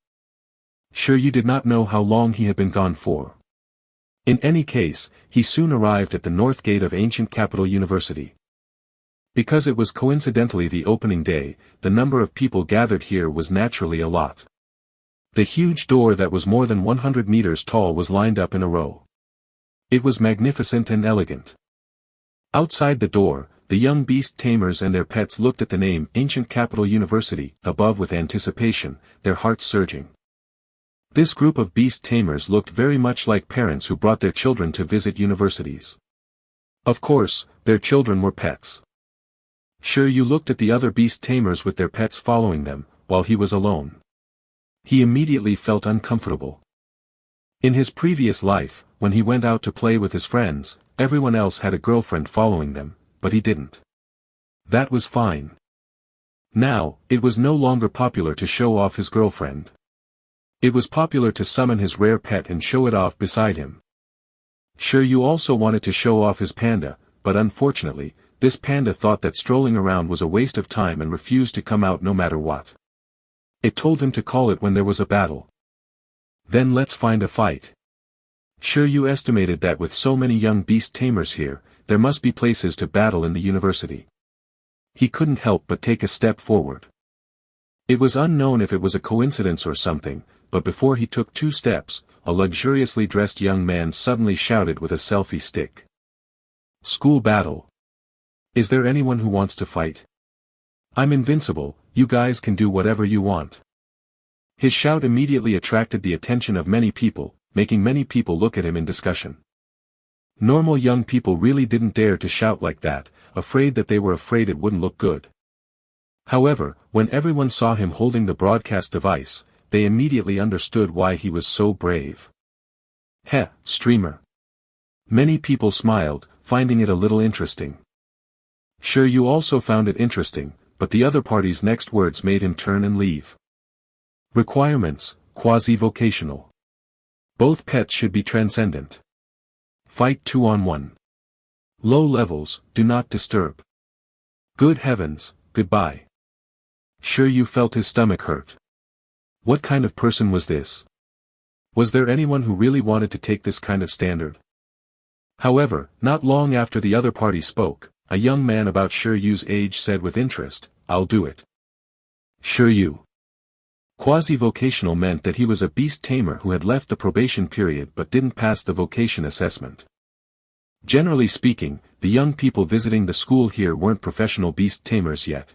Shi Yu did not know how long he had been gone for. In any case, he soon arrived at the north gate of ancient capital university. Because it was coincidentally the opening day, the number of people gathered here was naturally a lot. The huge door that was more than 100 meters tall was lined up in a row. It was magnificent and elegant. Outside the door, the young beast tamers and their pets looked at the name Ancient Capital University above with anticipation, their hearts surging. This group of beast tamers looked very much like parents who brought their children to visit universities. Of course, their children were pets. Shi Yu looked at the other beast tamers with their pets following them, while he was alone. He immediately felt uncomfortable. In his previous life, when he went out to play with his friends, everyone else had a girlfriend following them, but he didn't. That was fine. Now, it was no longer popular to show off his girlfriend. It was popular to summon his rare pet and show it off beside him. Shi Yu also wanted to show off his panda, but unfortunately, this panda thought that strolling around was a waste of time and refused to come out no matter what. It told him to call it when there was a battle. Then let's find a fight. Shi Yu estimated that with so many young beast tamers here, there must be places to battle in the university. He couldn't help but take a step forward. It was unknown if it was a coincidence or something, but before he took 2 steps, a luxuriously dressed young man suddenly shouted with a selfie stick. School battle. Is there anyone who wants to fight? I'm invincible, you guys can do whatever you want. His shout immediately attracted the attention of many people, making many people look at him in discussion. Normal young people really didn't dare to shout like that, afraid that they were afraid it wouldn't look good. However, when everyone saw him holding the broadcast device, they immediately understood why he was so brave. Heh, streamer. Many people smiled, finding it a little interesting. Shi Yu also found it interesting, but the other party's next words made him turn and leave. Requirements, quasi-vocational. Both pets should be transcendent. Fight 2-on-1. Low levels, do not disturb. Good heavens, goodbye. Shi Yu felt his stomach hurt. What kind of person was this? Was there anyone who really wanted to take this kind of standard? However, not long after the other party spoke, a young man about Shi Yu's age said with interest, I'll do it. Shi Yu. Quasi-vocational meant that he was a beast tamer who had left the probation period but didn't pass the vocation assessment. Generally speaking, the young people visiting the school here weren't professional beast tamers yet.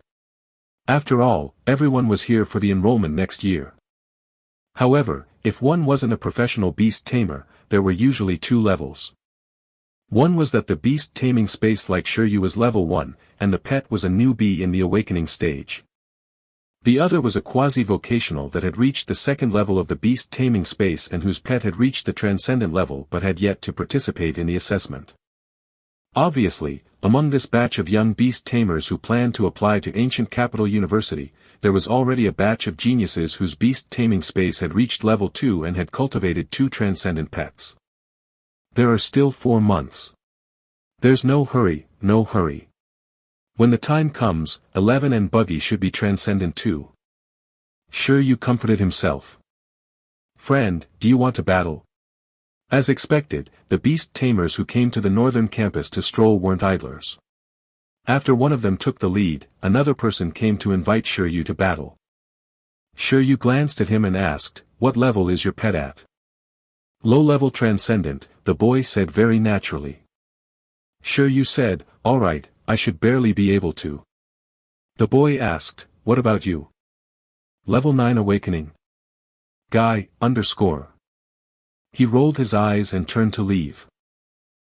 After all, everyone was here for the enrollment next year. However, if one wasn't a professional beast tamer, there were usually 2 levels. One was that the beast taming space like Shi Yu was level 1, and the pet was a newbie in the awakening stage. The other was a quasi-vocational that had reached the 2nd level of the beast taming space and whose pet had reached the transcendent level but had yet to participate in the assessment. Obviously, among this batch of young beast tamers who planned to apply to Ancient Capital University, there was already a batch of geniuses whose beast taming space had reached level 2 and had cultivated 2 transcendent pets. There are still 4 months. There's no hurry, no hurry. When the time comes, 11 and Buggy should be transcendent too. Shi Yu comforted himself. Friend, do you want to battle? As expected, the beast tamers who came to the northern campus to stroll weren't idlers. After one of them took the lead, another person came to invite Shi Yu to battle. Shi Yu glanced at him and asked, what level is your pet at? Low-level transcendent, the boy said very naturally. Shi Yu said, alright, I should barely be able to. The boy asked, what about you? Level 9 awakening. Guy, _. He rolled his eyes and turned to leave.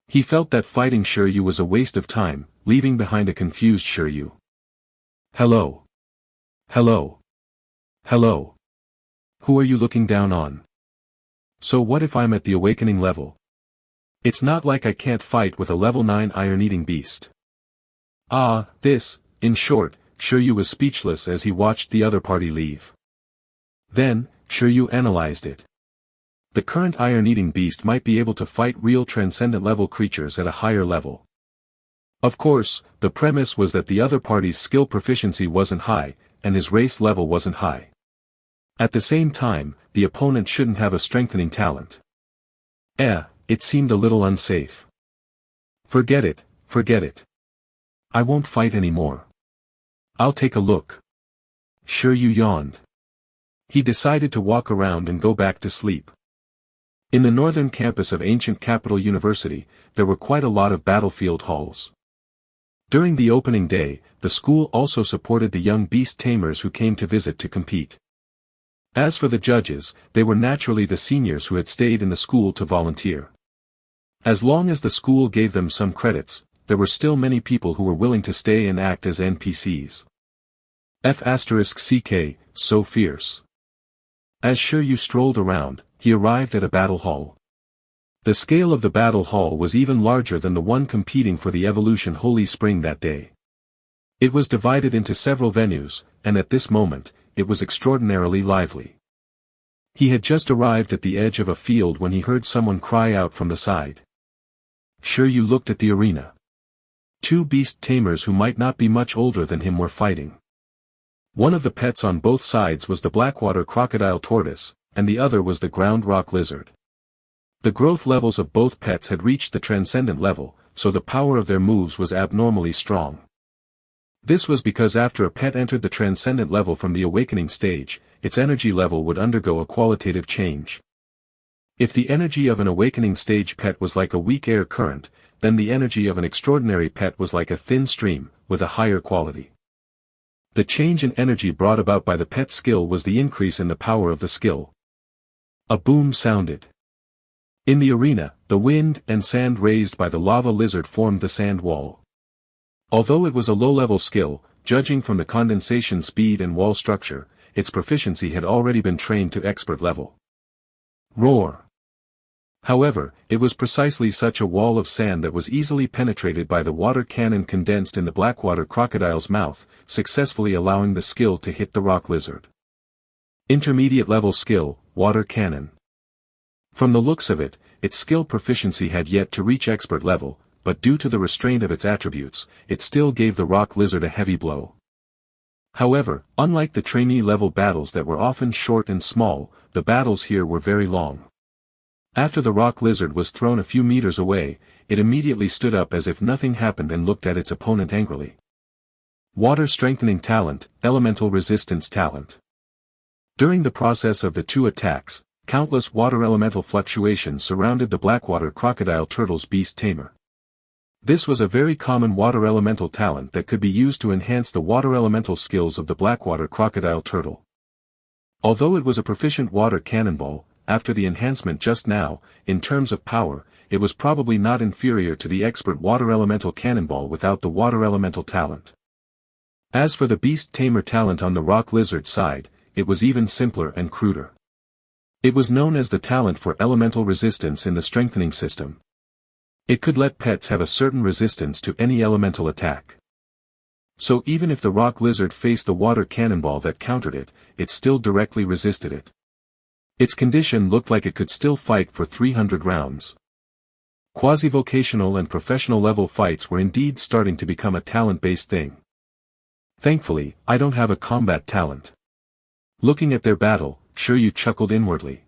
He felt that fighting Shi Yu was a waste of time, leaving behind a confused Shi Yu. Hello. Hello. Hello. Who are you looking down on? So what if I'm at the awakening level? It's not like I can't fight with a level 9 iron-eating beast. In short, Shi Yu was speechless as he watched the other party leave. Then, Shi Yu analyzed it. The current iron-eating beast might be able to fight real transcendent level creatures at a higher level. Of course, the premise was that the other party's skill proficiency wasn't high, and his race level wasn't high. At the same time, the opponent shouldn't have a strengthening talent. It seemed a little unsafe. Forget it, forget it. I won't fight anymore. I'll take a look. Shi Yu yawned. He decided to walk around and go back to sleep. In the northern campus of Ancient Capital University, there were quite a lot of battlefield halls. During the opening day, the school also supported the young beast tamers who came to visit to compete. As for the judges, they were naturally the seniors who had stayed in the school to volunteer. As long as the school gave them some credits, there were still many people who were willing to stay and act as NPCs. F***ck, so fierce. As Shi Yu strolled around, he arrived at a battle hall. The scale of the battle hall was even larger than the one competing for the Evolution Holy Spring that day. It was divided into several venues, and at this moment, it was extraordinarily lively. He had just arrived at the edge of a field when he heard someone cry out from the side. Shi Yu looked at the arena. Two beast tamers who might not be much older than him were fighting. One of the pets on both sides was the blackwater crocodile tortoise, and the other was the ground rock lizard. The growth levels of both pets had reached the transcendent level, so the power of their moves was abnormally strong. This was because after a pet entered the transcendent level from the awakening stage, its energy level would undergo a qualitative change. If the energy of an awakening stage pet was like a weak air current, then the energy of an extraordinary pet was like a thin stream, with a higher quality. The change in energy brought about by the pet's skill was the increase in the power of the skill. A boom sounded. In the arena, the wind and sand raised by the lava lizard formed the sand wall. Although it was a low-level skill, judging from the condensation speed and wall structure, its proficiency had already been trained to expert level. Roar. However, it was precisely such a wall of sand that was easily penetrated by the water cannon condensed in the blackwater crocodile's mouth, successfully allowing the skill to hit the rock lizard. Intermediate level skill, water cannon. From the looks of it, its skill proficiency had yet to reach expert level, but due to the restraint of its attributes, it still gave the rock lizard a heavy blow. However, unlike the trainee-level battles that were often short and small, the battles here were very long. After the rock lizard was thrown a few meters away, it immediately stood up as if nothing happened and looked at its opponent angrily. Water strengthening talent, elemental resistance talent. During the process of the two attacks, countless water elemental fluctuations surrounded the blackwater crocodile turtle's beast tamer. This was a very common water elemental talent that could be used to enhance the water elemental skills of the blackwater crocodile turtle. Although it was a proficient water cannonball, after the enhancement just now, in terms of power, it was probably not inferior to the expert water elemental cannonball without the water elemental talent. As for the beast tamer talent on the rock lizard side, it was even simpler and cruder. It was known as the talent for elemental resistance in the strengthening system. It could let pets have a certain resistance to any elemental attack. So even if the rock lizard faced the water cannonball that countered it, it still directly resisted it. Its condition looked like it could still fight for 300 rounds. Quasi-vocational and professional level fights were indeed starting to become a talent-based thing. Thankfully, I don't have a combat talent. Looking at their battle, Shi Yu chuckled inwardly.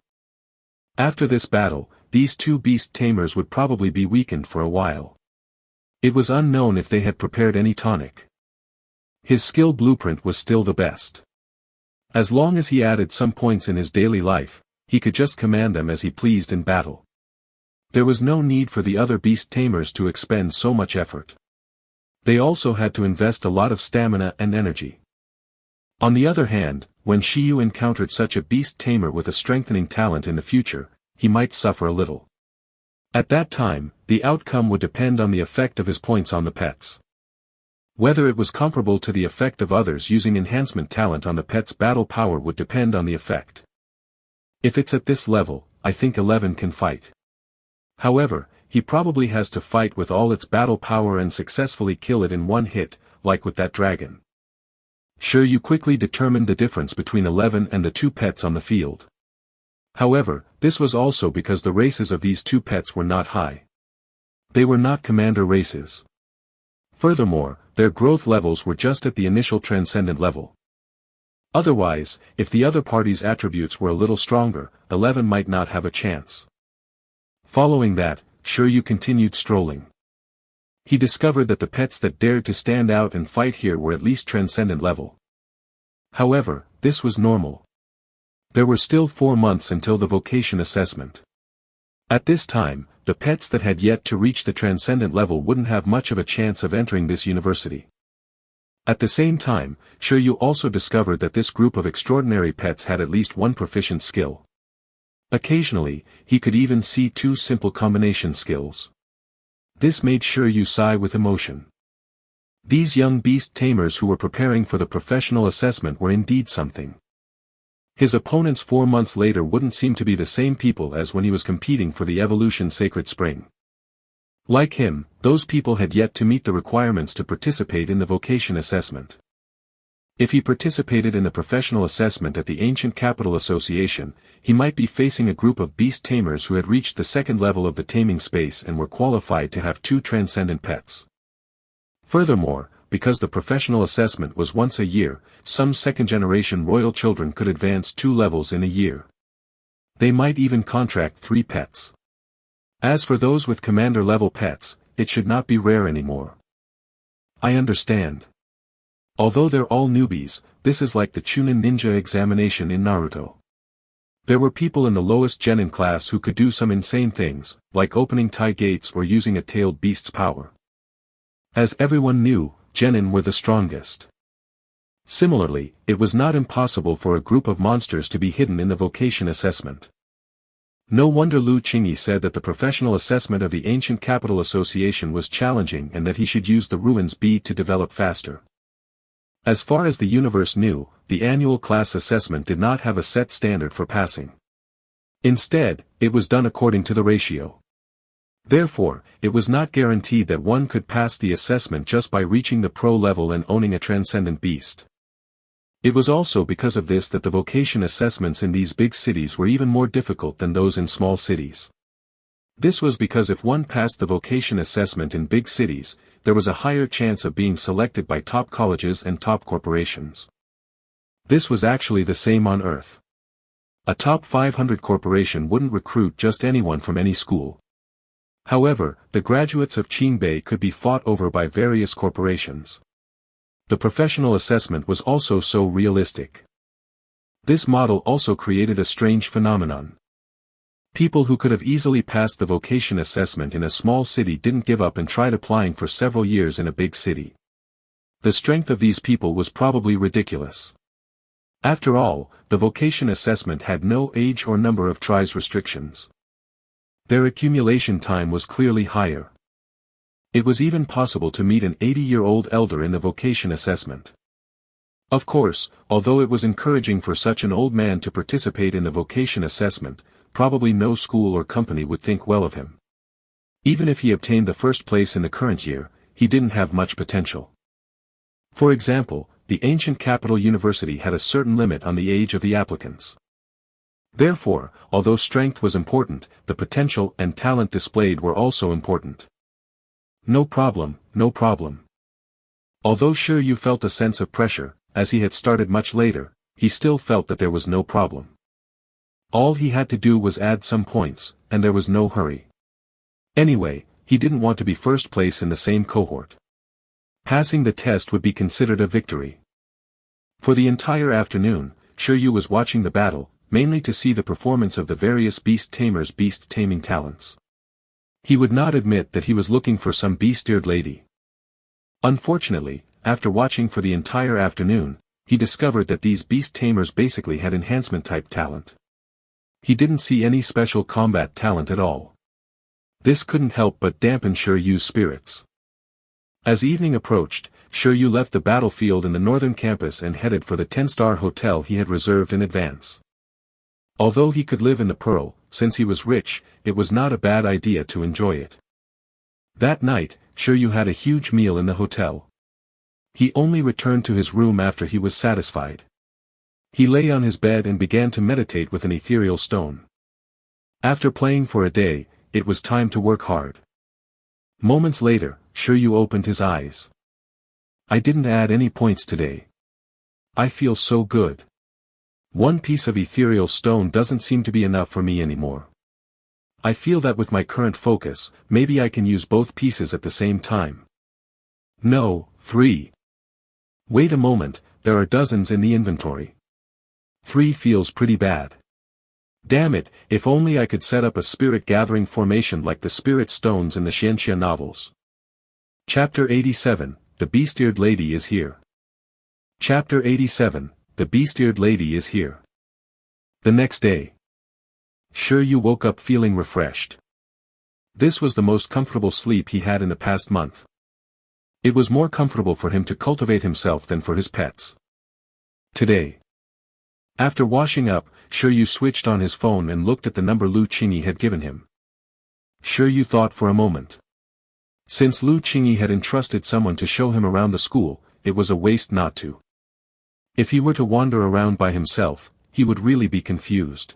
After this battle, these two beast tamers would probably be weakened for a while. It was unknown if they had prepared any tonic. His skill blueprint was still the best. As long as he added some points in his daily life, he could just command them as he pleased in battle. There was no need for the other beast tamers to expend so much effort. They also had to invest a lot of stamina and energy. On the other hand, when Shi Yu encountered such a beast tamer with a strengthening talent in the future, he might suffer a little. At that time, the outcome would depend on the effect of his points on the pets. Whether it was comparable to the effect of others using enhancement talent on the pet's battle power would depend on the effect. If it's at this level, I think 11 can fight. However, he probably has to fight with all its battle power and successfully kill it in one hit, like with that dragon. Shi Yu quickly determined the difference between 11 and the two pets on the field. However, this was also because the races of these two pets were not high. They were not commander races. Furthermore, their growth levels were just at the initial transcendent level. Otherwise, if the other party's attributes were a little stronger, 11 might not have a chance. Following that, Shi Yu continued strolling. He discovered that the pets that dared to stand out and fight here were at least transcendent level. However, this was normal. There were still 4 months until the vocation assessment. At this time, the pets that had yet to reach the transcendent level wouldn't have much of a chance of entering this university. At the same time, Shi Yu also discovered that this group of extraordinary pets had at least one proficient skill. Occasionally, he could even see 2 simple combination skills. This made Shi Yu sigh with emotion. These young beast tamers who were preparing for the professional assessment were indeed something. His opponents 4 months later wouldn't seem to be the same people as when he was competing for the Evolution Sacred Spring. Like him, those people had yet to meet the requirements to participate in the vocation assessment. If he participated in the professional assessment at the Ancient Capital Association, he might be facing a group of beast tamers who had reached the second level of the taming space and were qualified to have 2 transcendent pets. Furthermore, because the professional assessment was once a year, some second-generation royal children could advance 2 levels in a year. They might even contract 3 pets. As for those with commander-level pets, it should not be rare anymore. I understand. Although they're all newbies, this is like the Chunin ninja examination in Naruto. There were people in the lowest genin class who could do some insane things, like opening tie gates or using a tailed beast's power. As everyone knew, genin were the strongest. Similarly, it was not impossible for a group of monsters to be hidden in the vocation assessment. No wonder Lu Qingyi said that the professional assessment of the Ancient Capital Association was challenging and that he should use the ruins bead to develop faster. As far as the universe knew, the annual class assessment did not have a set standard for passing. Instead, it was done according to the ratio. Therefore, it was not guaranteed that one could pass the assessment just by reaching the pro level and owning a transcendent beast. It was also because of this that the vocation assessments in these big cities were even more difficult than those in small cities. This was because if one passed the vocation assessment in big cities, there was a higher chance of being selected by top colleges and top corporations. This was actually the same on Earth. A top 500 corporation wouldn't recruit just anyone from any school. However, the graduates of Qingbei could be fought over by various corporations. The professional assessment was also so realistic. This model also created a strange phenomenon. People who could have easily passed the vocation assessment in a small city didn't give up and tried applying for several years in a big city. The strength of these people was probably ridiculous. After all, the vocation assessment had no age or number of tries restrictions. Their accumulation time was clearly higher. It was even possible to meet an 80-year-old elder in the vocation assessment. Of course, although it was encouraging for such an old man to participate in the vocation assessment, probably no school or company would think well of him. Even if he obtained the first place in the current year, he didn't have much potential. For example, the Ancient Capital University had a certain limit on the age of the applicants. Therefore, although strength was important, the potential and talent displayed were also important. No problem, no problem. Although Shi Yu felt a sense of pressure, as he had started much later, he still felt that there was no problem. All he had to do was add some points, and there was no hurry. Anyway, he didn't want to be first place in the same cohort. Passing the test would be considered a victory. For the entire afternoon, Shi Yu was watching the battle, mainly to see the performance of the various Beast Tamers' beast taming talents. He would not admit that he was looking for some beast-eared lady. Unfortunately, after watching for the entire afternoon, he discovered that these Beast Tamers basically had enhancement-type talent. He didn't see any special combat talent at all. This couldn't help but dampen Shi Yu's spirits. As evening approached, Shi Yu left the battlefield in the northern campus and headed for the 10-star hotel he had reserved in advance. Although he could live in the Pearl, since he was rich, it was not a bad idea to enjoy it. That night, Shi Yu had a huge meal in the hotel. He only returned to his room after he was satisfied. He lay on his bed and began to meditate with an ethereal stone. After playing for a day, it was time to work hard. Moments later, Shi Yu opened his eyes. I didn't add any points today. I feel so good. One piece of ethereal stone doesn't seem to be enough for me anymore. I feel that with my current focus, maybe I can use both pieces at the same time. No, 3. Wait a moment, there are dozens in the inventory. 3 feels pretty bad. Damn it, if only I could set up a spirit gathering formation like the spirit stones in the Xianxia novels. Chapter 87, The Beast-Eared Lady is Here. Chapter 87, The Beast-Eared Lady is Here. The next day. Shi Yu woke up feeling refreshed. This was the most comfortable sleep he had in the past month. It was more comfortable for him to cultivate himself than for his pets. Today. After washing up, Shi Yu switched on his phone and looked at the number Lu Qingyi had given him. Shi Yu thought for a moment. Since Lu Qingyi had entrusted someone to show him around the school, it was a waste not to. If he were to wander around by himself, he would really be confused.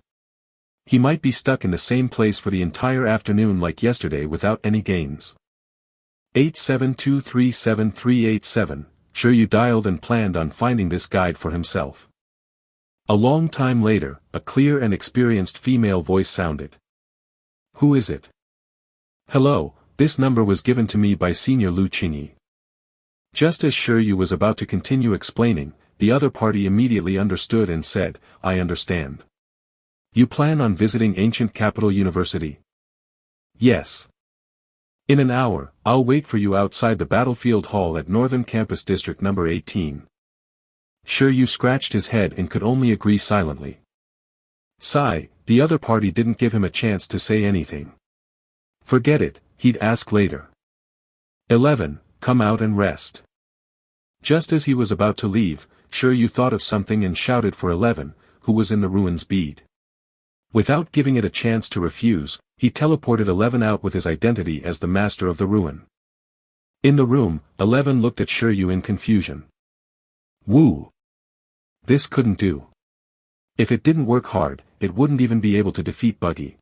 He might be stuck in the same place for the entire afternoon like yesterday without any gains. 8723737, Shi Yu dialed and planned on finding this guide for himself. A long time later, a clear and experienced female voice sounded. Who is it? Hello, this number was given to me by Senior Lu Qingyi. Just as Shi Yu was about to continue explaining, the other party immediately understood and said, I understand. You plan on visiting ancient capital university? Yes. In an hour, I'll wait for you outside the battlefield hall at Northern Campus District number 18. Shi Yu scratched his head and could only agree silently. Sigh, the other party didn't give him a chance to say anything. Forget it, he'd ask later. 11. Come out and rest. Just as he was about to leave, Shi Yu thought of something and shouted for 11, who was in the ruins bead. Without giving it a chance to refuse, he teleported 11 out with his identity as the master of the ruin. In the room, 11 looked at Shi Yu in confusion. Woo! This couldn't do. If it didn't work hard, it wouldn't even be able to defeat Buggy.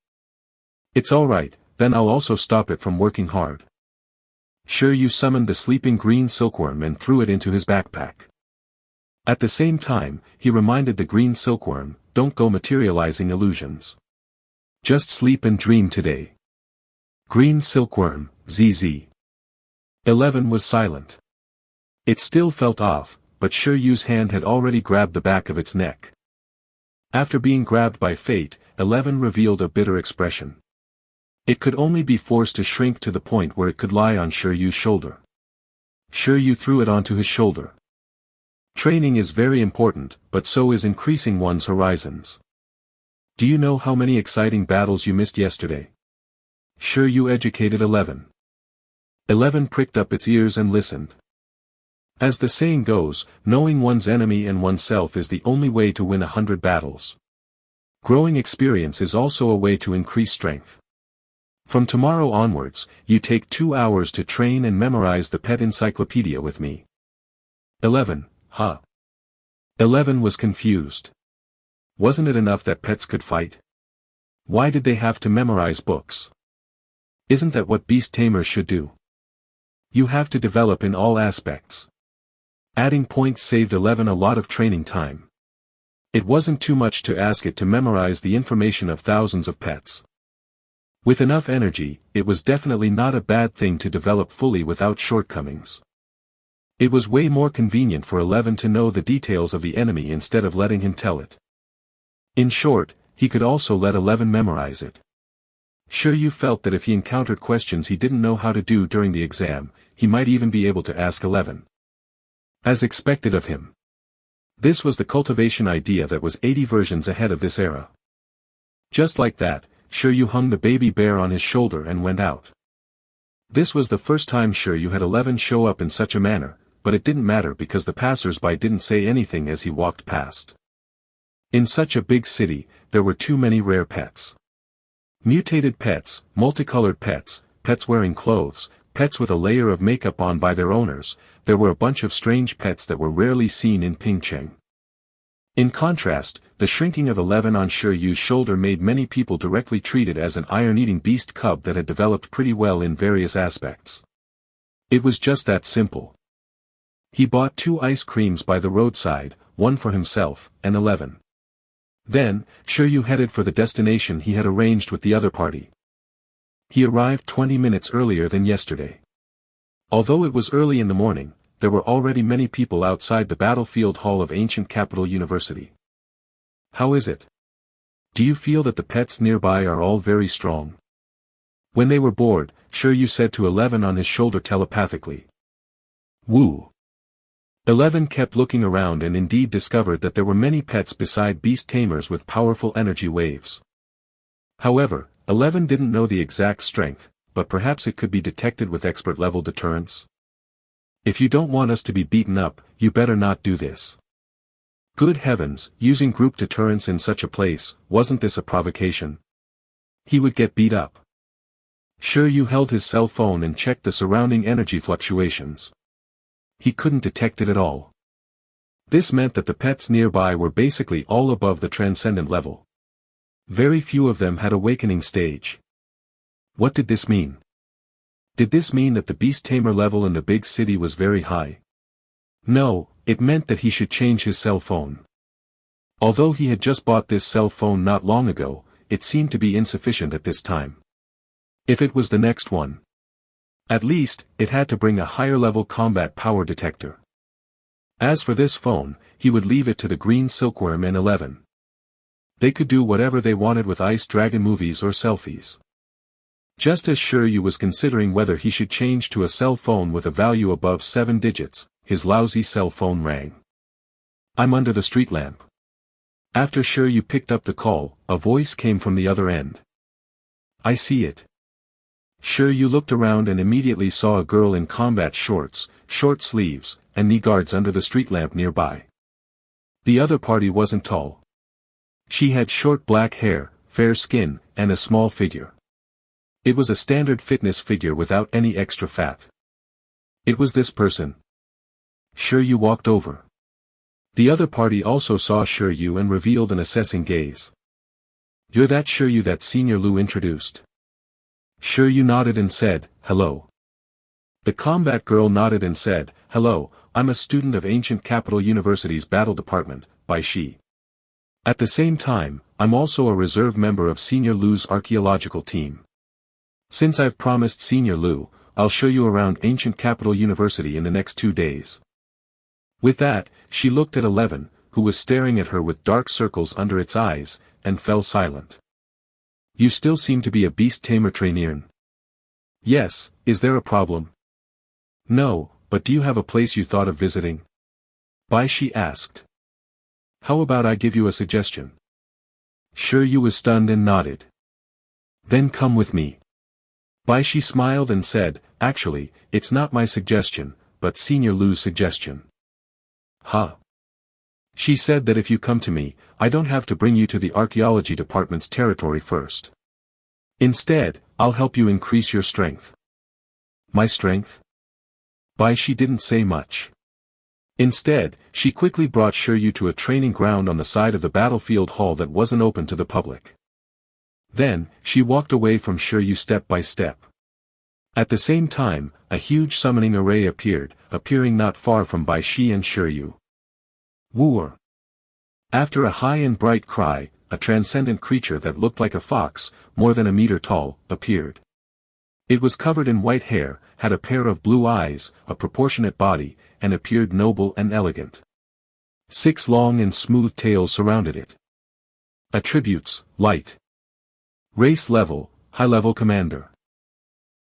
It's alright, then I'll also stop it from working hard. Shi Yu summoned the sleeping green silkworm and threw it into his backpack. At the same time, he reminded the green silkworm, don't go materializing illusions. Just sleep and dream today. Green silkworm, ZZ. 11 was silent. It still felt off, but Shi Yu's hand had already grabbed the back of its neck. After being grabbed by fate, 11 revealed a bitter expression. It could only be forced to shrink to the point where it could lie on Shi Yu's shoulder. Shi Yu threw it onto his shoulder. Training is very important, but so is increasing one's horizons. Do you know how many exciting battles you missed yesterday? Shi Yu educated 11. 11 pricked up its ears and listened. As the saying goes, knowing one's enemy and oneself is the only way to win 100 battles. Growing experience is also a way to increase strength. From tomorrow onwards, you take 2 hours to train and memorize the pet encyclopedia with me. 11. Huh? 11 was confused. Wasn't it enough that pets could fight? Why did they have to memorize books? Isn't that what Beast Tamers should do? You have to develop in all aspects. Adding points saved 11 a lot of training time. It wasn't too much to ask it to memorize the information of thousands of pets. With enough energy, it was definitely not a bad thing to develop fully without shortcomings. It was way more convenient for 11 to know the details of the enemy instead of letting him tell it. In short, he could also let 11 memorize it. Shi Yu felt that if he encountered questions he didn't know how to do during the exam, he might even be able to ask 11. As expected of him. This was the cultivation idea that was 80 versions ahead of this era. Just like that, Shi Yu hung the baby bear on his shoulder and went out. This was the first time Shi Yu had 11 show up in such a manner, but it didn't matter because the passers-by didn't say anything as he walked past. In such a big city, there were too many rare pets. Mutated pets, multicolored pets, pets wearing clothes, pets with a layer of makeup on by their owners, there were a bunch of strange pets that were rarely seen in Pingcheng. In contrast, the shrinking of 11 on Shi Yu's shoulder made many people directly treat it as an iron-eating beast cub that had developed pretty well in various aspects. It was just that simple. He bought 2 ice creams by the roadside, one for himself, and 11. Then, Shi Yu headed for the destination he had arranged with the other party. He arrived 20 minutes earlier than yesterday. Although it was early in the morning, there were already many people outside the battlefield hall of Ancient Capital University. How is it? Do you feel that the pets nearby are all very strong? When they were bored, Shi Yu said to 11 on his shoulder telepathically. Woo! 11 kept looking around and indeed discovered that there were many pets beside Beast Tamers with powerful energy waves. However, 11 didn't know the exact strength, but perhaps it could be detected with expert-level deterrence. If you don't want us to be beaten up, you better not do this. Good heavens, using group deterrence in such a place, wasn't this a provocation? He would get beat up. Shi Yu held his cell phone and checked the surrounding energy fluctuations. He couldn't detect it at all. This meant that the pets nearby were basically all above the transcendent level. Very few of them had awakening stage. What did this mean? Did this mean that the Beast Tamer level in the big city was very high? No, it meant that he should change his cell phone. Although he had just bought this cell phone not long ago, it seemed to be insufficient at this time. If it was the next one, at least, it had to bring a higher-level combat power detector. As for this phone, he would leave it to the Green Silkworm and 11. They could do whatever they wanted with Ice Dragon movies or selfies. Just as Shi Yu was considering whether he should change to a cell phone with a value above 7 digits, his lousy cell phone rang. "I'm under the street lamp." After Shi Yu picked up the call, a voice came from the other end. "I see it." Shi Yu looked around and immediately saw a girl in combat shorts, short sleeves, and knee guards under the street lamp nearby. The other party wasn't tall. She had short black hair, fair skin, and a small figure. It was a standard fitness figure without any extra fat. It was this person. Shi Yu walked over. The other party also saw Shi Yu and revealed an assessing gaze. "You're that Shi Yu that Senior Lu introduced?" Shi Yu nodded and said, "Hello." The combat girl nodded and said, "Hello, I'm a student of Ancient Capital University's Battle Department, by Shi. At the same time, I'm also a reserve member of Senior Lu's archaeological team. Since I've promised Senior Lu, I'll show you around Ancient Capital University in the next 2 days." With that, she looked at 11, who was staring at her with dark circles under its eyes, and fell silent. "You still seem to be a Beast Tamer trainee." "Yes, is there a problem?" "No, but do you have a place you thought of visiting?" Bai Shi asked. "How about I give you a suggestion?" Shi Yu was stunned and nodded. "Then come with me." Bai Shi smiled and said, "Actually, it's not my suggestion, but Senior Lu's suggestion." "Huh?" "She said that if you come to me, I don't have to bring you to the Archaeology Department's territory first. Instead, I'll help you increase your strength." "My strength?" Bai Shi didn't say much. Instead, she quickly brought Shi Yu to a training ground on the side of the battlefield hall that wasn't open to the public. Then, she walked away from Shi Yu step by step. At the same time, a huge summoning array appearing not far from Bai Shi and Shi Yu. "Wooer!" After a high and bright cry, a transcendent creature that looked like a fox, more than a meter tall, appeared. It was covered in white hair, had a pair of blue eyes, a proportionate body, and appeared noble and elegant. 6 long and smooth tails surrounded it. Attributes: light. Race level: high-level commander.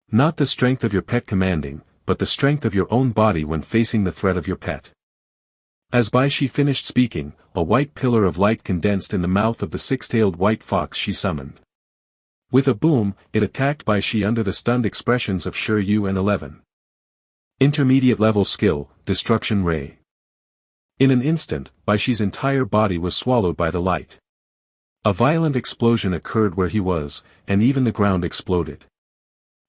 Not the strength of your pet commanding, but the strength of your own body when facing the threat of your pet. As Bai Shi finished speaking, a white pillar of light condensed in the mouth of the 6-tailed white fox she summoned. With a boom, it attacked Bai Shi under the stunned expressions of Shi Yu and 11. Intermediate level skill, Destruction Ray. In an instant, Bai Shi's entire body was swallowed by the light. A violent explosion occurred where he was, and even the ground exploded.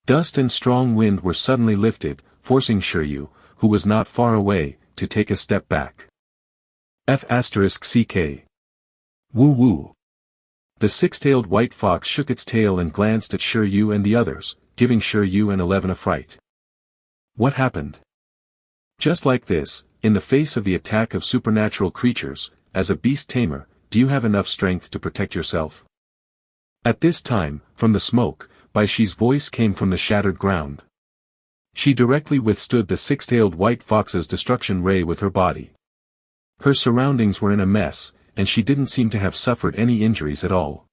Dust and strong wind were suddenly lifted, forcing Shi Yu, who was not far away, to take a step back. F***CK. Woo woo. The 6-tailed white fox shook its tail and glanced at Shi Yu and the others, giving Shi Yu and 11 a fright. What happened? Just like this, in the face of the attack of supernatural creatures, as a beast tamer, do you have enough strength to protect yourself? At this time, from the smoke, Bai Shi's voice came from the shattered ground. She directly withstood the 6-tailed white fox's destruction ray with her body. Her surroundings were in a mess, and she didn't seem to have suffered any injuries at all.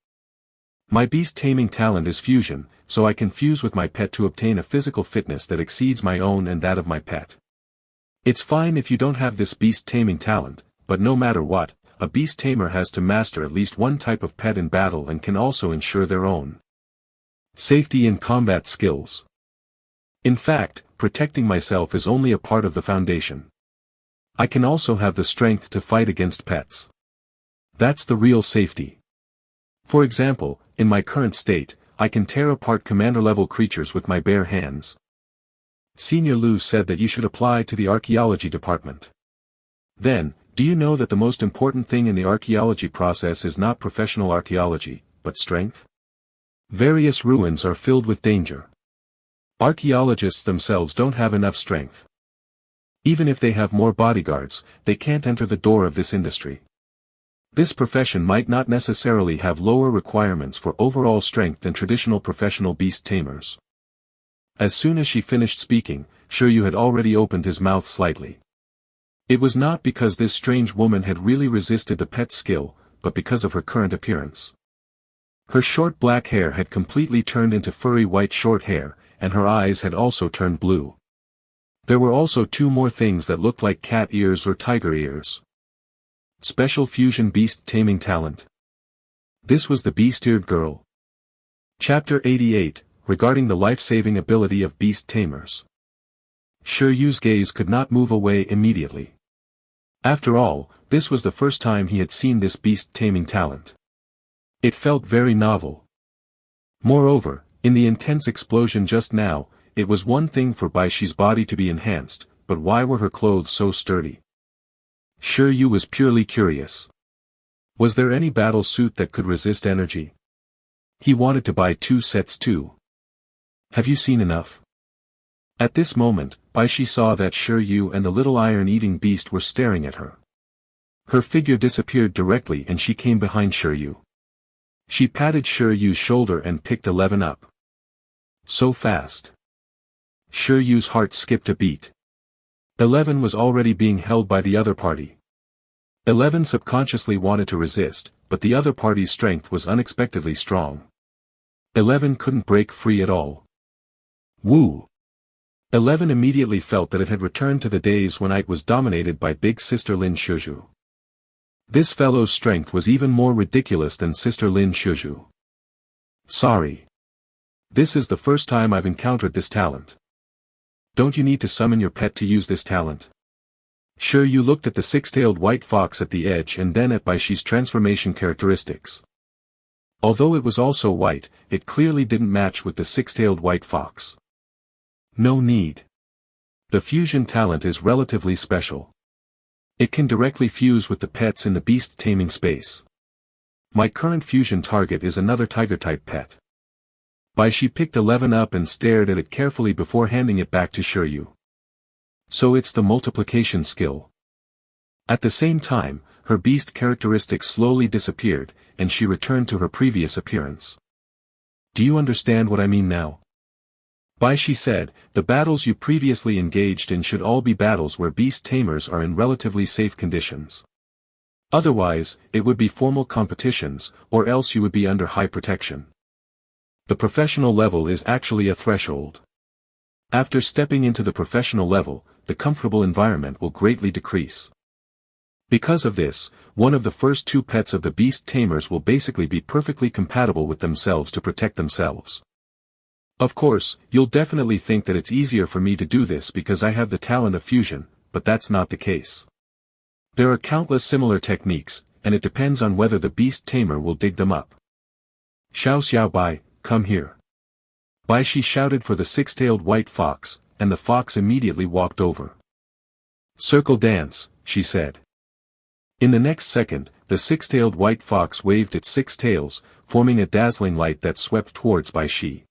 My beast taming talent is fusion, so I can fuse with my pet to obtain a physical fitness that exceeds my own and that of my pet. It's fine if you don't have this beast taming talent, but no matter what, a beast tamer has to master at least one type of pet in battle and can also ensure their own safety in combat skills. In fact, protecting myself is only a part of the foundation. I can also have the strength to fight against pets. That's the real safety. For example, in my current state, I can tear apart commander-level creatures with my bare hands. Senior Lu said that you should apply to the Archaeology Department. Then, do you know that the most important thing in the archaeology process is not professional archaeology, but strength? Various ruins are filled with danger. Archaeologists themselves don't have enough strength. Even if they have more bodyguards, they can't enter the door of this industry. This profession might not necessarily have lower requirements for overall strength than traditional professional beast tamers. As soon as she finished speaking, Shi Yu had already opened his mouth slightly. It was not because this strange woman had really resisted the pet skill, but because of her current appearance. Her short black hair had completely turned into furry white short hair, and her eyes had also turned blue. There were also two more things that looked like cat ears or tiger ears. Special Fusion Beast Taming Talent. This was the beast-eared girl. Chapter 88, regarding the life-saving ability of beast tamers. Shi Yu's gaze could not move away immediately. After all, this was the first time he had seen this beast taming talent. It felt very novel. Moreover, in the intense explosion just now, it was one thing for Bai Shi's body to be enhanced, but why were her clothes so sturdy? Shi Yu was purely curious. Was there any battle suit that could resist energy? He wanted to buy 2 sets too. Have you seen enough? At this moment, Bai Shi saw that Shi Yu and the little iron-eating beast were staring at her. Her figure disappeared directly and she came behind Shi Yu. She patted Shi Yu's shoulder and picked 11 up. So fast. Shi Yu's heart skipped a beat. 11 was already being held by the other party. 11 subconsciously wanted to resist, but the other party's strength was unexpectedly strong. 11 couldn't break free at all. Woo! 11 immediately felt that it had returned to the days when it was dominated by big sister Lin Shuzhu. This fellow's strength was even more ridiculous than sister Lin Shuzhu. Sorry. This is the first time I've encountered this talent. Don't you need to summon your pet to use this talent? Shi Yu looked at the six-tailed white fox at the edge and then at Bai Shi's transformation characteristics. Although it was also white, it clearly didn't match with the six-tailed white fox. No need. The fusion talent is relatively special. It can directly fuse with the pets in the beast taming space. My current fusion target is another tiger-type pet. Bai Shi picked 11 up and stared at it carefully before handing it back to Shi Yu. So it's the multiplication skill. At the same time, her beast characteristics slowly disappeared, and she returned to her previous appearance. Do you understand what I mean now? Bai Shi said, the battles you previously engaged in should all be battles where beast tamers are in relatively safe conditions. Otherwise, it would be formal competitions, or else you would be under high protection. The professional level is actually a threshold. After stepping into the professional level, the comfortable environment will greatly decrease. Because of this, one of the first 2 pets of the beast tamers will basically be perfectly compatible with themselves to protect themselves. Of course, you'll definitely think that it's easier for me to do this because I have the talent of fusion, but that's not the case. There are countless similar techniques, and it depends on whether the beast tamer will dig them up. Xiao Bai, come here. Bai Shi shouted for the six-tailed white fox, and the fox immediately walked over. Circle dance, she said. In the next second, the six-tailed white fox waved its 6 tails, forming a dazzling light that swept towards Bai Shi.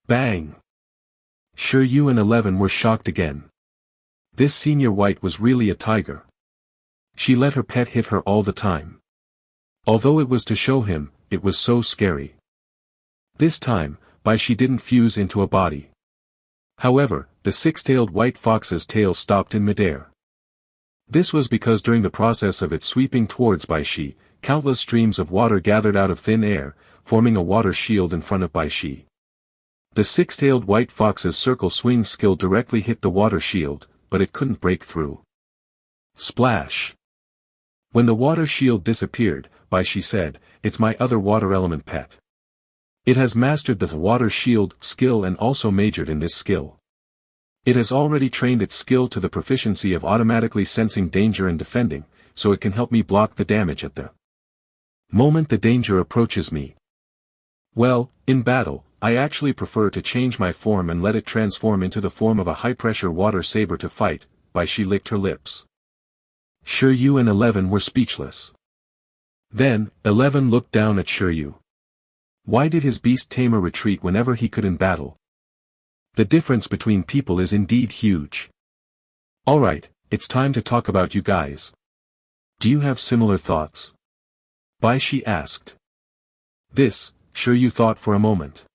Bang! Shi Yu and 11 were shocked again. This senior white was really a tiger. She let her pet hit her all the time. Although it was to show him, it was so scary. This time, Bai Shi didn't fuse into a body. However, the six-tailed white fox's tail stopped in midair. This was because during the process of it sweeping towards Bai Shi, countless streams of water gathered out of thin air, forming a water shield in front of Bai Shi. The six-tailed white fox's circle swing skill directly hit the water shield, but it couldn't break through. Splash! When the water shield disappeared, Bai Shi said, "It's my other water element pet. It has mastered the water shield skill and also majored in this skill. It has already trained its skill to the proficiency of automatically sensing danger and defending, so it can help me block the damage at the moment the danger approaches me. Well, in battle, I actually prefer to change my form and let it transform into the form of a high-pressure water saber to fight." Bai Shi licked her lips. Shi Yu and 11 were speechless. Then, 11 looked down at Shi Yu. Why did his beast tamer retreat whenever he could in battle? The difference between people is indeed huge. Alright, it's time to talk about you guys. Do you have similar thoughts? Shi asked. This, Shi Yu thought for a moment.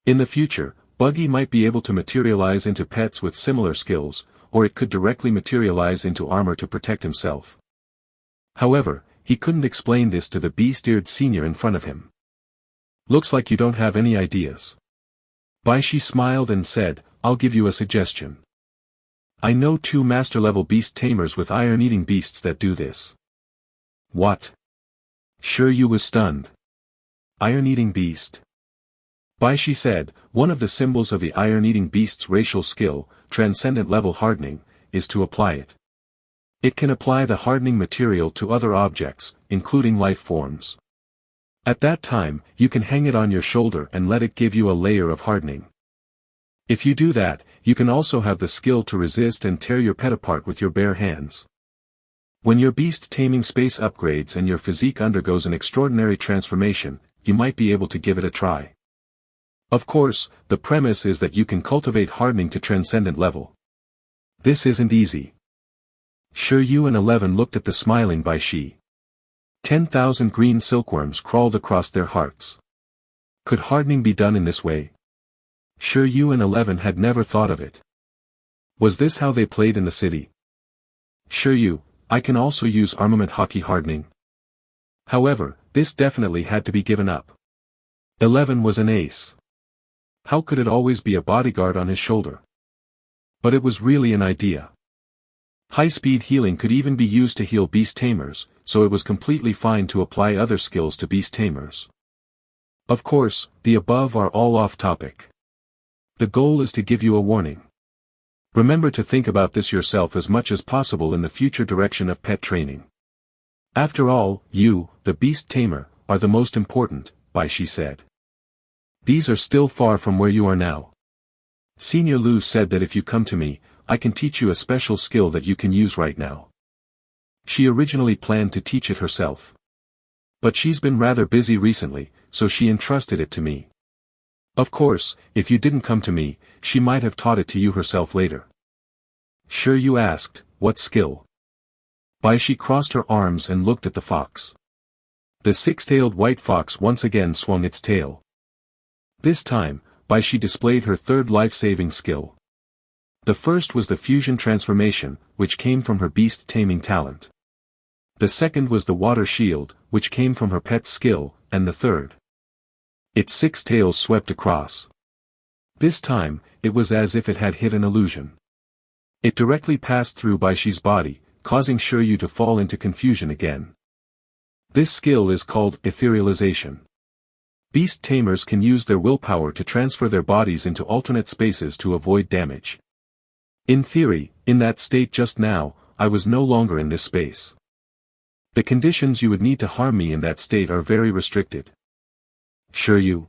In the future, Buggy might be able to materialize into pets with similar skills, or it could directly materialize into armor to protect himself. However, he couldn't explain this to the beast-eared senior in front of him. Looks like you don't have any ideas. Shi smiled and said, I'll give you a suggestion. I know 2 master-level beast tamers with iron-eating beasts that do this. What? Shi Yu was stunned. Iron-eating beast? Shi said, one of the symbols of the iron-eating beast's racial skill, transcendent level hardening, is to apply it. It can apply the hardening material to other objects, including life forms. At that time, you can hang it on your shoulder and let it give you a layer of hardening. If you do that, you can also have the skill to resist and tear your pet apart with your bare hands. When your beast taming space upgrades and your physique undergoes an extraordinary transformation, you might be able to give it a try. Of course, the premise is that you can cultivate hardening to transcendent level. This isn't easy. Shi Yu and 11 looked at the smiling Shi. 10,000 green silkworms crawled across their hearts. Could hardening be done in this way? Shi Yu and 11 had never thought of it. Was this how they played in the city? Shi Yu, I can also use armament hockey hardening. However, this definitely had to be given up. 11 was an ace. How could it always be a bodyguard on his shoulder? But it was really an idea. High-speed healing could even be used to heal beast tamers, so it was completely fine to apply other skills to beast tamers. Of course, the above are all off-topic. The goal is to give you a warning. Remember to think about this yourself as much as possible in the future direction of pet training. After all, you, the beast tamer, are the most important, Shi said. These are still far from where you are now. Senior Lu said that if you come to me, I can teach you a special skill that you can use right now. She originally planned to teach it herself. But she's been rather busy recently, so she entrusted it to me. Of course, if you didn't come to me, she might have taught it to you herself later. Shi Yu asked, what skill? Shi crossed her arms and looked at the fox. The 6-tailed white fox once again swung its tail. This time, Shi displayed her third life-saving skill. The first was the fusion transformation, which came from her beast taming talent. The second was the water shield, which came from her pet's skill, and the third. Its 6 tails swept across. This time, it was as if it had hit an illusion. It directly passed through Shi's body, causing Shi Yu to fall into confusion again. This skill is called etherealization. Beast tamers can use their willpower to transfer their bodies into alternate spaces to avoid damage. In theory, in that state just now, I was no longer in this space. The conditions you would need to harm me in that state are very restricted. Shi Yu.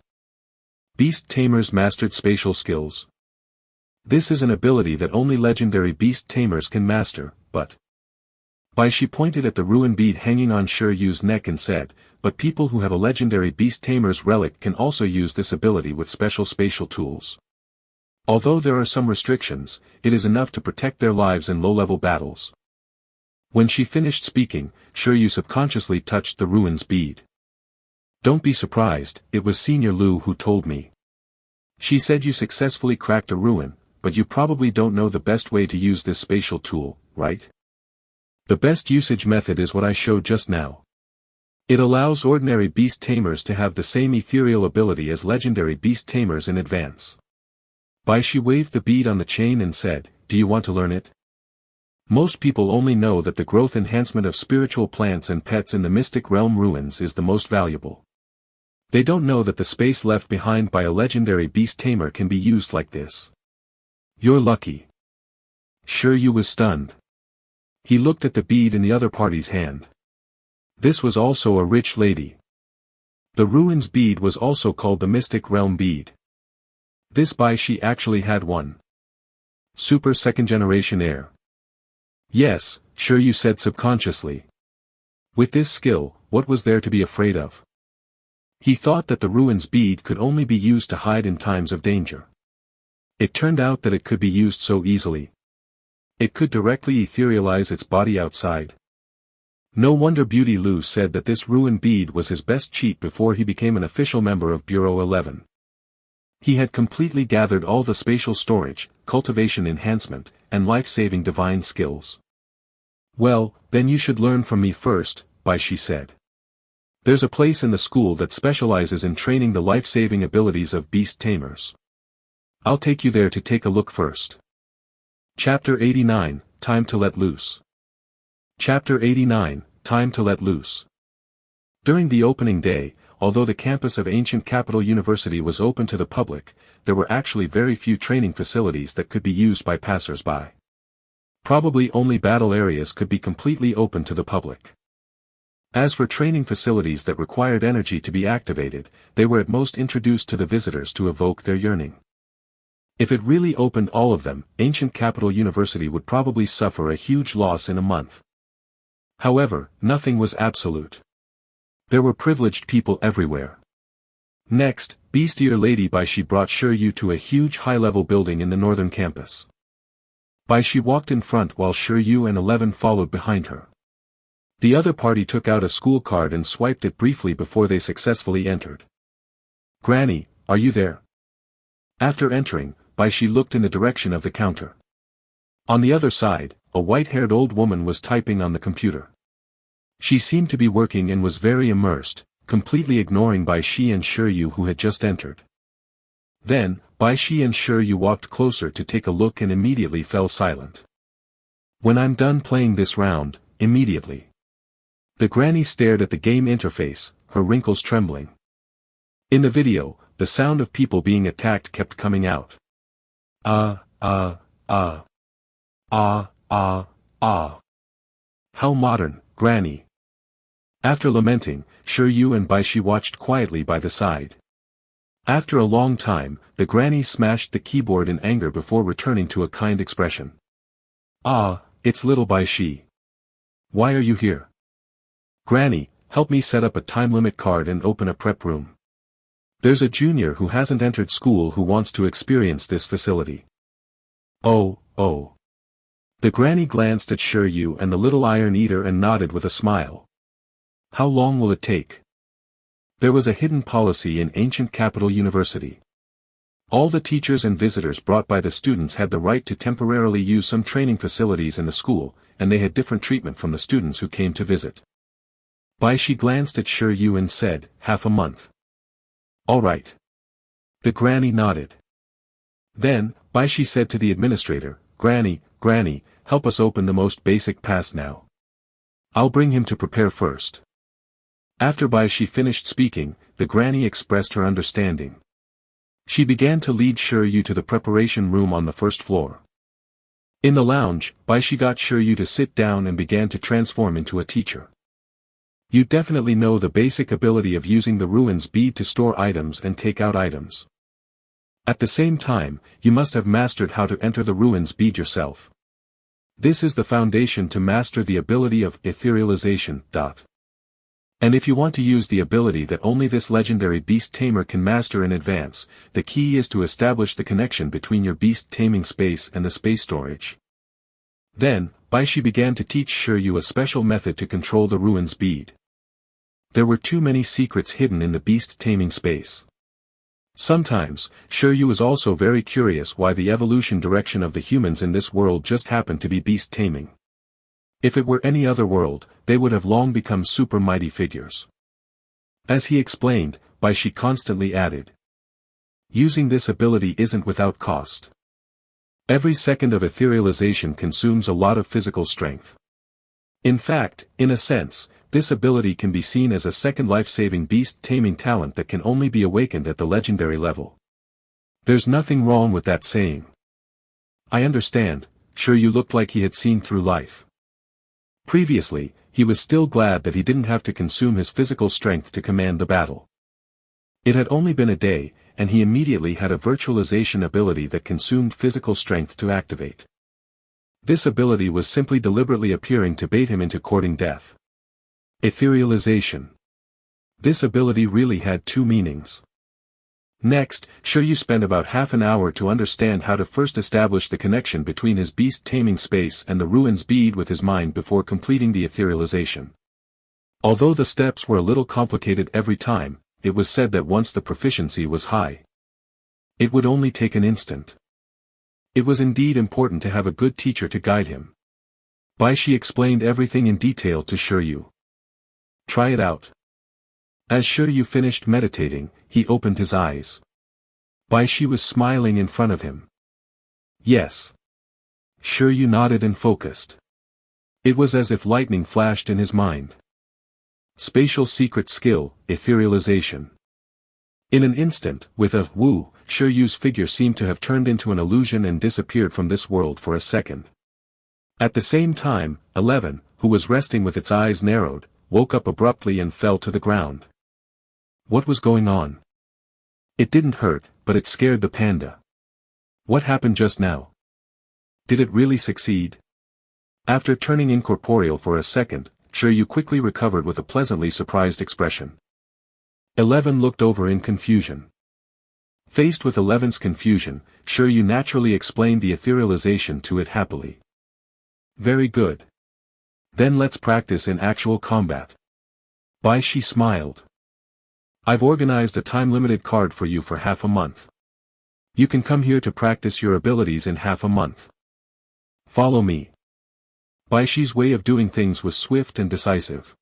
Beast tamers mastered spatial skills. This is an ability that only legendary beast tamers can master, but... Shi pointed at the ruin bead hanging on Shi Yu's neck and said, but people who have a legendary beast tamer's relic can also use this ability with special spatial tools. Although there are some restrictions, it is enough to protect their lives in low-level battles. When she finished speaking, Shi Yu subconsciously touched the ruin's bead. Don't be surprised, it was Senior Lu who told me. She said you successfully cracked a ruin, but you probably don't know the best way to use this spatial tool, right? The best usage method is what I showed just now. It allows ordinary beast tamers to have the same ethereal ability as legendary beast tamers in advance. Shi waved the bead on the chain and said, do you want to learn it? Most people only know that the growth enhancement of spiritual plants and pets in the mystic realm ruins is the most valuable. They don't know that the space left behind by a legendary beast tamer can be used like this. You're lucky. Shi Yu was stunned. He looked at the bead in the other party's hand. This was also a rich lady. The ruins bead was also called the mystic realm bead. This Shi actually had one. Super second-generation heir. Yes, Shi Yu said subconsciously. With this skill, what was there to be afraid of? He thought that the ruins bead could only be used to hide in times of danger. It turned out that it could be used so easily. It could directly etherealize its body outside. No wonder Beauty Lu said that this ruin bead was his best cheat before he became an official member of Bureau 11. He had completely gathered all the spatial storage, cultivation enhancement, and life-saving divine skills. Well, then you should learn from me first, Bai Shi said. There's a place in the school that specializes in training the life-saving abilities of Beast Tamers. I'll take you there to take a look first. Chapter 89, Time to Let Loose. Chapter 89, Time to Let Loose. During the opening day, although the campus of Ancient Capital University was open to the public, there were actually very few training facilities that could be used by passers-by. Probably only battle areas could be completely open to the public. As for training facilities that required energy to be activated, they were at most introduced to the visitors to evoke their yearning. If it really opened all of them, Ancient Capital University would probably suffer a huge loss in a month. However, nothing was absolute. There were privileged people everywhere. Next, Beastier Lady Bai Shi brought Shi Yu to a huge high-level building in the northern campus. Bai Shi walked in front while Shi Yu and 11 followed behind her. The other party took out a school card and swiped it briefly before they successfully entered. Granny, are you there? After entering, Bai Shi looked in the direction of the counter. On the other side, a white-haired old woman was typing on the computer. She seemed to be working and was very immersed, completely ignoring Bai Shi and Shi Yu who had just entered. Then, Bai Shi and Shi Yu walked closer to take a look and immediately fell silent. When I'm done playing this round, immediately. The granny stared at the game interface, her wrinkles trembling. In the video, the sound of people being attacked kept coming out. Ah. How modern, Granny. After lamenting, Shi Yu and Bai Shi watched quietly by the side. After a long time, the granny smashed the keyboard in anger before returning to a kind expression. Ah, it's little Bai Shi. Why are you here? Granny, help me set up a time limit card and open a prep room. There's a junior who hasn't entered school who wants to experience this facility. Oh. The granny glanced at Shi Yu and the little Iron Eater and nodded with a smile. How long will it take? There was a hidden policy in Ancient Capital University. All the teachers and visitors brought by the students had the right to temporarily use some training facilities in the school, and they had different treatment from the students who came to visit. Bai Shi glanced at Shi Yu and said, half a month. All right. The granny nodded. Then, Bai Shi said to the administrator, Granny, help us open the most basic pass now. I'll bring him to prepare first. After Bai Shi finished speaking, the granny expressed her understanding. She began to lead Shi Yu to the preparation room on the first floor. In the lounge, Bai Shi got Shi Yu to sit down and began to transform into a teacher. You definitely know the basic ability of using the ruins bead to store items and take out items. At the same time, you must have mastered how to enter the ruins bead yourself. This is the foundation to master the ability of etherealization. And if you want to use the ability that only this legendary beast tamer can master in advance, the key is to establish the connection between your beast taming space and the space storage. Then, Bai Shi began to teach Shi Yu a special method to control the ruins bead. There were too many secrets hidden in the beast taming space. Sometimes, Shi Yu was also very curious why the evolution direction of the humans in this world just happened to be beast taming. If it were any other world, they would have long become super mighty figures. As he explained, Bai Shi constantly added. Using this ability isn't without cost. Every second of etherealization consumes a lot of physical strength. In fact, in a sense, this ability can be seen as a second life-saving beast taming talent that can only be awakened at the legendary level. There's nothing wrong with that saying. I understand, Shi Yu looked like he had seen through life. Previously, he was still glad that he didn't have to consume his physical strength to command the battle. It had only been a day, and he immediately had a virtualization ability that consumed physical strength to activate. This ability was simply deliberately appearing to bait him into courting death. Etherealization. This ability really had two meanings. Next, Shi Yu spent about half an hour to understand how to first establish the connection between his beast taming space and the ruins bead with his mind before completing the etherealization. Although the steps were a little complicated every time, it was said that once the proficiency was high, it would only take an instant. It was indeed important to have a good teacher to guide him. Shi explained everything in detail to Shi Yu. Try it out. As Shi Yu finished meditating, he opened his eyes. Shi was smiling in front of him. Yes. Shi Yu nodded and focused. It was as if lightning flashed in his mind. Spatial secret skill, etherealization. In an instant, with a woo, Shi Yu's figure seemed to have turned into an illusion and disappeared from this world for a second. At the same time, 11, who was resting with its eyes narrowed, woke up abruptly and fell to the ground. What was going on? It didn't hurt, but it scared the panda. What happened just now? Did it really succeed? After turning incorporeal for a second, Shi Yu quickly recovered with a pleasantly surprised expression. 11 looked over in confusion. Faced with 11's confusion, Shi Yu naturally explained the etherealization to it happily. Very good. Then let's practice in actual combat. Shi smiled. I've organized a time-limited card for you for half a month. You can come here to practice your abilities in half a month. Follow me. Shi's way of doing things was swift and decisive.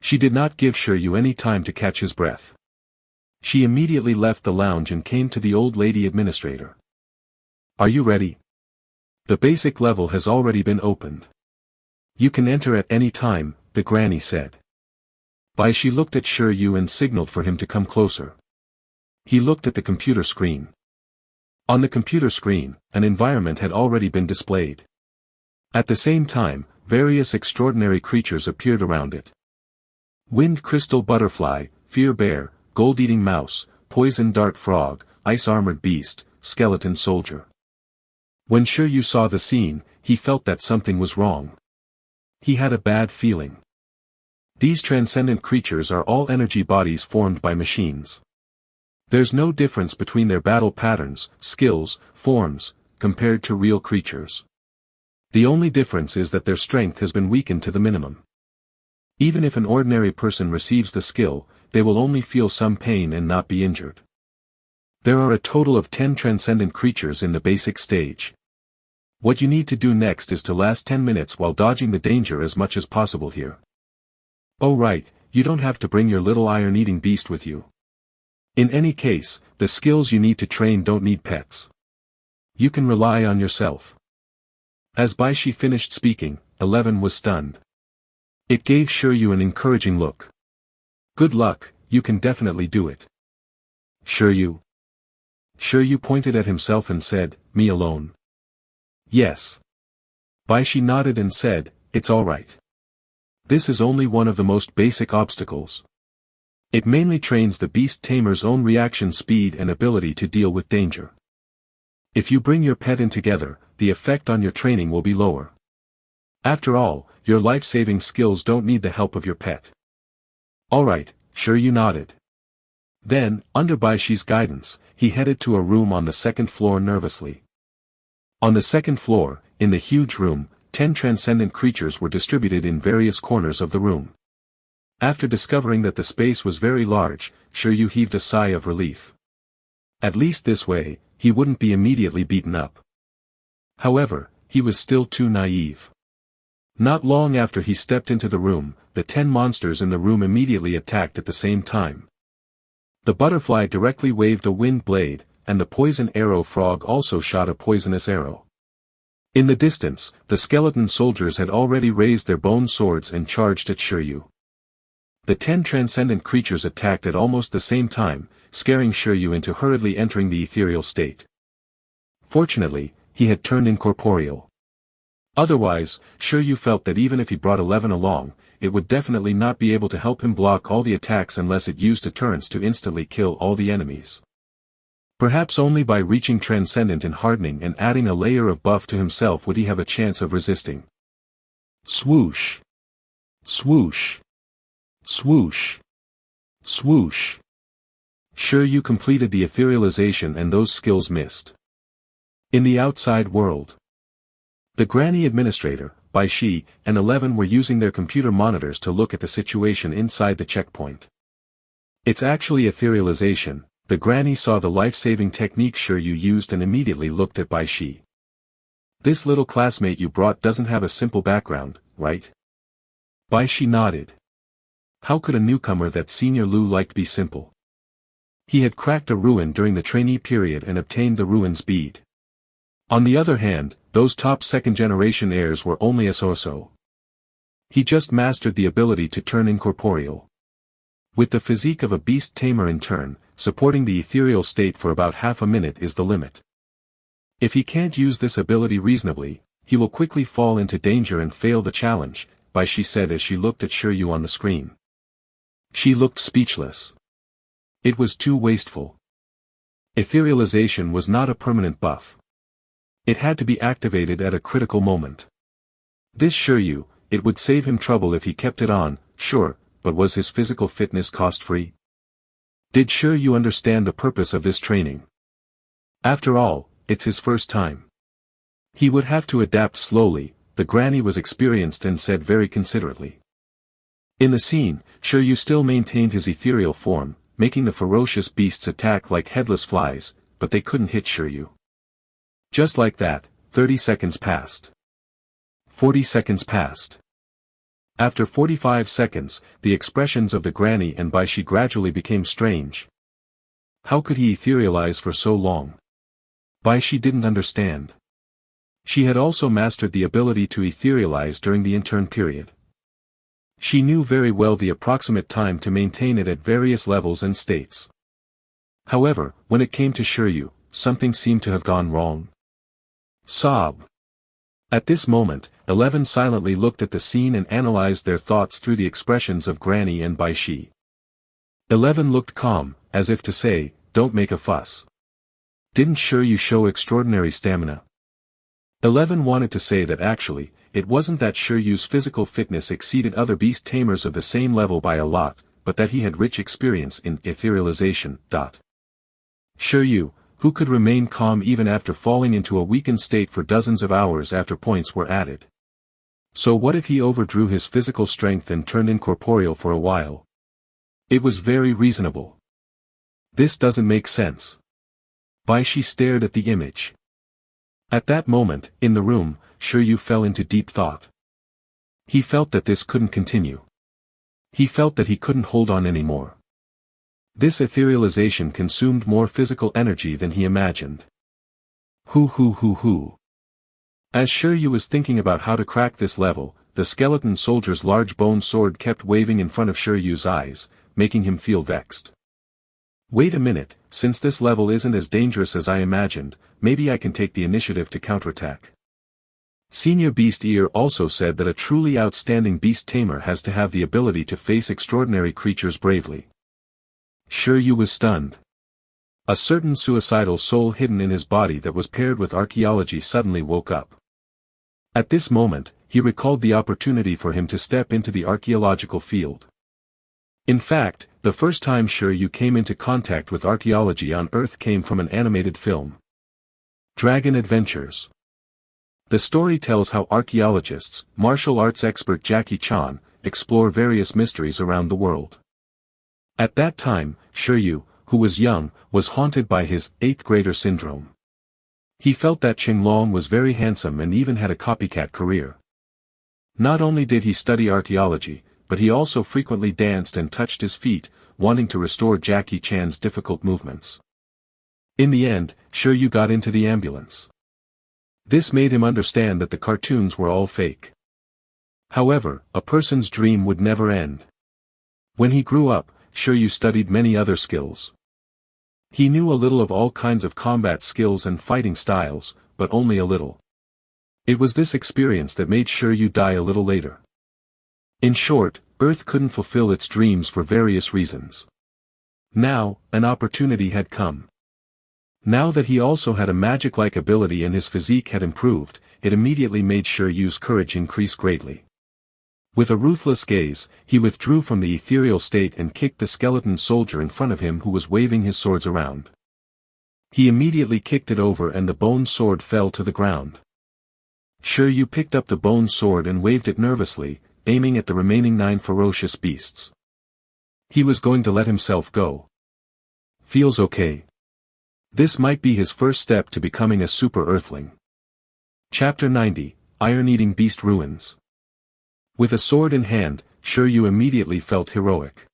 She did not give Shi Yu any time to catch his breath. She immediately left the lounge and came to the old lady administrator. Are you ready? The basic level has already been opened. You can enter at any time, the granny said. Shi looked at Shi Yu and signaled for him to come closer. He looked at the computer screen. On the computer screen, an environment had already been displayed. At the same time, various extraordinary creatures appeared around it. Wind crystal butterfly, fear bear, gold-eating mouse, poison dart frog, ice-armored beast, skeleton soldier. When Shi Yu saw the scene, he felt that something was wrong. He had a bad feeling. These transcendent creatures are all energy bodies formed by machines. There's no difference between their battle patterns, skills, forms, compared to real creatures. The only difference is that their strength has been weakened to the minimum. Even if an ordinary person receives the skill, they will only feel some pain and not be injured. There are a total of 10 transcendent creatures in the basic stage. What you need to do next is to last 10 minutes while dodging the danger as much as possible here. Oh right, you don't have to bring your little iron-eating beast with you. In any case, the skills you need to train don't need pets. You can rely on yourself. As Shi finished speaking, 11 was stunned. It gave Shi Yu an encouraging look. Good luck, you can definitely do it. Shi Yu. Shi Yu pointed at himself and said, me alone. Yes. Shi nodded and said, it's alright. This is only one of the most basic obstacles. It mainly trains the Beast Tamer's own reaction speed and ability to deal with danger. If you bring your pet in together, the effect on your training will be lower. After all, your life-saving skills don't need the help of your pet. Alright, Shi Yu nodded. Then, under Shi's guidance, he headed to a room on the second floor nervously. On the second floor, in the huge room, 10 transcendent creatures were distributed in various corners of the room. After discovering that the space was very large, Shi Yu heaved a sigh of relief. At least this way, he wouldn't be immediately beaten up. However, he was still too naive. Not long after he stepped into the room, the 10 monsters in the room immediately attacked at the same time. The butterfly directly waved a wind blade, and the poison arrow frog also shot a poisonous arrow. In the distance, the skeleton soldiers had already raised their bone swords and charged at Shi Yu. The 10 transcendent creatures attacked at almost the same time, scaring Shi Yu into hurriedly entering the ethereal state. Fortunately, he had turned incorporeal. Otherwise, Shi Yu felt that even if he brought 11 along, it would definitely not be able to help him block all the attacks unless it used deterrence to instantly kill all the enemies. Perhaps only by reaching transcendent and hardening and adding a layer of buff to himself would he have a chance of resisting. Swoosh! Swoosh! Swoosh! Swoosh! Shi Yu completed the etherealization and those skills missed. In the outside world, the granny administrator, Bai Shi, and 11 were using their computer monitors to look at the situation inside the checkpoint. It's actually etherealization. The granny saw the life-saving technique Shi Yu used and immediately looked at Bai Shi. This little classmate you brought doesn't have a simple background, right? Bai Shi nodded. How could a newcomer that Senior Lu liked be simple? He had cracked a ruin during the trainee period and obtained the ruin's bead. On the other hand, those top second-generation heirs were only a so-so. He just mastered the ability to turn incorporeal. With the physique of a beast tamer in turn, supporting the ethereal state for about half a minute is the limit. If he can't use this ability reasonably, he will quickly fall into danger and fail the challenge, Bai Shi said as she looked at Shi Yu on the screen. She looked speechless. It was too wasteful. Etherealization was not a permanent buff. It had to be activated at a critical moment. This Shi Yu, it would save him trouble if he kept it on, sure, but was his physical fitness cost-free? Did Shi Yu understand the purpose of this training? After all, it's his first time. He would have to adapt slowly. The granny was experienced and said very considerately. In the scene, Shi Yu still maintained his ethereal form, making the ferocious beasts attack like headless flies, but they couldn't hit Shi Yu. Just like that, 30 seconds passed. 40 seconds passed. After 45 seconds, the expressions of the granny and Bai Shi gradually became strange. How could he etherealize for so long? Bai Shi didn't understand. She had also mastered the ability to etherealize during the intern period. She knew very well the approximate time to maintain it at various levels and states. However, when it came to Shi Yu, something seemed to have gone wrong. Sob. At this moment, 11 silently looked at the scene and analyzed their thoughts through the expressions of Granny and Bai Shi. 11 looked calm, as if to say, don't make a fuss. Didn't Shi Yu show extraordinary stamina? 11 wanted to say that actually, it wasn't that Shi Yu's physical fitness exceeded other beast tamers of the same level by a lot, but that he had rich experience in etherealization. Shi Yu, who could remain calm even after falling into a weakened state for dozens of hours after points were added. So what if he overdrew his physical strength and turned incorporeal for a while? It was very reasonable. This doesn't make sense. Bai Shi stared at the image. At that moment, in the room, Shi Yu fell into deep thought. He felt that this couldn't continue. He felt that he couldn't hold on anymore. This etherealization consumed more physical energy than he imagined. As Shi Yu was thinking about how to crack this level, the skeleton soldier's large bone sword kept waving in front of Shi Yu's eyes, making him feel vexed. Wait a minute, since this level isn't as dangerous as I imagined, maybe I can take the initiative to counterattack. Senior Beast Ear also said that a truly outstanding beast tamer has to have the ability to face extraordinary creatures bravely. Shi Yu was stunned. A certain suicidal soul hidden in his body that was paired with archaeology suddenly woke up. At this moment, he recalled the opportunity for him to step into the archaeological field. In fact, the first time Shi Yu came into contact with archaeology on Earth came from an animated film. Dragon Adventures. The story tells how archaeologists, martial arts expert Jackie Chan, explore various mysteries around the world. At that time, Shi Yu, who was young, was haunted by his 8th grader syndrome. He felt that Ching was very handsome and even had a copycat career. Not only did he study archaeology, but he also frequently danced and touched his feet, wanting to restore Jackie Chan's difficult movements. In the end, Shi Yu got into the ambulance. This made him understand that the cartoons were all fake. However, a person's dream would never end. When he grew up, Shi Yu studied many other skills. He knew a little of all kinds of combat skills and fighting styles, but only a little. It was this experience that made Shi Yu die a little later. In short, Earth couldn't fulfill its dreams for various reasons. Now, an opportunity had come. Now that he also had a magic-like ability and his physique had improved, it immediately made Shi Yu's courage increase greatly. With a ruthless gaze, he withdrew from the ethereal state and kicked the skeleton soldier in front of him who was waving his swords around. He immediately kicked it over and the bone sword fell to the ground. Shi Yu picked up the bone sword and waved it nervously, aiming at the remaining 9 ferocious beasts. He was going to let himself go. Feels okay. This might be his first step to becoming a super earthling. Chapter 90, Iron-Eating Beast Ruins. With a sword in hand, Shi Yu immediately felt heroic.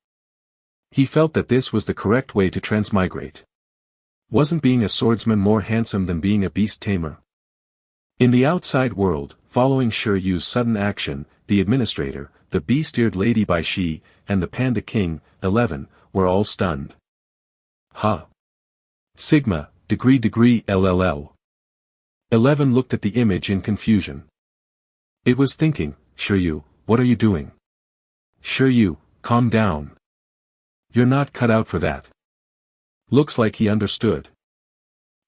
He felt that this was the correct way to transmigrate. Wasn't being a swordsman more handsome than being a beast tamer? In the outside world, following Shi Yu's sudden action, the administrator, the beast-eared lady by Shi, and the panda king, 11, were all stunned. Ha! Sigma, degree LLL. 11 looked at the image in confusion. It was thinking, Shi Yu, what are you doing? Shi Yu, calm down. You're not cut out for that. Looks like he understood.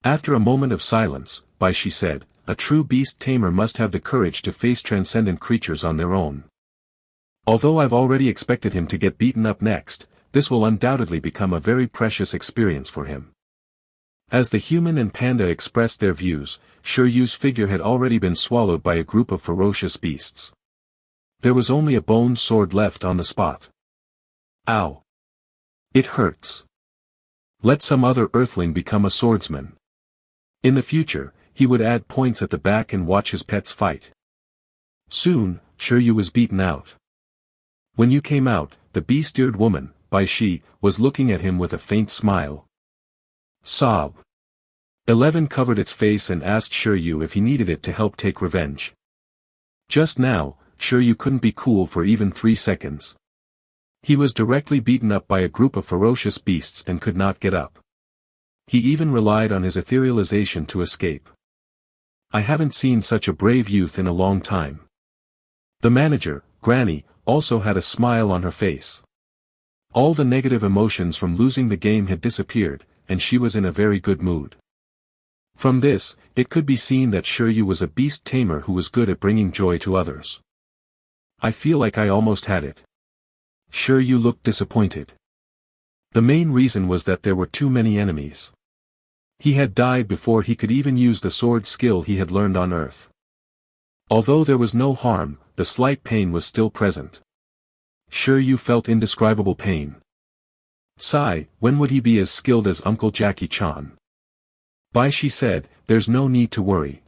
After a moment of silence, Bai Shi said, a true beast tamer must have the courage to face transcendent creatures on their own. Although I've already expected him to get beaten up next, this will undoubtedly become a very precious experience for him. As the human and panda expressed their views, Shi Yu's figure had already been swallowed by a group of ferocious beasts. There was only a bone sword left on the spot. Ow! It hurts. Let some other earthling become a swordsman. In the future, he would add points at the back and watch his pets fight. Soon, Shi Yu was beaten out. When you came out, the beast-eared woman, Bai Shi, was looking at him with a faint smile. Sob. 11 covered its face and asked Shi Yu if he needed it to help take revenge. Just now, Shi Yu couldn't be cool for even 3 seconds. He was directly beaten up by a group of ferocious beasts and could not get up. He even relied on his etherealization to escape. I haven't seen such a brave youth in a long time. The manager, Granny, also had a smile on her face. All the negative emotions from losing the game had disappeared, and she was in a very good mood. From this, it could be seen that Shi Yu was a beast tamer who was good at bringing joy to others. I feel like I almost had it. Shi Yu looked disappointed. The main reason was that there were too many enemies. He had died before he could even use the sword skill he had learned on Earth. Although there was no harm, the slight pain was still present. Shi Yu felt indescribable pain. Sigh, when would he be as skilled as Uncle Jackie Chan? Bai Shi said, there's no need to worry.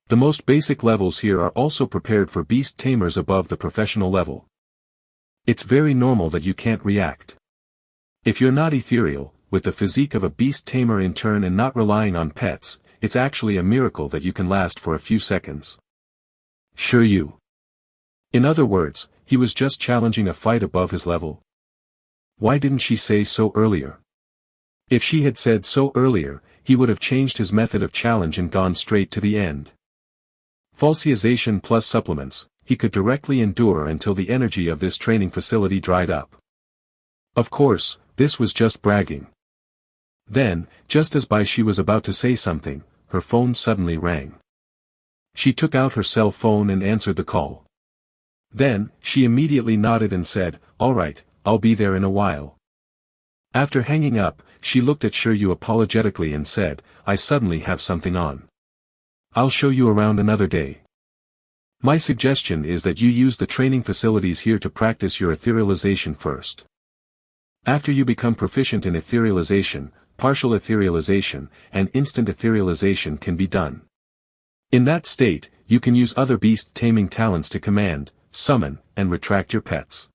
The most basic levels here are also prepared for beast tamers above the professional level. It's very normal that you can't react. If you're not ethereal, with the physique of a beast tamer in turn and not relying on pets, it's actually a miracle that you can last for a few seconds. Shi Yu. In other words, he was just challenging a fight above his level. Why didn't she say so earlier? If she had said so earlier, he would have changed his method of challenge and gone straight to the end. Falsification plus supplements, he could directly endure until the energy of this training facility dried up. Of course, this was just bragging. Then, just as Bai Shi was about to say something, her phone suddenly rang. She took out her cell phone and answered the call. Then, she immediately nodded and said, all right, I'll be there in a while. After hanging up, she looked at Shi Yu apologetically and said, I suddenly have something on. I'll show you around another day. My suggestion is that you use the training facilities here to practice your etherealization first. After you become proficient in etherealization, partial etherealization, and instant etherealization can be done. In that state, you can use other beast taming talents to command, summon, and retract your pets.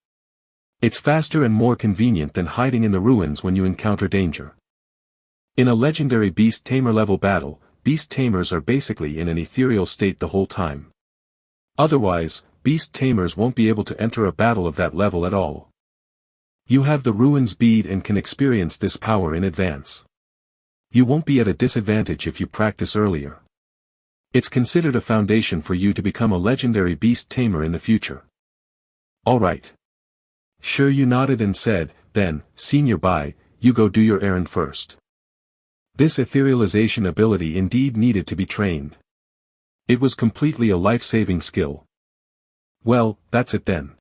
It's faster and more convenient than hiding in the ruins when you encounter danger. In a legendary beast tamer level battle, beast tamers are basically in an ethereal state the whole time. Otherwise, beast tamers won't be able to enter a battle of that level at all. You have the ruins bead and can experience this power in advance. You won't be at a disadvantage if you practice earlier. It's considered a foundation for you to become a legendary beast tamer in the future. Alright. Shi Yu nodded and said, then, Senior Bai, you go do your errand first. This etherealization ability indeed needed to be trained. It was completely a life-saving skill. Well, that's it then.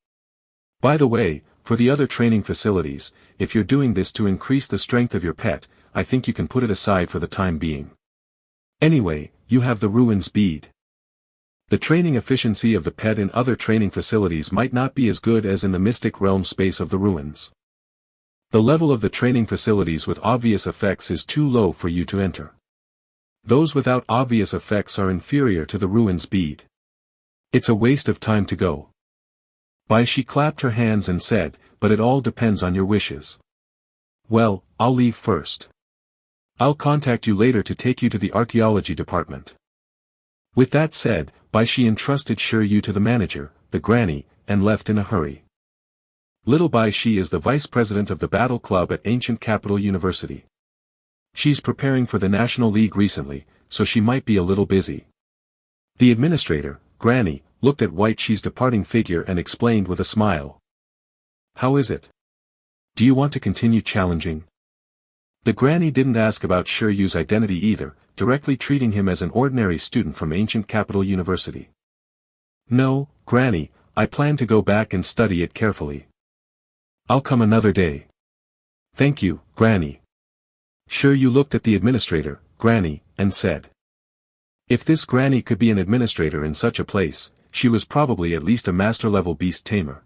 By the way, for the other training facilities, if you're doing this to increase the strength of your pet, I think you can put it aside for the time being. Anyway, you have the ruins bead. The training efficiency of the pet in other training facilities might not be as good as in the mystic realm space of the ruins. The level of the training facilities with obvious effects is too low for you to enter. Those without obvious effects are inferior to the ruins bead. It's a waste of time to go. She clapped her hands and said, but it all depends on your wishes. Well, I'll leave first. I'll contact you later to take you to the archaeology department. With that said, Shi entrusted Shi Yu to the manager, the granny, and left in a hurry. Little Shi is the vice president of the battle club at Ancient Capital University. She's preparing for the National League recently, so she might be a little busy. The administrator, Granny, looked at Shi's departing figure and explained with a smile. How is it? Do you want to continue challenging? The granny didn't ask about Shi Yu's identity either, directly treating him as an ordinary student from Ancient Capital University. No, Granny, I plan to go back and study it carefully. I'll come another day. Thank you, Granny. Shi Yu looked at the administrator, Granny, and said. If this Granny could be an administrator in such a place, she was probably at least a master-level beast tamer.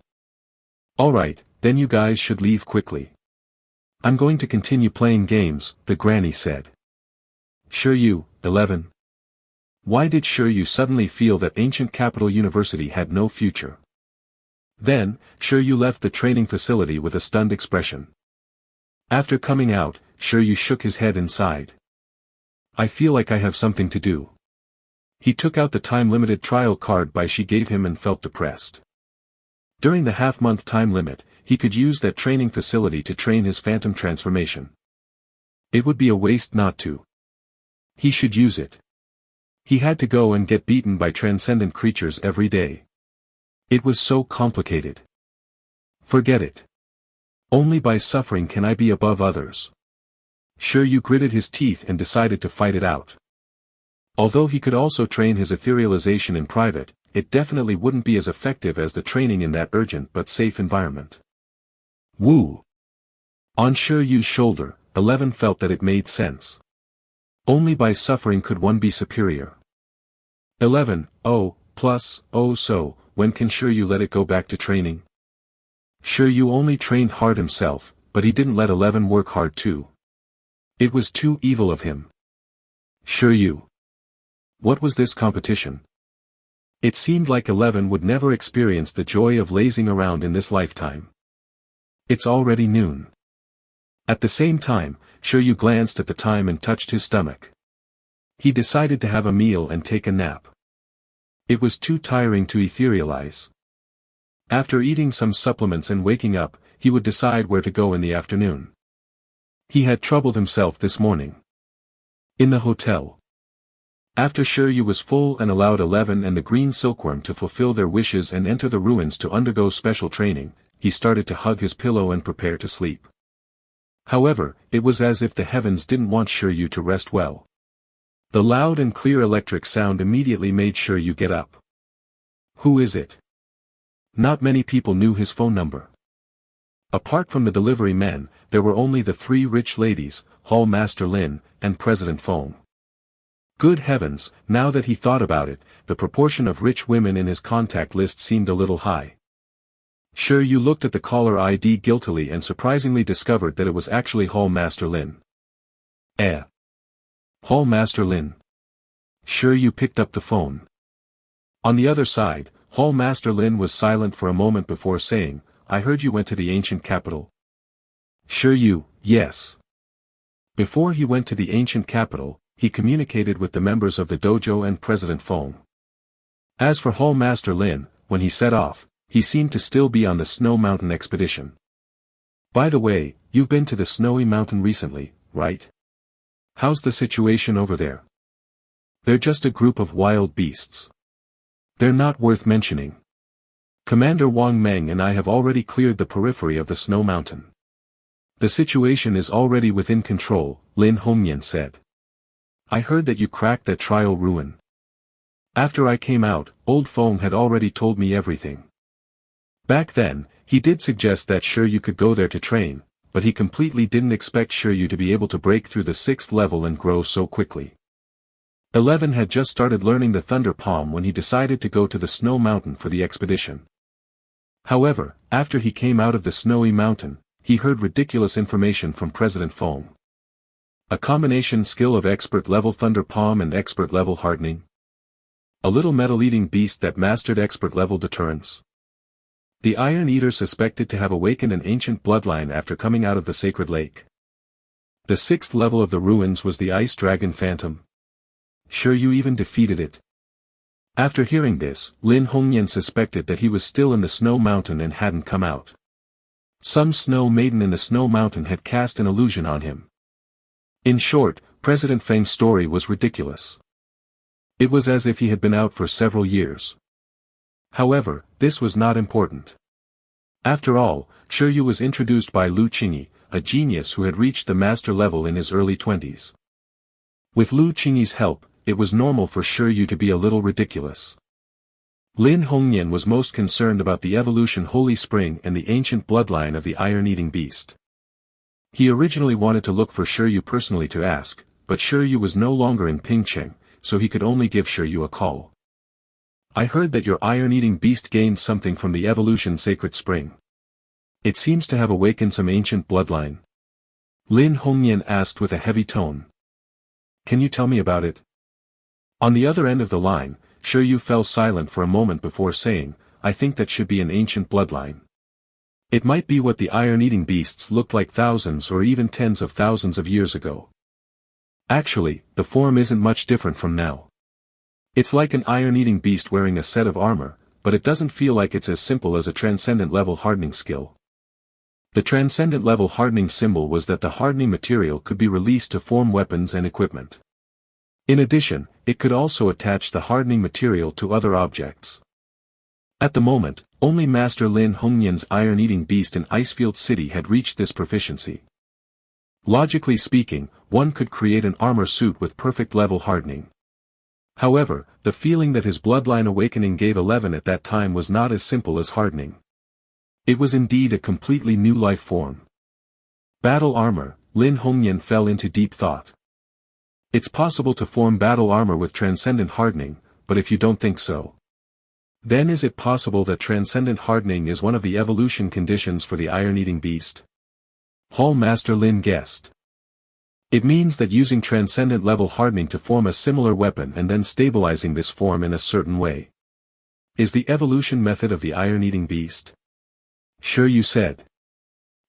Alright, then you guys should leave quickly. I'm going to continue playing games, the granny said. Shi Yu, 11. Why did Shi Yu suddenly feel that Ancient Capital University had no future? Then, Shi Yu left the training facility with a stunned expression. After coming out, Shi Yu shook his head and sighed. I feel like I have something to do. He took out the time-limited trial card Shi gave him and felt depressed. During the half-month time limit, he could use that training facility to train his phantom transformation. It would be a waste not to. He should use it. He had to go and get beaten by transcendent creatures every day. It was so complicated. Forget it. Only by suffering can I be above others. Shi Yu gritted his teeth and decided to fight it out. Although he could also train his etherealization in private, it definitely wouldn't be as effective as the training in that urgent but safe environment. Woo! On Shi Yu's shoulder, 11 felt that it made sense. Only by suffering could one be superior. 11, so, when can Shi Yu let it go back to training? Shi Yu only trained hard himself, but he didn't let 11 work hard too. It was too evil of him. Shi Yu. What was this competition? It seemed like 11 would never experience the joy of lazing around in this lifetime. It's already noon. At the same time, Shi Yu glanced at the time and touched his stomach. He decided to have a meal and take a nap. It was too tiring to etherealize. After eating some supplements and waking up, he would decide where to go in the afternoon. He had troubled himself this morning. In the hotel. After Shi Yu was full and allowed 11 and the green silkworm to fulfill their wishes and enter the ruins to undergo special training, he started to hug his pillow and prepare to sleep. However, it was as if the heavens didn't want Shi Yu to rest well. The loud and clear electric sound immediately made Shi Yu get up. Who is it? Not many people knew his phone number. Apart from the delivery men, there were only the three rich ladies, Hall Master Lin, and President Fong. Good heavens, now that he thought about it, the proportion of rich women in his contact list seemed a little high. Shi Yu looked at the caller ID guiltily and surprisingly discovered that it was actually Hall Master Lin. Hall Master Lin. Shi Yu picked up the phone. On the other side, Hall Master Lin was silent for a moment before saying, I heard you went to the ancient capital. Shi Yu, yes. Before he went to the ancient capital, he communicated with the members of the dojo and President Fong. As for Hall Master Lin, when he set off, he seemed to still be on the Snow Mountain expedition. By the way, you've been to the Snowy Mountain recently, right? How's the situation over there? They're just a group of wild beasts. They're not worth mentioning. Commander Wang Meng and I have already cleared the periphery of the Snow Mountain. The situation is already within control, Lin Hongyan said. I heard that you cracked that trial ruin. After I came out, Old Fong had already told me everything. Back then, he did suggest that Shi Yu could go there to train, but he completely didn't expect Shi Yu to be able to break through the 6th level and grow so quickly. 11 had just started learning the Thunder Palm when he decided to go to the Snow Mountain for the expedition. However, after he came out of the snowy mountain, he heard ridiculous information from President Fong. A combination skill of expert-level Thunder Palm and expert-level hardening. A little metal-eating beast that mastered expert-level deterrence. The Iron Eater suspected to have awakened an ancient bloodline after coming out of the sacred lake. The 6th level of the ruins was the Ice Dragon Phantom. Shi Yu even defeated it. After hearing this, Lin Hongyan suspected that he was still in the Snow Mountain and hadn't come out. Some snow maiden in the Snow Mountain had cast an illusion on him. In short, President Feng's story was ridiculous. It was as if he had been out for several years. However, this was not important. After all, Shi Yu was introduced by Lu Qingyi, a genius who had reached the master level in his early 20s. With Lu Qingyi's help, it was normal for Shi Yu to be a little ridiculous. Lin Hongyan was most concerned about the evolution Holy Spring and the ancient bloodline of the iron-eating beast. He originally wanted to look for Shi Yu personally to ask, but Shi Yu was no longer in Pingcheng, so he could only give Shi Yu a call. I heard that your iron-eating beast gained something from the evolution sacred spring. It seems to have awakened some ancient bloodline. Lin Hongyan asked with a heavy tone. Can you tell me about it? On the other end of the line, Shi Yu fell silent for a moment before saying, I think that should be an ancient bloodline. It might be what the iron-eating beasts looked like thousands or even tens of thousands of years ago. Actually, the form isn't much different from now. It's like an iron-eating beast wearing a set of armor, but it doesn't feel like it's as simple as a transcendent level hardening skill. The transcendent level hardening symbol was that the hardening material could be released to form weapons and equipment. In addition, it could also attach the hardening material to other objects. At the moment, only Master Lin Hongyan's iron-eating beast in Icefield City had reached this proficiency. Logically speaking, one could create an armor suit with perfect level hardening. However, the feeling that his bloodline awakening gave 11 at that time was not as simple as hardening. It was indeed a completely new life form. Battle armor, Lin Hongyan fell into deep thought. It's possible to form battle armor with transcendent hardening, but if you don't think so, then is it possible that transcendent hardening is one of the evolution conditions for the iron-eating beast? Hall Master Lin guessed. It means that using transcendent level hardening to form a similar weapon and then stabilizing this form in a certain way is the evolution method of the iron-eating beast. Shi Yu said.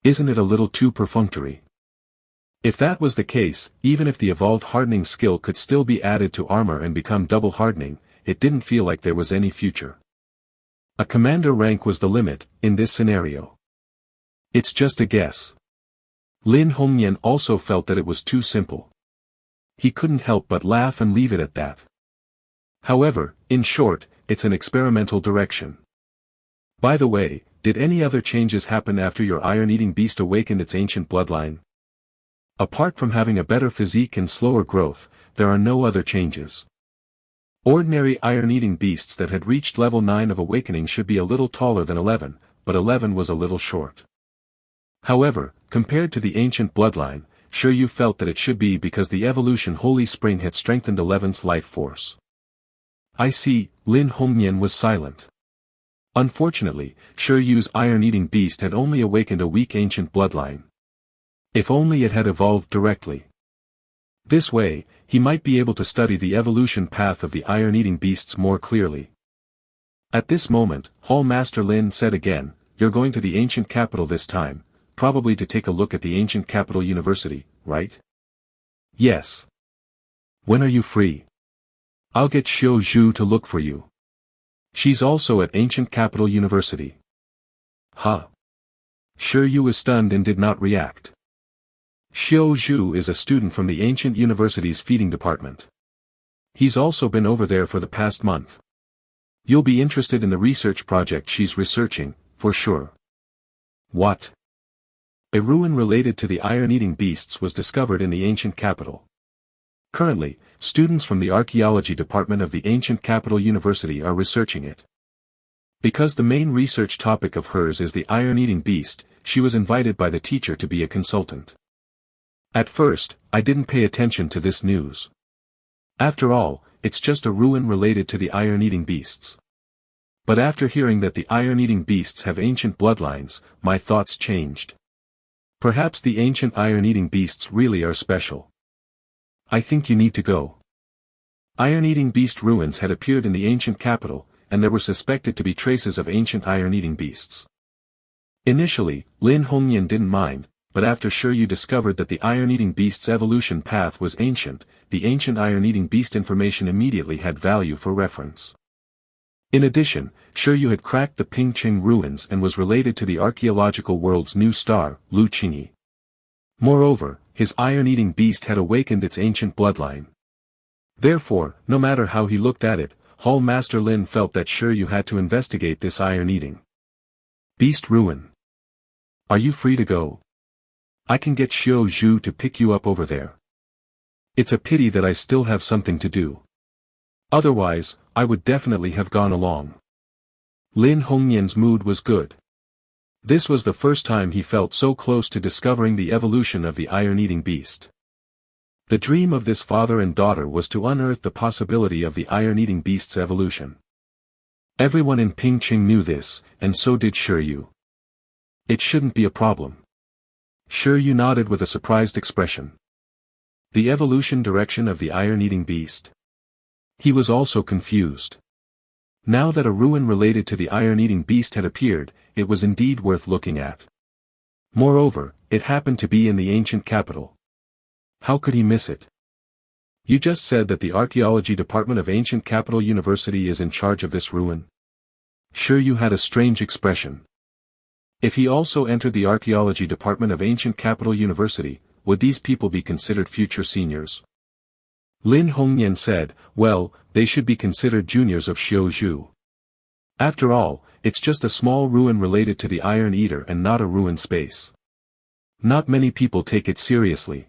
Isn't it a little too perfunctory? If that was the case, even if the evolved hardening skill could still be added to armor and become double hardening, it didn't feel like there was any future. A commander rank was the limit, in this scenario. It's just a guess. Lin Hongyan also felt that it was too simple. He couldn't help but laugh and leave it at that. However, in short, it's an experimental direction. By the way, did any other changes happen after your iron-eating beast awakened its ancient bloodline? Apart from having a better physique and slower growth, there are no other changes. Ordinary iron-eating beasts that had reached level 9 of awakening should be a little taller than 11, but 11 was a little short. However, compared to the ancient bloodline, Shi Yu felt that it should be because the evolution Holy Spring had strengthened 11's life force. I see, Lin Hongyan was silent. Unfortunately, Shi Yu's iron-eating beast had only awakened a weak ancient bloodline. If only it had evolved directly. This way, he might be able to study the evolution path of the iron-eating beasts more clearly. At this moment, Hall Master Lin said again, You're going to the ancient capital this time, probably to take a look at the ancient capital university, right? Yes. When are you free? I'll get Xiu Zhu to look for you. She's also at ancient capital university. Huh? Shi Yu was stunned and did not react. Xiu Zhu is a student from the ancient university's feeding department. He's also been over there for the past month. You'll be interested in the research project she's researching, for sure. What? A ruin related to the iron-eating beasts was discovered in the ancient capital. Currently, students from the Archaeology department of the ancient capital university are researching it. Because the main research topic of hers is the iron-eating beast, she was invited by the teacher to be a consultant. At first, I didn't pay attention to this news. After all, it's just a ruin related to the iron-eating beasts. But after hearing that the iron-eating beasts have ancient bloodlines, my thoughts changed. Perhaps the ancient iron-eating beasts really are special. I think you need to go. Iron-eating beast ruins had appeared in the ancient capital, and there were suspected to be traces of ancient iron-eating beasts. Initially, Lin Hongyan didn't mind, but after Shi Yu discovered that the iron-eating beast's evolution path was ancient, the ancient iron-eating beast information immediately had value for reference. In addition, Shi Yu had cracked the Ching ruins and was related to the archaeological world's new star, Lu Qingyi. Moreover, his iron-eating beast had awakened its ancient bloodline. Therefore, no matter how he looked at it, Hall Master Lin felt that Shi Yu had to investigate this iron-eating beast ruin. Are you free to go? I can get Xiao Zhu to pick you up over there. It's a pity that I still have something to do. Otherwise, I would definitely have gone along. Lin Hongyan's mood was good. This was the first time he felt so close to discovering the evolution of the iron-eating beast. The dream of this father and daughter was to unearth the possibility of the iron-eating beast's evolution. Everyone in Pingqing knew this, and so did Shi Yu. It shouldn't be a problem. Shi Yu nodded with a surprised expression. The evolution direction of the iron-eating beast? He was also confused. Now that a ruin related to the iron-eating beast had appeared, it was indeed worth looking at. Moreover, it happened to be in the ancient capital. How could he miss it? You just said that the Archaeology Department of Ancient Capital University is in charge of this ruin. Shi Yu had a strange expression. If he also entered the Archaeology Department of Ancient Capital University, would these people be considered future seniors? Lin Hongyan said, well, they should be considered juniors of Xiao Zhu. After all, it's just a small ruin related to the Iron Eater and not a ruin space. Not many people take it seriously.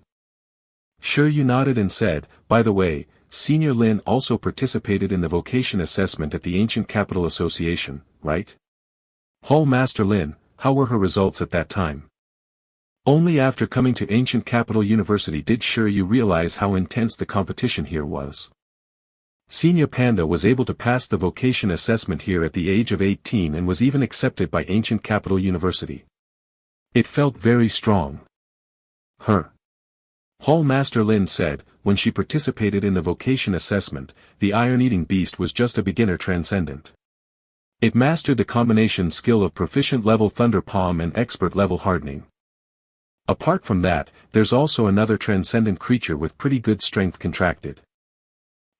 Shi Yu nodded and said, by the way, Senior Lin also participated in the vocation assessment at the Ancient Capital Association, right? Hall Master Lin, how were her results at that time? Only after coming to Ancient Capital University did Shi Yu realize how intense the competition here was. Senior Panda was able to pass the vocation assessment here at the age of 18 and was even accepted by Ancient Capital University. It felt very strong. Her. Hall Master Lin said, when she participated in the vocation assessment, the iron-eating beast was just a beginner transcendent. It mastered the combination skill of proficient level Thunder Palm and expert level hardening. Apart from that, there's also another transcendent creature with pretty good strength contracted.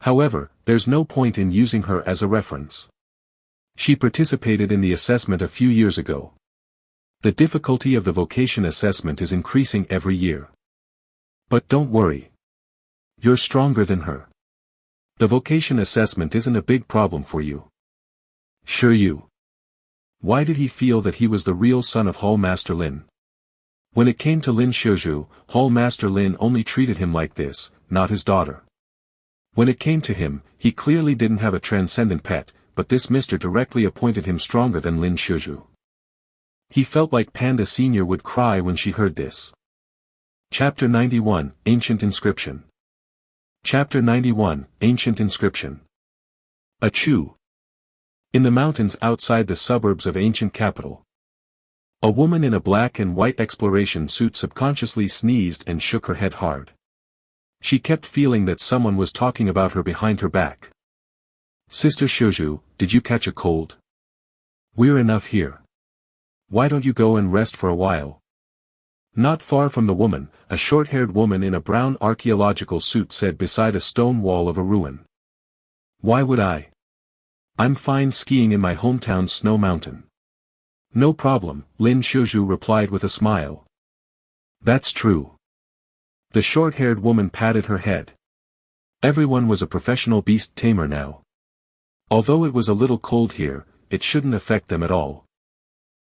However, there's no point in using her as a reference. She participated in the assessment a few years ago. The difficulty of the vocation assessment is increasing every year. But don't worry. You're stronger than her. The vocation assessment isn't a big problem for you. Shi Yu. Why did he feel that he was the real son of Hall Master Lin? When it came to Lin Xiuzhu, Hall Master Lin only treated him like this, not his daughter. When it came to him, he clearly didn't have a transcendent pet, but this Mr. directly appointed him stronger than Lin Xiuzhu. He felt like Panda Senior would cry when she heard this. Chapter 91, Ancient Inscription. Chapter 91, Ancient Inscription. Achoo. In the mountains outside the suburbs of ancient capital. A woman in a black and white exploration suit subconsciously sneezed and shook her head hard. She kept feeling that someone was talking about her behind her back. Sister Xiuzhu, did you catch a cold? We're enough here. Why don't you go and rest for a while? Not far from the woman, a short-haired woman in a brown archaeological suit said beside a stone wall of a ruin. Why would I? I'm fine skiing in my hometown snow mountain. No problem, Lin Xiuzhu replied with a smile. That's true. The short-haired woman patted her head. Everyone was a professional beast tamer now. Although it was a little cold here, it shouldn't affect them at all.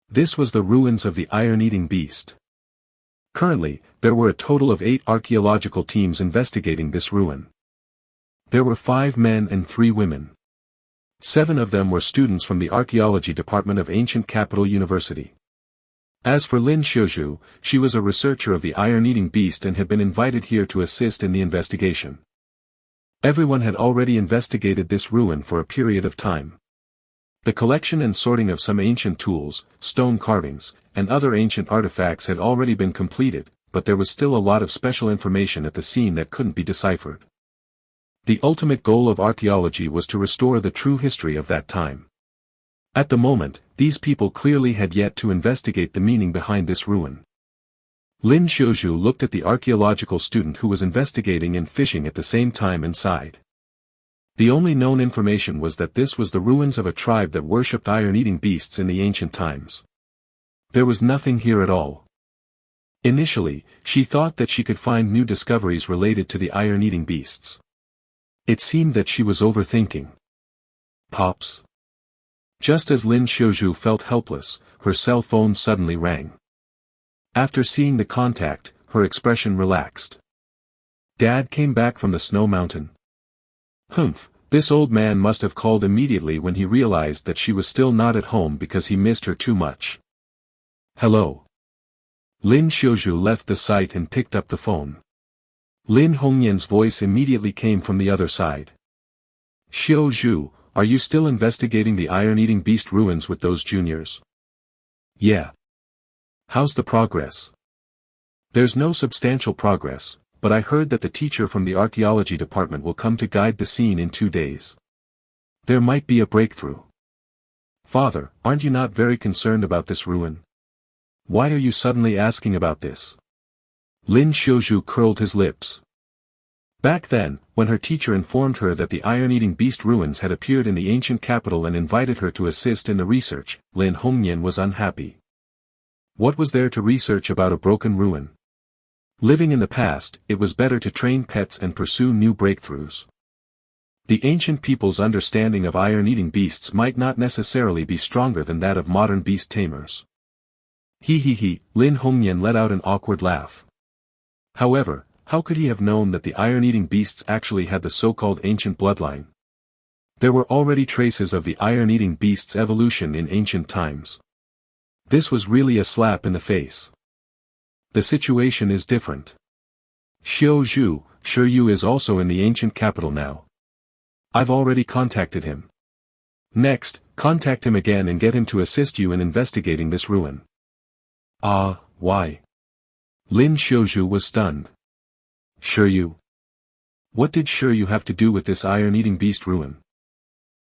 This was the ruins of the iron-eating beast. Currently, there were a total of 8 archaeological teams investigating this ruin. There were 5 men and 3 women. 7 of them were students from the Archaeology Department of Ancient Capital University. As for Lin Xiuzhu, she was a researcher of the iron-eating beast and had been invited here to assist in the investigation. Everyone had already investigated this ruin for a period of time. The collection and sorting of some ancient tools, stone carvings, and other ancient artifacts had already been completed, but there was still a lot of special information at the scene that couldn't be deciphered. The ultimate goal of archaeology was to restore the true history of that time. At the moment, these people clearly had yet to investigate the meaning behind this ruin. Lin Xiuzhu looked at the archaeological student who was investigating and fishing at the same time and sighed. The only known information was that this was the ruins of a tribe that worshipped iron-eating beasts in the ancient times. There was nothing here at all. Initially, she thought that she could find new discoveries related to the iron-eating beasts. It seemed that she was overthinking. Pops. Just as Lin Xiuzhu felt helpless, her cell phone suddenly rang. After seeing the contact, her expression relaxed. Dad came back from the snow mountain. Humph, this old man must have called immediately when he realized that she was still not at home because he missed her too much. Hello. Lin Xiuzhu left the site and picked up the phone. Lin Hongyan's voice immediately came from the other side. Xiuzhu, are you still investigating the iron-eating beast ruins with those juniors? Yeah. How's the progress? There's no substantial progress, but I heard that the teacher from the archaeology department will come to guide the scene in 2 days. There might be a breakthrough. Father, aren't you not very concerned about this ruin? Why are you suddenly asking about this? Lin Xiuzhu curled his lips. Back then, when her teacher informed her that the iron-eating beast ruins had appeared in the ancient capital and invited her to assist in the research, Lin Hongyan was unhappy. What was there to research about a broken ruin? Living in the past, it was better to train pets and pursue new breakthroughs. The ancient people's understanding of iron-eating beasts might not necessarily be stronger than that of modern beast tamers. Lin Hongyan let out an awkward laugh. However, how could he have known that the iron-eating beasts actually had the so-called ancient bloodline? There were already traces of the iron-eating beast's evolution in ancient times. This was really a slap in the face. The situation is different. Shi Yu is also in the ancient capital now. I've already contacted him. Next, contact him again and get him to assist you in investigating this ruin. Why? Lin Xiuzhu was stunned. Shi Yu? What did Shi Yu have to do with this iron-eating beast ruin?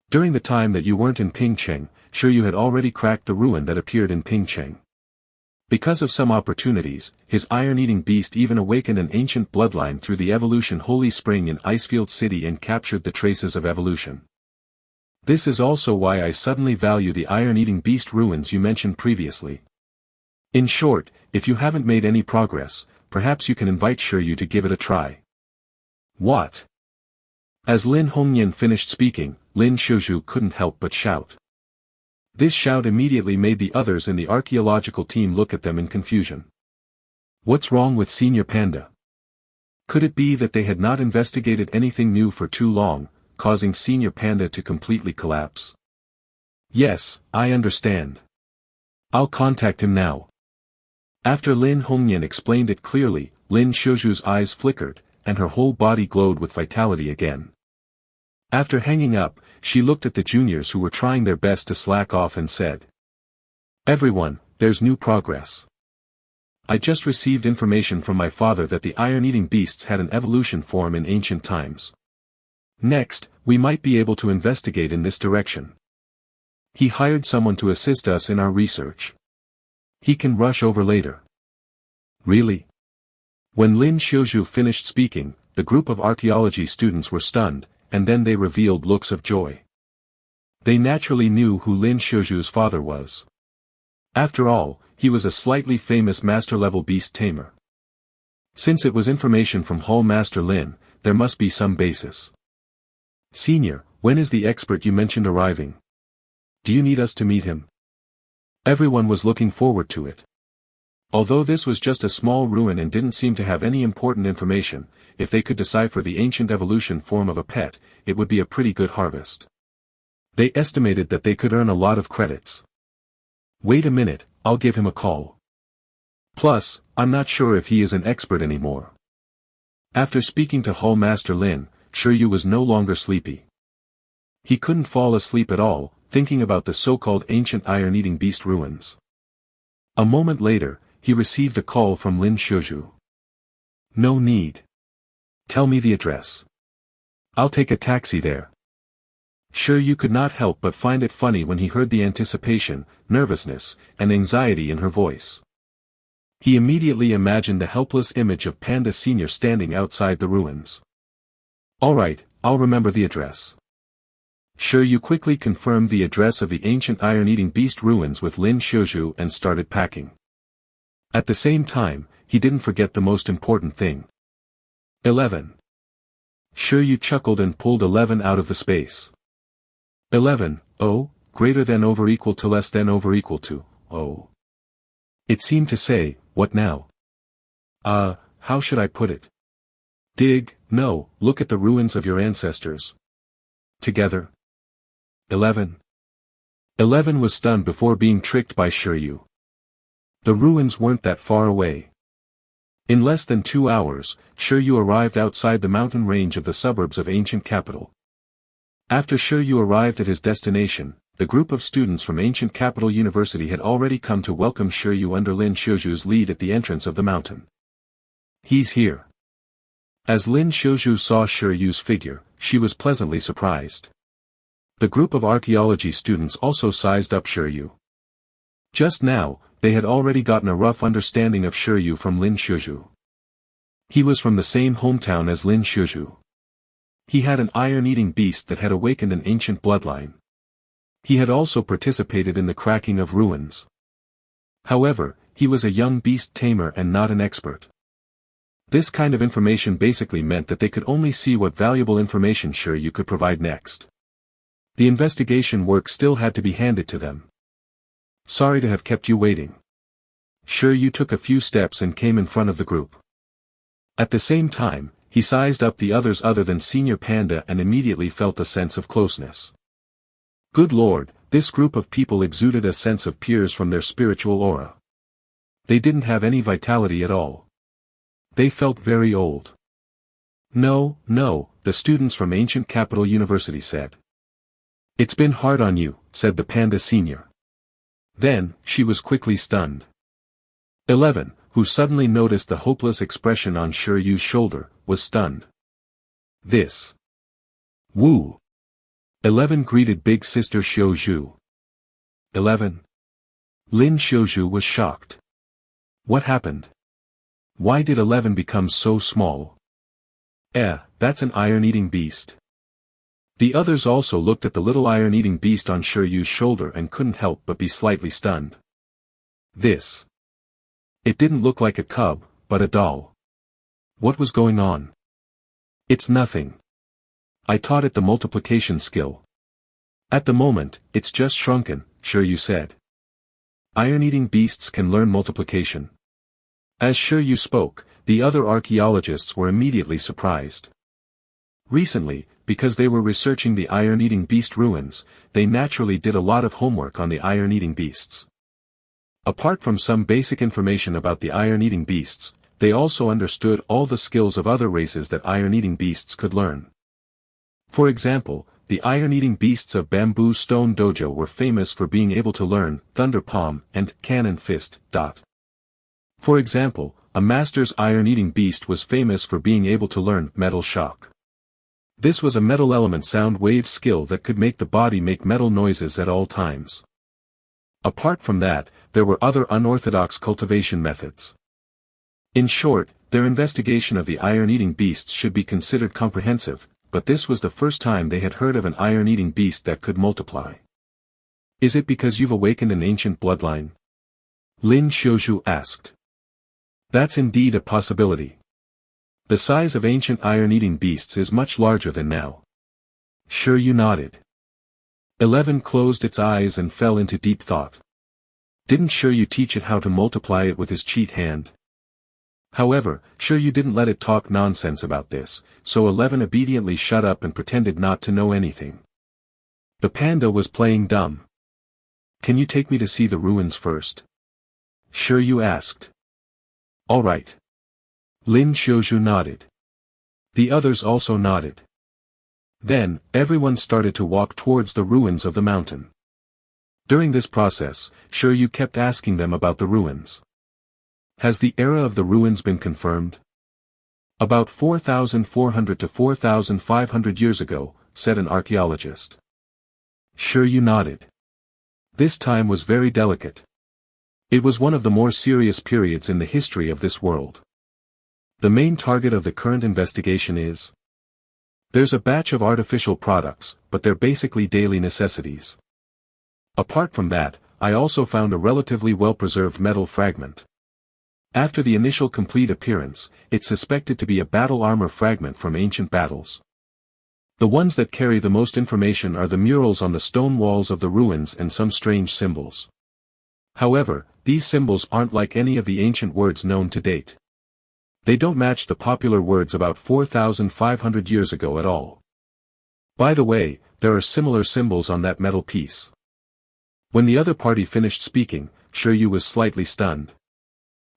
During the time that you weren't in Pingcheng, Shi Yu had already cracked the ruin that appeared in Pingcheng. Because of some opportunities, his iron-eating beast even awakened an ancient bloodline through the evolution holy spring in Icefield City and captured the traces of evolution. This is also why I suddenly value the iron-eating beast ruins you mentioned previously. In short, if you haven't made any progress, perhaps you can invite Shi Yu to give it a try. What? As Lin Hongyan finished speaking, Lin Xiuzhu couldn't help but shout. This shout immediately made the others in the archaeological team look at them in confusion. What's wrong with Senior Panda? Could it be that they had not investigated anything new for too long, causing Senior Panda to completely collapse? Yes, I understand. I'll contact him now. After Lin Hongyan explained it clearly, Lin Xiuzhu's eyes flickered, and her whole body glowed with vitality again. After hanging up, she looked at the juniors who were trying their best to slack off and said, Everyone, there's new progress. I just received information from my father that the iron-eating beasts had an evolution form in ancient times. Next, we might be able to investigate in this direction. He hired someone to assist us in our research. He can rush over later. Really? When Lin Xiuzhu finished speaking, the group of archaeology students were stunned, and then they revealed looks of joy. They naturally knew who Lin Xiuzhu's father was. After all, he was a slightly famous master-level beast tamer. Since it was information from Hall Master Lin, there must be some basis. Senior, when is the expert you mentioned arriving? Do you need us to meet him? Everyone was looking forward to it. Although this was just a small ruin and didn't seem to have any important information, if they could decipher the ancient evolution form of a pet, it would be a pretty good harvest. They estimated that they could earn a lot of credits. Wait a minute, I'll give him a call. Plus, I'm not sure if he is an expert anymore. After speaking to Hall Master Lin, Shi Yu was no longer sleepy. He couldn't fall asleep at all, thinking about the so-called ancient iron-eating beast ruins. A moment later, he received a call from Lin Shuzhu. No need. Tell me the address. I'll take a taxi there. Shi Yu could not help but find it funny when he heard the anticipation, nervousness, and anxiety in her voice. He immediately imagined the helpless image of Panda Senior standing outside the ruins. All right, I'll remember the address. Shi Yu quickly confirmed the address of the ancient iron-eating beast ruins with Lin Shuzhu and started packing. At the same time, he didn't forget the most important thing. 11. Shi Yu chuckled and pulled 11 out of the space. 11, oh, greater than over equal to less than over equal to, oh. It seemed to say, what now? How should I put it? Dig, no, look at the ruins of your ancestors. Together. 11. 11 was stunned before being tricked by Shi Yu. The ruins weren't that far away. In less than 2 hours, Shi Yu arrived outside the mountain range of the suburbs of ancient capital. After Shi Yu arrived at his destination, the group of students from ancient capital university had already come to welcome Shi Yu under Lin Shuzhu's lead at the entrance of the mountain. He's here. As Lin Shuzhu saw Shi Yu's figure, she was pleasantly surprised. The group of archaeology students also sized up Shi Yu. Just now, they had already gotten a rough understanding of Shi Yu from Lin Shuzhu. He was from the same hometown as Lin Shuzhu. He had an iron-eating beast that had awakened an ancient bloodline. He had also participated in the cracking of ruins. However, he was a young beast tamer and not an expert. This kind of information basically meant that they could only see what valuable information Shi Yu could provide next. The investigation work still had to be handed to them. Sorry to have kept you waiting. Shi Yu took a few steps and came in front of the group. At the same time, he sized up the others other than Senior Panda and immediately felt a sense of closeness. Good Lord, this group of people exuded a sense of peers from their spiritual aura. They didn't have any vitality at all. They felt very old. No, the students from ancient capital university said. It's been hard on you, said the Panda Senior. Then, she was quickly stunned. 11, who suddenly noticed the hopeless expression on Shi Yu's shoulder, was stunned. This. Woo. 11 greeted big sister Shuzhu. 11. Lin Shuzhu was shocked. What happened? Why did 11 become so small? That's an iron-eating beast. The others also looked at the little iron-eating beast on Shi Yu's shoulder and couldn't help but be slightly stunned. This. It didn't look like a cub, but a doll. What was going on? It's nothing. I taught it the multiplication skill. At the moment, it's just shrunken, Shi Yu said. Iron-eating beasts can learn multiplication. As Shi Yu spoke, the other archaeologists were immediately surprised. Recently, because they were researching the iron-eating beast ruins, they naturally did a lot of homework on the iron-eating beasts. Apart from some basic information about the iron-eating beasts, they also understood all the skills of other races that iron-eating beasts could learn. For example, the iron-eating beasts of Bamboo Stone Dojo were famous for being able to learn Thunder Palm and Cannon Fist. For example, a master's iron-eating beast was famous for being able to learn Metal Shock. This was a metal element sound wave skill that could make the body make metal noises at all times. Apart from that, there were other unorthodox cultivation methods. In short, their investigation of the iron-eating beasts should be considered comprehensive, but this was the first time they had heard of an iron-eating beast that could multiply. Is it because you've awakened an ancient bloodline? Lin Shuzhu asked. That's indeed a possibility. The size of ancient iron-eating beasts is much larger than now. Shi Yu nodded. 11 closed its eyes and fell into deep thought. Didn't Shi Yu teach it how to multiply it with his cheat hand? However, Shi Yu didn't let it talk nonsense about this, so 11 obediently shut up and pretended not to know anything. The panda was playing dumb. Can you take me to see the ruins first? Shi Yu asked. All right. Lin Xiuzhu nodded. The others also nodded. Then, everyone started to walk towards the ruins of the mountain. During this process, Shi Yu kept asking them about the ruins. Has the era of the ruins been confirmed? About 4,400 to 4,500 years ago, said an archaeologist. Shi Yu nodded. This time was very delicate. It was one of the more serious periods in the history of this world. The main target of the current investigation is. There's a batch of artificial products, but they're basically daily necessities. Apart from that, I also found a relatively well-preserved metal fragment. After the initial complete appearance, it's suspected to be a battle armor fragment from ancient battles. The ones that carry the most information are the murals on the stone walls of the ruins and some strange symbols. However, these symbols aren't like any of the ancient words known to date. They don't match the popular words about 4,500 years ago at all. By the way, there are similar symbols on that metal piece. When the other party finished speaking, Shi Yu was slightly stunned.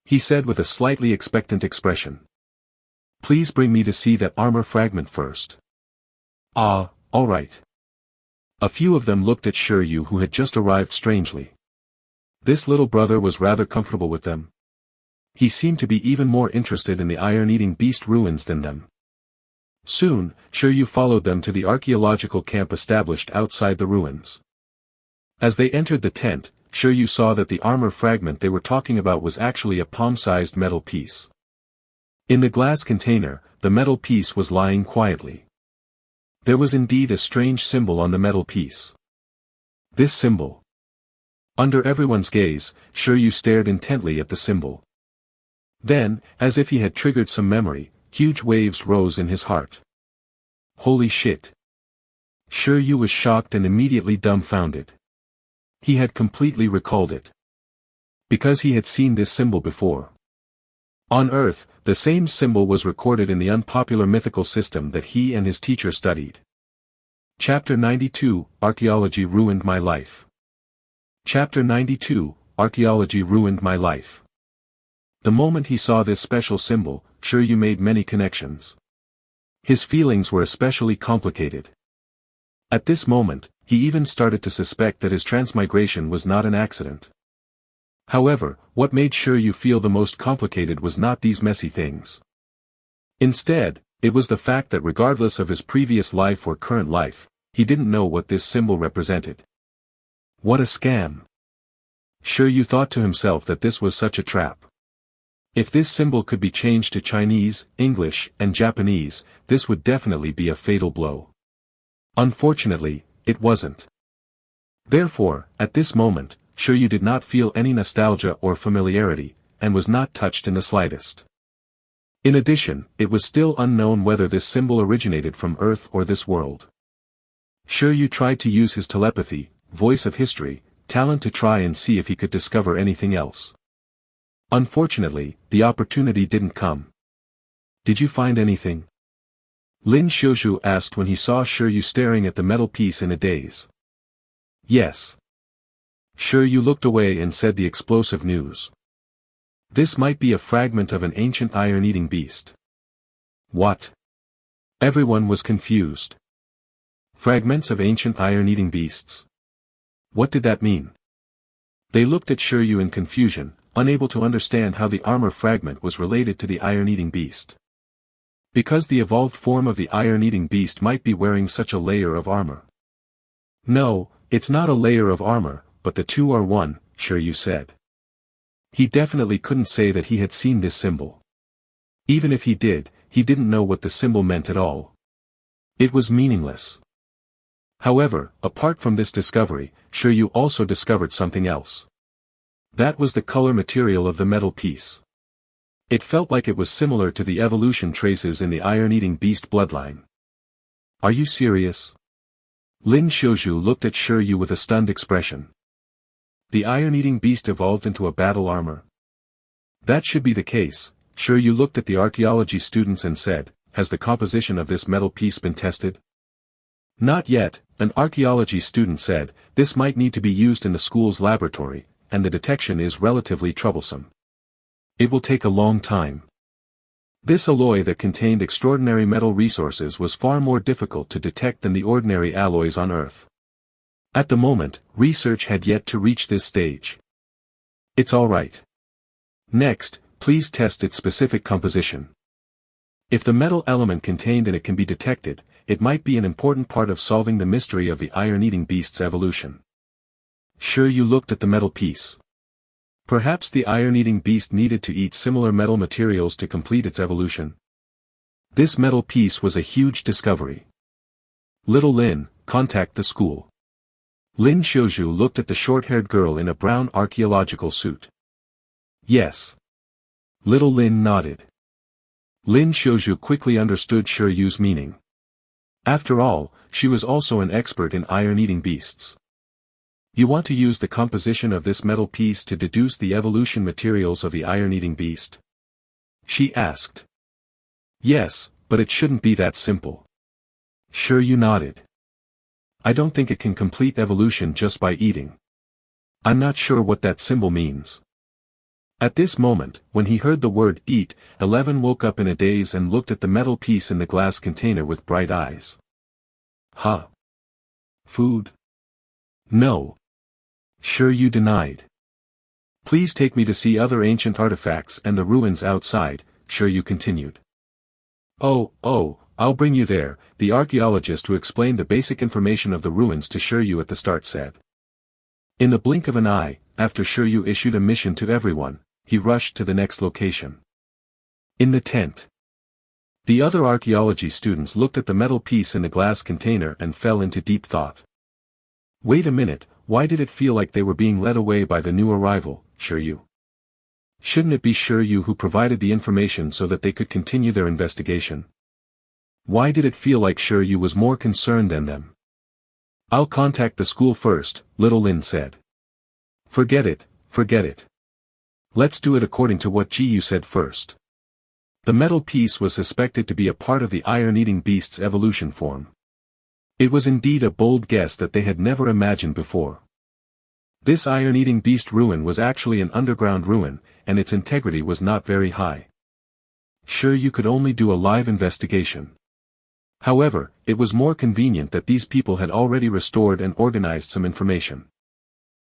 He said with a slightly expectant expression. Please bring me to see that armor fragment first. Ah, all right. A few of them looked at Shi Yu who had just arrived strangely. This little brother was rather comfortable with them. He seemed to be even more interested in the iron-eating beast ruins than them. Soon, Shi Yu followed them to the archaeological camp established outside the ruins. As they entered the tent, Shi Yu saw that the armor fragment they were talking about was actually a palm-sized metal piece. In the glass container, the metal piece was lying quietly. There was indeed a strange symbol on the metal piece. This symbol. Under everyone's gaze, Shi Yu stared intently at the symbol. Then, as if he had triggered some memory, huge waves rose in his heart. Holy shit! Shi Yu was shocked and immediately dumbfounded. He had completely recalled it. Because he had seen this symbol before. On Earth, the same symbol was recorded in the unpopular mythical system that he and his teacher studied. Chapter 92, Archaeology Ruined My Life. Chapter 92, Archaeology Ruined My Life. The moment he saw this special symbol, Shi Yu made many connections. His feelings were especially complicated. At this moment, he even started to suspect that his transmigration was not an accident. However, what made Shi Yu feel the most complicated was not these messy things. Instead, it was the fact that regardless of his previous life or current life, he didn't know what this symbol represented. What a scam! Shi Yu thought to himself that this was such a trap. If this symbol could be changed to Chinese, English, and Japanese, this would definitely be a fatal blow. Unfortunately, it wasn't. Therefore, at this moment, Shi Yu did not feel any nostalgia or familiarity, and was not touched in the slightest. In addition, it was still unknown whether this symbol originated from Earth or this world. Shi Yu tried to use his telepathy, voice of history, talent to try and see if he could discover anything else. Unfortunately, the opportunity didn't come. Did you find anything? Lin Xiuzhu asked when he saw Shi Yu staring at the metal piece in a daze. Yes. Shi Yu looked away and said the explosive news. This might be a fragment of an ancient iron-eating beast. What? Everyone was confused. Fragments of ancient iron-eating beasts. What did that mean? They looked at Shi Yu in confusion, unable to understand how the armor fragment was related to the iron-eating beast. Because the evolved form of the iron-eating beast might be wearing such a layer of armor. No, it's not a layer of armor, but the two are one, Shi Yu said. He definitely couldn't say that he had seen this symbol. Even if he did, he didn't know what the symbol meant at all. It was meaningless. However, apart from this discovery, Shi Yu also discovered something else. That was the color material of the metal piece. It felt like it was similar to the evolution traces in the iron-eating beast bloodline. Are you serious? Lin Xiuzhu looked at Shi Yu with a stunned expression. The iron-eating beast evolved into a battle armor. That should be the case. Shi Yu looked at the archaeology students and said, has the composition of this metal piece been tested? Not yet, An archaeology student said, this might need to be used in the school's laboratory, and the detection is relatively troublesome. It will take a long time. This alloy that contained extraordinary metal resources was far more difficult to detect than the ordinary alloys on Earth. At the moment, research had yet to reach this stage. It's all right. Next, please test its specific composition. If the metal element contained in it can be detected, it might be an important part of solving the mystery of the iron-eating beast's evolution. Shi Yu looked at the metal piece. Perhaps the iron-eating beast needed to eat similar metal materials to complete its evolution. This metal piece was a huge discovery. Little Lin, contact the school. Lin Xiuzhu looked at the short-haired girl in a brown archaeological suit. Yes. Little Lin nodded. Lin Xiuzhu quickly understood Shi Yu's meaning. After all, she was also an expert in iron-eating beasts. You want to use the composition of this metal piece to deduce the evolution materials of the iron-eating beast? She asked. Yes, but it shouldn't be that simple. Shi Yu nodded. I don't think it can complete evolution just by eating. I'm not sure what that symbol means. At this moment, when he heard the word eat, 11 woke up in a daze and looked at the metal piece in the glass container with bright eyes. Huh? Food? No. Shi Yu denied. Please take me to see other ancient artifacts and the ruins outside, Shi Yu continued. Oh, I'll bring you there, the archaeologist who explained the basic information of the ruins to Shi Yu at the start said. In the blink of an eye, after Shi Yu issued a mission to everyone, he rushed to the next location. In the tent. The other archaeology students looked at the metal piece in the glass container and fell into deep thought. Wait a minute, why did it feel like they were being led away by the new arrival, Shi Yu? Shouldn't it be Shi Yu who provided the information so that they could continue their investigation? Why did it feel like Shi Yu was more concerned than them? I'll contact the school first, Little Lin said. Forget it. Let's do it according to what Shi Yu said first. The metal piece was suspected to be a part of the iron-eating beast's evolution form. It was indeed a bold guess that they had never imagined before. This iron-eating beast ruin was actually an underground ruin, and its integrity was not very high. Shi Yu could only do a live investigation. However, it was more convenient that these people had already restored and organized some information.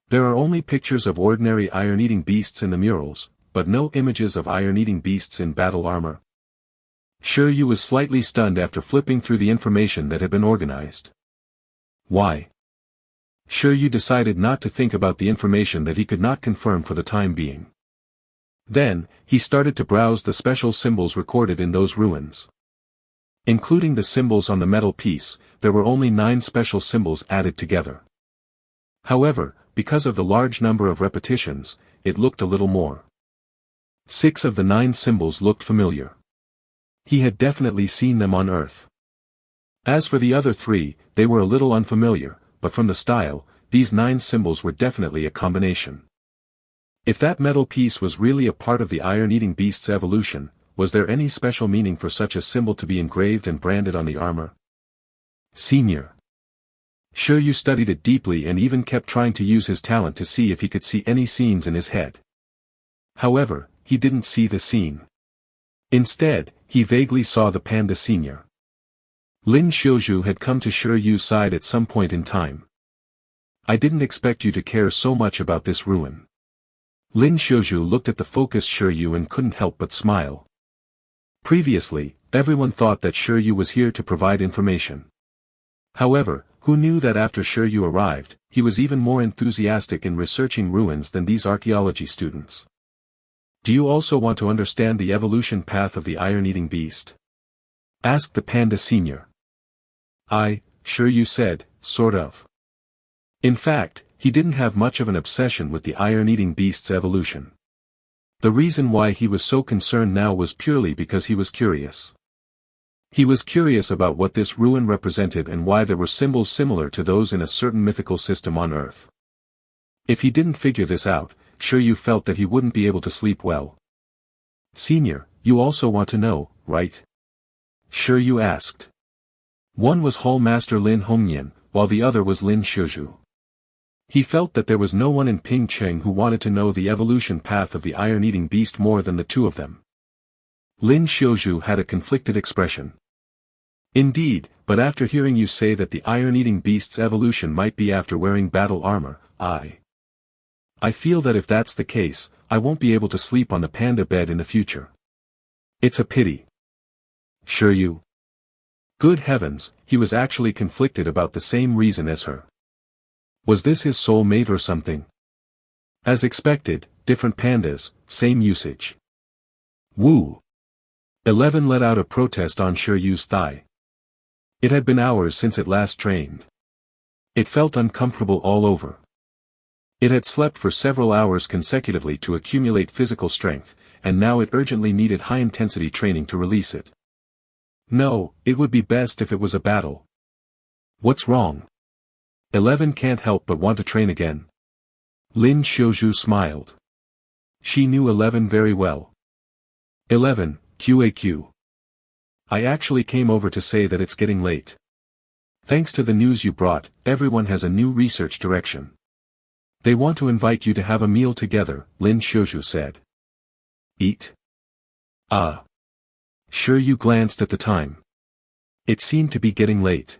There are only pictures of ordinary iron-eating beasts in the murals, but no images of iron-eating beasts in battle armor. Shi Yu was slightly stunned after flipping through the information that had been organized. Why? Shi Yu decided not to think about the information that he could not confirm for the time being. Then, he started to browse the special symbols recorded in those ruins. Including the symbols on the metal piece, there were only 9 special symbols added together. However, because of the large number of repetitions, it looked a little more. 6 of the 9 symbols looked familiar. He had definitely seen them on Earth. As for the other 3, they were a little unfamiliar, but from the style, these 9 symbols were definitely a combination. If that metal piece was really a part of the iron-eating beast's evolution, was there any special meaning for such a symbol to be engraved and branded on the armor? Senior. Shi Yu studied it deeply and even kept trying to use his talent to see if he could see any scenes in his head. However, he didn't see the scene. Instead, he vaguely saw the panda senior. Lin Xiuzhu had come to Shi Yu's side at some point in time. I didn't expect you to care so much about this ruin. Lin Xiuzhu looked at the focused Shi Yu and couldn't help but smile. Previously, everyone thought that Shi Yu was here to provide information. However, who knew that after Shi Yu arrived, he was even more enthusiastic in researching ruins than these archaeology students. Do you also want to understand the evolution path of the iron-eating beast? Asked the panda senior. Shi Yu said, sort of. In fact, he didn't have much of an obsession with the iron-eating beast's evolution. The reason why he was so concerned now was purely because he was curious. He was curious about what this ruin represented and why there were symbols similar to those in a certain mythical system on Earth. If he didn't figure this out, Shi Yu felt that he wouldn't be able to sleep well. Senior, you also want to know, right? Shi Yu asked. One was Hall Master Lin Hongyan, while the other was Lin Xiuzhu. He felt that there was no one in Pingcheng who wanted to know the evolution path of the iron-eating beast more than the two of them. Lin Xiuzhu had a conflicted expression. Indeed, but after hearing you say that the iron-eating beast's evolution might be after wearing battle armor, I feel that if that's the case, I won't be able to sleep on the panda bed in the future. It's a pity. Shi Yu. Good heavens, he was actually conflicted about the same reason as her. Was this his soul mate or something? As expected, different pandas, same usage. Woo! 11 let out a protest on Shi Yu's thigh. It had been hours since it last trained. It felt uncomfortable all over. It had slept for several hours consecutively to accumulate physical strength, and now it urgently needed high-intensity training to release it. No, it would be best if it was a battle. What's wrong? 11 can't help but want to train again. Lin Xiuzhu smiled. She knew 11 very well. 11, QAQ. I actually came over to say that it's getting late. Thanks to the news you brought, everyone has a new research direction. They want to invite you to have a meal together, Lin Xiuzhu said. Eat? Shi Yu glanced at the time. It seemed to be getting late.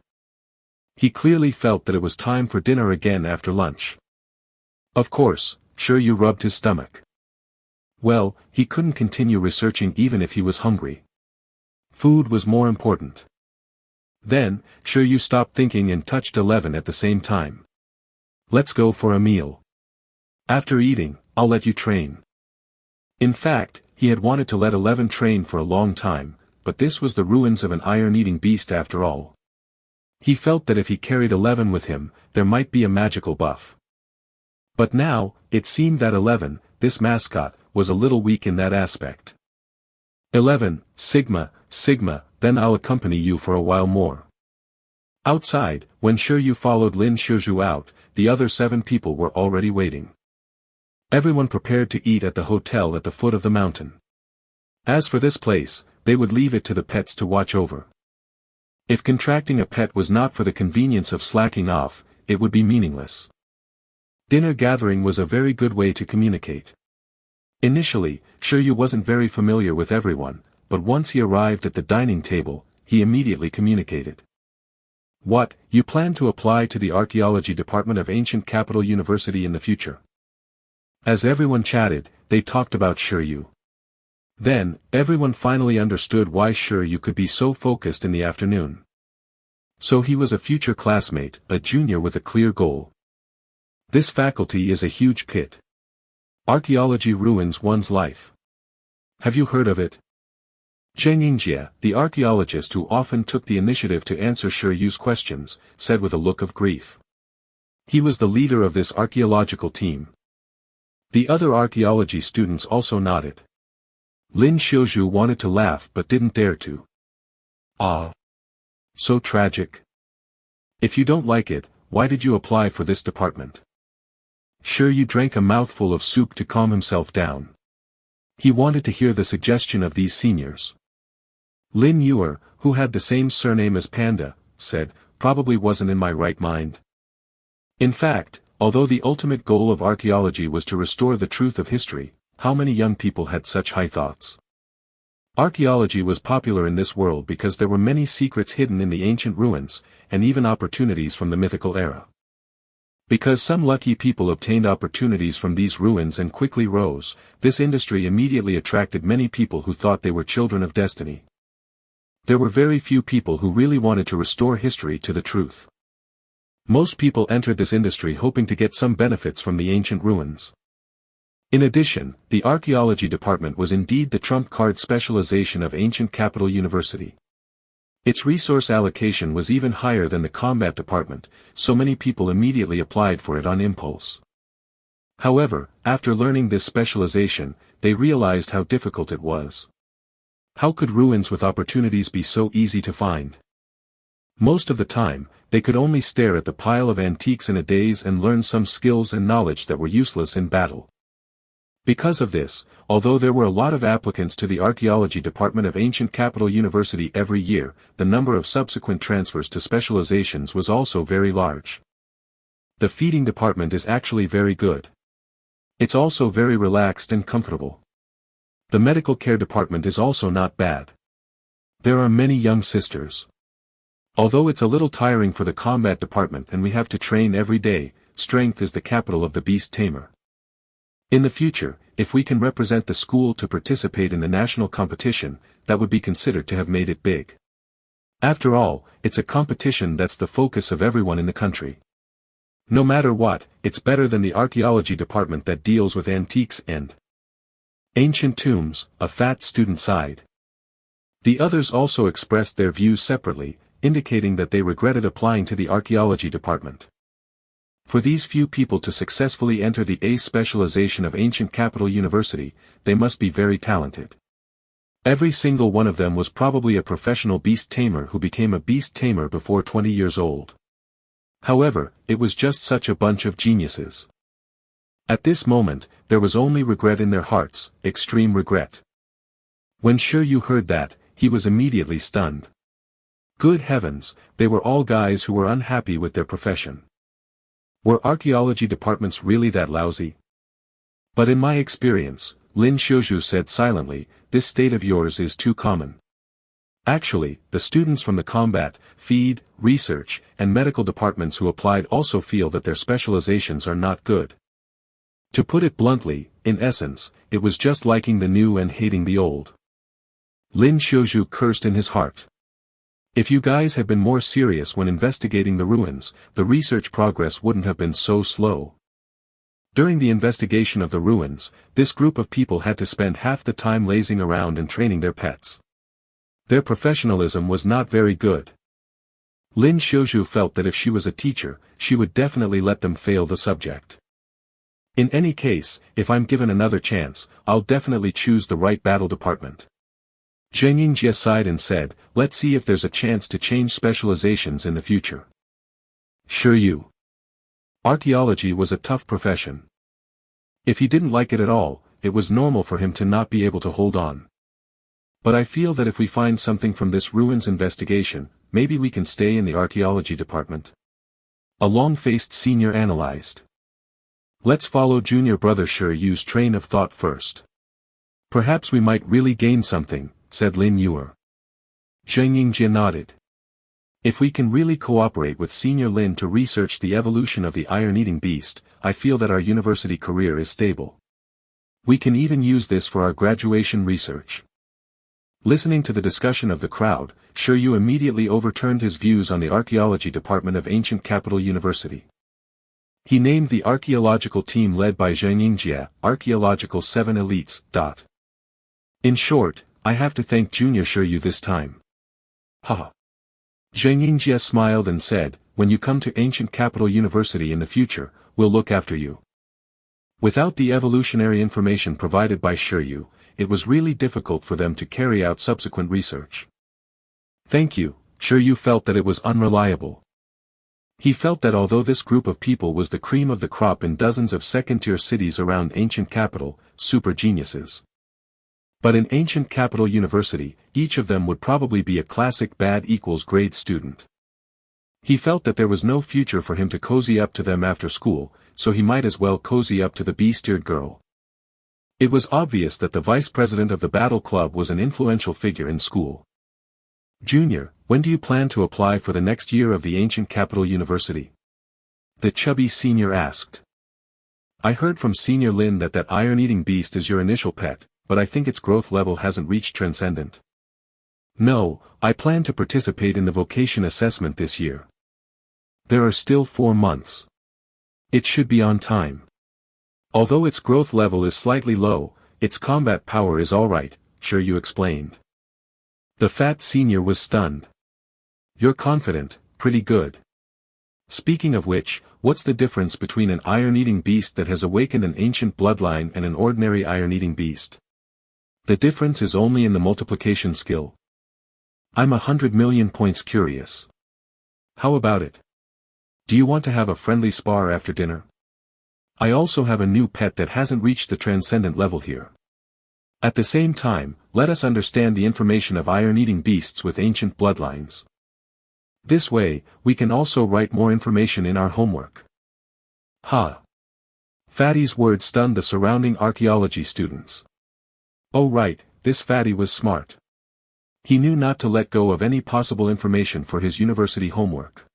He clearly felt that it was time for dinner again after lunch. Of course, Shi Yu rubbed his stomach. Well, he couldn't continue researching even if he was hungry. Food was more important. Then, Shi Yu stopped thinking and touched 11 at the same time. Let's go for a meal. After eating, I'll let you train. In fact, he had wanted to let 11 train for a long time, but this was the ruins of an iron-eating beast after all. He felt that if he carried 11 with him, there might be a magical buff. But now, it seemed that 11, this mascot, was a little weak in that aspect. 11, Sigma, then I'll accompany you for a while more. Outside, when Shi Yu followed Lin Xiuzhu out, the other 7 people were already waiting. Everyone prepared to eat at the hotel at the foot of the mountain. As for this place, they would leave it to the pets to watch over. If contracting a pet was not for the convenience of slacking off, it would be meaningless. Dinner gathering was a very good way to communicate. Initially, Shi Yu wasn't very familiar with everyone, but once he arrived at the dining table, he immediately communicated. What, you plan to apply to the Archaeology Department of Ancient Capital University in the future? As everyone chatted, they talked about Shi Yu. Then, everyone finally understood why Shi Yu could be so focused in the afternoon. So he was a future classmate, a junior with a clear goal. This faculty is a huge pit. Archaeology ruins one's life. Have you heard of it? Zheng Yingjie, the archaeologist who often took the initiative to answer Shi Yu's questions, said with a look of grief. He was the leader of this archaeological team. The other archaeology students also nodded. Lin Xiuzhu wanted to laugh but didn't dare to. So tragic. If you don't like it, why did you apply for this department? Shi Yu drank a mouthful of soup to calm himself down. He wanted to hear the suggestion of these seniors. Lin Yuer, who had the same surname as Panda, said, probably wasn't in my right mind. In fact, although the ultimate goal of archaeology was to restore the truth of history, how many young people had such high thoughts? Archaeology was popular in this world because there were many secrets hidden in the ancient ruins, and even opportunities from the mythical era. Because some lucky people obtained opportunities from these ruins and quickly rose, this industry immediately attracted many people who thought they were children of destiny. There were very few people who really wanted to restore history to the truth. Most people entered this industry hoping to get some benefits from the ancient ruins. In addition, the archaeology department was indeed the trump card specialization of Ancient Capital University. Its resource allocation was even higher than the combat department, so many people immediately applied for it on impulse. However, after learning this specialization, they realized how difficult it was. How could ruins with opportunities be so easy to find? Most of the time, they could only stare at the pile of antiques in a daze and learn some skills and knowledge that were useless in battle. Because of this, although there were a lot of applicants to the Archaeology department of Ancient Capital University every year, the number of subsequent transfers to specializations was also very large. The feeding department is actually very good. It's also very relaxed and comfortable. The medical care department is also not bad. There are many young sisters. Although it's a little tiring for the combat department and we have to train every day, strength is the capital of the Beast Tamer. In the future, if we can represent the school to participate in the national competition, that would be considered to have made it big. After all, it's a competition that's the focus of everyone in the country. No matter what, it's better than the archaeology department that deals with antiques and ancient tombs. A fat student sighed. The others also expressed their views separately, indicating that they regretted applying to the archaeology department. For these few people to successfully enter the A specialization of Ancient Capital University, they must be very talented. Every single one of them was probably a professional beast tamer who became a beast tamer before 20 years old. However, it was just such a bunch of geniuses. At this moment, there was only regret in their hearts, extreme regret. When Shi Yu heard that, he was immediately stunned. Good heavens, they were all guys who were unhappy with their profession. Were archaeology departments really that lousy? But in my experience, Lin Shouju said silently, this state of yours is too common. Actually, the students from the combat, feed, research, and medical departments who applied also feel that their specializations are not good. To put it bluntly, in essence, it was just liking the new and hating the old. Lin Shouju cursed in his heart. If you guys had been more serious when investigating the ruins, the research progress wouldn't have been so slow. During the investigation of the ruins, this group of people had to spend half the time lazing around and training their pets. Their professionalism was not very good. Lin Shouju felt that if she was a teacher, she would definitely let them fail the subject. In any case, if I'm given another chance, I'll definitely choose the right battle department. Zheng Yingjie sighed and said, let's see if there's a chance to change specializations in the future. Shi Yu. Archaeology was a tough profession. If he didn't like it at all, it was normal for him to not be able to hold on. But I feel that if we find something from this ruins investigation, maybe we can stay in the archaeology department. A long-faced senior analyzed. Let's follow junior brother Shi Yu's train of thought first. Perhaps we might really gain something, said Lin Yuer. Zheng Yingjie nodded. If we can really cooperate with Senior Lin to research the evolution of the iron-eating beast, I feel that our university career is stable. We can even use this for our graduation research. Listening to the discussion of the crowd, Shi Yu immediately overturned his views on the archaeology department of Ancient Capital University. He named the archaeological team led by Zheng Yingjie, Archaeological 7 Elites. In short, I have to thank Junior Shi Yu this time. Haha. Zheng Yingjie smiled and said, when you come to Ancient Capital University in the future, we'll look after you. Without the evolutionary information provided by Shi Yu, it was really difficult for them to carry out subsequent research. Thank you. Shi Yu felt that it was unreliable. He felt that although this group of people was the cream of the crop in dozens of second-tier cities around Ancient Capital, super geniuses. But in Ancient Capital University, each of them would probably be a classic bad equals grade student. He felt that there was no future for him to cozy up to them after school, so he might as well cozy up to the beast-eared girl. It was obvious that the vice president of the battle club was an influential figure in school. Junior, when do you plan to apply for the next year of the Ancient Capital University? The chubby senior asked. I heard from Senior Lin that iron-eating beast is your initial pet, but I think its growth level hasn't reached transcendent. No, I plan to participate in the vocation assessment this year. There are still 4 months. It should be on time. Although its growth level is slightly low, its combat power is alright, Shi Yu explained. The fat senior was stunned. You're confident, pretty good. Speaking of which, what's the difference between an iron-eating beast that has awakened an ancient bloodline and an ordinary iron-eating beast? The difference is only in the multiplication skill. I'm 100 million points curious. How about it? Do you want to have a friendly spar after dinner? I also have a new pet that hasn't reached the transcendent level here. At the same time, let us understand the information of iron-eating beasts with ancient bloodlines. This way, we can also write more information in our homework. Ha! Fatty's words stunned the surrounding archaeology students. Oh right, this Fatty was smart. He knew not to let go of any possible information for his university homework.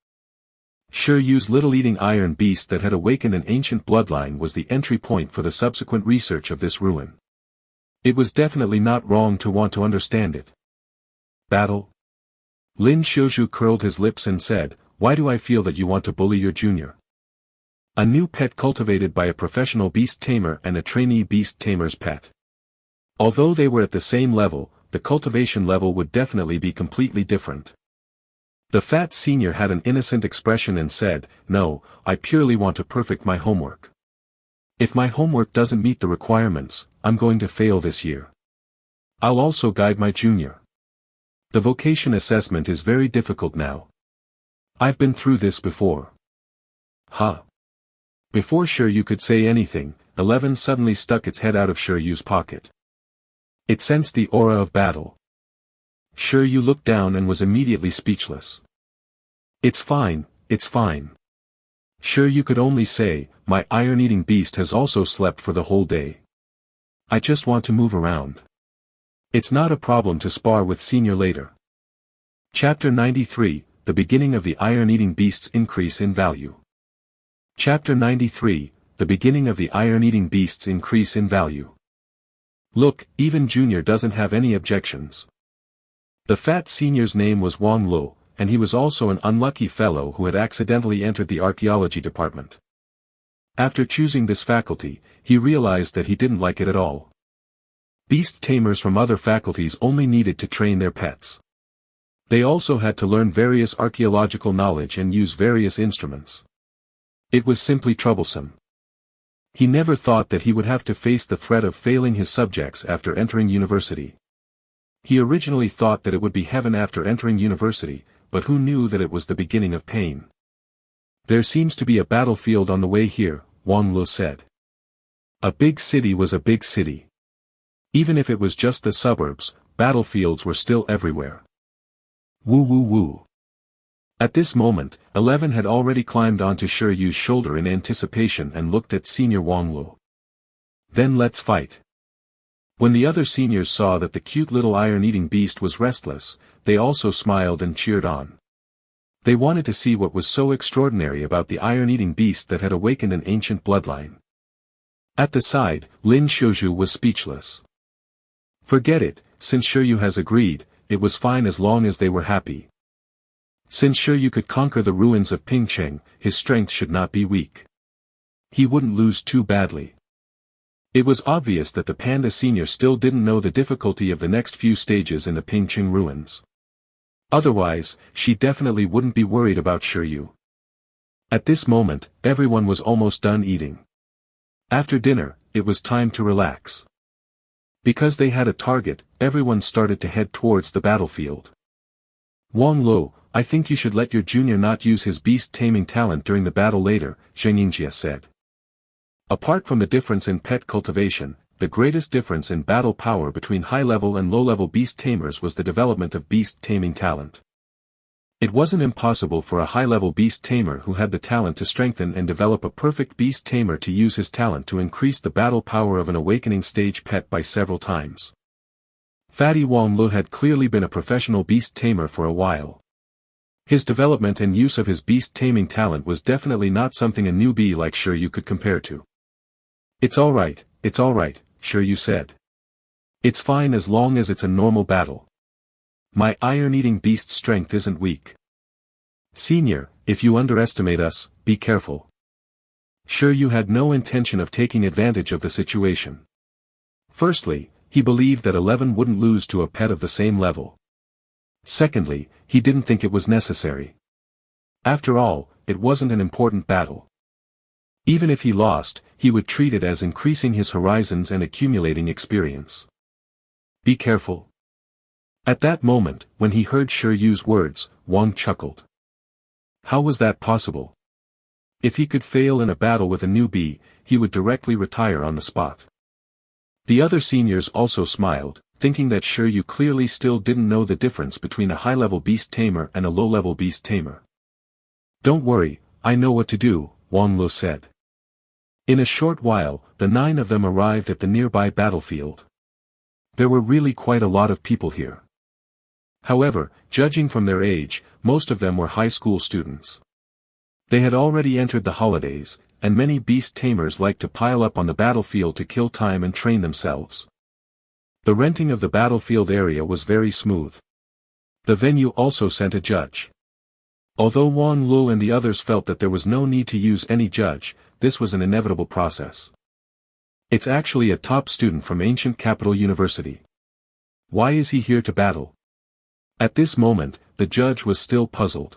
Shi Yu's little eating iron beast that had awakened an ancient bloodline was the entry point for the subsequent research of this ruin. It was definitely not wrong to want to understand it. Battle? Lin Xiuzhu curled his lips and said, "Why do I feel that you want to bully your junior?" A new pet cultivated by a professional beast tamer and a trainee beast tamer's pet. Although they were at the same level, the cultivation level would definitely be completely different. The fat senior had an innocent expression and said, "No, I purely want to perfect my homework. If my homework doesn't meet the requirements, I'm going to fail this year. I'll also guide my junior. The vocation assessment is very difficult now. I've been through this before." Ha! Before Shi Yu could say anything, 11 suddenly stuck its head out of Shi Yu's pocket. It sensed the aura of battle. Shi Yu looked down and was immediately speechless. It's fine, it's fine. Shi Yu could only say, "My iron-eating beast has also slept for the whole day. I just want to move around. It's not a problem to spar with senior later." Chapter 93, The Beginning of the Iron-Eating Beast's Increase in Value. Chapter 93, The Beginning of the Iron-Eating Beast's Increase in Value. Look, even Junior doesn't have any objections. The fat senior's name was Wang Lu, and he was also an unlucky fellow who had accidentally entered the archaeology department. After choosing this faculty, he realized that he didn't like it at all. Beast tamers from other faculties only needed to train their pets. They also had to learn various archaeological knowledge and use various instruments. It was simply troublesome. He never thought that he would have to face the threat of failing his subjects after entering university. He originally thought that it would be heaven after entering university, but who knew that it was the beginning of pain? "There seems to be a battlefield on the way here," Wang Lu said. A big city was a big city. Even if it was just the suburbs, battlefields were still everywhere. Woo woo woo. At this moment, 11 had already climbed onto Shi Yu's shoulder in anticipation and looked at senior Wang Lu. "Then let's fight." When the other seniors saw that the cute little iron-eating beast was restless, they also smiled and cheered on. They wanted to see what was so extraordinary about the iron-eating beast that had awakened an ancient bloodline. At the side, Lin Xiuzhu was speechless. Forget it, since Shi Yu has agreed, it was fine as long as they were happy. Since Shi Yu could conquer the ruins of Pingcheng, his strength should not be weak. He wouldn't lose too badly. It was obvious that the panda senior still didn't know the difficulty of the next few stages in the Pingcheng ruins. Otherwise, she definitely wouldn't be worried about Shi Yu. At this moment, everyone was almost done eating. After dinner, it was time to relax. Because they had a target, everyone started to head towards the battlefield. "Wang Lu, I think you should let your junior not use his beast taming talent during the battle later," Zheng Yingjie said. Apart from the difference in pet cultivation, the greatest difference in battle power between high-level and low-level beast tamers was the development of beast taming talent. It wasn't impossible for a high-level beast tamer who had the talent to strengthen and develop a perfect beast tamer to use his talent to increase the battle power of an awakening stage pet by several times. Fatty Wang Lu had clearly been a professional beast tamer for a while. His development and use of his beast taming talent was definitely not something a newbie like Shi Yu could compare to. It's alright, Shi Yu said. "It's fine as long as it's a normal battle. My iron-eating beast's strength isn't weak. Senior, if you underestimate us, be careful." Shi Yu had no intention of taking advantage of the situation. Firstly, he believed that 11 wouldn't lose to a pet of the same level. Secondly, he didn't think it was necessary. After all, it wasn't an important battle. Even if he lost, he would treat it as increasing his horizons and accumulating experience. "Be careful." At that moment, when he heard Shi Yu's words, Wang chuckled. How was that possible? If he could fail in a battle with a newbie, he would directly retire on the spot. The other seniors also smiled, thinking that Shi Yu clearly still didn't know the difference between a high-level beast tamer and a low-level beast tamer. "Don't worry, I know what to do," Wang Lu said. In a short while, the 9 of them arrived at the nearby battlefield. There were really quite a lot of people here. However, judging from their age, most of them were high school students. They had already entered the holidays, and many beast tamers liked to pile up on the battlefield to kill time and train themselves. The renting of the battlefield area was very smooth. The venue also sent a judge. Although Wang Lu and the others felt that there was no need to use any judge, this was an inevitable process. "It's actually a top student from ancient capital university. Why is he here to battle?" At this moment, the judge was still puzzled.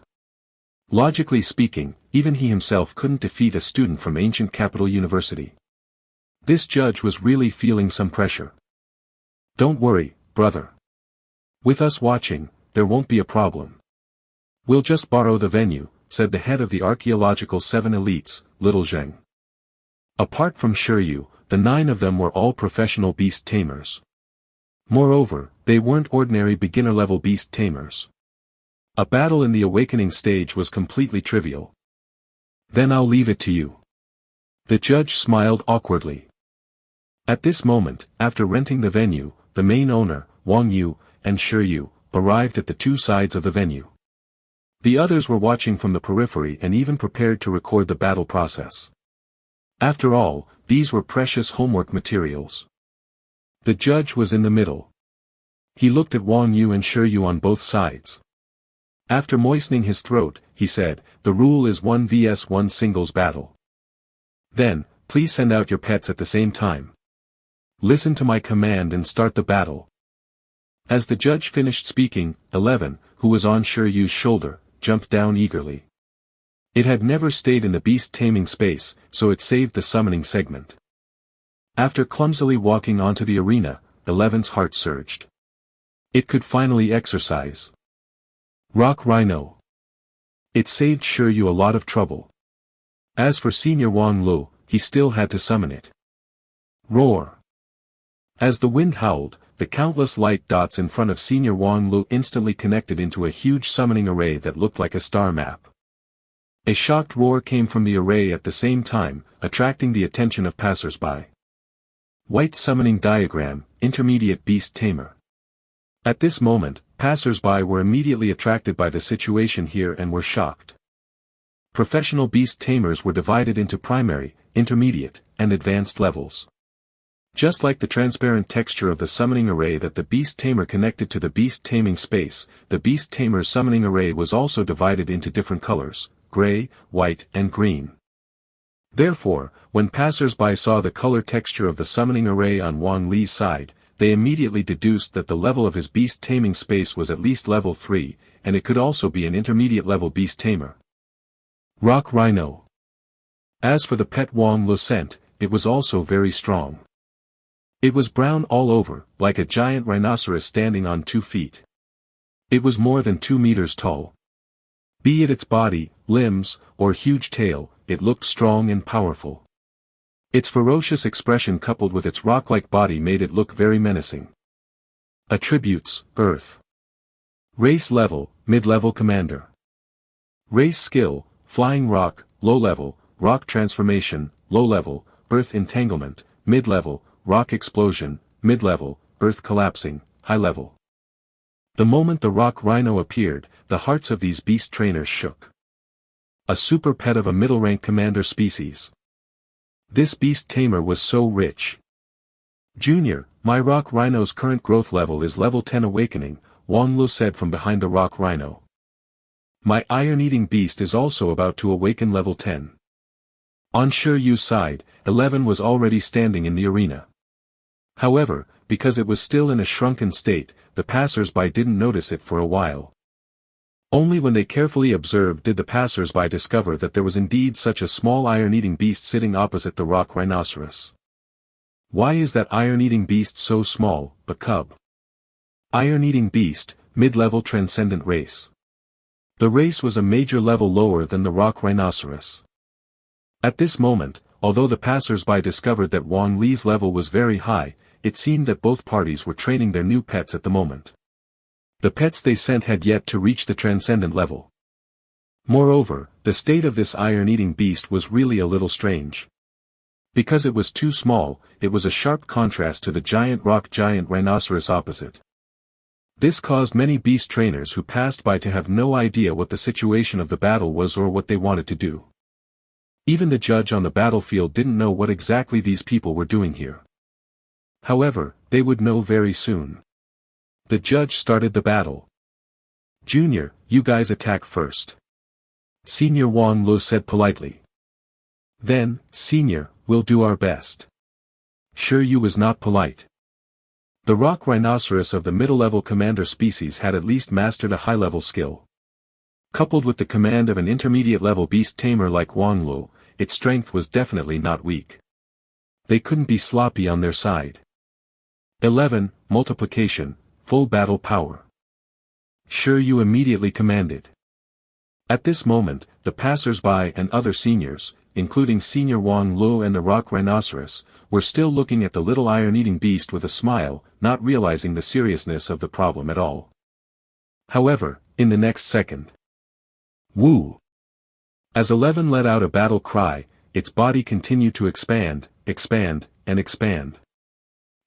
Logically speaking, even he himself couldn't defeat a student from ancient capital university. This judge was really feeling some pressure. "Don't worry, brother. With us watching, there won't be a problem. We'll just borrow the venue," said the head of the archaeological 7 elites, Little Zheng. Apart from Shi Yu, the 9 of them were all professional beast tamers. Moreover, they weren't ordinary beginner-level beast tamers. A battle in the awakening stage was completely trivial. "Then I'll leave it to you." The judge smiled awkwardly. At this moment, after renting the venue, the main owner, Wang Yu, and Shi Yu, arrived at the 2 sides of the venue. The others were watching from the periphery and even prepared to record the battle process. After all, these were precious homework materials. The judge was in the middle. He looked at Wang Yu and Shi Yu on both sides. After moistening his throat, he said, "The rule is 1 vs 1 singles battle. Then, please send out your pets at the same time. Listen to my command and start the battle." As the judge finished speaking, 11, who was on Shi Yu's shoulder, jumped down eagerly. It had never stayed in the beast taming space, so it saved the summoning segment. After clumsily walking onto the arena, 11's heart surged. It could finally exercise. Rock Rhino. It saved Shi Yu a lot of trouble. As for Senior Wang Lu, he still had to summon it. Roar. As the wind howled, the countless light dots in front of Senior Wang Lu instantly connected into a huge summoning array that looked like a star map. A shocked roar came from the array at the same time, attracting the attention of passers-by. White summoning diagram, intermediate beast tamer. At this moment, passers-by were immediately attracted by the situation here and were shocked. Professional beast tamers were divided into primary, intermediate, and advanced levels. Just like the transparent texture of the summoning array that the beast tamer connected to the beast taming space, the beast tamer's summoning array was also divided into different colors, gray, white, and green. Therefore, when passers-by saw the color texture of the summoning array on Wang Li's side, they immediately deduced that the level of his beast taming space was at least level 3, and it could also be an intermediate level beast tamer. Rock Rhino. As for the pet Wang Lu sent, it was also very strong. It was brown all over, like a giant rhinoceros standing on 2 feet. It was more than 2 meters tall. Be it its body, limbs, or huge tail, it looked strong and powerful. Its ferocious expression coupled with its rock-like body made it look very menacing. Attributes, Earth. Race level, mid-level commander. Race skill, flying rock, low-level, rock transformation, low-level, earth entanglement, mid-level, rock explosion, mid-level, earth collapsing, high-level. The moment the rock rhino appeared, the hearts of these beast trainers shook. A super pet of a middle-rank commander species. This beast tamer was so rich. "Junior, my rock rhino's current growth level is level 10 awakening," Wang Lu said from behind the rock rhino. "My iron-eating beast is also about to awaken level 10. On Shi Yu's side, 11 was already standing in the arena. However, because it was still in a shrunken state, the passers-by didn't notice it for a while. Only when they carefully observed did the passers-by discover that there was indeed such a small iron-eating beast sitting opposite the rock rhinoceros. Why is that iron-eating beast so small, a cub? Iron-eating beast, mid-level transcendent race. The race was a major level lower than the rock rhinoceros. At this moment, although the passers-by discovered that Wang Li's level was very high, it seemed that both parties were training their new pets at the moment. The pets they sent had yet to reach the transcendent level. Moreover, the state of this iron-eating beast was really a little strange. Because it was too small, it was a sharp contrast to the giant rhinoceros opposite. This caused many beast trainers who passed by to have no idea what the situation of the battle was or what they wanted to do. Even the judge on the battlefield didn't know what exactly these people were doing here. However, they would know very soon. The judge started the battle. "Junior, you guys attack first," Senior Wang Lu said politely. "Then, Senior, we'll do our best." Shi Yu was not polite. The rock rhinoceros of the middle-level commander species had at least mastered a high-level skill. Coupled with the command of an intermediate-level beast tamer like Wang Lu, its strength was definitely not weak. They couldn't be sloppy on their side. 11. Multiplication, full battle power. Shi Yu immediately commanded. At this moment, the passers-by and other seniors, including Senior Wang Lu and the rock rhinoceros, were still looking at the little iron-eating beast with a smile, not realizing the seriousness of the problem at all. However, in the next second, "Woo!" As 11 let out a battle cry, its body continued to expand, and expand.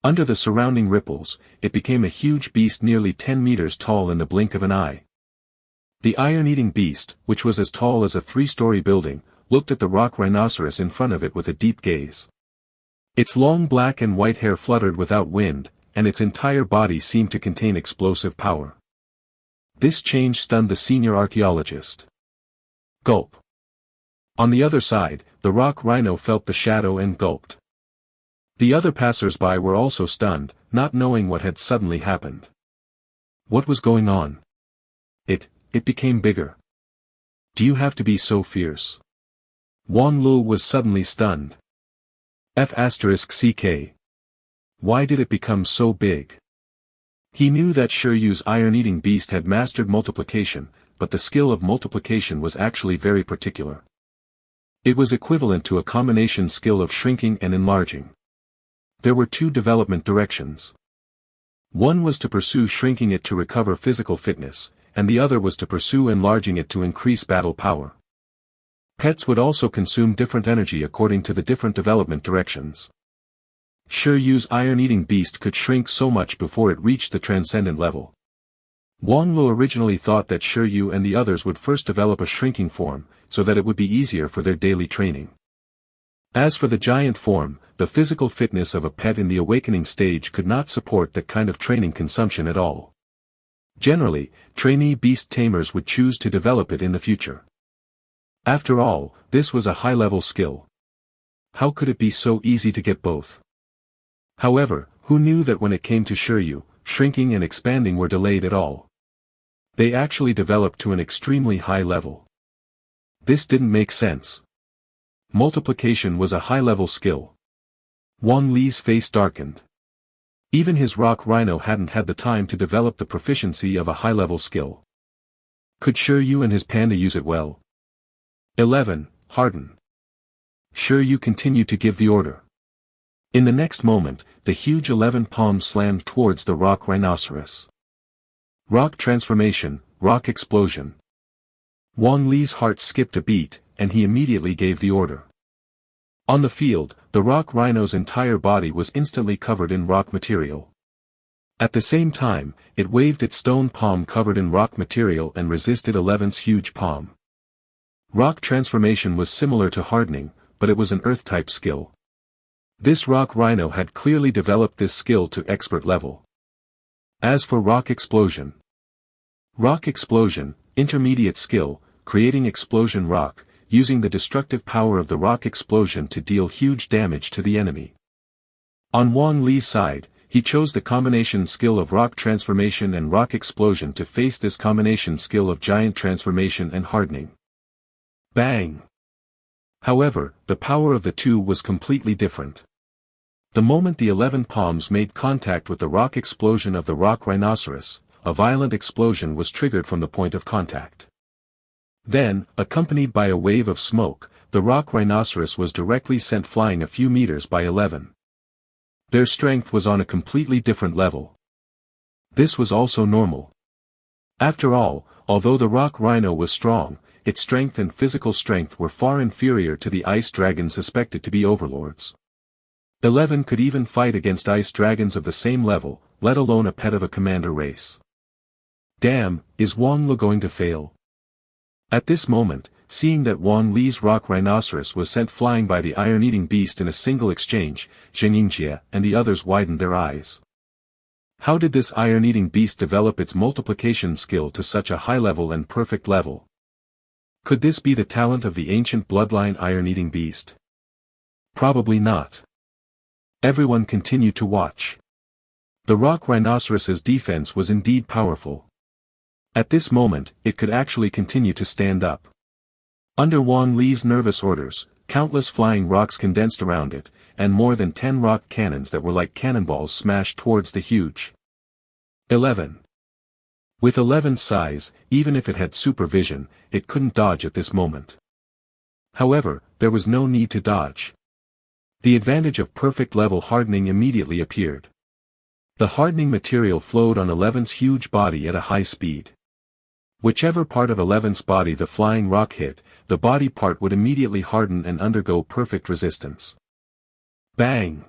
Under the surrounding ripples, it became a huge beast nearly 10 meters tall in the blink of an eye. The iron-eating beast, which was as tall as a 3-story building, looked at the rock rhinoceros in front of it with a deep gaze. Its long black and white hair fluttered without wind, and its entire body seemed to contain explosive power. This change stunned the senior archaeologist. Gulp. On the other side, the rock rhino felt the shadow and gulped. The other passers-by were also stunned, not knowing what had suddenly happened. What was going on? It became bigger. Do you have to be so fierce? Wang Lu was suddenly stunned. F***ck. Why did it become so big? He knew that Shi Yu's iron-eating beast had mastered multiplication, but the skill of multiplication was actually very particular. It was equivalent to a combination skill of shrinking and enlarging. There were 2 development directions. One was to pursue shrinking it to recover physical fitness, and the other was to pursue enlarging it to increase battle power. Pets would also consume different energy according to the different development directions. Shi Yu's iron-eating beast could shrink so much before it reached the transcendent level. Wang Lu originally thought that Shi Yu and the others would first develop a shrinking form, so that it would be easier for their daily training. As for the giant form, the physical fitness of a pet in the awakening stage could not support that kind of training consumption at all. Generally, trainee beast tamers would choose to develop it in the future. After all, this was a high-level skill. How could it be so easy to get both? However, who knew that when it came to Shi Yu, shrinking and expanding were delayed at all? They actually developed to an extremely high level. This didn't make sense. Multiplication was a high-level skill. Wang Li's face darkened. Even his rock rhino hadn't had the time to develop the proficiency of a high-level skill. Could Shi Yu and his panda use it well? 11. Harden. Shi Yu continued to give the order. In the next moment, the huge 11 palms slammed towards the rock rhinoceros. Rock transformation, rock explosion. Wang Li's heart skipped a beat, and he immediately gave the order. On the field, the rock rhino's entire body was instantly covered in rock material. At the same time, it waved its stone palm covered in rock material and resisted 11's huge palm. Rock transformation was similar to hardening, but it was an earth-type skill. This rock rhino had clearly developed this skill to expert level. As for rock explosion. Rock explosion, intermediate skill, creating explosion rock, using the destructive power of the rock explosion to deal huge damage to the enemy. On Wang Li's side, he chose the combination skill of rock transformation and rock explosion to face this combination skill of giant transformation and hardening. Bang! However, the power of the two was completely different. The moment the 11 palms made contact with the rock explosion of the rock rhinoceros, a violent explosion was triggered from the point of contact. Then, accompanied by a wave of smoke, the rock rhinoceros was directly sent flying a few meters by 11. Their strength was on a completely different level. This was also normal. After all, although the rock rhino was strong, its strength and physical strength were far inferior to the ice dragons suspected to be overlords. 11 could even fight against ice dragons of the same level, let alone a pet of a commander race. Damn, is Wang Lu going to fail? At this moment, seeing that Wang Li's rock rhinoceros was sent flying by the iron-eating beast in a single exchange, Zheng Yingjie and the others widened their eyes. How did this iron-eating beast develop its multiplication skill to such a high level and perfect level? Could this be the talent of the ancient bloodline iron-eating beast? Probably not. Everyone continued to watch. The rock rhinoceros's defense was indeed powerful. At this moment, it could actually continue to stand up. Under Wang Li's nervous orders, countless flying rocks condensed around it, and more than 10 rock cannons that were like cannonballs smashed towards the huge 11. With 11's size, even if it had supervision, it couldn't dodge at this moment. However, there was no need to dodge. The advantage of perfect level hardening immediately appeared. The hardening material flowed on 11's huge body at a high speed. Whichever part of 11's body the flying rock hit, the body part would immediately harden and undergo perfect resistance. Bang!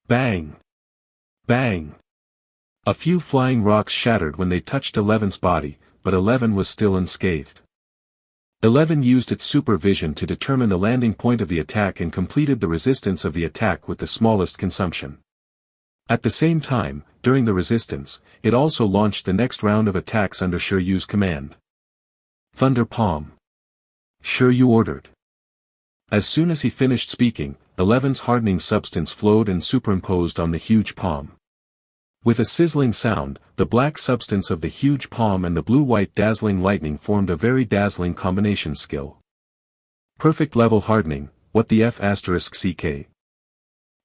Bang! Bang! A few flying rocks shattered when they touched 11's body, but 11 was still unscathed. 11 used its supervision to determine the landing point of the attack and completed the resistance of the attack with the smallest consumption. At the same time, during the resistance, it also launched the next round of attacks under Shi Yu's command. Thunder Palm. Shi Yu ordered. As soon as he finished speaking, 11's hardening substance flowed and superimposed on the huge palm. With a sizzling sound, the black substance of the huge palm and the blue-white dazzling lightning formed a very dazzling combination skill. Perfect level hardening, what the F***ck.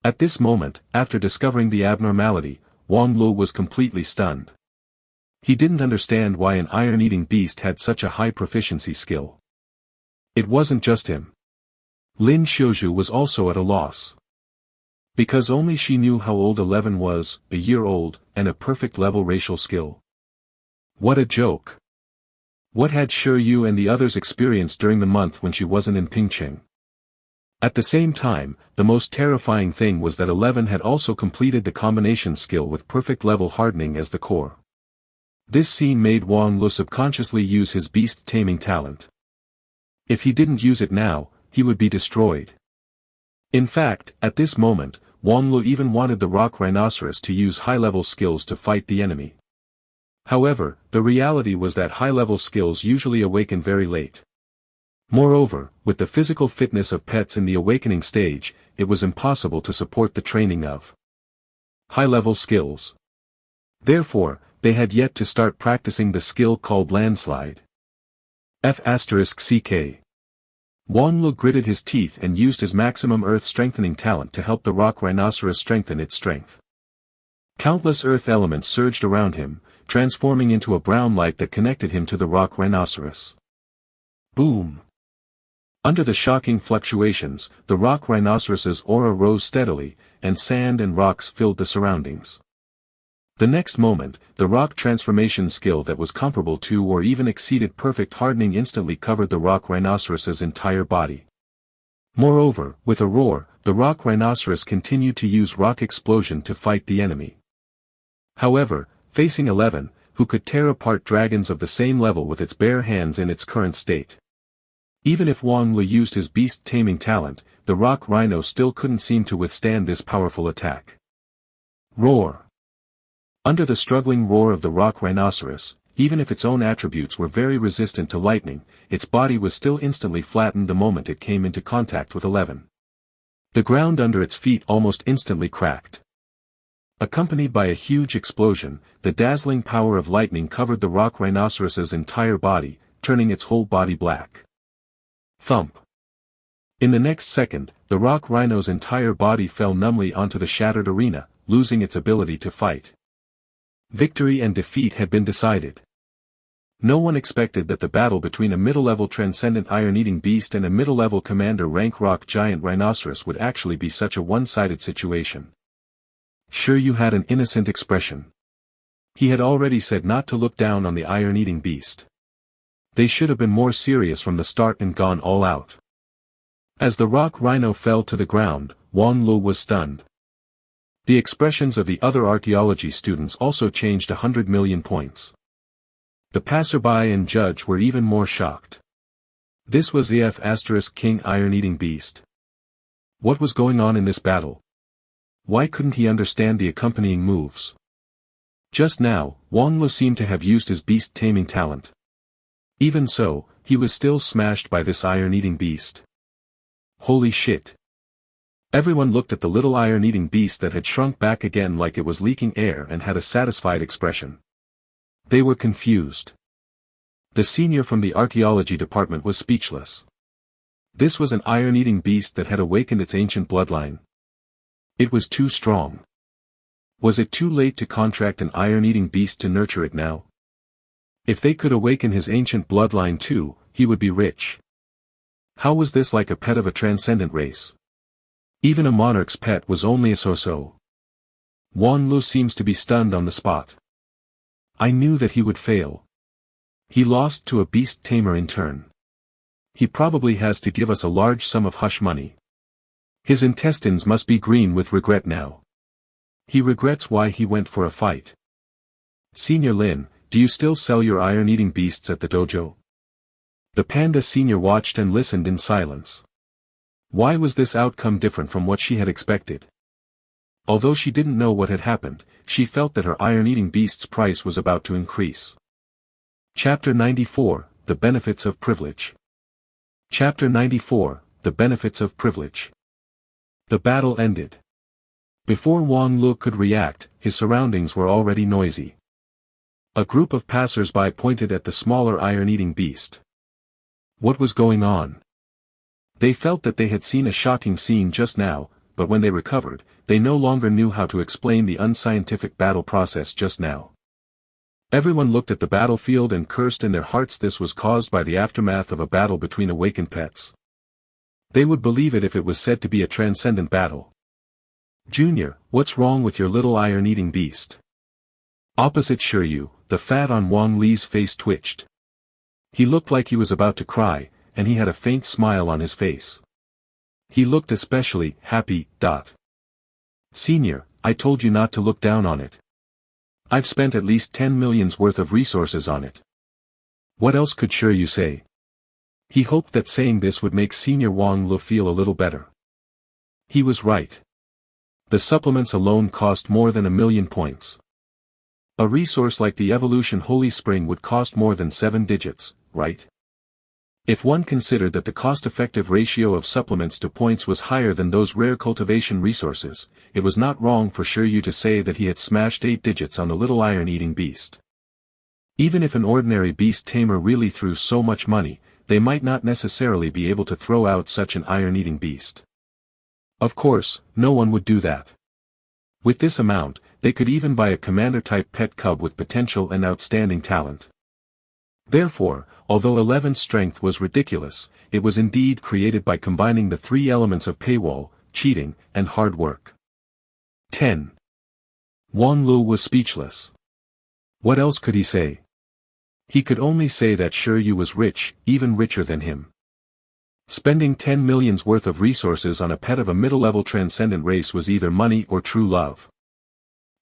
At this moment, after discovering the abnormality, Wang Lu was completely stunned. He didn't understand why an iron-eating beast had such a high proficiency skill. It wasn't just him. Lin Xiuzhu was also at a loss. Because only she knew how old 11 was, a year old, and a perfect level racial skill. What a joke. What had Shi Yu and the others experienced during the month when she wasn't in Pingqing? At the same time, the most terrifying thing was that 11 had also completed the combination skill with perfect level hardening as the core. This scene made Wang Lu subconsciously use his beast taming talent. If he didn't use it now, he would be destroyed. In fact, at this moment, Wang Lu even wanted the rock rhinoceros to use high-level skills to fight the enemy. However, the reality was that high-level skills usually awaken very late. Moreover, with the physical fitness of pets in the awakening stage, it was impossible to support the training of high-level skills. Therefore, they had yet to start practicing the skill called landslide. F***ck. Wang Lu gritted his teeth and used his maximum earth-strengthening talent to help the rock rhinoceros strengthen its strength. Countless earth elements surged around him, transforming into a brown light that connected him to the rock rhinoceros. Boom! Under the shocking fluctuations, the rock rhinoceros's aura rose steadily, and sand and rocks filled the surroundings. The next moment, the rock transformation skill that was comparable to or even exceeded perfect hardening instantly covered the rock rhinoceros's entire body. Moreover, with a roar, the rock rhinoceros continued to use rock explosion to fight the enemy. However, facing 11, who could tear apart dragons of the same level with its bare hands in its current state. Even if Wang Lu used his beast taming talent, the rock rhino still couldn't seem to withstand this powerful attack. Roar! Under the struggling roar of the rock rhinoceros, even if its own attributes were very resistant to lightning, its body was still instantly flattened the moment it came into contact with 11. The ground under its feet almost instantly cracked. Accompanied by a huge explosion, the dazzling power of lightning covered the rock rhinoceros's entire body, turning its whole body black. Thump. In the next second, the rock rhino's entire body fell numbly onto the shattered arena, losing its ability to fight. Victory and defeat had been decided. No one expected that the battle between a middle-level transcendent iron-eating beast and a middle-level commander rank rock giant rhinoceros would actually be such a one-sided situation. Shi Yu had an innocent expression. He had already said not to look down on the iron-eating beast. They should have been more serious from the start and gone all out. As the rock rhino fell to the ground, Wang Lu was stunned. The expressions of the other archaeology students also changed 100 million points. The passerby and judge were even more shocked. This was the King iron-eating beast. What was going on in this battle? Why couldn't he understand the accompanying moves? Just now, Wang Lu seemed to have used his beast taming talent. Even so, he was still smashed by this iron-eating beast. Holy shit. Everyone looked at the little iron-eating beast that had shrunk back again like it was leaking air and had a satisfied expression. They were confused. The senior from the archaeology department was speechless. This was an iron-eating beast that had awakened its ancient bloodline. It was too strong. Was it too late to contract an iron-eating beast to nurture it now? If they could awaken his ancient bloodline too, he would be rich. How was this like a pet of a transcendent race? Even a monarch's pet was only a so-so. Wang Lu seems to be stunned on the spot. I knew that he would fail. He lost to a beast tamer in turn. He probably has to give us a large sum of hush money. His intestines must be green with regret now. He regrets why he went for a fight. Senior Lin, do you still sell your iron-eating beasts at the dojo? The panda senior watched and listened in silence. Why was this outcome different from what she had expected? Although she didn't know what had happened, she felt that her iron-eating beast's price was about to increase. Chapter 94, The Benefits of Privilege. Chapter 94, The Benefits of Privilege. The battle ended. Before Wang Lu could react, his surroundings were already noisy. A group of passers-by pointed at the smaller iron-eating beast. What was going on? They felt that they had seen a shocking scene just now, but when they recovered, they no longer knew how to explain the unscientific battle process just now. Everyone looked at the battlefield and cursed in their hearts. This was caused by the aftermath of a battle between awakened pets. They would believe it if it was said to be a transcendent battle. Junior, what's wrong with your little iron-eating beast? Opposite Shi Yu, the fat on Wang Li's face twitched. He looked like he was about to cry, and he had a faint smile on his face. He looked especially happy. Senior, I told you not to look down on it. I've spent at least 10 million's worth of resources on it. What else could Shi Yu say? He hoped that saying this would make Senior Wang Lu feel a little better. He was right. The supplements alone cost more than 1,000,000 points. A resource like the Evolution Holy Spring would cost more than 7 digits, right? If one considered that the cost-effective ratio of supplements to points was higher than those rare cultivation resources, it was not wrong for Shi Yu to say that he had smashed 8 digits on the little iron-eating beast. Even if an ordinary beast tamer really threw so much money, they might not necessarily be able to throw out such an iron-eating beast. Of course, no one would do that. With this amount, they could even buy a commander-type pet cub with potential and outstanding talent. Therefore, although 11's strength was ridiculous, it was indeed created by combining the 3 elements of paywall, cheating, and hard work. 10. Wang Lu was speechless. What else could he say? He could only say that Shi Yu was rich, even richer than him. Spending 10 million's worth of resources on a pet of a middle-level transcendent race was either money or true love.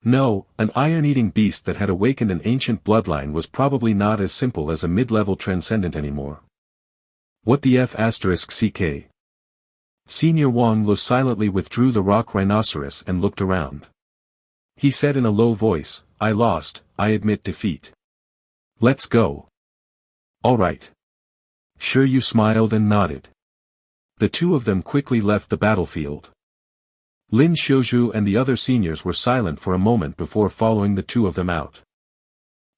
No, an iron-eating beast that had awakened an ancient bloodline was probably not as simple as a mid-level transcendent anymore. What the F***ck? Senior Wang Lu silently withdrew the rock rhinoceros and looked around. He said in a low voice, I lost, I admit defeat. Let's go. Alright. Shi Yu smiled and nodded. The two of them quickly left the battlefield. Lin Xiuzhu and the other seniors were silent for a moment before following the two of them out.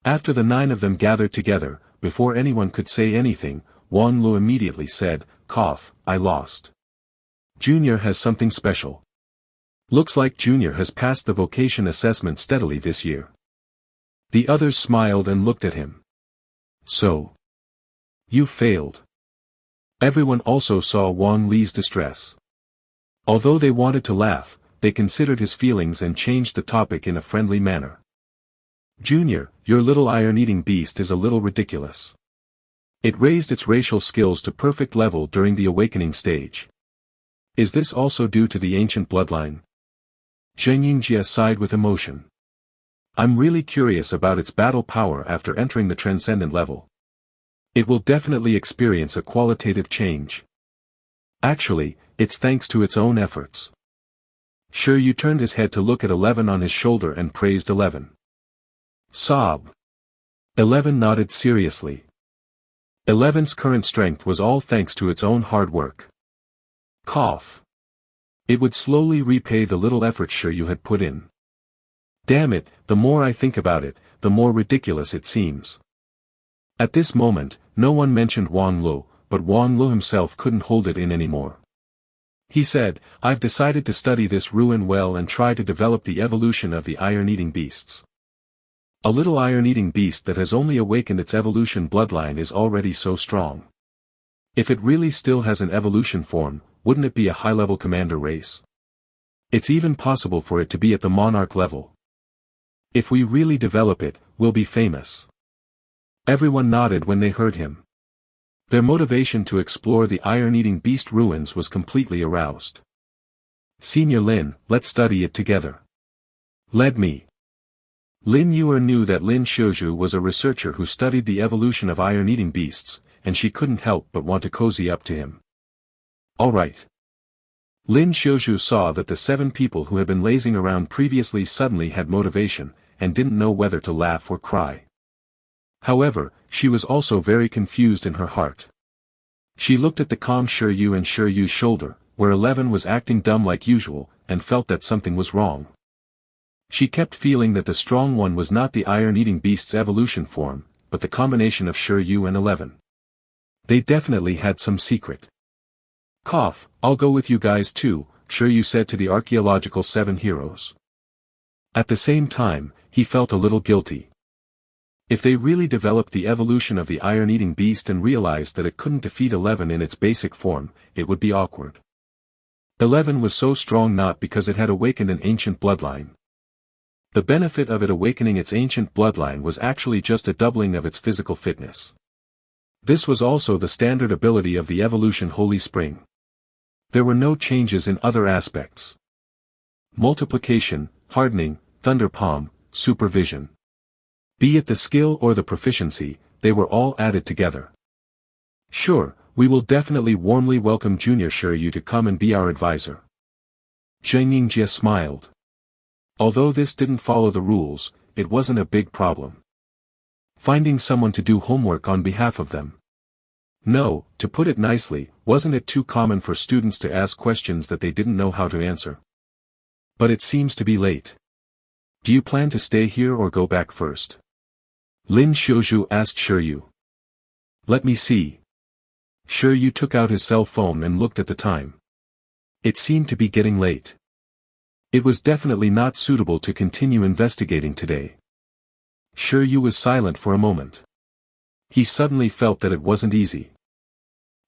After the 9 of them gathered together, before anyone could say anything, Wang Lu immediately said, cough, I lost. Junior has something special. Looks like Junior has passed the vocation assessment steadily this year. The others smiled and looked at him. So. You failed. Everyone also saw Wang Li's distress. Although they wanted to laugh, they considered his feelings and changed the topic in a friendly manner. Junior, your little iron-eating beast is a little ridiculous. It raised its racial skills to perfect level during the awakening stage. Is this also due to the ancient bloodline? Zheng Yingjie sighed with emotion. I'm really curious about its battle power after entering the transcendent level. It will definitely experience a qualitative change. Actually, it's thanks to its own efforts. Shi Yu turned his head to look at 11 on his shoulder and praised 11. Sob. 11 nodded seriously. 11's current strength was all thanks to its own hard work. Cough. It would slowly repay the little effort Shi Yu had put in. Damn it, the more I think about it, the more ridiculous it seems. At this moment, no one mentioned Wang Lu, but Wang Lu himself couldn't hold it in anymore. He said, I've decided to study this ruin well and try to develop the evolution of the iron-eating beasts. A little iron-eating beast that has only awakened its evolution bloodline is already so strong. If it really still has an evolution form, wouldn't it be a high-level commander race? It's even possible for it to be at the monarch level. If we really develop it, we'll be famous. Everyone nodded when they heard him. Their motivation to explore the iron-eating beast ruins was completely aroused. Senior Lin, let's study it together. Led me. Lin Yuer knew that Lin Xiuzhu was a researcher who studied the evolution of iron-eating beasts, and she couldn't help but want to cozy up to him. All right. Lin Xiuzhu saw that the 7 people who had been lazing around previously suddenly had motivation, and didn't know whether to laugh or cry. However, she was also very confused in her heart. She looked at the calm Shi Yu and Shi Yu's shoulder, where 11 was acting dumb like usual, and felt that something was wrong. She kept feeling that the strong one was not the iron-eating beast's evolution form, but the combination of Shi Yu and 11. They definitely had some secret. Cough, I'll go with you guys too, Shi Yu said to the archaeological 7 heroes. At the same time, he felt a little guilty. If they really developed the evolution of the iron-eating beast and realized that it couldn't defeat 11 in its basic form, it would be awkward. 11 was so strong not because it had awakened an ancient bloodline. The benefit of it awakening its ancient bloodline was actually just a doubling of its physical fitness. This was also the standard ability of the evolution Holy Spring. There were no changes in other aspects. Multiplication, hardening, thunder palm, supervision. Be it the skill or the proficiency, they were all added together. Sure, we will definitely warmly welcome Junior Shi Yu to come and be our advisor. Zheng Yingjie smiled. Although this didn't follow the rules, it wasn't a big problem. Finding someone to do homework on behalf of them. No, to put it nicely, wasn't it too common for students to ask questions that they didn't know how to answer? But it seems to be late. Do you plan to stay here or go back first? Lin Xiuzhu asked Shi Yu. Let me see. Shi Yu took out his cell phone and looked at the time. It seemed to be getting late. It was definitely not suitable to continue investigating today. Shi Yu was silent for a moment. He suddenly felt that it wasn't easy.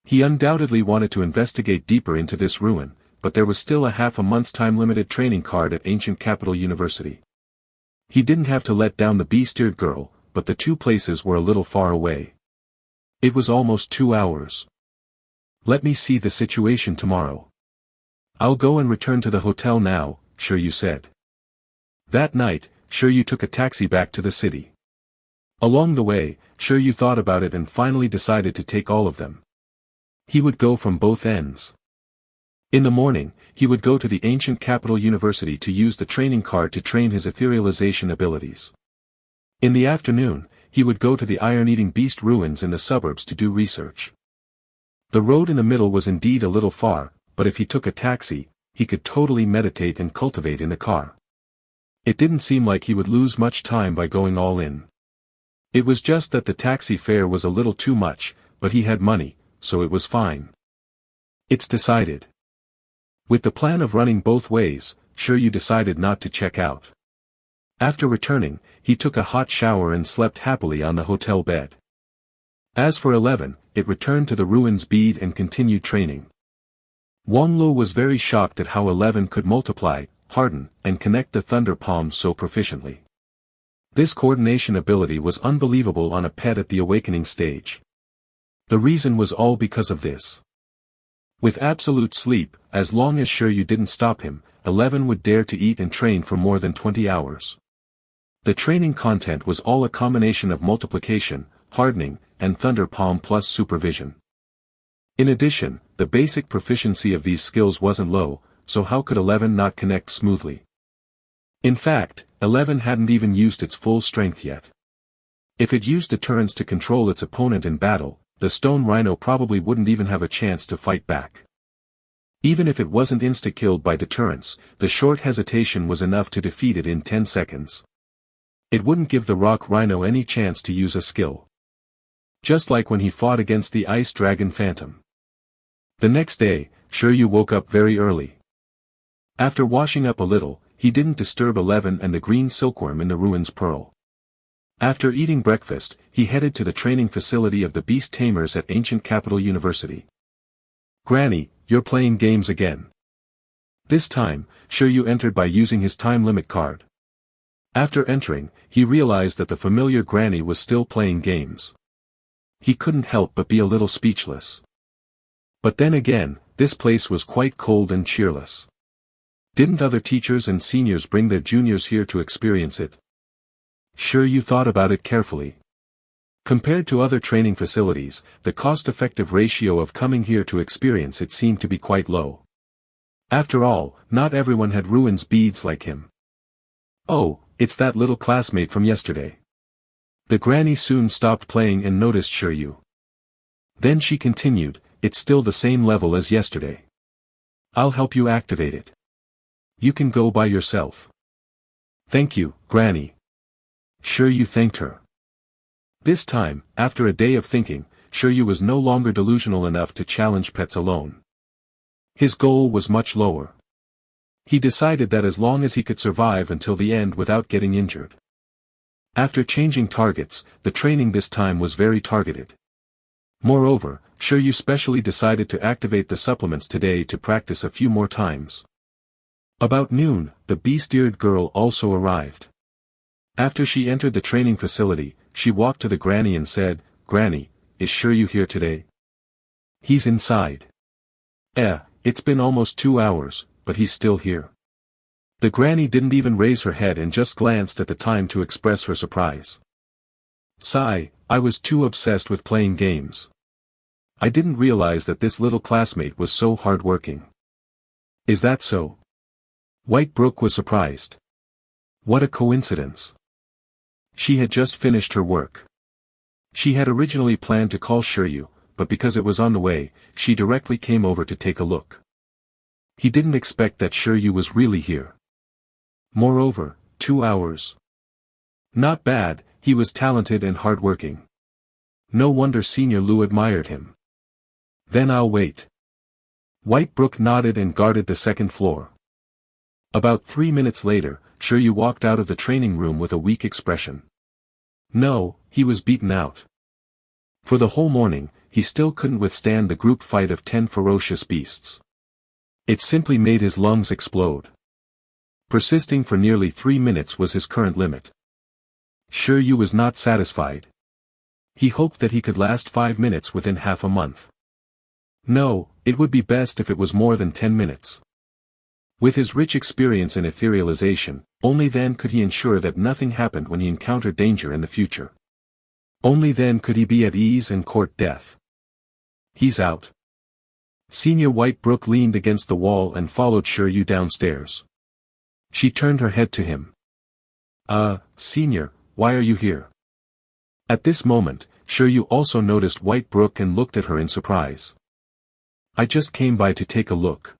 He undoubtedly wanted to investigate deeper into this ruin, but there was still a half a month's time-limited training card at Ancient Capital University. He didn't have to let down the bee-steered girl, but the 2 places were a little far away. It was almost 2 hours. Let me see the situation tomorrow. I'll go and return to the hotel now, Shi Yu said. That night, Shi Yu took a taxi back to the city. Along the way, Shi Yu thought about it and finally decided to take all of them. He would go from both ends. In the morning, he would go to the Ancient Capital University to use the training card to train his etherealization abilities. In the afternoon, he would go to the iron-eating beast ruins in the suburbs to do research. The road in the middle was indeed a little far, but if he took a taxi, he could totally meditate and cultivate in the car. It didn't seem like he would lose much time by going all in. It was just that the taxi fare was a little too much, but he had money, so it was fine. It's decided. With the plan of running both ways, Shi Yu decided not to check out. After returning, he took a hot shower and slept happily on the hotel bed. As for 11, it returned to the ruins bead and continued training. Wang Lo was very shocked at how 11 could multiply, harden, and connect the thunder palms so proficiently. This coordination ability was unbelievable on a pet at the awakening stage. The reason was all because of this. With absolute sleep, as long as Shi Yu didn't stop him, 11 would dare to eat and train for more than 20 hours. The training content was all a combination of multiplication, hardening, and thunder palm plus supervision. In addition, the basic proficiency of these skills wasn't low, so how could 11 not connect smoothly? In fact, 11 hadn't even used its full strength yet. If it used deterrence to control its opponent in battle, the stone rhino probably wouldn't even have a chance to fight back. Even if it wasn't insta-killed by deterrence, the short hesitation was enough to defeat it in 10 seconds. It wouldn't give the rock rhino any chance to use a skill. Just like when he fought against the ice dragon phantom. The next day, Shi Yu woke up very early. After washing up a little, he didn't disturb 11 and the green silkworm in the ruins pearl. After eating breakfast, he headed to the training facility of the Beast Tamers at Ancient Capital University. "Granny, you're playing games again." This time, Shi Yu entered by using his time limit card. After entering, he realized that the familiar Granny was still playing games. He couldn't help but be a little speechless. But then again, this place was quite cold and cheerless. Didn't other teachers and seniors bring their juniors here to experience it? Shi Yu thought about it carefully. Compared to other training facilities, the cost-effective ratio of coming here to experience it seemed to be quite low. After all, not everyone had ruins beads like him. "Oh, it's that little classmate from yesterday." The granny soon stopped playing and noticed Shi Yu. Then she continued, "It's still the same level as yesterday. I'll help you activate it. You can go by yourself." "Thank you, Granny." Shi Yu thanked her. This time, after a day of thinking, Shi Yu was no longer delusional enough to challenge pets alone. His goal was much lower. He decided that as long as he could survive until the end without getting injured. After changing targets, the training this time was very targeted. Moreover, Shi Yu specially decided to activate the supplements today to practice a few more times. About noon, the beast-eared girl also arrived. After she entered the training facility, she walked to the granny and said, "Granny, is Shi Yu here today?" "He's inside." It's been almost 2 hours, but he's still here." The granny didn't even raise her head and just glanced at the time to express her surprise. "Sigh, I was too obsessed with playing games. I didn't realize that this little classmate was so hard-working." "Is that so?" White Brook was surprised. What a coincidence. She had just finished her work. She had originally planned to call Shi Yu, but because it was on the way, she directly came over to take a look. He didn't expect that Shi Yu was really here. Moreover, 2 hours. Not bad, he was talented and hardworking. No wonder Senior Lu admired him. "Then I'll wait." White Brook nodded and guarded the second floor. About 3 minutes later, Shi Yu walked out of the training room with a weak expression. No, he was beaten out. For the whole morning, he still couldn't withstand the group fight of 10 ferocious beasts. It simply made his lungs explode. Persisting for nearly 3 minutes was his current limit. Shi Yu was not satisfied. He hoped that he could last 5 minutes within half a month. No, it would be best if it was more than 10 minutes. With his rich experience in etherealization, only then could he ensure that nothing happened when he encountered danger in the future. Only then could he be at ease and court death. "He's out." Senior White Brook leaned against the wall and followed Shi Yu downstairs. She turned her head to him. Senior, why are you here?" At this moment, Shi Yu also noticed White Brook and looked at her in surprise. "I just came by to take a look.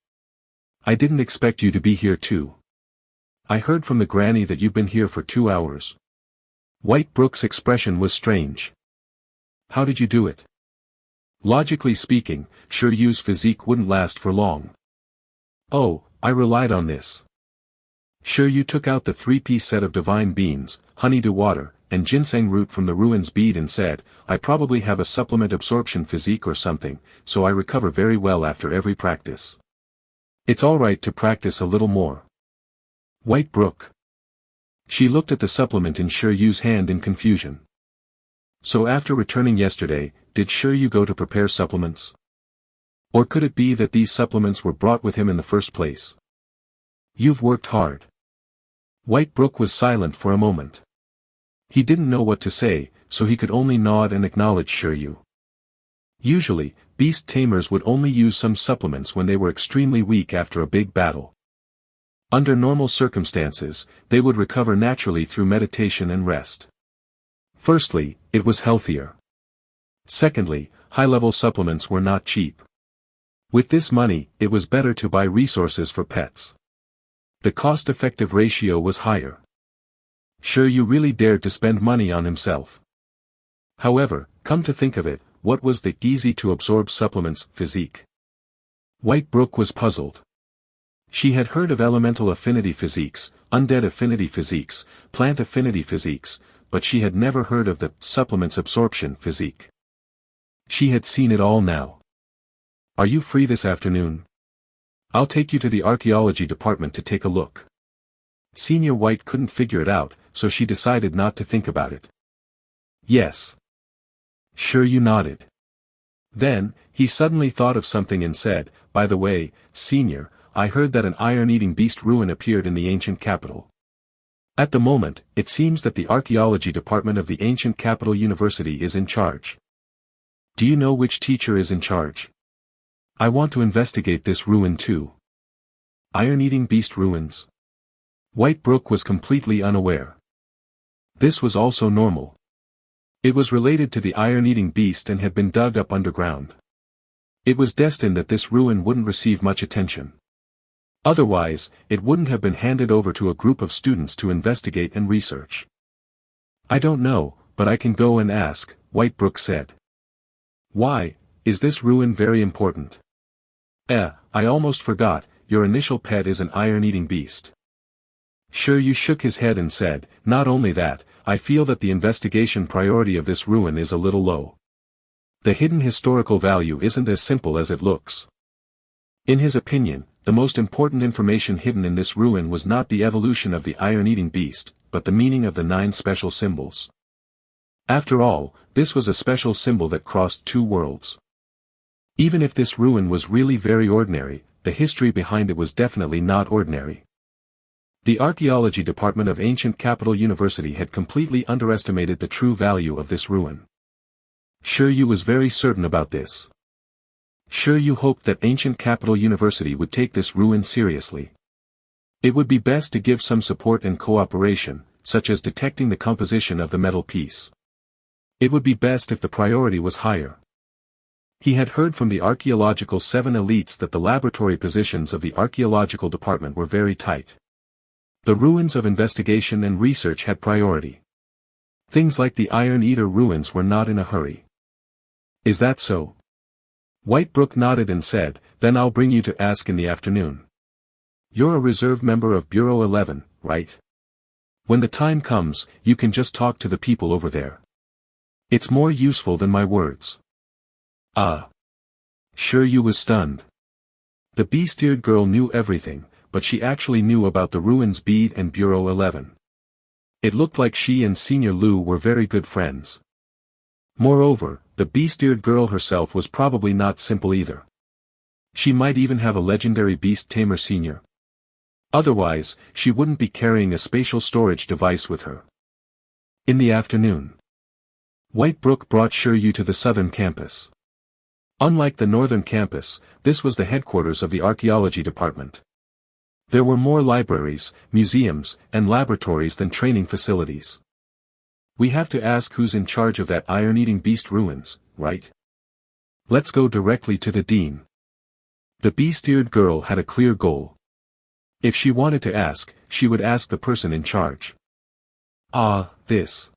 I didn't expect you to be here too. I heard from the granny that you've been here for 2 hours." White Brook's expression was strange. "How did you do it?" Logically speaking, Shi Yu's physique wouldn't last for long. "Oh, I relied on this." Shi Yu took out the 3-piece set of divine beans, honeydew water, and ginseng root from the ruins bead and said, I probably have a supplement absorption physique or something, so I recover very well after every practice. It's alright to practice a little more. White Brook. She looked at the supplement in Shi Yu's hand in confusion. So after returning yesterday, did Shi Yu go to prepare supplements? Or could it be that these supplements were brought with him in the first place? You've worked hard. White Brook was silent for a moment. He didn't know what to say, so he could only nod and acknowledge Shi Yu. Usually, Beast Tamers would only use some supplements when they were extremely weak after a big battle. Under normal circumstances, they would recover naturally through meditation and rest. Firstly, it was healthier. Secondly, high-level supplements were not cheap. With this money, it was better to buy resources for pets. The cost-effective ratio was higher. Shi Yu really dared to spend money on himself. However, come to think of it, what was the easy-to-absorb supplements physique? White Brook was puzzled. She had heard of elemental affinity physiques, undead affinity physiques, plant affinity physiques, but she had never heard of the supplements absorption physique. She had seen it all now. Are you free this afternoon? I'll take you to the Archaeology department to take a look. Senior White couldn't figure it out, so she decided not to think about it. Yes. Shi Yu nodded. Then, he suddenly thought of something and said, by the way, Senior, I heard that an iron-eating beast ruin appeared in the ancient capital. At the moment, it seems that the Archaeology department of the ancient capital university is in charge. Do you know which teacher is in charge? I want to investigate this ruin too. Iron-eating beast ruins. White Brook was completely unaware. This was also normal. It was related to the iron-eating beast and had been dug up underground. It was destined that this ruin wouldn't receive much attention. Otherwise, it wouldn't have been handed over to a group of students to investigate and research. I don't know, but I can go and ask, White Brook said. Why, is this ruin very important? I almost forgot, your initial pet is an iron-eating beast. Shi Yu shook his head and said, not only that, I feel that the investigation priority of this ruin is a little low. The hidden historical value isn't as simple as it looks. In his opinion, the most important information hidden in this ruin was not the evolution of the iron-eating beast, but the meaning of the 9 special symbols. After all, this was a special symbol that crossed 2 worlds. Even if this ruin was really very ordinary, the history behind it was definitely not ordinary. The Archaeology department of Ancient Capital University had completely underestimated the true value of this ruin. Shi Yu was very certain about this. Shi Yu hoped that Ancient Capital University would take this ruin seriously. It would be best to give some support and cooperation, such as detecting the composition of the metal piece. It would be best if the priority was higher. He had heard from the archaeological 7 elites that the laboratory positions of the archaeological department were very tight. The ruins of investigation and research had priority. Things like the Iron Eater ruins were not in a hurry. Is that so? White Brook nodded and said, then I'll bring you to ask in the afternoon. You're a reserve member of Bureau 11, right? When the time comes, you can just talk to the people over there. It's more useful than my words. Shi Yu was stunned. The beast-eared girl knew everything, but she actually knew about the ruins bead and Bureau 11. It looked like she and Senior Lu were very good friends. Moreover, the beast-eared girl herself was probably not simple either. She might even have a legendary Beast Tamer Senior. Otherwise, she wouldn't be carrying a spatial storage device with her. In the afternoon, White Brook brought Shi Yu to the southern campus. Unlike the northern campus, this was the headquarters of the Archaeology department. There were more libraries, museums, and laboratories than training facilities. We have to ask who's in charge of that iron-eating beast ruins, right? Let's go directly to the dean. The beast-eared girl had a clear goal. If she wanted to ask, she would ask the person in charge. This.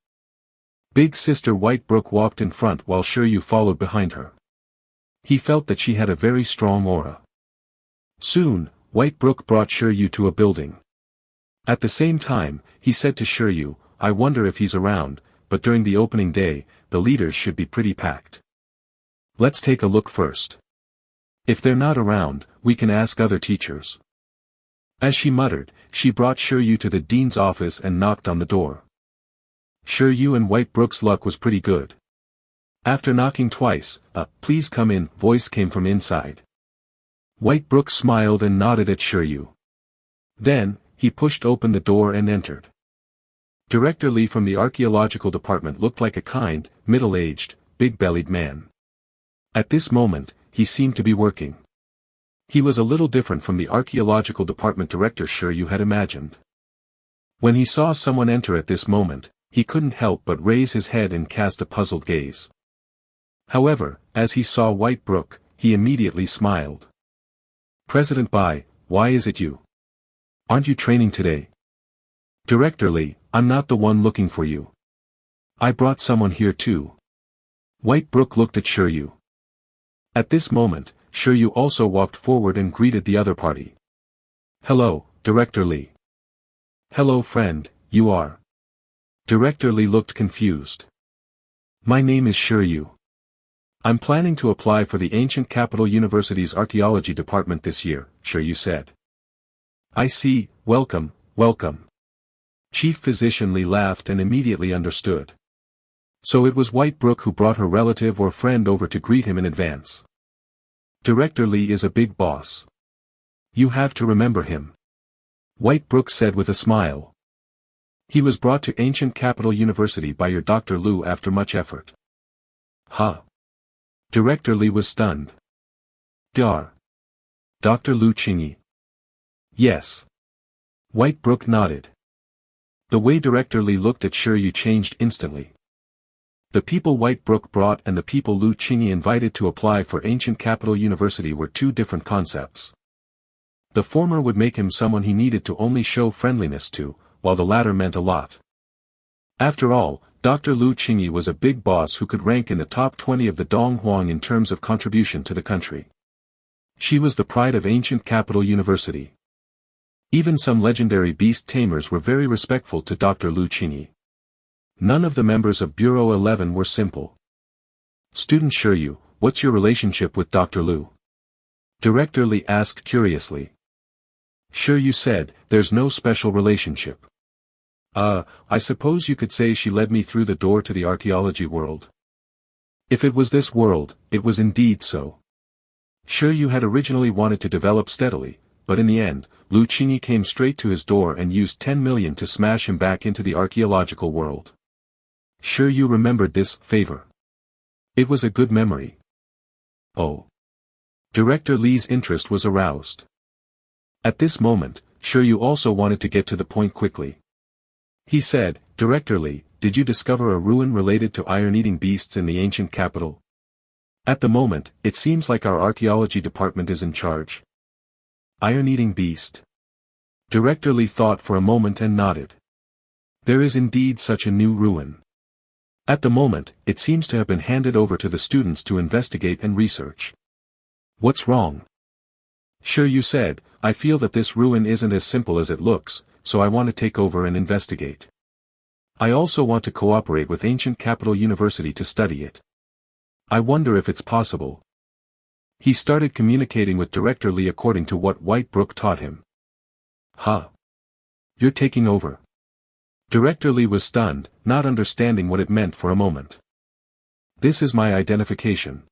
Big Sister White Brook walked in front while Shi Yu followed behind her. He felt that she had a very strong aura. Soon, White Brook brought Shi Yu to a building. At the same time, he said to Shi Yu, I wonder if he's around, but during the opening day, the leaders should be pretty packed. Let's take a look first. If they're not around, we can ask other teachers. As she muttered, she brought Shi Yu to the dean's office and knocked on the door. Shi Yu and Whitebrook's luck was pretty good. After knocking twice, a "please come in" voice came from inside. Whitebrook smiled and nodded at Shi Yu. Then, he pushed open the door and entered. Director Lee from the Archaeological Department looked like a kind, middle-aged, big-bellied man. At this moment, he seemed to be working. He was a little different from the Archaeological Department Director Shi Yu had imagined. When he saw someone enter at this moment, he couldn't help but raise his head and cast a puzzled gaze. However, as he saw Whitebrook, he immediately smiled. "President Bai, why is it you? Aren't you training today?" "Director Lee, I'm not the one looking for you. I brought someone here too." Whitebrook looked at Shi Yu. At this moment, Shi Yu also walked forward and greeted the other party. "Hello, Director Lee." "Hello friend, you are?" Director Lee looked confused. "My name is Shi Yu. I'm planning to apply for the Ancient Capital University's Archaeology Department this year," Shi Yu said. "I see, welcome, welcome." Chief Physician Lee laughed and immediately understood. So it was Whitebrook who brought her relative or friend over to greet him in advance. "Director Lee is a big boss. You have to remember him," Whitebrook said with a smile. "He was brought to Ancient Capital University by your Dr. Lu after much effort." "Huh?" Director Lee was stunned. "Dar. Dr. Lu Ching? "Yes." Whitebrook nodded. The way Director Lee looked at Shi Yu changed instantly. The people Whitebrook brought and the people Lu Ching invited to apply for Ancient Capital University were two different concepts. The former would make him someone he needed to only show friendliness to, while the latter meant a lot. After all, Dr. Lu Ching was a big boss who could rank in the top 20 of the Dong Huang in terms of contribution to the country. She was the pride of Ancient Capital University. Even some legendary Beast Tamers were very respectful to Dr. Lu Ching. None of the members of Bureau 11 were simple. "Student Shi Yu, what's your relationship with Dr. Lu?" Director Lee asked curiously. Shi Yu said, "There's no special relationship. I suppose you could say she led me through the door to the archaeology world." If it was this world, it was indeed so. Shi Yu had originally wanted to develop steadily, but in the end, Lu Ching came straight to his door and used 10 million to smash him back into the archaeological world. Shi Yu remembered this favor. It was a good memory. Oh. Director Lee's interest was aroused. At this moment, Shi Yu also wanted to get to the point quickly. He said, "Director Lee, did you discover a ruin related to iron-eating beasts in the ancient capital? At the moment, it seems like our archaeology department is in charge." Iron-eating beast. Director Lee thought for a moment and nodded. There is indeed such a new ruin. At the moment, it seems to have been handed over to the students to investigate and research. What's wrong? Shi Yu said, "I feel that this ruin isn't as simple as it looks, so I want to take over and investigate. I also want to cooperate with Ancient Capital University to study it. I wonder if it's possible." He started communicating with Director Lee according to what Whitebrook taught him. "Huh? You're taking over?" Director Lee was stunned, not understanding what it meant for a moment. "This is my identification."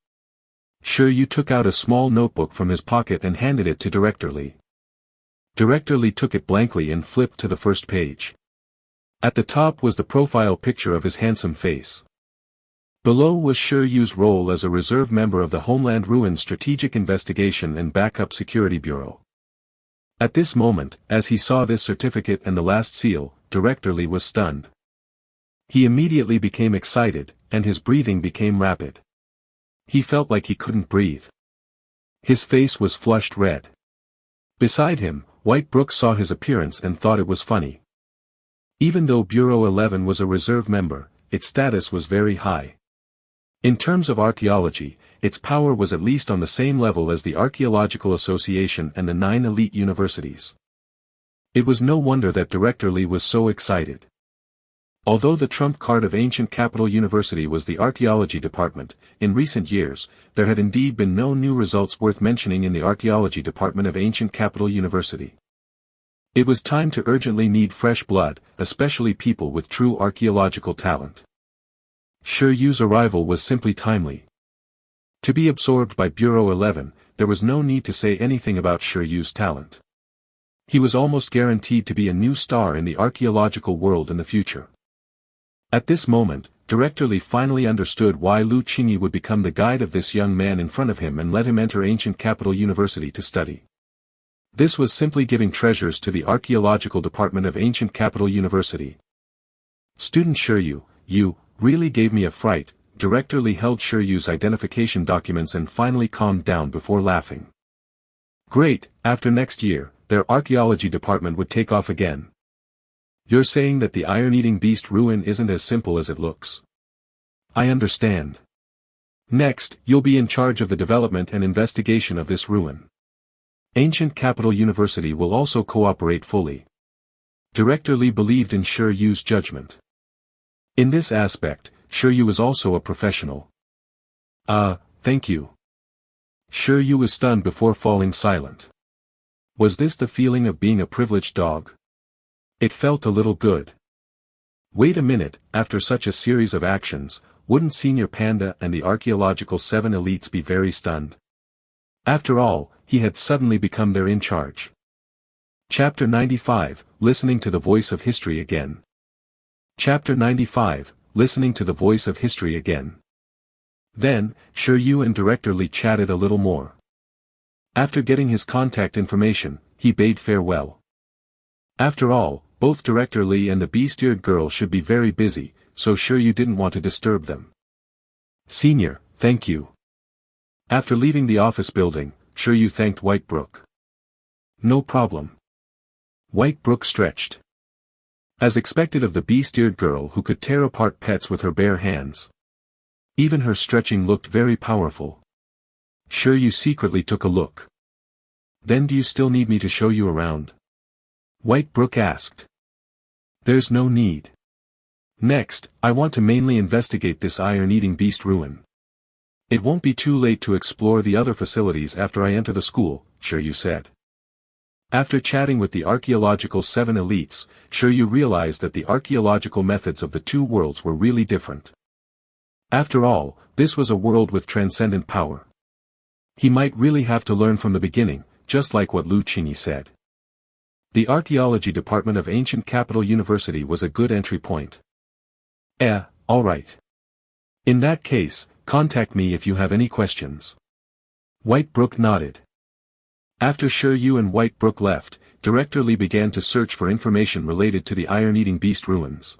Shi Yu took out a small notebook from his pocket and handed it to Director Lee. Director Lee took it blankly and flipped to the first page. At the top was the profile picture of his handsome face. Below was Shi Yu's role as a reserve member of the Homeland Ruins Strategic Investigation and Backup Security Bureau. At this moment, as he saw this certificate and the last seal, Director Lee was stunned. He immediately became excited, and his breathing became rapid. He felt like he couldn't breathe. His face was flushed red. Beside him, Whitebrook saw his appearance and thought it was funny. Even though Bureau 11 was a reserve member, its status was very high. In terms of archaeology, its power was at least on the same level as the Archaeological Association and the 9 elite universities. It was no wonder that Director Lee was so excited. Although the trump card of ancient capital university was the archaeology department, in recent years, there had indeed been no new results worth mentioning in the archaeology department of ancient capital university. It was time to urgently need fresh blood, especially people with true archaeological talent. Shi Yu's arrival was simply timely. To be absorbed by Bureau 11, there was no need to say anything about Shi Yu's talent. He was almost guaranteed to be a new star in the archaeological world in the future. At this moment, Director Li finally understood why Lu Qingyi would become the guide of this young man in front of him and let him enter ancient capital university to study. This was simply giving treasures to the archaeological department of ancient capital university. Student Shi Yu, you really gave me a fright. Director Li held Shi Yu's identification documents and finally calmed down before laughing. Great, after next year, their archaeology department would take off again. You're saying that the iron-eating beast ruin isn't as simple as it looks. I understand. Next, you'll be in charge of the development and investigation of this ruin. Ancient Capital University will also cooperate fully. Director Li believed in Shi Yu's judgment. In this aspect, Shi Yu is also a professional. Thank you. Shi Yu was stunned before falling silent. Was this the feeling of being a privileged dog? It felt a little good. Wait a minute, after such a series of actions, wouldn't Senior Panda and the Archaeological 7 elites be very stunned? After all, he had suddenly become their in-charge. Chapter 95, Listening to the Voice of History Again. Chapter 95, Listening to the Voice of History Again. Then, Shi Yu and Director Li chatted a little more. After getting his contact information, he bade farewell. After all, both Director Li and the beast-eared girl should be very busy, so Shi Yu didn't want to disturb them. Senior, thank you. After leaving the office building, Shi Yu thanked Whitebrook. No problem. Whitebrook stretched. As expected of the beast-eared girl who could tear apart pets with her bare hands. Even her stretching looked very powerful. Shi Yu secretly took a look. Then do you still need me to show you around? Whitebrook asked. There's no need. Next, I want to mainly investigate this iron-eating beast ruin. It won't be too late to explore the other facilities after I enter the school, Shi Yu said. After chatting with the archaeological 7 elites, Shi Yu realized that the archaeological methods of the two worlds were really different. After all, this was a world with transcendent power. He might really have to learn from the beginning, just like what Lu Qingyi said. The Archaeology Department of Ancient Capital University was a good entry point. Alright. In that case, contact me if you have any questions. Whitebrook nodded. After Shi Yu and Whitebrook left, Director Li began to search for information related to the iron-eating beast ruins.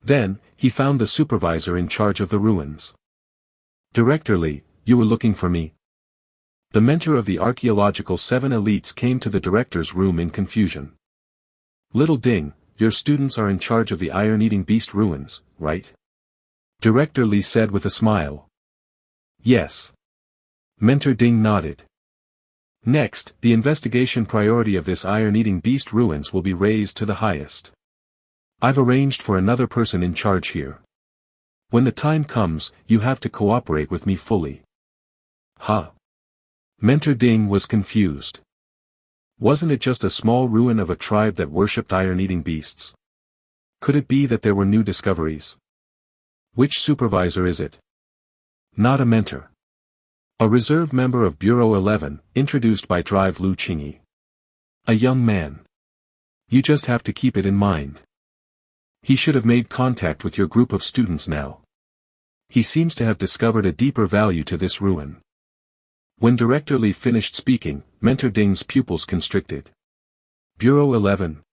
Then, he found the supervisor in charge of the ruins. Director Li, you were looking for me? The mentor of the archaeological 7 elites came to the director's room in confusion. Little Ding, your students are in charge of the iron-eating beast ruins, right? Director Li said with a smile. Yes. Mentor Ding nodded. Next, the investigation priority of this iron-eating beast ruins will be raised to the highest. I've arranged for another person in charge here. When the time comes, you have to cooperate with me fully. Huh? Mentor Ding was confused. Wasn't it just a small ruin of a tribe that worshipped iron-eating beasts? Could it be that there were new discoveries? Which supervisor is it? Not a mentor. A reserve member of Bureau 11, introduced by Drive Lu Qingyi. A young man. You just have to keep it in mind. He should have made contact with your group of students now. He seems to have discovered a deeper value to this ruin. When Director Li finished speaking, Mentor Ding's pupils constricted. Bureau 11.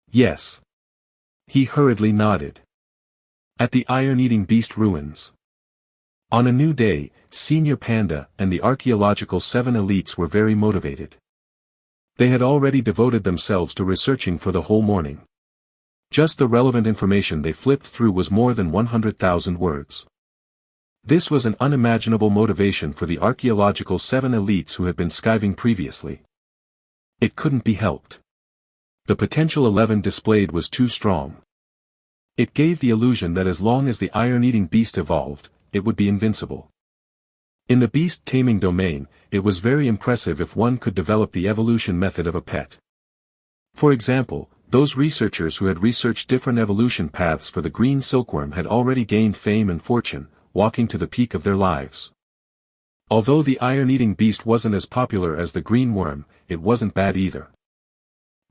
Yes. He hurriedly nodded. At the iron-eating beast ruins. On a new day, Senior Panda and the archaeological 7 elites were very motivated. They had already devoted themselves to researching for the whole morning. Just the relevant information they flipped through was more than 100,000 words. This was an unimaginable motivation for the archaeological 7 elites who had been skiving previously. It couldn't be helped. The potential 11 displayed was too strong. It gave the illusion that as long as the iron-eating beast evolved, it would be invincible. In the beast taming domain, it was very impressive if one could develop the evolution method of a pet. For example, those researchers who had researched different evolution paths for the green silkworm had already gained fame and fortune, walking to the peak of their lives. Although the iron-eating beast wasn't as popular as the green worm, it wasn't bad either.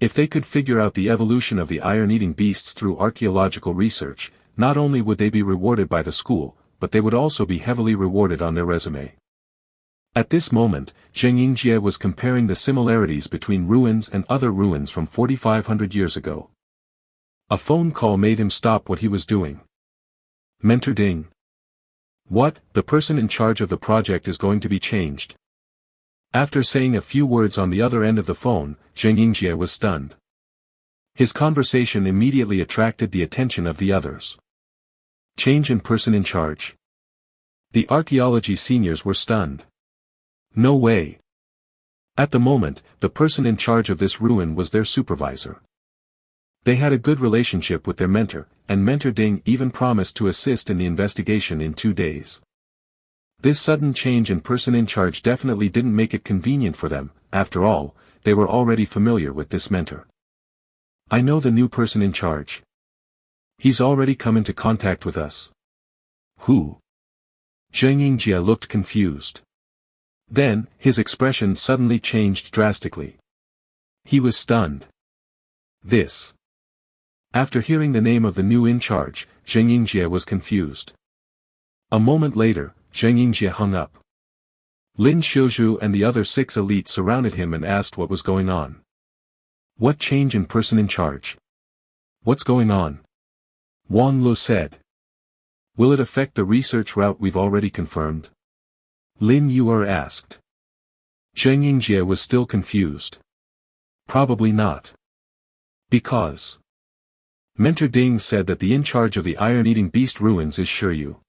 If they could figure out the evolution of the iron-eating beasts through archaeological research, not only would they be rewarded by the school, but they would also be heavily rewarded on their resume. At this moment, Zheng Yingjie was comparing the similarities between ruins and other ruins from 4,500 years ago. A phone call made him stop what he was doing. Mentor Ding. What, the person in charge of the project is going to be changed? After saying a few words on the other end of the phone, Zheng Yingjie was stunned. His conversation immediately attracted the attention of the others. Change in person in charge. The archaeology seniors were stunned. No way. At the moment, the person in charge of this ruin was their supervisor. They had a good relationship with their mentor, and Mentor Ding even promised to assist in the investigation in 2 days. This sudden change in person in charge definitely didn't make it convenient for them. After all, they were already familiar with this mentor. I know the new person in charge. He's already come into contact with us. Who? Zheng Yingjie looked confused. Then, his expression suddenly changed drastically. He was stunned. This. After hearing the name of the new in charge, Zheng Yingjie was confused. A moment later, Zheng Yingjie hung up. Lin Xiuzhu and the other 6 elites surrounded him and asked what was going on. What change in person in charge? What's going on? Wang Lu said. Will it affect the research route we've already confirmed? Lin Yuer asked. Zheng Yingjie was still confused. Probably not. Because. Mentor Ding said that the in charge of the iron-eating beast ruins is Shi Yu.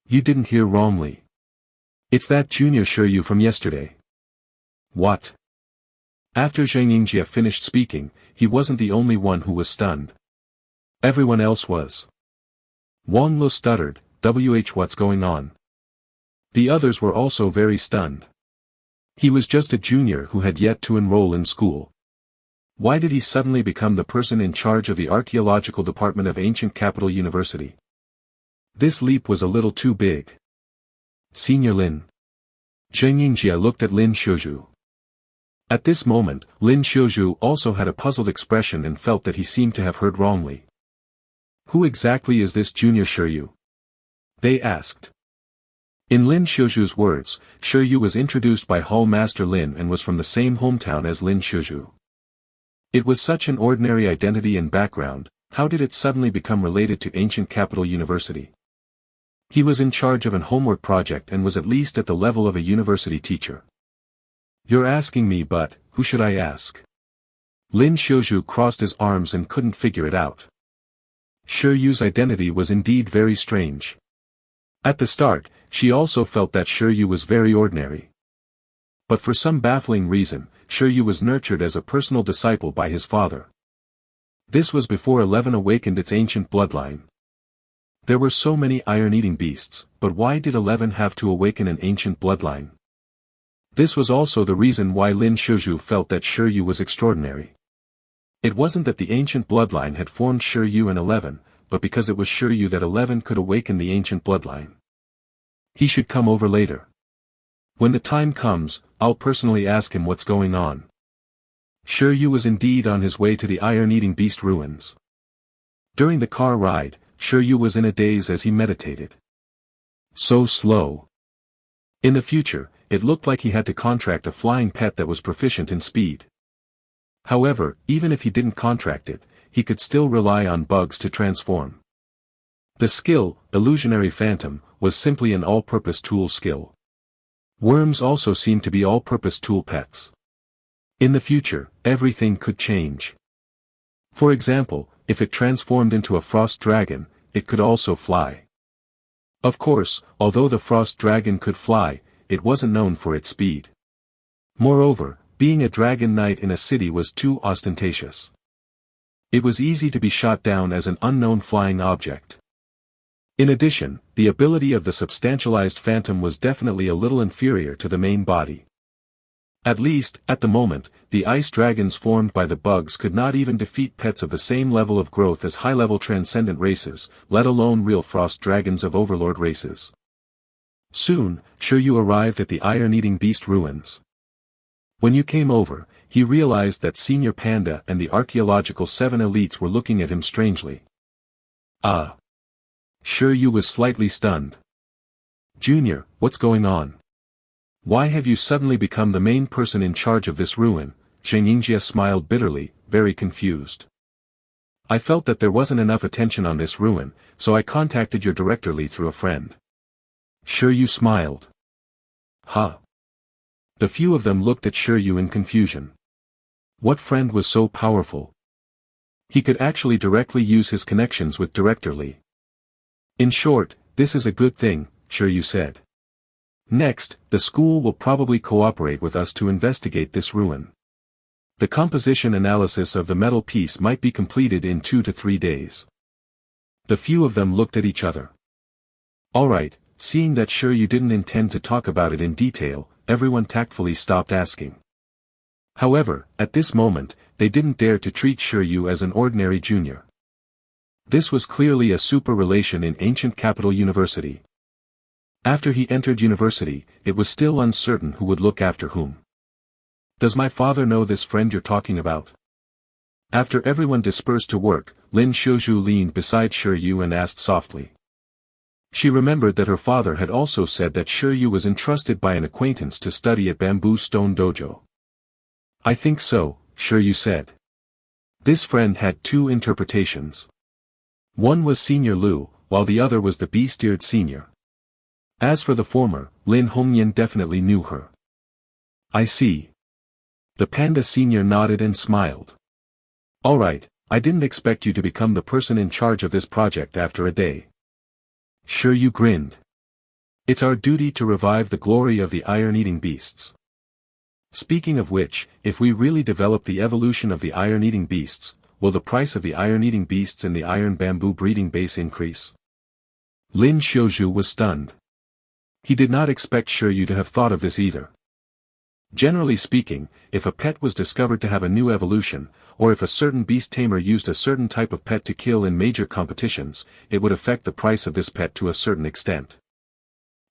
You didn't hear wrongly. It's that junior Shi Yu from yesterday. What? After Zheng Yingjie finished speaking, he wasn't the only one who was stunned. Everyone else was. Wang Lu stuttered, what's going on? The others were also very stunned. He was just a junior who had yet to enroll in school. Why did he suddenly become the person in charge of the archaeological department of ancient capital university? This leap was a little too big. Senior Lin. Zheng Yingjie looked at Lin Xiuzhu. At this moment, Lin Xiuzhu also had a puzzled expression and felt that he seemed to have heard wrongly. Who exactly is this junior Shi Yu? They asked. In Lin Xiuzhu's words, Shi Yu was introduced by Hall Master Lin and was from the same hometown as Lin Xiuzhu. It was such an ordinary identity and background, how did it suddenly become related to ancient capital university? He was in charge of an homework project and was at least at the level of a university teacher. You're asking me, but who should I ask? Lin Xiuzhu crossed his arms and couldn't figure it out. Shi Yu's identity was indeed very strange. At the start, she also felt that Shi Yu was very ordinary. But for some baffling reason, Shi Yu was nurtured as a personal disciple by his father. This was before 11 awakened its ancient bloodline. There were so many iron-eating beasts, but why did 11 have to awaken an ancient bloodline? This was also the reason why Lin Xiuzhu felt that Shi Yu was extraordinary. It wasn't that the ancient bloodline had formed Shi Yu and 11, but because it was Shi Yu that 11 could awaken the ancient bloodline. He should come over later. When the time comes, I'll personally ask him what's going on. Shi Yu was indeed on his way to the iron-eating beast ruins. During the car ride, Shi Yu was in a daze as he meditated. So slow. In the future, it looked like he had to contract a flying pet that was proficient in speed. However, even if he didn't contract it, he could still rely on bugs to transform. The skill, Illusionary Phantom, was simply an all-purpose tool skill. Worms also seemed to be all-purpose tool pets. In the future, everything could change. For example, if it transformed into a frost dragon, it could also fly. Of course, although the frost dragon could fly, it wasn't known for its speed. Moreover, being a dragon knight in a city was too ostentatious. It was easy to be shot down as an unknown flying object. In addition, the ability of the substantialized phantom was definitely a little inferior to the main body. At least, at the moment, the ice dragons formed by the bugs could not even defeat pets of the same level of growth as high-level transcendent races, let alone real frost dragons of overlord races. Soon, Shi Yu arrived at the iron-eating beast ruins. When you came over, he realized that Senior Panda and the archaeological 7 elites were looking at him strangely. Ah. Shi Yu was slightly stunned. Junior, what's going on? Why have you suddenly become the main person in charge of this ruin? Ching smiled bitterly, very confused. I felt that there wasn't enough attention on this ruin, so I contacted your director through a friend. Shi Yu smiled. Huh. The few of them looked at Shi Yu in confusion. What friend was so powerful? He could actually directly use his connections with Director Li. In short, this is a good thing, Shi Yu said. Next, the school will probably cooperate with us to investigate this ruin. The composition analysis of the metal piece might be completed in 2 to 3 days. The few of them looked at each other. Alright, seeing that Shi Yu didn't intend to talk about it in detail, everyone tactfully stopped asking. However, at this moment, they didn't dare to treat Shi Yu as an ordinary junior. This was clearly a super relation in ancient capital university. After he entered university, it was still uncertain who would look after whom. Does my father know this friend you're talking about? After everyone dispersed to work, Lin Shouju leaned beside Shi Yu and asked softly. She remembered that her father had also said that Shi Yu was entrusted by an acquaintance to study at Bamboo Stone Dojo. I think so, Shi Yu said. This friend had 2 interpretations. One was Senior Lu, while the other was the Beast-eared Senior. As for the former, Lin Hongyan definitely knew her. I see. The Panda Senior nodded and smiled. Alright, I didn't expect you to become the person in charge of this project after a day. Shi Yu grinned. It's our duty to revive the glory of the iron-eating beasts. Speaking of which, if we really develop the evolution of the iron-eating beasts, will the price of the iron-eating beasts in the iron bamboo breeding base increase? Lin Shouju was stunned. He did not expect Shi Yu to have thought of this either. Generally speaking, if a pet was discovered to have a new evolution, or if a certain beast tamer used a certain type of pet to kill in major competitions, it would affect the price of this pet to a certain extent.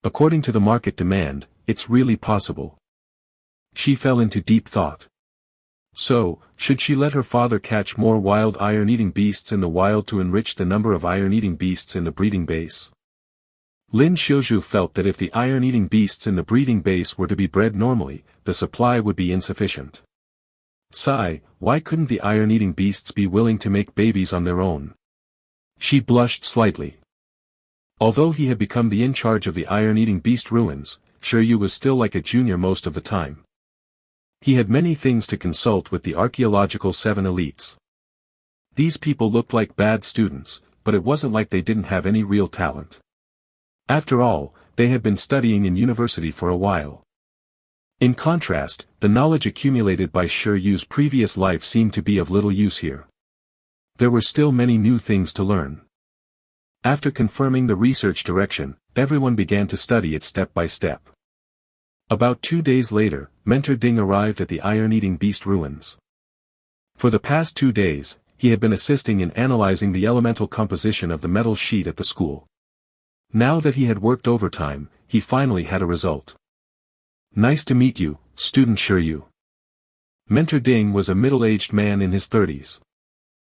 According to the market demand, it's really possible. She fell into deep thought. So, should she let her father catch more wild iron-eating beasts in the wild to enrich the number of iron-eating beasts in the breeding base? Lin Shouju felt that if the iron-eating beasts in the breeding base were to be bred normally, the supply would be insufficient. Sigh, why couldn't the iron-eating beasts be willing to make babies on their own? She blushed slightly. Although he had become the in-charge of the iron-eating beast ruins, Shi Yu was still like a junior most of the time. He had many things to consult with the archaeological 7 elites. These people looked like bad students, but it wasn't like they didn't have any real talent. After all, they had been studying in university for a while. In contrast, the knowledge accumulated by Shi Yu's previous life seemed to be of little use here. There were still many new things to learn. After confirming the research direction, everyone began to study it step by step. About 2 days later, Mentor Ding arrived at the iron-eating beast ruins. For the past 2 days, he had been assisting in analyzing the elemental composition of the metal sheet at the school. Now that he had worked overtime, he finally had a result. Nice to meet you, student Shi Yu. Mentor Ding was a middle-aged man in his 30s.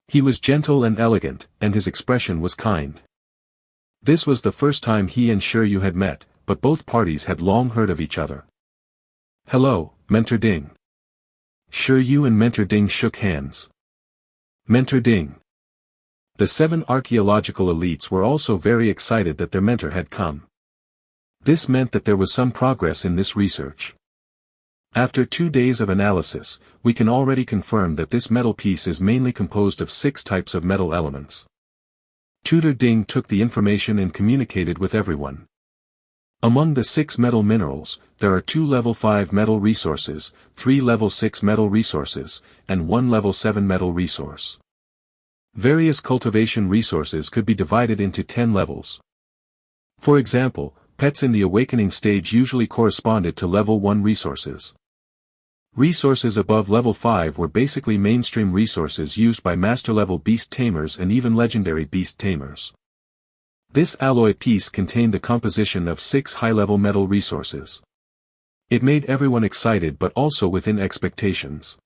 He was gentle and elegant, and his expression was kind. This was the first time he and Shi Yu had met, but both parties had long heard of each other. Hello, Mentor Ding. Shi Yu and Mentor Ding shook hands. Mentor Ding. The 7 archaeological elites were also very excited that their mentor had come. This meant that there was some progress in this research. After 2 days of analysis, we can already confirm that this metal piece is mainly composed of 6 types of metal elements. Tutor Ding took the information and communicated with everyone. Among the 6 metal minerals, there are 2 level 5 metal resources, 3 level 6 metal resources, and 1 level 7 metal resource. Various cultivation resources could be divided into 10 levels. For example, pets in the awakening stage usually corresponded to level 1 resources. Resources above level 5 were basically mainstream resources used by master-level Beast Tamers and even legendary Beast Tamers. This alloy piece contained the composition of 6 high-level metal resources. It made everyone excited but also within expectations.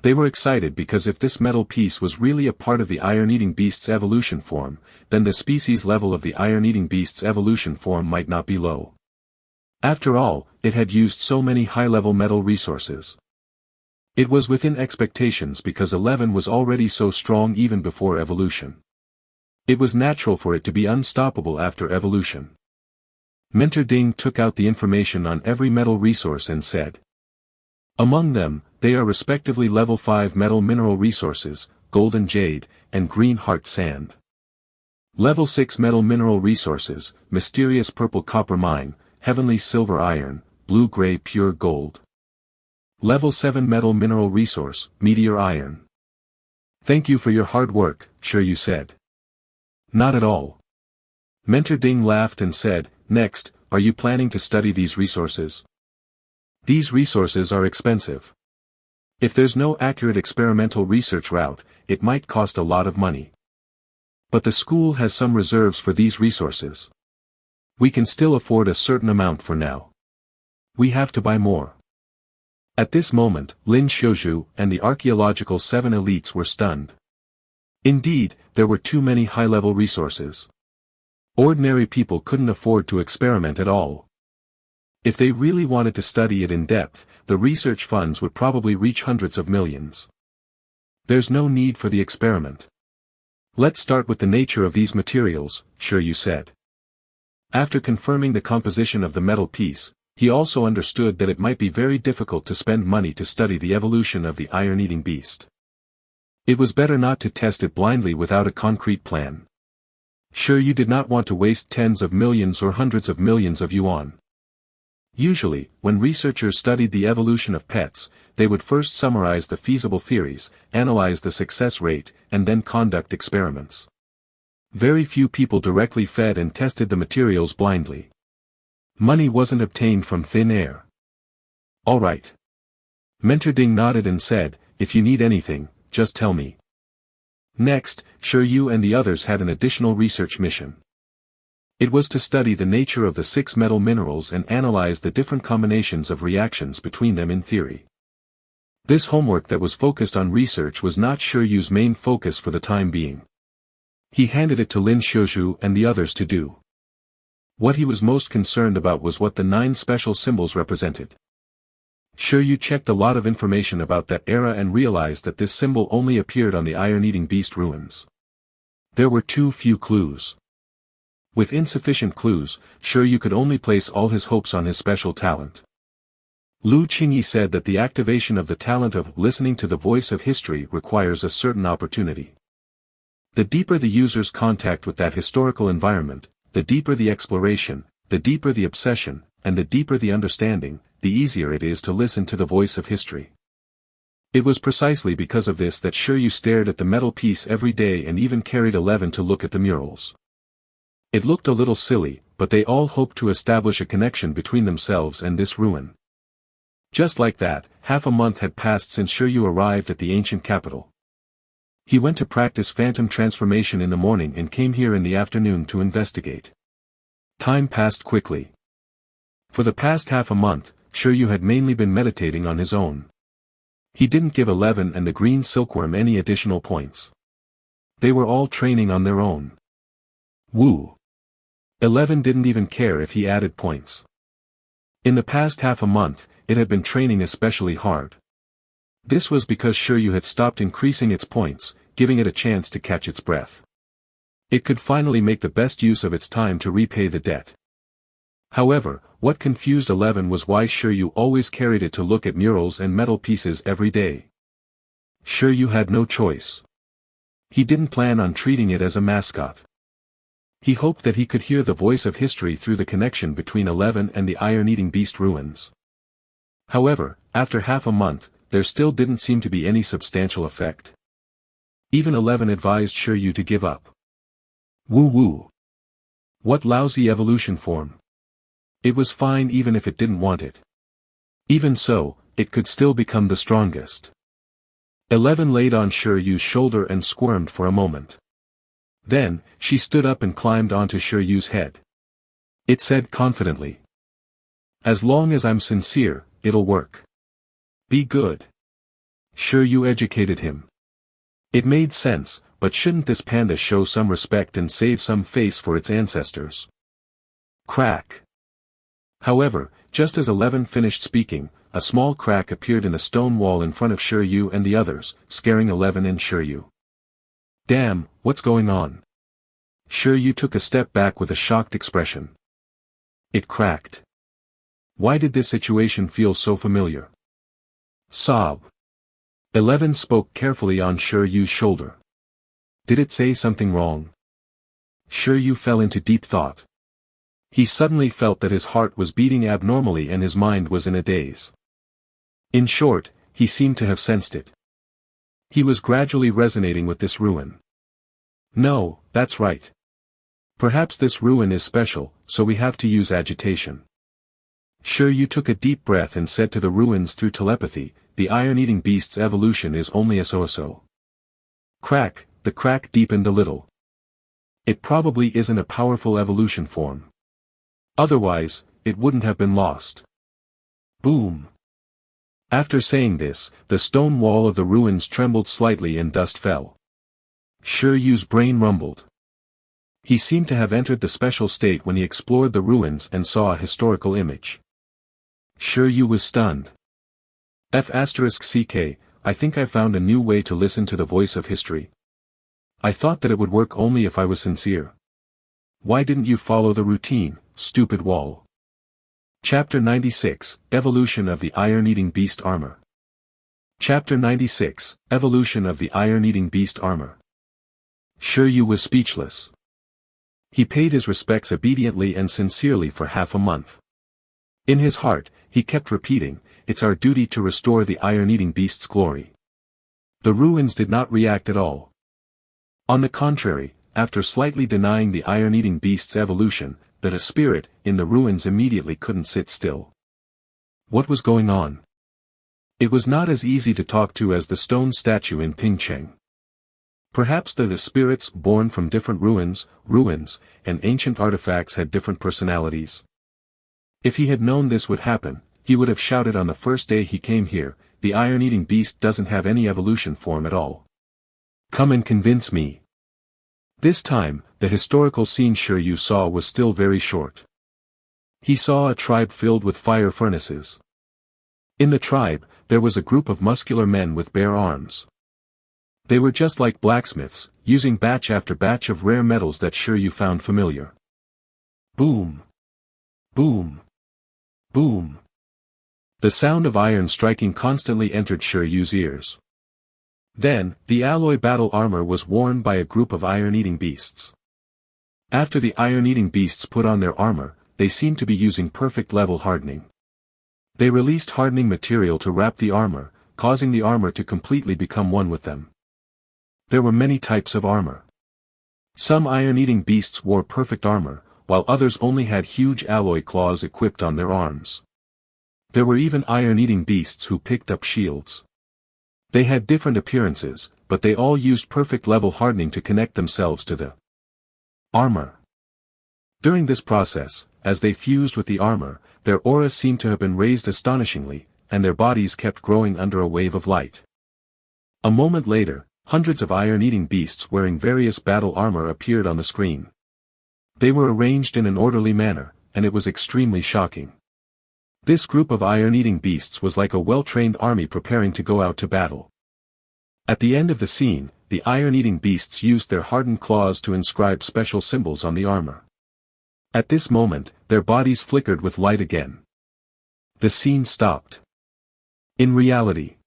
They were excited because if this metal piece was really a part of the iron-eating beast's evolution form, then the species level of the iron-eating beast's evolution form might not be low. After all, it had used so many high-level metal resources. It was within expectations because 11 was already so strong even before evolution. It was natural for it to be unstoppable after evolution. Mentor Ding took out the information on every metal resource and said. Among them, they are respectively level 5 metal mineral resources, golden jade, and green heart sand. Level 6 metal mineral resources, mysterious purple copper mine, heavenly silver iron, blue-gray pure gold. Level 7 metal mineral resource, meteor iron. Thank you for your hard work, Shi Yu said. Not at all. Mentor Ding laughed and said, next, are you planning to study these resources? These resources are expensive. If there's no accurate experimental research route, it might cost a lot of money. But the school has some reserves for these resources. We can still afford a certain amount for now. We have to buy more. At this moment, Lin Xiuzhu and the archaeological 7 elites were stunned. Indeed, there were too many high-level resources. Ordinary people couldn't afford to experiment at all. If they really wanted to study it in depth, the research funds would probably reach hundreds of millions. There's no need for the experiment. Let's start with the nature of these materials, Shi Yu said. After confirming the composition of the metal piece, he also understood that it might be very difficult to spend money to study the evolution of the iron-eating beast. It was better not to test it blindly without a concrete plan. Shi Yu did not want to waste tens of millions or hundreds of millions of yuan. Usually, when researchers studied the evolution of pets, they would first summarize the feasible theories, analyze the success rate, and then conduct experiments. Very few people directly fed and tested the materials blindly. Money wasn't obtained from thin air. All right. Mentor Ding nodded and said, if you need anything, just tell me. Next, Shi Yu and the others had an additional research mission. It was to study the nature of the 6 metal minerals and analyze the different combinations of reactions between them in theory. This homework that was focused on research was not Shi Yu's main focus for the time being. He handed it to Lin Xiuzhu and the others to do. What he was most concerned about was what the 9 special symbols represented. Shi Yu checked a lot of information about that era and realized that this symbol only appeared on the iron-eating beast ruins. There were too few clues. With insufficient clues, Shi Yu could only place all his hopes on his special talent. Lu Qingyi said that the activation of the talent of listening to the voice of history requires a certain opportunity. The deeper the user's contact with that historical environment, the deeper the exploration, the deeper the obsession, and the deeper the understanding, the easier it is to listen to the voice of history. It was precisely because of this that Shi Yu stared at the metal piece every day and even carried 11 to look at the murals. It looked a little silly, but they all hoped to establish a connection between themselves and this ruin. Just like that, half a month had passed since Shi Yu arrived at the ancient capital. He went to practice phantom transformation in the morning and came here in the afternoon to investigate. Time passed quickly. For the past half a month, Shi Yu had mainly been meditating on his own. He didn't give 11 and the green silkworm any additional points. They were all training on their own. Woo! 11 didn't even care if he added points. In the past half a month, it had been training especially hard. This was because Shi Yu had stopped increasing its points, giving it a chance to catch its breath. It could finally make the best use of its time to repay the debt. However, what confused 11 was why Shi Yu always carried it to look at murals and metal pieces every day. Shi Yu had no choice. He didn't plan on treating it as a mascot. He hoped that he could hear the voice of history through the connection between 11 and the iron-eating beast ruins. However, after half a month, there still didn't seem to be any substantial effect. Even 11 advised Shi Yu to give up. Woo woo. What lousy evolution form. It was fine even if it didn't want it. Even so, it could still become the strongest. 11 laid on Shi Yu's shoulder and squirmed for a moment. Then, she stood up and climbed onto Shi Yu's head. It said confidently. As long as I'm sincere, it'll work. Be good. Shi Yu educated him. It made sense, but shouldn't this panda show some respect and save some face for its ancestors? Crack. However, just as 11 finished speaking, a small crack appeared in the stone wall in front of Shi Yu and the others, scaring 11 and Shi Yu. Damn, what's going on? Shi Yu took a step back with a shocked expression. It cracked. Why did this situation feel so familiar? Sob. 11 spoke carefully on Shi Yu's shoulder. Did it say something wrong? Shi Yu fell into deep thought. He suddenly felt that his heart was beating abnormally and his mind was in a daze. In short, he seemed to have sensed it. He was gradually resonating with this ruin. No, that's right. Perhaps this ruin is special, so we have to use agitation. Shi Yu took a deep breath and said to the ruins through telepathy, the iron-eating beast's evolution is only a so-so. Crack, the crack deepened a little. It probably isn't a powerful evolution form. Otherwise, it wouldn't have been lost. Boom. After saying this, the stone wall of the ruins trembled slightly and dust fell. Shi Yu's brain rumbled. He seemed to have entered the special state when he explored the ruins and saw a historical image. Shi Yu was stunned. F***ck, I think I found a new way to listen to the voice of history. I thought that it would work only if I was sincere. Why didn't you follow the routine, stupid wall? Chapter 96, Evolution of the Iron-Eating Beast Armor. Chapter 96, Evolution of the Iron-Eating Beast Armor. Shi Yu was speechless. He paid his respects obediently and sincerely for half a month. In his heart, he kept repeating, it's our duty to restore the iron-eating beast's glory. The ruins did not react at all. On the contrary, after slightly denying the iron-eating beast's evolution, the spirit in the ruins immediately couldn't sit still. What was going on? It was not as easy to talk to as the stone statue in Pingcheng. Perhaps the spirits born from different ruins, and ancient artifacts had different personalities. If he had known this would happen, he would have shouted on the first day he came here, the iron-eating beast doesn't have any evolution form at all. Come and convince me. This time, the historical scene Shi Yu saw was still very short. He saw a tribe filled with fire furnaces. In the tribe, there was a group of muscular men with bare arms. They were just like blacksmiths, using batch after batch of rare metals that Shi Yu found familiar. Boom! Boom! Boom! The sound of iron striking constantly entered Shi Yu's ears. Then, the alloy battle armor was worn by a group of iron-eating beasts. After the iron-eating beasts put on their armor, they seemed to be using perfect level hardening. They released hardening material to wrap the armor, causing the armor to completely become one with them. There were many types of armor. Some iron-eating beasts wore perfect armor, while others only had huge alloy claws equipped on their arms. There were even iron-eating beasts who picked up shields. They had different appearances, but they all used perfect level hardening to connect themselves to the armor. During this process, as they fused with the armor, their auras seemed to have been raised astonishingly, and their bodies kept growing under a wave of light. A moment later, hundreds of iron-eating beasts wearing various battle armor appeared on the screen. They were arranged in an orderly manner, and it was extremely shocking. This group of iron-eating beasts was like a well-trained army preparing to go out to battle. At the end of the scene, the iron-eating beasts used their hardened claws to inscribe special symbols on the armor. At this moment, their bodies flickered with light again. The scene stopped. In reality,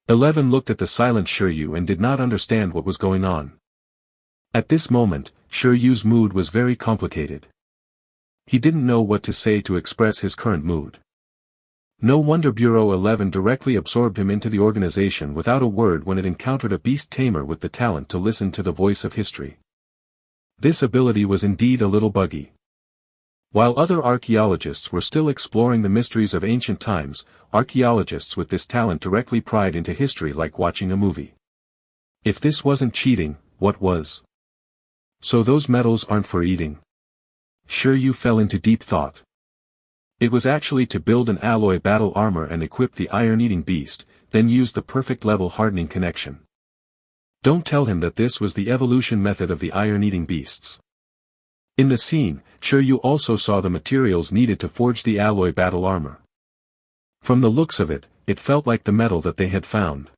11 looked at the silent Shi Yu and did not understand what was going on. At this moment, Shi Yu's mood was very complicated. He didn't know what to say to express his current mood. No wonder Bureau 11 directly absorbed him into the organization without a word when it encountered a beast tamer with the talent to listen to the voice of history. This ability was indeed a little buggy. While other archaeologists were still exploring the mysteries of ancient times, archaeologists with this talent directly pried into history like watching a movie. If this wasn't cheating, what was? So those metals aren't for eating? Shi Yu fell into deep thought. It was actually to build an alloy battle armor and equip the iron-eating beast, then use the perfect level hardening connection. Don't tell him that this was the evolution method of the iron-eating beasts. In the scene, Shi Yu also saw the materials needed to forge the alloy battle armor. From the looks of it, it felt like the metal that they had found.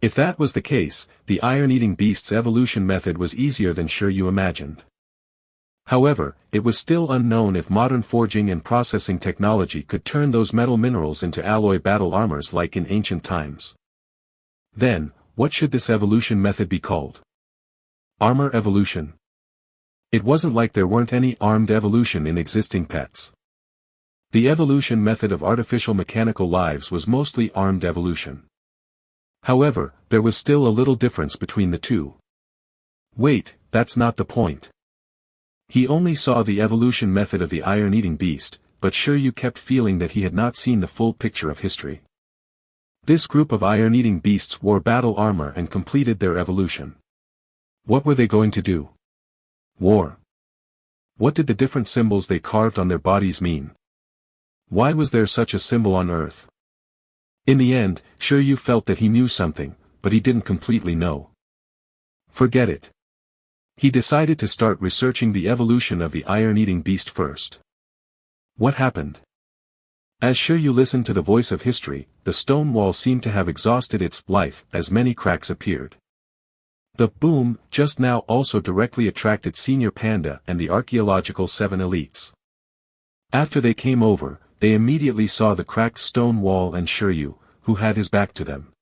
If that was the case, the iron-eating beast's evolution method was easier than Shi Yu imagined. However, it was still unknown if modern forging and processing technology could turn those metal minerals into alloy battle armors like in ancient times. Then, what should this evolution method be called? Armor evolution. It wasn't like there weren't any armed evolution in existing pets. The evolution method of artificial mechanical lives was mostly armed evolution. However, there was still a little difference between the two. Wait, that's not the point. He only saw the evolution method of the iron-eating beast, but Shi Yu kept feeling that he had not seen the full picture of history. This group of iron-eating beasts wore battle armor and completed their evolution. What were they going to do? War. What did the different symbols they carved on their bodies mean? Why was there such a symbol on Earth? In the end, Shi Yu felt that he knew something, but he didn't completely know. Forget it. He decided to start researching the evolution of the iron-eating beast first. What happened? As Shi Yu listened to the voice of history, the stone wall seemed to have exhausted its life as many cracks appeared. The boom just now also directly attracted Senior Panda and the Archaeological 7 elites. After they came over, they immediately saw the cracked stone wall and Shi Yu, who had his back to them.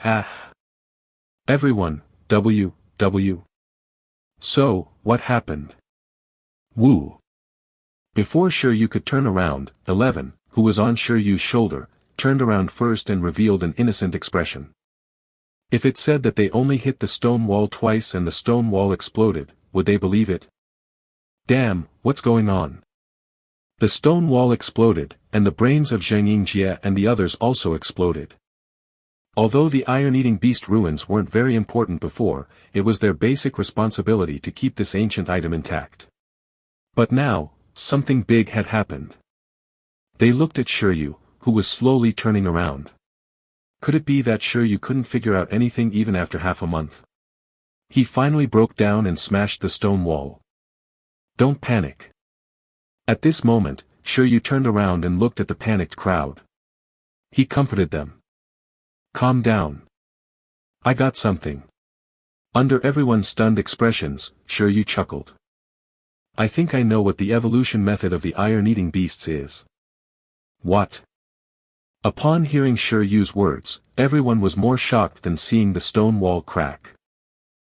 Ah! Everyone, W. So, what happened? Woo! Before Shi Yu could turn around, 11, who was on Shi Yu's shoulder, turned around first and revealed an innocent expression. If it said that they only hit the stone wall twice and the stone wall exploded, would they believe it? Damn, what's going on? The stone wall exploded, and the brains of Zheng Yingjie and the others also exploded. Although the iron-eating beast ruins weren't very important before, it was their basic responsibility to keep this ancient item intact. But now, something big had happened. They looked at Shi Yu, who was slowly turning around. Could it be that Shi Yu couldn't figure out anything even after half a month? He finally broke down and smashed the stone wall. Don't panic. At this moment, Shi Yu turned around and looked at the panicked crowd. He comforted them. Calm down. I got something. Under everyone's stunned expressions, Shi Yu chuckled. I think I know what the evolution method of the iron-eating beasts is. What? Upon hearing Shi Yu's words, everyone was more shocked than seeing the stone wall crack.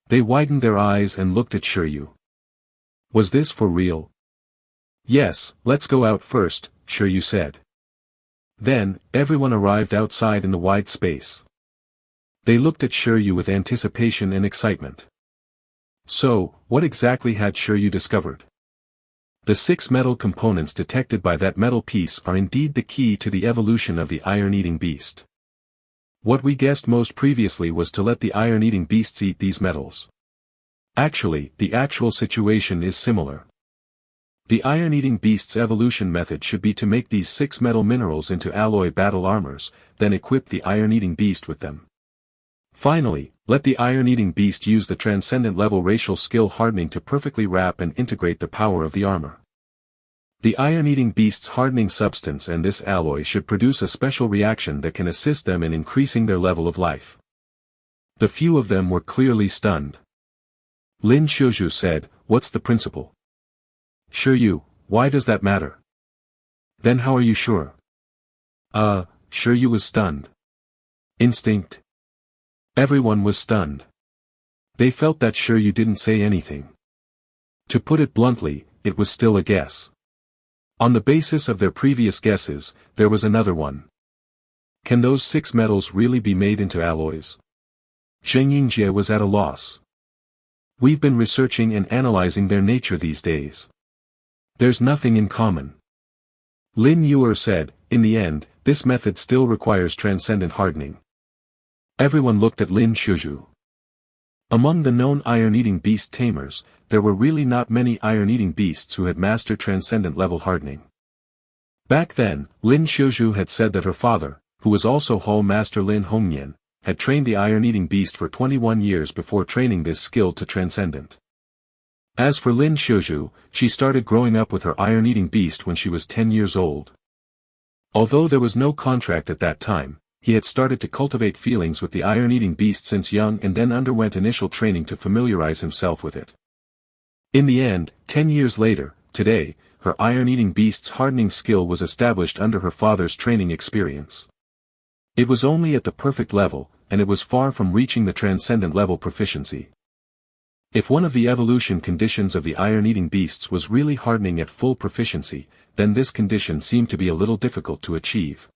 They widened their eyes and looked at Shi Yu. Was this for real? Yes, let's go out first, Shi Yu said. Then, everyone arrived outside in the wide space. They looked at Shi Yu with anticipation and excitement. So, what exactly had Shi Yu discovered? The 6 metal components detected by that metal piece are indeed the key to the evolution of the iron-eating beast. What we guessed most previously was to let the iron-eating beasts eat these metals. Actually, the actual situation is similar. The iron-eating beast's evolution method should be to make these 6 metal minerals into alloy battle armors, then equip the iron-eating beast with them. Finally, let the iron-eating beast use the transcendent level racial skill hardening to perfectly wrap and integrate the power of the armor. The iron-eating beast's hardening substance and this alloy should produce a special reaction that can assist them in increasing their level of life. The few of them were clearly stunned. Lin Shuzhu said, "What's the principle?" Shi Yu, why does that matter? Then how are you sure? Shi Yu was stunned. Instinct? Everyone was stunned. They felt that Shi Yu didn't say anything. To put it bluntly, it was still a guess. On the basis of their previous guesses, there was another one. Can those 6 metals really be made into alloys? Zheng Yingjie was at a loss. We've been researching and analyzing their nature these days. There's nothing in common. Lin Yuer said, in the end, this method still requires transcendent hardening. Everyone looked at Lin Shuzhu. Among the known iron-eating beast tamers, there were really not many iron-eating beasts who had mastered transcendent level hardening. Back then, Lin Shuzhu had said that her father, who was also Hall Master Lin Hongyan, had trained the iron-eating beast for 21 years before training this skill to transcendent. As for Lin Shuzhu, she started growing up with her iron-eating beast when she was 10 years old. Although there was no contract at that time, he had started to cultivate feelings with the iron-eating beast since young and then underwent initial training to familiarize himself with it. In the end, 10 years later, today, her iron-eating beast's hardening skill was established under her father's training experience. It was only at the perfect level, and it was far from reaching the transcendent level proficiency. If one of the evolution conditions of the iron-eating beasts was really hardening at full proficiency, then this condition seemed to be a little difficult to achieve.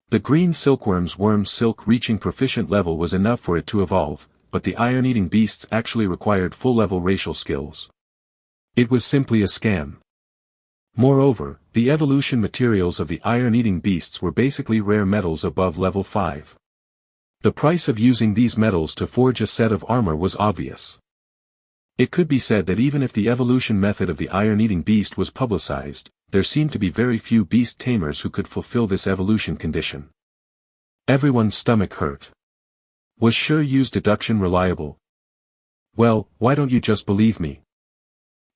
The green silkworm's worm's silk reaching proficient level was enough for it to evolve, but the iron-eating beasts actually required full-level racial skills. It was simply a scam. Moreover, the evolution materials of the iron-eating beasts were basically rare metals above level 5. The price of using these metals to forge a set of armor was obvious. It could be said that even if the evolution method of the iron-eating beast was publicized, there seemed to be very few beast tamers who could fulfill this evolution condition. Everyone's stomach hurt. Was Shi Yu's deduction reliable? Well, why don't you just believe me?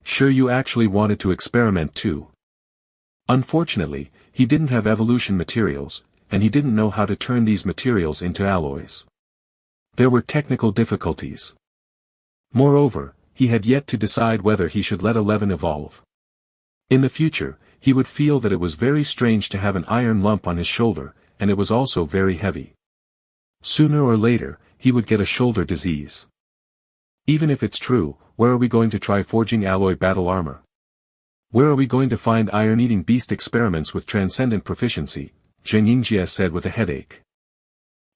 Shi Yu actually wanted to experiment too. Unfortunately, he didn't have evolution materials, and he didn't know how to turn these materials into alloys. There were technical difficulties. Moreover, he had yet to decide whether he should let 11 evolve. In the future, he would feel that it was very strange to have an iron lump on his shoulder, and it was also very heavy. Sooner or later, he would get a shoulder disease. Even if it's true, where are we going to try forging alloy battle armor? Where are we going to find iron-eating beast experiments with transcendent proficiency? Zheng Yingjie said with a headache.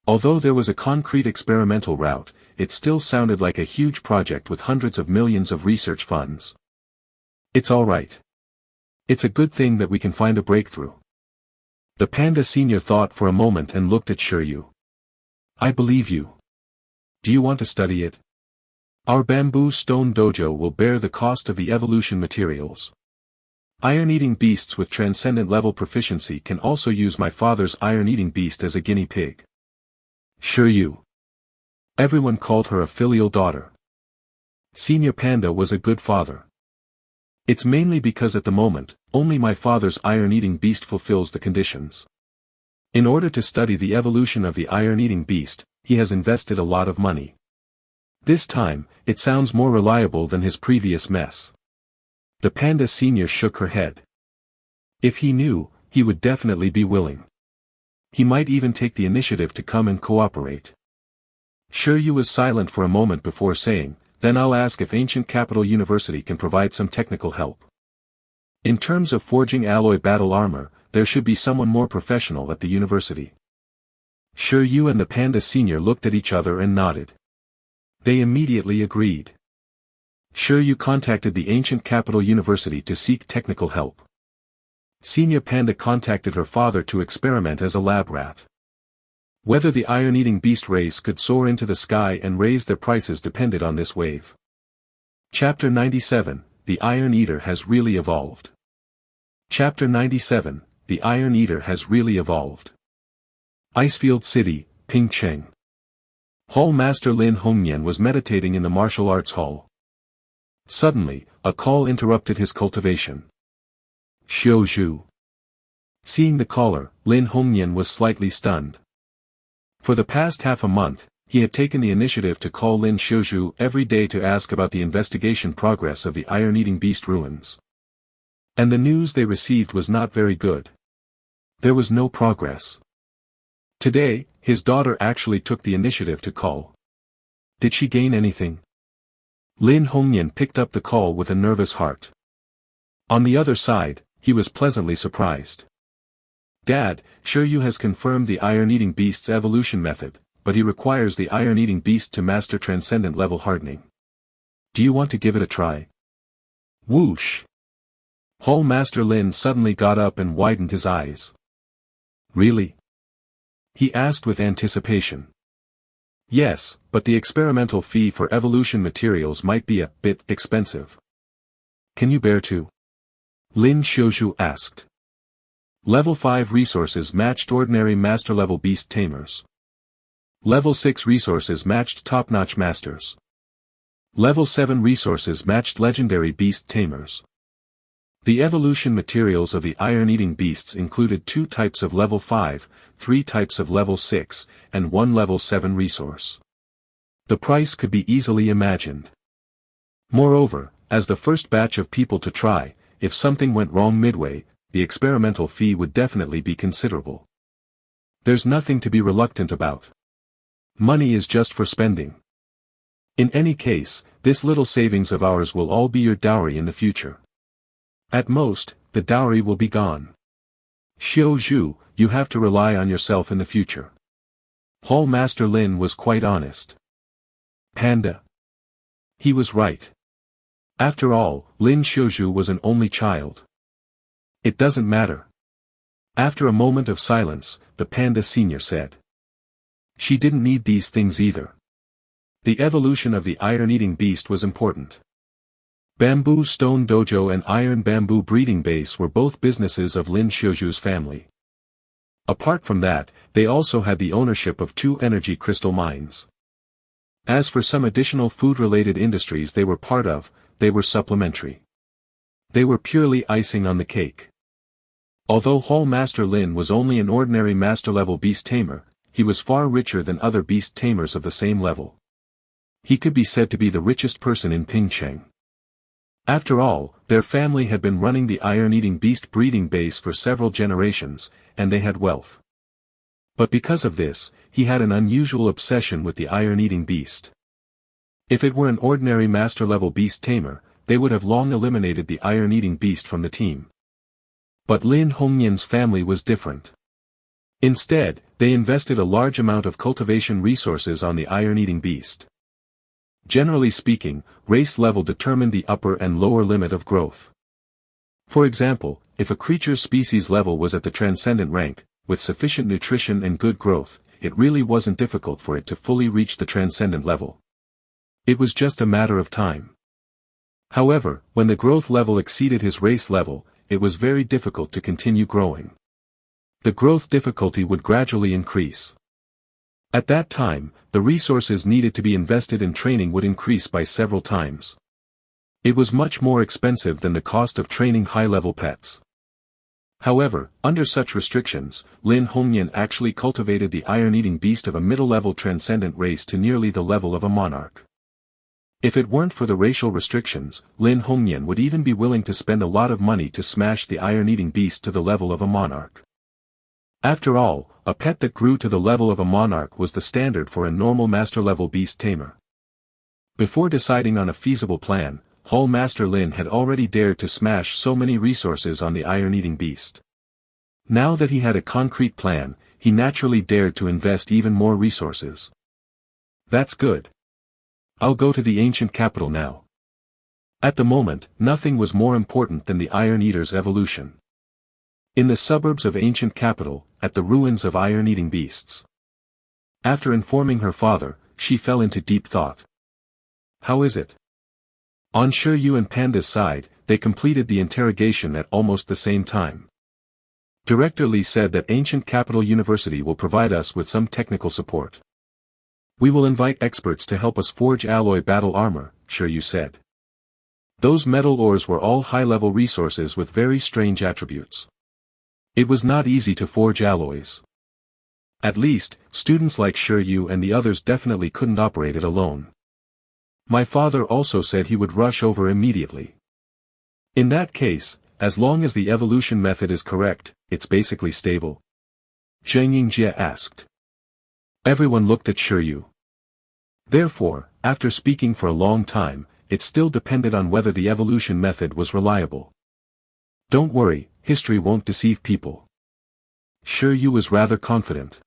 Although there was a concrete experimental route, it still sounded like a huge project with hundreds of millions of research funds. It's all right. It's a good thing that we can find a breakthrough. The panda senior thought for a moment and looked at Shi Yu. I believe you. Do you want to study it? Our bamboo stone dojo will bear the cost of the evolution materials. Iron-eating beasts with transcendent level proficiency can also use my father's iron-eating beast as a guinea pig. Shi Yu. Everyone called her a filial daughter. Senior Panda was a good father. It's mainly because at the moment, only my father's iron-eating beast fulfills the conditions. In order to study the evolution of the iron-eating beast, he has invested a lot of money. This time, it sounds more reliable than his previous mess. The panda senior shook her head. If he knew, he would definitely be willing. He might even take the initiative to come and cooperate. Shi Yu was silent for a moment before saying, then I'll ask if Ancient Capital University can provide some technical help. In terms of forging alloy battle armor, there should be someone more professional at the university. Shi Yu and the panda senior looked at each other and nodded. They immediately agreed. Shi Yu contacted the Ancient Capital University to seek technical help. Senior Panda contacted her father to experiment as a lab rat. Whether the iron-eating beast race could soar into the sky and raise their prices depended on this wave. Chapter 97, The Iron Eater Has Really Evolved. Chapter 97, The Iron Eater Has Really Evolved. Icefield City, Pingcheng. Hall Master Lin Hongyan was meditating in the martial arts hall. Suddenly, a call interrupted his cultivation. Xiu Zhu. Seeing the caller, Lin Hongyan was slightly stunned. For the past half a month, he had taken the initiative to call Lin Shuzhu every day to ask about the investigation progress of the iron-eating beast ruins. And the news they received was not very good. There was no progress. Today, his daughter actually took the initiative to call. Did she gain anything? Lin Hongyan picked up the call with a nervous heart. On the other side, he was pleasantly surprised. Dad, Shi Yu has confirmed the iron-eating beast's evolution method, but he requires the iron-eating beast to master transcendent level hardening. Do you want to give it a try? Whoosh! Hall Master Lin suddenly got up and widened his eyes. Really? He asked with anticipation. Yes, but the experimental fee for evolution materials might be a bit expensive. Can you bear to? Lin Xiuzhu asked. Level 5 resources matched ordinary master-level Beast Tamers. Level 6 resources matched top-notch masters. Level 7 resources matched legendary Beast Tamers. The evolution materials of the iron-eating beasts included 2 types of level 5, 3 types of level 6, and 1 level 7 resource. The price could be easily imagined. Moreover, as the first batch of people to try, if something went wrong midway, the experimental fee would definitely be considerable. There's nothing to be reluctant about. Money is just for spending. In any case, this little savings of ours will all be your dowry in the future. At most, the dowry will be gone. Xiuzhu, you have to rely on yourself in the future. Hall Master Lin was quite honest. Panda. He was right. After all, Lin Xiuzhu was an only child. It doesn't matter. After a moment of silence, the Panda Senior said. She didn't need these things either. The evolution of the iron-eating beast was important. Bamboo Stone Dojo and Iron Bamboo Breeding Base were both businesses of Lin Xiuzhu's family. Apart from that, they also had the ownership of 2 energy crystal mines. As for some additional food-related industries they were part of, they were supplementary. They were purely icing on the cake. Although Hall Master Lin was only an ordinary master-level Beast Tamer, he was far richer than other Beast Tamers of the same level. He could be said to be the richest person in Pingcheng. After all, their family had been running the iron-eating beast breeding base for several generations, and they had wealth. But because of this, he had an unusual obsession with the iron-eating beast. If it were an ordinary master-level Beast Tamer, they would have long eliminated the iron-eating beast from the team. But Lin Hongyan's family was different. Instead, they invested a large amount of cultivation resources on the iron-eating beast. Generally speaking, race level determined the upper and lower limit of growth. For example, if a creature's species level was at the transcendent rank, with sufficient nutrition and good growth, it really wasn't difficult for it to fully reach the transcendent level. It was just a matter of time. However, when the growth level exceeded his race level, it was very difficult to continue growing. The growth difficulty would gradually increase. At that time, the resources needed to be invested in training would increase by several times. It was much more expensive than the cost of training high-level pets. However, under such restrictions, Lin Hongyan actually cultivated the iron-eating beast of a middle-level transcendent race to nearly the level of a monarch. If it weren't for the racial restrictions, Lin Hongyan would even be willing to spend a lot of money to smash the iron-eating beast to the level of a monarch. After all, a pet that grew to the level of a monarch was the standard for a normal master-level Beast Tamer. Before deciding on a feasible plan, Hall Master Lin had already dared to smash so many resources on the iron-eating beast. Now that he had a concrete plan, he naturally dared to invest even more resources. That's good. I'll go to the ancient capital now. At the moment, nothing was more important than the Iron Eater's evolution. In the suburbs of ancient capital, at the ruins of iron-eating beasts. After informing her father, she fell into deep thought. How is it? On Shi Yu and Panda's side, they completed the interrogation at almost the same time. Director Li said that Ancient Capital University will provide us with some technical support. We will invite experts to help us forge alloy battle armor, Shi Yu said. Those metal ores were all high-level resources with very strange attributes. It was not easy to forge alloys. At least, students like Shi Yu and the others definitely couldn't operate it alone. My father also said he would rush over immediately. In that case, as long as the evolution method is correct, it's basically stable. Zheng Yingjie asked. Everyone looked at Shi Yu. Therefore, after speaking for a long time, it still depended on whether the evolution method was reliable. Don't worry, history won't deceive people. Shi Yu was rather confident.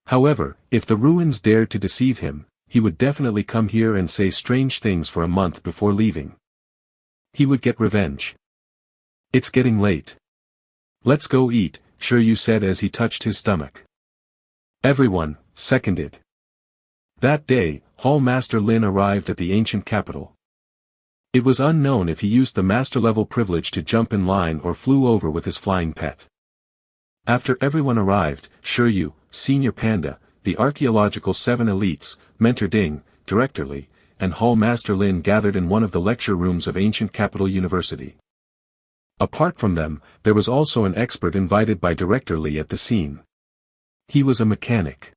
However, if the ruins dared to deceive him, he would definitely come here and say strange things for a month before leaving. He would get revenge. It's getting late. Let's go eat, Shi Yu said as he touched his stomach. Everyone seconded. That day, Hall Master Lin arrived at the ancient capital. It was unknown if he used the master-level privilege to jump in line or flew over with his flying pet. After everyone arrived, Shi Yu, Senior Panda, the Archaeological 7 elites, Mentor Ding, Director Li, and Hall Master Lin gathered in one of the lecture rooms of Ancient Capital University. Apart from them, there was also an expert invited by Director Li at the scene. He was a mechanic.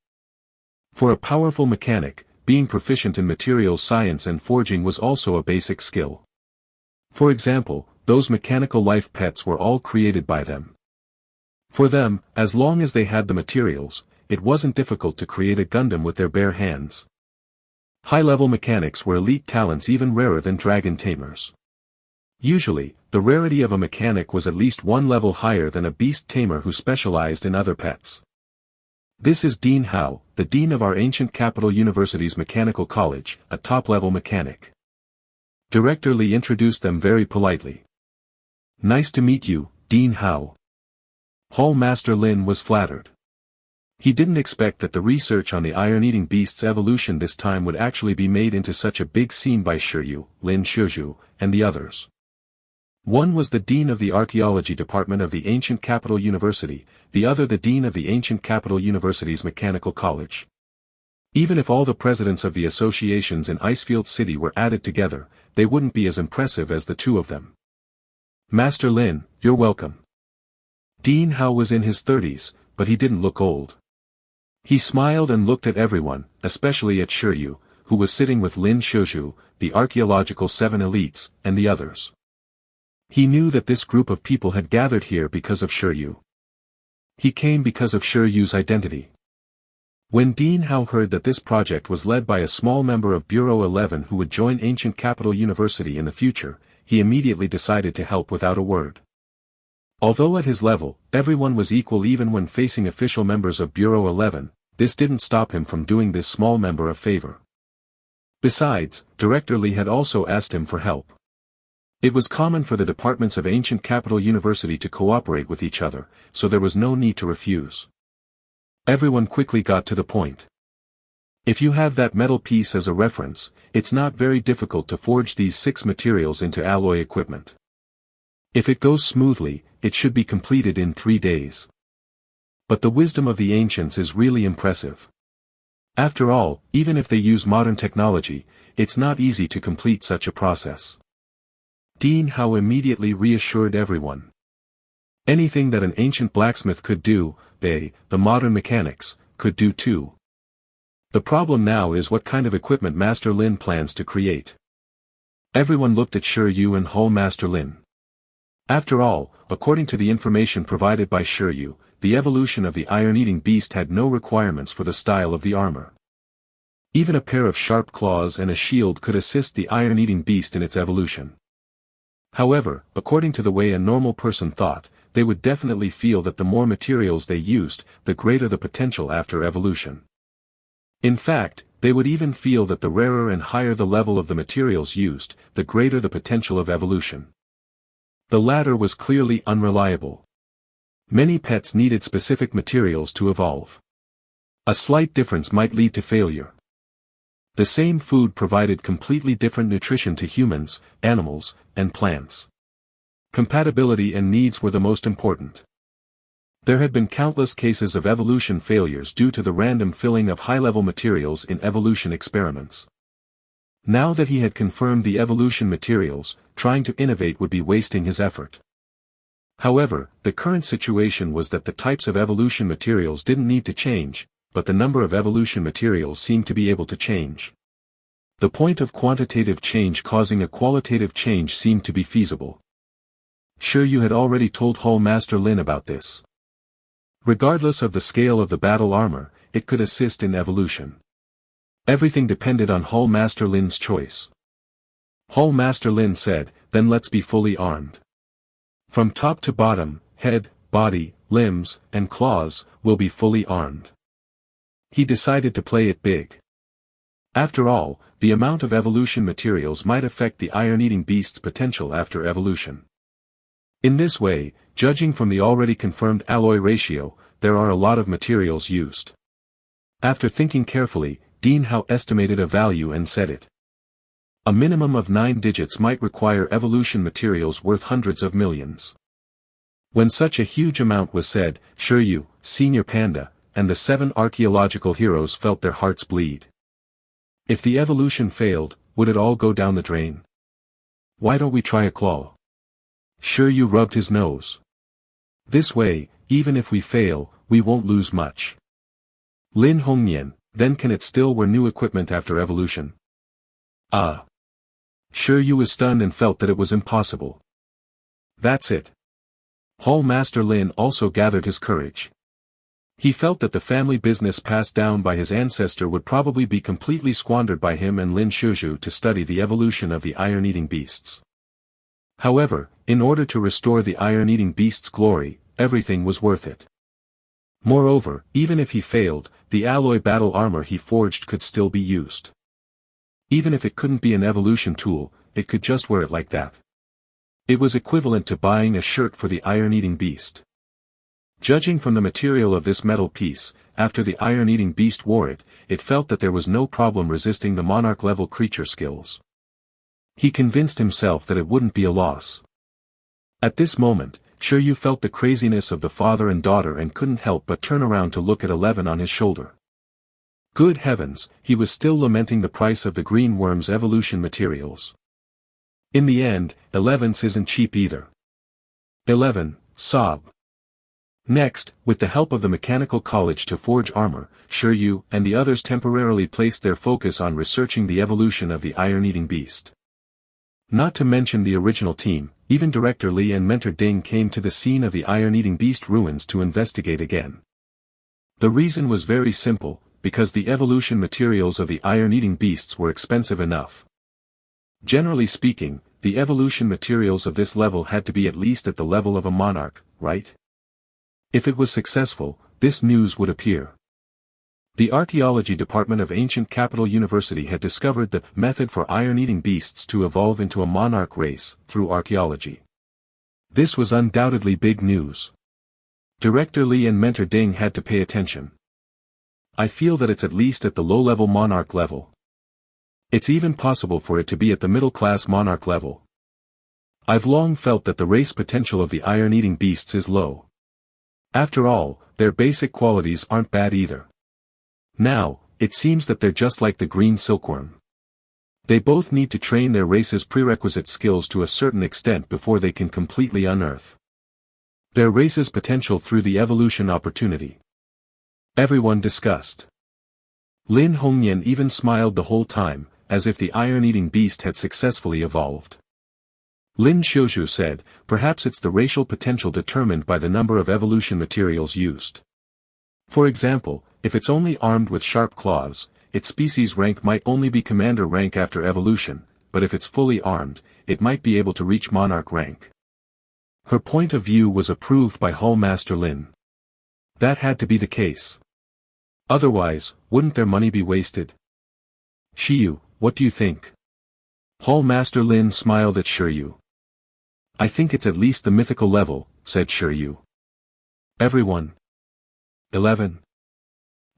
For a powerful mechanic, being proficient in materials science and forging was also a basic skill. For example, those mechanical life pets were all created by them. For them, as long as they had the materials, it wasn't difficult to create a Gundam with their bare hands. High-level mechanics were elite talents even rarer than dragon tamers. Usually, the rarity of a mechanic was at least one level higher than a beast tamer who specialized in other pets. This is Dean Hao, the dean of our Ancient Capital University's Mechanical College, a top-level mechanic. Director Li introduced them very politely. Nice to meet you, Dean Hao. Hall Master Lin was flattered. He didn't expect that the research on the iron-eating beast's evolution this time would actually be made into such a big scene by Shi Yu, Lin Shizhu, and the others. One was the dean of the Archaeology department of the Ancient Capital University, the other the dean of the Ancient Capital University's Mechanical College. Even if all the presidents of the associations in Icefield City were added together, they wouldn't be as impressive as the two of them. Master Lin, you're welcome. Dean Hao was in his 30s, but he didn't look old. He smiled and looked at everyone, especially at Shi Yu, who was sitting with Lin Shizhu, the Archaeological 7 elites, and the others. He knew that this group of people had gathered here because of Shi Yu. He came because of Shi Yu's identity. When Dean Hao heard that this project was led by a small member of Bureau 11 who would join Ancient Capital University in the future, he immediately decided to help without a word. Although at his level, everyone was equal even when facing official members of Bureau 11, this didn't stop him from doing this small member a favor. Besides, Director Li had also asked him for help. It was common for the departments of Ancient Capital University to cooperate with each other, so there was no need to refuse. Everyone quickly got to the point. If you have that metal piece as a reference, it's not very difficult to forge these 6 materials into alloy equipment. If it goes smoothly, it should be completed in 3 days. But the wisdom of the ancients is really impressive. After all, even if they use modern technology, it's not easy to complete such a process. Dean Hao immediately reassured everyone. Anything that an ancient blacksmith could do, they, the modern mechanics, could do too. The problem now is what kind of equipment Master Lin plans to create. Everyone looked at Shi Yu and Hall Master Lin. After all, according to the information provided by Shi Yu, the evolution of the iron-eating beast had no requirements for the style of the armor. Even a pair of sharp claws and a shield could assist the iron-eating beast in its evolution. However, according to the way a normal person thought, they would definitely feel that the more materials they used, the greater the potential after evolution. In fact, they would even feel that the rarer and higher the level of the materials used, the greater the potential of evolution. The latter was clearly unreliable. Many pets needed specific materials to evolve. A slight difference might lead to failure. The same food provided completely different nutrition to humans, animals, and plants. Compatibility and needs were the most important. There had been countless cases of evolution failures due to the random filling of high-level materials in evolution experiments. Now that he had confirmed the evolution materials, trying to innovate would be wasting his effort. However, the current situation was that the types of evolution materials didn't need to change, but the number of evolution materials seemed to be able to change. The point of quantitative change causing a qualitative change seemed to be feasible. Shi Yu had already told Hall Master Lin about this. Regardless of the scale of the battle armor, it could assist in evolution. Everything depended on Hall Master Lin's choice. Hall Master Lin said, "Then let's be fully armed." From top to bottom, head, body, limbs, and claws, will be fully armed. He decided to play it big. After all, the amount of evolution materials might affect the iron-eating beast's potential after evolution. In this way, judging from the already confirmed alloy ratio, there are a lot of materials used. After thinking carefully, Dean Howe estimated a value and said it. A minimum of 9 digits might require evolution materials worth hundreds of millions. When such a huge amount was said, Shi Yu, Senior Panda, and the 7 archaeological heroes felt their hearts bleed. If the evolution failed, would it all go down the drain? Why don't we try a claw? Shi Yu rubbed his nose. This way, even if we fail, we won't lose much. Lin Hongnian, then can it still wear new equipment after evolution? Ah. Shi Yu was stunned and felt that it was impossible. That's it. Hall Master Lin also gathered his courage. He felt that the family business passed down by his ancestor would probably be completely squandered by him and Lin Shuzhu to study the evolution of the iron-eating beasts. However, in order to restore the iron-eating beast's glory, everything was worth it. Moreover, even if he failed, the alloy battle armor he forged could still be used. Even if it couldn't be an evolution tool, it could just wear it like that. It was equivalent to buying a shirt for the iron-eating beast. Judging from the material of this metal piece, after the iron-eating beast wore it, it felt that there was no problem resisting the monarch-level creature skills. He convinced himself that it wouldn't be a loss. At this moment, Shi Yu felt the craziness of the father and daughter and couldn't help but turn around to look at 11 on his shoulder. Good heavens, he was still lamenting the price of the green worm's evolution materials. In the end, 11's isn't cheap either. 11, sob. Next, with the help of the mechanical college to forge armor, Shi Yu and the others temporarily placed their focus on researching the evolution of the iron-eating beast. Not to mention the original team, even Director Li and Mentor Ding came to the scene of the iron-eating beast ruins to investigate again. The reason was very simple, because the evolution materials of the iron-eating beasts were expensive enough. Generally speaking, the evolution materials of this level had to be at least at the level of a monarch, right? If it was successful, this news would appear. The Archaeology Department of Ancient Capital University had discovered the method for iron-eating beasts to evolve into a monarch race, through archaeology. This was undoubtedly big news. Director Li and Mentor Ding had to pay attention. I feel that it's at least at the low-level monarch level. It's even possible for it to be at the middle-class monarch level. I've long felt that the race potential of the iron-eating beasts is low. After all, their basic qualities aren't bad either. Now, it seems that they're just like the green silkworm. They both need to train their race's prerequisite skills to a certain extent before they can completely unearth their race's potential through the evolution opportunity. Everyone discussed. Lin Hongnian even smiled the whole time, as if the iron-eating beast had successfully evolved. Lin Shuzhu said, perhaps it's the racial potential determined by the number of evolution materials used. For example, if it's only armed with sharp claws, its species rank might only be commander rank after evolution, but if it's fully armed, it might be able to reach monarch rank. Her point of view was approved by Hall Master Lin. That had to be the case. Otherwise, wouldn't their money be wasted? Shi Yu, what do you think? Hall Master Lin smiled at Shi Yu. I think it's at least the mythical level, said Shi Yu. Everyone. 11.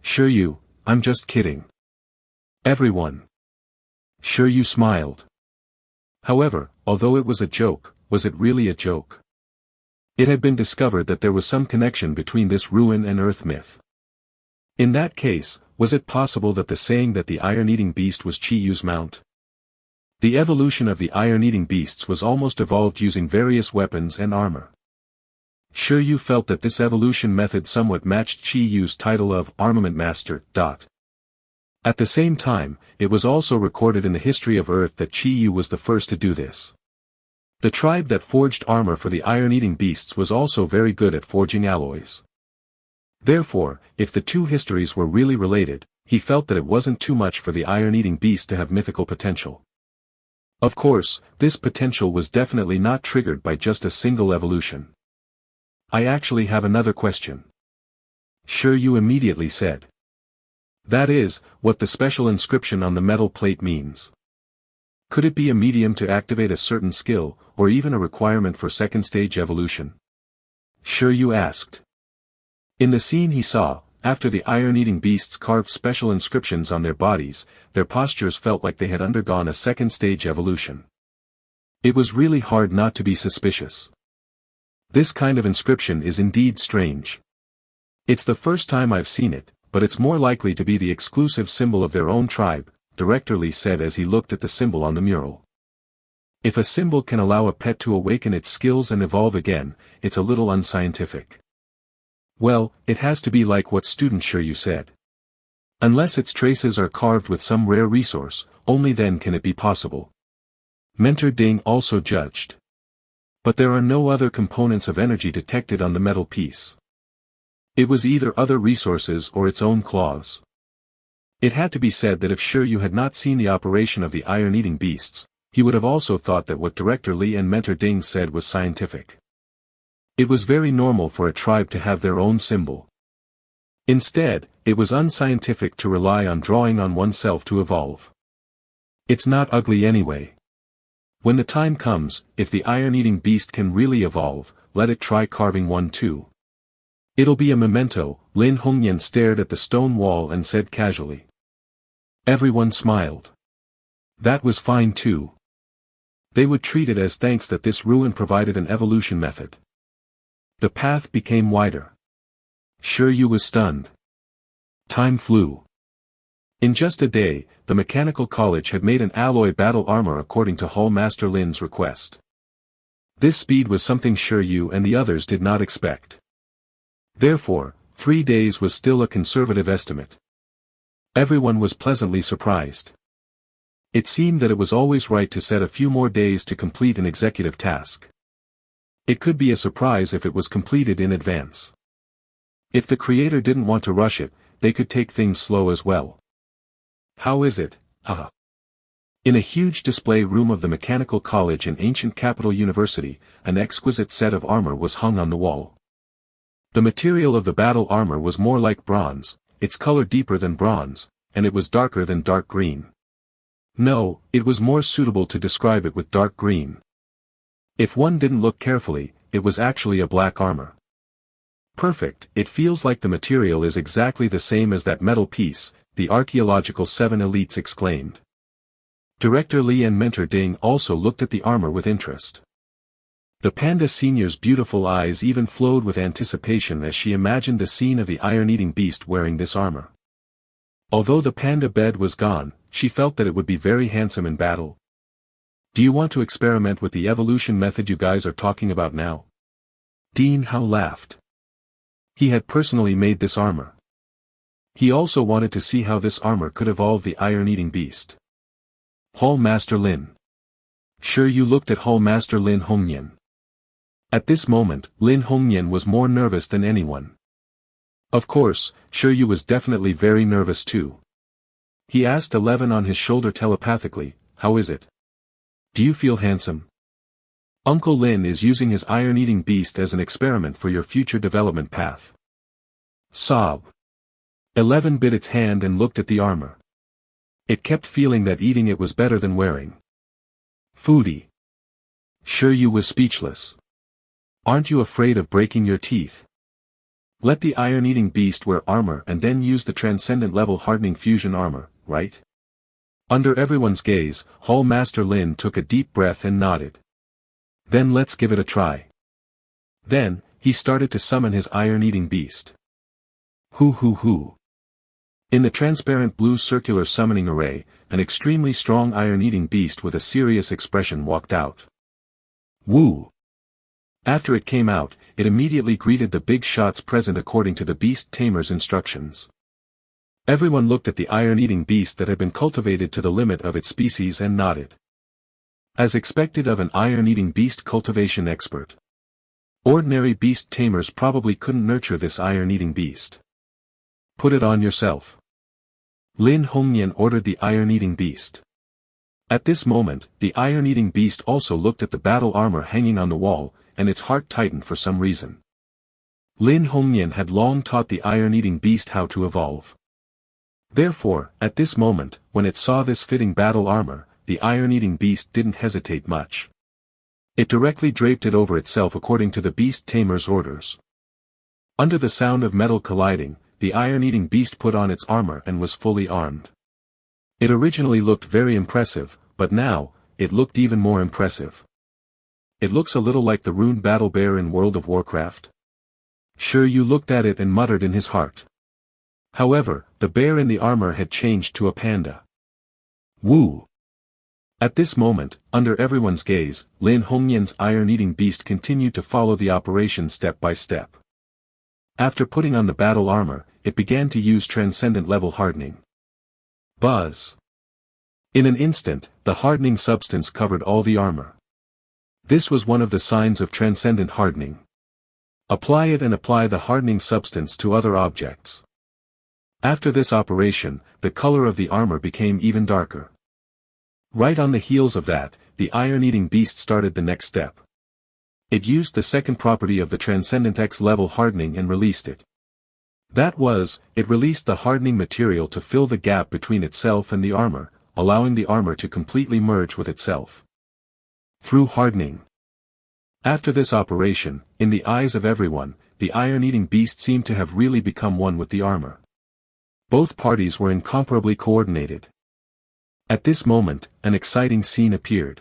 Shi Yu, I'm just kidding. Everyone. Shi Yu smiled. However, although it was a joke, was it really a joke? It had been discovered that there was some connection between this ruin and Earth myth. In that case, was it possible that the saying that the iron-eating beast was Shi Yu's mount? The evolution of the iron-eating beasts was almost evolved using various weapons and armor. Shi Yu felt that this evolution method somewhat matched Shi Yu's title of Armament Master. At the same time, it was also recorded in the history of Earth that Shi Yu was the first to do this. The tribe that forged armor for the iron-eating beasts was also very good at forging alloys. Therefore, if the two histories were really related, he felt that it wasn't too much for the iron-eating beast to have mythical potential. Of course, this potential was definitely not triggered by just a single evolution. I actually have another question. Shi Yu immediately said. That is, what the special inscription on the metal plate means. Could it be a medium to activate a certain skill, or even a requirement for second-stage evolution? Shi Yu asked. In the scene he saw, after the iron-eating beasts carved special inscriptions on their bodies, their postures felt like they had undergone a second-stage evolution. It was really hard not to be suspicious. This kind of inscription is indeed strange. It's the first time I've seen it, but it's more likely to be the exclusive symbol of their own tribe, Director Lee said as he looked at the symbol on the mural. If a symbol can allow a pet to awaken its skills and evolve again, it's a little unscientific. Well, it has to be like what student Shi Yu said. Unless its traces are carved with some rare resource, only then can it be possible. Mentor Ding also judged. But there are no other components of energy detected on the metal piece. It was either other resources or its own claws. It had to be said that if Shi Yu had not seen the operation of the iron-eating beasts, he would have also thought that what Director Lee and Mentor Ding said was scientific. It was very normal for a tribe to have their own symbol. Instead, it was unscientific to rely on drawing on oneself to evolve. It's not ugly anyway. When the time comes, if the iron-eating beast can really evolve, let it try carving one too. It'll be a memento. Lin Hongyan stared at the stone wall and said casually. Everyone smiled. That was fine too. They would treat it as thanks that this ruin provided an evolution method. The path became wider. Shi Yu was stunned. Time flew. In just a day, the Mechanical College had made an alloy battle armor according to Hall Master Lin's request. This speed was something Shi Yu and the others did not expect. Therefore, 3 days was still a conservative estimate. Everyone was pleasantly surprised. It seemed that it was always right to set a few more days to complete an executive task. It could be a surprise if it was completed in advance. If the creator didn't want to rush it, they could take things slow as well. How is it, In a huge display room of the Mechanical College in ancient capital university, an exquisite set of armor was hung on the wall. The material of the battle armor was more like bronze, its color deeper than bronze, and it was darker than dark green. No, it was more suitable to describe it with dark green. If one didn't look carefully, it was actually a black armor. Perfect, it feels like the material is exactly the same as that metal piece, the Archaeological 7 elites exclaimed. Director Lee and Mentor Ding also looked at the armor with interest. The Panda Senior's beautiful eyes even flowed with anticipation as she imagined the scene of the iron-eating beast wearing this armor. Although the panda bed was gone, she felt that it would be very handsome in battle. Do you want to experiment with the evolution method you guys are talking about now? Dean Hao laughed. He had personally made this armor. He also wanted to see how this armor could evolve the iron-eating beast. Hall Master Lin. Shi Yu looked at Hall Master Lin Hongyan. At this moment, Lin Hongyan was more nervous than anyone. Of course, Shi Yu was definitely very nervous too. He asked 11 on his shoulder telepathically, how is it? Do you feel handsome? Uncle Lin is using his iron-eating beast as an experiment for your future development path. Sob. 11 bit its hand and looked at the armor. It kept feeling that eating it was better than wearing. Foodie. Shi Yu was speechless. Aren't you afraid of breaking your teeth? Let the iron-eating beast wear armor and then use the transcendent level hardening fusion armor, right? Under everyone's gaze, Hall Master Lin took a deep breath and nodded. Then let's give it a try. Then, he started to summon his iron-eating beast. Hoo. In the transparent blue circular summoning array, an extremely strong iron-eating beast with a serious expression walked out. Woo! After it came out, it immediately greeted the big shots present according to the Beast Tamers' instructions. Everyone looked at the iron-eating beast that had been cultivated to the limit of its species and nodded. As expected of an iron-eating beast cultivation expert. Ordinary beast tamers probably couldn't nurture this iron-eating beast. Put it on yourself. Lin Hongyan ordered the iron-eating beast. At this moment, the iron-eating beast also looked at the battle armor hanging on the wall, and its heart tightened for some reason. Lin Hongnian had long taught the iron-eating beast how to evolve. Therefore, at this moment, when it saw this fitting battle armor, the iron-eating beast didn't hesitate much. It directly draped it over itself according to the Beast Tamer's orders. Under the sound of metal colliding, the iron-eating beast put on its armor and was fully armed. It originally looked very impressive, but now, it looked even more impressive. It looks a little like the runed battle bear in World of Warcraft. Shi Yu looked at it and muttered in his heart. However, the bear in the armor had changed to a panda. Woo! At this moment, under everyone's gaze, Lin Hongnian's iron-eating beast continued to follow the operation step by step. After putting on the battle armor, it began to use transcendent level hardening. Buzz! In an instant, the hardening substance covered all the armor. This was one of the signs of transcendent hardening. Apply it and apply the hardening substance to other objects. After this operation, the color of the armor became even darker. Right on the heels of that, the iron-eating beast started the next step. It used the second property of the Transcendent X level hardening and released it. That was, it released the hardening material to fill the gap between itself and the armor, allowing the armor to completely merge with itself. Through hardening. After this operation, in the eyes of everyone, the iron-eating beast seemed to have really become one with the armor. Both parties were incomparably coordinated. At this moment, an exciting scene appeared.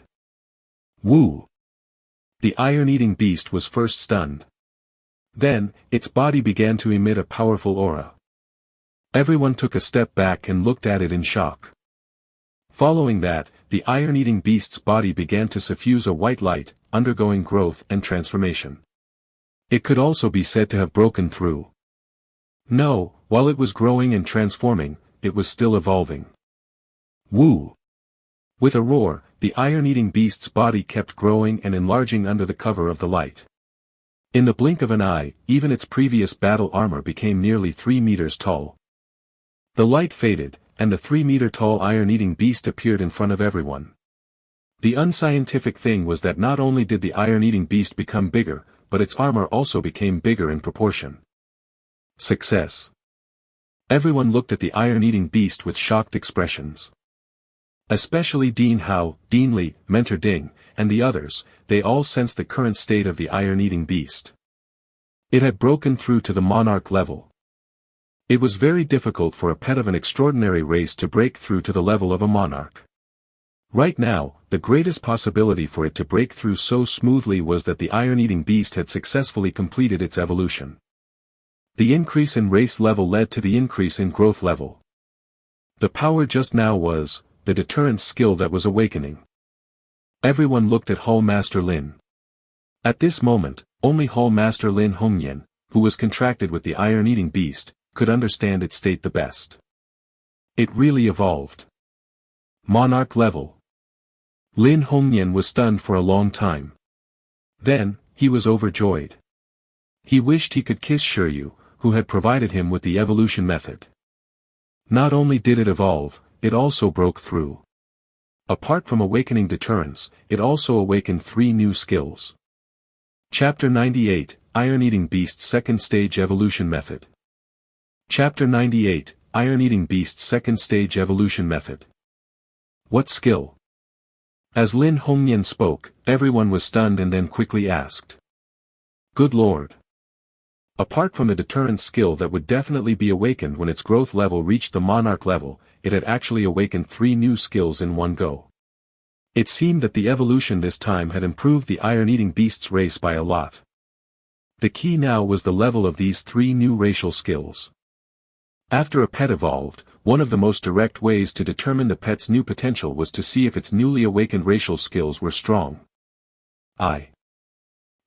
Woo! The iron-eating beast was first stunned. Then, its body began to emit a powerful aura. Everyone took a step back and looked at it in shock. Following that, the iron-eating beast's body began to suffuse a white light, undergoing growth and transformation. It could also be said to have broken through. No, while it was growing and transforming, it was still evolving. Woo! With a roar, the iron-eating beast's body kept growing and enlarging under the cover of the light. In the blink of an eye, even its previous battle armor became nearly 3 meters tall. The light faded, and the 3-meter-tall iron-eating beast appeared in front of everyone. The unscientific thing was that not only did the iron-eating beast become bigger, but its armor also became bigger in proportion. Success. Everyone looked at the iron-eating beast with shocked expressions. Especially Dean Hao, Dean Li, Mentor Ding, and the others, they all sensed the current state of the iron-eating beast. It had broken through to the monarch level. It was very difficult for a pet of an extraordinary race to break through to the level of a monarch. Right now, the greatest possibility for it to break through so smoothly was that the iron-eating beast had successfully completed its evolution. The increase in race level led to the increase in growth level. The power just now was the deterrent skill that was awakening. Everyone looked at Hall Master Lin. At this moment, only Hall Master Lin Hongnian, who was contracted with the iron-eating beast, could understand its state the best. It really evolved. Monarch level. Lin Hongnian was stunned for a long time. Then, he was overjoyed. He wished he could kiss Shi Yu, who had provided him with the evolution method. Not only did it evolve, it also broke through. Apart from awakening deterrence, it also awakened 3 new skills. Chapter 98, Iron-Eating Beast's Second Stage Evolution Method. Chapter 98, Iron-Eating Beast's Second Stage Evolution Method. What skill? As Lin Hongnian spoke, everyone was stunned and then quickly asked. Good lord. Apart from the deterrence skill that would definitely be awakened when its growth level reached the monarch level, it had actually awakened 3 new skills in one go. It seemed that the evolution this time had improved the iron-eating beast's race by a lot. The key now was the level of these 3 new racial skills. After a pet evolved, one of the most direct ways to determine the pet's new potential was to see if its newly awakened racial skills were strong.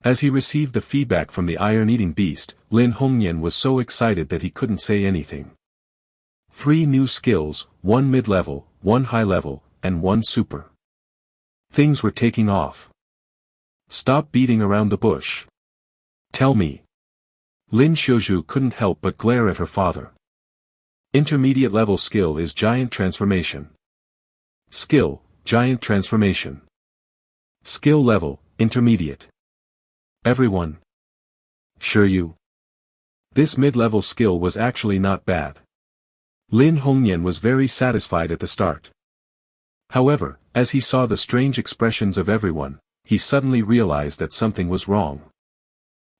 As he received the feedback from the iron-eating beast, Lin Hongnian was so excited that he couldn't say anything. 3 new skills, 1 mid-level, 1 high-level, and 1 super. Things were taking off. Stop beating around the bush. Tell me. Lin Xiuzhu couldn't help but glare at her father. Intermediate level skill is Giant Transformation. Skill, giant transformation. Skill level, intermediate. Everyone. Shi Yu. This mid-level skill was actually not bad. Lin Hongyan was very satisfied at the start. However, as he saw the strange expressions of everyone, he suddenly realized that something was wrong.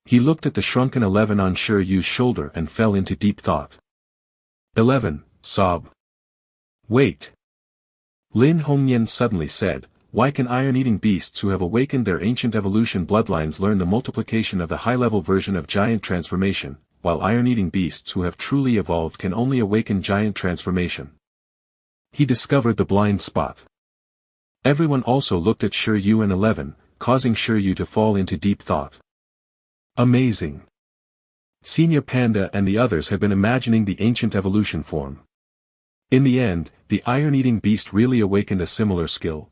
He looked at the shrunken 11 on Shi Yu's shoulder and fell into deep thought. 11, sob. Wait. Lin Hongyan suddenly said, why can iron-eating beasts who have awakened their ancient evolution bloodlines learn the multiplication of the high-level version of giant transformation, while iron-eating beasts who have truly evolved can only awaken giant transformation? He discovered the blind spot. Everyone also looked at Shi Yu and 11, causing Shi Yu to fall into deep thought. Amazing. Senior Panda and the others have been imagining the ancient evolution form. In the end, the iron-eating beast really awakened a similar skill.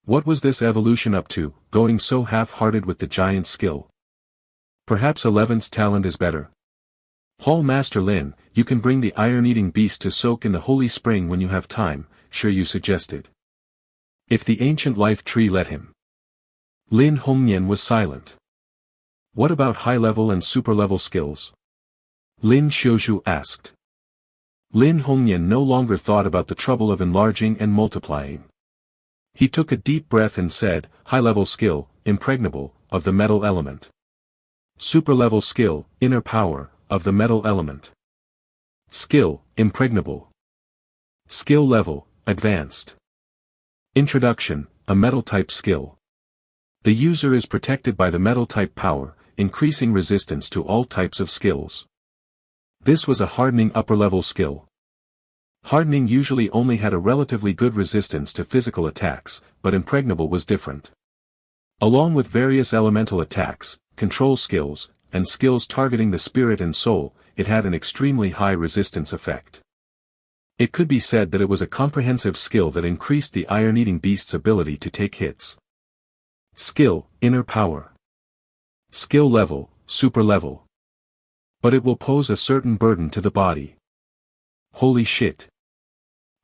What was this evolution up to, going so half-hearted with the giant skill? Perhaps 11's talent is better. Hall Master Lin, you can bring the iron-eating beast to soak in the holy spring when you have time, Shi Yu suggested. If the ancient life tree let him. Lin Hongyan was silent. What about high-level and super-level skills? Lin Xiuzhu asked. Lin Hongyan no longer thought about the trouble of enlarging and multiplying. He took a deep breath and said, high-level skill, impregnable, of the metal element. Super-level skill, inner power, of the metal element. Skill, impregnable. Skill level, advanced. Introduction, a metal-type skill. The user is protected by the metal-type power, increasing resistance to all types of skills. This was a hardening upper-level skill. Hardening usually only had a relatively good resistance to physical attacks, but impregnable was different. Along with various elemental attacks, control skills, and skills targeting the spirit and soul, it had an extremely high resistance effect. It could be said that it was a comprehensive skill that increased the iron-eating beast's ability to take hits. Skill, inner power. Skill level, super level. But it will pose a certain burden to the body. Holy shit.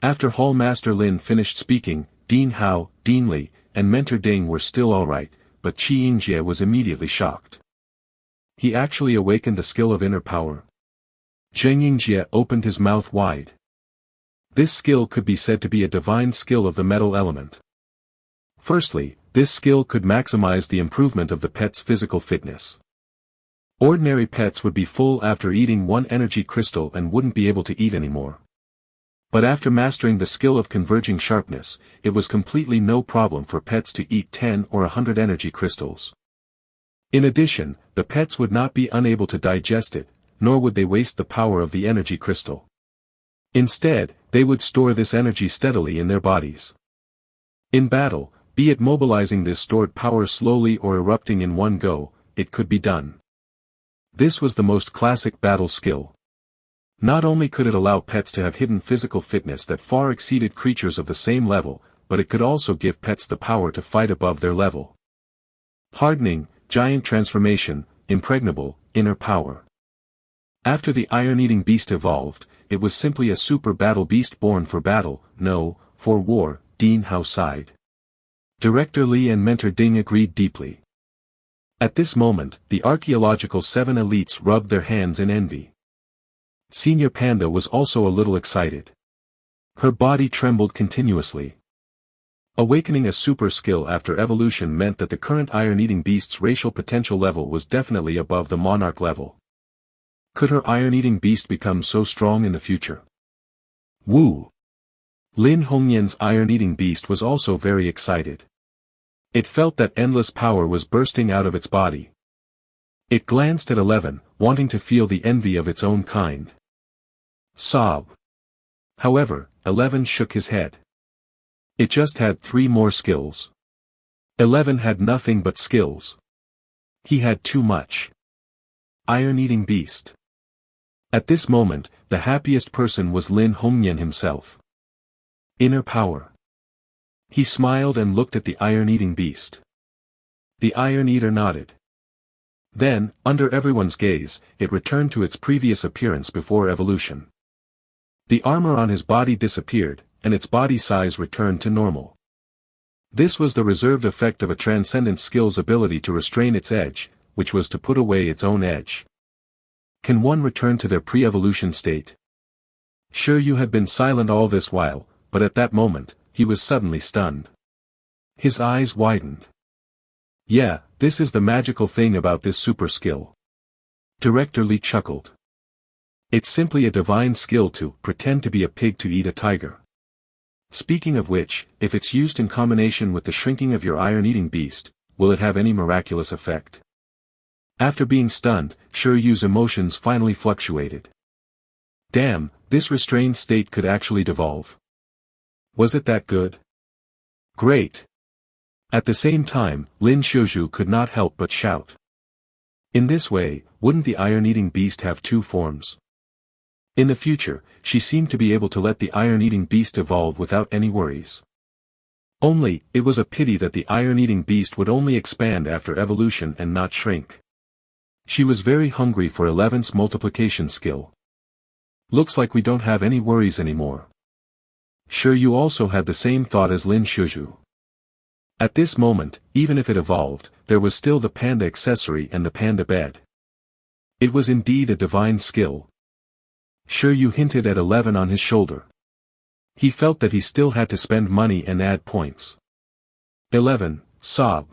After Hall Master Lin finished speaking, Dean Hao, Dean Li, and Mentor Ding were still alright, but Qi Yingjie was immediately shocked. He actually awakened the skill of inner power. Zheng Yingjie opened his mouth wide. This skill could be said to be a divine skill of the metal element. Firstly, this skill could maximize the improvement of the pet's physical fitness. Ordinary pets would be full after eating one energy crystal and wouldn't be able to eat anymore. But after mastering the skill of converging sharpness, it was completely no problem for pets to eat 10 or 100 energy crystals. In addition, the pets would not be unable to digest it, nor would they waste the power of the energy crystal. Instead, they would store this energy steadily in their bodies. In battle, be it mobilizing this stored power slowly or erupting in one go, it could be done. This was the most classic battle skill. Not only could it allow pets to have hidden physical fitness that far exceeded creatures of the same level, but it could also give pets the power to fight above their level. Hardening, giant transformation, impregnable, inner power. After the iron-eating beast evolved, it was simply a super battle beast born for battle, no, for war, Dean Hao sighed. Director Li and Mentor Ding agreed deeply. At this moment, the archaeological 7 elites rubbed their hands in envy. Senior Panda was also a little excited. Her body trembled continuously. Awakening a super skill after evolution meant that the current iron-eating beast's racial potential level was definitely above the monarch level. Could her iron-eating beast become so strong in the future? Woo! Lin Hongyan's iron-eating beast was also very excited. It felt that endless power was bursting out of its body. It glanced at 11, wanting to feel the envy of its own kind. Sob. However, 11 shook his head. It just had 3 more skills. 11 had nothing but skills. He had too much. Iron-eating beast. At this moment, the happiest person was Lin Hongyan himself. Inner power. He smiled and looked at the iron-eating beast. The Iron Eater nodded. Then, under everyone's gaze, it returned to its previous appearance before evolution. The armor on his body disappeared, and its body size returned to normal. This was the reserved effect of a transcendent skill's ability to restrain its edge, which was to put away its own edge. Can one return to their pre-evolution state? Shi Yu had been silent all this while, but at that moment, he was suddenly stunned. His eyes widened. Yeah, this is the magical thing about this super skill. Director Li chuckled. It's simply a divine skill to pretend to be a pig to eat a tiger. Speaking of which, if it's used in combination with the shrinking of your iron-eating beast, will it have any miraculous effect? After being stunned, Shi Yu's emotions finally fluctuated. Damn, this restrained state could actually devolve. Was it that good? Great. At the same time, Lin Xiuzhu could not help but shout. In this way, wouldn't the iron-eating beast have two forms? In the future, she seemed to be able to let the iron-eating beast evolve without any worries. Only, it was a pity that the iron-eating beast would only expand after evolution and not shrink. She was very hungry for 11's multiplication skill. Looks like we don't have any worries anymore. Shi Yu also had the same thought as Lin Xiuzhu. At this moment, even if it evolved, there was still the panda accessory and the panda bed. It was indeed a divine skill. Shi Yu hinted at 11 on his shoulder. He felt that he still had to spend money and add points. 11, sob.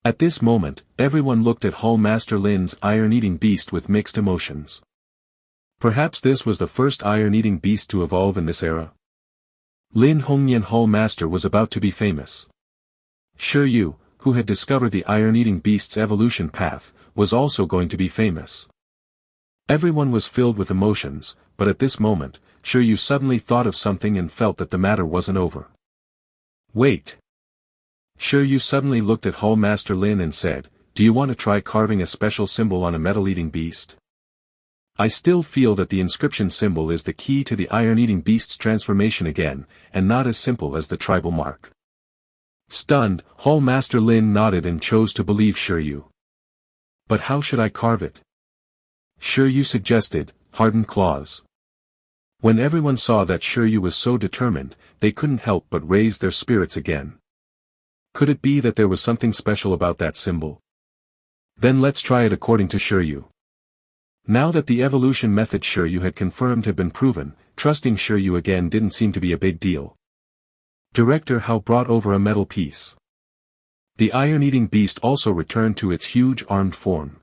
At this moment, everyone looked at Hall Master Lin's iron-eating beast with mixed emotions. Perhaps this was the first iron-eating beast to evolve in this era. Lin Hongnian Hall Master was about to be famous. Shi Yu, who had discovered the iron-eating beast's evolution path, was also going to be famous. Everyone was filled with emotions, but at this moment, Shi Yu suddenly thought of something and felt that the matter wasn't over. Wait. Shi Yu suddenly looked at Hall Master Lin and said, do you want to try carving a special symbol on a metal-eating beast? I still feel that the inscription symbol is the key to the iron-eating beast's transformation again, and not as simple as the tribal mark. Stunned, Hall Master Lin nodded and chose to believe Shi Yu. But how should I carve it? Shi Yu suggested, hardened claws. When everyone saw that Shi Yu was so determined, they couldn't help but raise their spirits again. Could it be that there was something special about that symbol? Then let's try it according to Shi Yu. Now that the evolution method Shi Yu had confirmed had been proven, trusting Shi Yu again didn't seem to be a big deal. Director Hao brought over a metal piece. The iron-eating beast also returned to its huge armed form.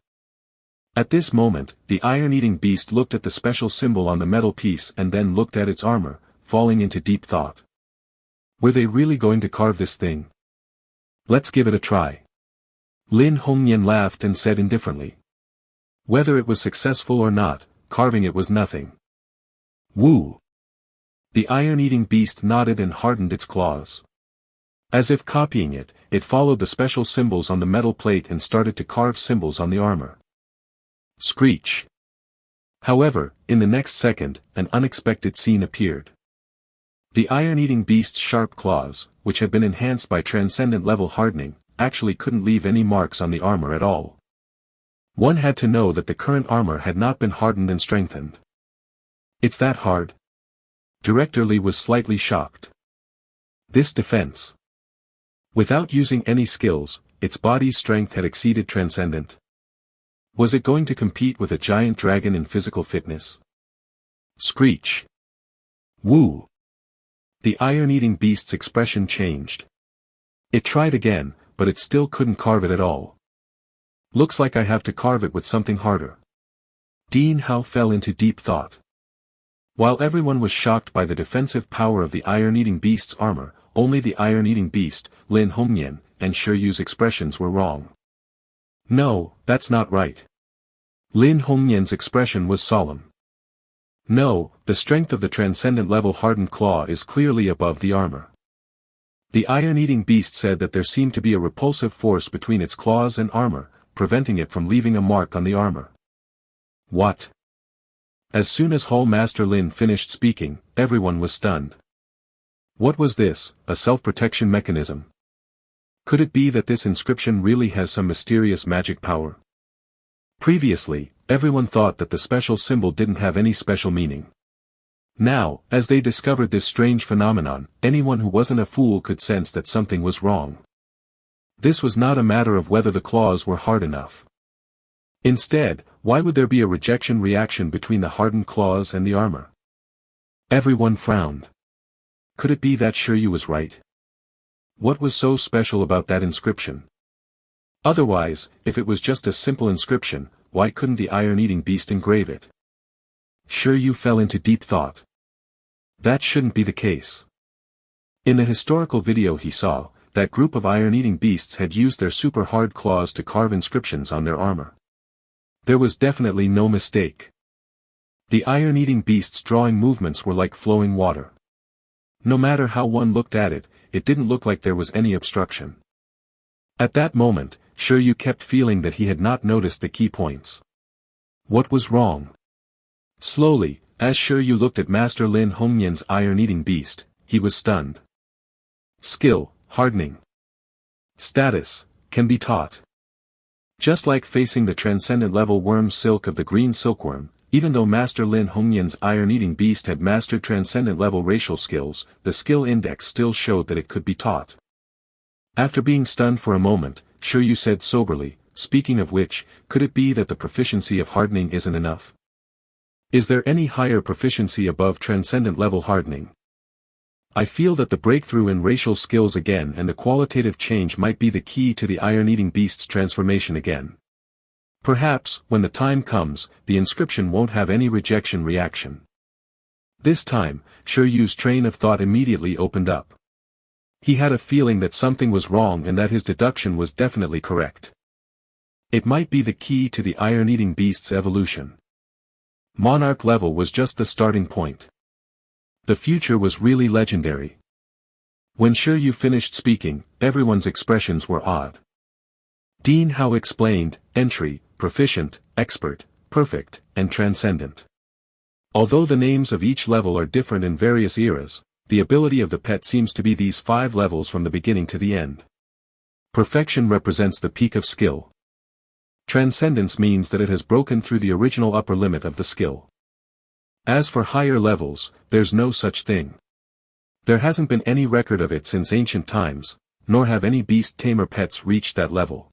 At this moment, the iron-eating beast looked at the special symbol on the metal piece and then looked at its armor, falling into deep thought. Were they really going to carve this thing? Let's give it a try. Lin Hongnian laughed and said indifferently. Whether it was successful or not, carving it was nothing. Woo! The iron-eating beast nodded and hardened its claws. As if copying it, it followed the special symbols on the metal plate and started to carve symbols on the armor. Screech. However, in the next second, an unexpected scene appeared. The iron-eating beast's sharp claws, which had been enhanced by transcendent level hardening, actually couldn't leave any marks on the armor at all. One had to know that the current armor had not been hardened and strengthened. It's that hard? Director Li was slightly shocked. This defense. Without using any skills, its body's strength had exceeded transcendent. Was it going to compete with a giant dragon in physical fitness? Screech. Woo! The iron-eating beast's expression changed. It tried again, but it still couldn't carve it at all. Looks like I have to carve it with something harder. Dean Hao fell into deep thought. While everyone was shocked by the defensive power of the iron-eating beast's armor, only the iron-eating beast, Lin Hongnian, and Shi Yu's expressions were wrong. No, that's not right. Lin Hongnian's expression was solemn. No, the strength of the transcendent level hardened claw is clearly above the armor. The iron-eating beast said that there seemed to be a repulsive force between its claws and armor, preventing it from leaving a mark on the armor. What? As soon as Hall Master Lin finished speaking, everyone was stunned. What was this, a self-protection mechanism? Could it be that this inscription really has some mysterious magic power? Previously, everyone thought that the special symbol didn't have any special meaning. Now, as they discovered this strange phenomenon, anyone who wasn't a fool could sense that something was wrong. This was not a matter of whether the claws were hard enough. Instead, why would there be a rejection reaction between the hardened claws and the armor? Everyone frowned. Could it be that Shi Yu was right? What was so special about that inscription? Otherwise, if it was just a simple inscription, why couldn't the iron-eating beast engrave it? Shi Yu fell into deep thought. That shouldn't be the case. In the historical video he saw, that group of iron-eating beasts had used their super hard claws to carve inscriptions on their armor. There was definitely no mistake. The iron-eating beast's drawing movements were like flowing water. No matter how one looked at it, it didn't look like there was any obstruction. At that moment, Shi Yu kept feeling that he had not noticed the key points. What was wrong? Slowly, as Shi Yu looked at Master Lin Hongyan's iron-eating beast, he was stunned. Skill, hardening. Status, can be taught. Just like facing the transcendent level worm silk of the green silkworm, even though Master Lin Hongyan's iron-eating beast had mastered transcendent level racial skills, the skill index still showed that it could be taught. After being stunned for a moment, Shi Yu said soberly, speaking of which, could it be that the proficiency of hardening isn't enough? Is there any higher proficiency above transcendent level hardening? I feel that the breakthrough in racial skills again and the qualitative change might be the key to the iron-eating beast's transformation again. Perhaps, when the time comes, the inscription won't have any rejection reaction. This time, Shi Yu's train of thought immediately opened up. He had a feeling that something was wrong and that his deduction was definitely correct. It might be the key to the iron-eating beast's evolution. Monarch level was just the starting point. The future was really legendary. When Shi Yu finished speaking, everyone's expressions were odd. Dean Hao explained, entry, proficient, expert, perfect, and transcendent. Although the names of each level are different in various eras, the ability of the pet seems to be these 5 levels from the beginning to the end. Perfection represents the peak of skill. Transcendence means that it has broken through the original upper limit of the skill. As for higher levels, there's no such thing. There hasn't been any record of it since ancient times, nor have any beast tamer pets reached that level.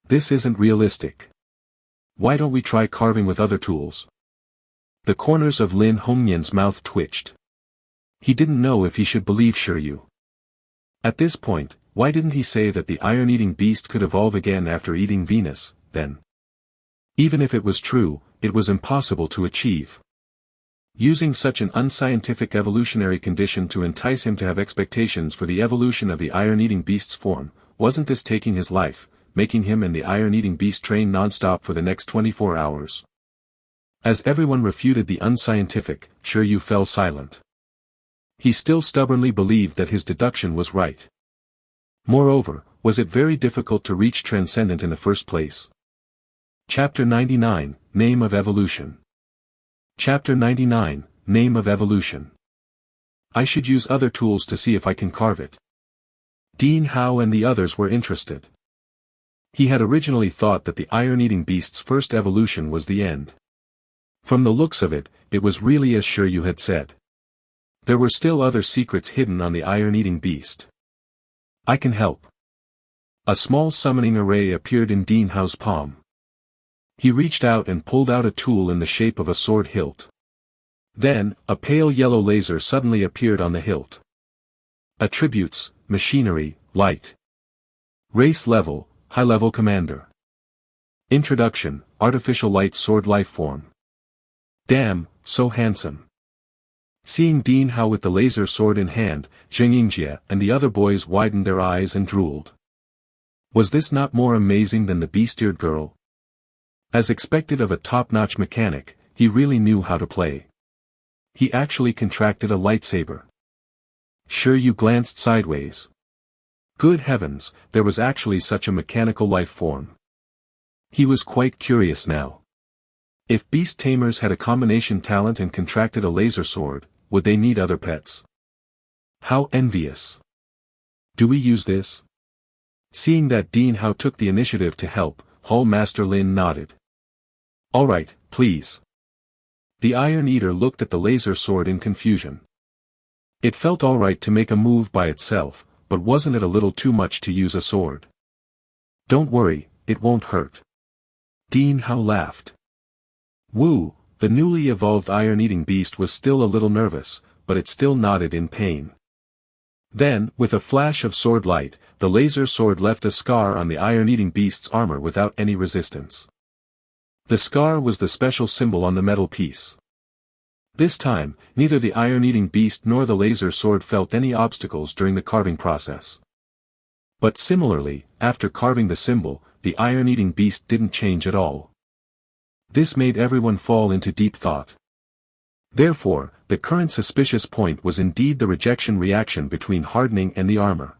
This isn't realistic. Why don't we try carving with other tools? The corners of Lin Hongyan's mouth twitched. He didn't know if he should believe Shi Yu. At this point, why didn't he say that the iron-eating beast could evolve again after eating Venus, then? Even if it was true, it was impossible to achieve. Using such an unscientific evolutionary condition to entice him to have expectations for the evolution of the iron-eating beast's form, wasn't this taking his life, making him and the iron-eating beast train non-stop for the next 24 hours? As everyone refuted the unscientific, Shi Yu fell silent. He still stubbornly believed that his deduction was right. Moreover, was it very difficult to reach transcendent in the first place? Chapter 99, Name of Evolution. Chapter 99, Name of Evolution. I should use other tools to see if I can carve it. Dean Hao and the others were interested. He had originally thought that the iron-eating beast's first evolution was the end. From the looks of it, it was really as Shi Yu had said. There were still other secrets hidden on the iron-eating beast. I can help. A small summoning array appeared in Dean Hao's palm. He reached out and pulled out a tool in the shape of a sword hilt. Then, a pale yellow laser suddenly appeared on the hilt. Attributes, machinery, light. Race level, high-level commander. Introduction, artificial light sword life form. Damn, so handsome. Seeing Dean Hao with the laser sword in hand, Zheng Yingjie and the other boys widened their eyes and drooled. Was this not more amazing than the beast-eared girl? As expected of a top-notch mechanic, he really knew how to play. He actually contracted a lightsaber. Shi Yu glanced sideways. Good heavens, there was actually such a mechanical life form. He was quite curious now. If Beast Tamers had a combination talent and contracted a laser sword, would they need other pets? How envious. Do we use this? Seeing that Dean Hao took the initiative to help, Hall Master Lin nodded. Alright, please. The Iron Eater looked at the laser sword in confusion. It felt alright to make a move by itself, but wasn't it a little too much to use a sword? Don't worry, it won't hurt. Dean Hao laughed. Wu, the newly evolved iron-eating beast, was still a little nervous, but it still nodded in pain. Then, with a flash of sword light, the laser sword left a scar on the iron-eating beast's armor without any resistance. The scar was the special symbol on the metal piece. This time, neither the iron-eating beast nor the laser sword felt any obstacles during the carving process. But similarly, after carving the symbol, the iron-eating beast didn't change at all. This made everyone fall into deep thought. Therefore, the current suspicious point was indeed the rejection reaction between hardening and the armor.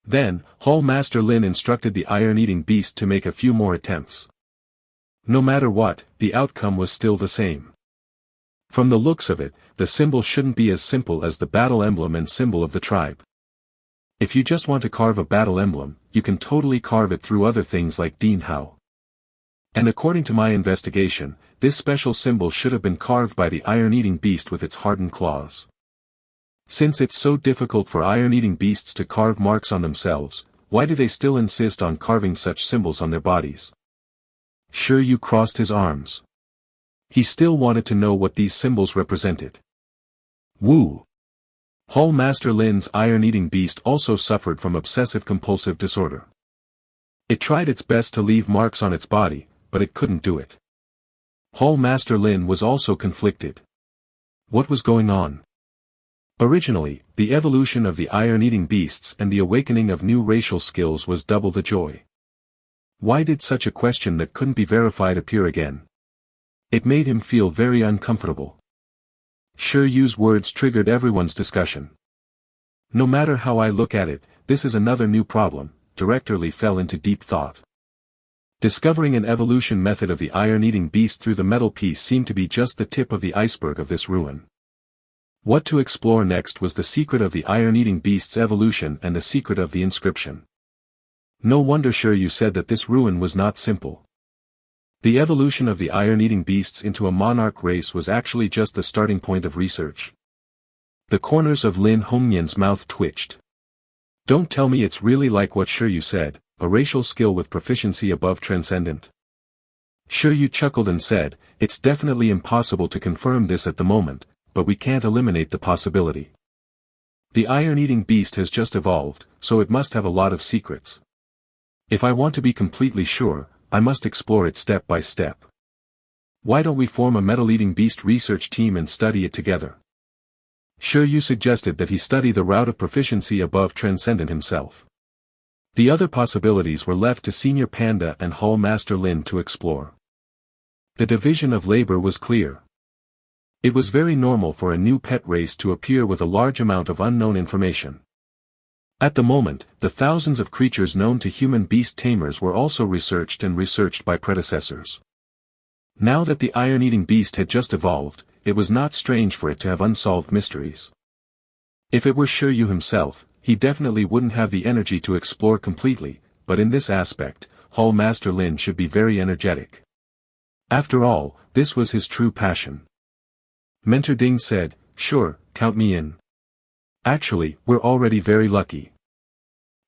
Then, Hall Master Lin instructed the iron-eating beast to make a few more attempts. No matter what, the outcome was still the same. From the looks of it, the symbol shouldn't be as simple as the battle emblem and symbol of the tribe. If you just want to carve a battle emblem, you can totally carve it through other things like Dean Hao. And according to my investigation, this special symbol should have been carved by the iron-eating beast with its hardened claws. Since it's so difficult for iron-eating beasts to carve marks on themselves, why do they still insist on carving such symbols on their bodies? Shi Yu crossed his arms. He still wanted to know what these symbols represented. Wu. Hall Master Lin's iron-eating beast also suffered from obsessive-compulsive disorder. It tried its best to leave marks on its body, but it couldn't do it. Hall Master Lin was also conflicted. What was going on? Originally, the evolution of the iron-eating beasts and the awakening of new racial skills was double the joy. Why did such a question that couldn't be verified appear again? It made him feel very uncomfortable. Shi Yu's words triggered everyone's discussion. No matter how I look at it, this is another new problem. Director Li fell into deep thought. Discovering an evolution method of the iron-eating beast through the metal piece seemed to be just the tip of the iceberg of this ruin. What to explore next was the secret of the iron-eating beast's evolution and the secret of the inscription. No wonder Shi Yu said that this ruin was not simple. The evolution of the iron-eating beasts into a monarch race was actually just the starting point of research. The corners of Lin Hongyan's mouth twitched. Don't tell me it's really like what Shi Yu said, a racial skill with proficiency above transcendent. Shi Yu chuckled and said, it's definitely impossible to confirm this at the moment, but we can't eliminate the possibility. The iron-eating beast has just evolved, so it must have a lot of secrets. If I want to be completely sure, I must explore it step by step. Why don't we form a metal-eating beast research team and study it together? Shi Yu suggested that he study the route of proficiency above transcendent himself. The other possibilities were left to Senior Panda and Hall Master Lin to explore. The division of labor was clear. It was very normal for a new pet race to appear with a large amount of unknown information. At the moment, the thousands of creatures known to human beast tamers were also researched by predecessors. Now that the iron-eating beast had just evolved, it was not strange for it to have unsolved mysteries. If it were Shi Yu himself, he definitely wouldn't have the energy to explore completely, but in this aspect, Hall Master Lin should be very energetic. After all, this was his true passion. Mentor Ding said, sure, count me in. Actually, we're already very lucky.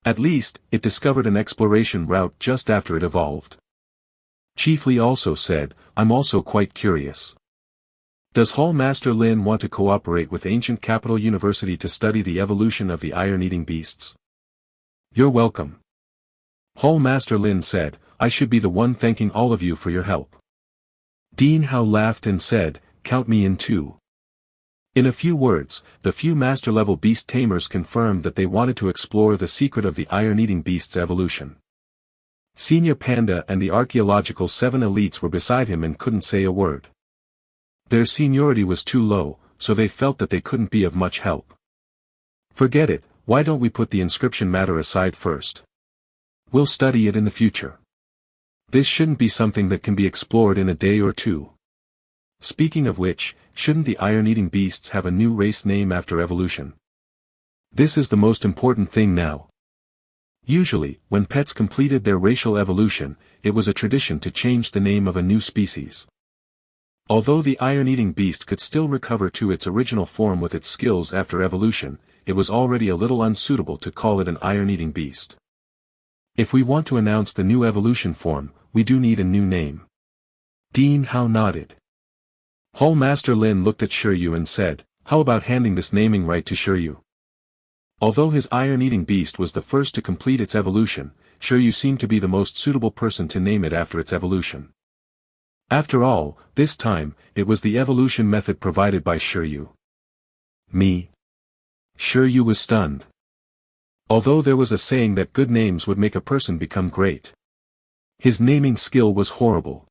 At least, it discovered an exploration route just after it evolved. Chief Li also said, I'm also quite curious. Does Hall Master Lin want to cooperate with Ancient Capital University to study the evolution of the iron-eating beasts? You're welcome. Hall Master Lin said, I should be the one thanking all of you for your help. Dean Hao laughed and said, count me in too. In a few words, the few master-level beast tamers confirmed that they wanted to explore the secret of the iron-eating beast's evolution. Senior Panda and the archaeological 7 elites were beside him and couldn't say a word. Their seniority was too low, so they felt that they couldn't be of much help. Forget it, why don't we put the inscription matter aside first? We'll study it in the future. This shouldn't be something that can be explored in a day or two. Speaking of which, shouldn't the iron-eating beasts have a new race name after evolution? This is the most important thing now. Usually, when pets completed their racial evolution, it was a tradition to change the name of a new species. Although the iron-eating beast could still recover to its original form with its skills after evolution, it was already a little unsuitable to call it an iron-eating beast. If we want to announce the new evolution form, we do need a new name. Dean Hao nodded. Whole Master Lin looked at Shi Yu and said, "How about handing this naming right to Shi Yu?" Although his iron-eating beast was the first to complete its evolution, Shi Yu seemed to be the most suitable person to name it after its evolution. After all, this time, it was the evolution method provided by Shi Yu. Me? Shi Yu was stunned. Although there was a saying that good names would make a person become great. His naming skill was horrible.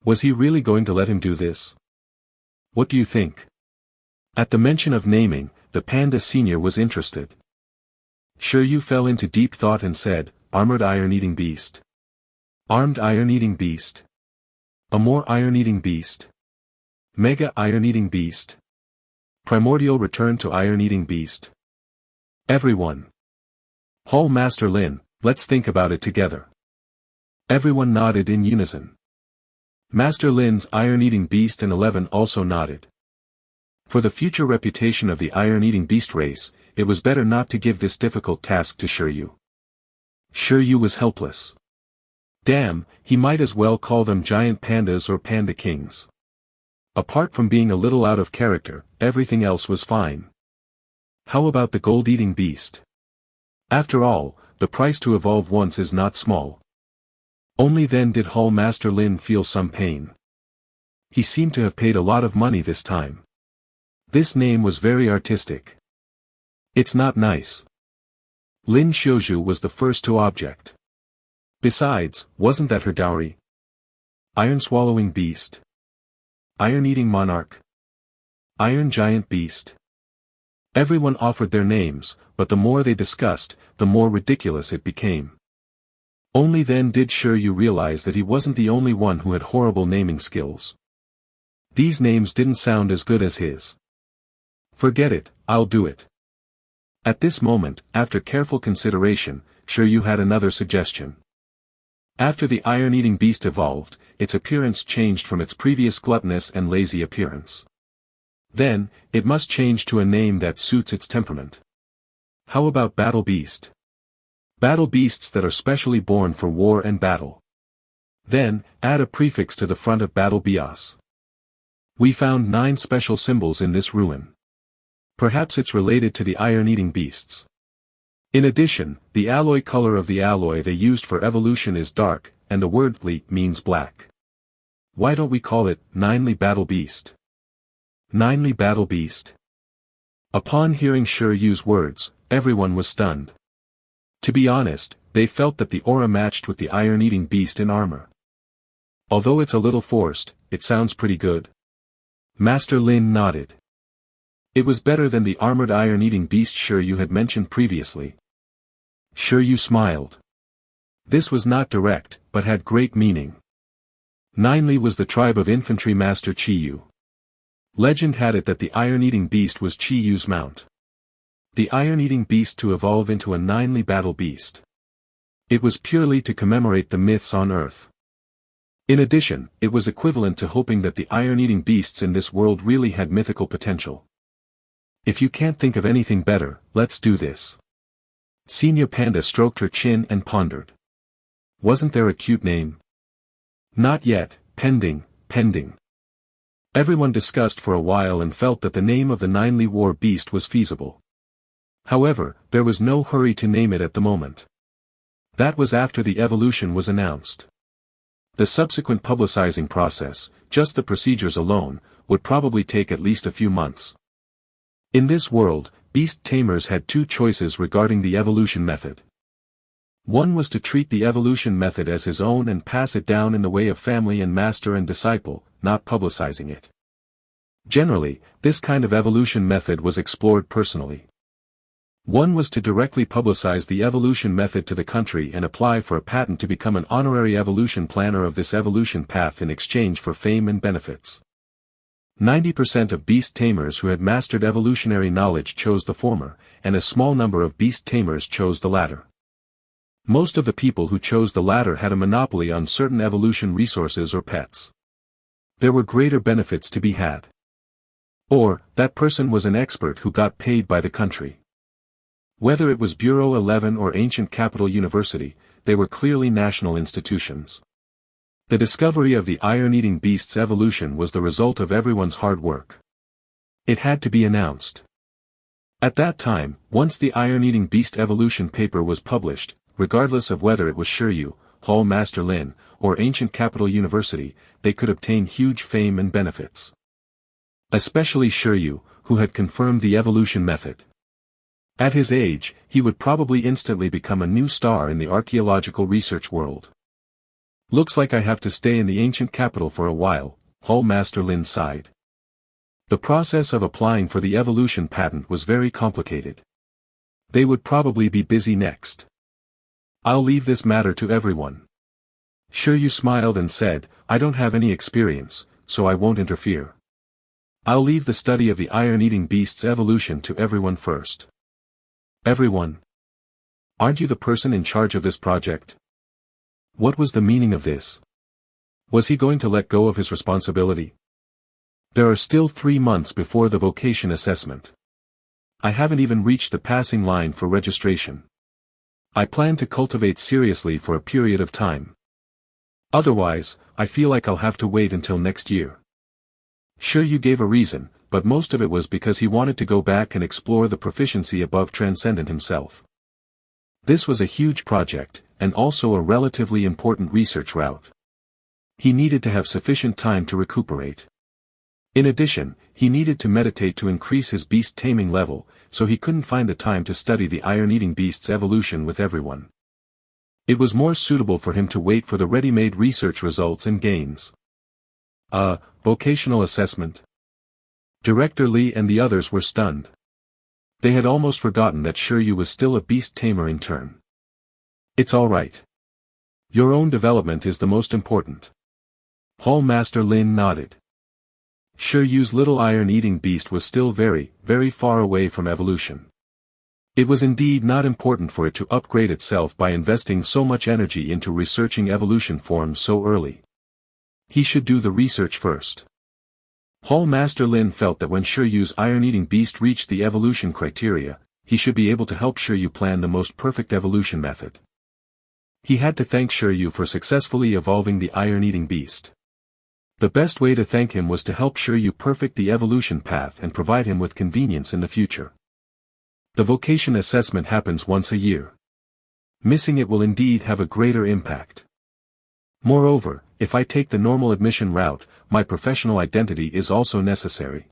Was he really going to let him do this? What do you think? At the mention of naming, the panda senior was interested. Shi Yu fell into deep thought and said, "Armored iron-eating beast. Armed iron-eating beast. A more iron-eating beast. Mega iron-eating beast. Primordial return to iron-eating beast. Everyone. Whole Master Lin, let's think about it together." Everyone nodded in unison. Master Lin's iron-eating beast and 11 also nodded. For the future reputation of the iron-eating beast race, it was better not to give this difficult task to Shi Yu. Shi Yu was helpless. Damn, he might as well call them giant pandas or panda kings. Apart from being a little out of character, everything else was fine. How about the gold-eating beast? After all, the price to evolve once is not small. Only then did Whole Master Lin feel some pain. He seemed to have paid a lot of money this time. This name was very artistic. It's not nice. Lin Xiuzhu was the first to object. Besides, wasn't that her dowry? Iron-swallowing beast. Iron-eating monarch. Iron giant beast. Everyone offered their names, but the more they discussed, the more ridiculous it became. Only then did Shi Yu realize that he wasn't the only one who had horrible naming skills. These names didn't sound as good as his. Forget it, I'll do it. At this moment, after careful consideration, Shi Yu had another suggestion. After the iron-eating beast evolved, its appearance changed from its previous gluttonous and lazy appearance. Then, it must change to a name that suits its temperament. How about Battle Beast? Battle beasts that are specially born for war and battle. Then, add a prefix to the front of Battle Bios. We found 9 special symbols in this ruin. Perhaps it's related to the iron-eating beasts. In addition, the alloy color of the alloy they used for evolution is dark, and the word "li" means black. Why don't we call it Ninely Battle Beast? Ninely Battle Beast. Upon hearing Shi Yu's words, everyone was stunned. To be honest, they felt that the aura matched with the iron-eating beast in armor. Although it's a little forced, it sounds pretty good. Master Lin nodded. It was better than the armored iron-eating beast Shi Yu had mentioned previously. Shi Yu smiled. This was not direct, but had great meaning. Ninely was the tribe of infantry master Shi Yu. Legend had it that the iron-eating beast was Shi Yu's mount. The iron-eating beast to evolve into a ninely battle beast. It was purely to commemorate the myths on Earth. In addition, it was equivalent to hoping that the iron-eating beasts in this world really had mythical potential. If you can't think of anything better, let's do this. Senior Panda stroked her chin and pondered. Wasn't there a cute name? Not yet, pending. Everyone discussed for a while and felt that the name of the ninely war beast was feasible. However, there was no hurry to name it at the moment. That was after the evolution was announced. The subsequent publicizing process, just the procedures alone, would probably take at least a few months. In this world, Beast Tamers had 2 choices regarding the evolution method. One was to treat the evolution method as his own and pass it down in the way of family and master and disciple, not publicizing it. Generally, this kind of evolution method was explored personally. One was to directly publicize the evolution method to the country and apply for a patent to become an honorary evolution planner of this evolution path in exchange for fame and benefits. 90% of Beast Tamers who had mastered evolutionary knowledge chose the former, and a small number of Beast Tamers chose the latter. Most of the people who chose the latter had a monopoly on certain evolution resources or pets. There were greater benefits to be had. Or, that person was an expert who got paid by the country. Whether it was Bureau 11 or Ancient Capital University, they were clearly national institutions. The discovery of the iron-eating beast's evolution was the result of everyone's hard work. It had to be announced. At that time, once the iron-eating beast evolution paper was published, regardless of whether it was Shi Yu, Hall Master Lin, or Ancient Capital University, they could obtain huge fame and benefits. Especially Shi Yu, who had confirmed the evolution method. At his age, he would probably instantly become a new star in the archaeological research world. Looks like I have to stay in the ancient capital for a while, Hall Master Lin sighed. The process of applying for the evolution patent was very complicated. They would probably be busy next. I'll leave this matter to everyone. Shi Yu smiled and said, I don't have any experience, so I won't interfere. I'll leave the study of the iron-eating beast's evolution to everyone first. Everyone? Aren't you the person in charge of this project? What was the meaning of this? Was he going to let go of his responsibility? There are still 3 months before the vocation assessment. I haven't even reached the passing line for registration. I plan to cultivate seriously for a period of time. Otherwise, I feel like I'll have to wait until next year. Shi Yu gave a reason, but most of it was because he wanted to go back and explore the proficiency above Transcendent himself. This was a huge project, and also a relatively important research route. He needed to have sufficient time to recuperate. In addition, he needed to meditate to increase his beast taming level, so he couldn't find the time to study the iron-eating beast's evolution with everyone. It was more suitable for him to wait for the ready-made research results and gains. Vocational assessment. Director Li and the others were stunned. They had almost forgotten that Shi Yu was still a beast tamer in turn. It's all right. Your own development is the most important. Hall Master Lin nodded. Shi Yu's little iron-eating beast was still very, very far away from evolution. It was indeed not important for it to upgrade itself by investing so much energy into researching evolution forms so early. He should do the research first. Hall Master Lin felt that when Shi Yu's iron-eating beast reached the evolution criteria, he should be able to help Shi Yu plan the most perfect evolution method. He had to thank Shi Yu for successfully evolving the iron-eating beast. The best way to thank him was to help Shi Yu perfect the evolution path and provide him with convenience in the future. The vocation assessment happens once a year. Missing it will indeed have a greater impact. Moreover, if I take the normal admission route, my professional identity is also necessary.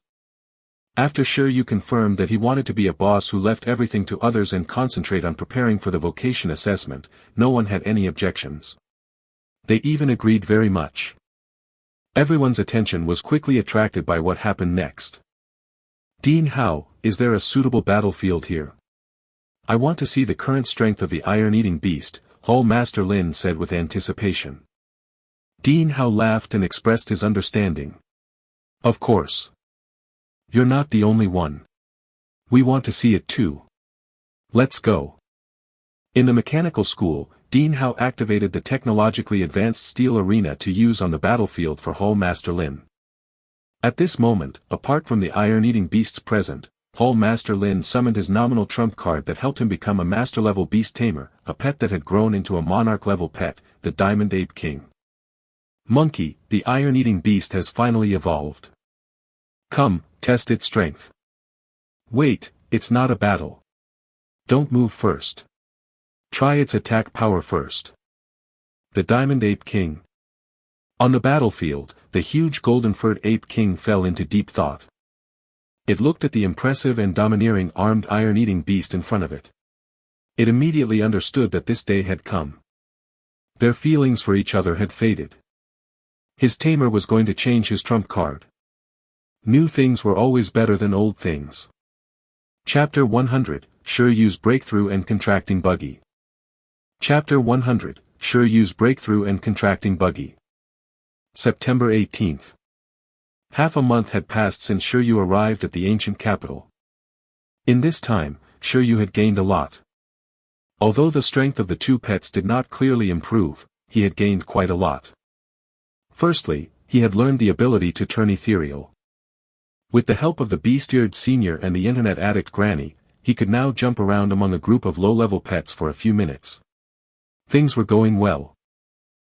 After Shi Yu confirmed that he wanted to be a boss who left everything to others and concentrate on preparing for the vocation assessment, no one had any objections. They even agreed very much. Everyone's attention was quickly attracted by what happened next. Dean Hao, is there a suitable battlefield here? I want to see the current strength of the iron-eating beast, Hall Master Lin said with anticipation. Dean Hao laughed and expressed his understanding. Of course. You're not the only one. We want to see it too. Let's go. In the mechanical school, Dean Hao activated the technologically advanced steel arena to use on the battlefield for Hall Master Lin. At this moment, apart from the iron-eating beasts present, Hall Master Lin summoned his nominal trump card that helped him become a master-level beast tamer, a pet that had grown into a monarch-level pet, the Diamond Ape King. Monkey, the iron-eating beast has finally evolved. Come, test its strength. Wait, it's not a battle. Don't move first. Try its attack power first. The Diamond Ape King. On the battlefield, the huge golden-furred Ape King fell into deep thought. It looked at the impressive and domineering armed iron-eating beast in front of it. It immediately understood that this day had come. Their feelings for each other had faded. His tamer was going to change his trump card. New things were always better than old things. Chapter 100, Shi Yu's Breakthrough and Contracting Buggy. Chapter 100, Shi Yu's Breakthrough and Contracting Buggy. September 18th. Half a month had passed since Shi Yu arrived at the ancient capital. In this time, Shi Yu had gained a lot. Although the strength of the two pets did not clearly improve, he had gained quite a lot. Firstly, he had learned the ability to turn ethereal. With the help of the beast-eared senior and the internet addict Granny, he could now jump around among a group of low-level pets for a few minutes. Things were going well.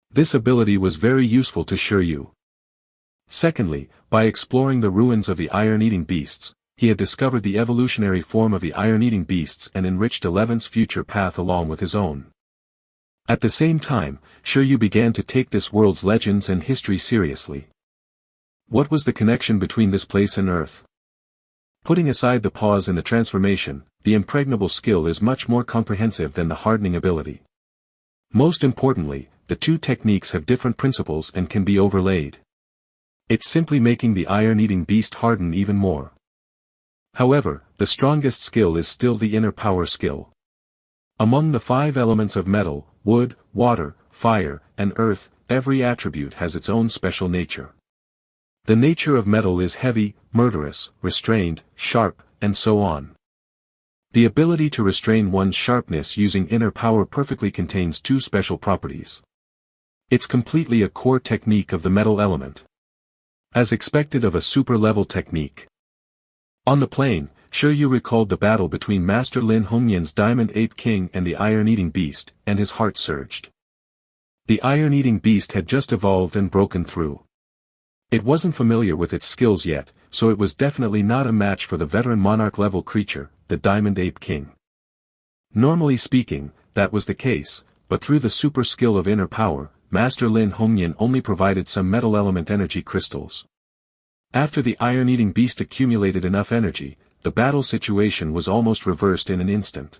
This ability was very useful to Shi Yu. Secondly, by exploring the ruins of the iron-eating beasts, he had discovered the evolutionary form of the iron-eating beasts and enriched 11's future path along with his own. At the same time, Shi Yu began to take this world's legends and history seriously. What was the connection between this place and Earth? Putting aside the pause in the transformation, the impregnable skill is much more comprehensive than the hardening ability. Most importantly, the two techniques have different principles and can be overlaid. It's simply making the iron-eating beast harden even more. However, the strongest skill is still the inner power skill. Among the 5 elements of metal, wood, water, fire, and earth, every attribute has its own special nature. The nature of metal is heavy, murderous, restrained, sharp, and so on. The ability to restrain one's sharpness using inner power perfectly contains 2 special properties. It's completely a core technique of the metal element. As expected of a super-level technique. On the plane, Shi Yu recalled the battle between Master Lin Hongyan's Diamond Ape King and the Iron-Eating Beast, and his heart surged. The Iron-Eating Beast had just evolved and broken through. It wasn't familiar with its skills yet, so it was definitely not a match for the veteran monarch-level creature, the Diamond Ape King. Normally speaking, that was the case, but through the super skill of inner power, Master Lin Hongyan only provided some metal element energy crystals. After the iron-eating beast accumulated enough energy, the battle situation was almost reversed in an instant.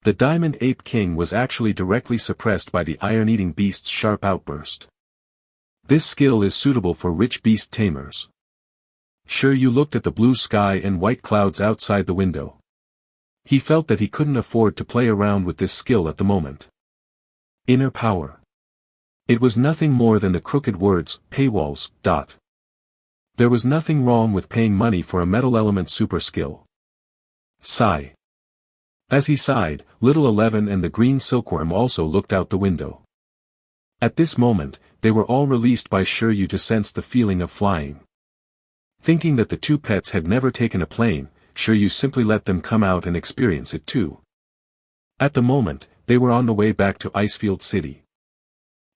The Diamond Ape King was actually directly suppressed by the iron-eating beast's sharp outburst. This skill is suitable for rich beast tamers. Shi Yu looked at the blue sky and white clouds outside the window. He felt that he couldn't afford to play around with this skill at the moment. Inner power. It was nothing more than the crooked words, paywalls. There was nothing wrong with paying money for a metal element super skill. Sigh. As he sighed, little 11 and the green silkworm also looked out the window. At this moment, they were all released by Shi Yu to sense the feeling of flying. Thinking that the 2 pets had never taken a plane, Shi Yu simply let them come out and experience it too. At the moment, they were on the way back to Icefield City.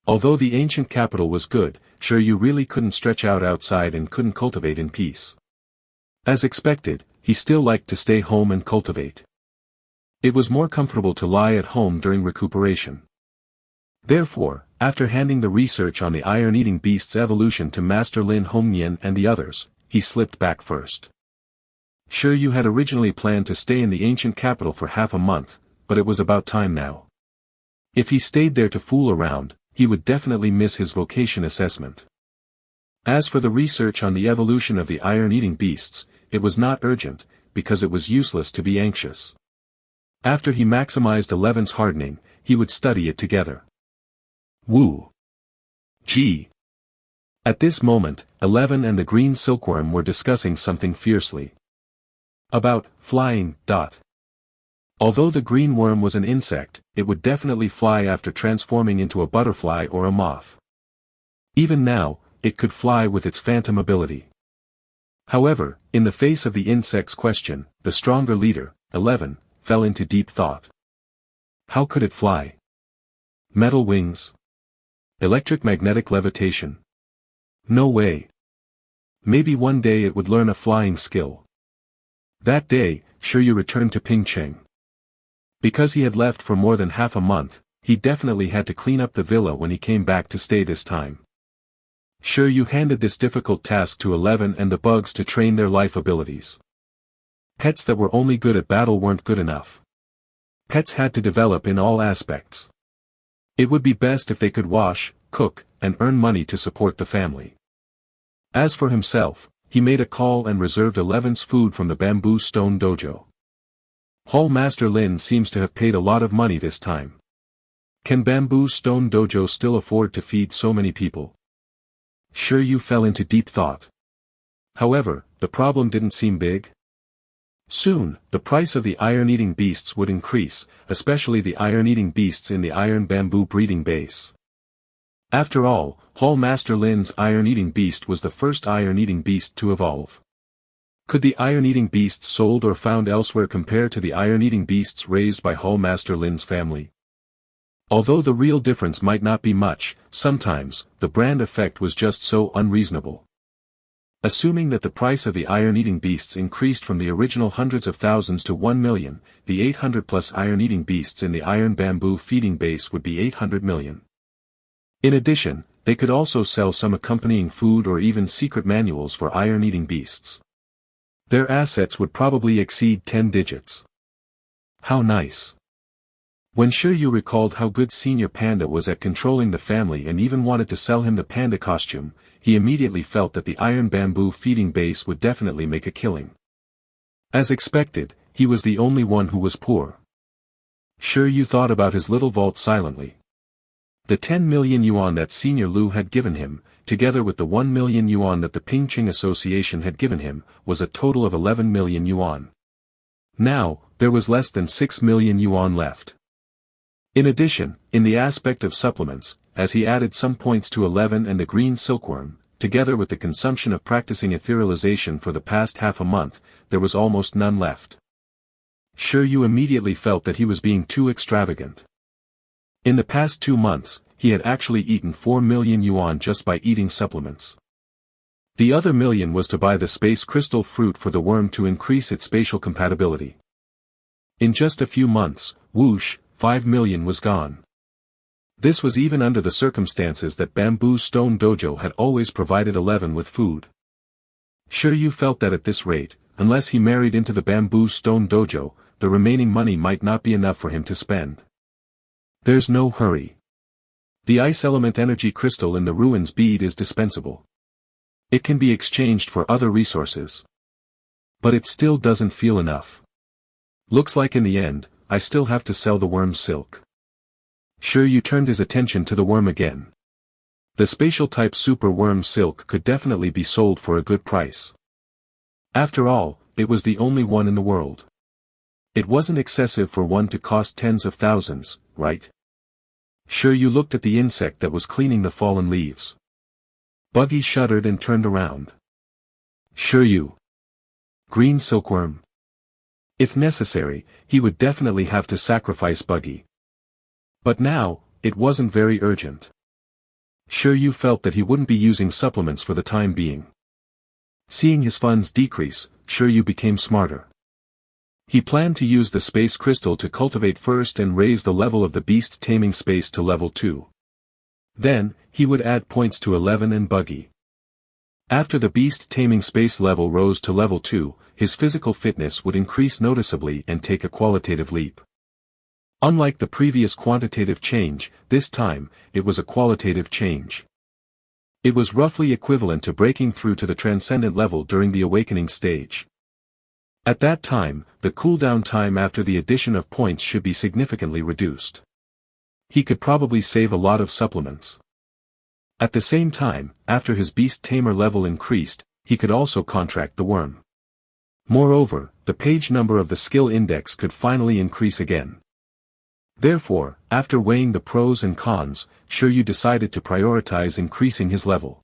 Although the ancient capital was good, Shi Yu really couldn't stretch out outside and couldn't cultivate in peace. As expected, he still liked to stay home and cultivate. It was more comfortable to lie at home during recuperation. Therefore, after handing the research on the iron-eating beast's evolution to Master Lin Hongyan and the others, he slipped back first. Shi Yu had originally planned to stay in the ancient capital for half a month, but it was about time now. If he stayed there to fool around, he would definitely miss his vocation assessment. As for the research on the evolution of the iron-eating beasts, it was not urgent, because it was useless to be anxious. After he maximized 11's hardening, he would study it together. Woo! Gee! At this moment, 11 and the green silkworm were discussing something fiercely. About flying. Although the green worm was an insect, it would definitely fly after transforming into a butterfly or a moth. Even now, it could fly with its phantom ability. However, in the face of the insect's question, the stronger leader, 11, fell into deep thought. How could it fly? Metal wings? Electric-magnetic levitation? No way. Maybe one day it would learn a flying skill. That day, Shi Yu returned to Pingcheng. Because he had left for more than half a month, he definitely had to clean up the villa when he came back to stay this time. Shi Yu handed this difficult task to 11 and the bugs to train their life abilities. Pets that were only good at battle weren't good enough. Pets had to develop in all aspects. It would be best if they could wash, cook, and earn money to support the family. As for himself, he made a call and reserved 11's food from the bamboo stone dojo. Hall Master Lin seems to have paid a lot of money this time. Can Bamboo Stone Dojo still afford to feed so many people? Shi Yu fell into deep thought. However, the problem didn't seem big. Soon, the price of the iron-eating beasts would increase, especially the iron-eating beasts in the iron bamboo breeding base. After all, Hall Master Lin's iron-eating beast was the first iron-eating beast to evolve. Could the iron-eating beasts sold or found elsewhere compare to the iron-eating beasts raised by Hall Master Lin's family? Although the real difference might not be much, sometimes, the brand effect was just so unreasonable. Assuming that the price of the iron-eating beasts increased from the original hundreds of thousands to 1 million, the 800-plus iron-eating beasts in the iron bamboo feeding base would be 800 million. In addition, they could also sell some accompanying food or even secret manuals for iron-eating beasts. Their assets would probably exceed 10 digits. How nice. When Shi Yu recalled how good Senior Panda was at controlling the family and even wanted to sell him the panda costume, he immediately felt that the iron bamboo feeding base would definitely make a killing. As expected, he was the only one who was poor. Shi Yu thought about his little vault silently. The 10 million yuan that Senior Lu had given him, together with the 1 million yuan that the Ping-Ching Association had given him, was a total of 11 million yuan. Now, there was less than 6 million yuan left. In addition, in the aspect of supplements, as he added some points to 11 and the green silkworm, together with the consumption of practicing etherealization for the past half a month, there was almost none left. Shi Yu immediately felt that he was being too extravagant. In the past 2 months, he had actually eaten 4 million yuan just by eating supplements. The other million was to buy the space crystal fruit for the worm to increase its spatial compatibility. In just a few months, whoosh, 5 million was gone. This was even under the circumstances that Bamboo Stone Dojo had always provided 11 with food. Shi Yu felt that at this rate, unless he married into the Bamboo Stone Dojo, the remaining money might not be enough for him to spend. There's no hurry. The ice element energy crystal in the ruins bead is dispensable. It can be exchanged for other resources. But it still doesn't feel enough. Looks like in the end, I still have to sell the worm's silk. Shi Yu turned his attention to the worm again. The spatial type super worm silk could definitely be sold for a good price. After all, it was the only one in the world. It wasn't excessive for one to cost tens of thousands, right? Shi Yu looked at the insect that was cleaning the fallen leaves. Buggy shuddered and turned around. Shi Yu. Green silkworm. If necessary, he would definitely have to sacrifice Buggy. But now, it wasn't very urgent. Shi Yu felt that he wouldn't be using supplements for the time being. Seeing his funds decrease, Shi Yu became smarter. He planned to use the space crystal to cultivate first and raise the level of the beast taming space to level 2. Then, he would add points to 11 and Buggy. After the beast taming space level rose to level 2, his physical fitness would increase noticeably and take a qualitative leap. Unlike the previous quantitative change, this time, it was a qualitative change. It was roughly equivalent to breaking through to the transcendent level during the awakening stage. At that time, the cooldown time after the addition of points should be significantly reduced. He could probably save a lot of supplements. At the same time, after his beast tamer level increased, he could also contract the worm. Moreover, the page number of the skill index could finally increase again. Therefore, after weighing the pros and cons, Shi Yu decided to prioritize increasing his level.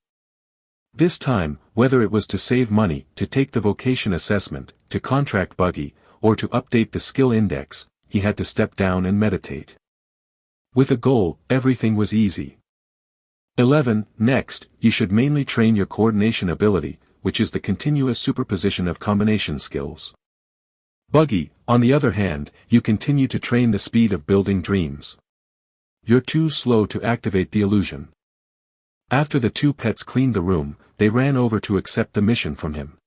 This time, whether it was to save money, to take the vocation assessment, to contract Buggy, or to update the skill index, he had to step down and meditate. With a goal, everything was easy. 11. Next, you should mainly train your coordination ability, which is the continuous superposition of combination skills. Buggy, on the other hand, you continue to train the speed of building dreams. You're too slow to activate the illusion. After the two pets cleaned the room, they ran over to accept the mission from him.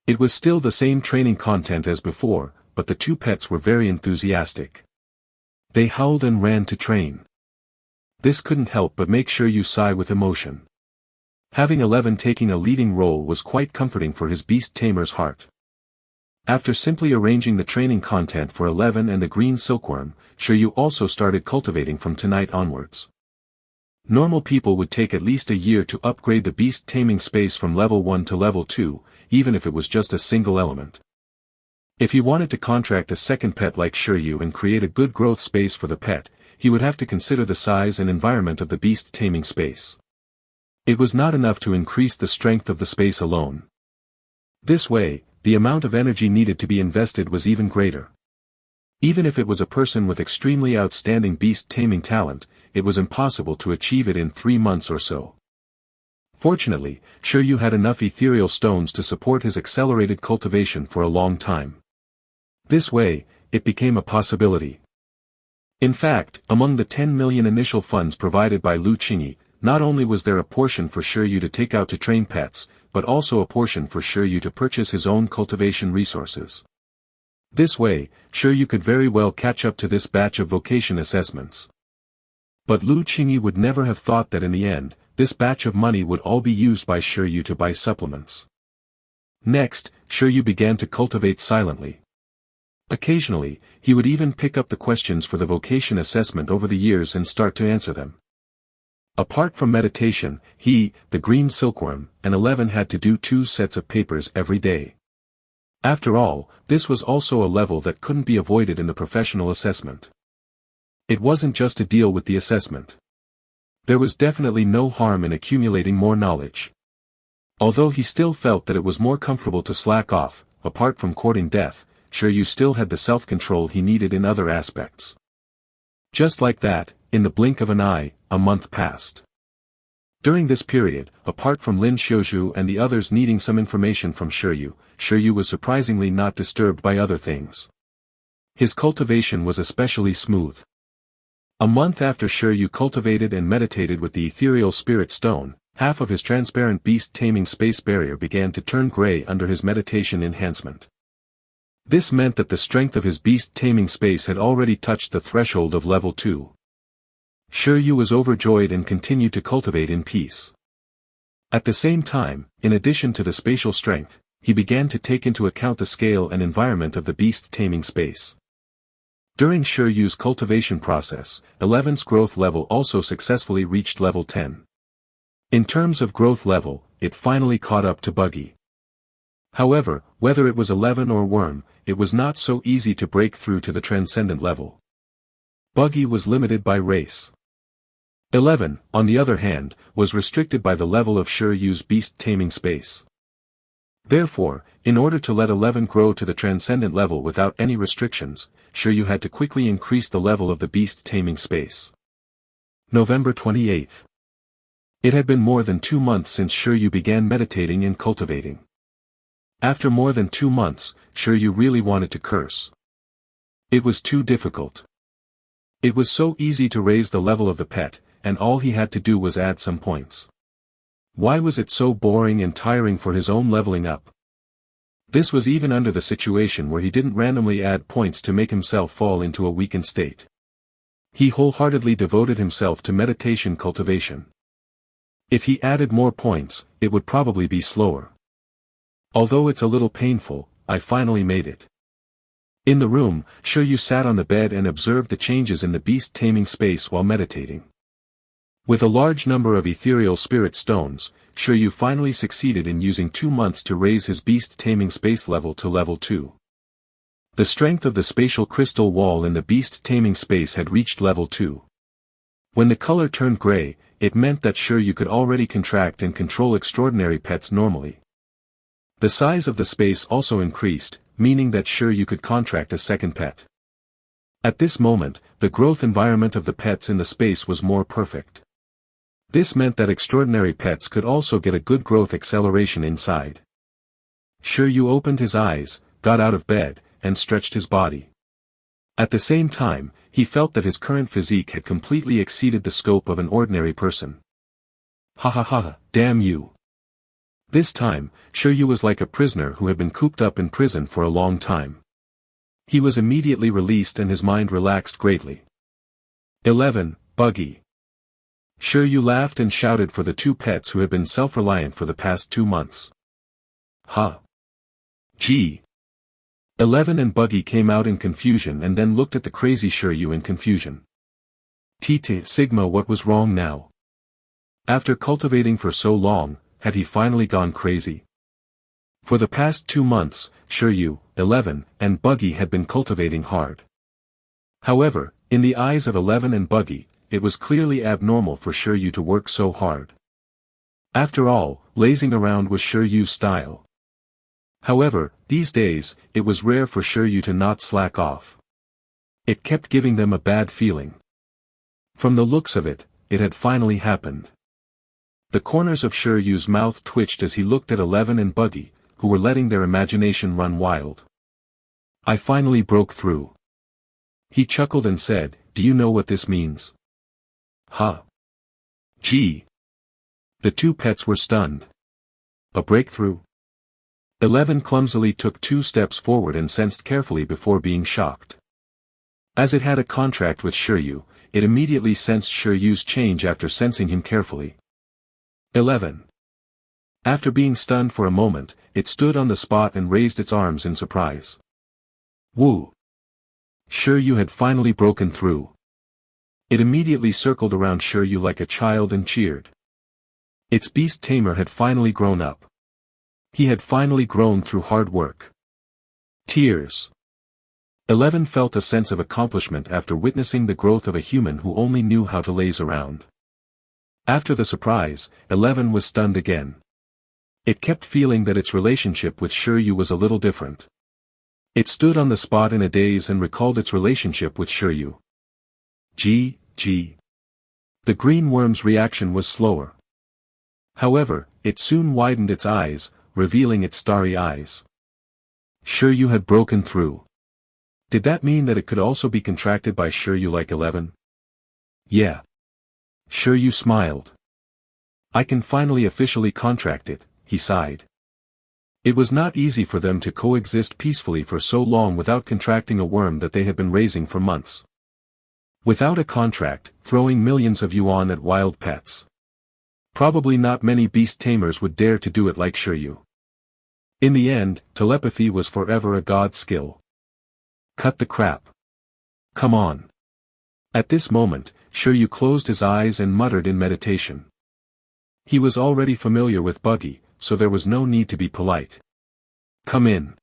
It was still the same training content as before, but the two pets were very enthusiastic. They howled and ran to train. This couldn't help but make Shi Yu sigh with emotion. Having 11 taking a leading role was quite comforting for his beast tamer's heart. After simply arranging the training content for 11 and the green silkworm, Shi Yu also started cultivating from tonight onwards. Normal people would take at least a year to upgrade the beast taming space from level 1 to level 2, even if it was just a single element. If he wanted to contract a second pet like Shi Yu and create a good growth space for the pet, he would have to consider the size and environment of the beast taming space. It was not enough to increase the strength of the space alone. This way, the amount of energy needed to be invested was even greater. Even if it was a person with extremely outstanding beast taming talent, it was impossible to achieve it in 3 months or so. Fortunately, Shi Yu had enough ethereal stones to support his accelerated cultivation for a long time. This way, it became a possibility. In fact, among the 10 million initial funds provided by Lu Qingyi, not only was there a portion for Shi Yu to take out to train pets, but also a portion for Shi Yu to purchase his own cultivation resources. This way, Shi Yu could very well catch up to this batch of vocation assessments. But Lu Qingyi would never have thought that in the end, this batch of money would all be used by Shi Yu to buy supplements. Next, Shi Yu began to cultivate silently. Occasionally, he would even pick up the questions for the vocation assessment over the years and start to answer them. Apart from meditation, he, the green silkworm, and 11 had to do 2 sets of papers every day. After all, this was also a level that couldn't be avoided in the professional assessment. It wasn't just to deal with the assessment. There was definitely no harm in accumulating more knowledge. Although he still felt that it was more comfortable to slack off, apart from courting death, Shi Yu still had the self-control he needed in other aspects. Just like that, in the blink of an eye, a month passed. During this period, apart from Lin Xiuzhu and the others needing some information from Shi Yu was surprisingly not disturbed by other things. His cultivation was especially smooth. A month after Shi Yu cultivated and meditated with the ethereal spirit stone, half of his transparent beast taming space barrier began to turn gray under his meditation enhancement. This meant that the strength of his beast taming space had already touched the threshold of level 2. Shi Yu was overjoyed and continued to cultivate in peace. At the same time, in addition to the spatial strength, he began to take into account the scale and environment of the beast taming space. During Shi Yu's cultivation process, 11's growth level also successfully reached level 10. In terms of growth level, it finally caught up to Buggy. However, whether it was 11 or Worm, it was not so easy to break through to the transcendent level. Buggy was limited by race. 11, on the other hand, was restricted by the level of Shi Yu's beast taming space. Therefore, in order to let 11 grow to the transcendent level without any restrictions, Shi Yu had to quickly increase the level of the beast taming space. November 28. It had been more than 2 months since Shi Yu began meditating and cultivating. After more than 2 months, Shi Yu really wanted to curse. It was too difficult. It was so easy to raise the level of the pet, and all he had to do was add some points. Why was it so boring and tiring for his own leveling up? This was even under the situation where he didn't randomly add points to make himself fall into a weakened state. He wholeheartedly devoted himself to meditation cultivation. If he added more points, it would probably be slower. Although it's a little painful, I finally made it. In the room, Shi Yu sat on the bed and observed the changes in the beast taming space while meditating. With a large number of ethereal spirit stones, Shi Yu finally succeeded in using 2 months to raise his beast taming space level to level 2. The strength of the spatial crystal wall in the beast taming space had reached level 2. When the color turned gray, it meant that Shi Yu could already contract and control extraordinary pets normally. The size of the space also increased, meaning that Shi Yu could contract a second pet. At this moment, the growth environment of the pets in the space was more perfect. This meant that extraordinary pets could also get a good growth acceleration inside. Shi Yu opened his eyes, got out of bed, and stretched his body. At the same time, he felt that his current physique had completely exceeded the scope of an ordinary person. Ha ha ha, damn you. This time, Shi Yu was like a prisoner who had been cooped up in prison for a long time. He was immediately released and his mind relaxed greatly. 11. Buggy. Shi Yu laughed and shouted for the 2 pets who had been self-reliant for the past 2 months. Ha! Gee! 11 and Buggy came out in confusion and then looked at the crazy Shi Yu in confusion. Tt Sigma, what was wrong now? After cultivating for so long, had he finally gone crazy? For the past 2 months, Shi Yu, 11, and Buggy had been cultivating hard. However, In the eyes of Eleven and Buggy, it was clearly abnormal for Shi Yu to work so hard. After all, lazing around was Shi Yu's style. However, these days, it was rare for Shi Yu to not slack off. It kept giving them a bad feeling. From the looks of it, it had finally happened. The corners of Shi Yu's mouth twitched as he looked at Eleven and Buggy, who were letting their imagination run wild. I finally broke through. He chuckled and said, "Do you know what this means?" Huh? Gee. The two pets were stunned. A breakthrough? Eleven clumsily took 2 steps forward and sensed carefully before being shocked. As it had a contract with Shi Yu, it immediately sensed Shi Yu's change after sensing him carefully. 11. After being stunned for a moment, it stood on the spot and raised its arms in surprise. Woo! Shi Yu had finally broken through. It immediately circled around Shi Yu like a child and cheered. Its beast tamer had finally grown up. He had finally grown through hard work. Tears. 11 felt a sense of accomplishment after witnessing the growth of a human who only knew how to laze around. After the surprise, 11 was stunned again. It kept feeling that its relationship with Shi Yu was a little different. It stood on the spot in a daze and recalled its relationship with Shi Yu. Gee. The green worm's reaction was slower. However, it soon widened its eyes, revealing its starry eyes. Shi Yu had broken through. Did that mean that it could also be contracted by Shi Yu like 11? Yeah. Shi Yu smiled. I can finally officially contract it, he sighed. It was not easy for them to coexist peacefully for so long without contracting a worm that they had been raising for months. Without a contract, throwing millions of yuan at wild pets. Probably not many beast tamers would dare to do it like Shi Yu. In the end, telepathy was forever a god skill. Cut the crap. Come on. At this moment, Shi Yu closed his eyes and muttered in meditation. He was already familiar with Buggy, so there was no need to be polite. Come in.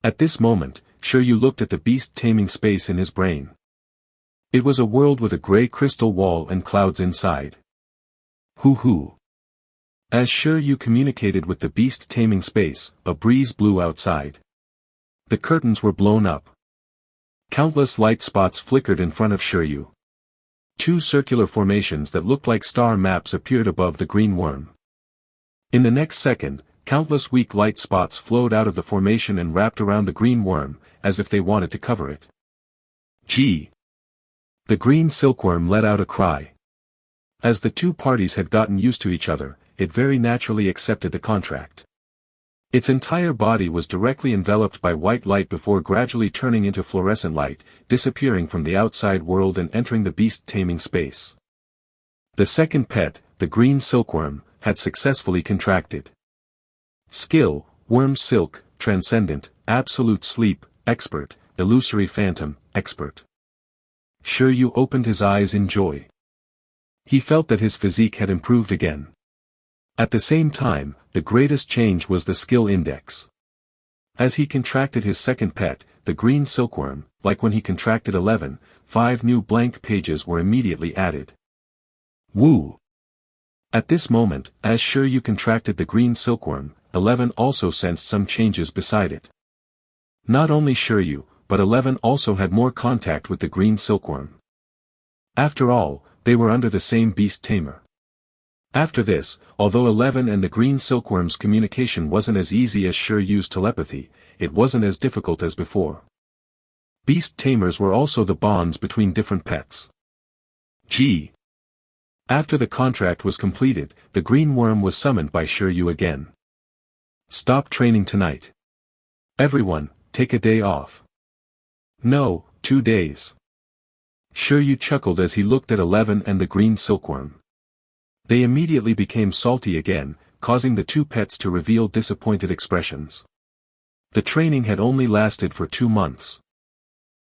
At this moment, Shi Yu looked at the beast taming space in his brain. It was a world with a gray crystal wall and clouds inside. Hoo. As Shi Yu communicated with the beast taming space, a breeze blew outside. The curtains were blown up. Countless light spots flickered in front of Shi Yu. 2 circular formations that looked like star maps appeared above the green worm. In the next second, countless weak light spots flowed out of the formation and wrapped around the green worm, as if they wanted to cover it. Gee! The green silkworm let out a cry. As the 2 parties had gotten used to each other, it very naturally accepted the contract. Its entire body was directly enveloped by white light before gradually turning into fluorescent light, disappearing from the outside world and entering the beast taming space. The second pet, the green silkworm, had successfully contracted. Skill, worm silk, transcendent, absolute sleep, expert, illusory phantom, expert. Shi Yu opened his eyes in joy. He felt that his physique had improved again. At the same time, the greatest change was the skill index. As he contracted his second pet, the green silkworm, like when he contracted 11, 5 new blank pages were immediately added. Woo! At this moment, as Shi Yu contracted the green silkworm, 11 also sensed some changes beside it. Not only Shi Yu, but 11 also had more contact with the green silkworm. After all, they were under the same beast tamer. After this, although 11 and the green silkworm's communication wasn't as easy as Shi Yu's telepathy, it wasn't as difficult as before. Beast tamers were also the bonds between different pets. Gee! After the contract was completed, the green worm was summoned by Shi Yu again. Stop training tonight. Everyone, take a day off. No, 2 days. Shi Yu chuckled as he looked at 11 and the green silkworm. They immediately became salty again, causing the 2 pets to reveal disappointed expressions. The training had only lasted for 2 months.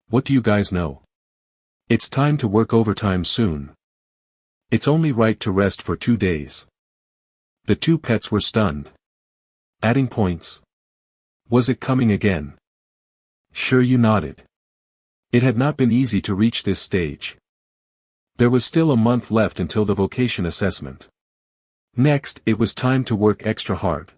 What do you guys know? It's time to work overtime soon. It's only right to rest for 2 days. The 2 pets were stunned. Adding points? Was it coming again? Shi Yu nodded. It had not been easy to reach this stage. There was still a month left until the vocation assessment. Next, it was time to work extra hard.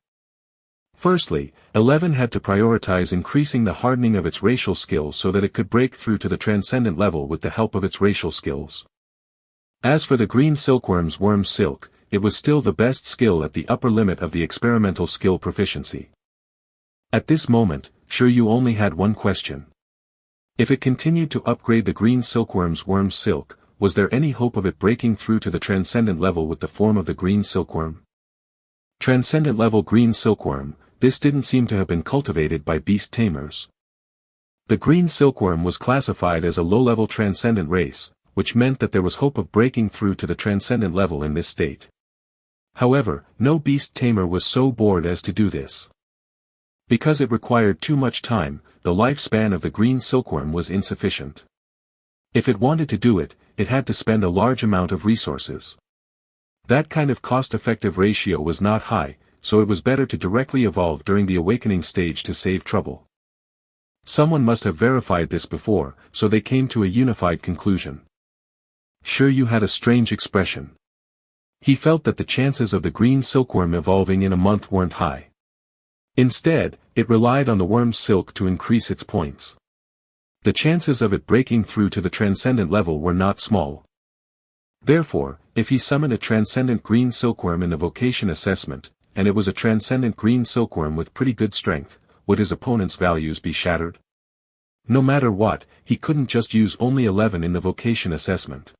Firstly, 11 had to prioritize increasing the hardening of its racial skills so that it could break through to the transcendent level with the help of its racial skills. As for the green silkworm's worm silk, it was still the best skill at the upper limit of the experimental skill proficiency. At this moment, Shi Yu only had one question. If it continued to upgrade the green silkworm's worm silk, was there any hope of it breaking through to the transcendent level with the form of the green silkworm? Transcendent level green silkworm, this didn't seem to have been cultivated by Beast Tamers. The green silkworm was classified as a low-level transcendent race, which meant that there was hope of breaking through to the transcendent level in this state. However, no Beast Tamer was so bored as to do this. Because it required too much time, the lifespan of the green silkworm was insufficient. If it wanted to do it, it had to spend a large amount of resources. That kind of cost-effective ratio was not high, so it was better to directly evolve during the awakening stage to save trouble. Someone must have verified this before, so they came to a unified conclusion. Shi Yu had a strange expression. He felt that the chances of the green silkworm evolving in a month weren't high. Instead, it relied on the worm's silk to increase its points. The chances of it breaking through to the transcendent level were not small. Therefore, if he summoned a transcendent green silkworm in the vocation assessment, and it was a transcendent green silkworm with pretty good strength, would his opponent's values be shattered? No matter what, he couldn't just use only 11 in the vocation assessment.